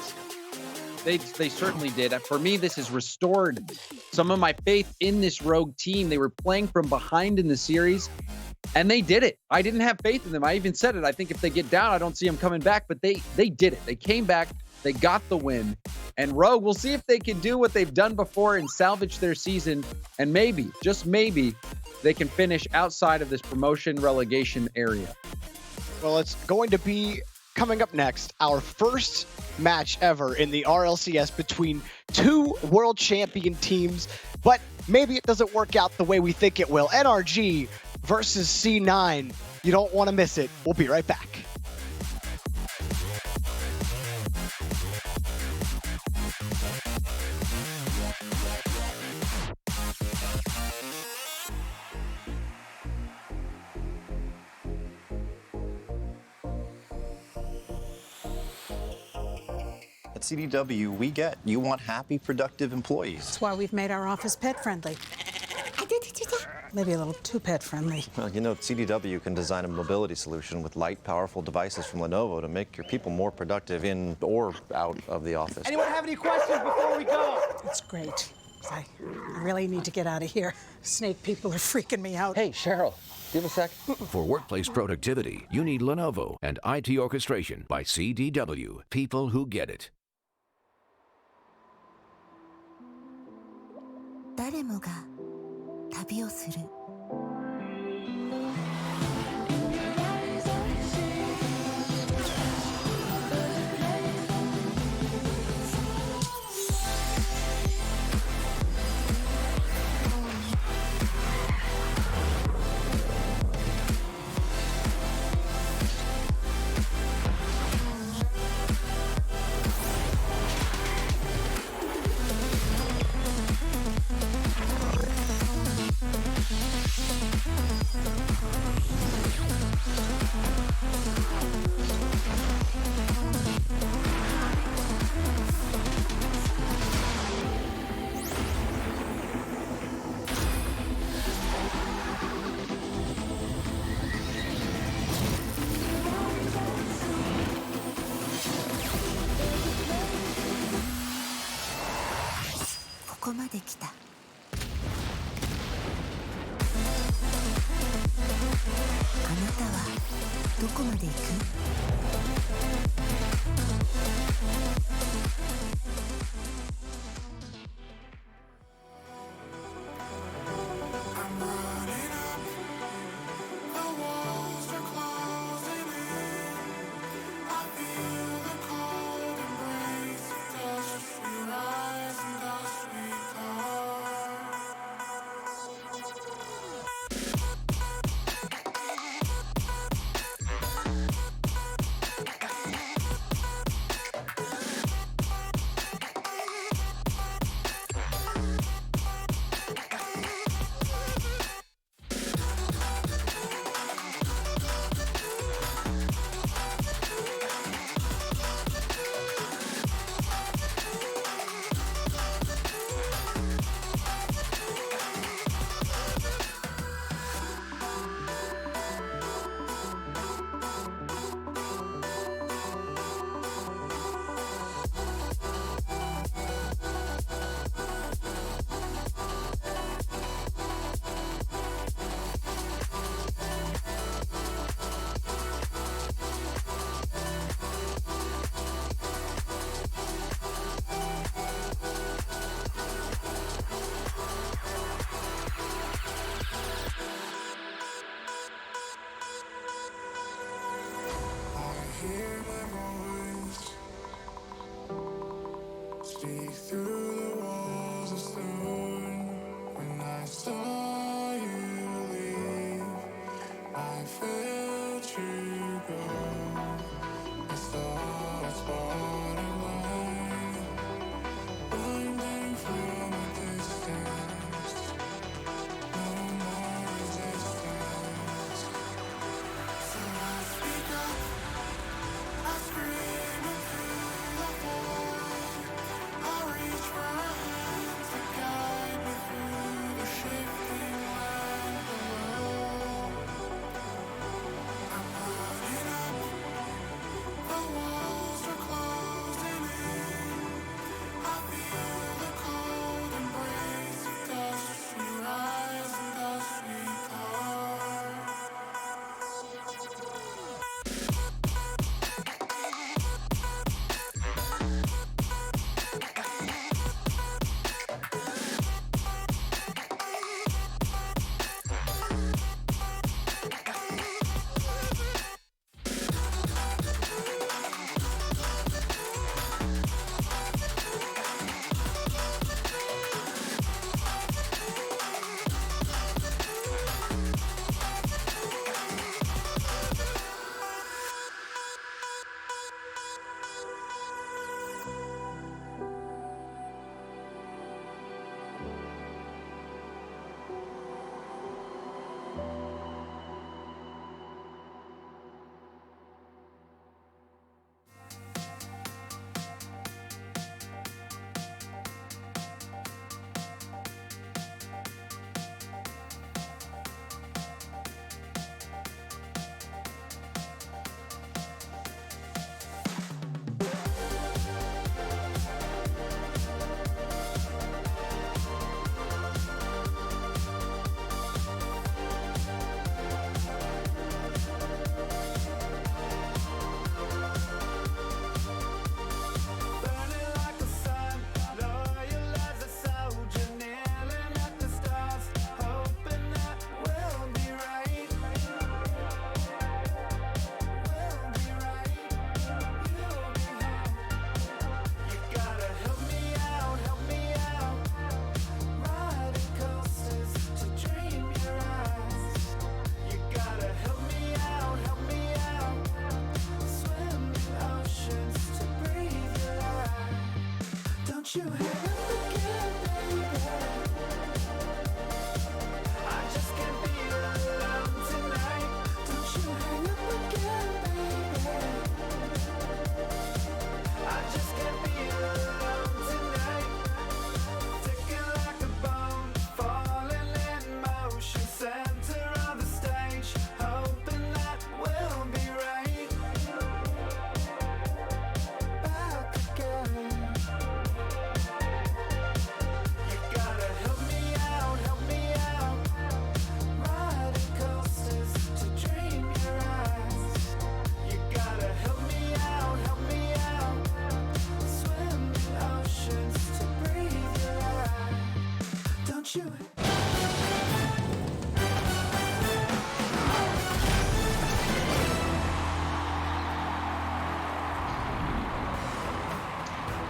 They certainly did. For me, this has restored some of my faith in this Rogue team. They were playing from behind in the series, and they did it. I didn't have faith in them. I even said it. I think if they get down, I don't see them coming back, but they did it. They came back. They got the win. And Rogue, we'll see if they can do what they've done before and salvage their season, and maybe, just maybe, they can finish outside of this promotion relegation area. Well, it's going to be coming up next, our first match ever in the RLCS between two world champion teams, but maybe it doesn't work out the way we think it will. NRG versus C9. You don't want to miss it. We'll be right back. At CDW, we get you want happy, productive employees. That's why we've made our office pet friendly. Maybe a little too pet friendly. Well, you know, CDW can design a mobility solution with light, powerful devices from Lenovo to make your people more productive in or out of the office. Anyone have any questions before we go? That's great. I really need to get out of here. Snake people are freaking me out. Hey, Cheryl, do you have a sec? For workplace productivity, you need Lenovo and IT orchestration by CDW. People who get it. 誰もが旅をするこまで来た。あなたはどこまで行く？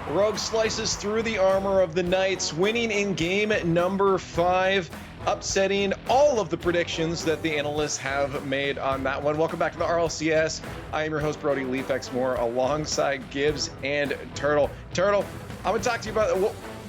Rogue slices through the armor of the Knights, winning in game number 5, upsetting all of the predictions that the analysts have made on that one. Welcome back to the RLCS. I am your host, Brody Leaf Exmore, alongside Gibbs and Turtle. Turtle, I'm going to talk to you about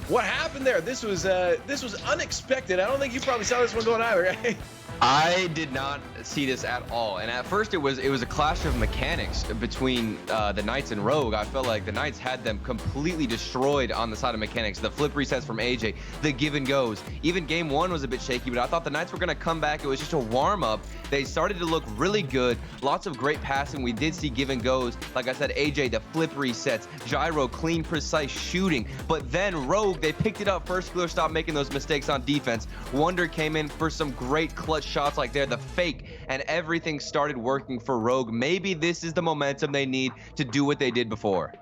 what happened there. This was unexpected. I don't think you probably saw this one going either, right? I did not see this at all, and at first it was a clash of mechanics between the Knights and Rogue. I felt like the Knights had them completely destroyed on the side of mechanics. The flip resets from AJ, the give and goes. Even game 1 was a bit shaky, but I thought the Knights were going to come back. It was just a warm-up. They started to look really good. Lots of great passing. We did see give and goes. Like I said, AJ, the flip resets, Gyro, clean, precise shooting. But then Rogue, they picked it up first. Skiller stopped making those mistakes on defense. Wonder came in for some great clutch shots like there, the fake, and everything started working for Rogue. Maybe this is the momentum they need to do what they did before.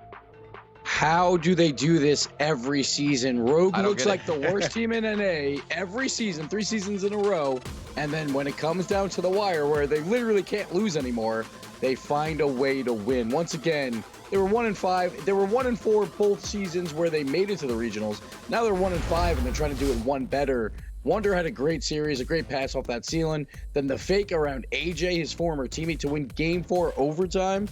How do they do this every season? Rogue looks like the worst team in NA every season, 3 seasons in a row. And then when it comes down to the wire where they literally can't lose anymore, they find a way to win. Once again, they were 1-5. They were 1-4 both seasons where they made it to the regionals. Now they're 1-5 and they're trying to do it one better. Wonder had a great series, a great pass off that ceiling. Then the fake around AJ, his former teammate, to win game 4 overtime.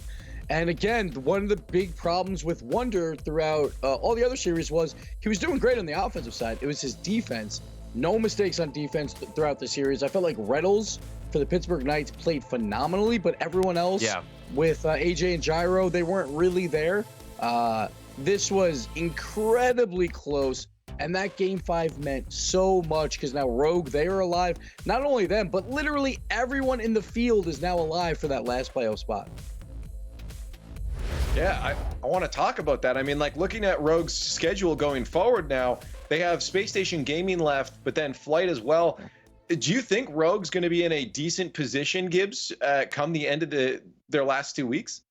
And again, one of the big problems with Wonder throughout all the other series was he was doing great on the offensive side. It was his defense. No mistakes on defense throughout the series. I felt like Reynolds for the Pittsburgh Knights played phenomenally, but everyone else with AJ and Gyro, they weren't really there. This was incredibly close. And that game 5 meant so much because now Rogue, they are alive. Not only them, but literally everyone in the field is now alive for that last playoff spot. Yeah, I want to talk about that. I mean, like looking at Rogue's schedule going forward now, they have Spacestation Gaming left, but then Flight as well. Do you think Rogue's going to be in a decent position, Gibbs, come the end of their last 2 weeks?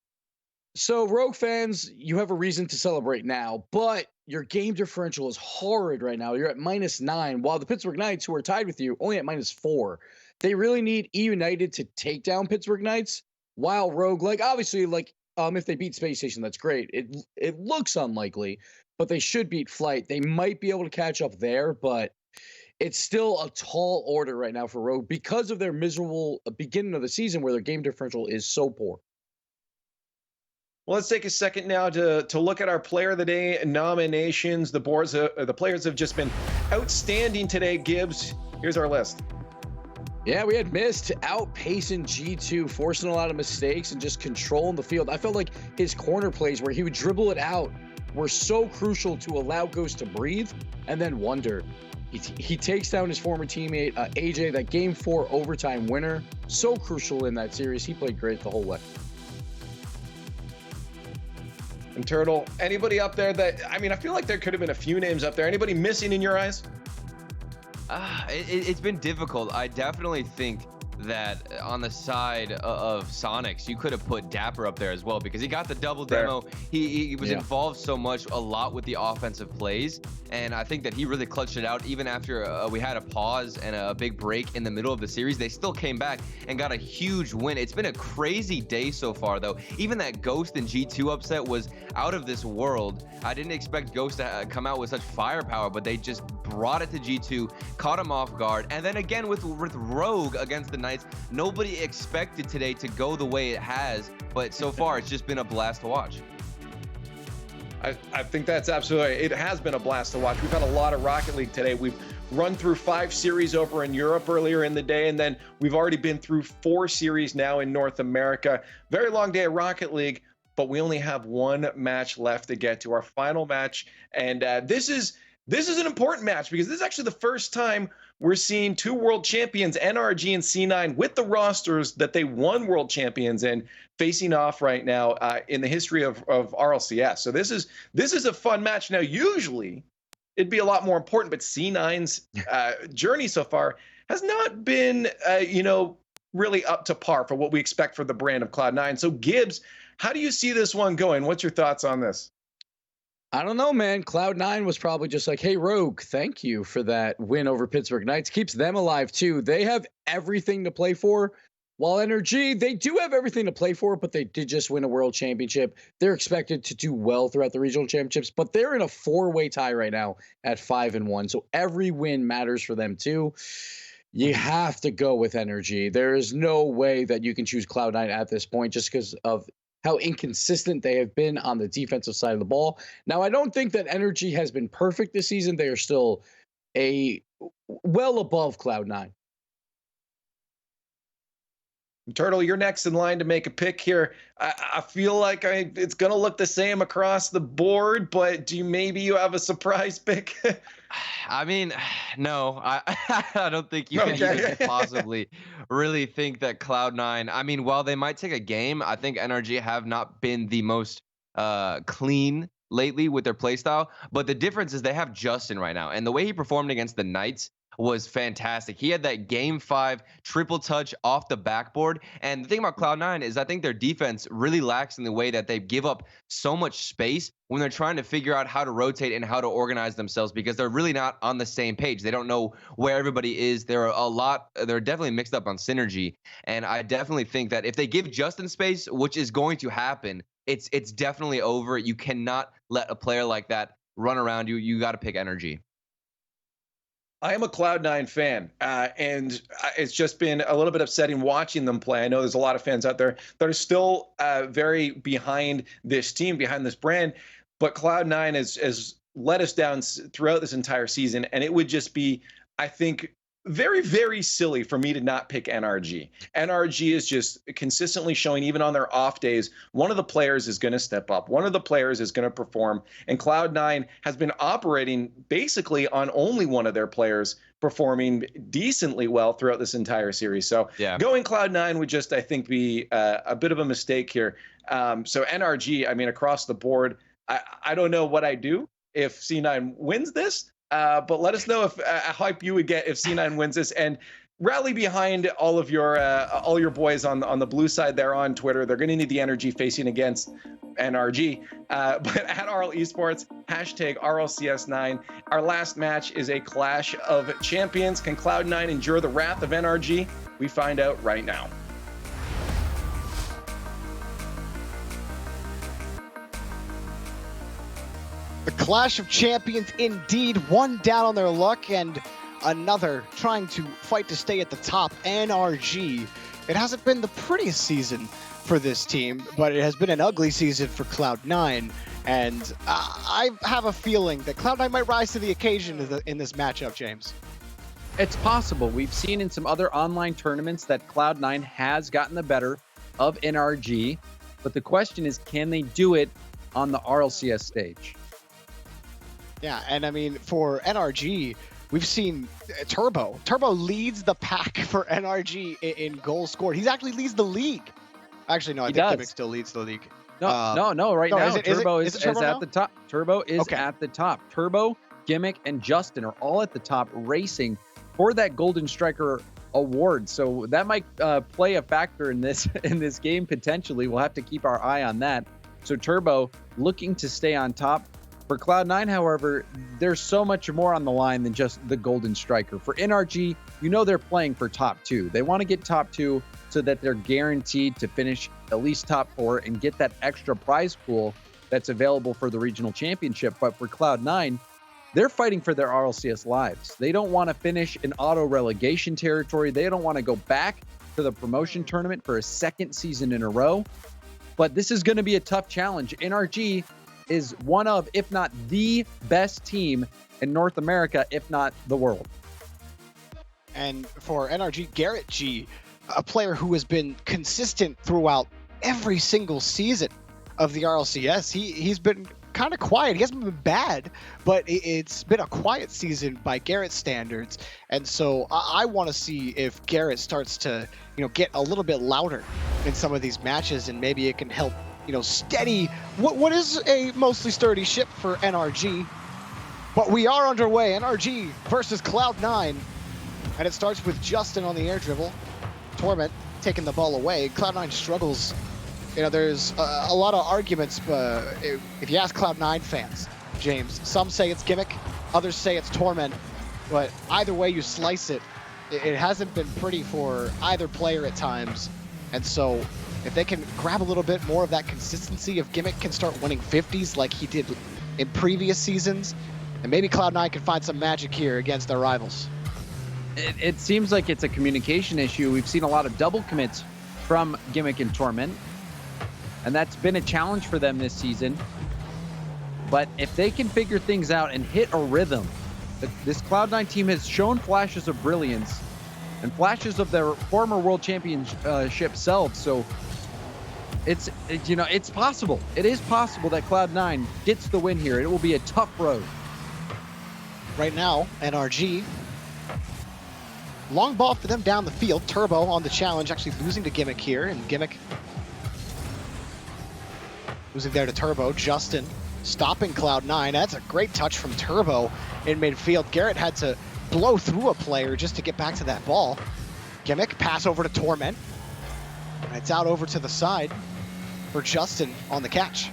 So Rogue fans, you have a reason to celebrate now, but your game differential is horrid right now. You're at -9, while the Pittsburgh Knights, who are tied with you, only at -4. They really need EUnited to take down Pittsburgh Knights, while Rogue, like obviously, like if they beat Space Station, that's great. It looks unlikely, but they should beat Flight. They might be able to catch up there, but it's still a tall order right now for Rogue because of their miserable beginning of the season where their game differential is so poor. Well, let's take a second now to look at our Player of the Day nominations. The players have just been outstanding today. Gibbs, here's our list. Yeah, we had Mist outpacing G2, forcing a lot of mistakes and just controlling the field. I felt like his corner plays where he would dribble it out were so crucial to allow Ghost to breathe. And then Wonder, he takes down his former teammate, AJ, that game 4 overtime winner. So crucial in that series. He played great the whole way. And Turtle, anybody up there that, I mean, I feel like there could have been a few names up there. Anybody missing in your eyes? It's been difficult. I definitely think that on the side of Soniqs, you could have put Dapper up there as well because he got the double demo. He was involved so much, a lot with the offensive plays, and I think that he really clutched it out. Even after we had a pause and a big break in the middle of the series, they still came back and got a huge win. It's been a crazy day so far, though. Even that Ghost and G2 upset was out of this world. I didn't expect Ghost to come out with such firepower, but they just brought it to G2, caught him off guard, and then again with Rogue against the Knights, nobody expected today to go the way it has, but so far it's just been a blast to watch. I think that's absolutely, it has been a blast to watch. We've had a lot of Rocket League today. We've run through 5 series over in Europe earlier in the day, and then we've already been through 4 series now in North America. Very long day of Rocket League, but we only have 1 match left to get to, our final match, and this is an important match because this is actually the first time we're seeing 2 world champions, NRG and C9, with the rosters that they won world champions in, facing off right now in the history of RLCS. So this is a fun match. Now, usually it'd be a lot more important, but C9's journey so far has not been, really up to par for what we expect for the brand of Cloud9. So Gibbs, how do you see this one going? What's your thoughts on this? I don't know, man. Cloud9 was probably just like, hey, Rogue, thank you for that win over Pittsburgh Knights. Keeps them alive, too. They have everything to play for. While NRG, they do have everything to play for, but they did just win a world championship. They're expected to do well throughout the regional championships, but they're in a 4-way tie right now at 5-1. So every win matters for them too. You have to go with NRG. There is no way that you can choose Cloud9 at this point just because of how inconsistent they have been on the defensive side of the ball. Now, I don't think that NRG has been perfect this season. They are still well above Cloud9. Turtle, you're next in line to make a pick here. I feel like it's going to look the same across the board, but maybe you have a surprise pick? I mean, no, I don't think you can even possibly really think that Cloud9, I mean, while they might take a game, I think NRG have not been the most clean lately with their playstyle. But the difference is they have Justin right now. And the way he performed against the Knights was fantastic. He had that game 5 triple touch off the backboard. And the thing about Cloud9 is I think their defense really lacks in the way that they give up so much space when they're trying to figure out how to rotate and how to organize themselves, because they're really not on the same page. They don't know where everybody is. They're definitely mixed up on synergy. And I definitely think that if they give Justin space, which is going to happen, it's definitely over. You cannot let a player like that run around you. You got to pick NRG. I am a Cloud9 fan, and it's just been a little bit upsetting watching them play. I know there's a lot of fans out there that are still very behind this team, behind this brand, but Cloud9 has let us down throughout this entire season, and it would just be, I think, very, very silly for me to not pick NRG. NRG is just consistently showing, even on their off days, one of the players is going to step up. One of the players is going to perform. And Cloud9 has been operating basically on only one of their players performing decently well throughout this entire series. So going Cloud9 would just, I think, be a bit of a mistake here. So NRG, I mean, across the board, I don't know what I do if C9 wins this. But let us know if how hype you would get if C9 wins this, and rally behind all your boys on the blue side there on Twitter. They're going to need the energy facing against NRG. But at RL Esports, hashtag RLCS9. Our last match is a clash of champions. Can Cloud9 endure the wrath of NRG? We find out right now. The Clash of Champions indeed, one down on their luck and another trying to fight to stay at the top. NRG. It hasn't been the prettiest season for this team, but it has been an ugly season for Cloud9. And I have a feeling that Cloud9 might rise to the occasion in this matchup, James. It's possible. We've seen in some other online tournaments that Cloud9 has gotten the better of NRG, but the question is, can they do it on the RLCS stage? Yeah, and I mean, for NRG, we've seen Turbo. Turbo leads the pack for NRG in goals scored. He actually leads the league. Actually, no, I think Gimmick still leads the league. No, right now, Turbo is at the top. Turbo is at the top. Turbo, Gimmick, and Justin are all at the top racing for that Golden Striker award. So that might play a factor in this game potentially. We'll have to keep our eye on that. So Turbo looking to stay on top. For Cloud9, however, there's so much more on the line than just the Golden Striker. For NRG, they're playing for top 2. They want to get top 2 so that they're guaranteed to finish at least top 4 and get that extra prize pool that's available for the regional championship. But for Cloud9, they're fighting for their RLCS lives. They don't want to finish in auto relegation territory. They don't want to go back to the promotion tournament for a second season in a row. But this is going to be a tough challenge. NRG is one of, if not the best team in North America, if not the world. And for NRG, Garrett G, a player who has been consistent throughout every single season of the RLCS. He's been kind of quiet. He hasn't been bad, but it's been a quiet season by Garrett's standards. And so I want to see if Garrett starts to, get a little bit louder in some of these matches, and maybe it can help steady what is a mostly sturdy ship for NRG. But we are underway. NRG versus Cloud9. And it starts with Justin on the air dribble. Torment taking the ball away. Cloud9 struggles. There's a lot of arguments. If you ask Cloud9 fans, James, some say it's Gimmick, others say it's Torment. But either way you slice it, it hasn't been pretty for either player at times. And so if they can grab a little bit more of that consistency, if Gimmick can start winning 50s like he did in previous seasons, and maybe Cloud9 can find some magic here against their rivals. It seems like it's a communication issue. We've seen a lot of double commits from Gimmick and Torment, and that's been a challenge for them this season. But if they can figure things out and hit a rhythm, this Cloud9 team has shown flashes of brilliance and flashes of their former world championship selves. So it's possible. It is possible that Cloud9 gets the win here. It will be a tough road. Right now, NRG, long ball for them down the field. Turbo on the challenge, actually losing to Gimmick here, and Gimmick losing there to Turbo. Justin stopping Cloud9. That's a great touch from Turbo in midfield. Garrett had to blow through a player just to get back to that ball. Gimmick, pass over to Torment. And it's out over to the side for Justin on the catch.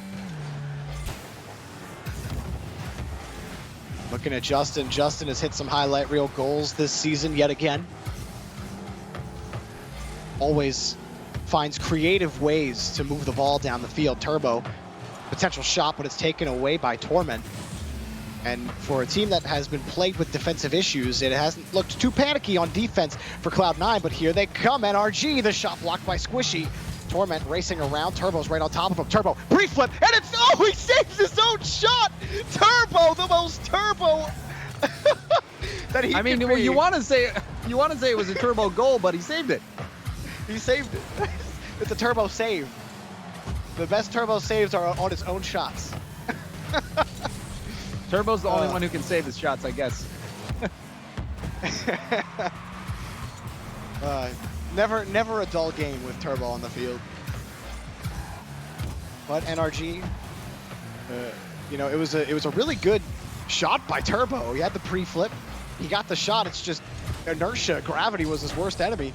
Looking at Justin. Justin has hit some highlight reel goals this season yet again. Always finds creative ways to move the ball down the field. Turbo, potential shot, but it's taken away by Torment. And for a team that has been plagued with defensive issues, it hasn't looked too panicky on defense for Cloud9, but here they come. NRG, the shot blocked by Squishy. Torment racing around. Turbo's right on top of him. Turbo, pre-flip, and it's, oh, he saves his own shot! Turbo, the most turbo that he can be. You want to say it was a Turbo goal, but he saved it. He saved it. It's a Turbo save. The best Turbo saves are on his own shots. Turbo's the only one who can save his shots, I guess. Never a dull game with Turbo on the field. But NRG, it was a really good shot by Turbo. He had the pre-flip, he got the shot. It's just inertia, gravity was his worst enemy.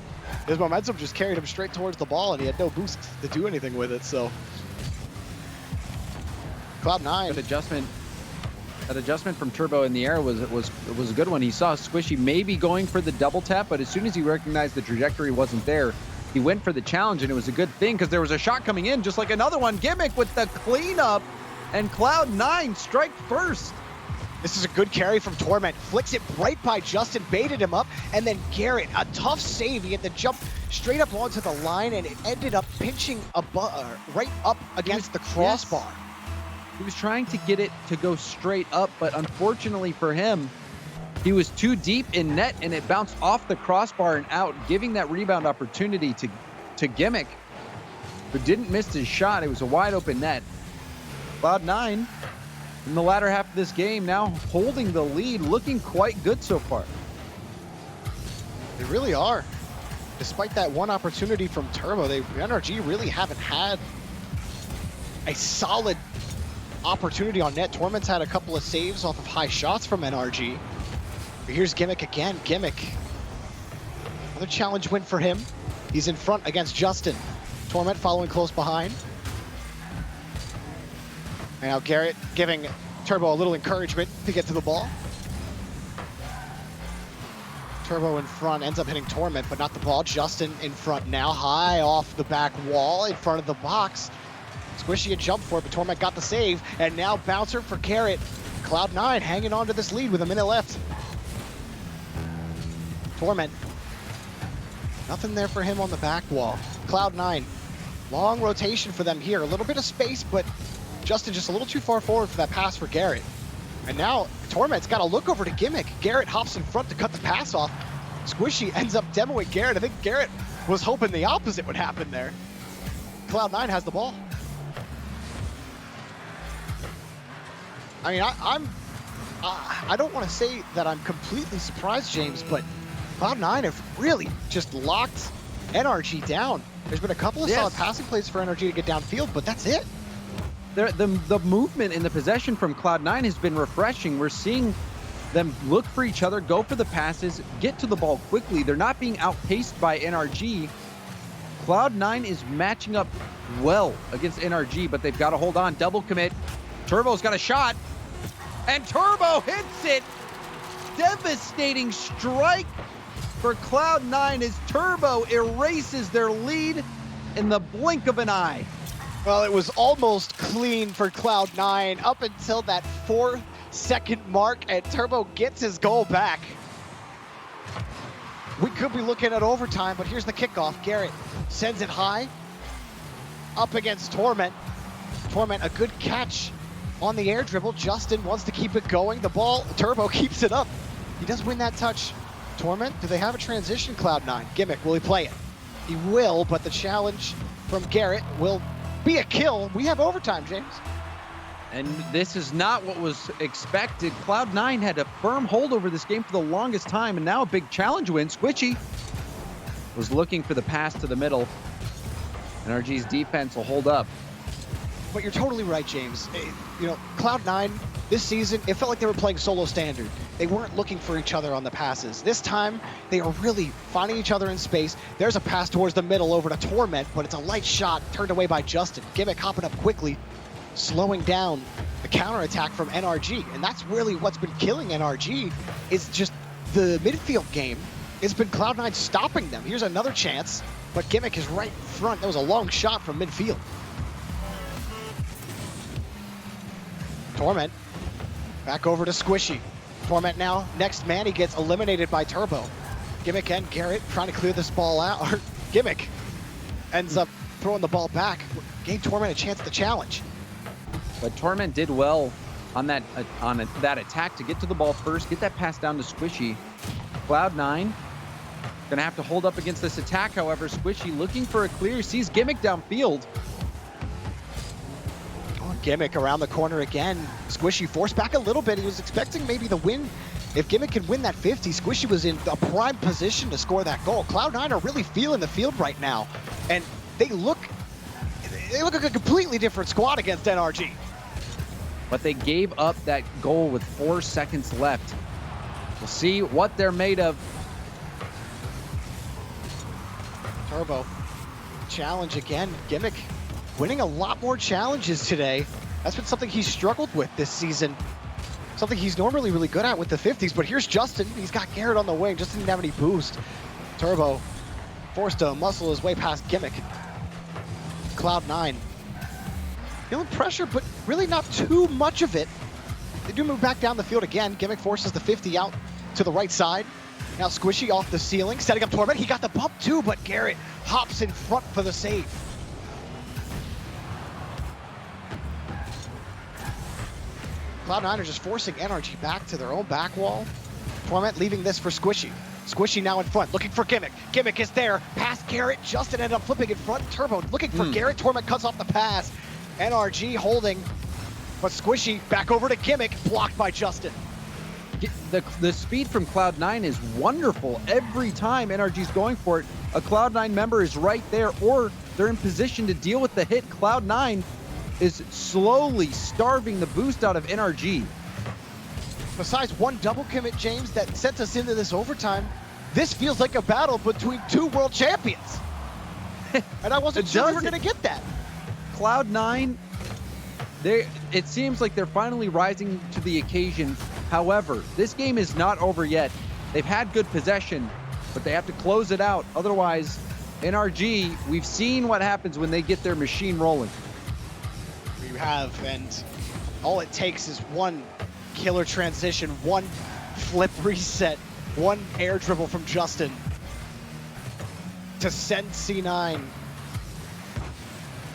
His momentum just carried him straight towards the ball, and he had no boost to do anything with it. So Cloud9. That adjustment from Turbo in the air was a good one. He saw Squishy maybe going for the double tap, but as soon as he recognized the trajectory wasn't there, he went for the challenge, and it was a good thing because there was a shot coming in, just like another one. Gimmick with the cleanup, and Cloud9 strike first. This is a good carry from Torment. Flicks it right by Justin, baited him up, and then Garrett, a tough save. He had to jump straight up onto the line, and it ended up pinching right up against the crossbar. Yes. He was trying to get it to go straight up, but unfortunately for him, he was too deep in net, and it bounced off the crossbar and out, giving that rebound opportunity to Gimmick, who didn't miss his shot. It was a wide open net. Cloud9 in the latter half of this game, now holding the lead, looking quite good so far. They really are. Despite that one opportunity from Turbo, NRG really haven't had a solid opportunity on net. Torment's had a couple of saves off of high shots from NRG. But here's Gimmick again. Gimmick, another challenge win for him. He's in front against Justin. Torment following close behind. And now Garrett giving Turbo a little encouragement to get to the ball. Turbo in front, ends up hitting Torment, but not the ball. Justin in front now, high off the back wall in front of the box. Squishy had jumped for it, but Torment got the save, and now bouncer for Garrett. Cloud9 hanging on to this lead with a minute left. Torment, nothing there for him on the back wall. Cloud9, long rotation for them here. A little bit of space, but Justin just a little too far forward for that pass for Garrett. And now Torment's got to look over to Gimmick. Garrett hops in front to cut the pass off. Squishy ends up demoing Garrett. I think Garrett was hoping the opposite would happen there. Cloud9 has the ball. I mean, I don't want to say that I'm completely surprised, James, but Cloud9 have really just locked NRG down. There's been a couple of solid passing plays for NRG to get downfield, but that's it. The movement in the possession from Cloud9 has been refreshing. We're seeing them look for each other, go for the passes, get to the ball quickly. They're not being outpaced by NRG. Cloud9 is matching up well against NRG, but they've got to hold on. Double commit. Turbo's got a shot, and Turbo hits it. Devastating strike for Cloud9 as Turbo erases their lead in the blink of an eye. Well, it was almost clean for Cloud9 up until that 4-second mark, and Turbo gets his goal back. We could be looking at overtime, but here's the kickoff. Garrett sends it high, up against Torment. Torment, a good catch on the air dribble. Justin wants to keep it going. The ball, Turbo keeps it up. He does win that touch. Torment, do they have a transition, Cloud9? Gimmick, will he play it? He will, but the challenge from Garrett will be a kill. We have overtime, James. And this is not what was expected. Cloud9 had a firm hold over this game for the longest time, and now a big challenge win. Squishy was looking for the pass to the middle. NRG's defense will hold up. But you're totally right, James. You know, Cloud9, this season, it felt like they were playing solo standard. They weren't looking for each other on the passes. This time, they are really finding each other in space. There's a pass towards the middle over to Torment, but it's a light shot turned away by Justin. Gimmick hopping up quickly, slowing down the counterattack from NRG. And that's really what's been killing NRG, is just the midfield game. It's been Cloud9 stopping them. Here's another chance, but Gimmick is right in front. That was a long shot from midfield. Torment, back over to Squishy. Torment now, next man, he gets eliminated by Turbo. Gimmick and Garrett trying to clear this ball out, or Gimmick ends up throwing the ball back, gave Torment a chance to challenge. But Torment did well on that that attack to get to the ball first, get that pass down to Squishy. Cloud9 gonna have to hold up against this attack, however. Squishy looking for a clear, sees Gimmick downfield. Gimmick around the corner again. Squishy forced back a little bit. He was expecting maybe the win. If Gimmick could win that 50, Squishy was in a prime position to score that goal. Cloud9 are really feeling the field right now, and they look like a completely different squad against NRG. But they gave up that goal with 4 seconds left. We'll see what they're made of. Turbo, challenge again. Gimmick winning a lot more challenges today. That's been something he's struggled with this season. Something he's normally really good at with the 50s, but here's Justin. He's got Garrett on the wing, just didn't have any boost. Turbo forced to muscle his way past Gimmick. Cloud9 feeling pressure, but really not too much of it. They do move back down the field again. Gimmick forces the 50 out to the right side. Now Squishy off the ceiling, setting up Torment. He got the bump too, but Garrett hops in front for the save. Cloud9 are just forcing NRG back to their own back wall. Torment leaving this for Squishy. Squishy now in front, looking for Gimmick. Gimmick is there, past Garrett. Justin ended up flipping in front. Turbo looking for Garrett. Torment cuts off the pass. NRG holding, but Squishy back over to Gimmick, blocked by Justin. The speed from Cloud9 is wonderful. Every time NRG's going for it, a Cloud9 member is right there, or they're in position to deal with the hit. Cloud9 is slowly starving the boost out of NRG. Besides one double commit, James, that sent us into this overtime, this feels like a battle between two world champions. And I wasn't sure we were going to get that. Cloud9, it seems like they're finally rising to the occasion. However, this game is not over yet. They've had good possession, but they have to close it out. Otherwise, NRG, we've seen what happens when they get their machine rolling. You have, and all it takes is one killer transition, one flip reset, one air dribble from Justin to send C9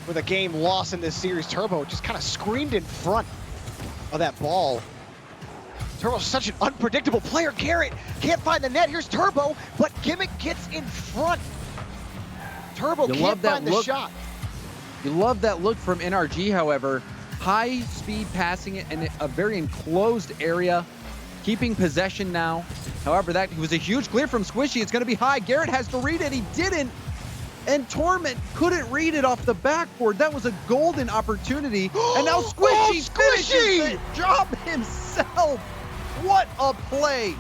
with a game loss in this series. Turbo just kind of screamed in front of that ball. Turbo's such an unpredictable player. Garrett can't find the net. Here's Turbo, but Gimmick gets in front. Turbo can't find the shot. You love that look from NRG, however. High speed passing it in a very enclosed area, keeping possession now. However, that was a huge clear from Squishy. It's going to be high. Garrett has to read it. He didn't. And Torment couldn't read it off the backboard. That was a golden opportunity. And now Squishy finishes the job himself. What a play.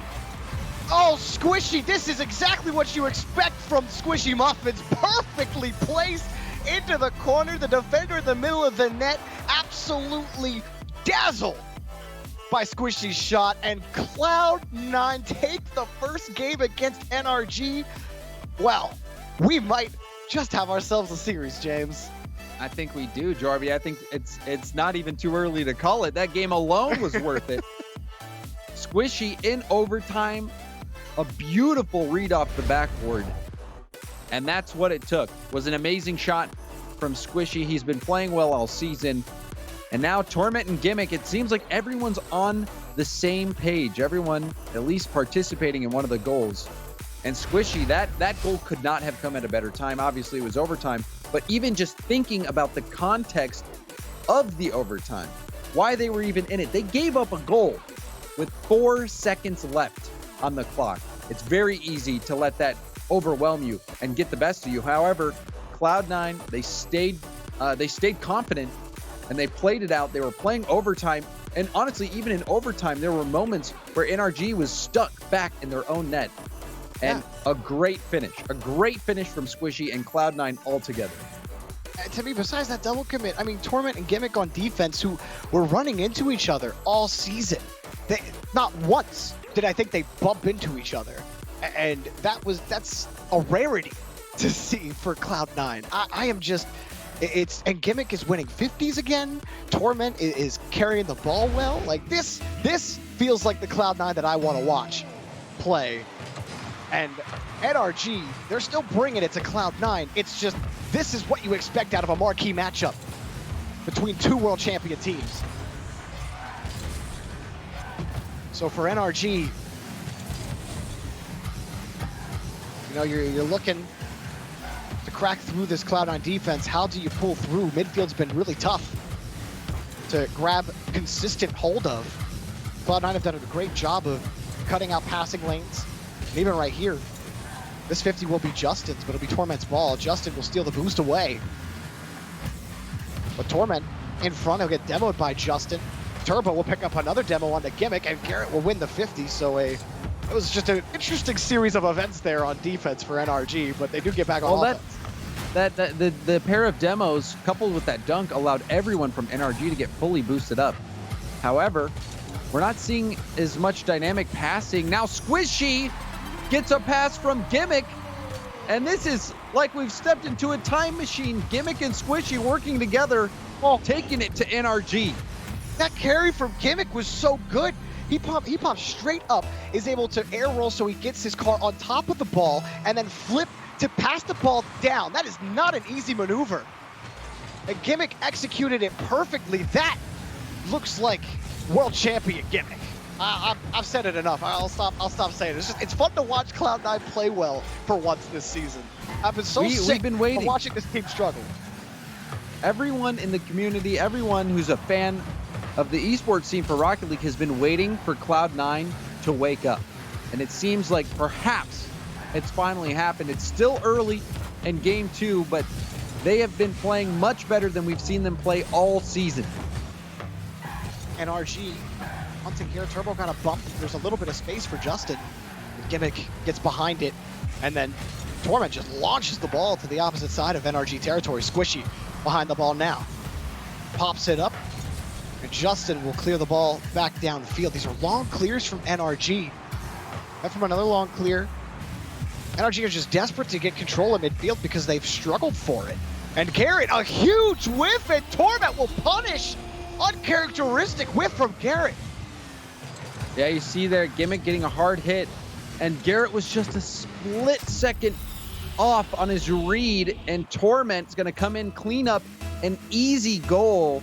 Oh, Squishy, this is exactly what you expect from Squishy Muffins. Perfectly placed into the corner. The defender in the middle of the net absolutely dazzled by Squishy's shot, and Cloud9 take the first game against NRG. Well, we might just have ourselves a series, James. I think we do, Jarby. I think it's not even too early to call it. That game alone was worth it. Squishy in overtime, a beautiful read off the backboard. And that's what it took. Was an amazing shot from Squishy. He's been playing well all season. And now Torment and Gimmick, it seems like everyone's on the same page. Everyone at least participating in one of the goals. And Squishy, that goal could not have come at a better time. Obviously, it was overtime. But even just thinking about the context of the overtime, why they were even in it. They gave up a goal with 4 seconds left on the clock. It's very easy to let that overwhelm you and get the best of you. However, Cloud9, they stayed confident and they played it out. They were playing overtime. And honestly, even in overtime, there were moments where NRG was stuck back in their own net. And a great finish from Squishy and Cloud9 all together. To me, besides that double commit, I mean, Torment and Gimmick on defense, who were running into each other all season. Not once did I think they bump into each other. And that's a rarity to see for Cloud9. I am just, and Gimmick is winning 50s again. Torment is carrying the ball well. Like this feels like the Cloud9 that I want to watch play. And NRG, they're still bringing it to Cloud9. It's just, this is what you expect out of a marquee matchup between two world champion teams. So for NRG, you know, you're looking to crack through this Cloud9 defense. How do you pull through? Midfield's been really tough to grab consistent hold of. Cloud9 have done a great job of cutting out passing lanes. And even right here, this 50 will be Justin's, but it'll be Torment's ball. Justin will steal the boost away. But Torment in front, he'll get demoed by Justin. Turbo will pick up another demo on the Gimmick, and Garrett will win the 50. So it was just an interesting series of events there on defense for NRG, but they do get back on offense. The pair of demos coupled with that dunk allowed everyone from NRG to get fully boosted up. However, we're not seeing as much dynamic passing. Now Squishy gets a pass from Gimmick, and this is like we've stepped into a time machine. Gimmick and Squishy working together, taking it to NRG. That carry from Gimmick was so good. He popped straight up, is able to air roll so he gets his car on top of the ball, and then flip to pass the ball down. That is not an easy maneuver. And Gimmick executed it perfectly. That looks like world champion Gimmick. I've said it enough. I'll stop saying it. It's fun to watch Cloud9 play well for once this season. I've been so sick of watching this team struggle. Everyone in the community, everyone who's a fan of the esports scene for Rocket League has been waiting for Cloud9 to wake up. And it seems like perhaps it's finally happened. It's still early in game 2, but they have been playing much better than we've seen them play all season. NRG hunting here. Turbo got a bump. There's a little bit of space for Justin. Gimmick gets behind it, and then Torment just launches the ball to the opposite side of NRG territory. Squishy behind the ball now. Pops it up, and Justin will clear the ball back downfield. These are long clears from NRG. And from another long clear, NRG are just desperate to get control of midfield because they've struggled for it. And Garrett, a huge whiff, and Torment will punish. Uncharacteristic whiff from Garrett. Yeah, you see there, Gimmick getting a hard hit, and Garrett was just a split second off on his read, and Torment's gonna come in, clean up an easy goal.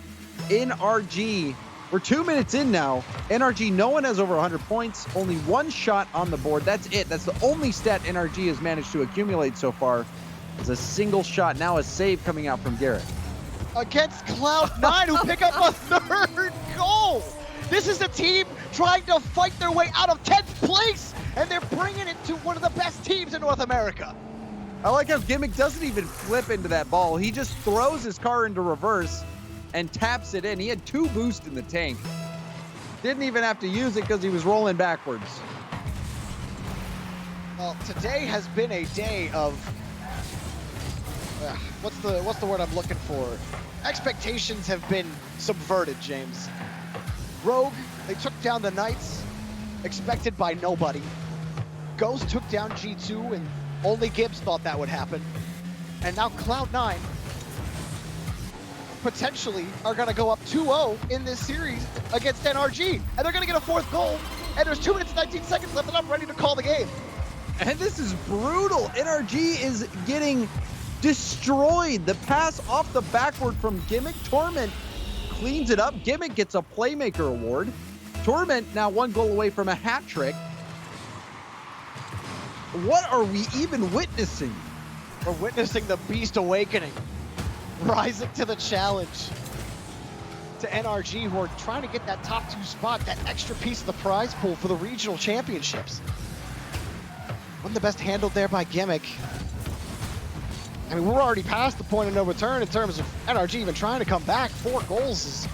NRG, we're 2 minutes in now. NRG, no one has over 100 points, only one shot on the board. That's it. That's the only stat NRG has managed to accumulate so far. It's a single shot, now a save coming out from Garrett. Against Cloud9, who pick up a third goal. This is a team trying to fight their way out of 10th place, and they're bringing it to one of the best teams in North America. I like how Gimmick doesn't even flip into that ball. He just throws his car into reverse and taps it in. He had 2 boosts in the tank. Didn't even have to use it because he was rolling backwards. Well, today has been a day of what's the word I'm looking for? Expectations have been subverted, James. Rogue, they took down the Knights, expected by nobody. Ghost took down G2, and only Gibbs thought that would happen. And now Cloud9 potentially are going to go up 2-0 in this series against NRG. And they're going to get a fourth goal. And there's 2 minutes and 19 seconds left, and I'm ready to call the game. And this is brutal. NRG is getting destroyed. The pass off the backward from Gimmick. Torment cleans it up. Gimmick gets a Playmaker award. Torment now 1 goal away from a hat trick. What are we even witnessing? We're witnessing the Beast Awakening, rising to the challenge to NRG, who are trying to get that top 2 spot, that extra piece of the prize pool for the regional championships. One of the best handled there by Gimmick. I mean, we're already past the point of no return in terms of NRG even trying to come back. 4 goals is,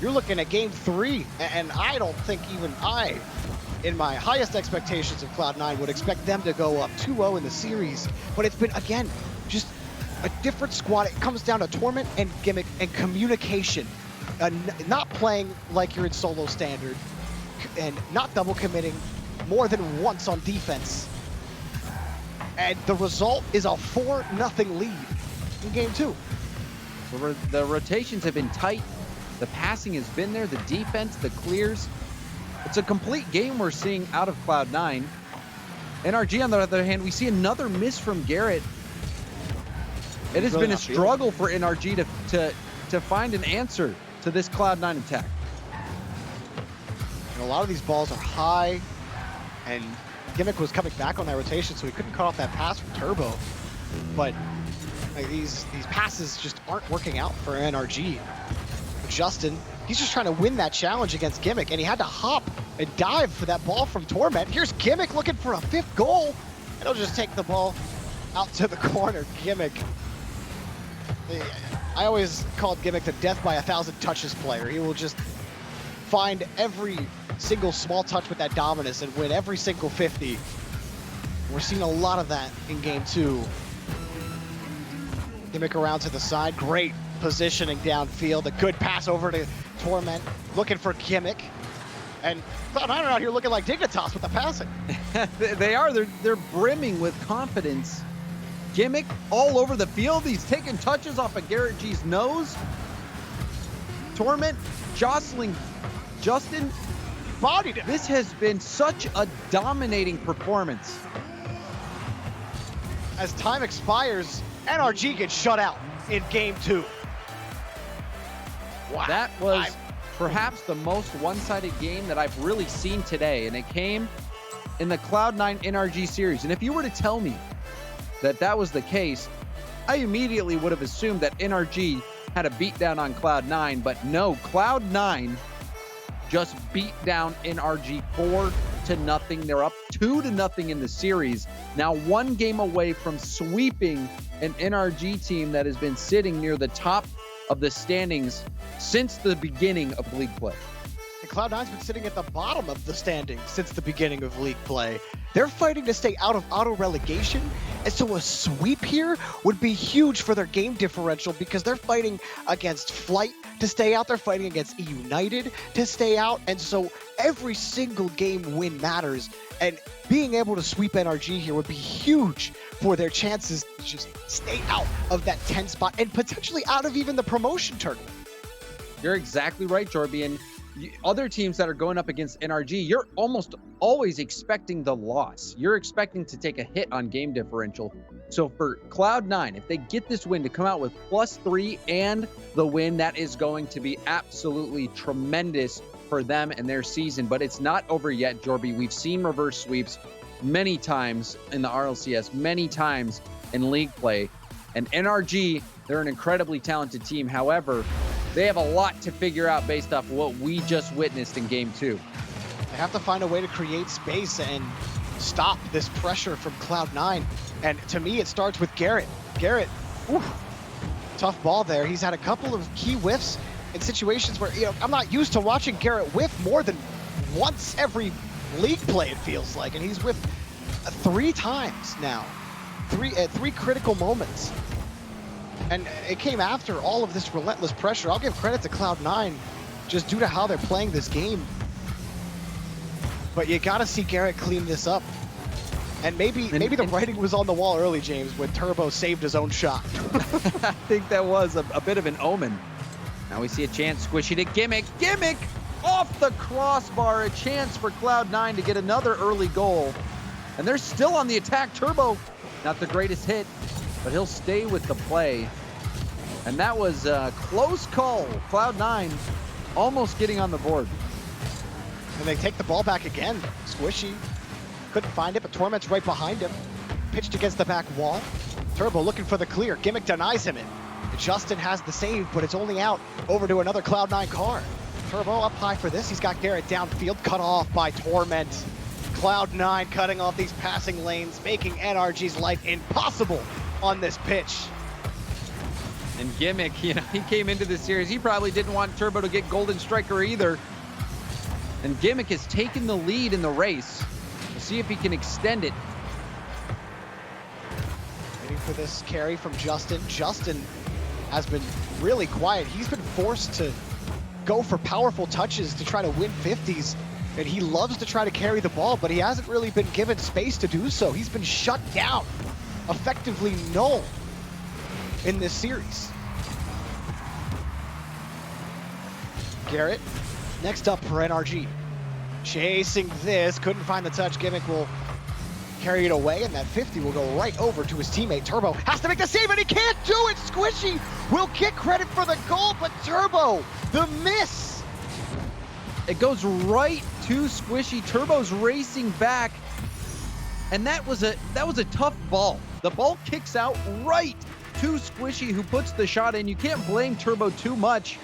you're looking at game 3, and I don't think even I, in my highest expectations of Cloud9, would expect them to go up 2-0 in the series. But it's been, again, just a different squad. It comes down to Torment and Gimmick and communication. Not playing like you're in solo standard, and not double committing more than once on defense. And the result is a 4-0 lead in game 2. The rotations have been tight. The passing has been there. The defense, the clears. It's a complete game we're seeing out of Cloud9. NRG, on the other hand, we see another miss from Garrett. It has been a struggle for NRG to find an answer to this Cloud9 attack. And a lot of these balls are high, and Gimmick was coming back on that rotation, so he couldn't cut off that pass from Turbo. But like, these passes just aren't working out for NRG. Justin, he's just trying to win that challenge against Gimmick, and he had to hop and dive for that ball from Torment. Here's Gimmick looking for a 5th goal, and he'll just take the ball out to the corner. Gimmick. I always called Gimmick the death by 1,000 touches player. He will just find every single small touch with that dominance and win every single 50. We're seeing a lot of that in game 2. Gimmick around to the side. Great positioning downfield. A good pass over to Torment. Looking for Gimmick. And Cloud9 are out here looking like Dignitas with the passing. They are. They're brimming with confidence. Gimmick all over the field. He's taking touches off of Garrett G's nose. Torment jostling Justin. Bodied him. This has been such a dominating performance. As time expires, NRG gets shut out in game 2. Wow. That was perhaps the most one-sided game that I've really seen today, and it came in the Cloud9 NRG series. And if you were to tell me that that was the case, I immediately would have assumed that NRG had a beatdown on Cloud9, but no, Cloud9 just beat down NRG 4-0. They're up 2-0 in the series. Now 1 game away from sweeping an NRG team that has been sitting near the top of the standings since the beginning of league play. And Cloud9's been sitting at the bottom of the standings since the beginning of league play. They're fighting to stay out of auto relegation, and so a sweep here would be huge for their game differential because they're fighting against Flight to stay out. They're fighting against EUnited to stay out, and so every single game win matters. And being able to sweep NRG here would be huge for their chances to just stay out of that 10 spot and potentially out of even the promotion tournament. You're exactly right, Jorby. And other teams that are going up against NRG, you're almost always expecting the loss. You're expecting to take a hit on game differential. So for Cloud9, if they get this win to come out with +3 and the win, that is going to be absolutely tremendous for them and their season. But it's not over yet, Jorby. We've seen reverse sweeps many times in the RLCS, many times in league play. And NRG, they're an incredibly talented team. However, they have a lot to figure out based off what we just witnessed in game 2. They have to find a way to create space and stop this pressure from Cloud9. And to me, it starts with Garrett. Garrett, tough ball there. He's had a couple of key whiffs in situations where, I'm not used to watching Garrett whiff more than once every league play, it feels like. And he's whiffed 3 times now. Three critical moments. And it came after all of this relentless pressure. I'll give credit to Cloud9. just due to how they're playing this game. But you got to see Garrett clean this up. And maybe the writing was on the wall early, James, when Turbo saved his own shot. I think that was a bit of an omen. Now we see a chance, Squishy to Gimmick. Gimmick off the crossbar. A chance for Cloud9 to get another early goal. And they're still on the attack. Turbo, not the greatest hit, but he'll stay with the play. And that was a close call. Cloud9 almost getting on the board. And they take the ball back again. Squishy couldn't find it, but Torment's right behind him. Pitched against the back wall. Turbo looking for the clear. Gimmick denies him it. Justin has the save, but it's only out over to another Cloud9 car. Turbo up high for this. He's got Garrett downfield, cut off by Torment. Cloud9 cutting off these passing lanes, making NRG's life impossible on this pitch. And Gimmick, he came into this series. He probably didn't want Turbo to get Golden Striker either. And Gimmick has taken the lead in the race. We'll see if he can extend it. Waiting for this carry from Justin. Justin has been really quiet. He's been forced to go for powerful touches to try to win 50s. And he loves to try to carry the ball, but he hasn't really been given space to do so. He's been shut down, effectively null in this series. Garrett, next up for NRG. Chasing this, couldn't find the touch. Gimmick will carry it away, and that 50 will go right over to his teammate. Turbo has to make the save, and he can't do it! Squishy will get credit for the goal, but Turbo, the miss! It goes right to Squishy. Turbo's racing back, and that was a tough ball. The ball kicks out right to Squishy, who puts the shot in. You can't blame Turbo too much.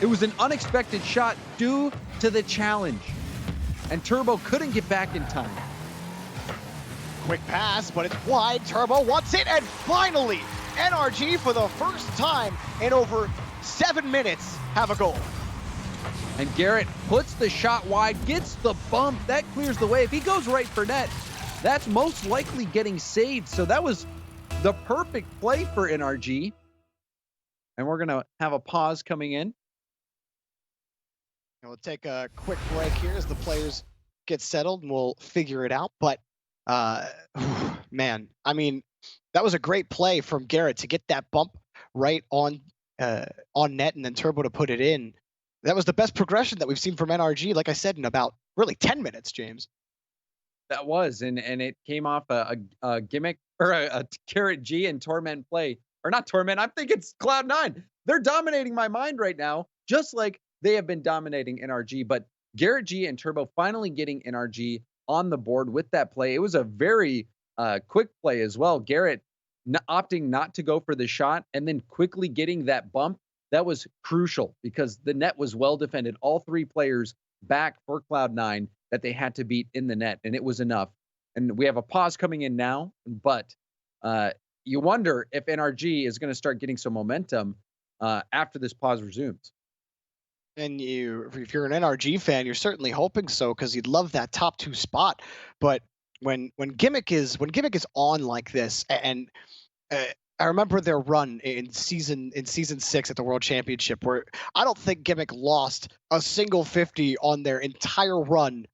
It was an unexpected shot due to the challenge, and Turbo couldn't get back in time. Quick pass, but it's wide. Turbo wants it, and finally, NRG for the first time in over 7 minutes have a goal. And Garrett puts the shot wide, gets the bump. That clears the way. If he goes right for net, that's most likely getting saved. So that was the perfect play for NRG. And we're going to have a pause coming in. And we'll take a quick break here as the players get settled, and we'll figure it out. But, man, I mean, that was a great play from Garrett to get that bump right on net, and then Turbo to put it in. That was the best progression that we've seen from NRG, like I said, in about really 10 minutes, James. That was, and it came off a Gimmick, or a Garrett G and Torment play. Or not Torment, I think it's Cloud9. They're dominating my mind right now, just like they have been dominating NRG. But Garrett G and Turbo finally getting NRG on the board with that play. It was a very quick play as well. Garrett opting not to go for the shot and then quickly getting that bump. That was crucial because the net was well defended. All three players back for Cloud9 that they had to beat in the net, and it was enough. And we have a pause coming in now, but you wonder if NRG is going to start getting some momentum after this pause resumes. And if you're an NRG fan, you're certainly hoping so, because you'd love that top 2 spot. But when Gimmick is on like this, and I remember their run in season 6 at the World Championship, where I don't think Gimmick lost a single 50 on their entire run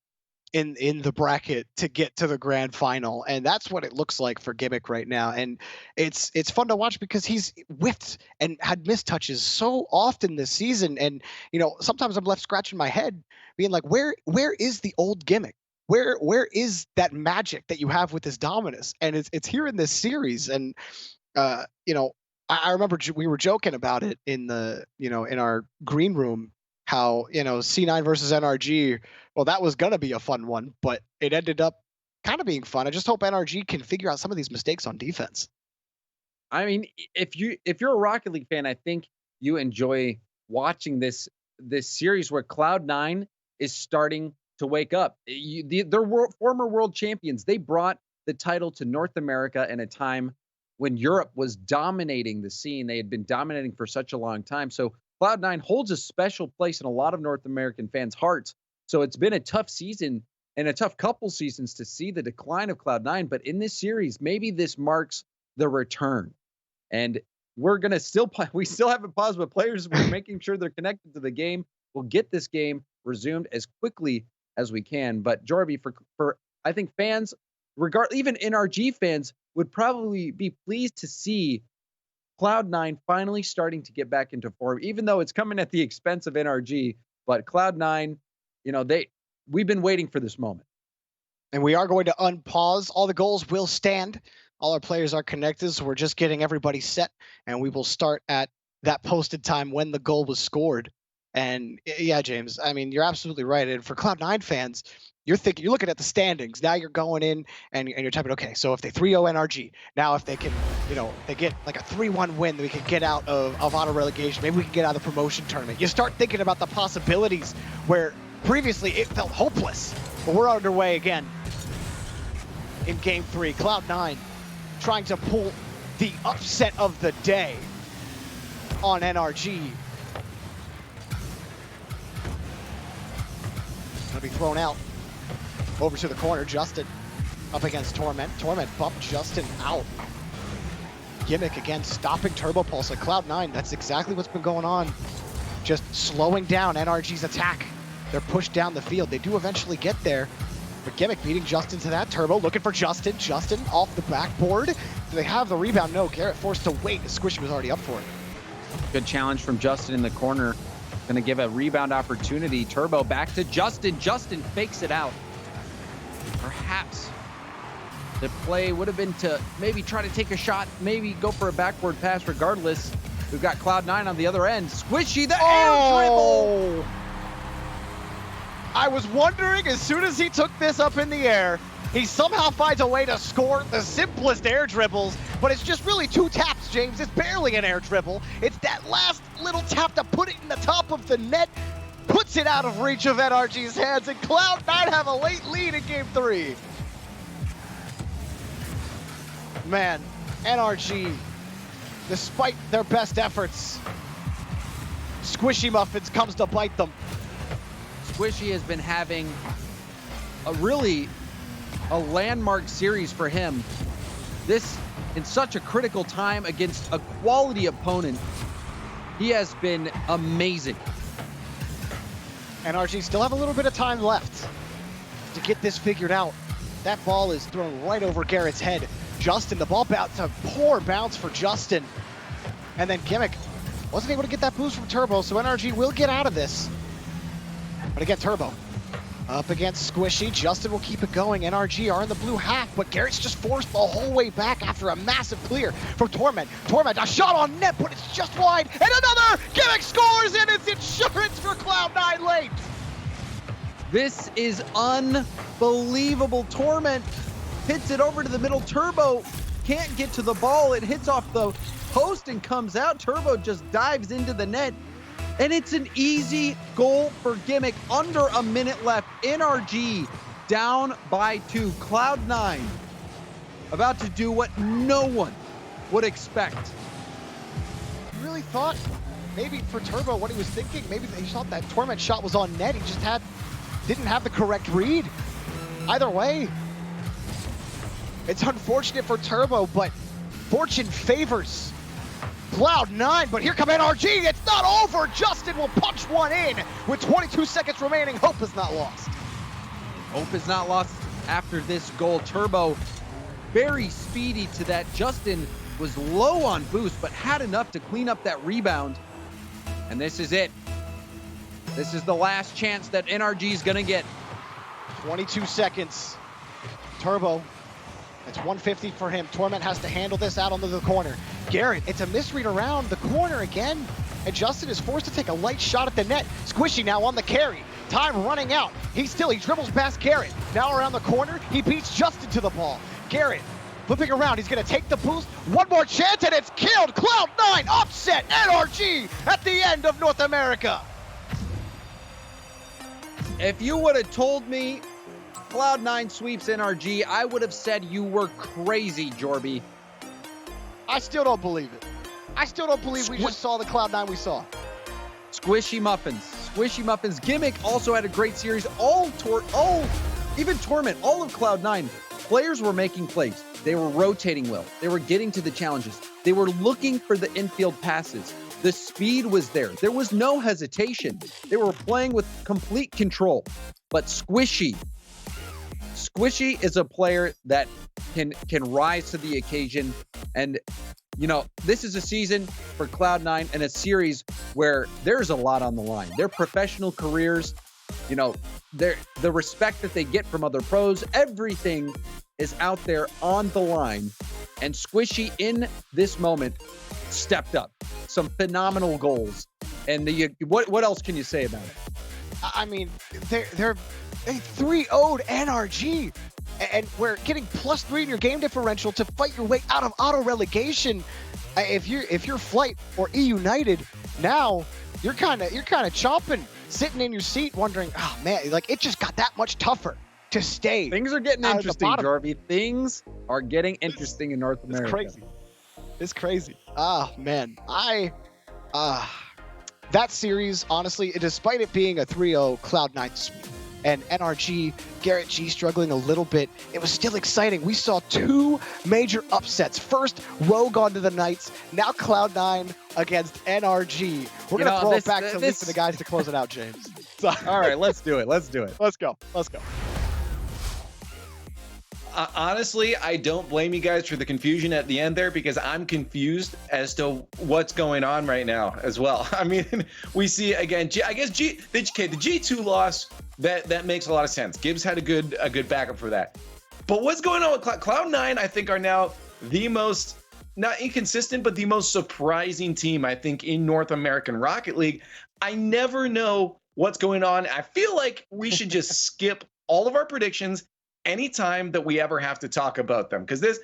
in the bracket to get to the grand final. And that's what it looks like for Gimmick right now. And it's fun to watch because he's whiffed and had missed touches so often this season. And, sometimes I'm left scratching my head being like, where is the old Gimmick? Where is that magic that you have with this dominance? And it's here in this series. And, I remember we were joking about it in the, in our green room, how, C9 versus NRG, well, that was going to be a fun one, but it ended up kind of being fun. I just hope NRG can figure out some of these mistakes on defense. I mean, if you're a Rocket League fan, I think you enjoy watching this series where Cloud9 is starting to wake up. They're former world champions. They brought the title to North America in a time when Europe was dominating the scene. They had been dominating for such a long time. So Cloud9 holds a special place in a lot of North American fans' hearts. So it's been a tough season and a tough couple seasons to see the decline of Cloud9. But in this series, maybe this marks the return. And we're going to we still haven't paused, but players, we're making sure they're connected to the game. we'll get this game resumed as quickly as we can. But Jorby, for I think fans, even NRG fans, would probably be pleased to see Cloud9 finally starting to get back into form, even though it's coming at the expense of NRG. But Cloud9, we've been waiting for this moment. And we are going to unpause. All the goals will stand. All our players are connected, so we're just getting everybody set, and we will start at that posted time when the goal was scored. And yeah, James, I mean, you're absolutely right. And for Cloud9 fans, you're looking at the standings. Now you're going in and you're typing, okay, so if they 3-0 NRG, now if they can, they get like a 3-1 win, we can get out of auto relegation. Maybe we can get out of the promotion tournament. You start thinking about the possibilities where previously it felt hopeless, but we're underway again in game 3. Cloud9 trying to pull the upset of the day on NRG. Gonna be thrown out over to the corner. Justin up against Torment. Torment bumped Justin out. Gimmick again stopping Turbo Pulse at Cloud9. That's exactly what's been going on. Just slowing down NRG's attack. They're pushed down the field. They do eventually get there. But Gimmick beating Justin to that. Turbo looking for Justin. Justin off the backboard. Do they have the rebound? No. Garrett forced to wait as Squishy was already up for it. Good challenge from Justin in the corner. Going to give a rebound opportunity. Turbo back to Justin. Justin fakes it out. Perhaps the play would have been to maybe try to take a shot, maybe go for a backward pass regardless. We've got Cloud9 on the other end. Squishy, the air dribble! I was wondering, as soon as he took this up in the air, he somehow finds a way to score the simplest air dribbles, but it's just really 2 taps, James. It's barely an air dribble. It's that last little tap to put it in the top of the net, puts it out of reach of NRG's hands, and Cloud9 have a late lead in game 3. Man, NRG, despite their best efforts, Squishy Muffins comes to bite them. Squishy has been having a landmark series for him. This in such a critical time against a quality opponent. He has been amazing. NRG still have a little bit of time left to get this figured out. That ball is thrown right over Garrett's head. Justin, the ball bounce, a poor bounce for Justin. And then Gimmick wasn't able to get that boost from Turbo, so NRG will get out of this. But again, Turbo up against Squishy. Justin will keep it going. NRG are in the blue half, but Garrett's just forced the whole way back after a massive clear from Torment. Torment, a shot on net, but it's just wide. And another! Gimmick scores, and it's insurance for Cloud9 late. This is unbelievable. Torment hits it over to the middle. Turbo can't get to the ball. It hits off the post and comes out. Turbo just dives into the net. And it's an easy goal for Gimmick. Under a minute left. NRG down by 2. Cloud9 about to do what no one would expect. I really thought maybe for Turbo what he was thinking, maybe he thought that Torment shot was on net. He just didn't have the correct read. Either way, it's unfortunate for Turbo, but fortune favors Cloud9, but here come NRG. It's not over. Justin will punch one in with 22 seconds remaining. Hope is not lost. Hope is not lost after this goal. Turbo very speedy to that. Justin was low on boost, but had enough to clean up that rebound. And this is it. This is the last chance that NRG is going to get. 22 seconds. Turbo. It's 150 for him. Torment has to handle this out onto the corner. Garrett, it's a misread around the corner again. And Justin is forced to take a light shot at the net. Squishy now on the carry. Time running out. He dribbles past Garrett. Now around the corner, he beats Justin to the ball. Garrett flipping around. He's going to take the boost. One more chance, and it's killed. Cloud9 upset NRG at the end of North America. If you would have told me Cloud9 sweeps NRG, I would have said you were crazy, Jorby. I still don't believe it. I still don't believe we just saw the Cloud9 we saw. Squishy Muffins. Gimmick also had a great series. Even Torment, all of Cloud9. Players were making plays. They were rotating well. They were getting to the challenges. They were looking for the infield passes. The speed was there. There was no hesitation. They were playing with complete control. But Squishy is a player that can rise to the occasion. And, you know, this is a season for Cloud9 and a series where there's a lot on the line. Their professional careers, you know, the respect that they get from other pros, everything is out there on the line. And Squishy in this moment stepped up. Some phenomenal goals. And what else can you say about it? I mean, they 3-0'd NRG, and we're getting +3 in your game differential to fight your way out of auto relegation. If you're Flight or EUnited, now you're kind of chomping, sitting in your seat, wondering, oh man, like it just got that much tougher to stay. Things are getting interesting, Jarvie. Things are getting interesting in North America. It's crazy. Oh man, that series, honestly, despite it being a 3-0 Cloud9 sweep and NRG, Garrett G struggling a little bit, it was still exciting. We saw 2 major upsets. First, Rogue onto the Knights, now Cloud9 against NRG. We're going to throw it back to Lee for the guys to close it out, James. So, all right, let's do it. Let's do it. Let's go. Honestly, I don't blame you guys for the confusion at the end there, because I'm confused as to what's going on right now as well. I mean, we see again, the G2 loss, that makes a lot of sense. Gibbs had a good backup for that. But what's going on with Cloud9, I think, are now the most, not inconsistent, but the most surprising team, I think, in North American Rocket League. I never know what's going on. I feel like we should just skip all of our predictions anytime that we ever have to talk about them, because this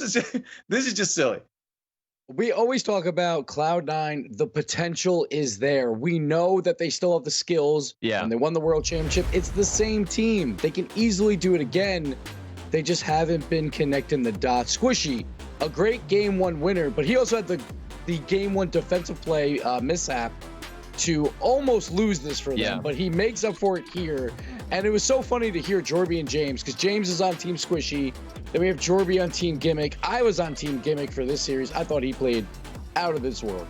is just silly. We always talk about Cloud9. The potential is there. We know that they still have the skills. Yeah. And they won the world championship. It's the same team. They can easily do it again. They just haven't been connecting the dots. Squishy, a great game 1 winner, but he also had the game 1 defensive play mishap to almost lose this for them, but he makes up for it here. And it was so funny to hear Jorby and James, because James is on Team Squishy. Then we have Jorby on Team Gimmick. I was on Team Gimmick for this series. I thought he played out of this world.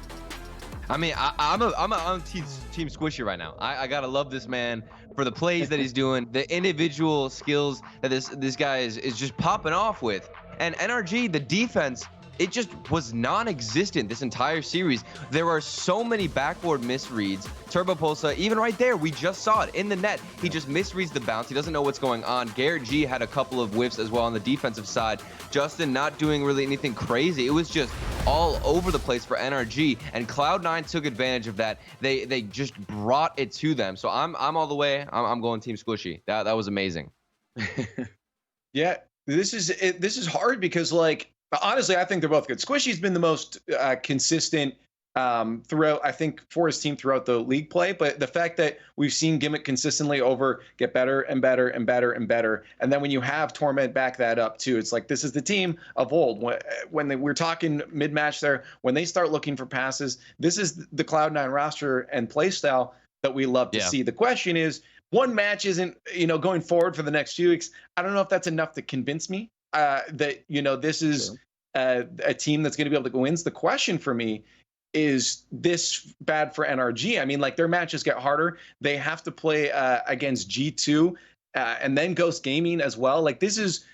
I mean, I'm on Team Squishy right now. I gotta love this man for the plays that he's doing, the individual skills that this guy is just popping off with. And NRG, the defense, it just was non-existent this entire series. There were so many backboard misreads. Turbo Pulsa, even right there, we just saw it in the net. He just misreads the bounce. He doesn't know what's going on. Garrett G had a couple of whiffs as well on the defensive side. Justin not doing really anything crazy. It was just all over the place for NRG, and Cloud9 took advantage of that. They just brought it to them. So I'm all the way. I'm going Team Squishy. That was amazing. Yeah, this is hard because, like, honestly, I think they're both good. Squishy's been the most consistent throughout, I think, for his team throughout the league play. But the fact that we've seen Gimmick consistently get better and better and better and better. And then when you have Torment back that up too, it's like this is the team of old. When we're talking mid-match there, when they start looking for passes, this is the Cloud9 roster and play style that we love to see. The question is, one match isn't, going forward for the next few weeks. I don't know if that's enough to convince me that this is a team that's going to be able to win. The question for me is this bad for NRG? I mean, like, their matches get harder. They have to play against G2 and then Ghost Gaming as well. Like, this is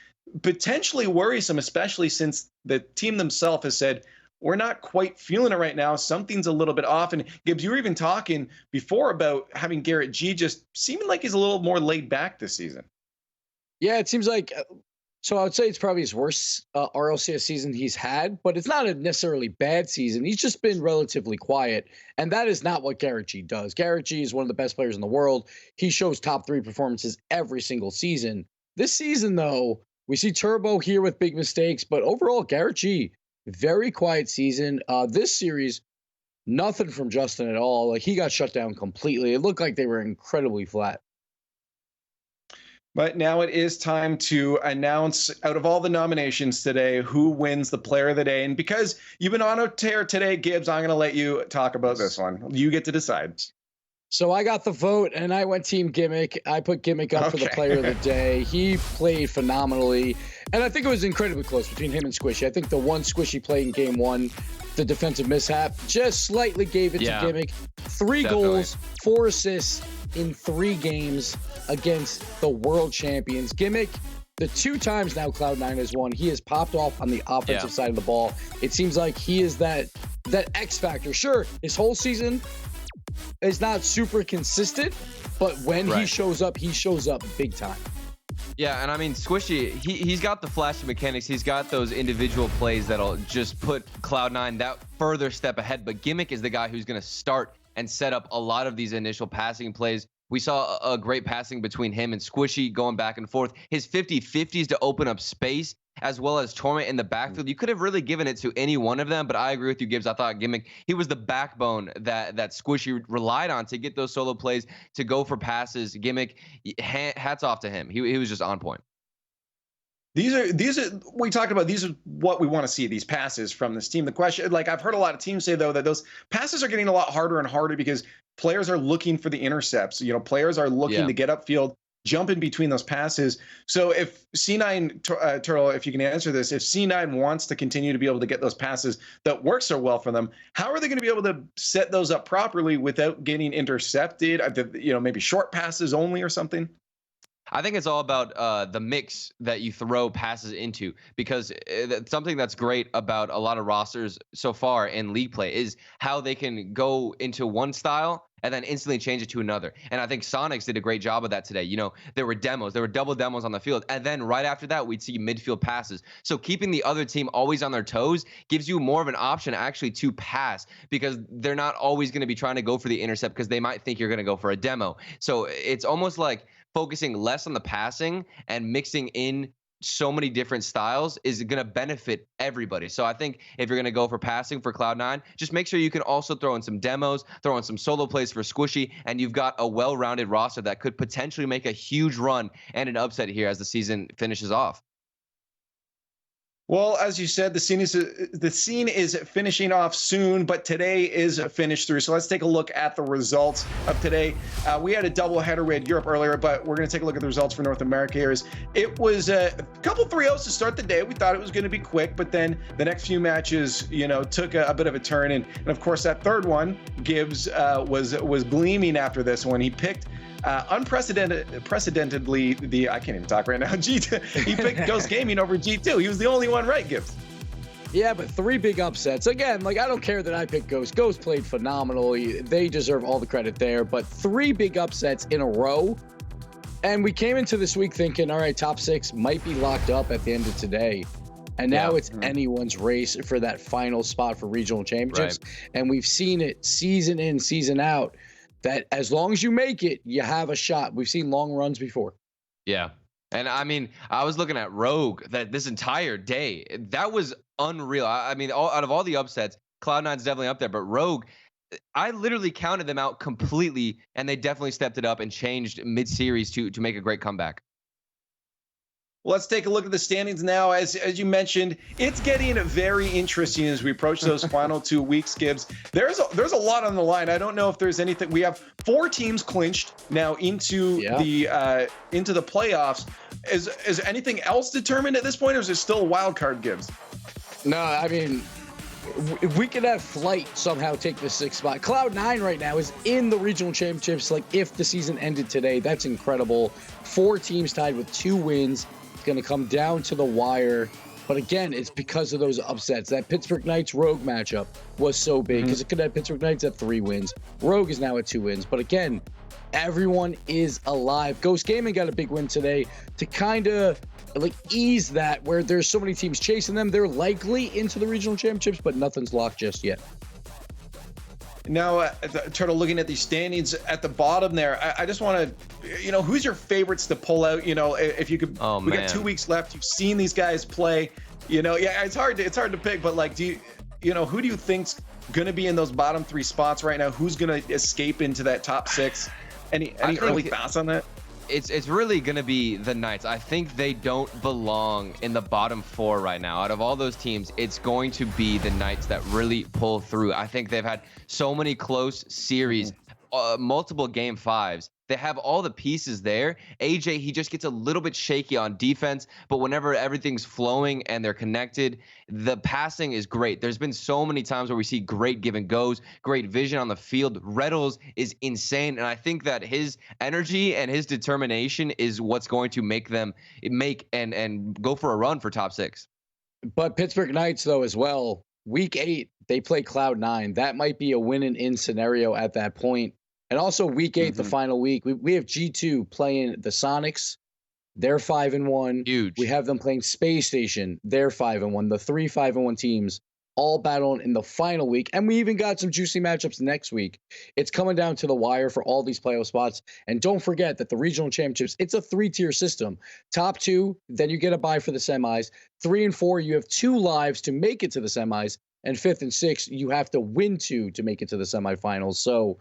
potentially worrisome, especially since the team themselves has said, we're not quite feeling it right now. Something's a little bit off. And Gibbs, you were even talking before about having Garrett G just seeming like he's a little more laid back this season. Yeah, it seems like... So I would say it's probably his worst RLCS season he's had, but it's not a necessarily bad season. He's just been relatively quiet, and that is not what Garrett G does. Garrett G is one of the best players in the world. He shows top 3 performances every single season. This season, though, we see Turbo here with big mistakes, but overall, Garrett G, very quiet season. This series, nothing from Justin at all. Like, he got shut down completely. It looked like they were incredibly flat. But now it is time to announce, out of all the nominations today, who wins the Player of the Day. And because you've been on a tear today, Gibbs, I'm going to let you talk about this one. You get to decide. So I got the vote, and I went Team Gimmick. I put Gimmick up for the player of the day. He played phenomenally, and I think it was incredibly close between him and Squishy. I think the one Squishy played in game one, the defensive mishap, just slightly gave it to Gimmick. 3 goals, 4 assists in 3 games against the world champions. Gimmick, the 2 times now Cloud9 has won, he has popped off on the offensive side of the ball. It seems like he is that X factor. Sure, his whole season is not super consistent, but when he shows up big time. Yeah, and I mean, Squishy, he's got the flashy mechanics. He's got those individual plays that'll just put Cloud9 that further step ahead. But Gimmick is the guy who's going to start and set up a lot of these initial passing plays. We saw a great passing between him and Squishy going back and forth. His 50-50s to open up space, as well as Torment in the backfield. You could have really given it to any one of them, but I agree with you, Gibbs. I thought Gimmick, he was the backbone that Squishy relied on to get those solo plays, to go for passes. Gimmick, hats off to him. He was just on point. These are we talked about. These are what we want to see, these passes from this team. The question, like I've heard a lot of teams say though, that those passes are getting a lot harder and harder because players are looking for the intercepts. You know, players are looking to get upfield, jump in between those passes. So if C9, Turtle, if you can answer this, if C9 wants to continue to be able to get those passes that work so well for them, how are they going to be able to set those up properly without getting intercepted? You know, maybe short passes only or something? I think it's all about the mix that you throw passes into, because something that's great about a lot of rosters so far in league play is how they can go into one style and then instantly change it to another. And I think Soniqs did a great job of that today. You know, there were double demos on the field. And then right after that, we'd see midfield passes. So keeping the other team always on their toes gives you more of an option actually to pass, because they're not always going to be trying to go for the intercept because they might think you're going to go for a demo. So it's almost like focusing less on the passing and mixing in so many different styles is going to benefit everybody. So I think if you're going to go for passing for Cloud9, just make sure you can also throw in some demos, throw in some solo plays for Squishy, and you've got a well-rounded roster that could potentially make a huge run and an upset here as the season finishes off. Well, as you said, the scene is finishing off soon, but today is finished through. So let's take a look at the results of today. We had a doubleheader. We had Europe earlier, but we're going to take a look at the results for North America here. It was a couple 3-0s to start the day. We thought it was going to be quick, but then the next few matches, you know, took a bit of a turn. And of course, that third one, Gibbs was gleaming after this one. He picked unprecedentedly, I can't even talk right now, G2. He picked Ghost Gaming over G2. He was the only one right, Gibbs. Yeah, but 3 big upsets. Again, like, I don't care that I picked Ghost. Ghost played phenomenally. They deserve all the credit there. But 3 big upsets in a row. And we came into this week thinking, all right, top 6 might be locked up at the end of today. And now it's anyone's race for that final spot for regional championships. Right. And we've seen it season in, season out, that as long as you make it, you have a shot. We've seen long runs before. Yeah. And I mean, I was looking at Rogue that this entire day, that was unreal. I mean, out of all the upsets, Cloud9's definitely up there, but Rogue, I literally counted them out completely, and they definitely stepped it up and changed mid-series to make a great comeback. Well, let's take a look at the standings now. As you mentioned, it's getting very interesting as we approach those final 2 weeks, Gibbs. There's a lot on the line. I don't know if there's anything. We have 4 teams clinched now into the playoffs. Is anything else determined at this point, or is it still a wild card, Gibbs? No, I mean, we could have Flight somehow take the 6th spot. Cloud9 right now is in the regional championships. Like, if the season ended today, that's incredible. 4 teams tied with 2 wins. It's going to come down to the wire. But again, it's because of those upsets. That Pittsburgh Knights Rogue matchup was so big because it could have Pittsburgh Knights at 3 wins. Rogue is now at 2 wins. But again, everyone is alive. Ghost Gaming got a big win today to kind of like ease that, where there's so many teams chasing them. They're likely into the regional championships, but nothing's locked just yet. Now, Turtle, looking at these standings at the bottom there, I just want to, you know, who's your favorites to pull out? You know, if you could, we got 2 weeks left. You've seen these guys play. You know, yeah, it's hard to pick, but like, who do you think's going to be in those bottom 3 spots right now? Who's going to escape into that top 6? Any early thoughts on that? It's really going to be the Knights. I think they don't belong in the bottom 4 right now. Out of all those teams, it's going to be the Knights that really pull through. I think they've had so many close series. multiple game 5s. They have all the pieces there. AJ, he just gets a little bit shaky on defense, but whenever everything's flowing and they're connected, the passing is great. There's been so many times where we see great give and goes, great vision on the field. Reynolds is insane, and I think that his energy and his determination is what's going to make them and go for a run for top 6. But Pittsburgh Knights, though, as well, week 8, they play Cloud9. That might be a win-and-in scenario at that point. And also week 8, the final week, we have G2 playing the Soniqs. They're 5-1. Huge. We have them playing Spacestation. They're 5-1. The 3 5-1 teams all battling in the final week. And we even got some juicy matchups next week. It's coming down to the wire for all these playoff spots. And don't forget that the regional championships, it's a 3-tier system. Top 2, then you get a bye for the semis. 3 and 4, you have 2 lives to make it to the semis. And 5th and 6th, you have to win 2 to make it to the semifinals. So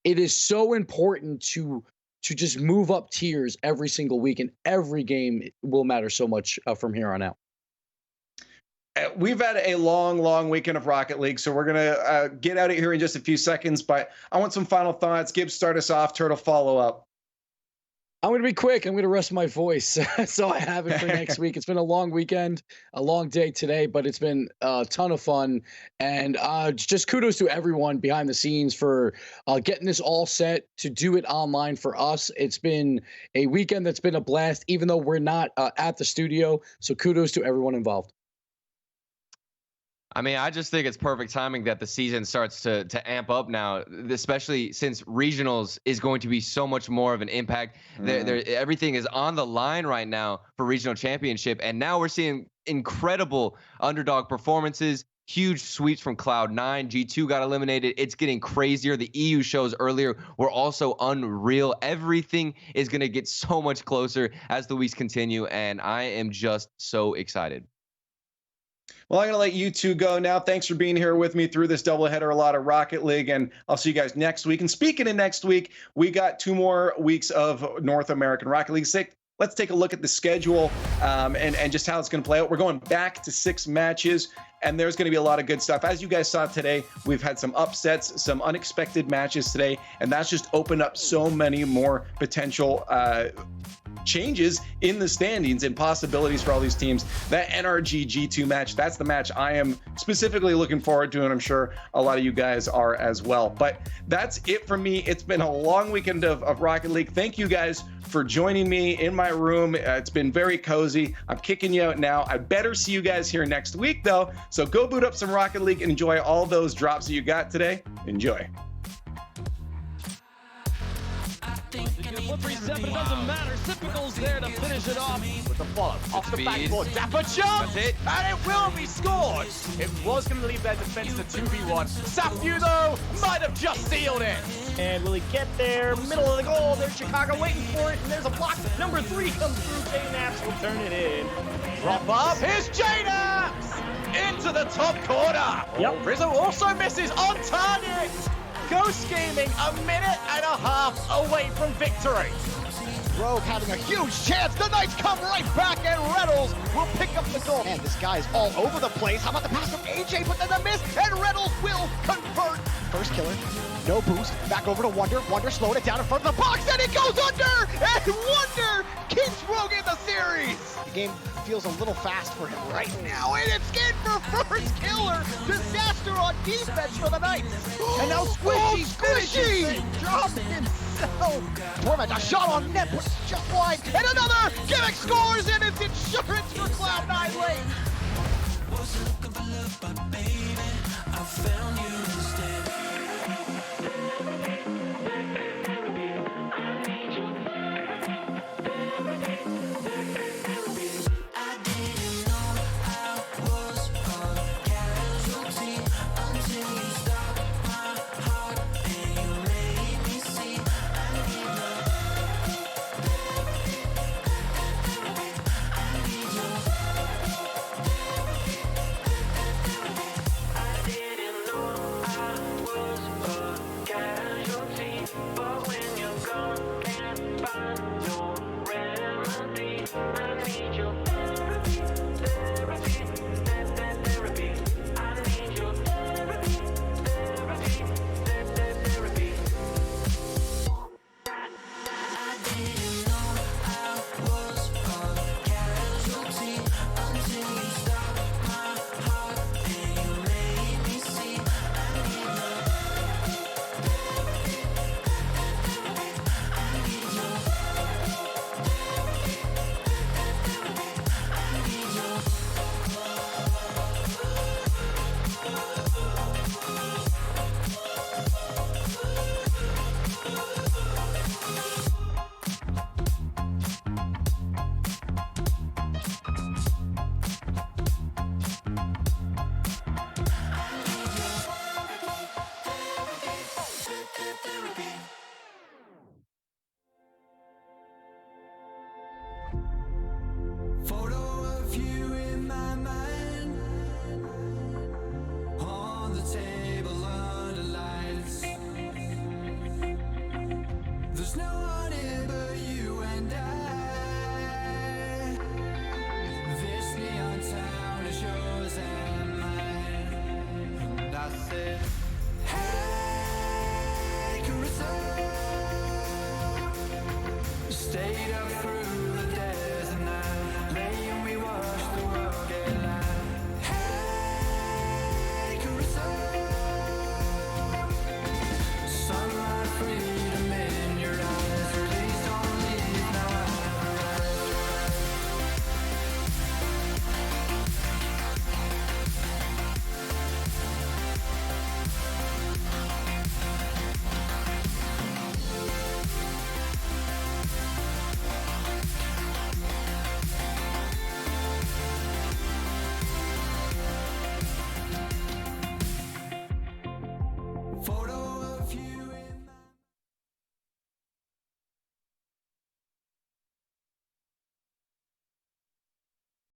it is so important to just move up tiers every single week, and every game will matter so much from here on out. We've had a long weekend of Rocket League, so we're going to get out of here in just a few seconds, but I want some final thoughts. Gibbs, start us off. Turtle, follow up. I'm going to be quick. I'm going to rest my voice so I have it for next week. It's been a long weekend, a long day today, but it's been a ton of fun. And just kudos to everyone behind the scenes for getting this all set to do it online for us. It's been a weekend that's been a blast, even though we're not at the studio. So kudos to everyone involved. I mean, I just think it's perfect timing that the season starts to amp up now, especially since regionals is going to be so much more of an impact. Everything is on the line right now for regional championship, and now we're seeing incredible underdog performances, huge sweeps from Cloud9. G2 got eliminated. It's getting crazier. The EU shows earlier were also unreal. Everything is going to get so much closer as the weeks continue, and I am just so excited. Well, I'm going to let you two go now. Thanks for being here with me through this doubleheader, a lot of Rocket League, and I'll see you guys next week. And speaking of next week, we got 2 more weeks of North American Rocket League. Let's take a look at the schedule and just how it's going to play out. We're going back to 6 matches, and there's going to be a lot of good stuff. As you guys saw today, we've had some upsets, some unexpected matches today, and that's just opened up so many more potential changes in the standings and possibilities for all these teams. That NRG G2 match, that's the match I am specifically looking forward to, and I'm sure a lot of you guys are as well. But that's it for me. It's been a long weekend of Rocket League. Thank you guys for joining me in my room. It's been very cozy. I'm kicking you out now. I better see you guys here next week, though. So go boot up some Rocket League and enjoy all those drops that you got today. Enjoy. Slippery step, but it doesn't matter. Cypical's there to finish it off. With the follow off the Speed. backboard. Dapper jump! That's it. And it will be scored! It was going to leave their defense to 2v1. Safu, though, might have just sealed it. And will he get there? Middle of the goal. There's Chicago waiting for it. And there's a block. Number 3 comes through. J-Naps will turn it in. Drop up. Here's J-Naps! Into the top corner. Yep. Rizzo also misses on target. Ghost Gaming a minute and a half away from victory. Rogue having a huge chance. The Knights come right back, and Reynolds will pick up the goal. Man, this guy's all over the place. How about the pass from AJ, but then the miss, and Reynolds will convert. First killer, no boost. Back over to Wonder. Wonder slowed it down in front of the box, and it goes under! And Wonder keeps Rogue in the series. The game feels a little fast for him right now, and it's in for first killer. Disaster on defense for the Knights. And now Squishy, Squishy! dropping himself. Torment, a shot on net, but it's just wide. And another! Gimmick scores, and it's insurance for Cloud9 late. Was looking for love, but baby, I found you.